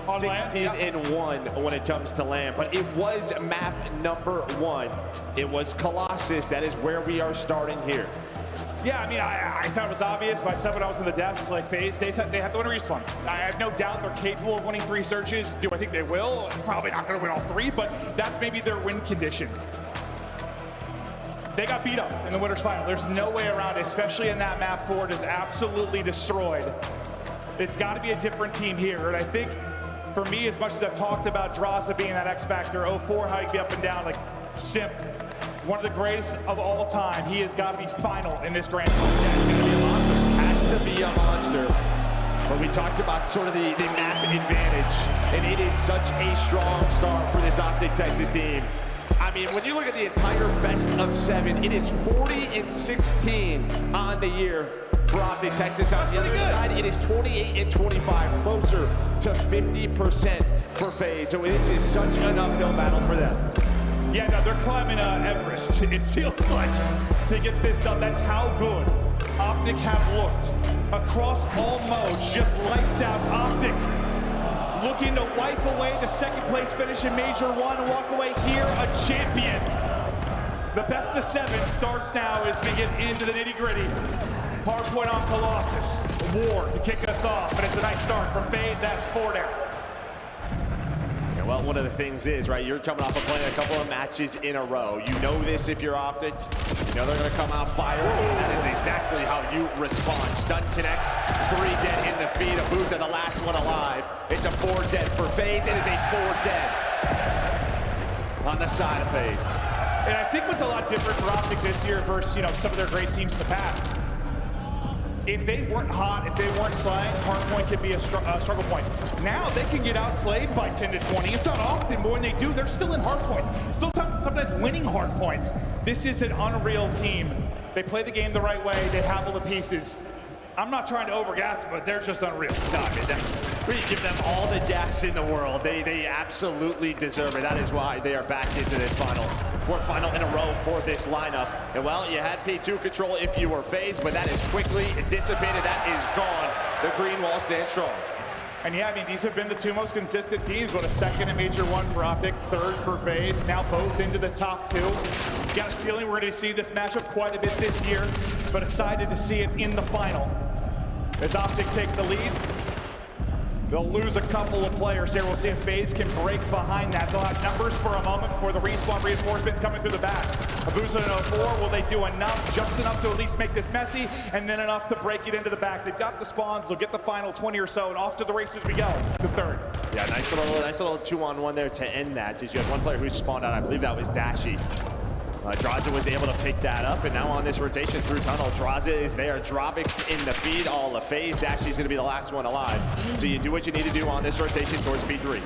16-1 when it comes to LAN. But it was map number 1. It was Colossus. That is where we are starting here. Yeah, I mean, I thought it was obvious, but I said when I was in the desk, like FaZe, they have to win a respawn. I have no doubt they're capable of winning 3 searches. Do I think they will? Probably not going to win all 3, but that's maybe their win condition. They got beat up in the winners final. There's no way around it, especially in that map. Ford is absolutely destroyed. It's got to be a different team here, and I think for me, as much as I've talked about Drazah being that X factor, 04, how he can be up and down, like Simp, one of the greatest of all time. He has got to be final in this grand final. Yeah, he's going to be a monster. Has to be a monster. But we talked about sort of the map advantage, and it is such a strong start for this Optic Texas team. I mean, when you look at the entire best of 7, it is 40-16 on the year for Optic Texas. On the other side, it is 28-25, closer to 50% for FaZe. So this is such an uphill battle for them. Yeah, no, they're climbing Everest. It feels like to get this done. That's how good Optic have looked across all modes. Just lights out. Optic looking to wipe away the 2nd place finish in Major 1, walk away here a champion. The best of 7 starts now as we get into the nitty-gritty. Hardpoint on Colossus. War to kick us off, but it's a nice start from FaZe. That's 4 down. Yeah, well, one of the things is, right, you're coming off of playing a couple of matches in a row. You know this if you're Optic. You know they're going to come out firing. That is exactly how you respond. Stun connects, 3 dead in the feed. Abuza, the last one alive. It's a 4 dead for FaZe. It is a 4 dead on the side of FaZe. And I think what's a lot different for Optic this year versus, you know, some of their great teams in the past. If they weren't hot, if they weren't slaying, hardpoint could be a struggle point. Now they can get outslayed by 10 to 20. It's not often, but when they do, they're still in hardpoints. Still sometimes winning hardpoints. This is an unreal team. They play the game the right way. They have all the pieces. I'm not trying to overgas, but they're just unreal. No, I mean, we give them all the gas in the world. They absolutely deserve it. That is why they are back into this final. 4th final in a row for this lineup. And well, you had P2 control if you were FaZe, but that is quickly dissipated. That is gone. The Green Wall stands strong. And yeah, I mean, these have been the 2 most consistent teams. What, a 2nd in Major 1 for Optic, 3rd for FaZe. Now both into the top 2. Got a feeling we're going to see this matchup quite a bit this year, but excited to see it in the final. As Optic take the lead, they'll lose a couple of players here. We'll see if FaZe can break behind that. They'll have numbers for a moment before the respawn reinforcements coming through the back. Abuza and 04, will they do enough, just enough to at least make this messy, and then enough to break it into the back? They've got the spawns, they'll get the final 20 or so, and off to the races we go, the 3rd. Yeah, nice little 2-on-1 there to end that. You had one player who spawned out, I believe that was Dashi. Drazah was able to pick that up, and now on this rotation through tunnel, Drazah is there. Dravix in the feed, all of FaZe. Dashy's going to be the last one alive. So you do what you need to do on this rotation towards P3.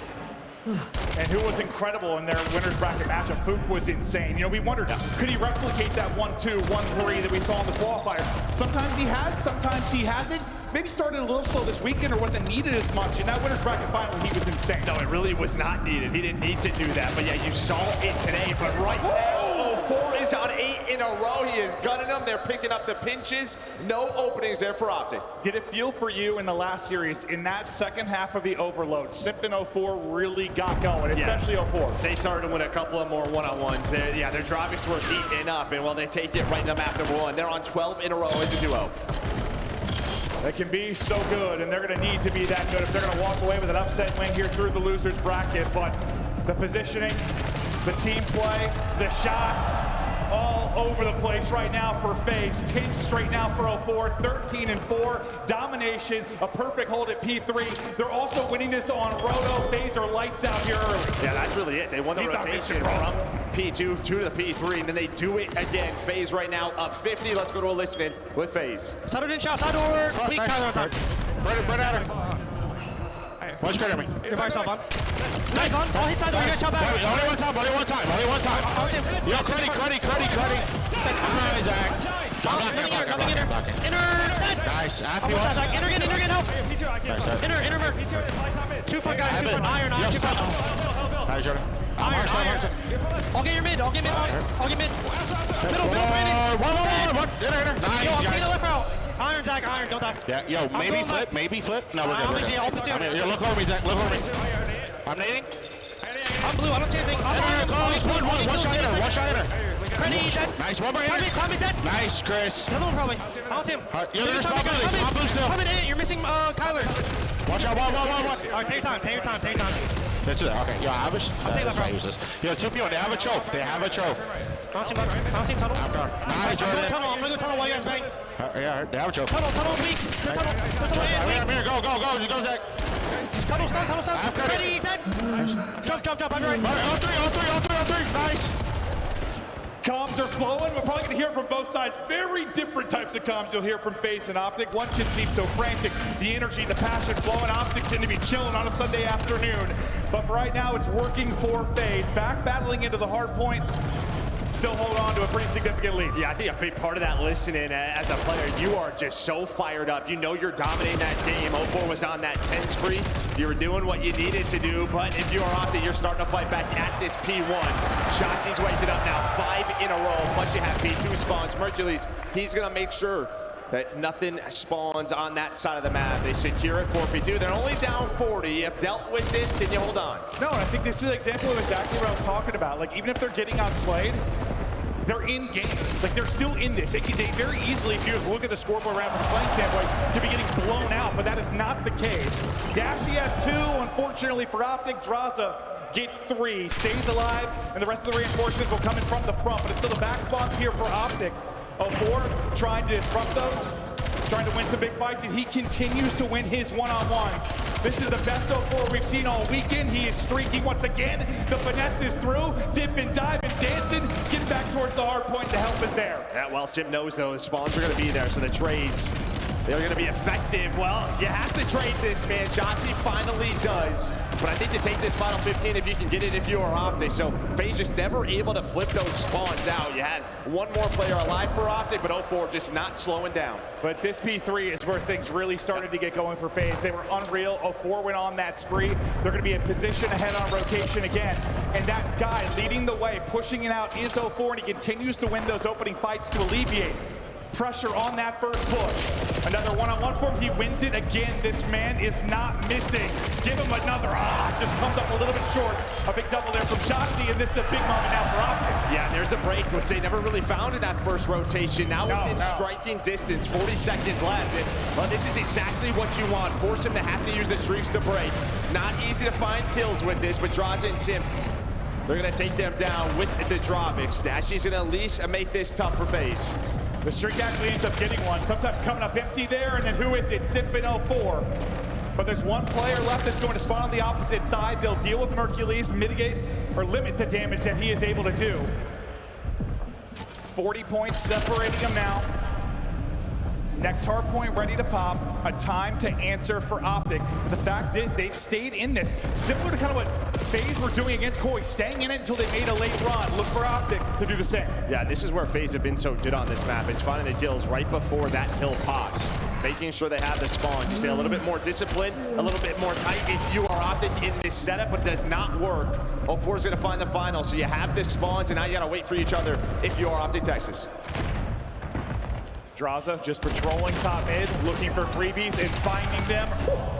And who was incredible in their winner's bracket matchup? Pook was insane. You know, we wondered, could he replicate that 1-2, 1-3 that we saw in the qualifier? Sometimes he has, sometimes he hasn't. Maybe started a little slow this weekend or wasn't needed as much. In that winner's bracket final, he was insane. No, it really was not needed. He didn't need to do that. But yeah, you saw it today. But right now, 4 is on 8 in a row. He is gunning them. They're picking up the pinches. No openings there for Optic. Did it feel for you in the last series, in that second half of the overload, Simp and 04 really got going, especially 04? They started to win a couple of more one-on-ones. Their Dravix were heating up, and well, they take it right in the map number 1. They're on 12 in a row as a duo. They can be so good, and they're going to need to be that good if they're going to walk away with an upset win here through the losers bracket. But the positioning, the team play, the shots, all over the place right now for FaZe. 10 straight now for 04, 13-4, domination, a perfect hold at P3. They're also winning this on Roto. FaZe are lights out here early. Yeah, that's really it. They won the rotation from P2 to the P3, and then they do it again. FaZe right now up 50. Let's go to a listening with FaZe. Settled in shot, side door. Complete Kyler on time. Right at her. Watch credit me. You're by yourself, on. Nice, on. All hit side door, you got shot back. Only one time. Yo, credit. Nice, Zach. Coming in. Inner. Nice. Inner again, help. Inner merc. 2 foot guys, 2 foot iron, 2 foot. Nice, Jordan. Iron. I'll get mid. Middle, Brandon. One. Inner. Nice, yo, I'm guys. taking the left route. Iron, Zach, iron, don't die. Yeah, yo, maybe flip. No, we're good. Yo, look over me, Zach. Look over me. I'm nading. I'm blue, I don't see anything. One shot in her. Ready, dead. Nice, one right here. Tommy's dead. Nice, Chris. Another one probably. I don't see him. You're the responsibility. Spot blue still. Coming in, you're missing Kyler. Watch out, one. Alright, take your time. That's it, okay. Yo, Avish. I'll take left route. Yo, 2 people, they have a choke. I don't see tunnel. Nice, Jordan. I'm gonna go tunnel while you guys bang. Yeah, they have a choke. Tunnel weak. Tunnel weak. Go. Just go, Zach. Tunnel stun. Ready, dead. Jump. I'm right. All three. Nice. Comms are flowing. We're probably going to hear from both sides. Very different types of comms you'll hear from FaZe and Optic. One can seem so frantic. The energy, the passion flowing. Optic seem to be chilling on a Sunday afternoon. But for right now, it's working for FaZe. Back battling into the hard point. Still hold on to a pretty significant lead. Yeah, I think a big part of that listening as a player, you are just so fired up. You know you're dominating that game. 04 was on that 10 spree. You were doing what you needed to do, but if you are Optic, you're starting to fight back at this P1. Shotzzy's wasted up now 5 in a row, plus you have P2 spawns. Mercules, he's gonna make sure that nothing spawns on that side of the map. They secure it for P2. They're only down 40. You've dealt with this, can you hold on? No, I think this is an example of exactly what I was talking about. Like, even if they're getting outslayed, they're in games. Like, they're still in this. They very easily, if you just look at the scoreboard round from a slaying standpoint, could be getting blown out, but that is not the case. Dashy has 2, unfortunately for Optic. Drazah gets 3, stays alive, and the rest of the reinforcements will come in from the front, but it's still the back spawns here for Optic. 04 trying to disrupt those, trying to win some big fights, and he continues to win his one-on-ones. This is the best 04 we've seen all weekend. He is streaking once again. The finesse is through, dip and dive and dancing, getting back towards the hard point. The help is there. Yeah, well, Sim knows those spawns are going to be there, so the trades, they're going to be effective. Well, you have to trade this, man. Shotzzy finally does. But I think to take this final 15, if you can get it, if you are Optic. So FaZe just never able to flip those spawns out. You had one more player alive for Optic, but 04 just not slowing down. But this P3 is where things really started to get going for FaZe. They were unreal. 04 went on that spree. They're going to be in position ahead on rotation again. And that guy leading the way, pushing it out is 04, and he continues to win those opening fights to alleviate pressure on that first push. Another one-on-one for him. He wins it again. This man is not missing. Give him another. Just comes up a little bit short. A big double there from Shotzzy, and this is a big moment now for Optic. Yeah, there's a break, which they never really found in that first rotation. Now within striking distance, 40 seconds left. And, well, this is exactly what you want. Force him to have to use the streaks to break. Not easy to find kills with this, but Drazah and Sim, they're going to take them down with the Dravix. Dashy's going to at least make this tough for FaZe. The streak actually ends up getting one, sometimes coming up empty there, and then who is it? Simp and 04. But there's one player left that's going to spawn on the opposite side. They'll deal with Mercules, mitigate or limit the damage that he is able to do. 40 points separating them now. Next hard point ready to pop. A time to answer for Optic. The fact is they've stayed in this. Similar to kind of what FaZe were doing against Koi, staying in it until they made a late run. Look for Optic to do the same. Yeah, this is where FaZe have been so good on this map. It's finding the kills right before that hill pops. Making sure they have the spawn. You stay a little bit more disciplined, a little bit more tight if you are Optic in this setup, but it does not work. 04 is going to find the final, so you have this spawns, and now you got to wait for each other if you are Optic Texas. Drazah just patrolling top mid, looking for freebies and finding them.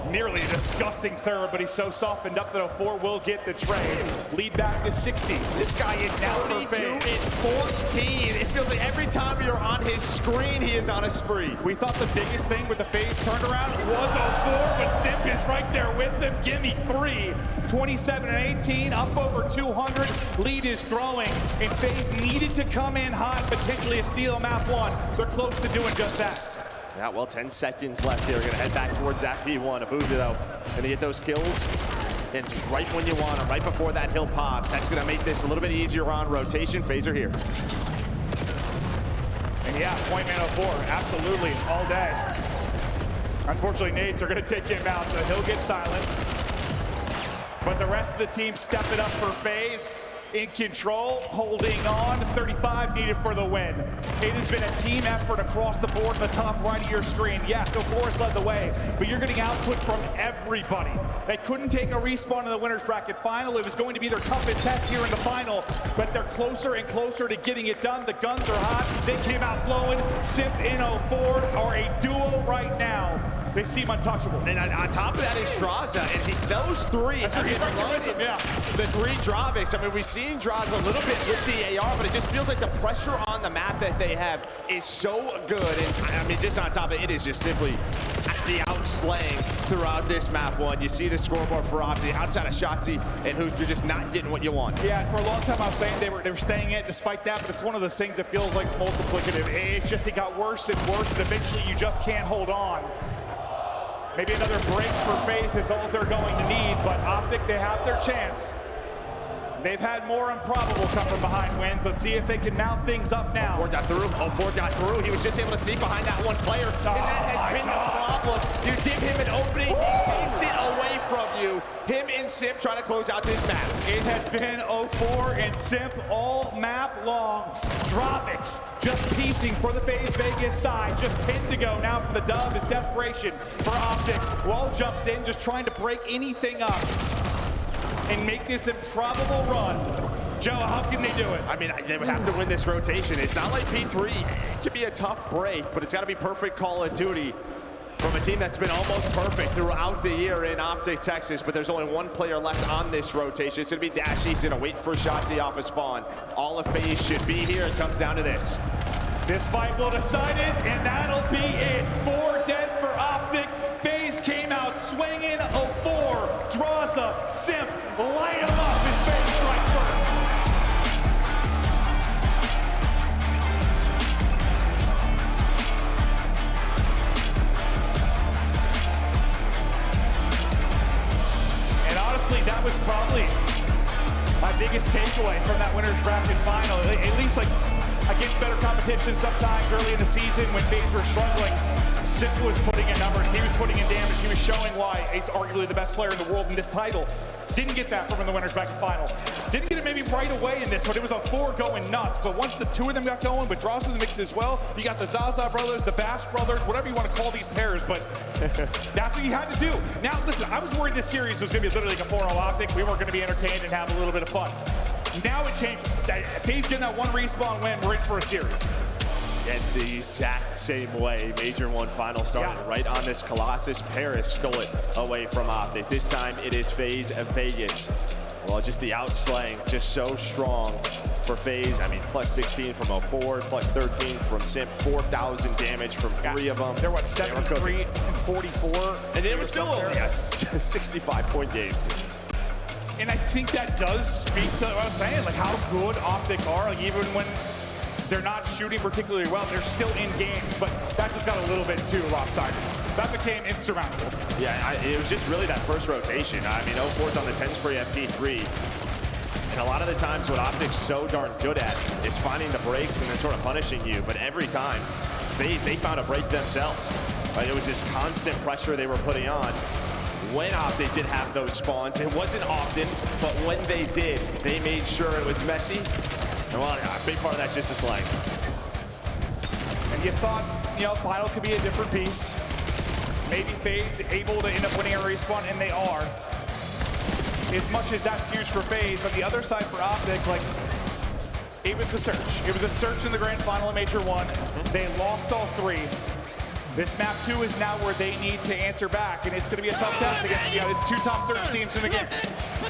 Nearly a disgusting third, but he's so softened up that 04 will get the trade. Lead back to 60. This guy is now 32 and 14. It feels like every time you're on his screen, he is on a spree. We thought the biggest thing with the FaZe turnaround was 04, but Simp is right there with them. Give me 3. 27 and 18, up over 200. Lead is growing, and FaZe needed to come in hot, potentially a steal map 1. They're close to doing just that. Yeah, well, 10 seconds left here. We're gonna head back towards that P1. Abuza, though, gonna get those kills. And just right when you want them, right before that hill pops. That's gonna make this a little bit easier on rotation. FaZe are here. And yeah, point man 04, absolutely, all day. Unfortunately, nades are gonna take him out, so he'll get silenced. But the rest of the team step it up for FaZe. In control, holding on, 35 needed for the win. It has been a team effort across the board in the top right of your screen. Yes, 04 has led the way, but you're getting output from everybody. They couldn't take a respawn in the winner's bracket final. It was going to be their toughest test here in the final, but they're closer and closer to getting it done. The guns are hot. They came out flowing. Simp and 04 are a duo right now. They seem untouchable. And on top of that is Drazah, and those three have been running the 3 Draviks. I mean, we've seen Drazah a little bit with the AR, but it just feels like the pressure on the map that they have is so good. And I mean, just on top of it, it is just simply the outslaying throughout this map 1. You see the scoreboard for Optic outside of Shotzzy, and who you're just not getting what you want. Yeah, for a long time I was saying they were staying in it despite that, but it's one of those things that feels like multiplicative. It's just, it got worse and worse, and eventually you just can't hold on. Maybe another break for FaZe is all they're going to need, but Optic, they have their chance. They've had more improbable come from behind wins. Let's see if they can mount things up now. 04 got through. 04 got through. He was just able to sneak behind that one player, and that has been the problem. You give him an opening, he takes it away from you. Him and Simp trying to close out this map. It has been 04 and Simp all map long. Draviks just piecing for the FaZe Vegas side. Just 10 to go now for the dub. Is desperation for Optic. Wall jumps in, just trying to break anything up and make this improbable run. Joe, how can they do it? I mean, they would have to win this rotation. It's not like P3. It could be a tough break, but it's got to be perfect Call of Duty from a team that's been almost perfect throughout the year in Optic Texas, but there's only one player left on this rotation. It's going to be Dashy. He's going to wait for Shotzzy off a spawn. All of FaZe should be here. It comes down to this. This fight will decide it, and that'll be it. 4 dead for Optic. FaZe came out swinging. 04, Drazah, Simp, light him up as FaZe strike first. And honestly, that was probably my biggest takeaway from that winner's bracket final. At least like against better competition sometimes early in the season when FaZe were struggling, Simp was putting in numbers, he was putting in damage, he was showing why he's arguably the best player in the world in this title. Didn't get that from in the winner's bracket final. Didn't get it maybe right away in this one. It was 04 going nuts, but once the 2 of them got going, but Dross in the mix as well, you got the Zaza brothers, the Bash brothers, whatever you want to call these pairs, but that's what you had to do. Now, listen, I was worried this series was going to be literally like a 4-0 Optic. We weren't going to be entertained and have a little bit of fun. Now it changes. FaZe getting that 1 respawn win, we're in for a series. And the exact same way, Major 1 final started right on this Colossus. Paris stole it away from Optic. This time it is FaZe Vegas. Well, just the outslaying, just so strong for FaZe. I mean, plus 16 from 04, plus 13 from Simp, 4,000 damage from 3 of them. They're what, 73 and 44? And it was still only a 65-point game. And I think that does speak to what I was saying, like how good Optic are, like even when they're not shooting particularly well, they're still in games, but that just got a little bit too lopsided. That became insurmountable. Yeah, it was just really that first rotation. I mean, 04's on the 10 spray at P3. And a lot of the times what Optic's so darn good at is finding the breaks and then sort of punishing you. But every time, FaZe, they found a break themselves. Right? It was this constant pressure they were putting on. When Optic did have those spawns, it wasn't often, but when they did, they made sure it was messy. And well, a big part of that's just the slang. And you thought, Final could be a different beast. Maybe FaZe able to end up winning a respawn, and they are. As much as that's huge for FaZe, on the other side for Optic, like, it was the search. It was a search in the grand final in Major 1. They lost all 3. This map 2 is now where they need to answer back, and it's going to be a tough test against these 2 top search teams in the game.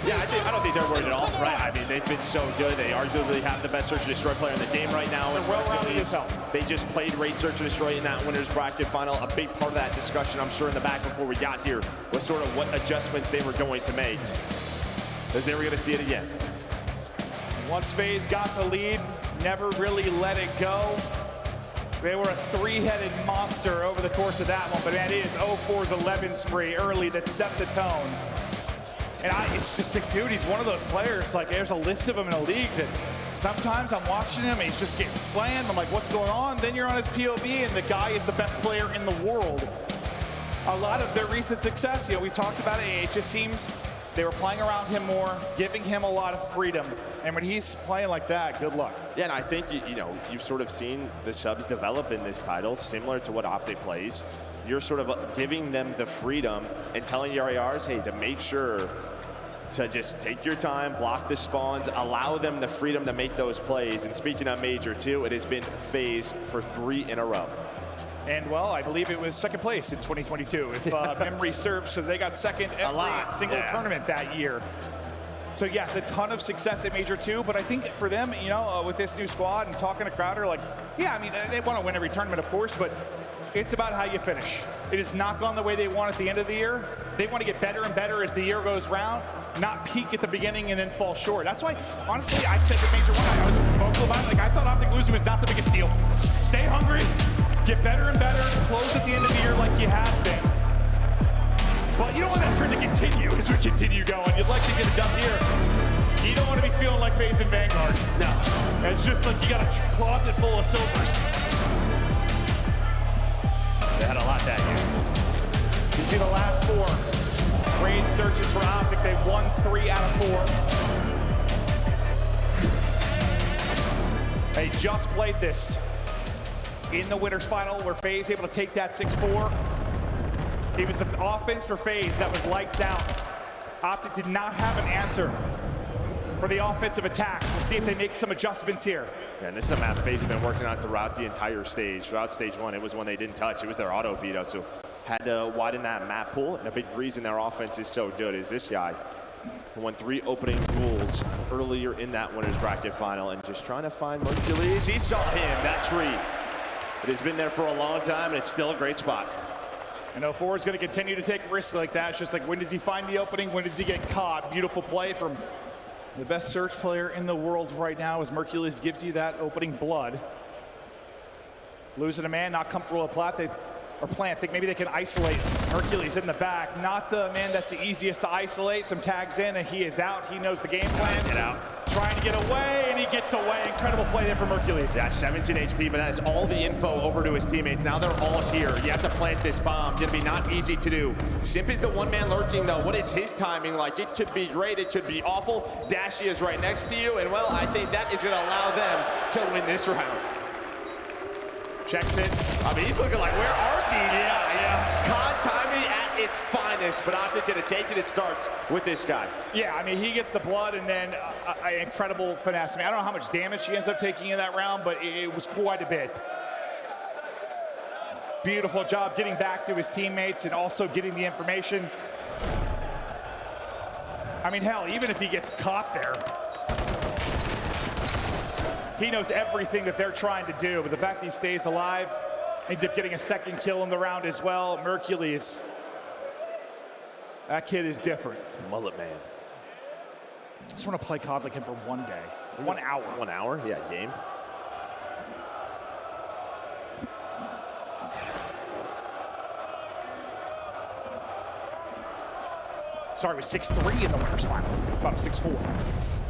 Yeah, I don't think they're worried at all, right? I mean, they've been so good. They arguably have the best Search and Destroy player in the game right now. They're well-rounded as hell. They just played Raid Search and Destroy in that winner's bracket final. A big part of that discussion, I'm sure, in the back before we got here was sort of what adjustments they were going to make, because they were going to see it again. Once FaZe got the lead, never really let it go. They were a 3-headed monster over the course of that one, but man, it is 0-4's 11 spree early to set the tone. And it's just like, dude, he's one of those players, like there's a list of them in a league that sometimes I'm watching him and he's just getting slammed. I'm like, what's going on? Then you're on his POV and the guy is the best player in the world. A lot of their recent success, we've talked about it, it just seems they were playing around him more, giving him a lot of freedom. And when he's playing like that, good luck. Yeah, and I think, you've sort of seen the subs develop in this title, similar to what Optic plays. You're sort of giving them the freedom and telling your ARs, hey, to make sure to just take your time, block the spawns, allow them the freedom to make those plays. And speaking of Major 2, it has been FaZe for 3 in a row. And well, I believe it was second place in 2022, if memory serves, so they got second every single tournament that year. So yes, a ton of success at Major 2, but I think for them, with this new squad and talking to Crowder, like, yeah, I mean, they want to win every tournament, of course, but it's about how you finish. It is not gone the way they want at the end of the year. They want to get better and better as the year goes round, not peak at the beginning and then fall short. That's why, honestly, I said to Major 1, I was vocal about it, like, I thought Optic losing was not the biggest deal. Stay hungry, get better and better, close at the end of the year like you have been. But you don't want that trend to continue as we continue going. You'd like to get it done here. You don't want to be feeling like FaZe in Vanguard. No. It's just like you got a closet full of silvers. They had a lot that year. You see the last 4 raid searches for Optic. They won 3 out of 4. They just played this in the winners final where FaZe able to take that 6-4. It was the offense for FaZe that was lights out. Optic did not have an answer for the offensive attack. We'll see if they make some adjustments here. Yeah, and this is a map FaZe have been working on throughout the entire stage. Throughout stage 1, it was one they didn't touch. It was their auto veto, so had to widen that map pool. And a big reason their offense is so good is this guy who won 3 opening duels earlier in that winner's bracket final, and just trying to find Mercules. He saw him, that tree. It has been there for a long time, and it's still a great spot. And 0-4 is going to continue to take risks like that. It's just like, when does he find the opening? When does he get caught? Beautiful play from the best search player in the world right now as Mercules gives you that opening blood. Losing a man, not comfortable at Plant. Think maybe they can isolate Mercules in the back. Not the man that's the easiest to isolate. Some tags in and he is out. He knows the game plan. Get out. Trying to get away, and he gets away. Incredible play there for Mercules. Yeah, 17 HP, but that is all the info over to his teammates. Now they're all here. You have to plant this bomb. Gonna be not easy to do. Simp is the one man lurking though. What is his timing like? It could be great, it could be awful. Dashy is right next to you, and well, I think that is gonna allow them to win this round. Checks it. I mean, he's looking like, where are these guys? Yeah. Con timing at its finest, but Optic gonna take it. It starts with this guy. Yeah, I mean, he gets the blood and then incredible finesse. I mean, I don't know how much damage he ends up taking in that round, but it was quite a bit. Beautiful job getting back to his teammates and also getting the information. I mean, hell, even if he gets caught there, he knows everything that they're trying to do, but the fact that he stays alive, ends up getting a second kill in the round as well. Mercules, that kid is different. Mullet man. I just want to play COD like him for 1 day, 1 hour. 1 hour, yeah, game. Sorry, it was 6-3 in the winners final. I thought it was 6-4.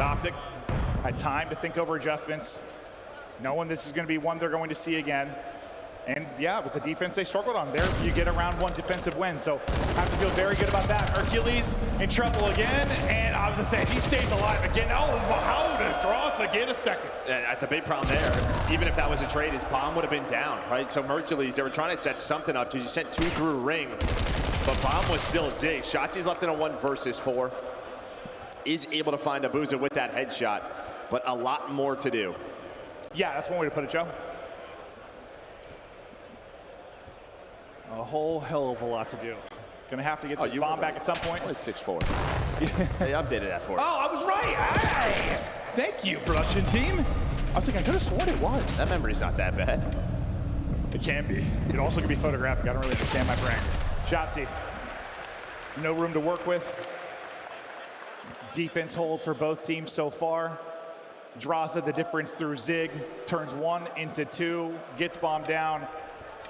But Optic had time to think over adjustments, knowing this is going to be one they're going to see again. And yeah, it was the defense they struggled on. There you get a round 1 defensive win, so have to feel very good about that. Hercules in trouble again, and I was gonna say, if he stays alive again, oh, how does Drossa get a second? That's a big problem there. Even if that was a trade, his bomb would have been down, right? So Hercules, they were trying to set something up because you sent 2 through ring, but bomb was still Zig. Shotzi's left in a 1 versus 4. Is able to find Abuza with that headshot, but a lot more to do. Yeah, that's one way to put it, Joe. A whole hell of a lot to do. Gonna have to get this bomb back at some point. It's 6-4. They updated that for you. Oh, I was right. Hey, thank you, production team. I was thinking, I could have sworn it was. That memory's not that bad. It can be. It also can be photographic. I don't really understand my brain. Shotzzy, no room to work with. Defense hold for both teams so far. Drossa, the difference through Zig, turns 1 into 2, gets bomb down,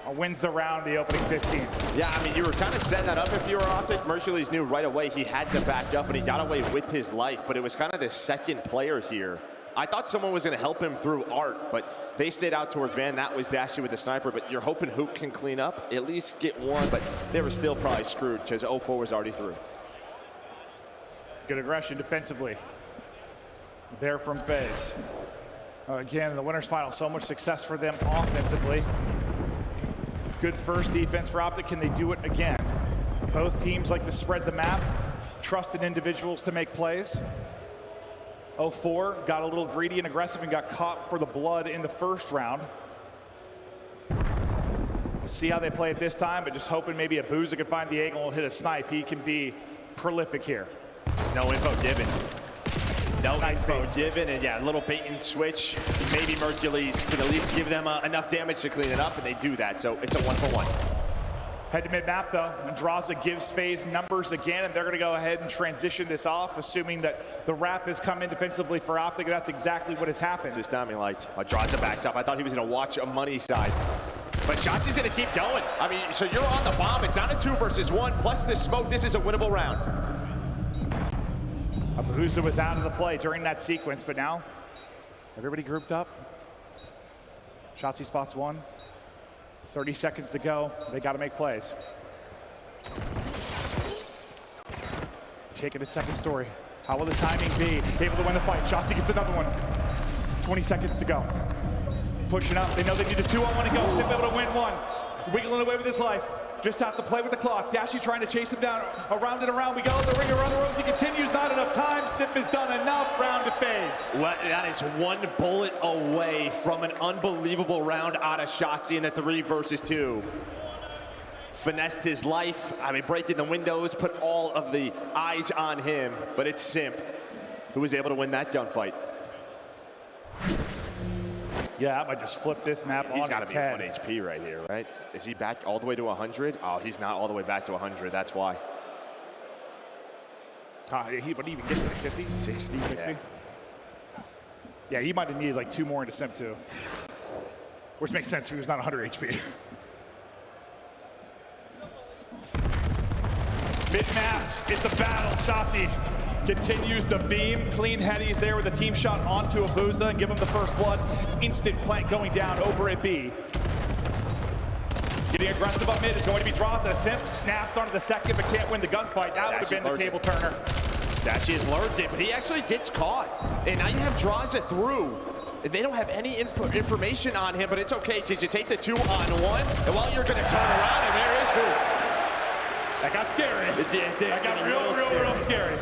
wins the round, the opening 15. Yeah, I mean, you were kind of setting that up if you were Optic. Hercules knew right away he had to back up, and he got away with his life, but it was kind of the second player here. I thought someone was going to help him through Art, but they stayed out towards Van. That was Dashy with the sniper, but you're hoping Hoop can clean up, at least get 1, but they were still probably screwed because 0-4 was already through. Good aggression defensively. There from FaZe. Again, in the winners final, so much success for them offensively. Good first defense for Optic. Can they do it again? Both teams like to spread the map, trust in individuals to make plays. 0-4 got a little greedy and aggressive and got caught for the blood in the first round. We'll see how they play it this time, but just hoping maybe Abuza can find the angle and hit a snipe. He can be prolific here. There's no info given. No info given, and yeah, a little bait and switch. Maybe Hercules can at least give them enough damage to clean it up, and they do that, so it's a 1-for-1. Head to mid map though, and Drossa gives FaZe numbers again, and they're gonna go ahead and transition this off, assuming that the wrap has come in defensively for Optic, and that's exactly what has happened. This time he liked. Drossa backs up. I thought he was gonna watch a money side. But Shotzi's gonna keep going. I mean, so you're on the bomb. It's on a 2 versus 1, plus the smoke. This is a winnable round. Abuza was out of the play during that sequence, but now everybody grouped up. Shotzzy spots 1. 30 seconds to go. They got to make plays. Taking it second story. How will the timing be? Able to win the fight. Shotzzy gets another one. 20 seconds to go. Pushing up. They know they need a 2-on-1 to go. Simp able to win 1. Wiggling away with his life. Just has to play with the clock. Dashy trying to chase him down. Around and around we go. The ring around the ropes. He continues. Not enough time. Simp has done enough. Round to FaZe. Well, that is 1 bullet away from an unbelievable round out of Shotzzy in the 3 versus 2. Finessed his life. I mean, breaking the windows, put all of the eyes on him. But it's Simp who was able to win that gunfight. Yeah, I might just flip this map on its head. He's got to be at 1 HP right here, right? Is he back all the way to 100? Oh, he's not all the way back to 100. That's why. But he even gets to like 50, 60, 60. Yeah, he might have needed like 2 more into Simp too. Which makes sense if he was not 100 HP. Mid-map, it's a battle. Shotzzy continues to beam. Clean headies there with a team shot onto Abuza and give him the first blood. Instant plank going down over at B. Getting aggressive up mid is going to be Drossa. Simp snaps onto the second but can't win the gunfight. That would have been the table turner. Dashy has learned it, but he actually gets caught. And now you have Drossa through. They don't have any information on him, but it's okay because you take the 2-on-1, and while you're going to turn around, and there is Hoop. That got scary. It did. That got real scary.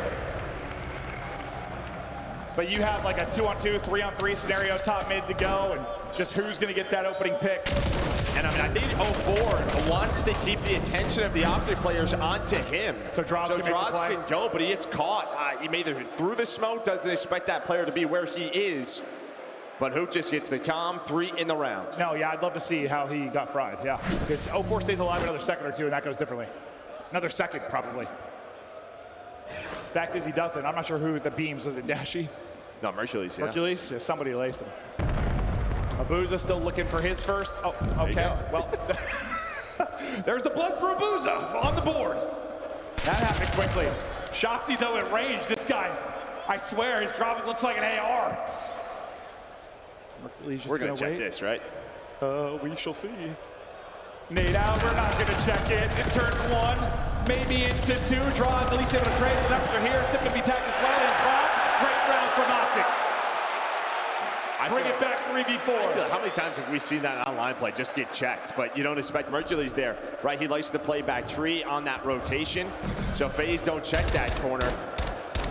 But you have like a 2-on-2, 3-on-3 scenario, top mid to go, and just who's going to get that opening pick. And I mean, I think 0-4 wants to keep the attention of the Optic players onto him. So Dross can go, but he gets caught. He made it through the smoke, doesn't expect that player to be where he is. But Hoop just gets the calm 3 in the round. No, yeah, I'd love to see how he got fried, yeah. Because 0-4 stays alive another second or 2, and that goes differently. Another second, probably. Fact is, he doesn't. I'm not sure who the beams was. It Dashy? No, Hercules, yeah. Hercules? Yeah, somebody laced him. Abuza still looking for his first. Oh, okay. Well, there's the blood for Abuza on the board. That happened quickly. Shotzzy, though, at range. This guy I swear, his drop looks like an AR. We're going to check this, right? We shall see. Nade out, we're not gonna check it. In turn 1, maybe into 2. Draws at least able to trade. The numbers are here. Sip gonna be tagged as well. And drop. Great round from Optic. Bring it back 3v4. How many times have we seen that online play just get checked? But you don't expect Mercury's there, right? He likes to play back tree on that rotation. So FaZe don't check that corner.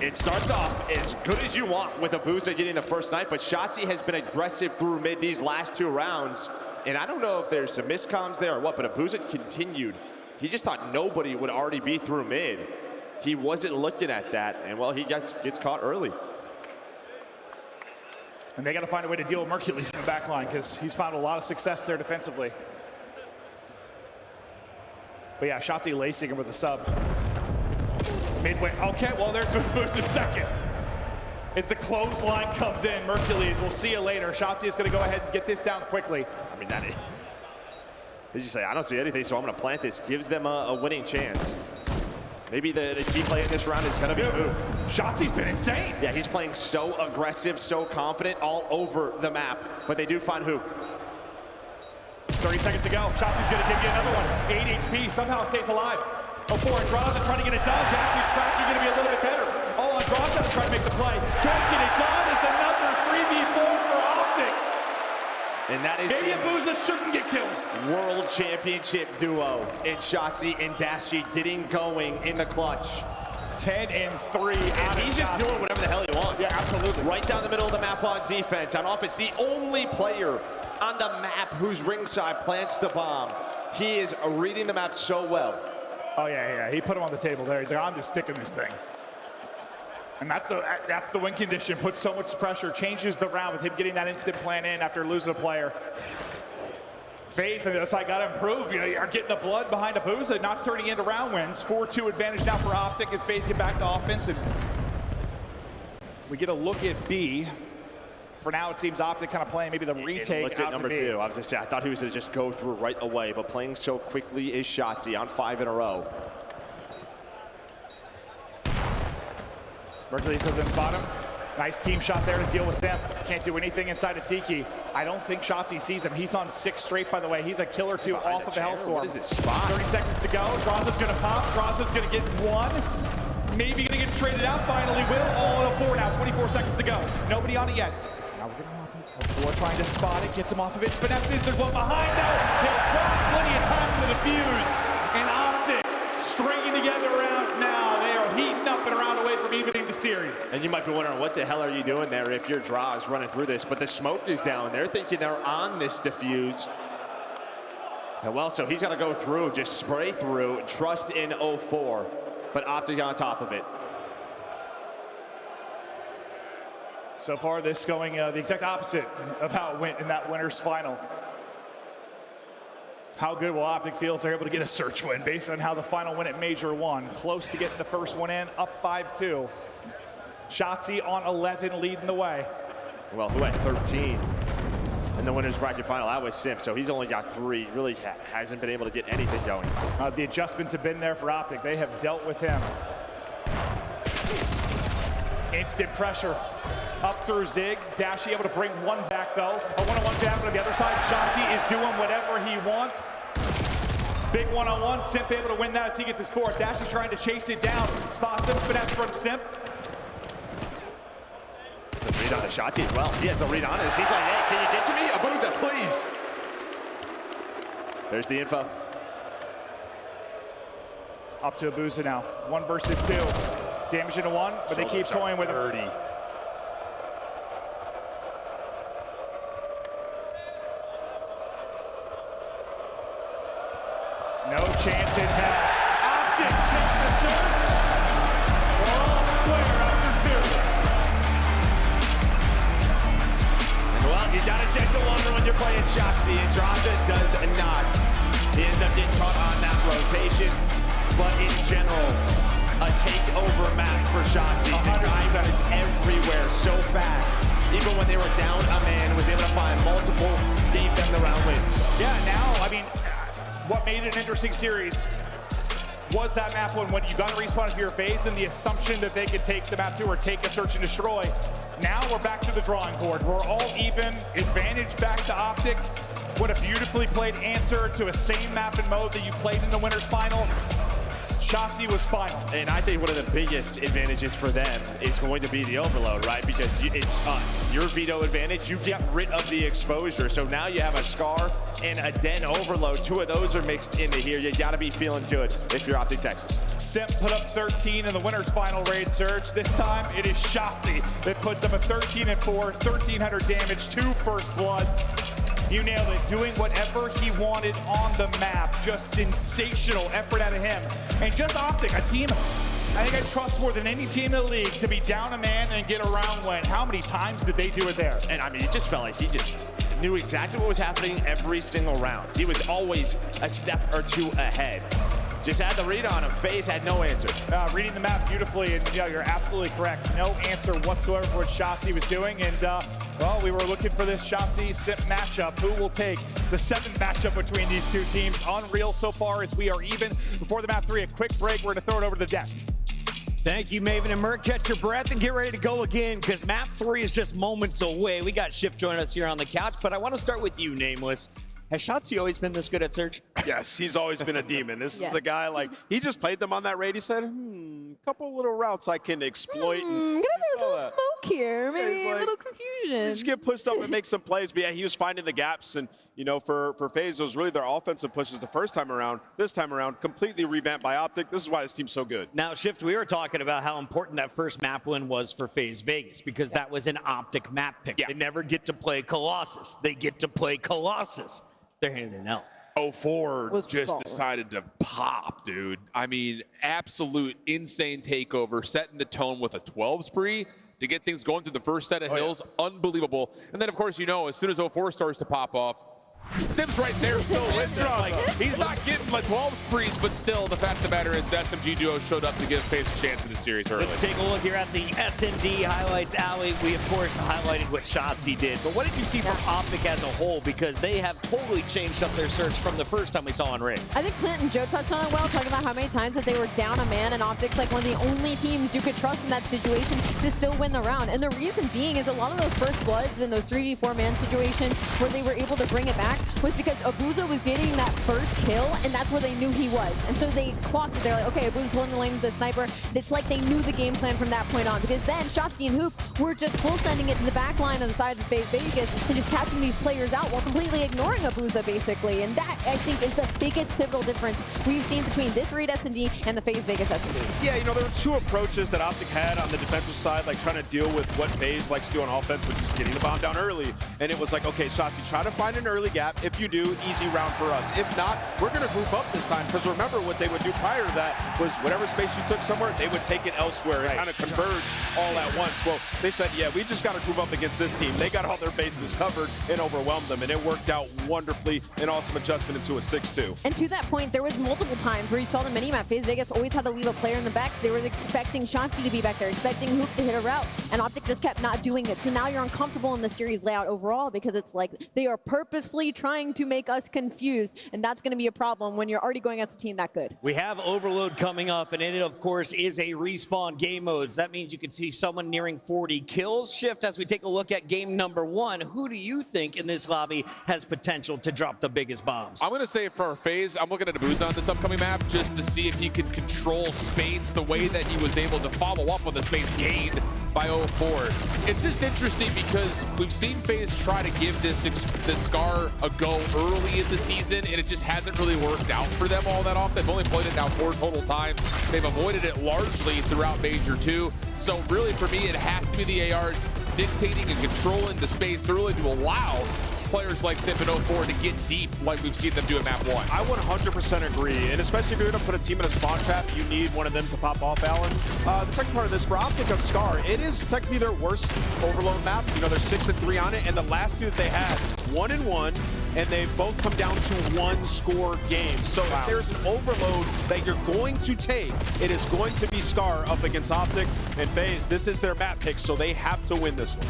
It starts off as good as you want with Abuza getting the first night, but Shotzzy has been aggressive through mid these last 2 rounds. And I don't know if there's some miscoms there or what, but Abuza continued. He just thought nobody would already be through mid. He wasn't looking at that, and well, he gets caught early. And they got to find a way to deal with Mercules in the back line because he's found a lot of success there defensively. But yeah, Shotzzy lacing him with a sub. Midway, okay, well there's Abuza's second. As the clothesline comes in, Mercules, we'll see you later. Shotzzy is going to go ahead and get this down quickly. I mean, that is... Did you say, I don't see anything, so I'm going to plant this. Gives them a winning chance. Maybe the key play in this round is going to be Mook. Shotzi's been insane. Yeah, he's playing so aggressive, so confident, all over the map. But they do find Hook. 30 seconds to go. Shotzi's going to give you another one. 8 HP, somehow stays alive. Before Andraza trying to get it done. Dashy's tracking going to be a little bit better. Oh, Andraza trying to make the play. Can't get it done. It's another 3v4 for Optic. And that is maybe Abuza shouldn't get kills. World Championship duo in Shotzzy and Dashy getting going in the clutch. 10 and 3. And he's just doing whatever the hell he wants. Yeah, absolutely. Right down the middle of the map on defense. On offense, the only player on the map whose ringside plants the bomb. He is reading the map so well. Oh yeah, he put him on the table there. He's like, I'm just sticking this thing. And that's the win condition. Puts so much pressure, changes the round with him getting that instant plan in after losing a player. FaZe on the other side got to improve. You know, you're getting the blood behind Abuza, not turning into round wins. 4-2 advantage now for Optic as FaZe get back to offense. And we get a look at B. For now, it seems Optic kind of playing maybe the retake. Looked at number 2. I was going to say, I thought he was going to just go through right away, but playing so quickly is Shotzzy on 5 in a row. Mercules doesn't spot him. Nice team shot there to deal with Sam. Can't do anything inside of Tiki. I don't think Shotzzy sees him. He's on 6 straight, by the way. He's a killer 2 off of the Hellstorm. What is it, spot? 30 seconds to go. Draza's going to pop. Draza's going to get 1. Maybe going to get traded out finally. Will all on a 4 now. 24 seconds to go. Nobody on it yet. Now we're going to hop it. We're trying to spot it. Gets him off of it. Finesses. There's one behind now. He'll try plenty of time for the defuse. And Optic stringing together rounds now. They are heating up and around away from evening the series. And you might be wondering, what the hell are you doing there if your draw is running through this? But the smoke is down. They're thinking they're on this defuse. And well, so he's got to go through, just spray through, trust in 04. But Optic on top of it. So far, this going the exact opposite of how it went in that winner's final. How good will Optic feel if they're able to get a search win based on how the final went at Major 1? Close to getting the first one in, up 5-2. Shotzzy on 11, leading the way. Well, who had 13 in the winner's bracket final? That was Simp, so he's only got 3. Really hasn't been able to get anything going. The adjustments have been there for Optic. They have dealt with him. Instant pressure. Up through Zig. Dashy able to bring 1 back, though. A one-on-one jab on the other side. Shotzzy is doing whatever he wants. Big one-on-one. Simp able to win that as he gets his 4th. Dashy trying to chase it down. Spots him. Finesse from Simp. The read on the Shotzzy as well. He has the read on us. He's like, hey, can you get to me? Abuza, please. There's the info. Up to Abuza now. 1 versus 2. Damage into 1, but they keep toying with him. No chance in hell. Optic takes the search. We're all square after 2. And well, you gotta check the water when you're playing Shotzzy. Andraza does not. He ends up getting caught on that rotation. But in general, a takeover map for Shotzzy. The guy was everywhere so fast. Even when they were down a man, was able to find multiple, gave them the round wins. Yeah, now, I mean, what made it an interesting series? was that map one when you got to respawn for your phase, and the assumption that they could take the map 2 or take a search and destroy. Now we're back to the drawing board. We're all even, advantage back to Optic. What a beautifully played answer to a same map and mode that you played in the winners final. Shotzzy was final. And I think one of the biggest advantages for them is going to be the overload, right? Because it's your veto advantage. You get rid of the exposure. So now you have a Scar and a Den overload. 2 of those are mixed into here. You got to be feeling good if you're Optic Texas. Simp put up 13 in the winners final raid search. This time it is Shotzzy that puts up a 13 and 4, 1,300 damage, 2 first bloods. You nailed it, doing whatever he wanted on the map. Just sensational effort out of him. And just Optic, a team I think I trust more than any team in the league to be down a man and get a round win. How many times did they do it there? And I mean, it just felt like he just knew exactly what was happening every single round. He was always a step or 2 ahead. Just had the read on him. FaZe had no answer. Reading the map beautifully, and you're absolutely correct. No answer whatsoever for what Shotzzy was doing, and well, we were looking for this Shotzzy-Simp matchup. Who will take the 7th matchup between these 2 teams? Unreal so far as we are even. Before the map 3, a quick break. We're going to throw it over to the desk. Thank you, Maven and Merc. Catch your breath and get ready to go again, because map 3 is just moments away. We got Shift joining us here on the couch, but I want to start with you, Nameless. Has Shotzzy always been this good at Search? Yes, he's always been a demon. This is the guy, like, he just played them on that raid. He said, couple little routes I can exploit. And there's a little smoke here. Maybe a little confusion. Just get pushed up and make some plays. But yeah, he was finding the gaps. And, you know, for FaZe, it was really their offensive pushes the first time around. This time around, completely revamped by Optic. This is why this team's so good. Now, Shift, we were talking about how important that first map win was for FaZe Vegas, because that was an Optic map pick. They never get to play Colossus. They get to play Colossus. They're handing it out. 04 just decided to pop, dude. I mean, absolute insane takeover, setting the tone with a 12 spree to get things going through the first set of hills. Unbelievable. And then, of course, you know, as soon as 04 starts to pop off, Sim's right there still with them. Like, he's not getting the 12 sprees, but still, the fact of the matter is the SMG duo showed up to give FaZe a chance in the series early. Let's take a look here at the S&D highlights alley. We, of course, highlighted what Shotzzy did, but what did you see from Optic as a whole? Because they have totally changed up their search from the first time we saw on Ring. I think Clint and Joe touched on it well, talking about how many times that they were down a man, and Optic's like one of the only teams you could trust in that situation to still win the round. And the reason being is a lot of those first bloods and those 3v4 man situations where they were able to bring it back was because Abuza was getting that first kill, and that's where they knew he was. And so they clocked it. They're like, okay, Abuza's holding the lane with the sniper. It's like they knew the game plan from that point on, because then Shotzzy and Hoop were just full sending it to the back line of the side of FaZe Vegas and just catching these players out while completely ignoring Abuza, basically. And that, I think, is the biggest pivotal difference we've seen between this Raid S&D and the FaZe Vegas S&D. Yeah, you know, there were 2 approaches that Optic had on the defensive side, like trying to deal with what FaZe likes to do on offense, which is getting the bomb down early. And it was like, okay, Shotzzy, try to find an early gap. If you do, easy round for us. If not, we're going to group up this time, because remember what they would do prior to that was whatever space you took somewhere, they would take it elsewhere and kind of converge all at once. Well, they said, yeah, we just got to group up against this team. They got all their bases covered and overwhelmed them, and it worked out wonderfully. An awesome adjustment into a 6-2. And to that point, there was multiple times where you saw the minimap. FaZe Vegas always had to leave a player in the back because they were expecting Shotzzy to be back there, expecting Hoop to hit a route, and Optic just kept not doing it. So now you're uncomfortable in the series layout overall, because it's like they are purposely trying to make us confused, and that's going to be a problem when you're already going against a team that good. We have Overload coming up, and it, of course, is a respawn game modes. That means you can see someone nearing 40 kills. Shift, as we take a look at game number 1, who do you think in this lobby has potential to drop the biggest bombs? I'm going to say for FaZe, I'm looking at Abuza on this upcoming map just to see if he can control space the way that he was able to follow up on the space gained by 04. It's just interesting because we've seen FaZe try to give this Scar a go early in the season, and it just hasn't really worked out for them all that often. They've only played it now 4 total times. They've avoided it largely throughout Major 2. So really for me, it has to be the ARs dictating and controlling the space early to allow players like Simp and 04 to get deep like we've seen them do at map 1. I 100% agree, and especially if you're going to put a team in a spawn trap, you need one of them to pop off, Alan. The second part of this, for Optic on Scar, it is technically their worst overload map. You know, they're 6-3 on it, and the last 2 that they had, 1-1, and they've both come down to 1 score games. So if there's an overload that you're going to take, it is going to be Scar up against Optic and FaZe. This is their map pick, so they have to win this one.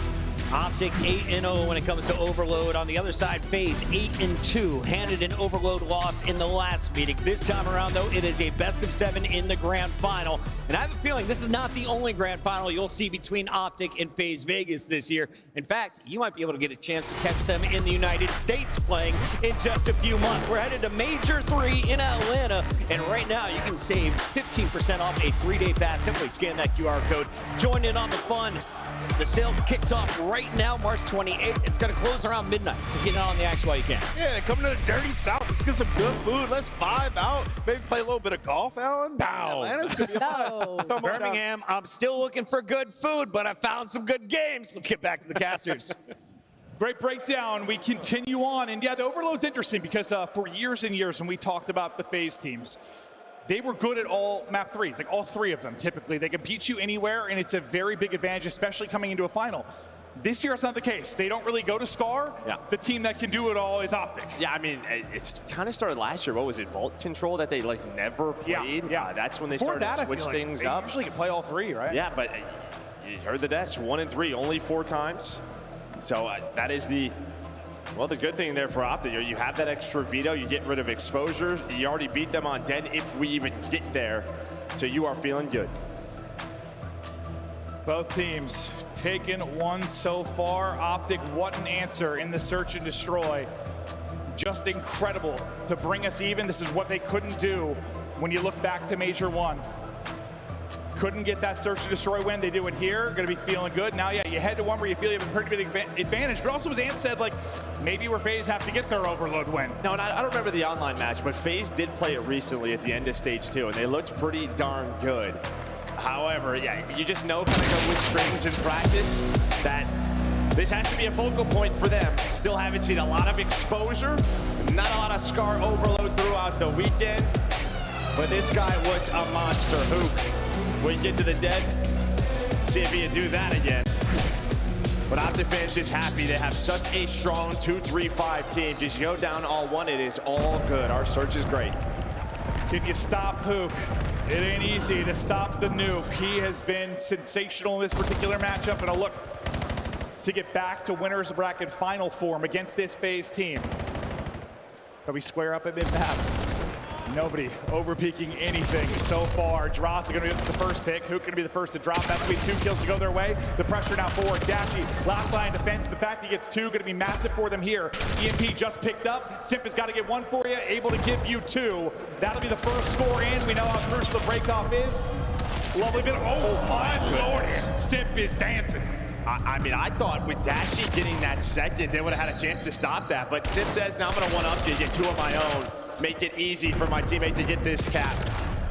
Optic 8-0 when it comes to Overload. On the other side, FaZe 8-2, handed an Overload loss in the last meeting. This time around, though, it is a best of 7 in the grand final. And I have a feeling this is not the only grand final you'll see between Optic and FaZe Vegas this year. In fact, you might be able to get a chance to catch them in the United States playing in just a few months. We're headed to Major 3 in Atlanta, and right now you can save 15% off a 3-day pass. Simply scan that QR code. Join in on the fun. The sale kicks off right now, March 28th. It's going to close around midnight, so get on the action while you can. Yeah, come to the Dirty South. Let's get some good food. Let's vibe out. Maybe play a little bit of golf, Alan. Atlanta's going to be fun. Birmingham, I'm still looking for good food, but I found some good games. Let's get back to the casters. Great breakdown. We continue on. And yeah, the Overload's interesting because for years and years when we talked about the FaZe teams, they were good at all map threes, like all 3 of them typically. They can beat you anywhere, and it's a very big advantage, especially coming into a final. This year, it's not the case. They don't really go to Scar. Yeah. The team that can do it all is Optic. Yeah, I mean, it's kind of started last year. What was it, Vault Control, that they like never played? Yeah. That's when they Before started that, to switch I feel things like up. They usually can play all 3, right? Yeah, but you heard the deaths, 1 and 3, only 4 times. So that is the good thing there for Optic. You have that extra veto, you get rid of exposure. You already beat them on dead if we even get there. So you are feeling good. Both teams taken 1 so far. Optic, what an answer in the search and destroy. Just incredible to bring us even. This is what they couldn't do when you look back to Major 1. Couldn't get that search and destroy win. They do it here. Going to be feeling good. Now, yeah, you head to one where you feel you have a pretty big advantage. But also, as Ant said, like, maybe where FaZe have to get their Overload win. No, and I don't remember the online match, but FaZe did play it recently at the end of stage 2, and they looked pretty darn good. However, yeah, you just know kind of with strings in practice that this has to be a focal point for them. Still haven't seen a lot of exposure, not a lot of Scar Overload throughout the weekend, but this guy was a monster. Hook. We get to the dead, see if he can do that again. But Optic fans just happy to have such a strong 2-3-5 team. Just go down all 1, it is all good. Our search is great. Can you stop Hook? It ain't easy to stop the noob. He has been sensational in this particular matchup, and a look to get back to winner's bracket final form against this FaZe team. But we square up at mid-map. Nobody overpeaking anything so far. Dross are going to be the first pick. Hook going to be the first to drop. That's going to be 2 kills to go their way. The pressure now forward. Dashy, last line of defense. The fact he gets 2 going to be massive for them here. EMP just picked up. Simp has got to get 1 for you. Able to give you 2. That'll be the first score in. We know how crucial the breakoff is. Lovely bit. Oh my Lord. Simp is dancing. I mean, I thought with Dashy getting that second, they would have had a chance to stop that. But Simp says, now I'm going to one-up you, get 2 of my own. Make it easy for my teammate to get this cap.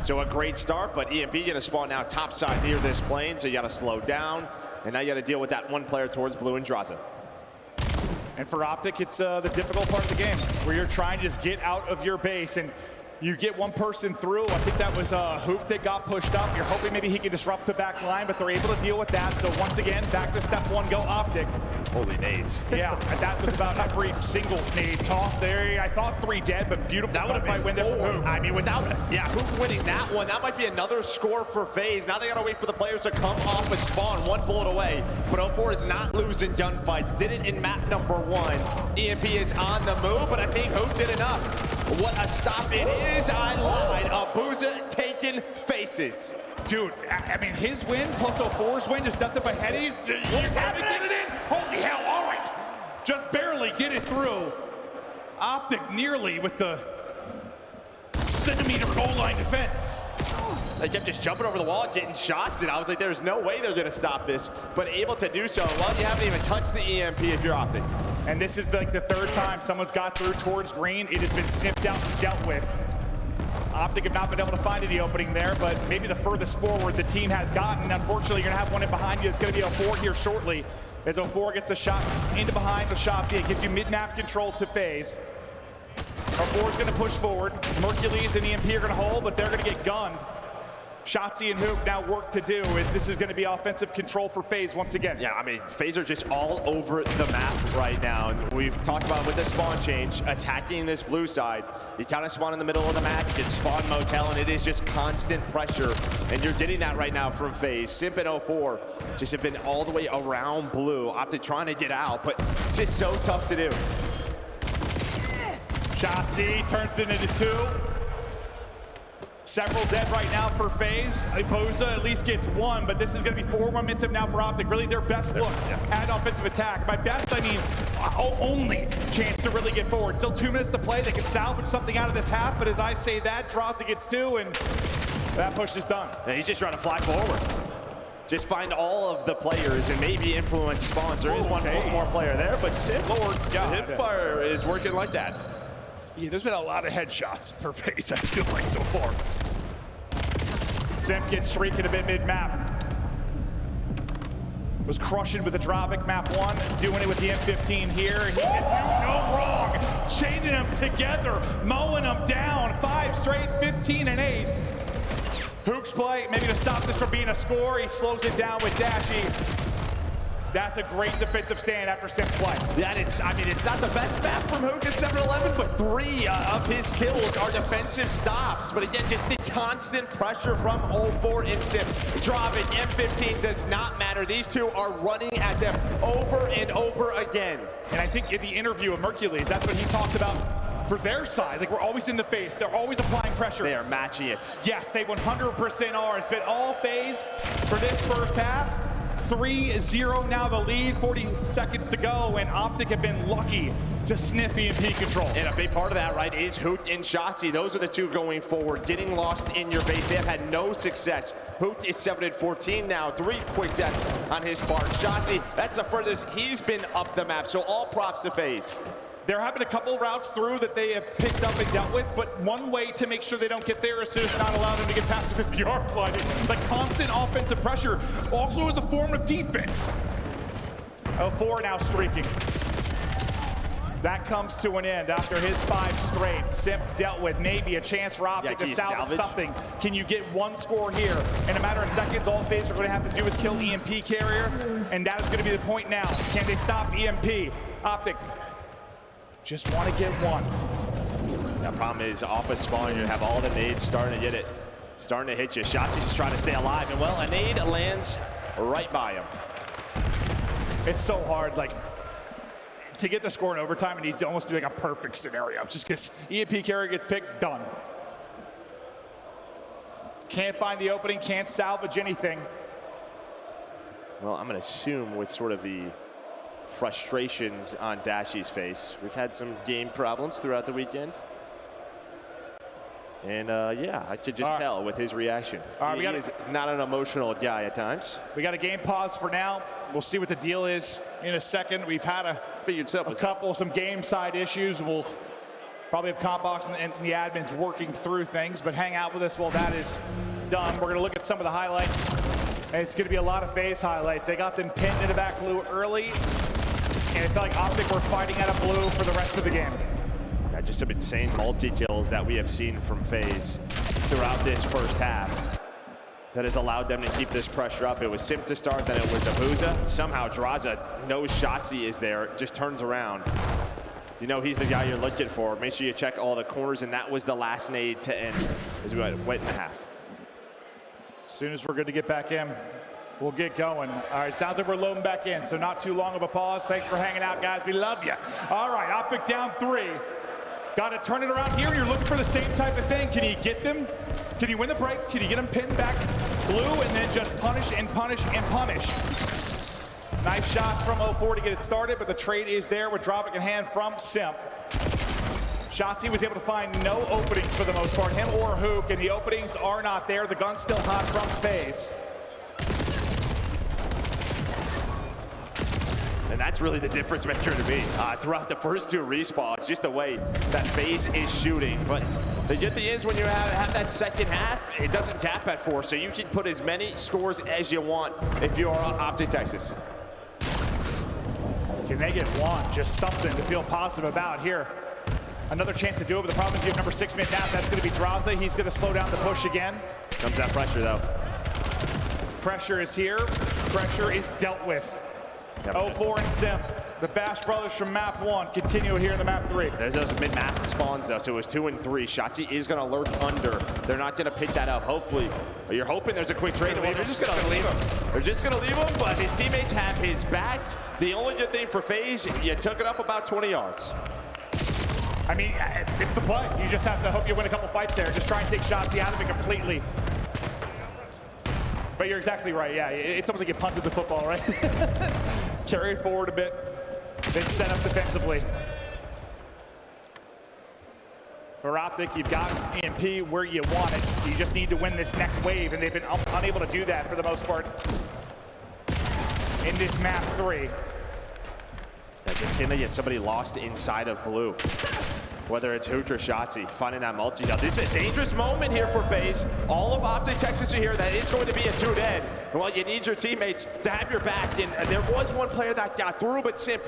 So a great start, but EMP gonna spawn now top side near this plane, so you gotta slow down, and now you gotta deal with that 1 player towards Blue and Draza. And for Optic, it's the difficult part of the game, where you're trying to just get out of your base, and you get 1 person through. I think that was Hoop that got pushed up. You're hoping maybe he can disrupt the back line, but they're able to deal with that. So once again, back to step 1, go Optic. Holy nades. Yeah, and that was about every single nade toss there. I thought 3 dead, but beautiful. That would have been win there for Hoop. I mean, without Hoop winning that one, that might be another score for FaZe. Now they gotta wait for the players to come off and spawn 1 bullet away. But 04 is not losing gunfights. Did it in map number 1. EMP is on the move, but I think Hoop did enough. What a stop it is. I lied. Abuza taking faces. Dude, I mean, his win plus 04's win, just nothing but headies. What is happening? Get it in. Holy hell, all right. Just barely get it through. Optic nearly with the centimeter goal line defense. They kept just jumping over the wall, getting shots, and I was like, there's no way they're gonna stop this. But able to do so, well, you haven't even touched the EMP if you're Optic. And this is like the 3rd time someone's got through towards green. It has been sniffed out and dealt with. Optic have not been able to find any opening there, but maybe the furthest forward the team has gotten. Unfortunately, you're gonna have one in behind you. It's gonna be 04 here shortly. As 04 gets the shot into behind with Shotzzy, it gives you mid-map control to FaZe. 04 is gonna push forward. Mercules and EMP are gonna hold, but they're gonna get gunned. Shotzzy and Hook now work to do is this is going to be offensive control for FaZe once again. Yeah, I mean, FaZe are just all over the map right now. And we've talked about with the spawn change, attacking this blue side. You kind of spawn in the middle of the map, you can spawn motel, and it is just constant pressure. And you're getting that right now from FaZe. Simp and 04 just have been all the way around blue, opted trying to get out, but it's just so tough to do. Shotzzy turns it into 2. Several dead right now for FaZe. Boza at least gets 1, but this is going to be 4 momentum now for Optic. Really their best look at offensive attack. By best, I mean only chance to really get forward. Still 2 minutes to play. They can salvage something out of this half, but as I say that, Draza gets 2, and that push is done. And he's just trying to fly forward. Just find all of the players and maybe influence spawns. There is one more player there, but Simp, Lord God, Hipfire is working like that. Yeah, there's been a lot of headshots for FaZe, I feel like, so far. Simp gets streaking a bit mid-map. Was crushing with the Dravik map 1, doing it with the M15 here. He can do no wrong. Chaining them together, mowing them down. 5 straight, 15 and 8. Hook's play, maybe to stop this from being a score. He slows it down with Dashy. That's a great defensive stand after Simp's play. Yeah, and it's not the best map from Hook at 7-11, but 3 of his kills are defensive stops. But again, just the constant pressure from 04 and Simp. Dravik, M15 does not matter. These 2 are running at them over and over again. And I think in the interview of Mercules, that's what he talked about for their side. Like, we're always in the face. They're always applying pressure. They are matching it. Yes, they 100% are. It's been all FaZe for this first half. 3-0 now the lead, 40 seconds to go, and Optic have been lucky to sniff EMP control. And a big part of that, right, is Hoot and Shotzzy. Those are the 2 going forward, getting lost in your base. They have had no success. Hoot is 7-14 now, 3 quick deaths on his part. Shotzzy, that's the furthest he's been up the map, so all props to FaZe. They're having a couple routes through that they have picked up and dealt with, but one way to make sure they don't get there is to not allow them to get past the 50-yard line. Like, constant offensive pressure also is a form of defense. 04 now streaking. That comes to an end after his 5 straight. Simp dealt with maybe a chance for Optic to salvage something. Can you get 1 score here? In a matter of seconds, all FaZe are going to have to do is kill EMP carrier, and that is going to be the point now. Can they stop EMP? Optic just want to get 1. The problem is off of spawn, you have all the nades starting to hit you. Shotzzy's just trying to stay alive, and well, a nade lands right by him. It's so hard, like, to get the score in overtime, it needs to almost be like a perfect scenario. Just because EMP carrier gets picked, done. Can't find the opening, can't salvage anything. Well, I'm going to assume with sort of the frustrations on Dashy's face, we've had some game problems throughout the weekend. And yeah, I could just tell with his reaction. He is not an emotional guy at times. We got a game pause for now. We'll see what the deal is in a second. We've had some game side issues. We'll probably have Compbox and the admins working through things, but hang out with us while that is done. We're gonna look at some of the highlights. And it's gonna be a lot of FaZe highlights. They got them pinned in the back blue early, and it felt like Optic were fighting out of blue for the rest of the game. Yeah, just some insane multi-kills that we have seen from FaZe throughout this first half that has allowed them to keep this pressure up. It was Simp to start, then it was Abuza. Somehow Draza knows Shotzzy is there, just turns around. You know he's the guy you're looking for. Make sure you check all the corners, and that was the last nade to end as we went in the half. As soon as we're good to get back in, we'll get going. All right, sounds like we're loading back in, so not too long of a pause. Thanks for hanging out, guys. We love you. All right, Optic down 3. Got to turn it around here. You're looking for the same type of thing. Can you get them? Can you win the break? Can you get them pinned back blue and then just punish and punish and punish? Nice shot from 04 to get it started, but the trade is there with Dravik in hand from Simp. Shotzzy was able to find no openings for the most part, him or Hook, and the openings are not there. The gun's still hot from FaZe. And that's really the difference maker to me. Throughout the first 2 respawns, just the way that FaZe is shooting. But they get the ends when you have that second half. It doesn't cap at 4, so you can put as many scores as you want if you are on Optic Texas. Can they get 1? Just something to feel positive about here. Another chance to do it, but the problem is you have number 6 mid-map. That's going to be Draza. He's going to slow down the push again. Comes that pressure, though. Pressure is here. Pressure is dealt with. 0-4 and Simp. The Bash Brothers from map 1 continue here in the map 3. There's those mid-map spawns, though, so it was 2 and 3. Shotzzy is going to lurk under. They're not going to pick that up, hopefully. You're hoping there's a quick trade. Well, they're just going to leave him. They're just going to leave him, but his teammates have his back. The only good thing for FaZe, you took it up about 20 yards. I mean, it's the play. You just have to hope you win a couple fights there. Just try and take Shotzzy out of it completely. But you're exactly right, yeah. It's almost like you punted the football, right? Carry it forward a bit, then set up defensively. For Optic, you've got EMP where you want it. You just need to win this next wave, and they've been unable to do that for the most part in this map 3. That's just him to get somebody lost inside of blue. Whether it's Hook or Shotzzy, finding that multi-kill. This is a dangerous moment here for FaZe. All of Optic Texas are here. That is going to be a 2-dead. Well, you need your teammates to have your back. And there was one player that got through, but Simp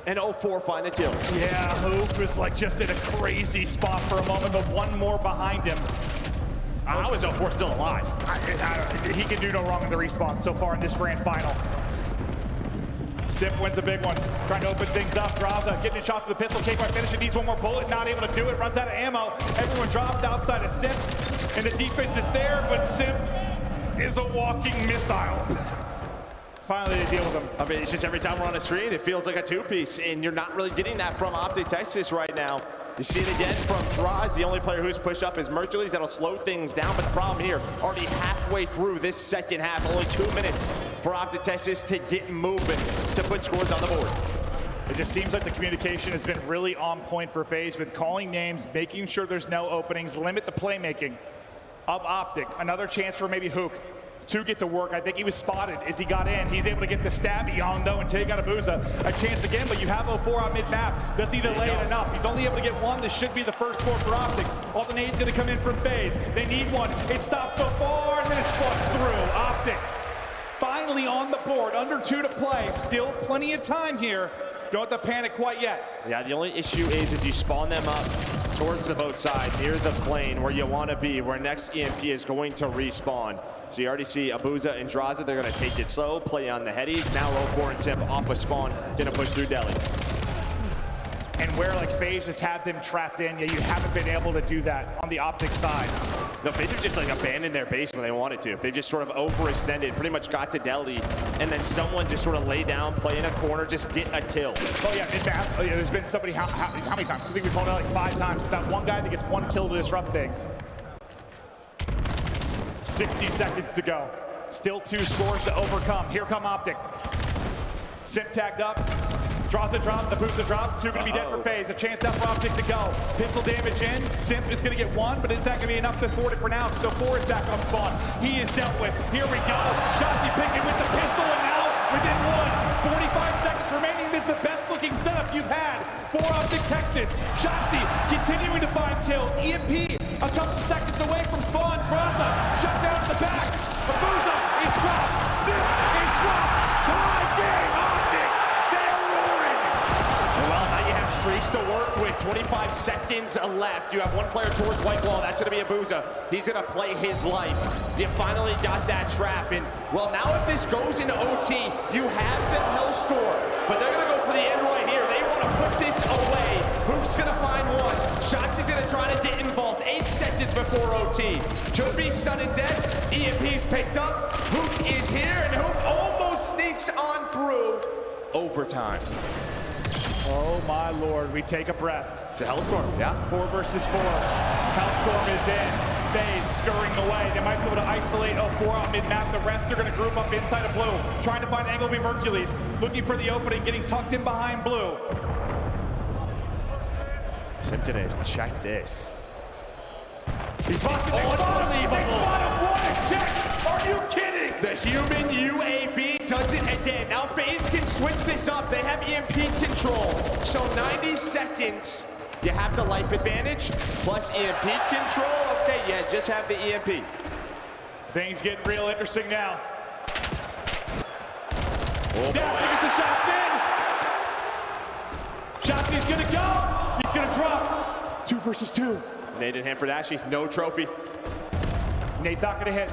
and 0-4 find the kills. Yeah, Hook was like just in a crazy spot for a moment, but one more behind him. How is 0-4 still alive? He can do no wrong in the respawn so far in this grand final. Simp wins a big one, trying to open things up. Drazah getting shots to the pistol. KY finishing, needs one more bullet, not able to do it. Runs out of ammo. Everyone drops outside of Simp, and the defense is there, but Simp is a walking missile. Finally, they deal with him. I mean, it's just every time we're on the screen, it feels like a two-piece, and you're not really getting that from Optic Texas right now. You see it again from Draz. The only player who's pushed up is Mercules. That'll slow things down, but the problem here, already halfway through this second half, only 2 minutes for Optic Texas to get moving, to put scores on the board. It just seems like the communication has been really on point for FaZe with calling names, making sure there's no openings, limit the playmaking of Optic. Another chance for maybe Hook to get to work. I think he was spotted as he got in. He's able to get the stabby on though and take out Abuza. A chance again, but you have 0-4 on mid-map. Does he delay it enough? He's only able to get one. This should be the first score for Optic. All the nades gonna come in from FaZe. They need one. It stops so far and then it's flushed through. Optic finally on the board. Under 2 to play. Still plenty of time here. Don't have to panic quite yet. Yeah, the only issue is you spawn them up towards the boat side, near the plane where you want to be, where next EMP is going to respawn. So you already see Abuza and Drazah, they're going to take it slow, play on the headies. Now 0-4 and Simp off a spawn, gonna push through Deli. And where like FaZe just had them trapped in, yeah, you haven't been able to do that on the Optic side. No, FaZe have just like abandoned their base when they wanted to. They've just sort of overextended, pretty much got to Deli, and then someone just sort of lay down, play in a corner, just get a kill. Oh yeah, there's been somebody, how many times? I think we've called it like 5 times. It's that one guy that gets 1 kill to disrupt things. 60 seconds to go. Still 2 scores to overcome. Here come Optic. Simp tagged up. Drazah drop, Abuza drop. 2 gonna be dead for FaZe. A chance out for Optic to go. Pistol damage in. Simp is gonna get 1, but is that gonna be enough to thwart it for now? So 4 is back on spawn. He is dealt with. Here we go. Shotzzy picking with the pistol, and now within 45 seconds remaining. This is the best looking setup you've had for Optic Texas. Shotzzy continuing to find kills. EMP a couple seconds away from spawn. Drazah shut down at the back. Abuza is dropped. Simp is dropped. Tie game. Optic. Well, now you have streaks to work with. 25 seconds left. You have one player towards White Claw. That's going to be Abuza. He's going to play his life. You finally got that trap. And, well, now if this goes into OT, you have the Hellstorm. But they're going to go for the end right here. They want to put this away. Hook's going to find one. Shotzzy's going to try to get involved. 8 seconds before OT. Could be sudden death. EMP's picked up. Hook is here, and Hook almost sneaks on through overtime. Oh my lord, we take a breath. It's a Hellstorm, yeah. 4 versus 4. Hellstorm is in. FaZe scurrying away. They might be able to isolate 0-4 on mid-map. The rest are going to group up inside of blue. Trying to find Angle B Mercules. Looking for the opening, getting tucked in behind blue. Simpton is, check this. He's fucking unbelievable. They spot him. What a check. Are you kidding? The human UAV does it again. Now FaZe can switch this up. They have EMP control. So 90 seconds. You have the life advantage plus EMP control. Okay, yeah, just have the EMP. Things get real interesting now. Oh, Dashing gets the shots in. Shotzzy's gonna go. He's gonna drop. 2 versus 2. Nade in hand for Dashy. No trophy. Nade's not gonna hit.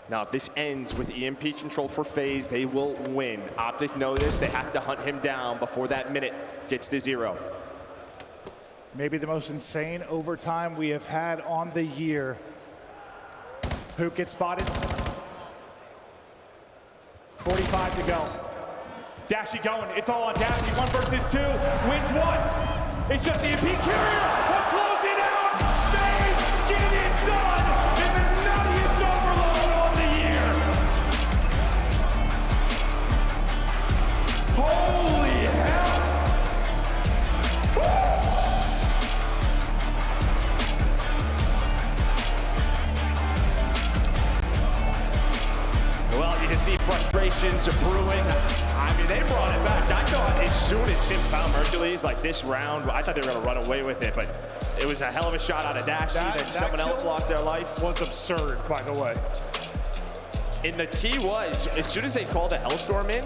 Now, if this ends with EMP control for FaZe, they will win. Optic know this. They have to hunt him down before that minute gets to 0. Maybe the most insane overtime we have had on the year. Hook gets spotted. 45 to go. Dashy going. It's all on Dashy. 1 versus 2. Wins 1. It's just the EMP carrier. We'll close it out. FaZe get it done in the nuttiest overload on the year. Holy hell. Woo! Well, you can see frustrations brewing. I mean, they brought it back. I thought as soon as Sim found Mercules, like this round, I thought they were going to run away with it, but it was a hell of a shot out of Dashy. Then someone else lost their life. Was absurd, by the way. And the key was, as soon as they called the Hellstorm in,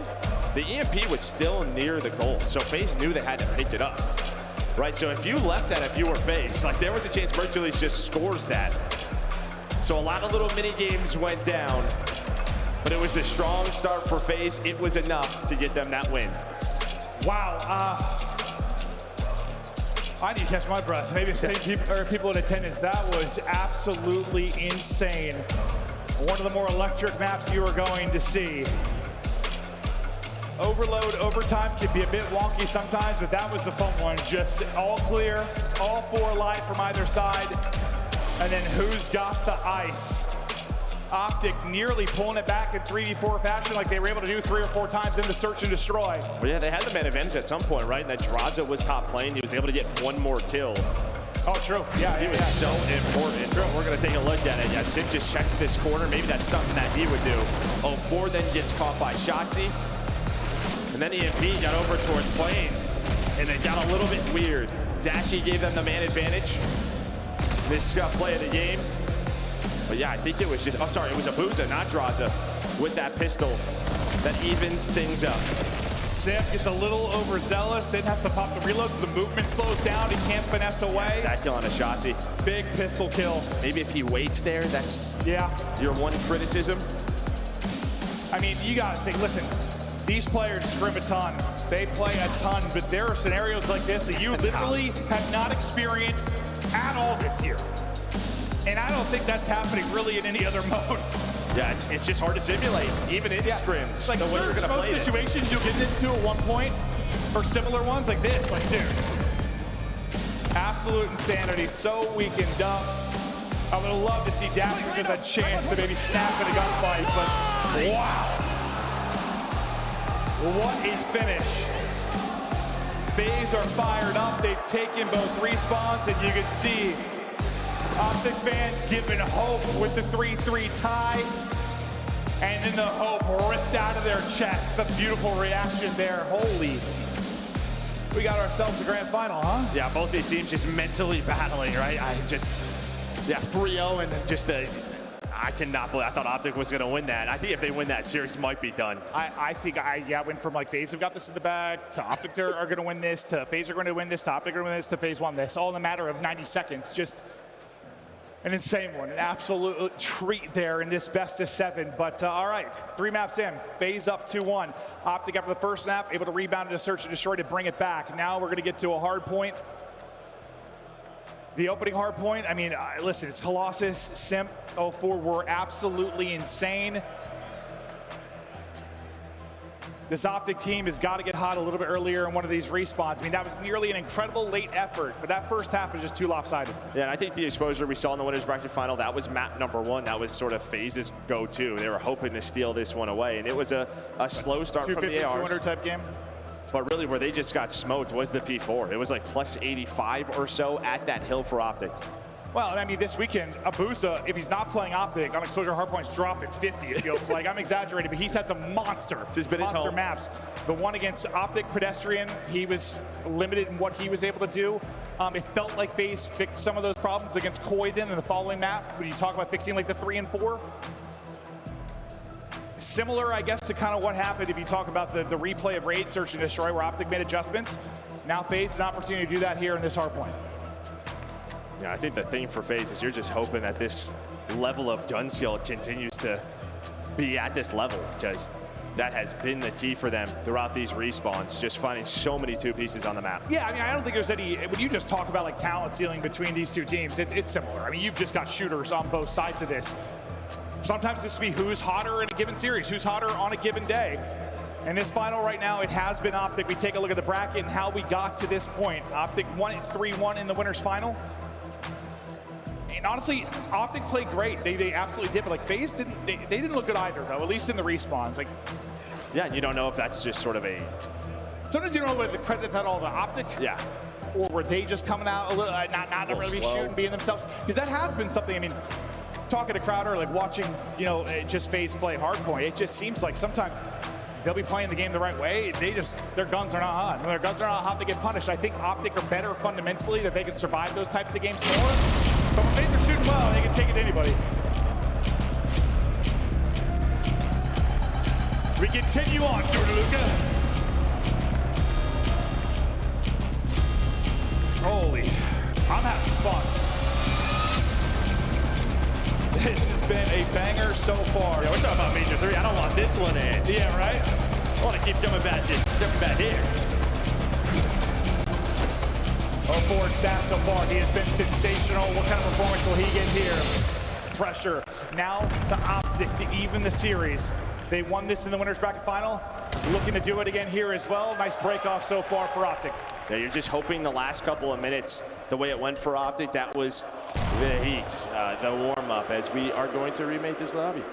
the EMP was still near the goal. So FaZe knew they had to pick it up. Right, so if you left that, if you were FaZe, like there was a chance Mercules just scores that. So a lot of little mini games went down. But it was the strong start for FaZe. It was enough to get them that win. Wow. I need to catch my breath. Maybe the same people in attendance. That was absolutely insane. One of the more electric maps you are going to see. Overload, overtime can be a bit wonky sometimes, but that was the fun one. Just all clear, all 4 live from either side. And then who's got the ice? Optic nearly pulling it back in 3v4 fashion like they were able to do 3 or 4 times in the search and destroy. Well, yeah, they had the man advantage at some point, right? And that Draza was top playing. He was able to get 1 more kill. Oh, true. Yeah, he was so important. True. We're going to take a look at it. Yeah, Sim just checks this corner. Maybe that's something that he would do. 0-4 then gets caught by Shotzzy. And then EMP got over towards Plane. And it got a little bit weird. Dashy gave them the man advantage. This play of the game. But yeah, I think it was just, oh sorry, it was Abuza, not Draza, with that pistol that evens things up. Sim is a little overzealous, then has to pop the reloads, the movement slows down, he can't finesse away. That kill on a Shotzzy. Big pistol kill. Maybe if he waits there, that's your one criticism. I mean, you gotta think, listen, these players scrim a ton, they play a ton, but there are scenarios like this that you literally have not experienced at all this year. And I don't think that's happening really in any other mode. Yeah, it's just hard to simulate, even in scrims. Like most situations you'll get into at one point, or similar ones like this, like dude. Absolute insanity, so weakened up. I would love to see Dashy give us a chance to maybe snap in a gunfight, but wow. What a finish. FaZe are fired up, they've taken both respawns, and you can see Optic fans giving hope with the 3-3 tie. And then the hope ripped out of their chest. The beautiful reaction there. Holy. We got ourselves a grand final, huh? Yeah, both these teams just mentally battling, right? 3-0 and then just the, I cannot believe, I thought Optic was gonna win that. I think if they win that series, might be done. I think went from like FaZe have got this in the bag, to Optic are gonna win this, to FaZe are gonna win this, to Optic are gonna win this, to FaZe won this. All in a matter of 90 seconds. Just an insane one, an absolute treat there in this best of 7. But all right, 3 maps in, FaZe up 2-1. Optic after the first map, able to rebound and search and destroy to bring it back. Now we're gonna get to a hard point. The opening hard point, I mean, listen, it's Colossus, Simp, 0-4 were absolutely insane. This Optic team has got to get hot a little bit earlier in one of these respawns. I mean, that was nearly an incredible late effort, but that first half was just too lopsided. Yeah, and I think the exposure we saw in the winners bracket final, that was map number 1. That was sort of FaZe's go-to. They were hoping to steal this one away, and it was a slow start from the ARs. 200 type game. But really where they just got smoked was the P4. It was like plus 85 or so at that hill for Optic. Well, I mean, this weekend, Abuza, if he's not playing Optic, on exposure hardpoints dropping 50, it feels like. I'm exaggerating, but he's had some monster maps. The one against Optic Pedestrian, he was limited in what he was able to do. It felt like FaZe fixed some of those problems against Koiden in the following map, when you talk about fixing like the 3 and 4. Similar, I guess, to kind of what happened if you talk about the replay of Raid Search and Destroy, where Optic made adjustments. Now FaZe an opportunity to do that here in this hardpoint. Yeah, I think the thing for FaZe is you're just hoping that this level of gun skill continues to be at this level. Just that has been the key for them throughout these respawns, just finding so many two pieces on the map. Yeah, I mean, I don't think there's any, when you just talk about like talent ceiling between these two teams, it's similar. I mean, you've just got shooters on both sides of this. Sometimes this will be who's hotter in a given series, who's hotter on a given day. In this final right now, it has been Optic. We take a look at the bracket and how we got to this point. Optic won it 3-1 in the winners final. And honestly, Optic played great. They absolutely did, but like FaZe didn't, they didn't look good either though, at least in the respawns. Like, yeah, and you don't know if that's just sort of a... Sometimes you don't know whether the credit that all to Optic. Yeah. Or were they just coming out a little, not really shooting, being themselves? Because that has been something, I mean, talking to Crowder, like watching, you know, just FaZe play hardpoint, it just seems like sometimes they'll be playing the game the right way. Their guns are not hot. When their guns are not hot, they get punished. I think Optic are better fundamentally, that they can survive those types of games more. But when FaZe are shooting well, they can take it to anybody. We continue on, Jordaluka. Holy, I'm having fun. This has been a banger so far. Yeah, we're talking about Major 3. I don't want this one in. Yeah, right? I want to keep jumping back here. Oh, forward stats so far. He has been sensational. What kind of performance will he get here? Pressure. Now to Optic to even the series. They won this in the winners bracket final. Looking to do it again here as well. Nice break off so far for Optic. Yeah, you're just hoping the last couple of minutes, the way it went for Optic, that was the heat, the warm-up, as we are going to remake this lobby.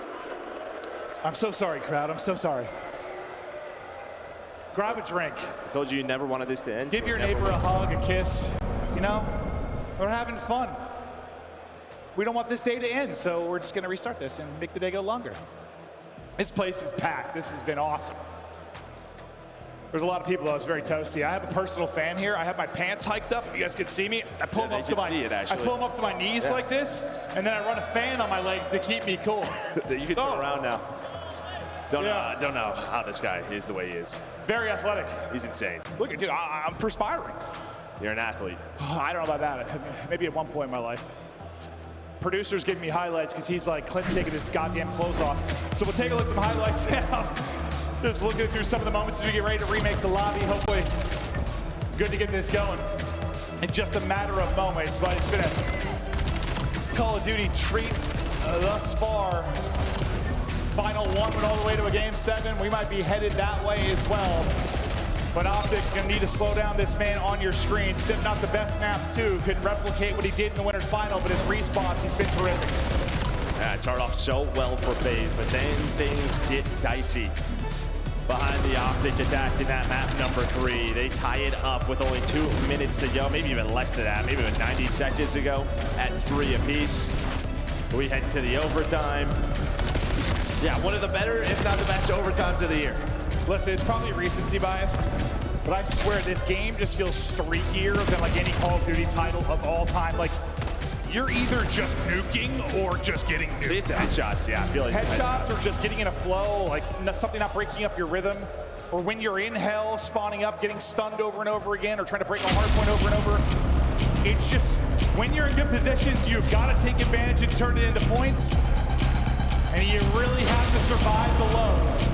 I'm so sorry, crowd. I'm so sorry. Grab a drink. I told you you never wanted this to end. Give your neighbor a hug, a kiss. You know, we're having fun. We don't want this day to end, so we're just going to restart this and make the day go longer. This place is packed. This has been awesome. There's a lot of people that was very toasty. I have a personal fan here. I have my pants hiked up. If you guys can see me, I pull them up to my knees like this, and then I run a fan on my legs to keep me cool. You can turn around now. Don't know how this guy is the way he is. Very athletic. He's insane. Look, dude, I'm perspiring. You're an athlete. I don't know about that. Maybe at one point in my life. Producer's giving me highlights because he's like, Clint's taking his goddamn clothes off. So we'll take a look at some highlights now. Just looking through some of the moments as we get ready to remake the lobby. Hopefully, good to get this going in just a matter of moments. But it's been a Call of Duty treat thus far. Final one went all the way to a game 7. We might be headed that way as well. But Optic gonna need to slow down this man on your screen. Sim, not the best map too, couldn't replicate what he did in the winners final, but his response, he's been terrific. Yeah, it started off so well for FaZe, but then things get dicey. Behind the Optic attack in that map number 3. They tie it up with only 2 minutes to go, maybe even less than that, maybe even 90 seconds to go at 3 apiece. We head to the overtime. Yeah, one of the better, if not the best overtimes of the year. Listen, it's probably recency bias, but I swear this game just feels streakier than like any Call of Duty title of all time. Like, you're either just nuking or just getting nuked. These headshots, yeah, I feel like headshots or just getting in a flow, like something not breaking up your rhythm, or when you're in hell, spawning up, getting stunned over and over again, or trying to break a hard point over and over. It's just, when you're in good positions, you've got to take advantage and turn it into points, and you really have to survive the lows.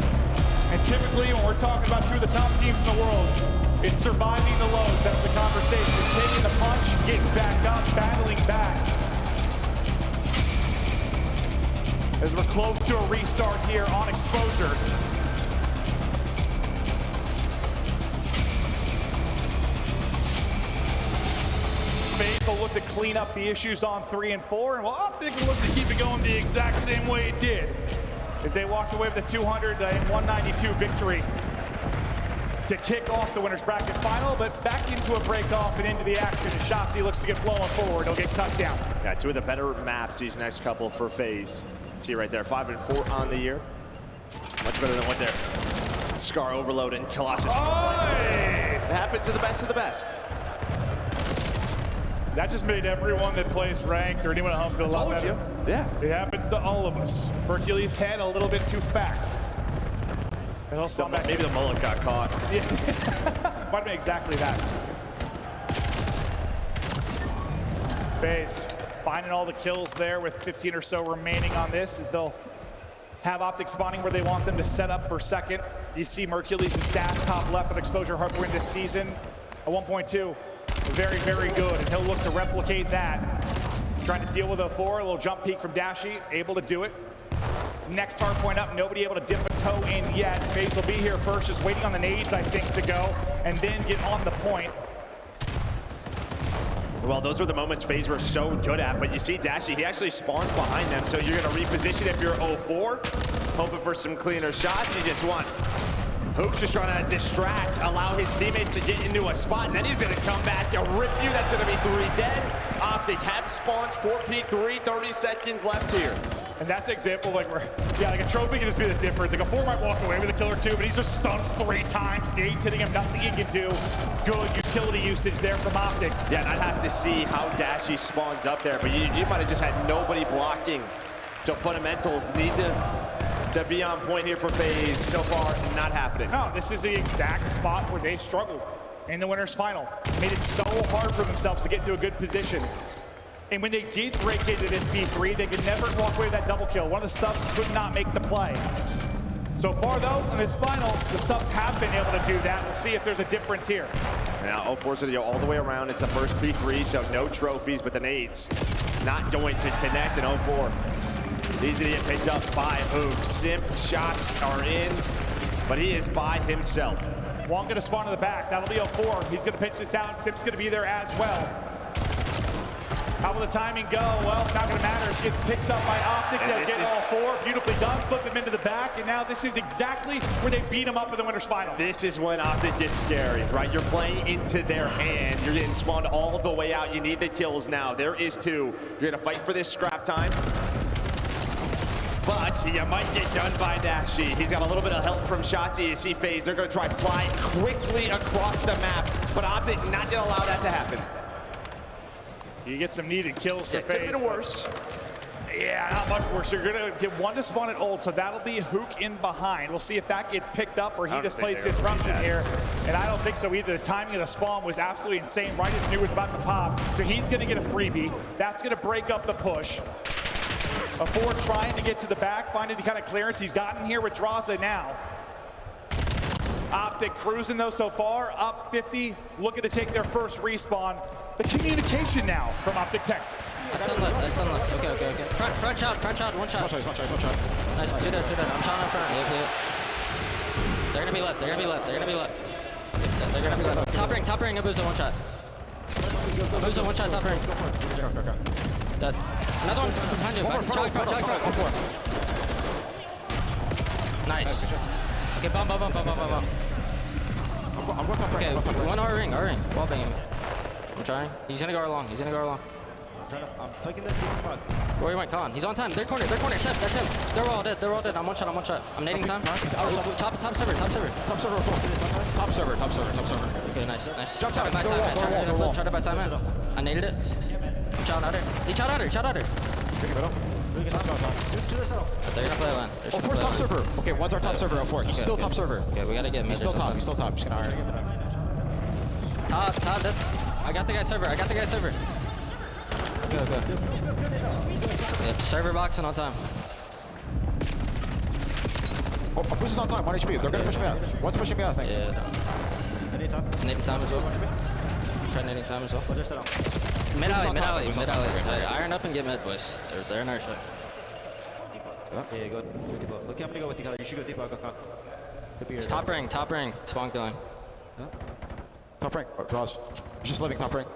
And typically, when we're talking about 2 of the top teams in the world, it's surviving the lows. That's the conversation. It's taking the punch, getting back up, battling back. As we're close to a restart here on Exposure. FaZe will look to clean up the issues on 3 and 4, and well, Optic will look to keep it going the exact same way it did, as they walked away with a 200-192 victory to kick off the winners bracket final, but back into a break off and into the action. And Shotzzy looks to get flowing forward. He'll get cut down. Yeah, 2 of the better maps these next couple for FaZe. See right there, 5 and 4 on the year. Much better than what they're Scar Overload and Colossus. It happens to the best of the best. That just made everyone that plays ranked or anyone at home feel a lot better. Yeah. It happens to all of us. Hercules head a little bit too fat. Maybe the mullet got caught. Yeah. Might have been exactly that. FaZe. Finding all the kills there with 15 or so remaining on this as they'll have Optic spawning where they want them to set up for second. You see Mercules' stats top left on exposure hardware this season. A 1.2, very, very good. And he'll look to replicate that. Trying to deal with a 4, a little jump peek from Dashy, able to do it. Next hard point up, nobody able to dip a toe in yet. FaZe will be here first, just waiting on the nades, I think, to go, and then get on the point. Well, those were the moments FaZe were so good at, but you see Dashy, he actually spawns behind them, so you're gonna reposition if you're 0-4, hoping for some cleaner shots. You just want Hook's just trying to distract, allow his teammates to get into a spot, and then he's gonna come back and rip you. That's gonna be 3 dead. Optic have spawns, 4P3, 30 seconds left here. And that's an example like where, yeah, like a trophy can just be the difference. Like a 4 might walk away with a kill or 2, but he's just stunned 3 times. Nades hitting him, nothing he can do. Good utility usage there from Optic. Yeah, and I'd have to see how Dashy spawns up there, but you might have just had nobody blocking. So fundamentals need to be on point here for FaZe. So far, not happening. No, this is the exact spot where they struggled in the winners final. Made it so hard for themselves to get into a good position. And when they did break into this B3, they could never walk away with that double kill. One of the subs could not make the play. So far, though, in this final, the subs have been able to do that. We'll see if there's a difference here. Now, 0-4's gonna go all the way around. It's the first B3, so no trophies, but the nades not going to connect in 0-4. Easy to get picked up by Hook. Simp shots are in, but he is by himself. Wong gonna spawn in the back. That'll be 0-4. He's gonna pitch this out. Simp's gonna be there as well. How will the timing go? Well, it's not gonna matter. It gets picked up by Optic. They'll get all 4. Beautifully done. Flip him into the back, and now this is exactly where they beat him up in the winners final. This is when Optic gets scary, right? You're playing into their hand. You're getting spawned all the way out. You need the kills now. There is 2. You're gonna fight for this scrap time. But you might get done by Dashy. He's got a little bit of help from Shotzzy. You see FaZe, they're gonna try fly quickly across the map, but Optic not gonna allow that to happen. You get some needed kills for FaZe. Could have been worse. Yeah, not much worse. You're gonna get 1 to spawn at ult, so that'll be Hook in behind. We'll see if that gets picked up or he just plays disruption here. And I don't think so either. The timing of the spawn was absolutely insane. Right as knew it was about to pop. So he's gonna get a freebie. That's gonna break up the push. A 4 trying to get to the back, finding the kind of clearance he's gotten here with Draza now. Optic cruising though so far, up 50, looking to take their first respawn. The communication now from Optic Texas. That's done left. Okay. Front shot, 1 shot. One shot. Nice, do that. I'm shot in front. Yeah. They're gonna be left. They're gonna be left. Top ring, Abusa, 1 shot. Abusa, 1 shot, top ring. Dead. Another one behind you. Front. Nice. Okay, bomb. I'm going top okay, right. One R ring. Wall banging. I'm trying. He's gonna go along. I'm taking the puck. Where he went, Khan. He's on time. They're corner. Seth, that's him. They're all dead. I'm 1 shot. I'm nading time. Top server. Top server. Okay, nice. Jump time. Try to buy time out. I naded it. Shot at her. He shot at her. They're They're gonna play land. 0-4's top server. Okay, 1's our top server. 0-4. He's still top server. Okay, we gotta get mid. He's still top. Just gonna iron. Top. I got the guy server. Go. Yep, server boxing on time. Oh, Bruce is on time. 1 HP. They're gonna push me out. 1's pushing me out, I think. Yeah. Nading time as well. Try nading time as well. Mid alley. Iron up and get mid, boys. They're in our shot. It's top ring. Spawn killing. Top ring. Draws. He's just living top ring.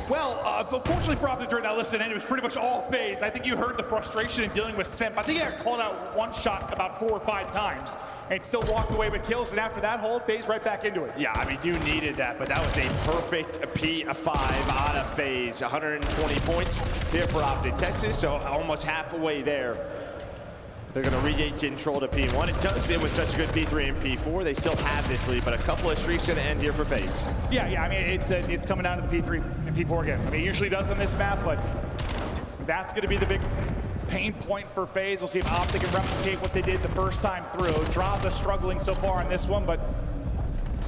Well, fortunately for Optic during that listen, it was pretty much all FaZe. I think you heard the frustration in dealing with Simp. I think he got called out 1 shot about 4 or 5 times and still walked away with kills. And after that hold, FaZe right back into it. Yeah, I mean, you needed that, but that was a perfect P5 out of FaZe. 120 points here for Optic Texas, so almost halfway there. They're going to regain control to P1. It was such a good P3 and P4. They still have this lead, but a couple of streaks going to end here for FaZe. Yeah. I mean, it's coming down to the P3 and P4 again. I mean, it usually does on this map, but that's going to be the big pain point for FaZe. We'll see if Optic can replicate what they did the first time through. Draza struggling so far on this one, but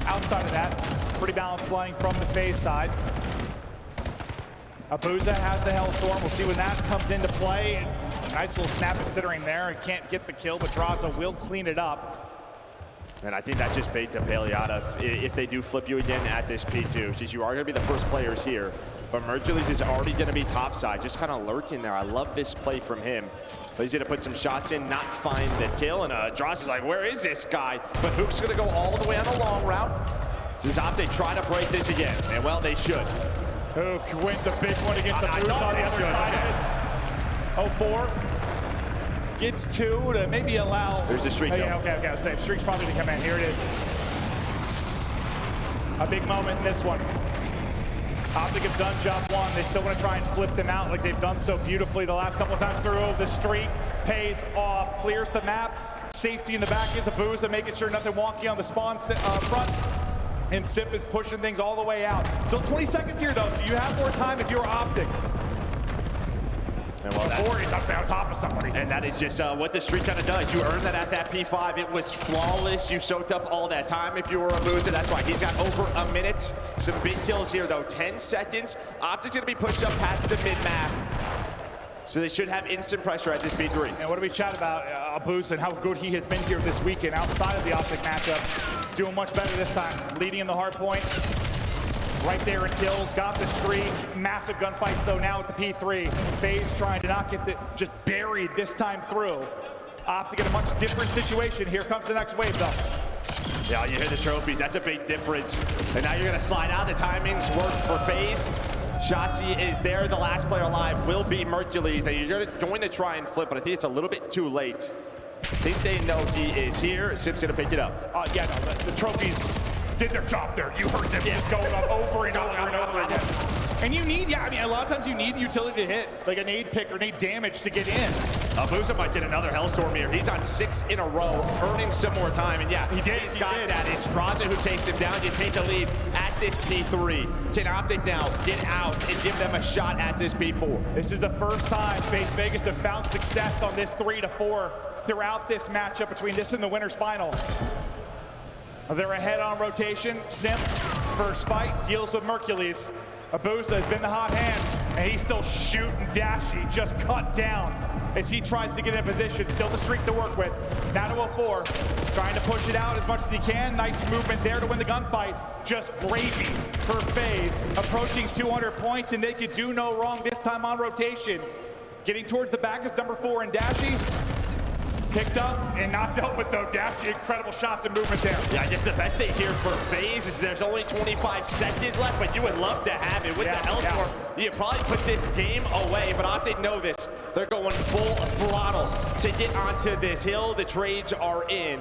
outside of that, pretty balanced line from the FaZe side. Abuza has the Hellstorm. We'll see when that comes into play. Nice little snap considering there. He can't get the kill, but Draza will clean it up. And I think that's just bait to Paleotta if they do flip you again at this P2, because you are going to be the first players here. But Mercules is already going to be topside, just kind of lurking there. I love this play from him. But he's going to put some shots in, not find the kill. And Dross is like, where is this guy? But Hoop's going to go all the way on the long route. Does Optic try to break this again? And well, they should. Hook wins a big one against the Booth on the other side of it. 04 gets 2 to maybe allow. There's the streak. Oh, yeah, okay. I'll say streak's probably going to come in. Here it is. A big moment in this one. Optic have done job 1. They still want to try and flip them out like they've done so beautifully the last couple of times through. The streak pays off, clears the map. Safety in the back is Abuza, making sure nothing wonky on the spawn front. And Sip is pushing things all the way out. Still 20 seconds here, though, so you have more time if you're Optic. And well, he's obviously on top of somebody. And that is just what the streak kind of does. You earned that at that P5. It was flawless. You soaked up all that time if you were Abuza. That's why he's got over a minute. Some big kills here, though. 10 seconds. Optic's going to be pushed up past the mid-map. So they should have instant pressure at this P3. And what do we chat about Abuza and how good he has been here this weekend outside of the Optic matchup? Doing much better this time. Leading in the hard point. Right there in kills, got the streak. Massive gunfights though now at the P3. FaZe trying to not get just buried this time through. Optic in a much different situation. Here comes the next wave though. Yeah, you hit the trophies, that's a big difference. And now you're gonna slide out, the timings work for FaZe. Shotzzy is there, the last player alive will be Mercules. And you're going to try and flip, but I think it's a little bit too late. I think they know he is here. Sip's gonna pick it up. Yeah, no, the trophies did their job there. You heard them just going up over and over and over again. And you need, I mean, a lot of times you need utility to hit, like a nade pick or nade damage to get in. Abuza might get another Hellstorm here. He's on 6 in a row, earning some more time. And yeah, he's got that. It's Draza who takes him down. You take the lead at this P3. Can Optic now get out and give them a shot at this P4? This is the first time FaZe Vegas have found success on this 3-4 throughout this matchup between this and the winners final. They're ahead on rotation. Simp, first fight, deals with Mercules. Abuza has been the hot hand, and he's still shooting Dashy, just cut down as he tries to get in position. Still the streak to work with. Now to 04, trying to push it out as much as he can. Nice movement there to win the gunfight. Just gravy for FaZe. Approaching 200 points, and they could do no wrong this time on rotation. Getting towards the back is number 4 in Dashy. Picked up and not dealt with though. Dashy, incredible shots and movement there. Yeah, I guess the best thing here for FaZe is there's only 25 seconds left, but you would love to have it with the Hellstorm. You probably put this game away, but Optic know this. They're going full throttle to get onto this hill. The trades are in.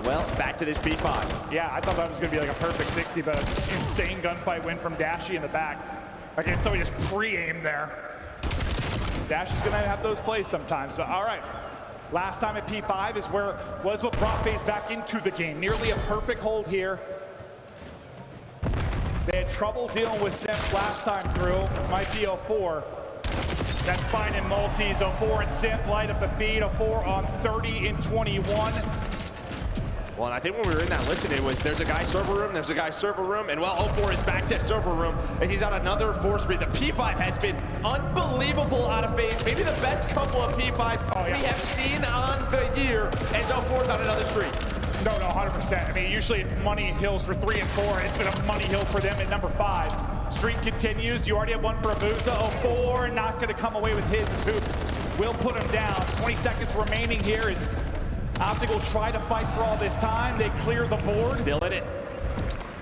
Well, back to this P5. Yeah, I thought that was going to be like a perfect 60, but insane gunfight win from Dashy in the back. Again, somebody just pre-aimed there. Dashy's going to have those plays sometimes, but all right. Last time at P5 is what brought FaZe back into the game. Nearly a perfect hold here. They had trouble dealing with Simp last time through. Might be 04. That's fine in multis. 04 and Simp light up the feed. 04 on 30 and 21. Well, and I think when we were in that listen, it was there's a guy server room, there's a guy server room, and well, 04 is back to server room, and he's on another 4 speed. The P5 has been unbelievable out of FaZe. Maybe the best couple of P5s we have seen on the year, and 04's on another streak. No, 100%. I mean, usually it's money hills for 3 and 4. It's been a money hill for them at number 5. Streak continues. You already have one for Abuza. 04 not going to come away with his. Who will put him down. 20 seconds remaining here is Optic will try to fight for all this time. They clear the board. Still in it.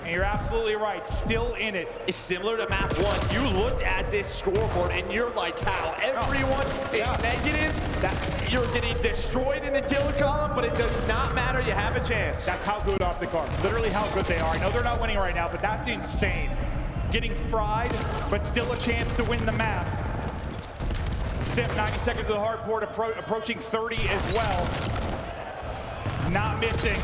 And you're absolutely right. Still in it. It's similar to map 1. You looked at this scoreboard and you're like, how everyone is negative. You're getting destroyed in the kill column, but it does not matter. You have a chance. That's how good Optic are. Literally how good they are. I know they're not winning right now, but that's insane. Getting fried, but still a chance to win the map. Simp, 90 seconds to the hard port, approaching 30 as well. Not missing,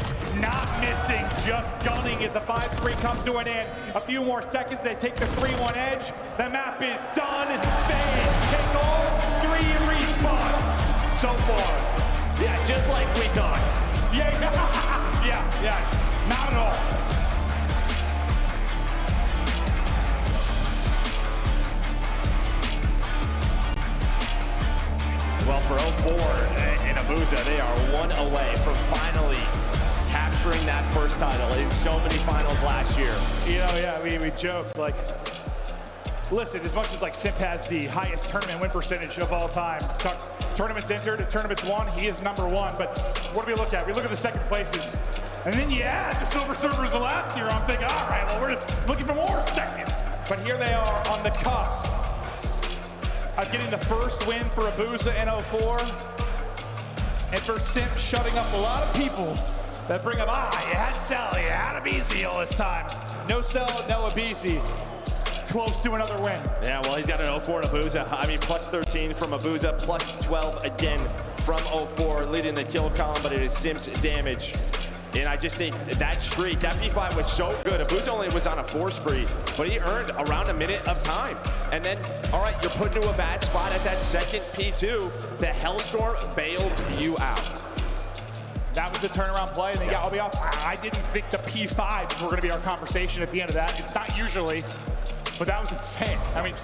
just gunning as the 5-3 comes to an end. A few more seconds, they take the 3-1 edge. The map is done. FaZe take all 3 respawns so far. Yeah, just like we thought. Yeah, not at all. for 04 and Abuza, they are one away from finally capturing that first title in so many finals last year. You know, yeah, we joke, like, listen, as much as like Simp has the highest tournament win percentage of all time, tournaments entered, tournaments won, he is #1. But what do we look at? We look at the second places. And then you add the Silver Surfers of last year. I'm thinking, all right, well, we're just looking for more seconds. But here they are on the cusp of getting the first win for Abuza in 04. And for Simp shutting up a lot of people that bring up, you had Sally, you had Abizi all this time. No Cell, no Abizi. Close to another win. Yeah, well, he's got an 04 in Abuza. I mean, plus 13 from Abuza, plus 12 again from 04, leading the kill column, but it is Simp's damage. And I just think that streak, that P5 was so good. Abuza only was on a 4 spree, but he earned around a minute of time. And then, all right, you're put into a bad spot at that second P2. The Hellstorm bails you out. That was the turnaround play. And then, I'll be honest, I didn't think the P5s were going to be our conversation at the end of that. It's not usually, but that was insane. I mean,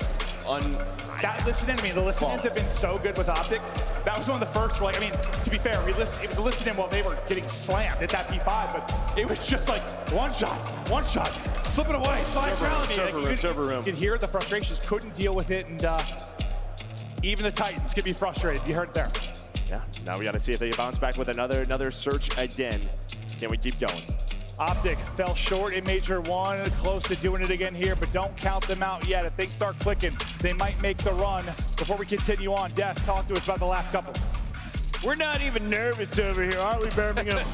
listen to me. The listen-ins have been so good with Optic. That was one of the first, I mean, to be fair, it was a listen-in while they were getting slammed at that P5, but it was just like one shot, slipping away, slide server room. You could hear the frustrations, couldn't deal with it, and even the Titans could be frustrated. You heard it there. Yeah, now we got to see if they bounce back with another search again. Can we keep going? Optic fell short in Major 1, close to doing it again here, but don't count them out yet. If things start clicking, they might make the run. Before we continue on, Death, talk to us about the last couple. We're not even nervous over here, are we, Birmingham?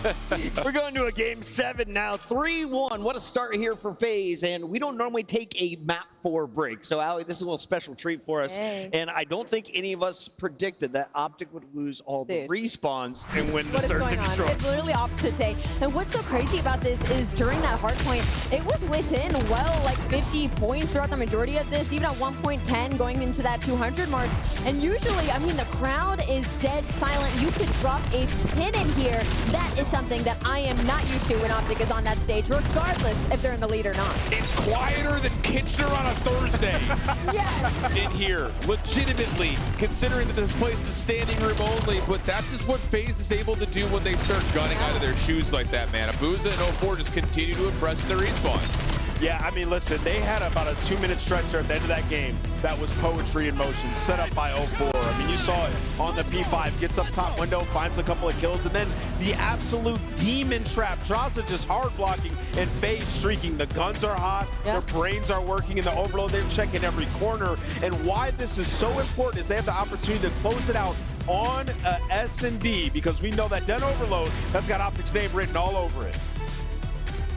We're going to a game 7 now, 3-1. What a start here for FaZe, and we don't normally take a map 4 break. So, Allie, this is a little special treat for us. Hey. And I don't think any of us predicted that Optic would lose all the respawns and win the What is Search going and on? Destroy. It's literally opposite day. And what's so crazy about this is during that hard point, it was within, like 50 points throughout the majority of this, even at 1.10 going into that 200 mark. And usually, I mean, the crowd is dead silent. You could drop a pin in here. That is something that I am not used to when Optic is on that stage, regardless if they're in the lead or not. It's quieter than Kitchener on a Thursday. Yes. In here, legitimately, considering that this place is standing room only, but that's just what FaZe is able to do when they start gunning out of their shoes like that, man. Abuza and 04 just continue to impress their respawns. Yeah, I mean, listen, they had about a 2-minute stretch there at the end of that game that was poetry in motion, set up by 04. I mean, you saw it on the P5, gets up top window, finds a couple of kills, and then the absolute demon trap. Draza just hard blocking and FaZe streaking. The guns are hot, their brains are working in the overload. They're checking every corner. And why this is so important is they have the opportunity to close it out on S&D, because we know that Den Overload, that's got Optic's name written all over it.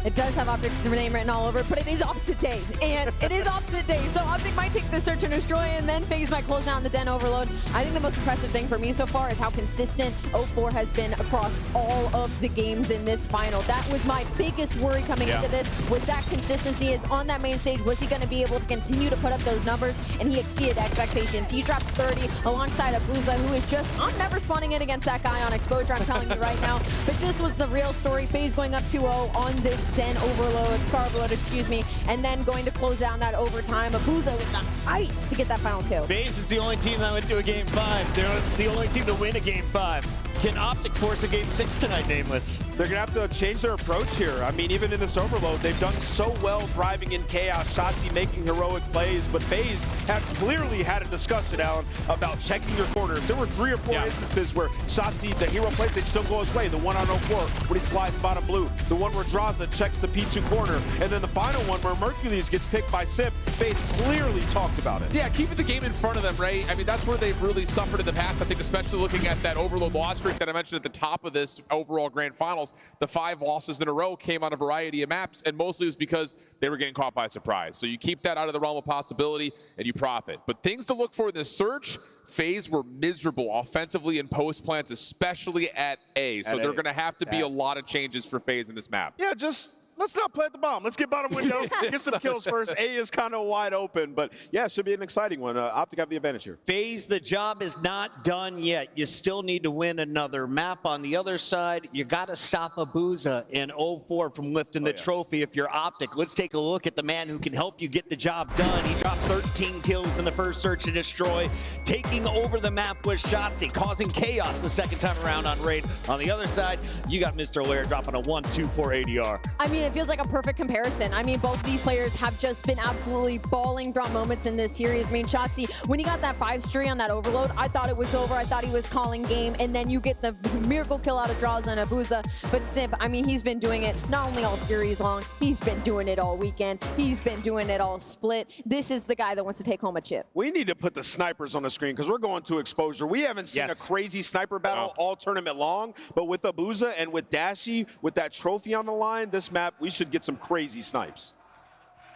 It does have Optic's name written all over it, but it is opposite day. And it is opposite day. So Optic might take the Search and Destroy, and then FaZe might close down the Den Overload. I think the most impressive thing for me so far is how consistent 04 has been across all of the games in this final. That was my biggest worry coming into this, was that consistency. Is on that main stage, was he going to be able to continue to put up those numbers? And he exceeded expectations. He drops 30 alongside Abuza, who is just, I'm never spawning in against that guy on exposure, I'm telling you right now. But this was the real story. FaZe going up 2-0 on this Den Overload, excuse me, and then going to close down that overtime. Abuza with the ice to get that final kill. FaZe is the only team that went to a game 5. They're the only team to win a game 5. Can Optic force a game 6 tonight, Nameless? They're going to have to change their approach here. I mean, even in this overload, they've done so well driving in chaos, Shotzzy making heroic plays, but FaZe have clearly had a discussion, Alan, about checking your corners. There were 3 or 4 instances where Shotzzy, the hero plays, they still go his way. The one on 04 when he slides bottom blue. The one where Draza checks the P2 corner. And then the final one where Mercules gets picked by Simp. FaZe clearly talked about it. Yeah, keeping the game in front of them, right? I mean, that's where they've really suffered in the past. I think especially looking at that overload loss streak that I mentioned at the top of this overall grand finals, the 5 losses in a row came on a variety of maps, and mostly it was because they were getting caught by surprise. So you keep that out of the realm of possibility and you profit. But things to look for in this search, FaZe were miserable offensively in post plants, especially at A. So they're going to have to be a lot of changes for FaZe in this map. Yeah, just let's not plant the bomb. Let's get bottom window, get some kills first. A is kind of wide open, but yeah, it should be an exciting one. Optic have the advantage here. FaZe, the job is not done yet. You still need to win another map. On the other side, you got to stop Abuza and 0-4 from lifting the trophy if you're Optic. Let's take a look at the man who can help you get the job done. He dropped 13 kills in the first search and destroy, taking over the map with Shotzzy, causing chaos the second time around on Raid. On the other side, you got Mr. Lair dropping a 1-2 for ADR. I mean, it feels like a perfect comparison. I mean, both of these players have just been absolutely balling throughout moments in this series. I mean, Shotzzy, when he got that 5-3 on that overload, I thought it was over. I thought he was calling game, and then you get the miracle kill out of Draza and Abuza. But Simp, I mean, he's been doing it not only all series long, he's been doing it all weekend. He's been doing it all split. This is the guy that wants to take home a chip. We need to put the snipers on the screen because we're going to exposure. We haven't seen a crazy sniper battle all tournament long, but with Abuza and with Dashy, with that trophy on the line, this map, we should get some crazy snipes.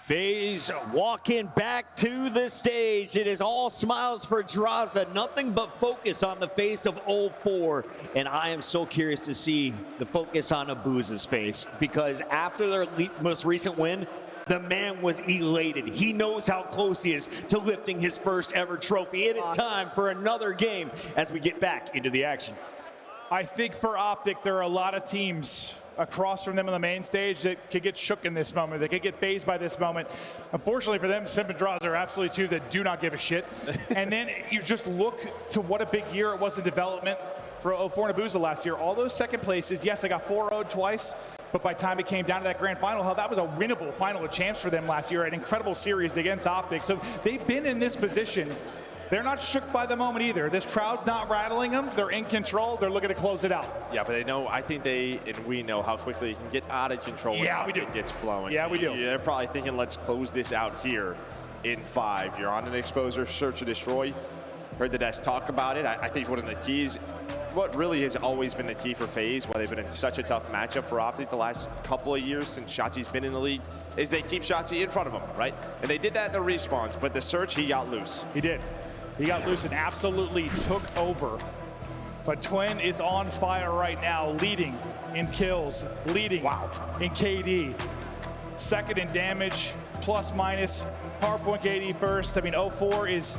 FaZe walking back to the stage. It is all smiles for Draza. Nothing but focus on the face of 0-4. And I am so curious to see the focus on Abuza's face, because after their most recent win, the man was elated. He knows how close he is to lifting his first ever trophy. It is time for another game as we get back into the action. I think for Optic, there are a lot of teams across from them on the main stage that could get shook in this moment. They could get phased by this moment. Unfortunately for them, Simp and Draza are absolutely two that do not give a shit. And then you just look to what a big year it was in development for 0-4 and Abuza last year. All those second places, yes, they got 4-0'd twice, but by the time it came down to that grand final, hell, that was a winnable final of champs for them last year. An incredible series against Optic. So they've been in this position. They're not shook by the moment either. This crowd's not rattling them. They're in control. They're looking to close it out. Yeah, but they know, I think they, and we know how quickly it can get out of control when it gets flowing. Yeah, we do. They're probably thinking, let's close this out here in 5. You're on an exposure, search and destroy. Heard the Des talk about it. I think one of the keys, what really has always been the key for FaZe, while they've been in such a tough matchup for Optic the last couple of years since Shotzzy's been in the league, is they keep Shotzzy in front of them, right? And they did that in the respawns, but the search, he got loose. He did. He got loose and absolutely took over. But Twin is on fire right now, leading in kills, leading in KD. Second in damage, plus minus. PowerPoint KD first. I mean, 0-4 is,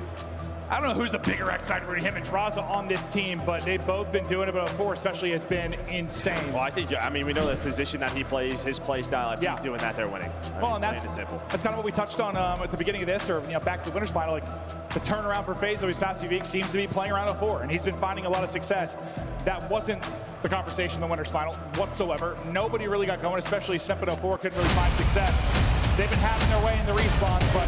I don't know who's the bigger X-Factor for him and Draza on this team, but they've both been doing it, but 0-4 especially has been insane. Well, I mean, we know the position that he plays, his play style, if he's doing that, they're winning. Well, and that's kind of what we touched on at the beginning of this, or back to the winners final. Like, the turnaround for FaZe over these past few weeks seems to be playing around 0-4, and he's been finding a lot of success. That wasn't the conversation in the winners final whatsoever. Nobody really got going, especially Simp and 0-4 couldn't really find success. They've been having their way in the respawns, but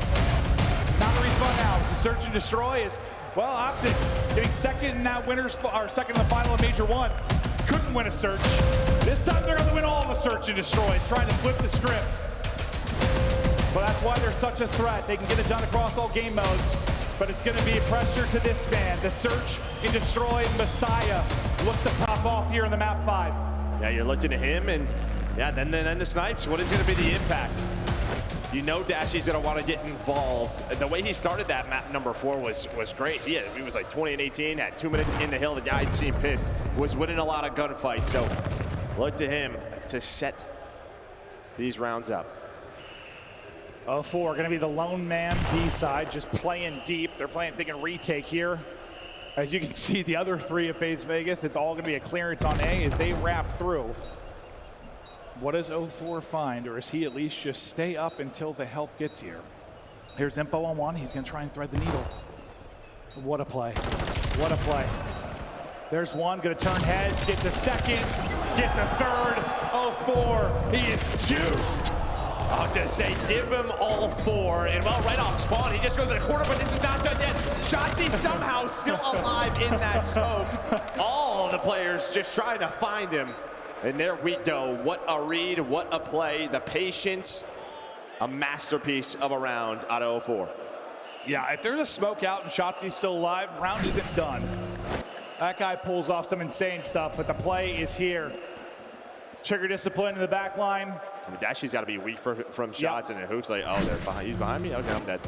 not a respawn now. It's a search and destroy. Is, well, Optic getting second in that winners, or second in the final of Major 1. Couldn't win a search. This time they're going to win all the search and destroys, trying to flip the script. But that's why they're such a threat. They can get it done across all game modes. But it's going to be pressure to this man. The search and destroy Messiah looks to pop off here in the map 5. Yeah, you're looking at him, and yeah, then the snipes. What is going to be the impact? You know Dashy's going to want to get involved. The way he started that map number 4 was great. He was like 20 and 18, had 2 minutes in the hill. The guy seemed pissed, was winning a lot of gunfights. So look to him to set these rounds up. 0-4 going to be the lone man B side, just playing deep. They're thinking retake here. As you can see, the other 3 of FaZe Vegas, it's all going to be a clearance on A as they wrap through. What does 0-4 find, or is he at least just stay up until the help gets here? Here's Info on 1. He's going to try and thread the needle. What a play. What a play. There's 1, going to turn heads, get the second, get the third. 0-4, he is juiced. I was going to say, give him all 4, and well, right off spawn, he just goes in the corner, but this is not done yet. Shotzzy somehow still alive in that smoke. All of the players just trying to find him. And there we go. What a read, what a play. The patience, a masterpiece of a round out of 0-4. Yeah, if there's a smoke out and Shotzzy's still alive, round isn't done. That guy pulls off some insane stuff, but the play is here. Trigger discipline in the back line. I mean, Dashy's got to be weak from shots, and Hook's like, oh, they're behind. He's behind me? Okay, I'm dead.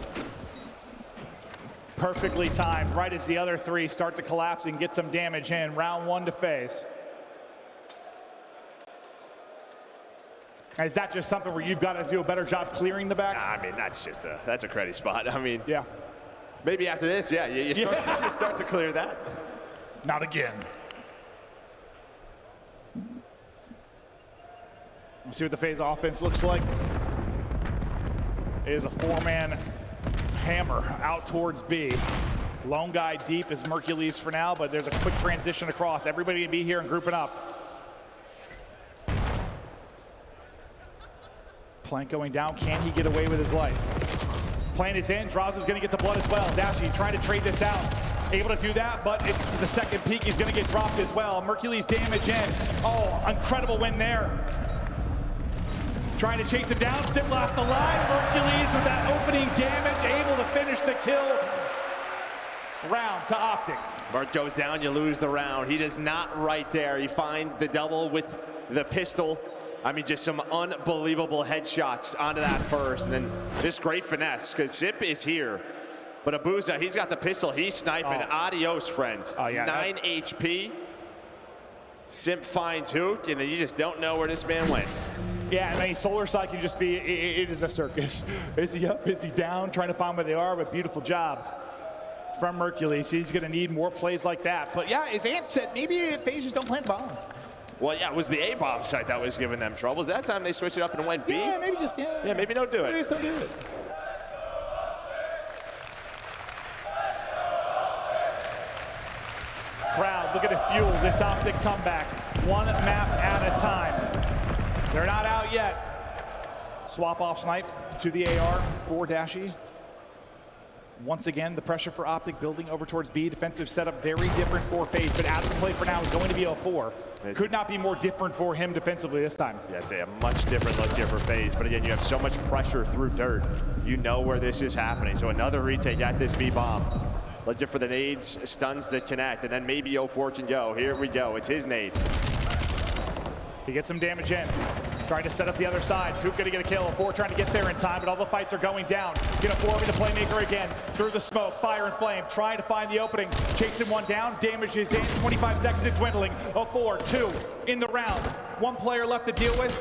Perfectly timed, right as the other 3 start to collapse and get some damage in. Round 1 to FaZe. Is that just something where you've got to do a better job clearing the back? I mean, that's a credit spot. I mean, yeah. Maybe after this, yeah, you start to clear that. Not again. Let's see what the FaZe offense looks like. It is a 4-man hammer out towards B. Lone guy deep is Mercules for now, but there's a quick transition across. Everybody can be here and grouping up. Plank going down. Can he get away with his life? Plant is in. Draws is going to get the blood as well. Dashy trying to trade this out. Able to do that, but the second peak, he's going to get dropped as well. Mercules damage in. Oh, incredible win there. Trying to chase him down. Simp lost the line. Mercules with that opening damage, able to finish the kill. Round to Optic. Mert goes down, you lose the round. He does not right there. He finds the double with the pistol. I mean, just some unbelievable headshots onto that first, and then just great finesse, because Simp is here. But Abuza, he's got the pistol. He's sniping. Adios, friend. Oh, yeah, 9 HP. Simp finds Hook, and then you just don't know where this man went. Yeah, I mean, Solar Side can just be, it is a circus. Is he up, is he down, trying to find where they are, but beautiful job from Mercules. He's going to need more plays like that. But yeah, as Ant said, maybe FaZe just don't plant the bomb. Well, yeah, it was the A-bomb site that was giving them troubles. That time they switched it up and went B. Yeah, maybe just, yeah, maybe don't do it. Maybe just don't do it. Crowd, look at it fuel this Optic comeback. One map at a time. They're not out yet. Swap off snipe to the AR for Dashy. Once again, the pressure for Optic building over towards B. Defensive setup very different for FaZe, but out of the play for now is going to be 04. Could not be more different for him defensively this time. Yeah, I say a much different look here for FaZe, but again, you have so much pressure through dirt. You know where this is happening. So another retake at this B bomb. Legit for the nades, stuns to connect, and then maybe 04 can go. Here we go, it's his nade. He gets some damage in. Trying to set up the other side. Hoop gonna get a kill. 04 trying to get there in time, but all the fights are going down. Get a 4 be the playmaker again. Through the smoke, fire and flame. Trying to find the opening. Chasing one down. Damage is in. 25 seconds and dwindling. 04, 2 in the round. One player left to deal with.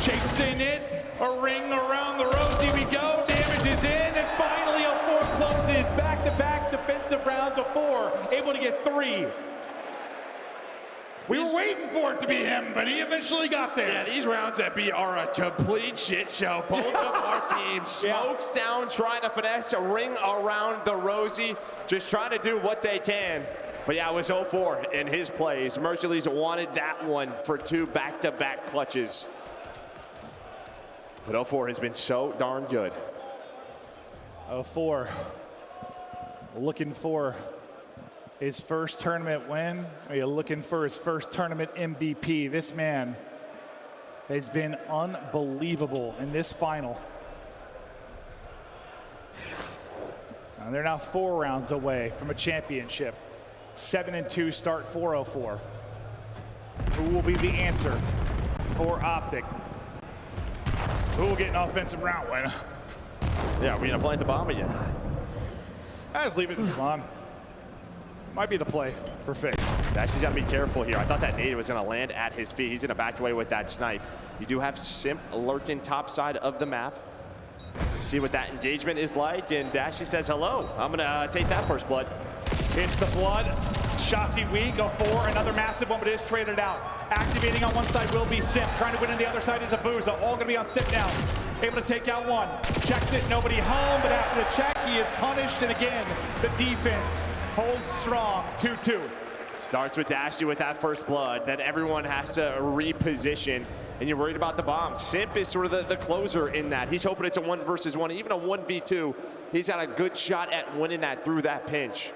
Chasing it. A ring around the rosy we go. Damage is in, and finally 04 closes. Back-to-back defensive rounds. 04 able to get 3. We were waiting for it to be him, but he eventually got there. Yeah, these rounds at B are a complete shit show. Both of our teams smokes down, trying to finesse a ring around the rosy, just trying to do what they can. But yeah, it was 04 in his plays. Mercules wanted that one for 2 back-to-back clutches. But 04 has been so darn good. 04 looking for his first tournament win. Are you looking for his first tournament MVP? This man has been unbelievable in this final. And they're now 4 rounds away from a championship. 7-2 start for 04. Who will be the answer for Optic? Who will get an offensive round win? Yeah, we're gonna plant the bomb again. Let's leave it in spawn. Might be the play for FaZe. Dashy's gotta be careful here. I thought that nade was gonna land at his feet. He's gonna back away with that snipe. You do have Simp lurking top side of the map. See what that engagement is like, and Dashy says hello. I'm gonna take that first blood. It's the blood. Shotzzy weak, 04, another massive one, but it is traded out. Activating on one side will be Simp. Trying to win on the other side is Abuza. All gonna be on Simp now. Able to take out one. Checks it, nobody home, but after the check, he is punished, and again, the defense holds strong, 2-2. Starts with Dashy with that first blood, then everyone has to reposition, and you're worried about the bomb. Simp is sort of the closer in that. He's hoping it's a 1 versus 1, even a 1v2. He's got a good shot at winning that through that pinch.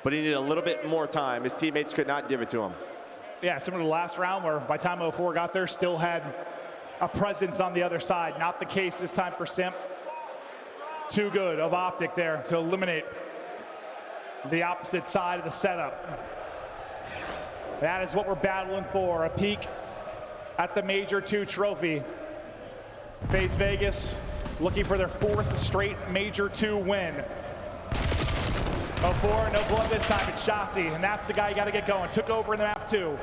But he needed a little bit more time. His teammates could not give it to him. Yeah, similar to the last round where by the time 04 got there, still had a presence on the other side. Not the case this time for Simp. Too good of Optic there to eliminate the opposite side of the setup. That is what we're battling for, a peek at the Major 2 trophy. FaZe Vegas looking for their 4th straight Major 2 win. 04, no blood this time, it's Shotzzy, and that's the guy you gotta get going. Took over in the map 2.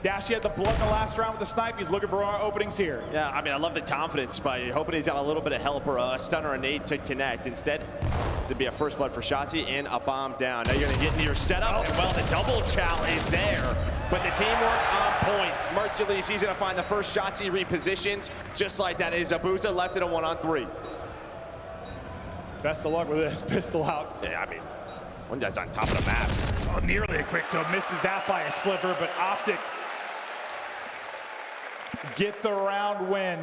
Dashy had the blood in the last round with the snipe. He's looking for our openings here. Yeah, I mean, I love the confidence, but you're hoping he's got a little bit of help or a stun or a nade to connect. Instead, it's going to be a first blood for Shotzzy and a bomb down. Now you're going to get into your setup, and well, the double chow is there, but the teamwork on point. Mercules, he's going to find the first Shotzzy repositions. Just like that is Abuza left in a 1-on-3. Best of luck with this pistol out. Yeah, I mean, one guy's on top of the map. Oh, nearly a quick, so misses that by a sliver, but Optic get the round win.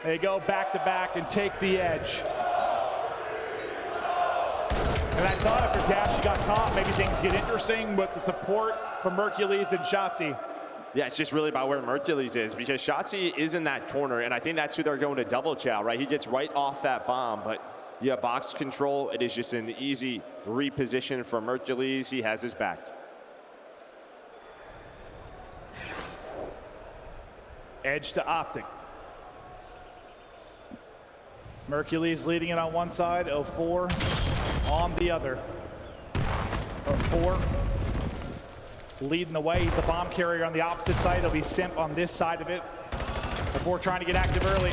They go back-to-back and take the edge. And I thought after Dashy got caught, maybe things get interesting with the support from Mercules and Shotzzy. Yeah, it's just really about where Mercules is, because Shotzzy is in that corner, and I think that's who they're going to double chow, right? He gets right off that bomb, but yeah, box control, it is just an easy reposition for Mercules. He has his back. Edge to Optic. Mercules leading it on one side, 04 on the other. 04 leading the way. He's the bomb carrier on the opposite side. It'll be Simp on this side of it. 04 trying to get active early.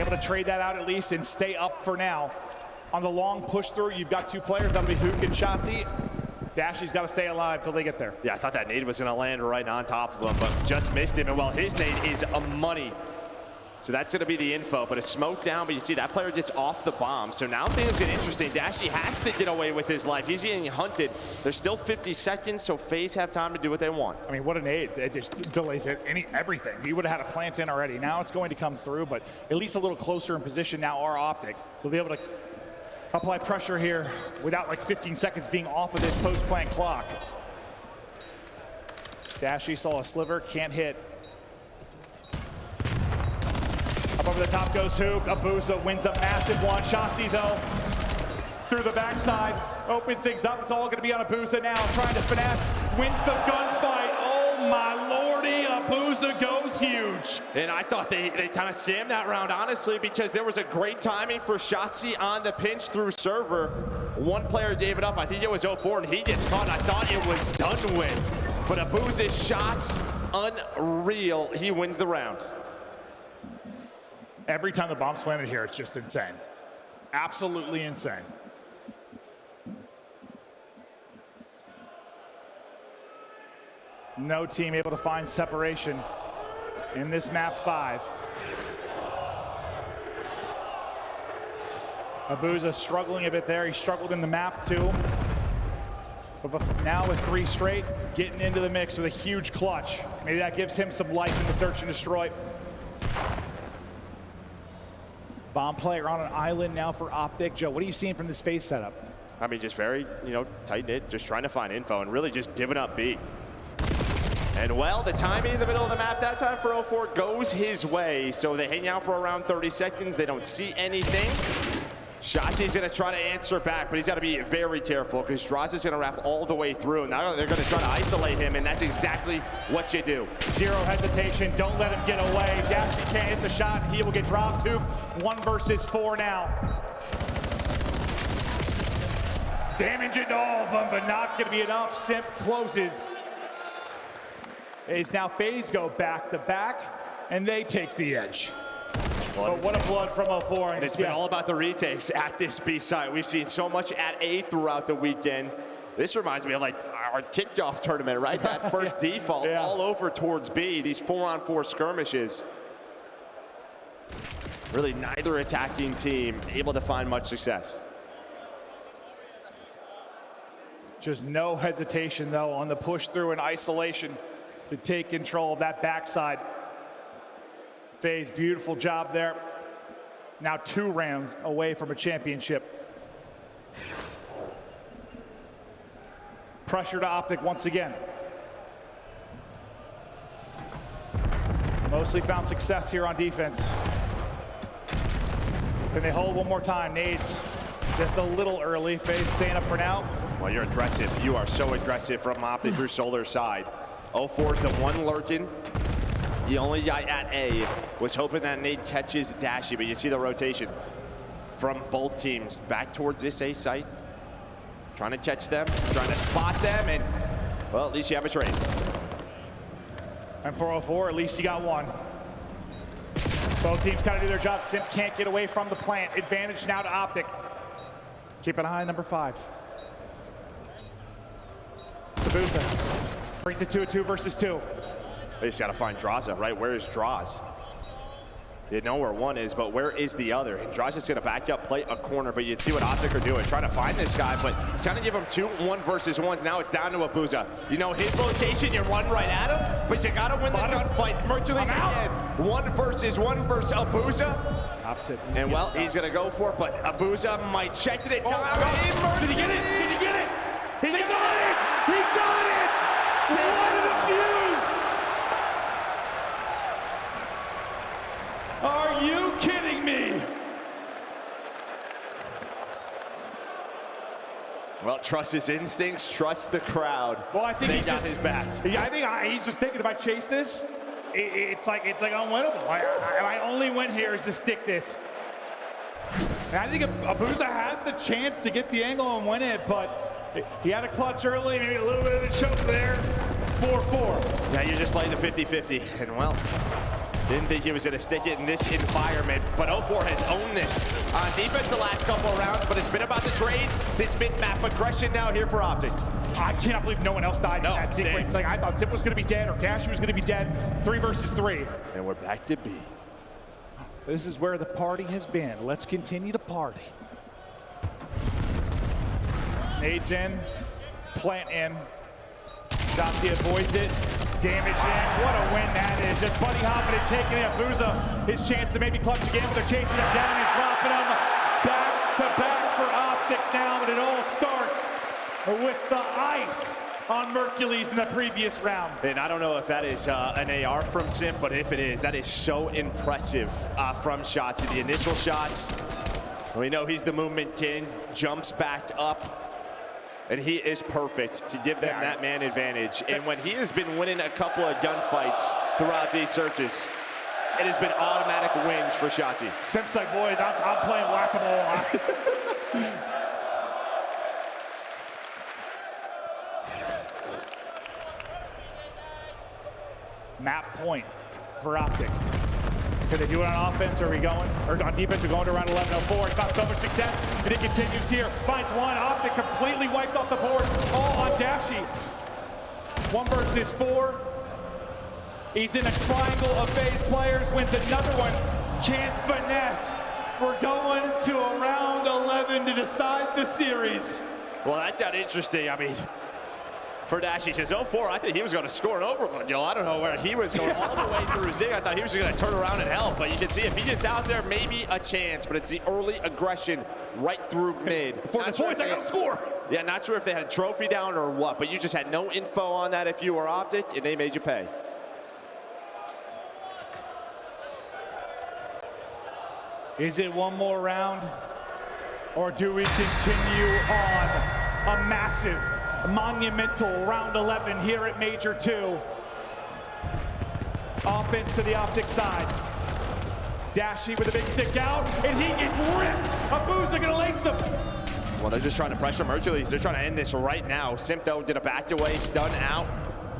Able to trade that out at least and stay up for now. On the long push through, you've got two players. That'll be Hook and Shotzzy. Dashy's got to stay alive till they get there. Yeah, I thought that nade was going to land right on top of him, but just missed him. And well, his nade is a money. So that's going to be the info, but a smoke down, but you see that player gets off the bomb. So now things get interesting. Dashy has to get away with his life. He's getting hunted. There's still 50 seconds, so FaZe have time to do what they want. I mean, what a nade. It just delays everything. He would have had a plant in already. Now it's going to come through, but at least a little closer in position now. Our Optic will be able to apply pressure here without like 15 seconds being off of this post-plant clock. Dashy saw a sliver, can't hit. Up over the top goes Hook. Abuza wins a massive one. Shotzzy though, through the backside, opens things up. It's all gonna be on Abuza now, trying to finesse, wins the gunfight. Oh my lordy, Abuza goes huge. And I thought they kind of scammed that round, honestly, because there was a great timing for Shotzzy on the pinch through server. One player gave it up, I think it was 04, and he gets caught. I thought it was done with. But Abuza's shots, unreal. He wins the round. Every time the bomb's planted here, it's just insane. Absolutely insane. No team able to find separation in this map 5. Abuza struggling a bit there. He struggled in the map too. But now with 3 straight, getting into the mix with a huge clutch. Maybe that gives him some life in the search and destroy. Bomb player on an island now for Optic. Joe, what are you seeing from this FaZe setup? I mean, just very, tight-knit, just trying to find info and really just giving up B. And well, the timing in the middle of the map that time for 04 goes his way. So they hang out for around 30 seconds. They don't see anything. Shotzzy's going to try to answer back, but he's got to be very careful because Droz is going to wrap all the way through. Now they're going to try to isolate him, and that's exactly what you do. Zero hesitation. Don't let him get away. Dashy can't hit the shot. He will get dropped. 1 versus 4 now. Damage into all of them, but not going to be enough. Simp closes. It's now FaZe go back-to-back, and they take the edge. But what a blood from 04. And it's been all about the retakes at this B site. We've seen so much at A throughout the weekend. This reminds me of like our kickoff tournament, right? That first default all over towards B, these 4-on-4 skirmishes. Really neither attacking team able to find much success. Just no hesitation though on the push through and isolation to take control of that backside. FaZe, beautiful job there. Now 2 rounds away from a championship. Pressure to Optic once again. Mostly found success here on defense. Can they hold one more time? Nades just a little early. FaZe staying up for now. Well, you're aggressive. You are so aggressive from Optic through Solar's side. 04's the one lurking. The only guy at A was hoping that nade catches Dashy, but you see the rotation from both teams back towards this A site. Trying to catch them, trying to spot them, and, well, at least you have a trade. And for 04, at least you got one. Both teams got to do their job. Simp can't get away from the plant. Advantage now to Optic. Keep an eye on number 5. Sabusa brings it to a 2 versus 2. They just got to find Draza, right? Where is Draws? You know where one is, but where is the other? And Draws is going to back up, play a corner, but you'd see what Optic are doing, trying to find this guy, but trying to give him 2 1 versus 1s. Now it's down to Abuza. You know his location, you run right at him, but you got to win the gunfight. Mercury's again. 1 versus Abuza. Opposite. And well, he's going to go for it, but Abuza might check it. Did he get it? Did he get it? He got it! He got it! What an abuse! Are you kidding me? Well, trust his instincts, trust the crowd. Well, I think they he got just, his back. Yeah, I think he's just thinking, if I chase this, it's like unwinnable. My only win here is to stick this. And I think Abuza had the chance to get the angle and win it, but he had a clutch early, maybe a little bit of a choke there. 4-4. Yeah, you're just playing the 50-50, and well, didn't think he was going to stick it in this environment, but 04 has owned this on defense the last couple of rounds, but it's been about the trades, this mid-map aggression now here for Optic. I cannot believe no one else died in that sequence. Like, I thought Zip was going to be dead or Dashi was going to be dead. 3 versus 3. And we're back to B. This is where the party has been. Let's continue to party. Nades in, plant in. Dotsie avoids it. Damage in. What a win that is. Just Buddy hopping and taking it. Abuza, his chance to maybe clutch again, but they're chasing him down and dropping him. Back to back for Optic now, but it all starts with the ice on Mercules in the previous round. And I don't know if that is an AR from Simp, but if it is, that is so impressive from shots. In the initial shots, we know he's the movement king, jumps back up, and he is perfect to give them that man advantage. And when he has been winning a couple of gunfights throughout these searches, it has been automatic wins for Shotzi. Simp's like, boys, I'm playing whack-a-mole. Map point for Optic. Can they do it on offense, or are we going? Or on defense, we're going to around 11:04. He's found so much success, and it continues here. Finds one. Optic completely wiped off the board. All on Dashi. 1 versus 4. He's in a triangle of phase players. Wins another one. Can't finesse. We're going to a round 11 to decide the series. Well, that got interesting. I mean, for Dashi, because 04, I think he was going to score an overload. I don't know where he was going all the way through Zig. I thought he was going to turn around and help, but you can see if he gets out there, maybe a chance, but it's the early aggression right through mid. For the boys, I got to score. Yeah, not sure if they had a trophy down or what, but you just had no info on that if you were Optic, and they made you pay. Is it one more round, or do we continue on a massive, monumental round 11 here at Major 2? Offense to the Optic side. Dashi with a big stick out, and he gets ripped. Abuza gonna lace him. Well, they're just trying to pressure Mercules. They're trying to end this right now. Simpto did a backed away, stun out.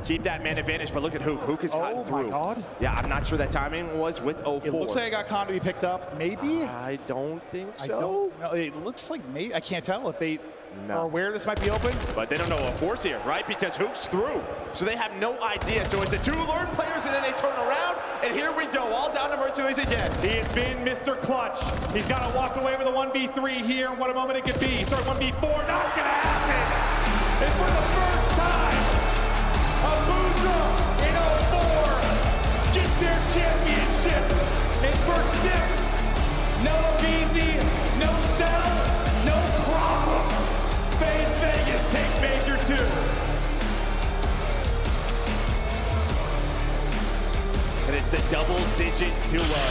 Keep that man advantage, but look at Hook. Hook has gotten through. Oh my God. Yeah, I'm not sure that timing was with 04. It looks like I got Khan to be picked up, maybe? I don't think so. I don't know. It looks like maybe. I can't tell if they are aware this might be open. But they don't know what force here, right? Because Hook's through. So they have no idea. So it's a 2 learned players, and then they turn around, and here we go, all down to Mercules again. He has been Mr. Clutch. He's got to walk away with a 1v3 here, and what a moment it could be. Sorry, 1v4, not gonna happen. And for the first time, Abuza in 04 gets their championship. And for Simp, no easy, no sell, no problem. FaZe Vegas take Major 2. And it's the double-digit duo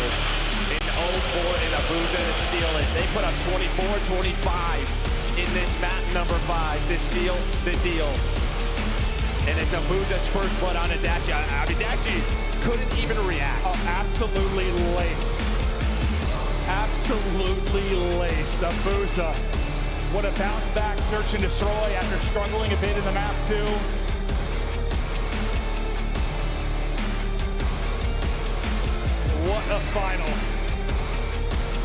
in 04 and Abuza to seal it. They put up 24-25 in this map number 5 to seal the deal. And it's Abuza's first blood on a Dashi. I mean, Dashi couldn't even react. Oh, absolutely laced. Absolutely laced. Abuza. What a bounce back search and destroy after struggling a bit in the map 2. What a final.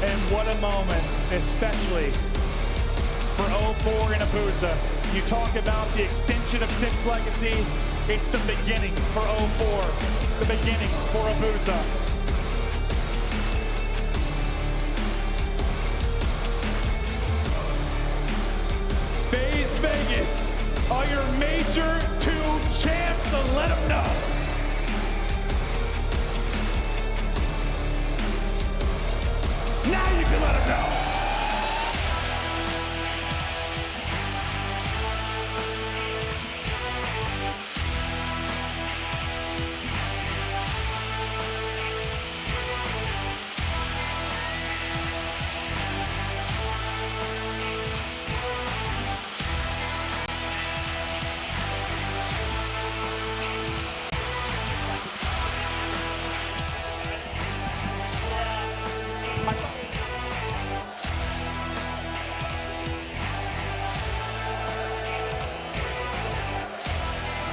And what a moment, especially for 04 and Abuza. You talk about the extension of Simp's legacy. It's the beginning for 04, the beginning for Abuza. FaZe Vegas are your Major 2 champs, so let them know. Now you can let them know.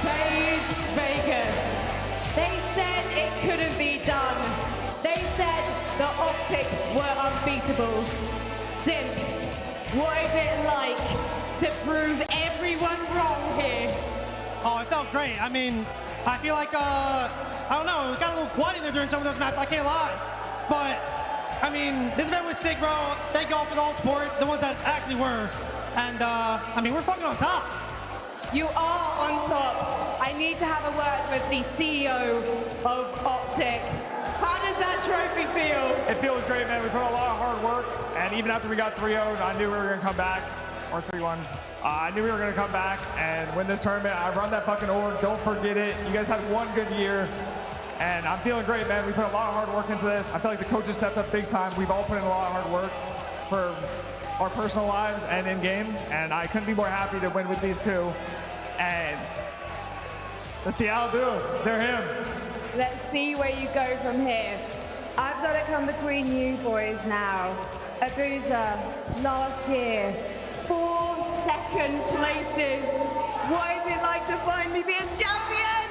FaZe Vegas. They said it couldn't be done. They said the Optic were unbeatable. Simp, what is it like to prove everyone wrong here? Oh, it felt great. I mean, I feel like, I don't know, it got a little quiet in there during some of those maps, I can't lie. But, I mean, this event was sick, bro. Thank y'all for the old support, the ones that actually were. And, I mean, we're fucking on top. You are on top. I need to have a word with the CEO of Optic. How does that trophy feel? It feels great, man. We put a lot of hard work, and even after we got 3-0'd, I knew we were going to come back, or 3-1. I knew we were going to come back and win this tournament. I run that fucking org. Don't forget it. You guys had one good year, and I'm feeling great, man. We put a lot of hard work into this. I feel like the coaches stepped up big time. We've all put in a lot of hard work for our personal lives and in game, and I couldn't be more happy to win with these two. And let's see how they'll do. They're him. Let's see where you go from here. I've got to come between you boys now. Abuza, last year, 4 second places. What is it like to finally be a champion?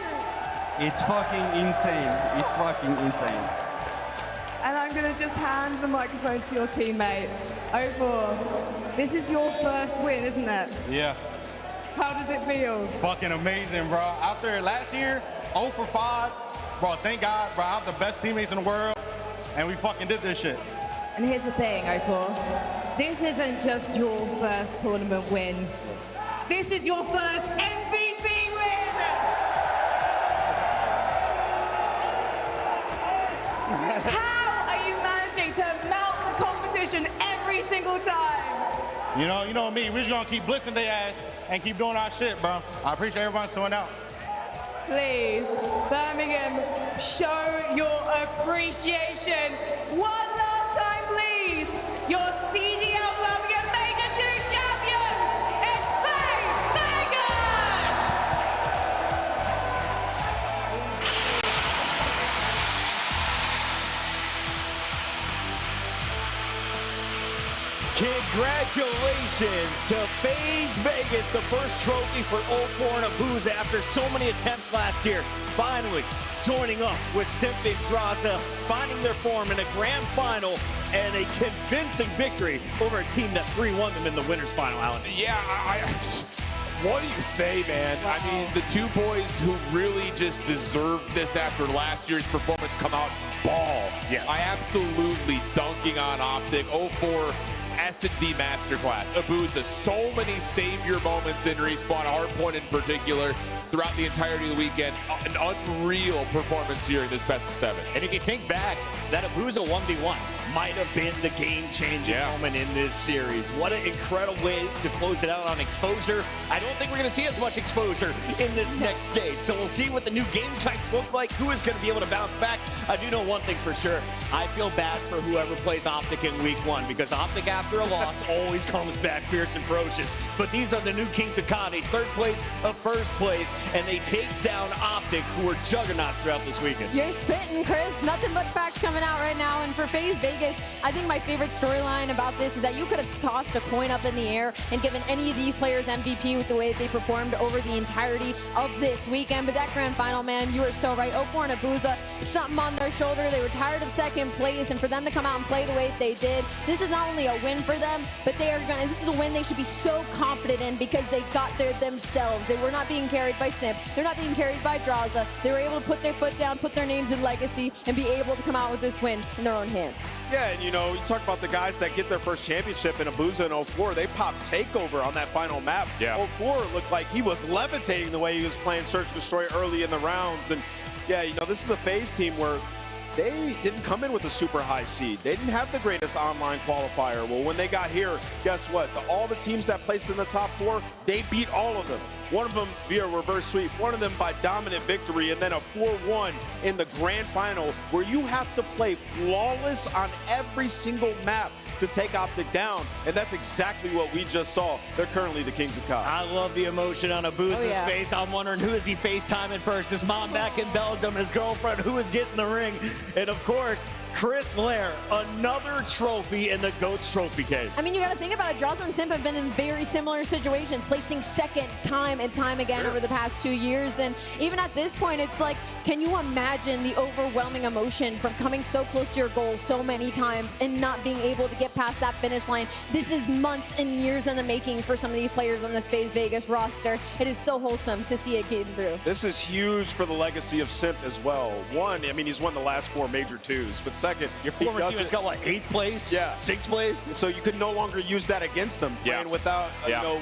It's fucking insane. It's fucking insane. And I'm going to just hand the microphone to your teammate. 04, this is your first win, isn't it? Yeah. How does it feel? Fucking amazing, bro. After last year, 0 for 5, bro, thank God, bro, I have the best teammates in the world, and we fucking did this shit. And here's the thing, 04. This isn't just your first tournament win. This is your first MVP win! How are you managing to melt the competition every single time? You know me, we're just gonna keep blitzing their ass and keep doing our shit, bro. I appreciate everyone showing out. Please, Birmingham, show your appreciation. One last time, please. Your CDL Birmingham Major 2 champion, it's FaZe Vegas! Congratulations to FaZe Vegas, the first trophy for 04 and Abuza after so many attempts last year. Finally joining up with Simp and Draza, finding their form in a grand final and a convincing victory over a team that 3-1 them in the winners final, Alan. Yeah, what do you say, man? I mean, the two boys who really just deserved this after last year's performance come out and ball. Yes. I absolutely dunking on Optic. 04 S&D masterclass. Abuza, so many savior moments in Respawn, Hardpoint in particular, throughout the entirety of the weekend. An unreal performance here in this best of 7. And if you think back, that Abuza 1v1 might have been the game-changing moment in this series. What an incredible way to close it out on exposure. I don't think we're going to see as much exposure in this next stage. So we'll see what the new game types look like, who is going to be able to bounce back. I do know one thing for sure. I feel bad for whoever plays Optic in week 1, because Optic after a loss always comes back fierce and ferocious. But these are the new Kings of COD, 3rd place of 1st place, and they take down Optic, who are juggernauts throughout this weekend. You're spitting, Chris. Nothing but facts coming out right now. And for FaZe Vegas, Vegas, I think my favorite storyline about this is that you could have tossed a coin up in the air and given any of these players MVP with the way they performed over the entirety of this weekend. But that grand final, man, you were so right. 0-4 and Abuza, something on their shoulder. They were tired of second place, and for them to come out and play the way they did, this is not only a win for them, but this is a win they should be so confident in because they got there themselves. They were not being carried by Simp. They're not being carried by Drazah. They were able to put their foot down, put their names in legacy, and be able to come out with this win in their own hands. Yeah, and you talk about the guys that get their first championship in Abuza and 0-4. They popped Takeover on that final map. Yeah. 0-4 looked like he was levitating the way he was playing Search and Destroy early in the rounds. And yeah, this is a FaZe team where they didn't come in with a super high seed. They didn't have the greatest online qualifier. Well, when they got here, guess what? All the teams that placed in the top 4, they beat all of them. One of them via reverse sweep, one of them by dominant victory, and then a 4-1 in the grand final where you have to play flawless on every single map to take Optic down, and that's exactly what we just saw. They're currently the Kings of COD. I love the emotion on Abuza's face. I'm wondering who is he FaceTiming first? His mom back in Belgium, his girlfriend, who is getting the ring, and of course, Chris Lair, another trophy in the GOATS trophy case. I mean, you got to think about it. Drazah and Simp have been in very similar situations, placing second time and time again over the past 2 years. And even at this point, it's like, can you imagine the overwhelming emotion from coming so close to your goal so many times and not being able to get past that finish line? This is months and years in the making for some of these players on this FaZe Vegas roster. It is so wholesome to see it getting through. This is huge for the legacy of Simp as well. One, I mean, he's won the last 4 major twos, but second, your former team has got what, 8th place? Yeah, 6th place. So you could no longer use that against them playing without,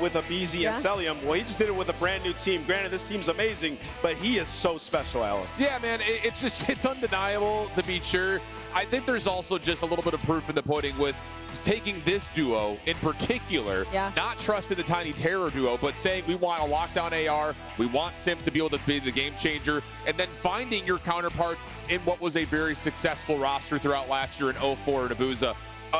with Abizi and Cellium. Well, he just did it with a brand new team. Granted, this team's amazing, but he is so special, Alan. Yeah, man, it's undeniable to be sure. I think there's also just a little bit of proof in the pudding with taking this duo in particular, not trusting the Tiny Terror duo, but saying we want a lockdown AR, we want Simp to be able to be the game changer, and then finding your counterparts in what was a very successful roster throughout last year in 0-4 and Abuza.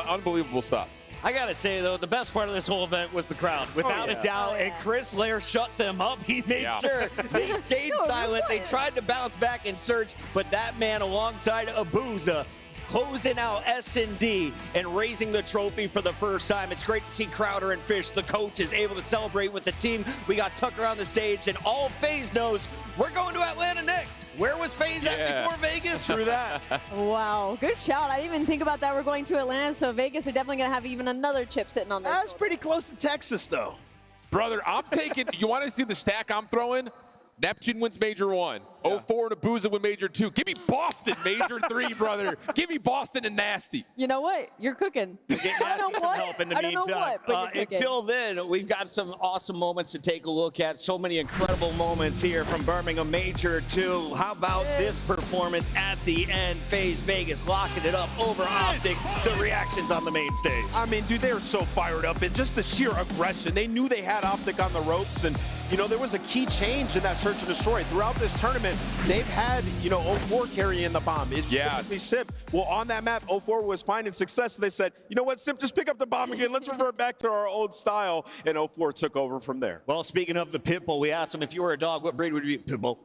Unbelievable stuff. I gotta say though, the best part of this whole event was the crowd, without a doubt. And Chris Lair shut them up. He made sure they stayed silent. They tried to bounce back and search, but that man alongside Abuza, closing out S&D and raising the trophy for the first time. It's great to see Crowder and Fish, the coaches, able to celebrate with the team. We got Tucker on the stage, and all FaZe knows we're going to Atlanta next. Where was FaZe at before Vegas? True that. Wow, good shout. I didn't even think about that. We're going to Atlanta, so Vegas are definitely going to have even another chip sitting on there. That's pretty close to Texas, though. Brother, I'm taking, you want to see the stack I'm throwing? Neptune wins Major 1. 0-4 and Abuza win Major 2. Give me Boston, Major 3, brother. Give me Boston and Nasty. You know what? You're cooking. Get Nasty some help in the meantime. Know what, but until then, we've got some awesome moments to take a look at. So many incredible moments here from Birmingham Major 2. How about this performance at the end? FaZe Vegas locking it up over Optic. The reactions on the main stage. I mean, dude, they are so fired up. And just the sheer aggression. They knew they had Optic on the ropes. And, there was a key change in that Search and Destroy. Throughout this tournament, they've had, 0-4 carrying the bomb. It's typically Simp. Well, on that map, 0-4 was finding success. So they said, you know what, Simp, just pick up the bomb again. Let's revert back to our old style. And 0-4 took over from there. Well, speaking of the Pitbull, we asked him if you were a dog, what breed would you be? Pitbull.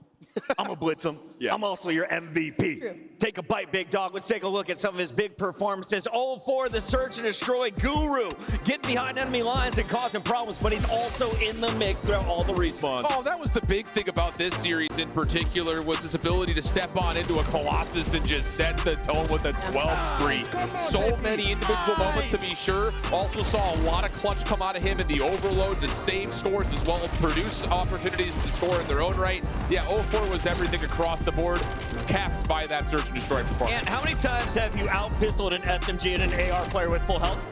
I'm going to blitz him. I'm also your MVP. True. Take a bite, big dog. Let's take a look at some of his big performances. 0-4, the Search and Destroy Guru, getting behind enemy lines and causing problems, but he's also in the mix throughout all the respawns. Oh, that was the big thing about this series in particular, was his ability to step on into a Colossus and just set the tone with a 12 spree. So many individual moments to be sure. Also saw a lot of clutch come out of him in the overload to save scores as well as produce opportunities to score in their own right. Yeah, 0-4 was everything across the board, capped by that Search and Destroy performance. And how many times have you out-pistoled an SMG and an AR player with full health?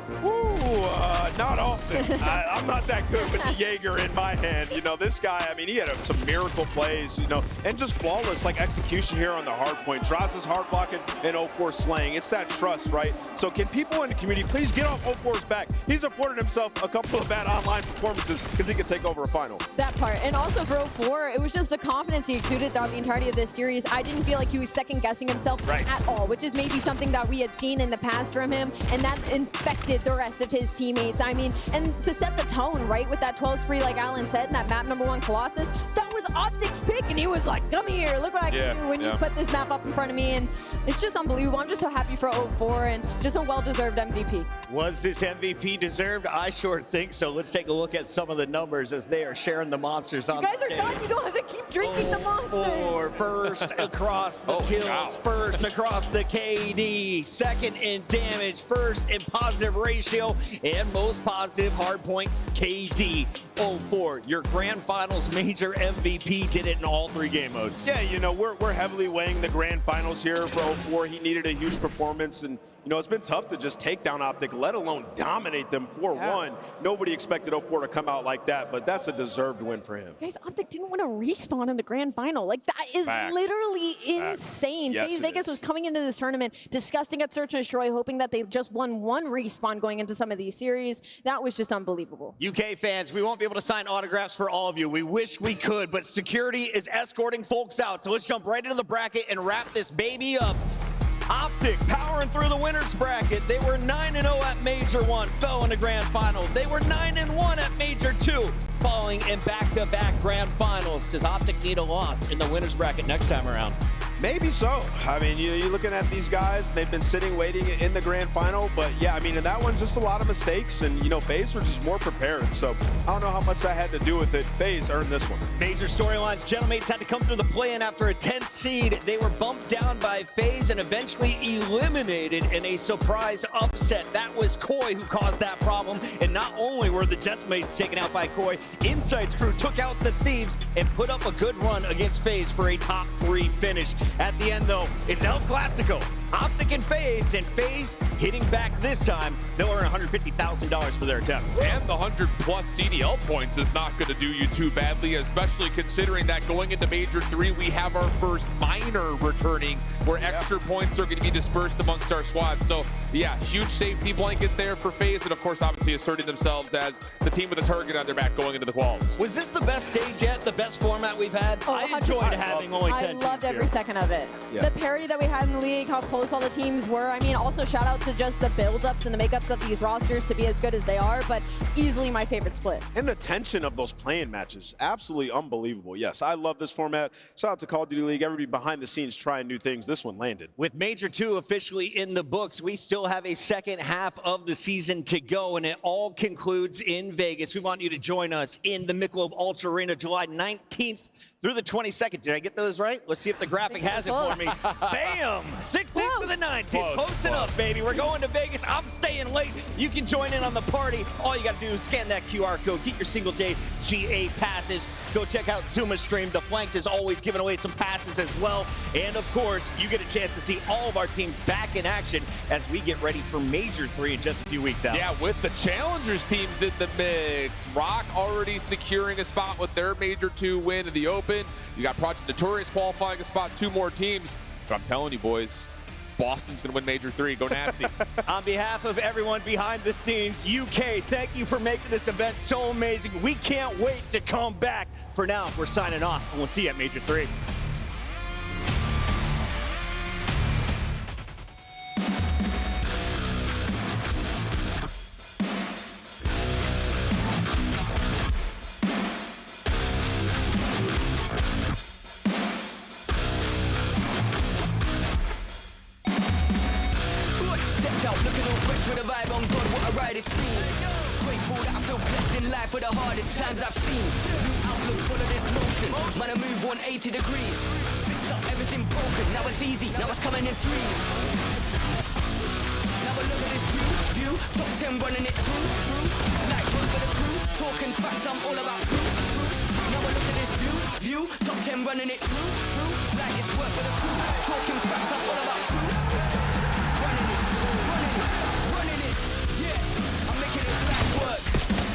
Not often. I'm not that good with the Jaeger in my hand. This guy, I mean, he had some miracle plays, and just flawless execution here on the hard point. Drazah's hard blocking and 0-4 slaying. It's that trust, right? So can people in the community please get off 0-4's back? He's afforded himself a couple of bad online performances because he could take over a final. That part. And also for 0-4, it was just the confidence he exuded throughout the entirety of this series. I didn't feel like he was second-guessing himself at all, which is maybe something that we had seen in the past from him, and that infected the rest of his teammates. I mean, and to set the tone, right, with that 12-3, like Alan said, and that map #1 Colossus, that was Optic's pick, and he was like, come here, look what I can do when you put this map up in front of me, and it's just unbelievable. I'm just so happy for 04 and just a well-deserved MVP. Was this MVP deserved? I sure think so. Let's take a look at some of the numbers as they are sharing the monsters on the stage. You guys are done. You don't have to keep drinking the monsters. First across the kills, first across the KD, second in damage, first in positive ratio, and most positive hardpoint KD. 04, your grand finals major MVP, did it in all 3 game modes. Yeah, you know, we're heavily weighing the grand finals here for 04. He needed a huge performance, and you know, it's been tough to just take down Optic, let alone dominate them 4-1. Nobody expected 04 to come out like that, but that's a deserved win for him. Guys, Optic didn't want to respawn in the grand final. Like, that is literally insane. Yes, FaZe Vegas was coming into this tournament disgusting at Search and Destroy, hoping that they just won 1 respawn going into some of these series. That was just unbelievable. UK fans, we won't be able to sign autographs for all of you. We wish we could, but security is escorting folks out. So let's jump right into the bracket and wrap this baby up. Optic powering through the winners bracket. They were 9-0 at Major 1, fell in the grand final. They were 9-1 at Major 2, falling in back-to-back grand finals. Does Optic need a loss in the winners bracket next time around? Maybe so. I mean, you're looking at these guys, they've been sitting waiting in the grand final, but yeah, I mean, in that one, just a lot of mistakes, and you know, FaZe were just more prepared, so I don't know how much that had to do with it. FaZe earned this one. Major storylines. Gentlemen had to come through the play-in after a 10th seed. They were bumped down by FaZe and eventually eliminated in a surprise upset. That was Koi who caused that problem, and not only were the Gentlemates taken out by Koi, Insight's crew took out the Thieves and put up a good run against FaZe for a top 3 finish. At the end, though, it's El Clasico. Optic and FaZe hitting back this time. They'll earn $150,000 for their attempt. And the 100+ CDL points is not going to do you too badly, especially considering that going into Major 3, we have our first minor returning where extra points are going to be dispersed amongst our squad. So, yeah, huge safety blanket there for FaZe, and of course, obviously asserting themselves as the team with a target on their back going into the quals. Was this the best stage yet, the best format we've had? I enjoyed having only 10 teams. I loved every second of it. The parity that we had in the league, how close all the teams were. I mean, also shout out to just the build-ups and the makeups of these rosters to be as good as they are, but easily my favorite split. And the tension of those playing matches, absolutely unbelievable. Yes, I love this format. Shout out to Call of Duty League, everybody behind the scenes trying new things. This one landed. With Major 2 officially in the books, we still have a second half of the season to go, and it all concludes in Vegas. We want you to join us in the Michelob Ultra Arena, July 19th through the 22nd. Did I get those right? Let's see if the graphic has it for me. Bam! 16th to the 19th. Posting up, baby. We're going to Vegas. I'm staying late. You can join in on the party. All you got to do is scan that QR code. Get your single-day GA passes. Go check out Zuma's stream. The Flanked is always giving away some passes as well. And, of course, you get a chance to see all of our teams back in action as we get ready for Major 3 in just a few weeks out. Yeah, with the Challengers teams in the mix. Rock already securing a spot with their Major 2 win in the Open. You got Project Notorious qualifying a spot, 2 more teams. But I'm telling you, boys, Boston's going to win Major 3. Go Nasty. On behalf of everyone behind the scenes, UK, thank you for making this event so amazing. We can't wait to come back. For now, we're signing off, and we'll see you at Major 3. With a vibe on God, what a ride it's been. Grateful that I feel blessed in life for the hardest times I've seen. New outlook full of this motion. Man, I move 180 degrees. Fixed up everything broken. Now it's easy. Now it's coming in threes. Now look at this view. Top 10 running it through. Like road with a crew. Talking facts, I'm all about truth. Now look at this view. Top 10 running it through. Like it's work with a crew. Talking facts, I'm all about truth.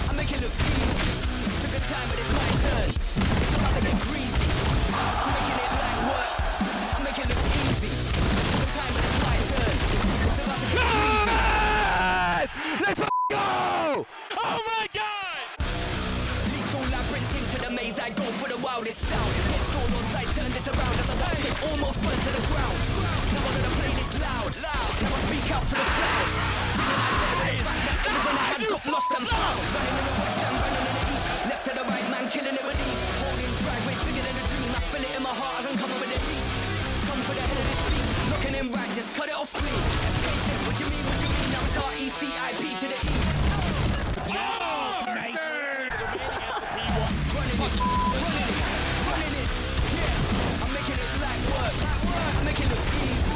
I make it look easy. Took a time, but it's my turn. It's about to get greasy. I'm making it like work. I make it look easy. Took a time, but it's my turn. It's about to get greasy. Let's go! Oh my God! Lethal labyrinth into the maze. I go for the wildest sound. Against all odds, I turn this around. As the rocks get almost burned to the ground. Now I'm gonna play this loud. Now I speak out for the crowd. Everything I had going right, just cut it off clean. What you mean, now it's R-E-C-I-P to the E. Running it, yeah. I'm making it like work. I'm making it look easy.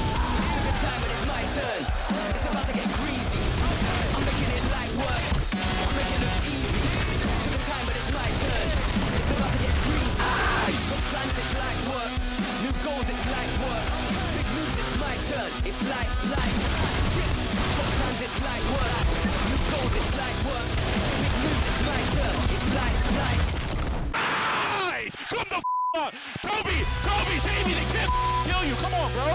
Took the time, but it's my turn. It's about to get greasy. I'm making it like work. I'm making it look easy. Took the time, but it's my turn. It's about to get greasy. Got plans, it's like work. New goals, it's like work. Big moves, it's my turn. It's like. Got plans, it's like work. New goals, it's like work. Big moves, it's my turn. It's like. Come the on! Toby, Jamie, they can't kill you. Come on, bro.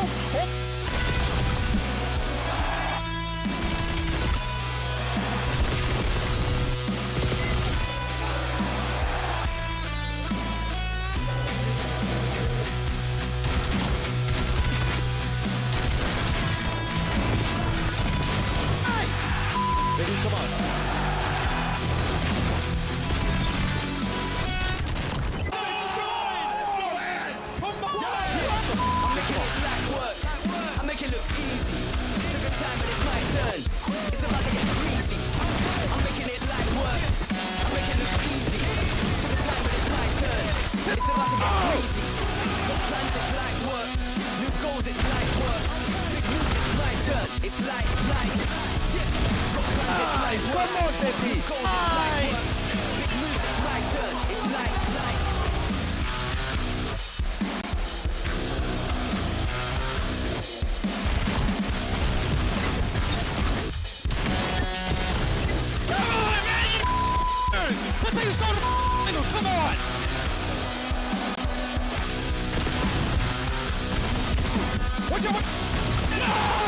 Baby, come on. I make it look easy. Took the time, but it's my turn. It's about to get greasy. I'm making it like work. I make it look easy. Took the time, but it's my turn. It's about to get greasy. Got plans, it's like work. New goals, it's like work. Big moves, it's my turn. It's like. Got plans, it's like work. Come on, baby. New goals, it's like work. Big moves, it's my turn. It's like. That thing's going to finals, come on! Watch out! No!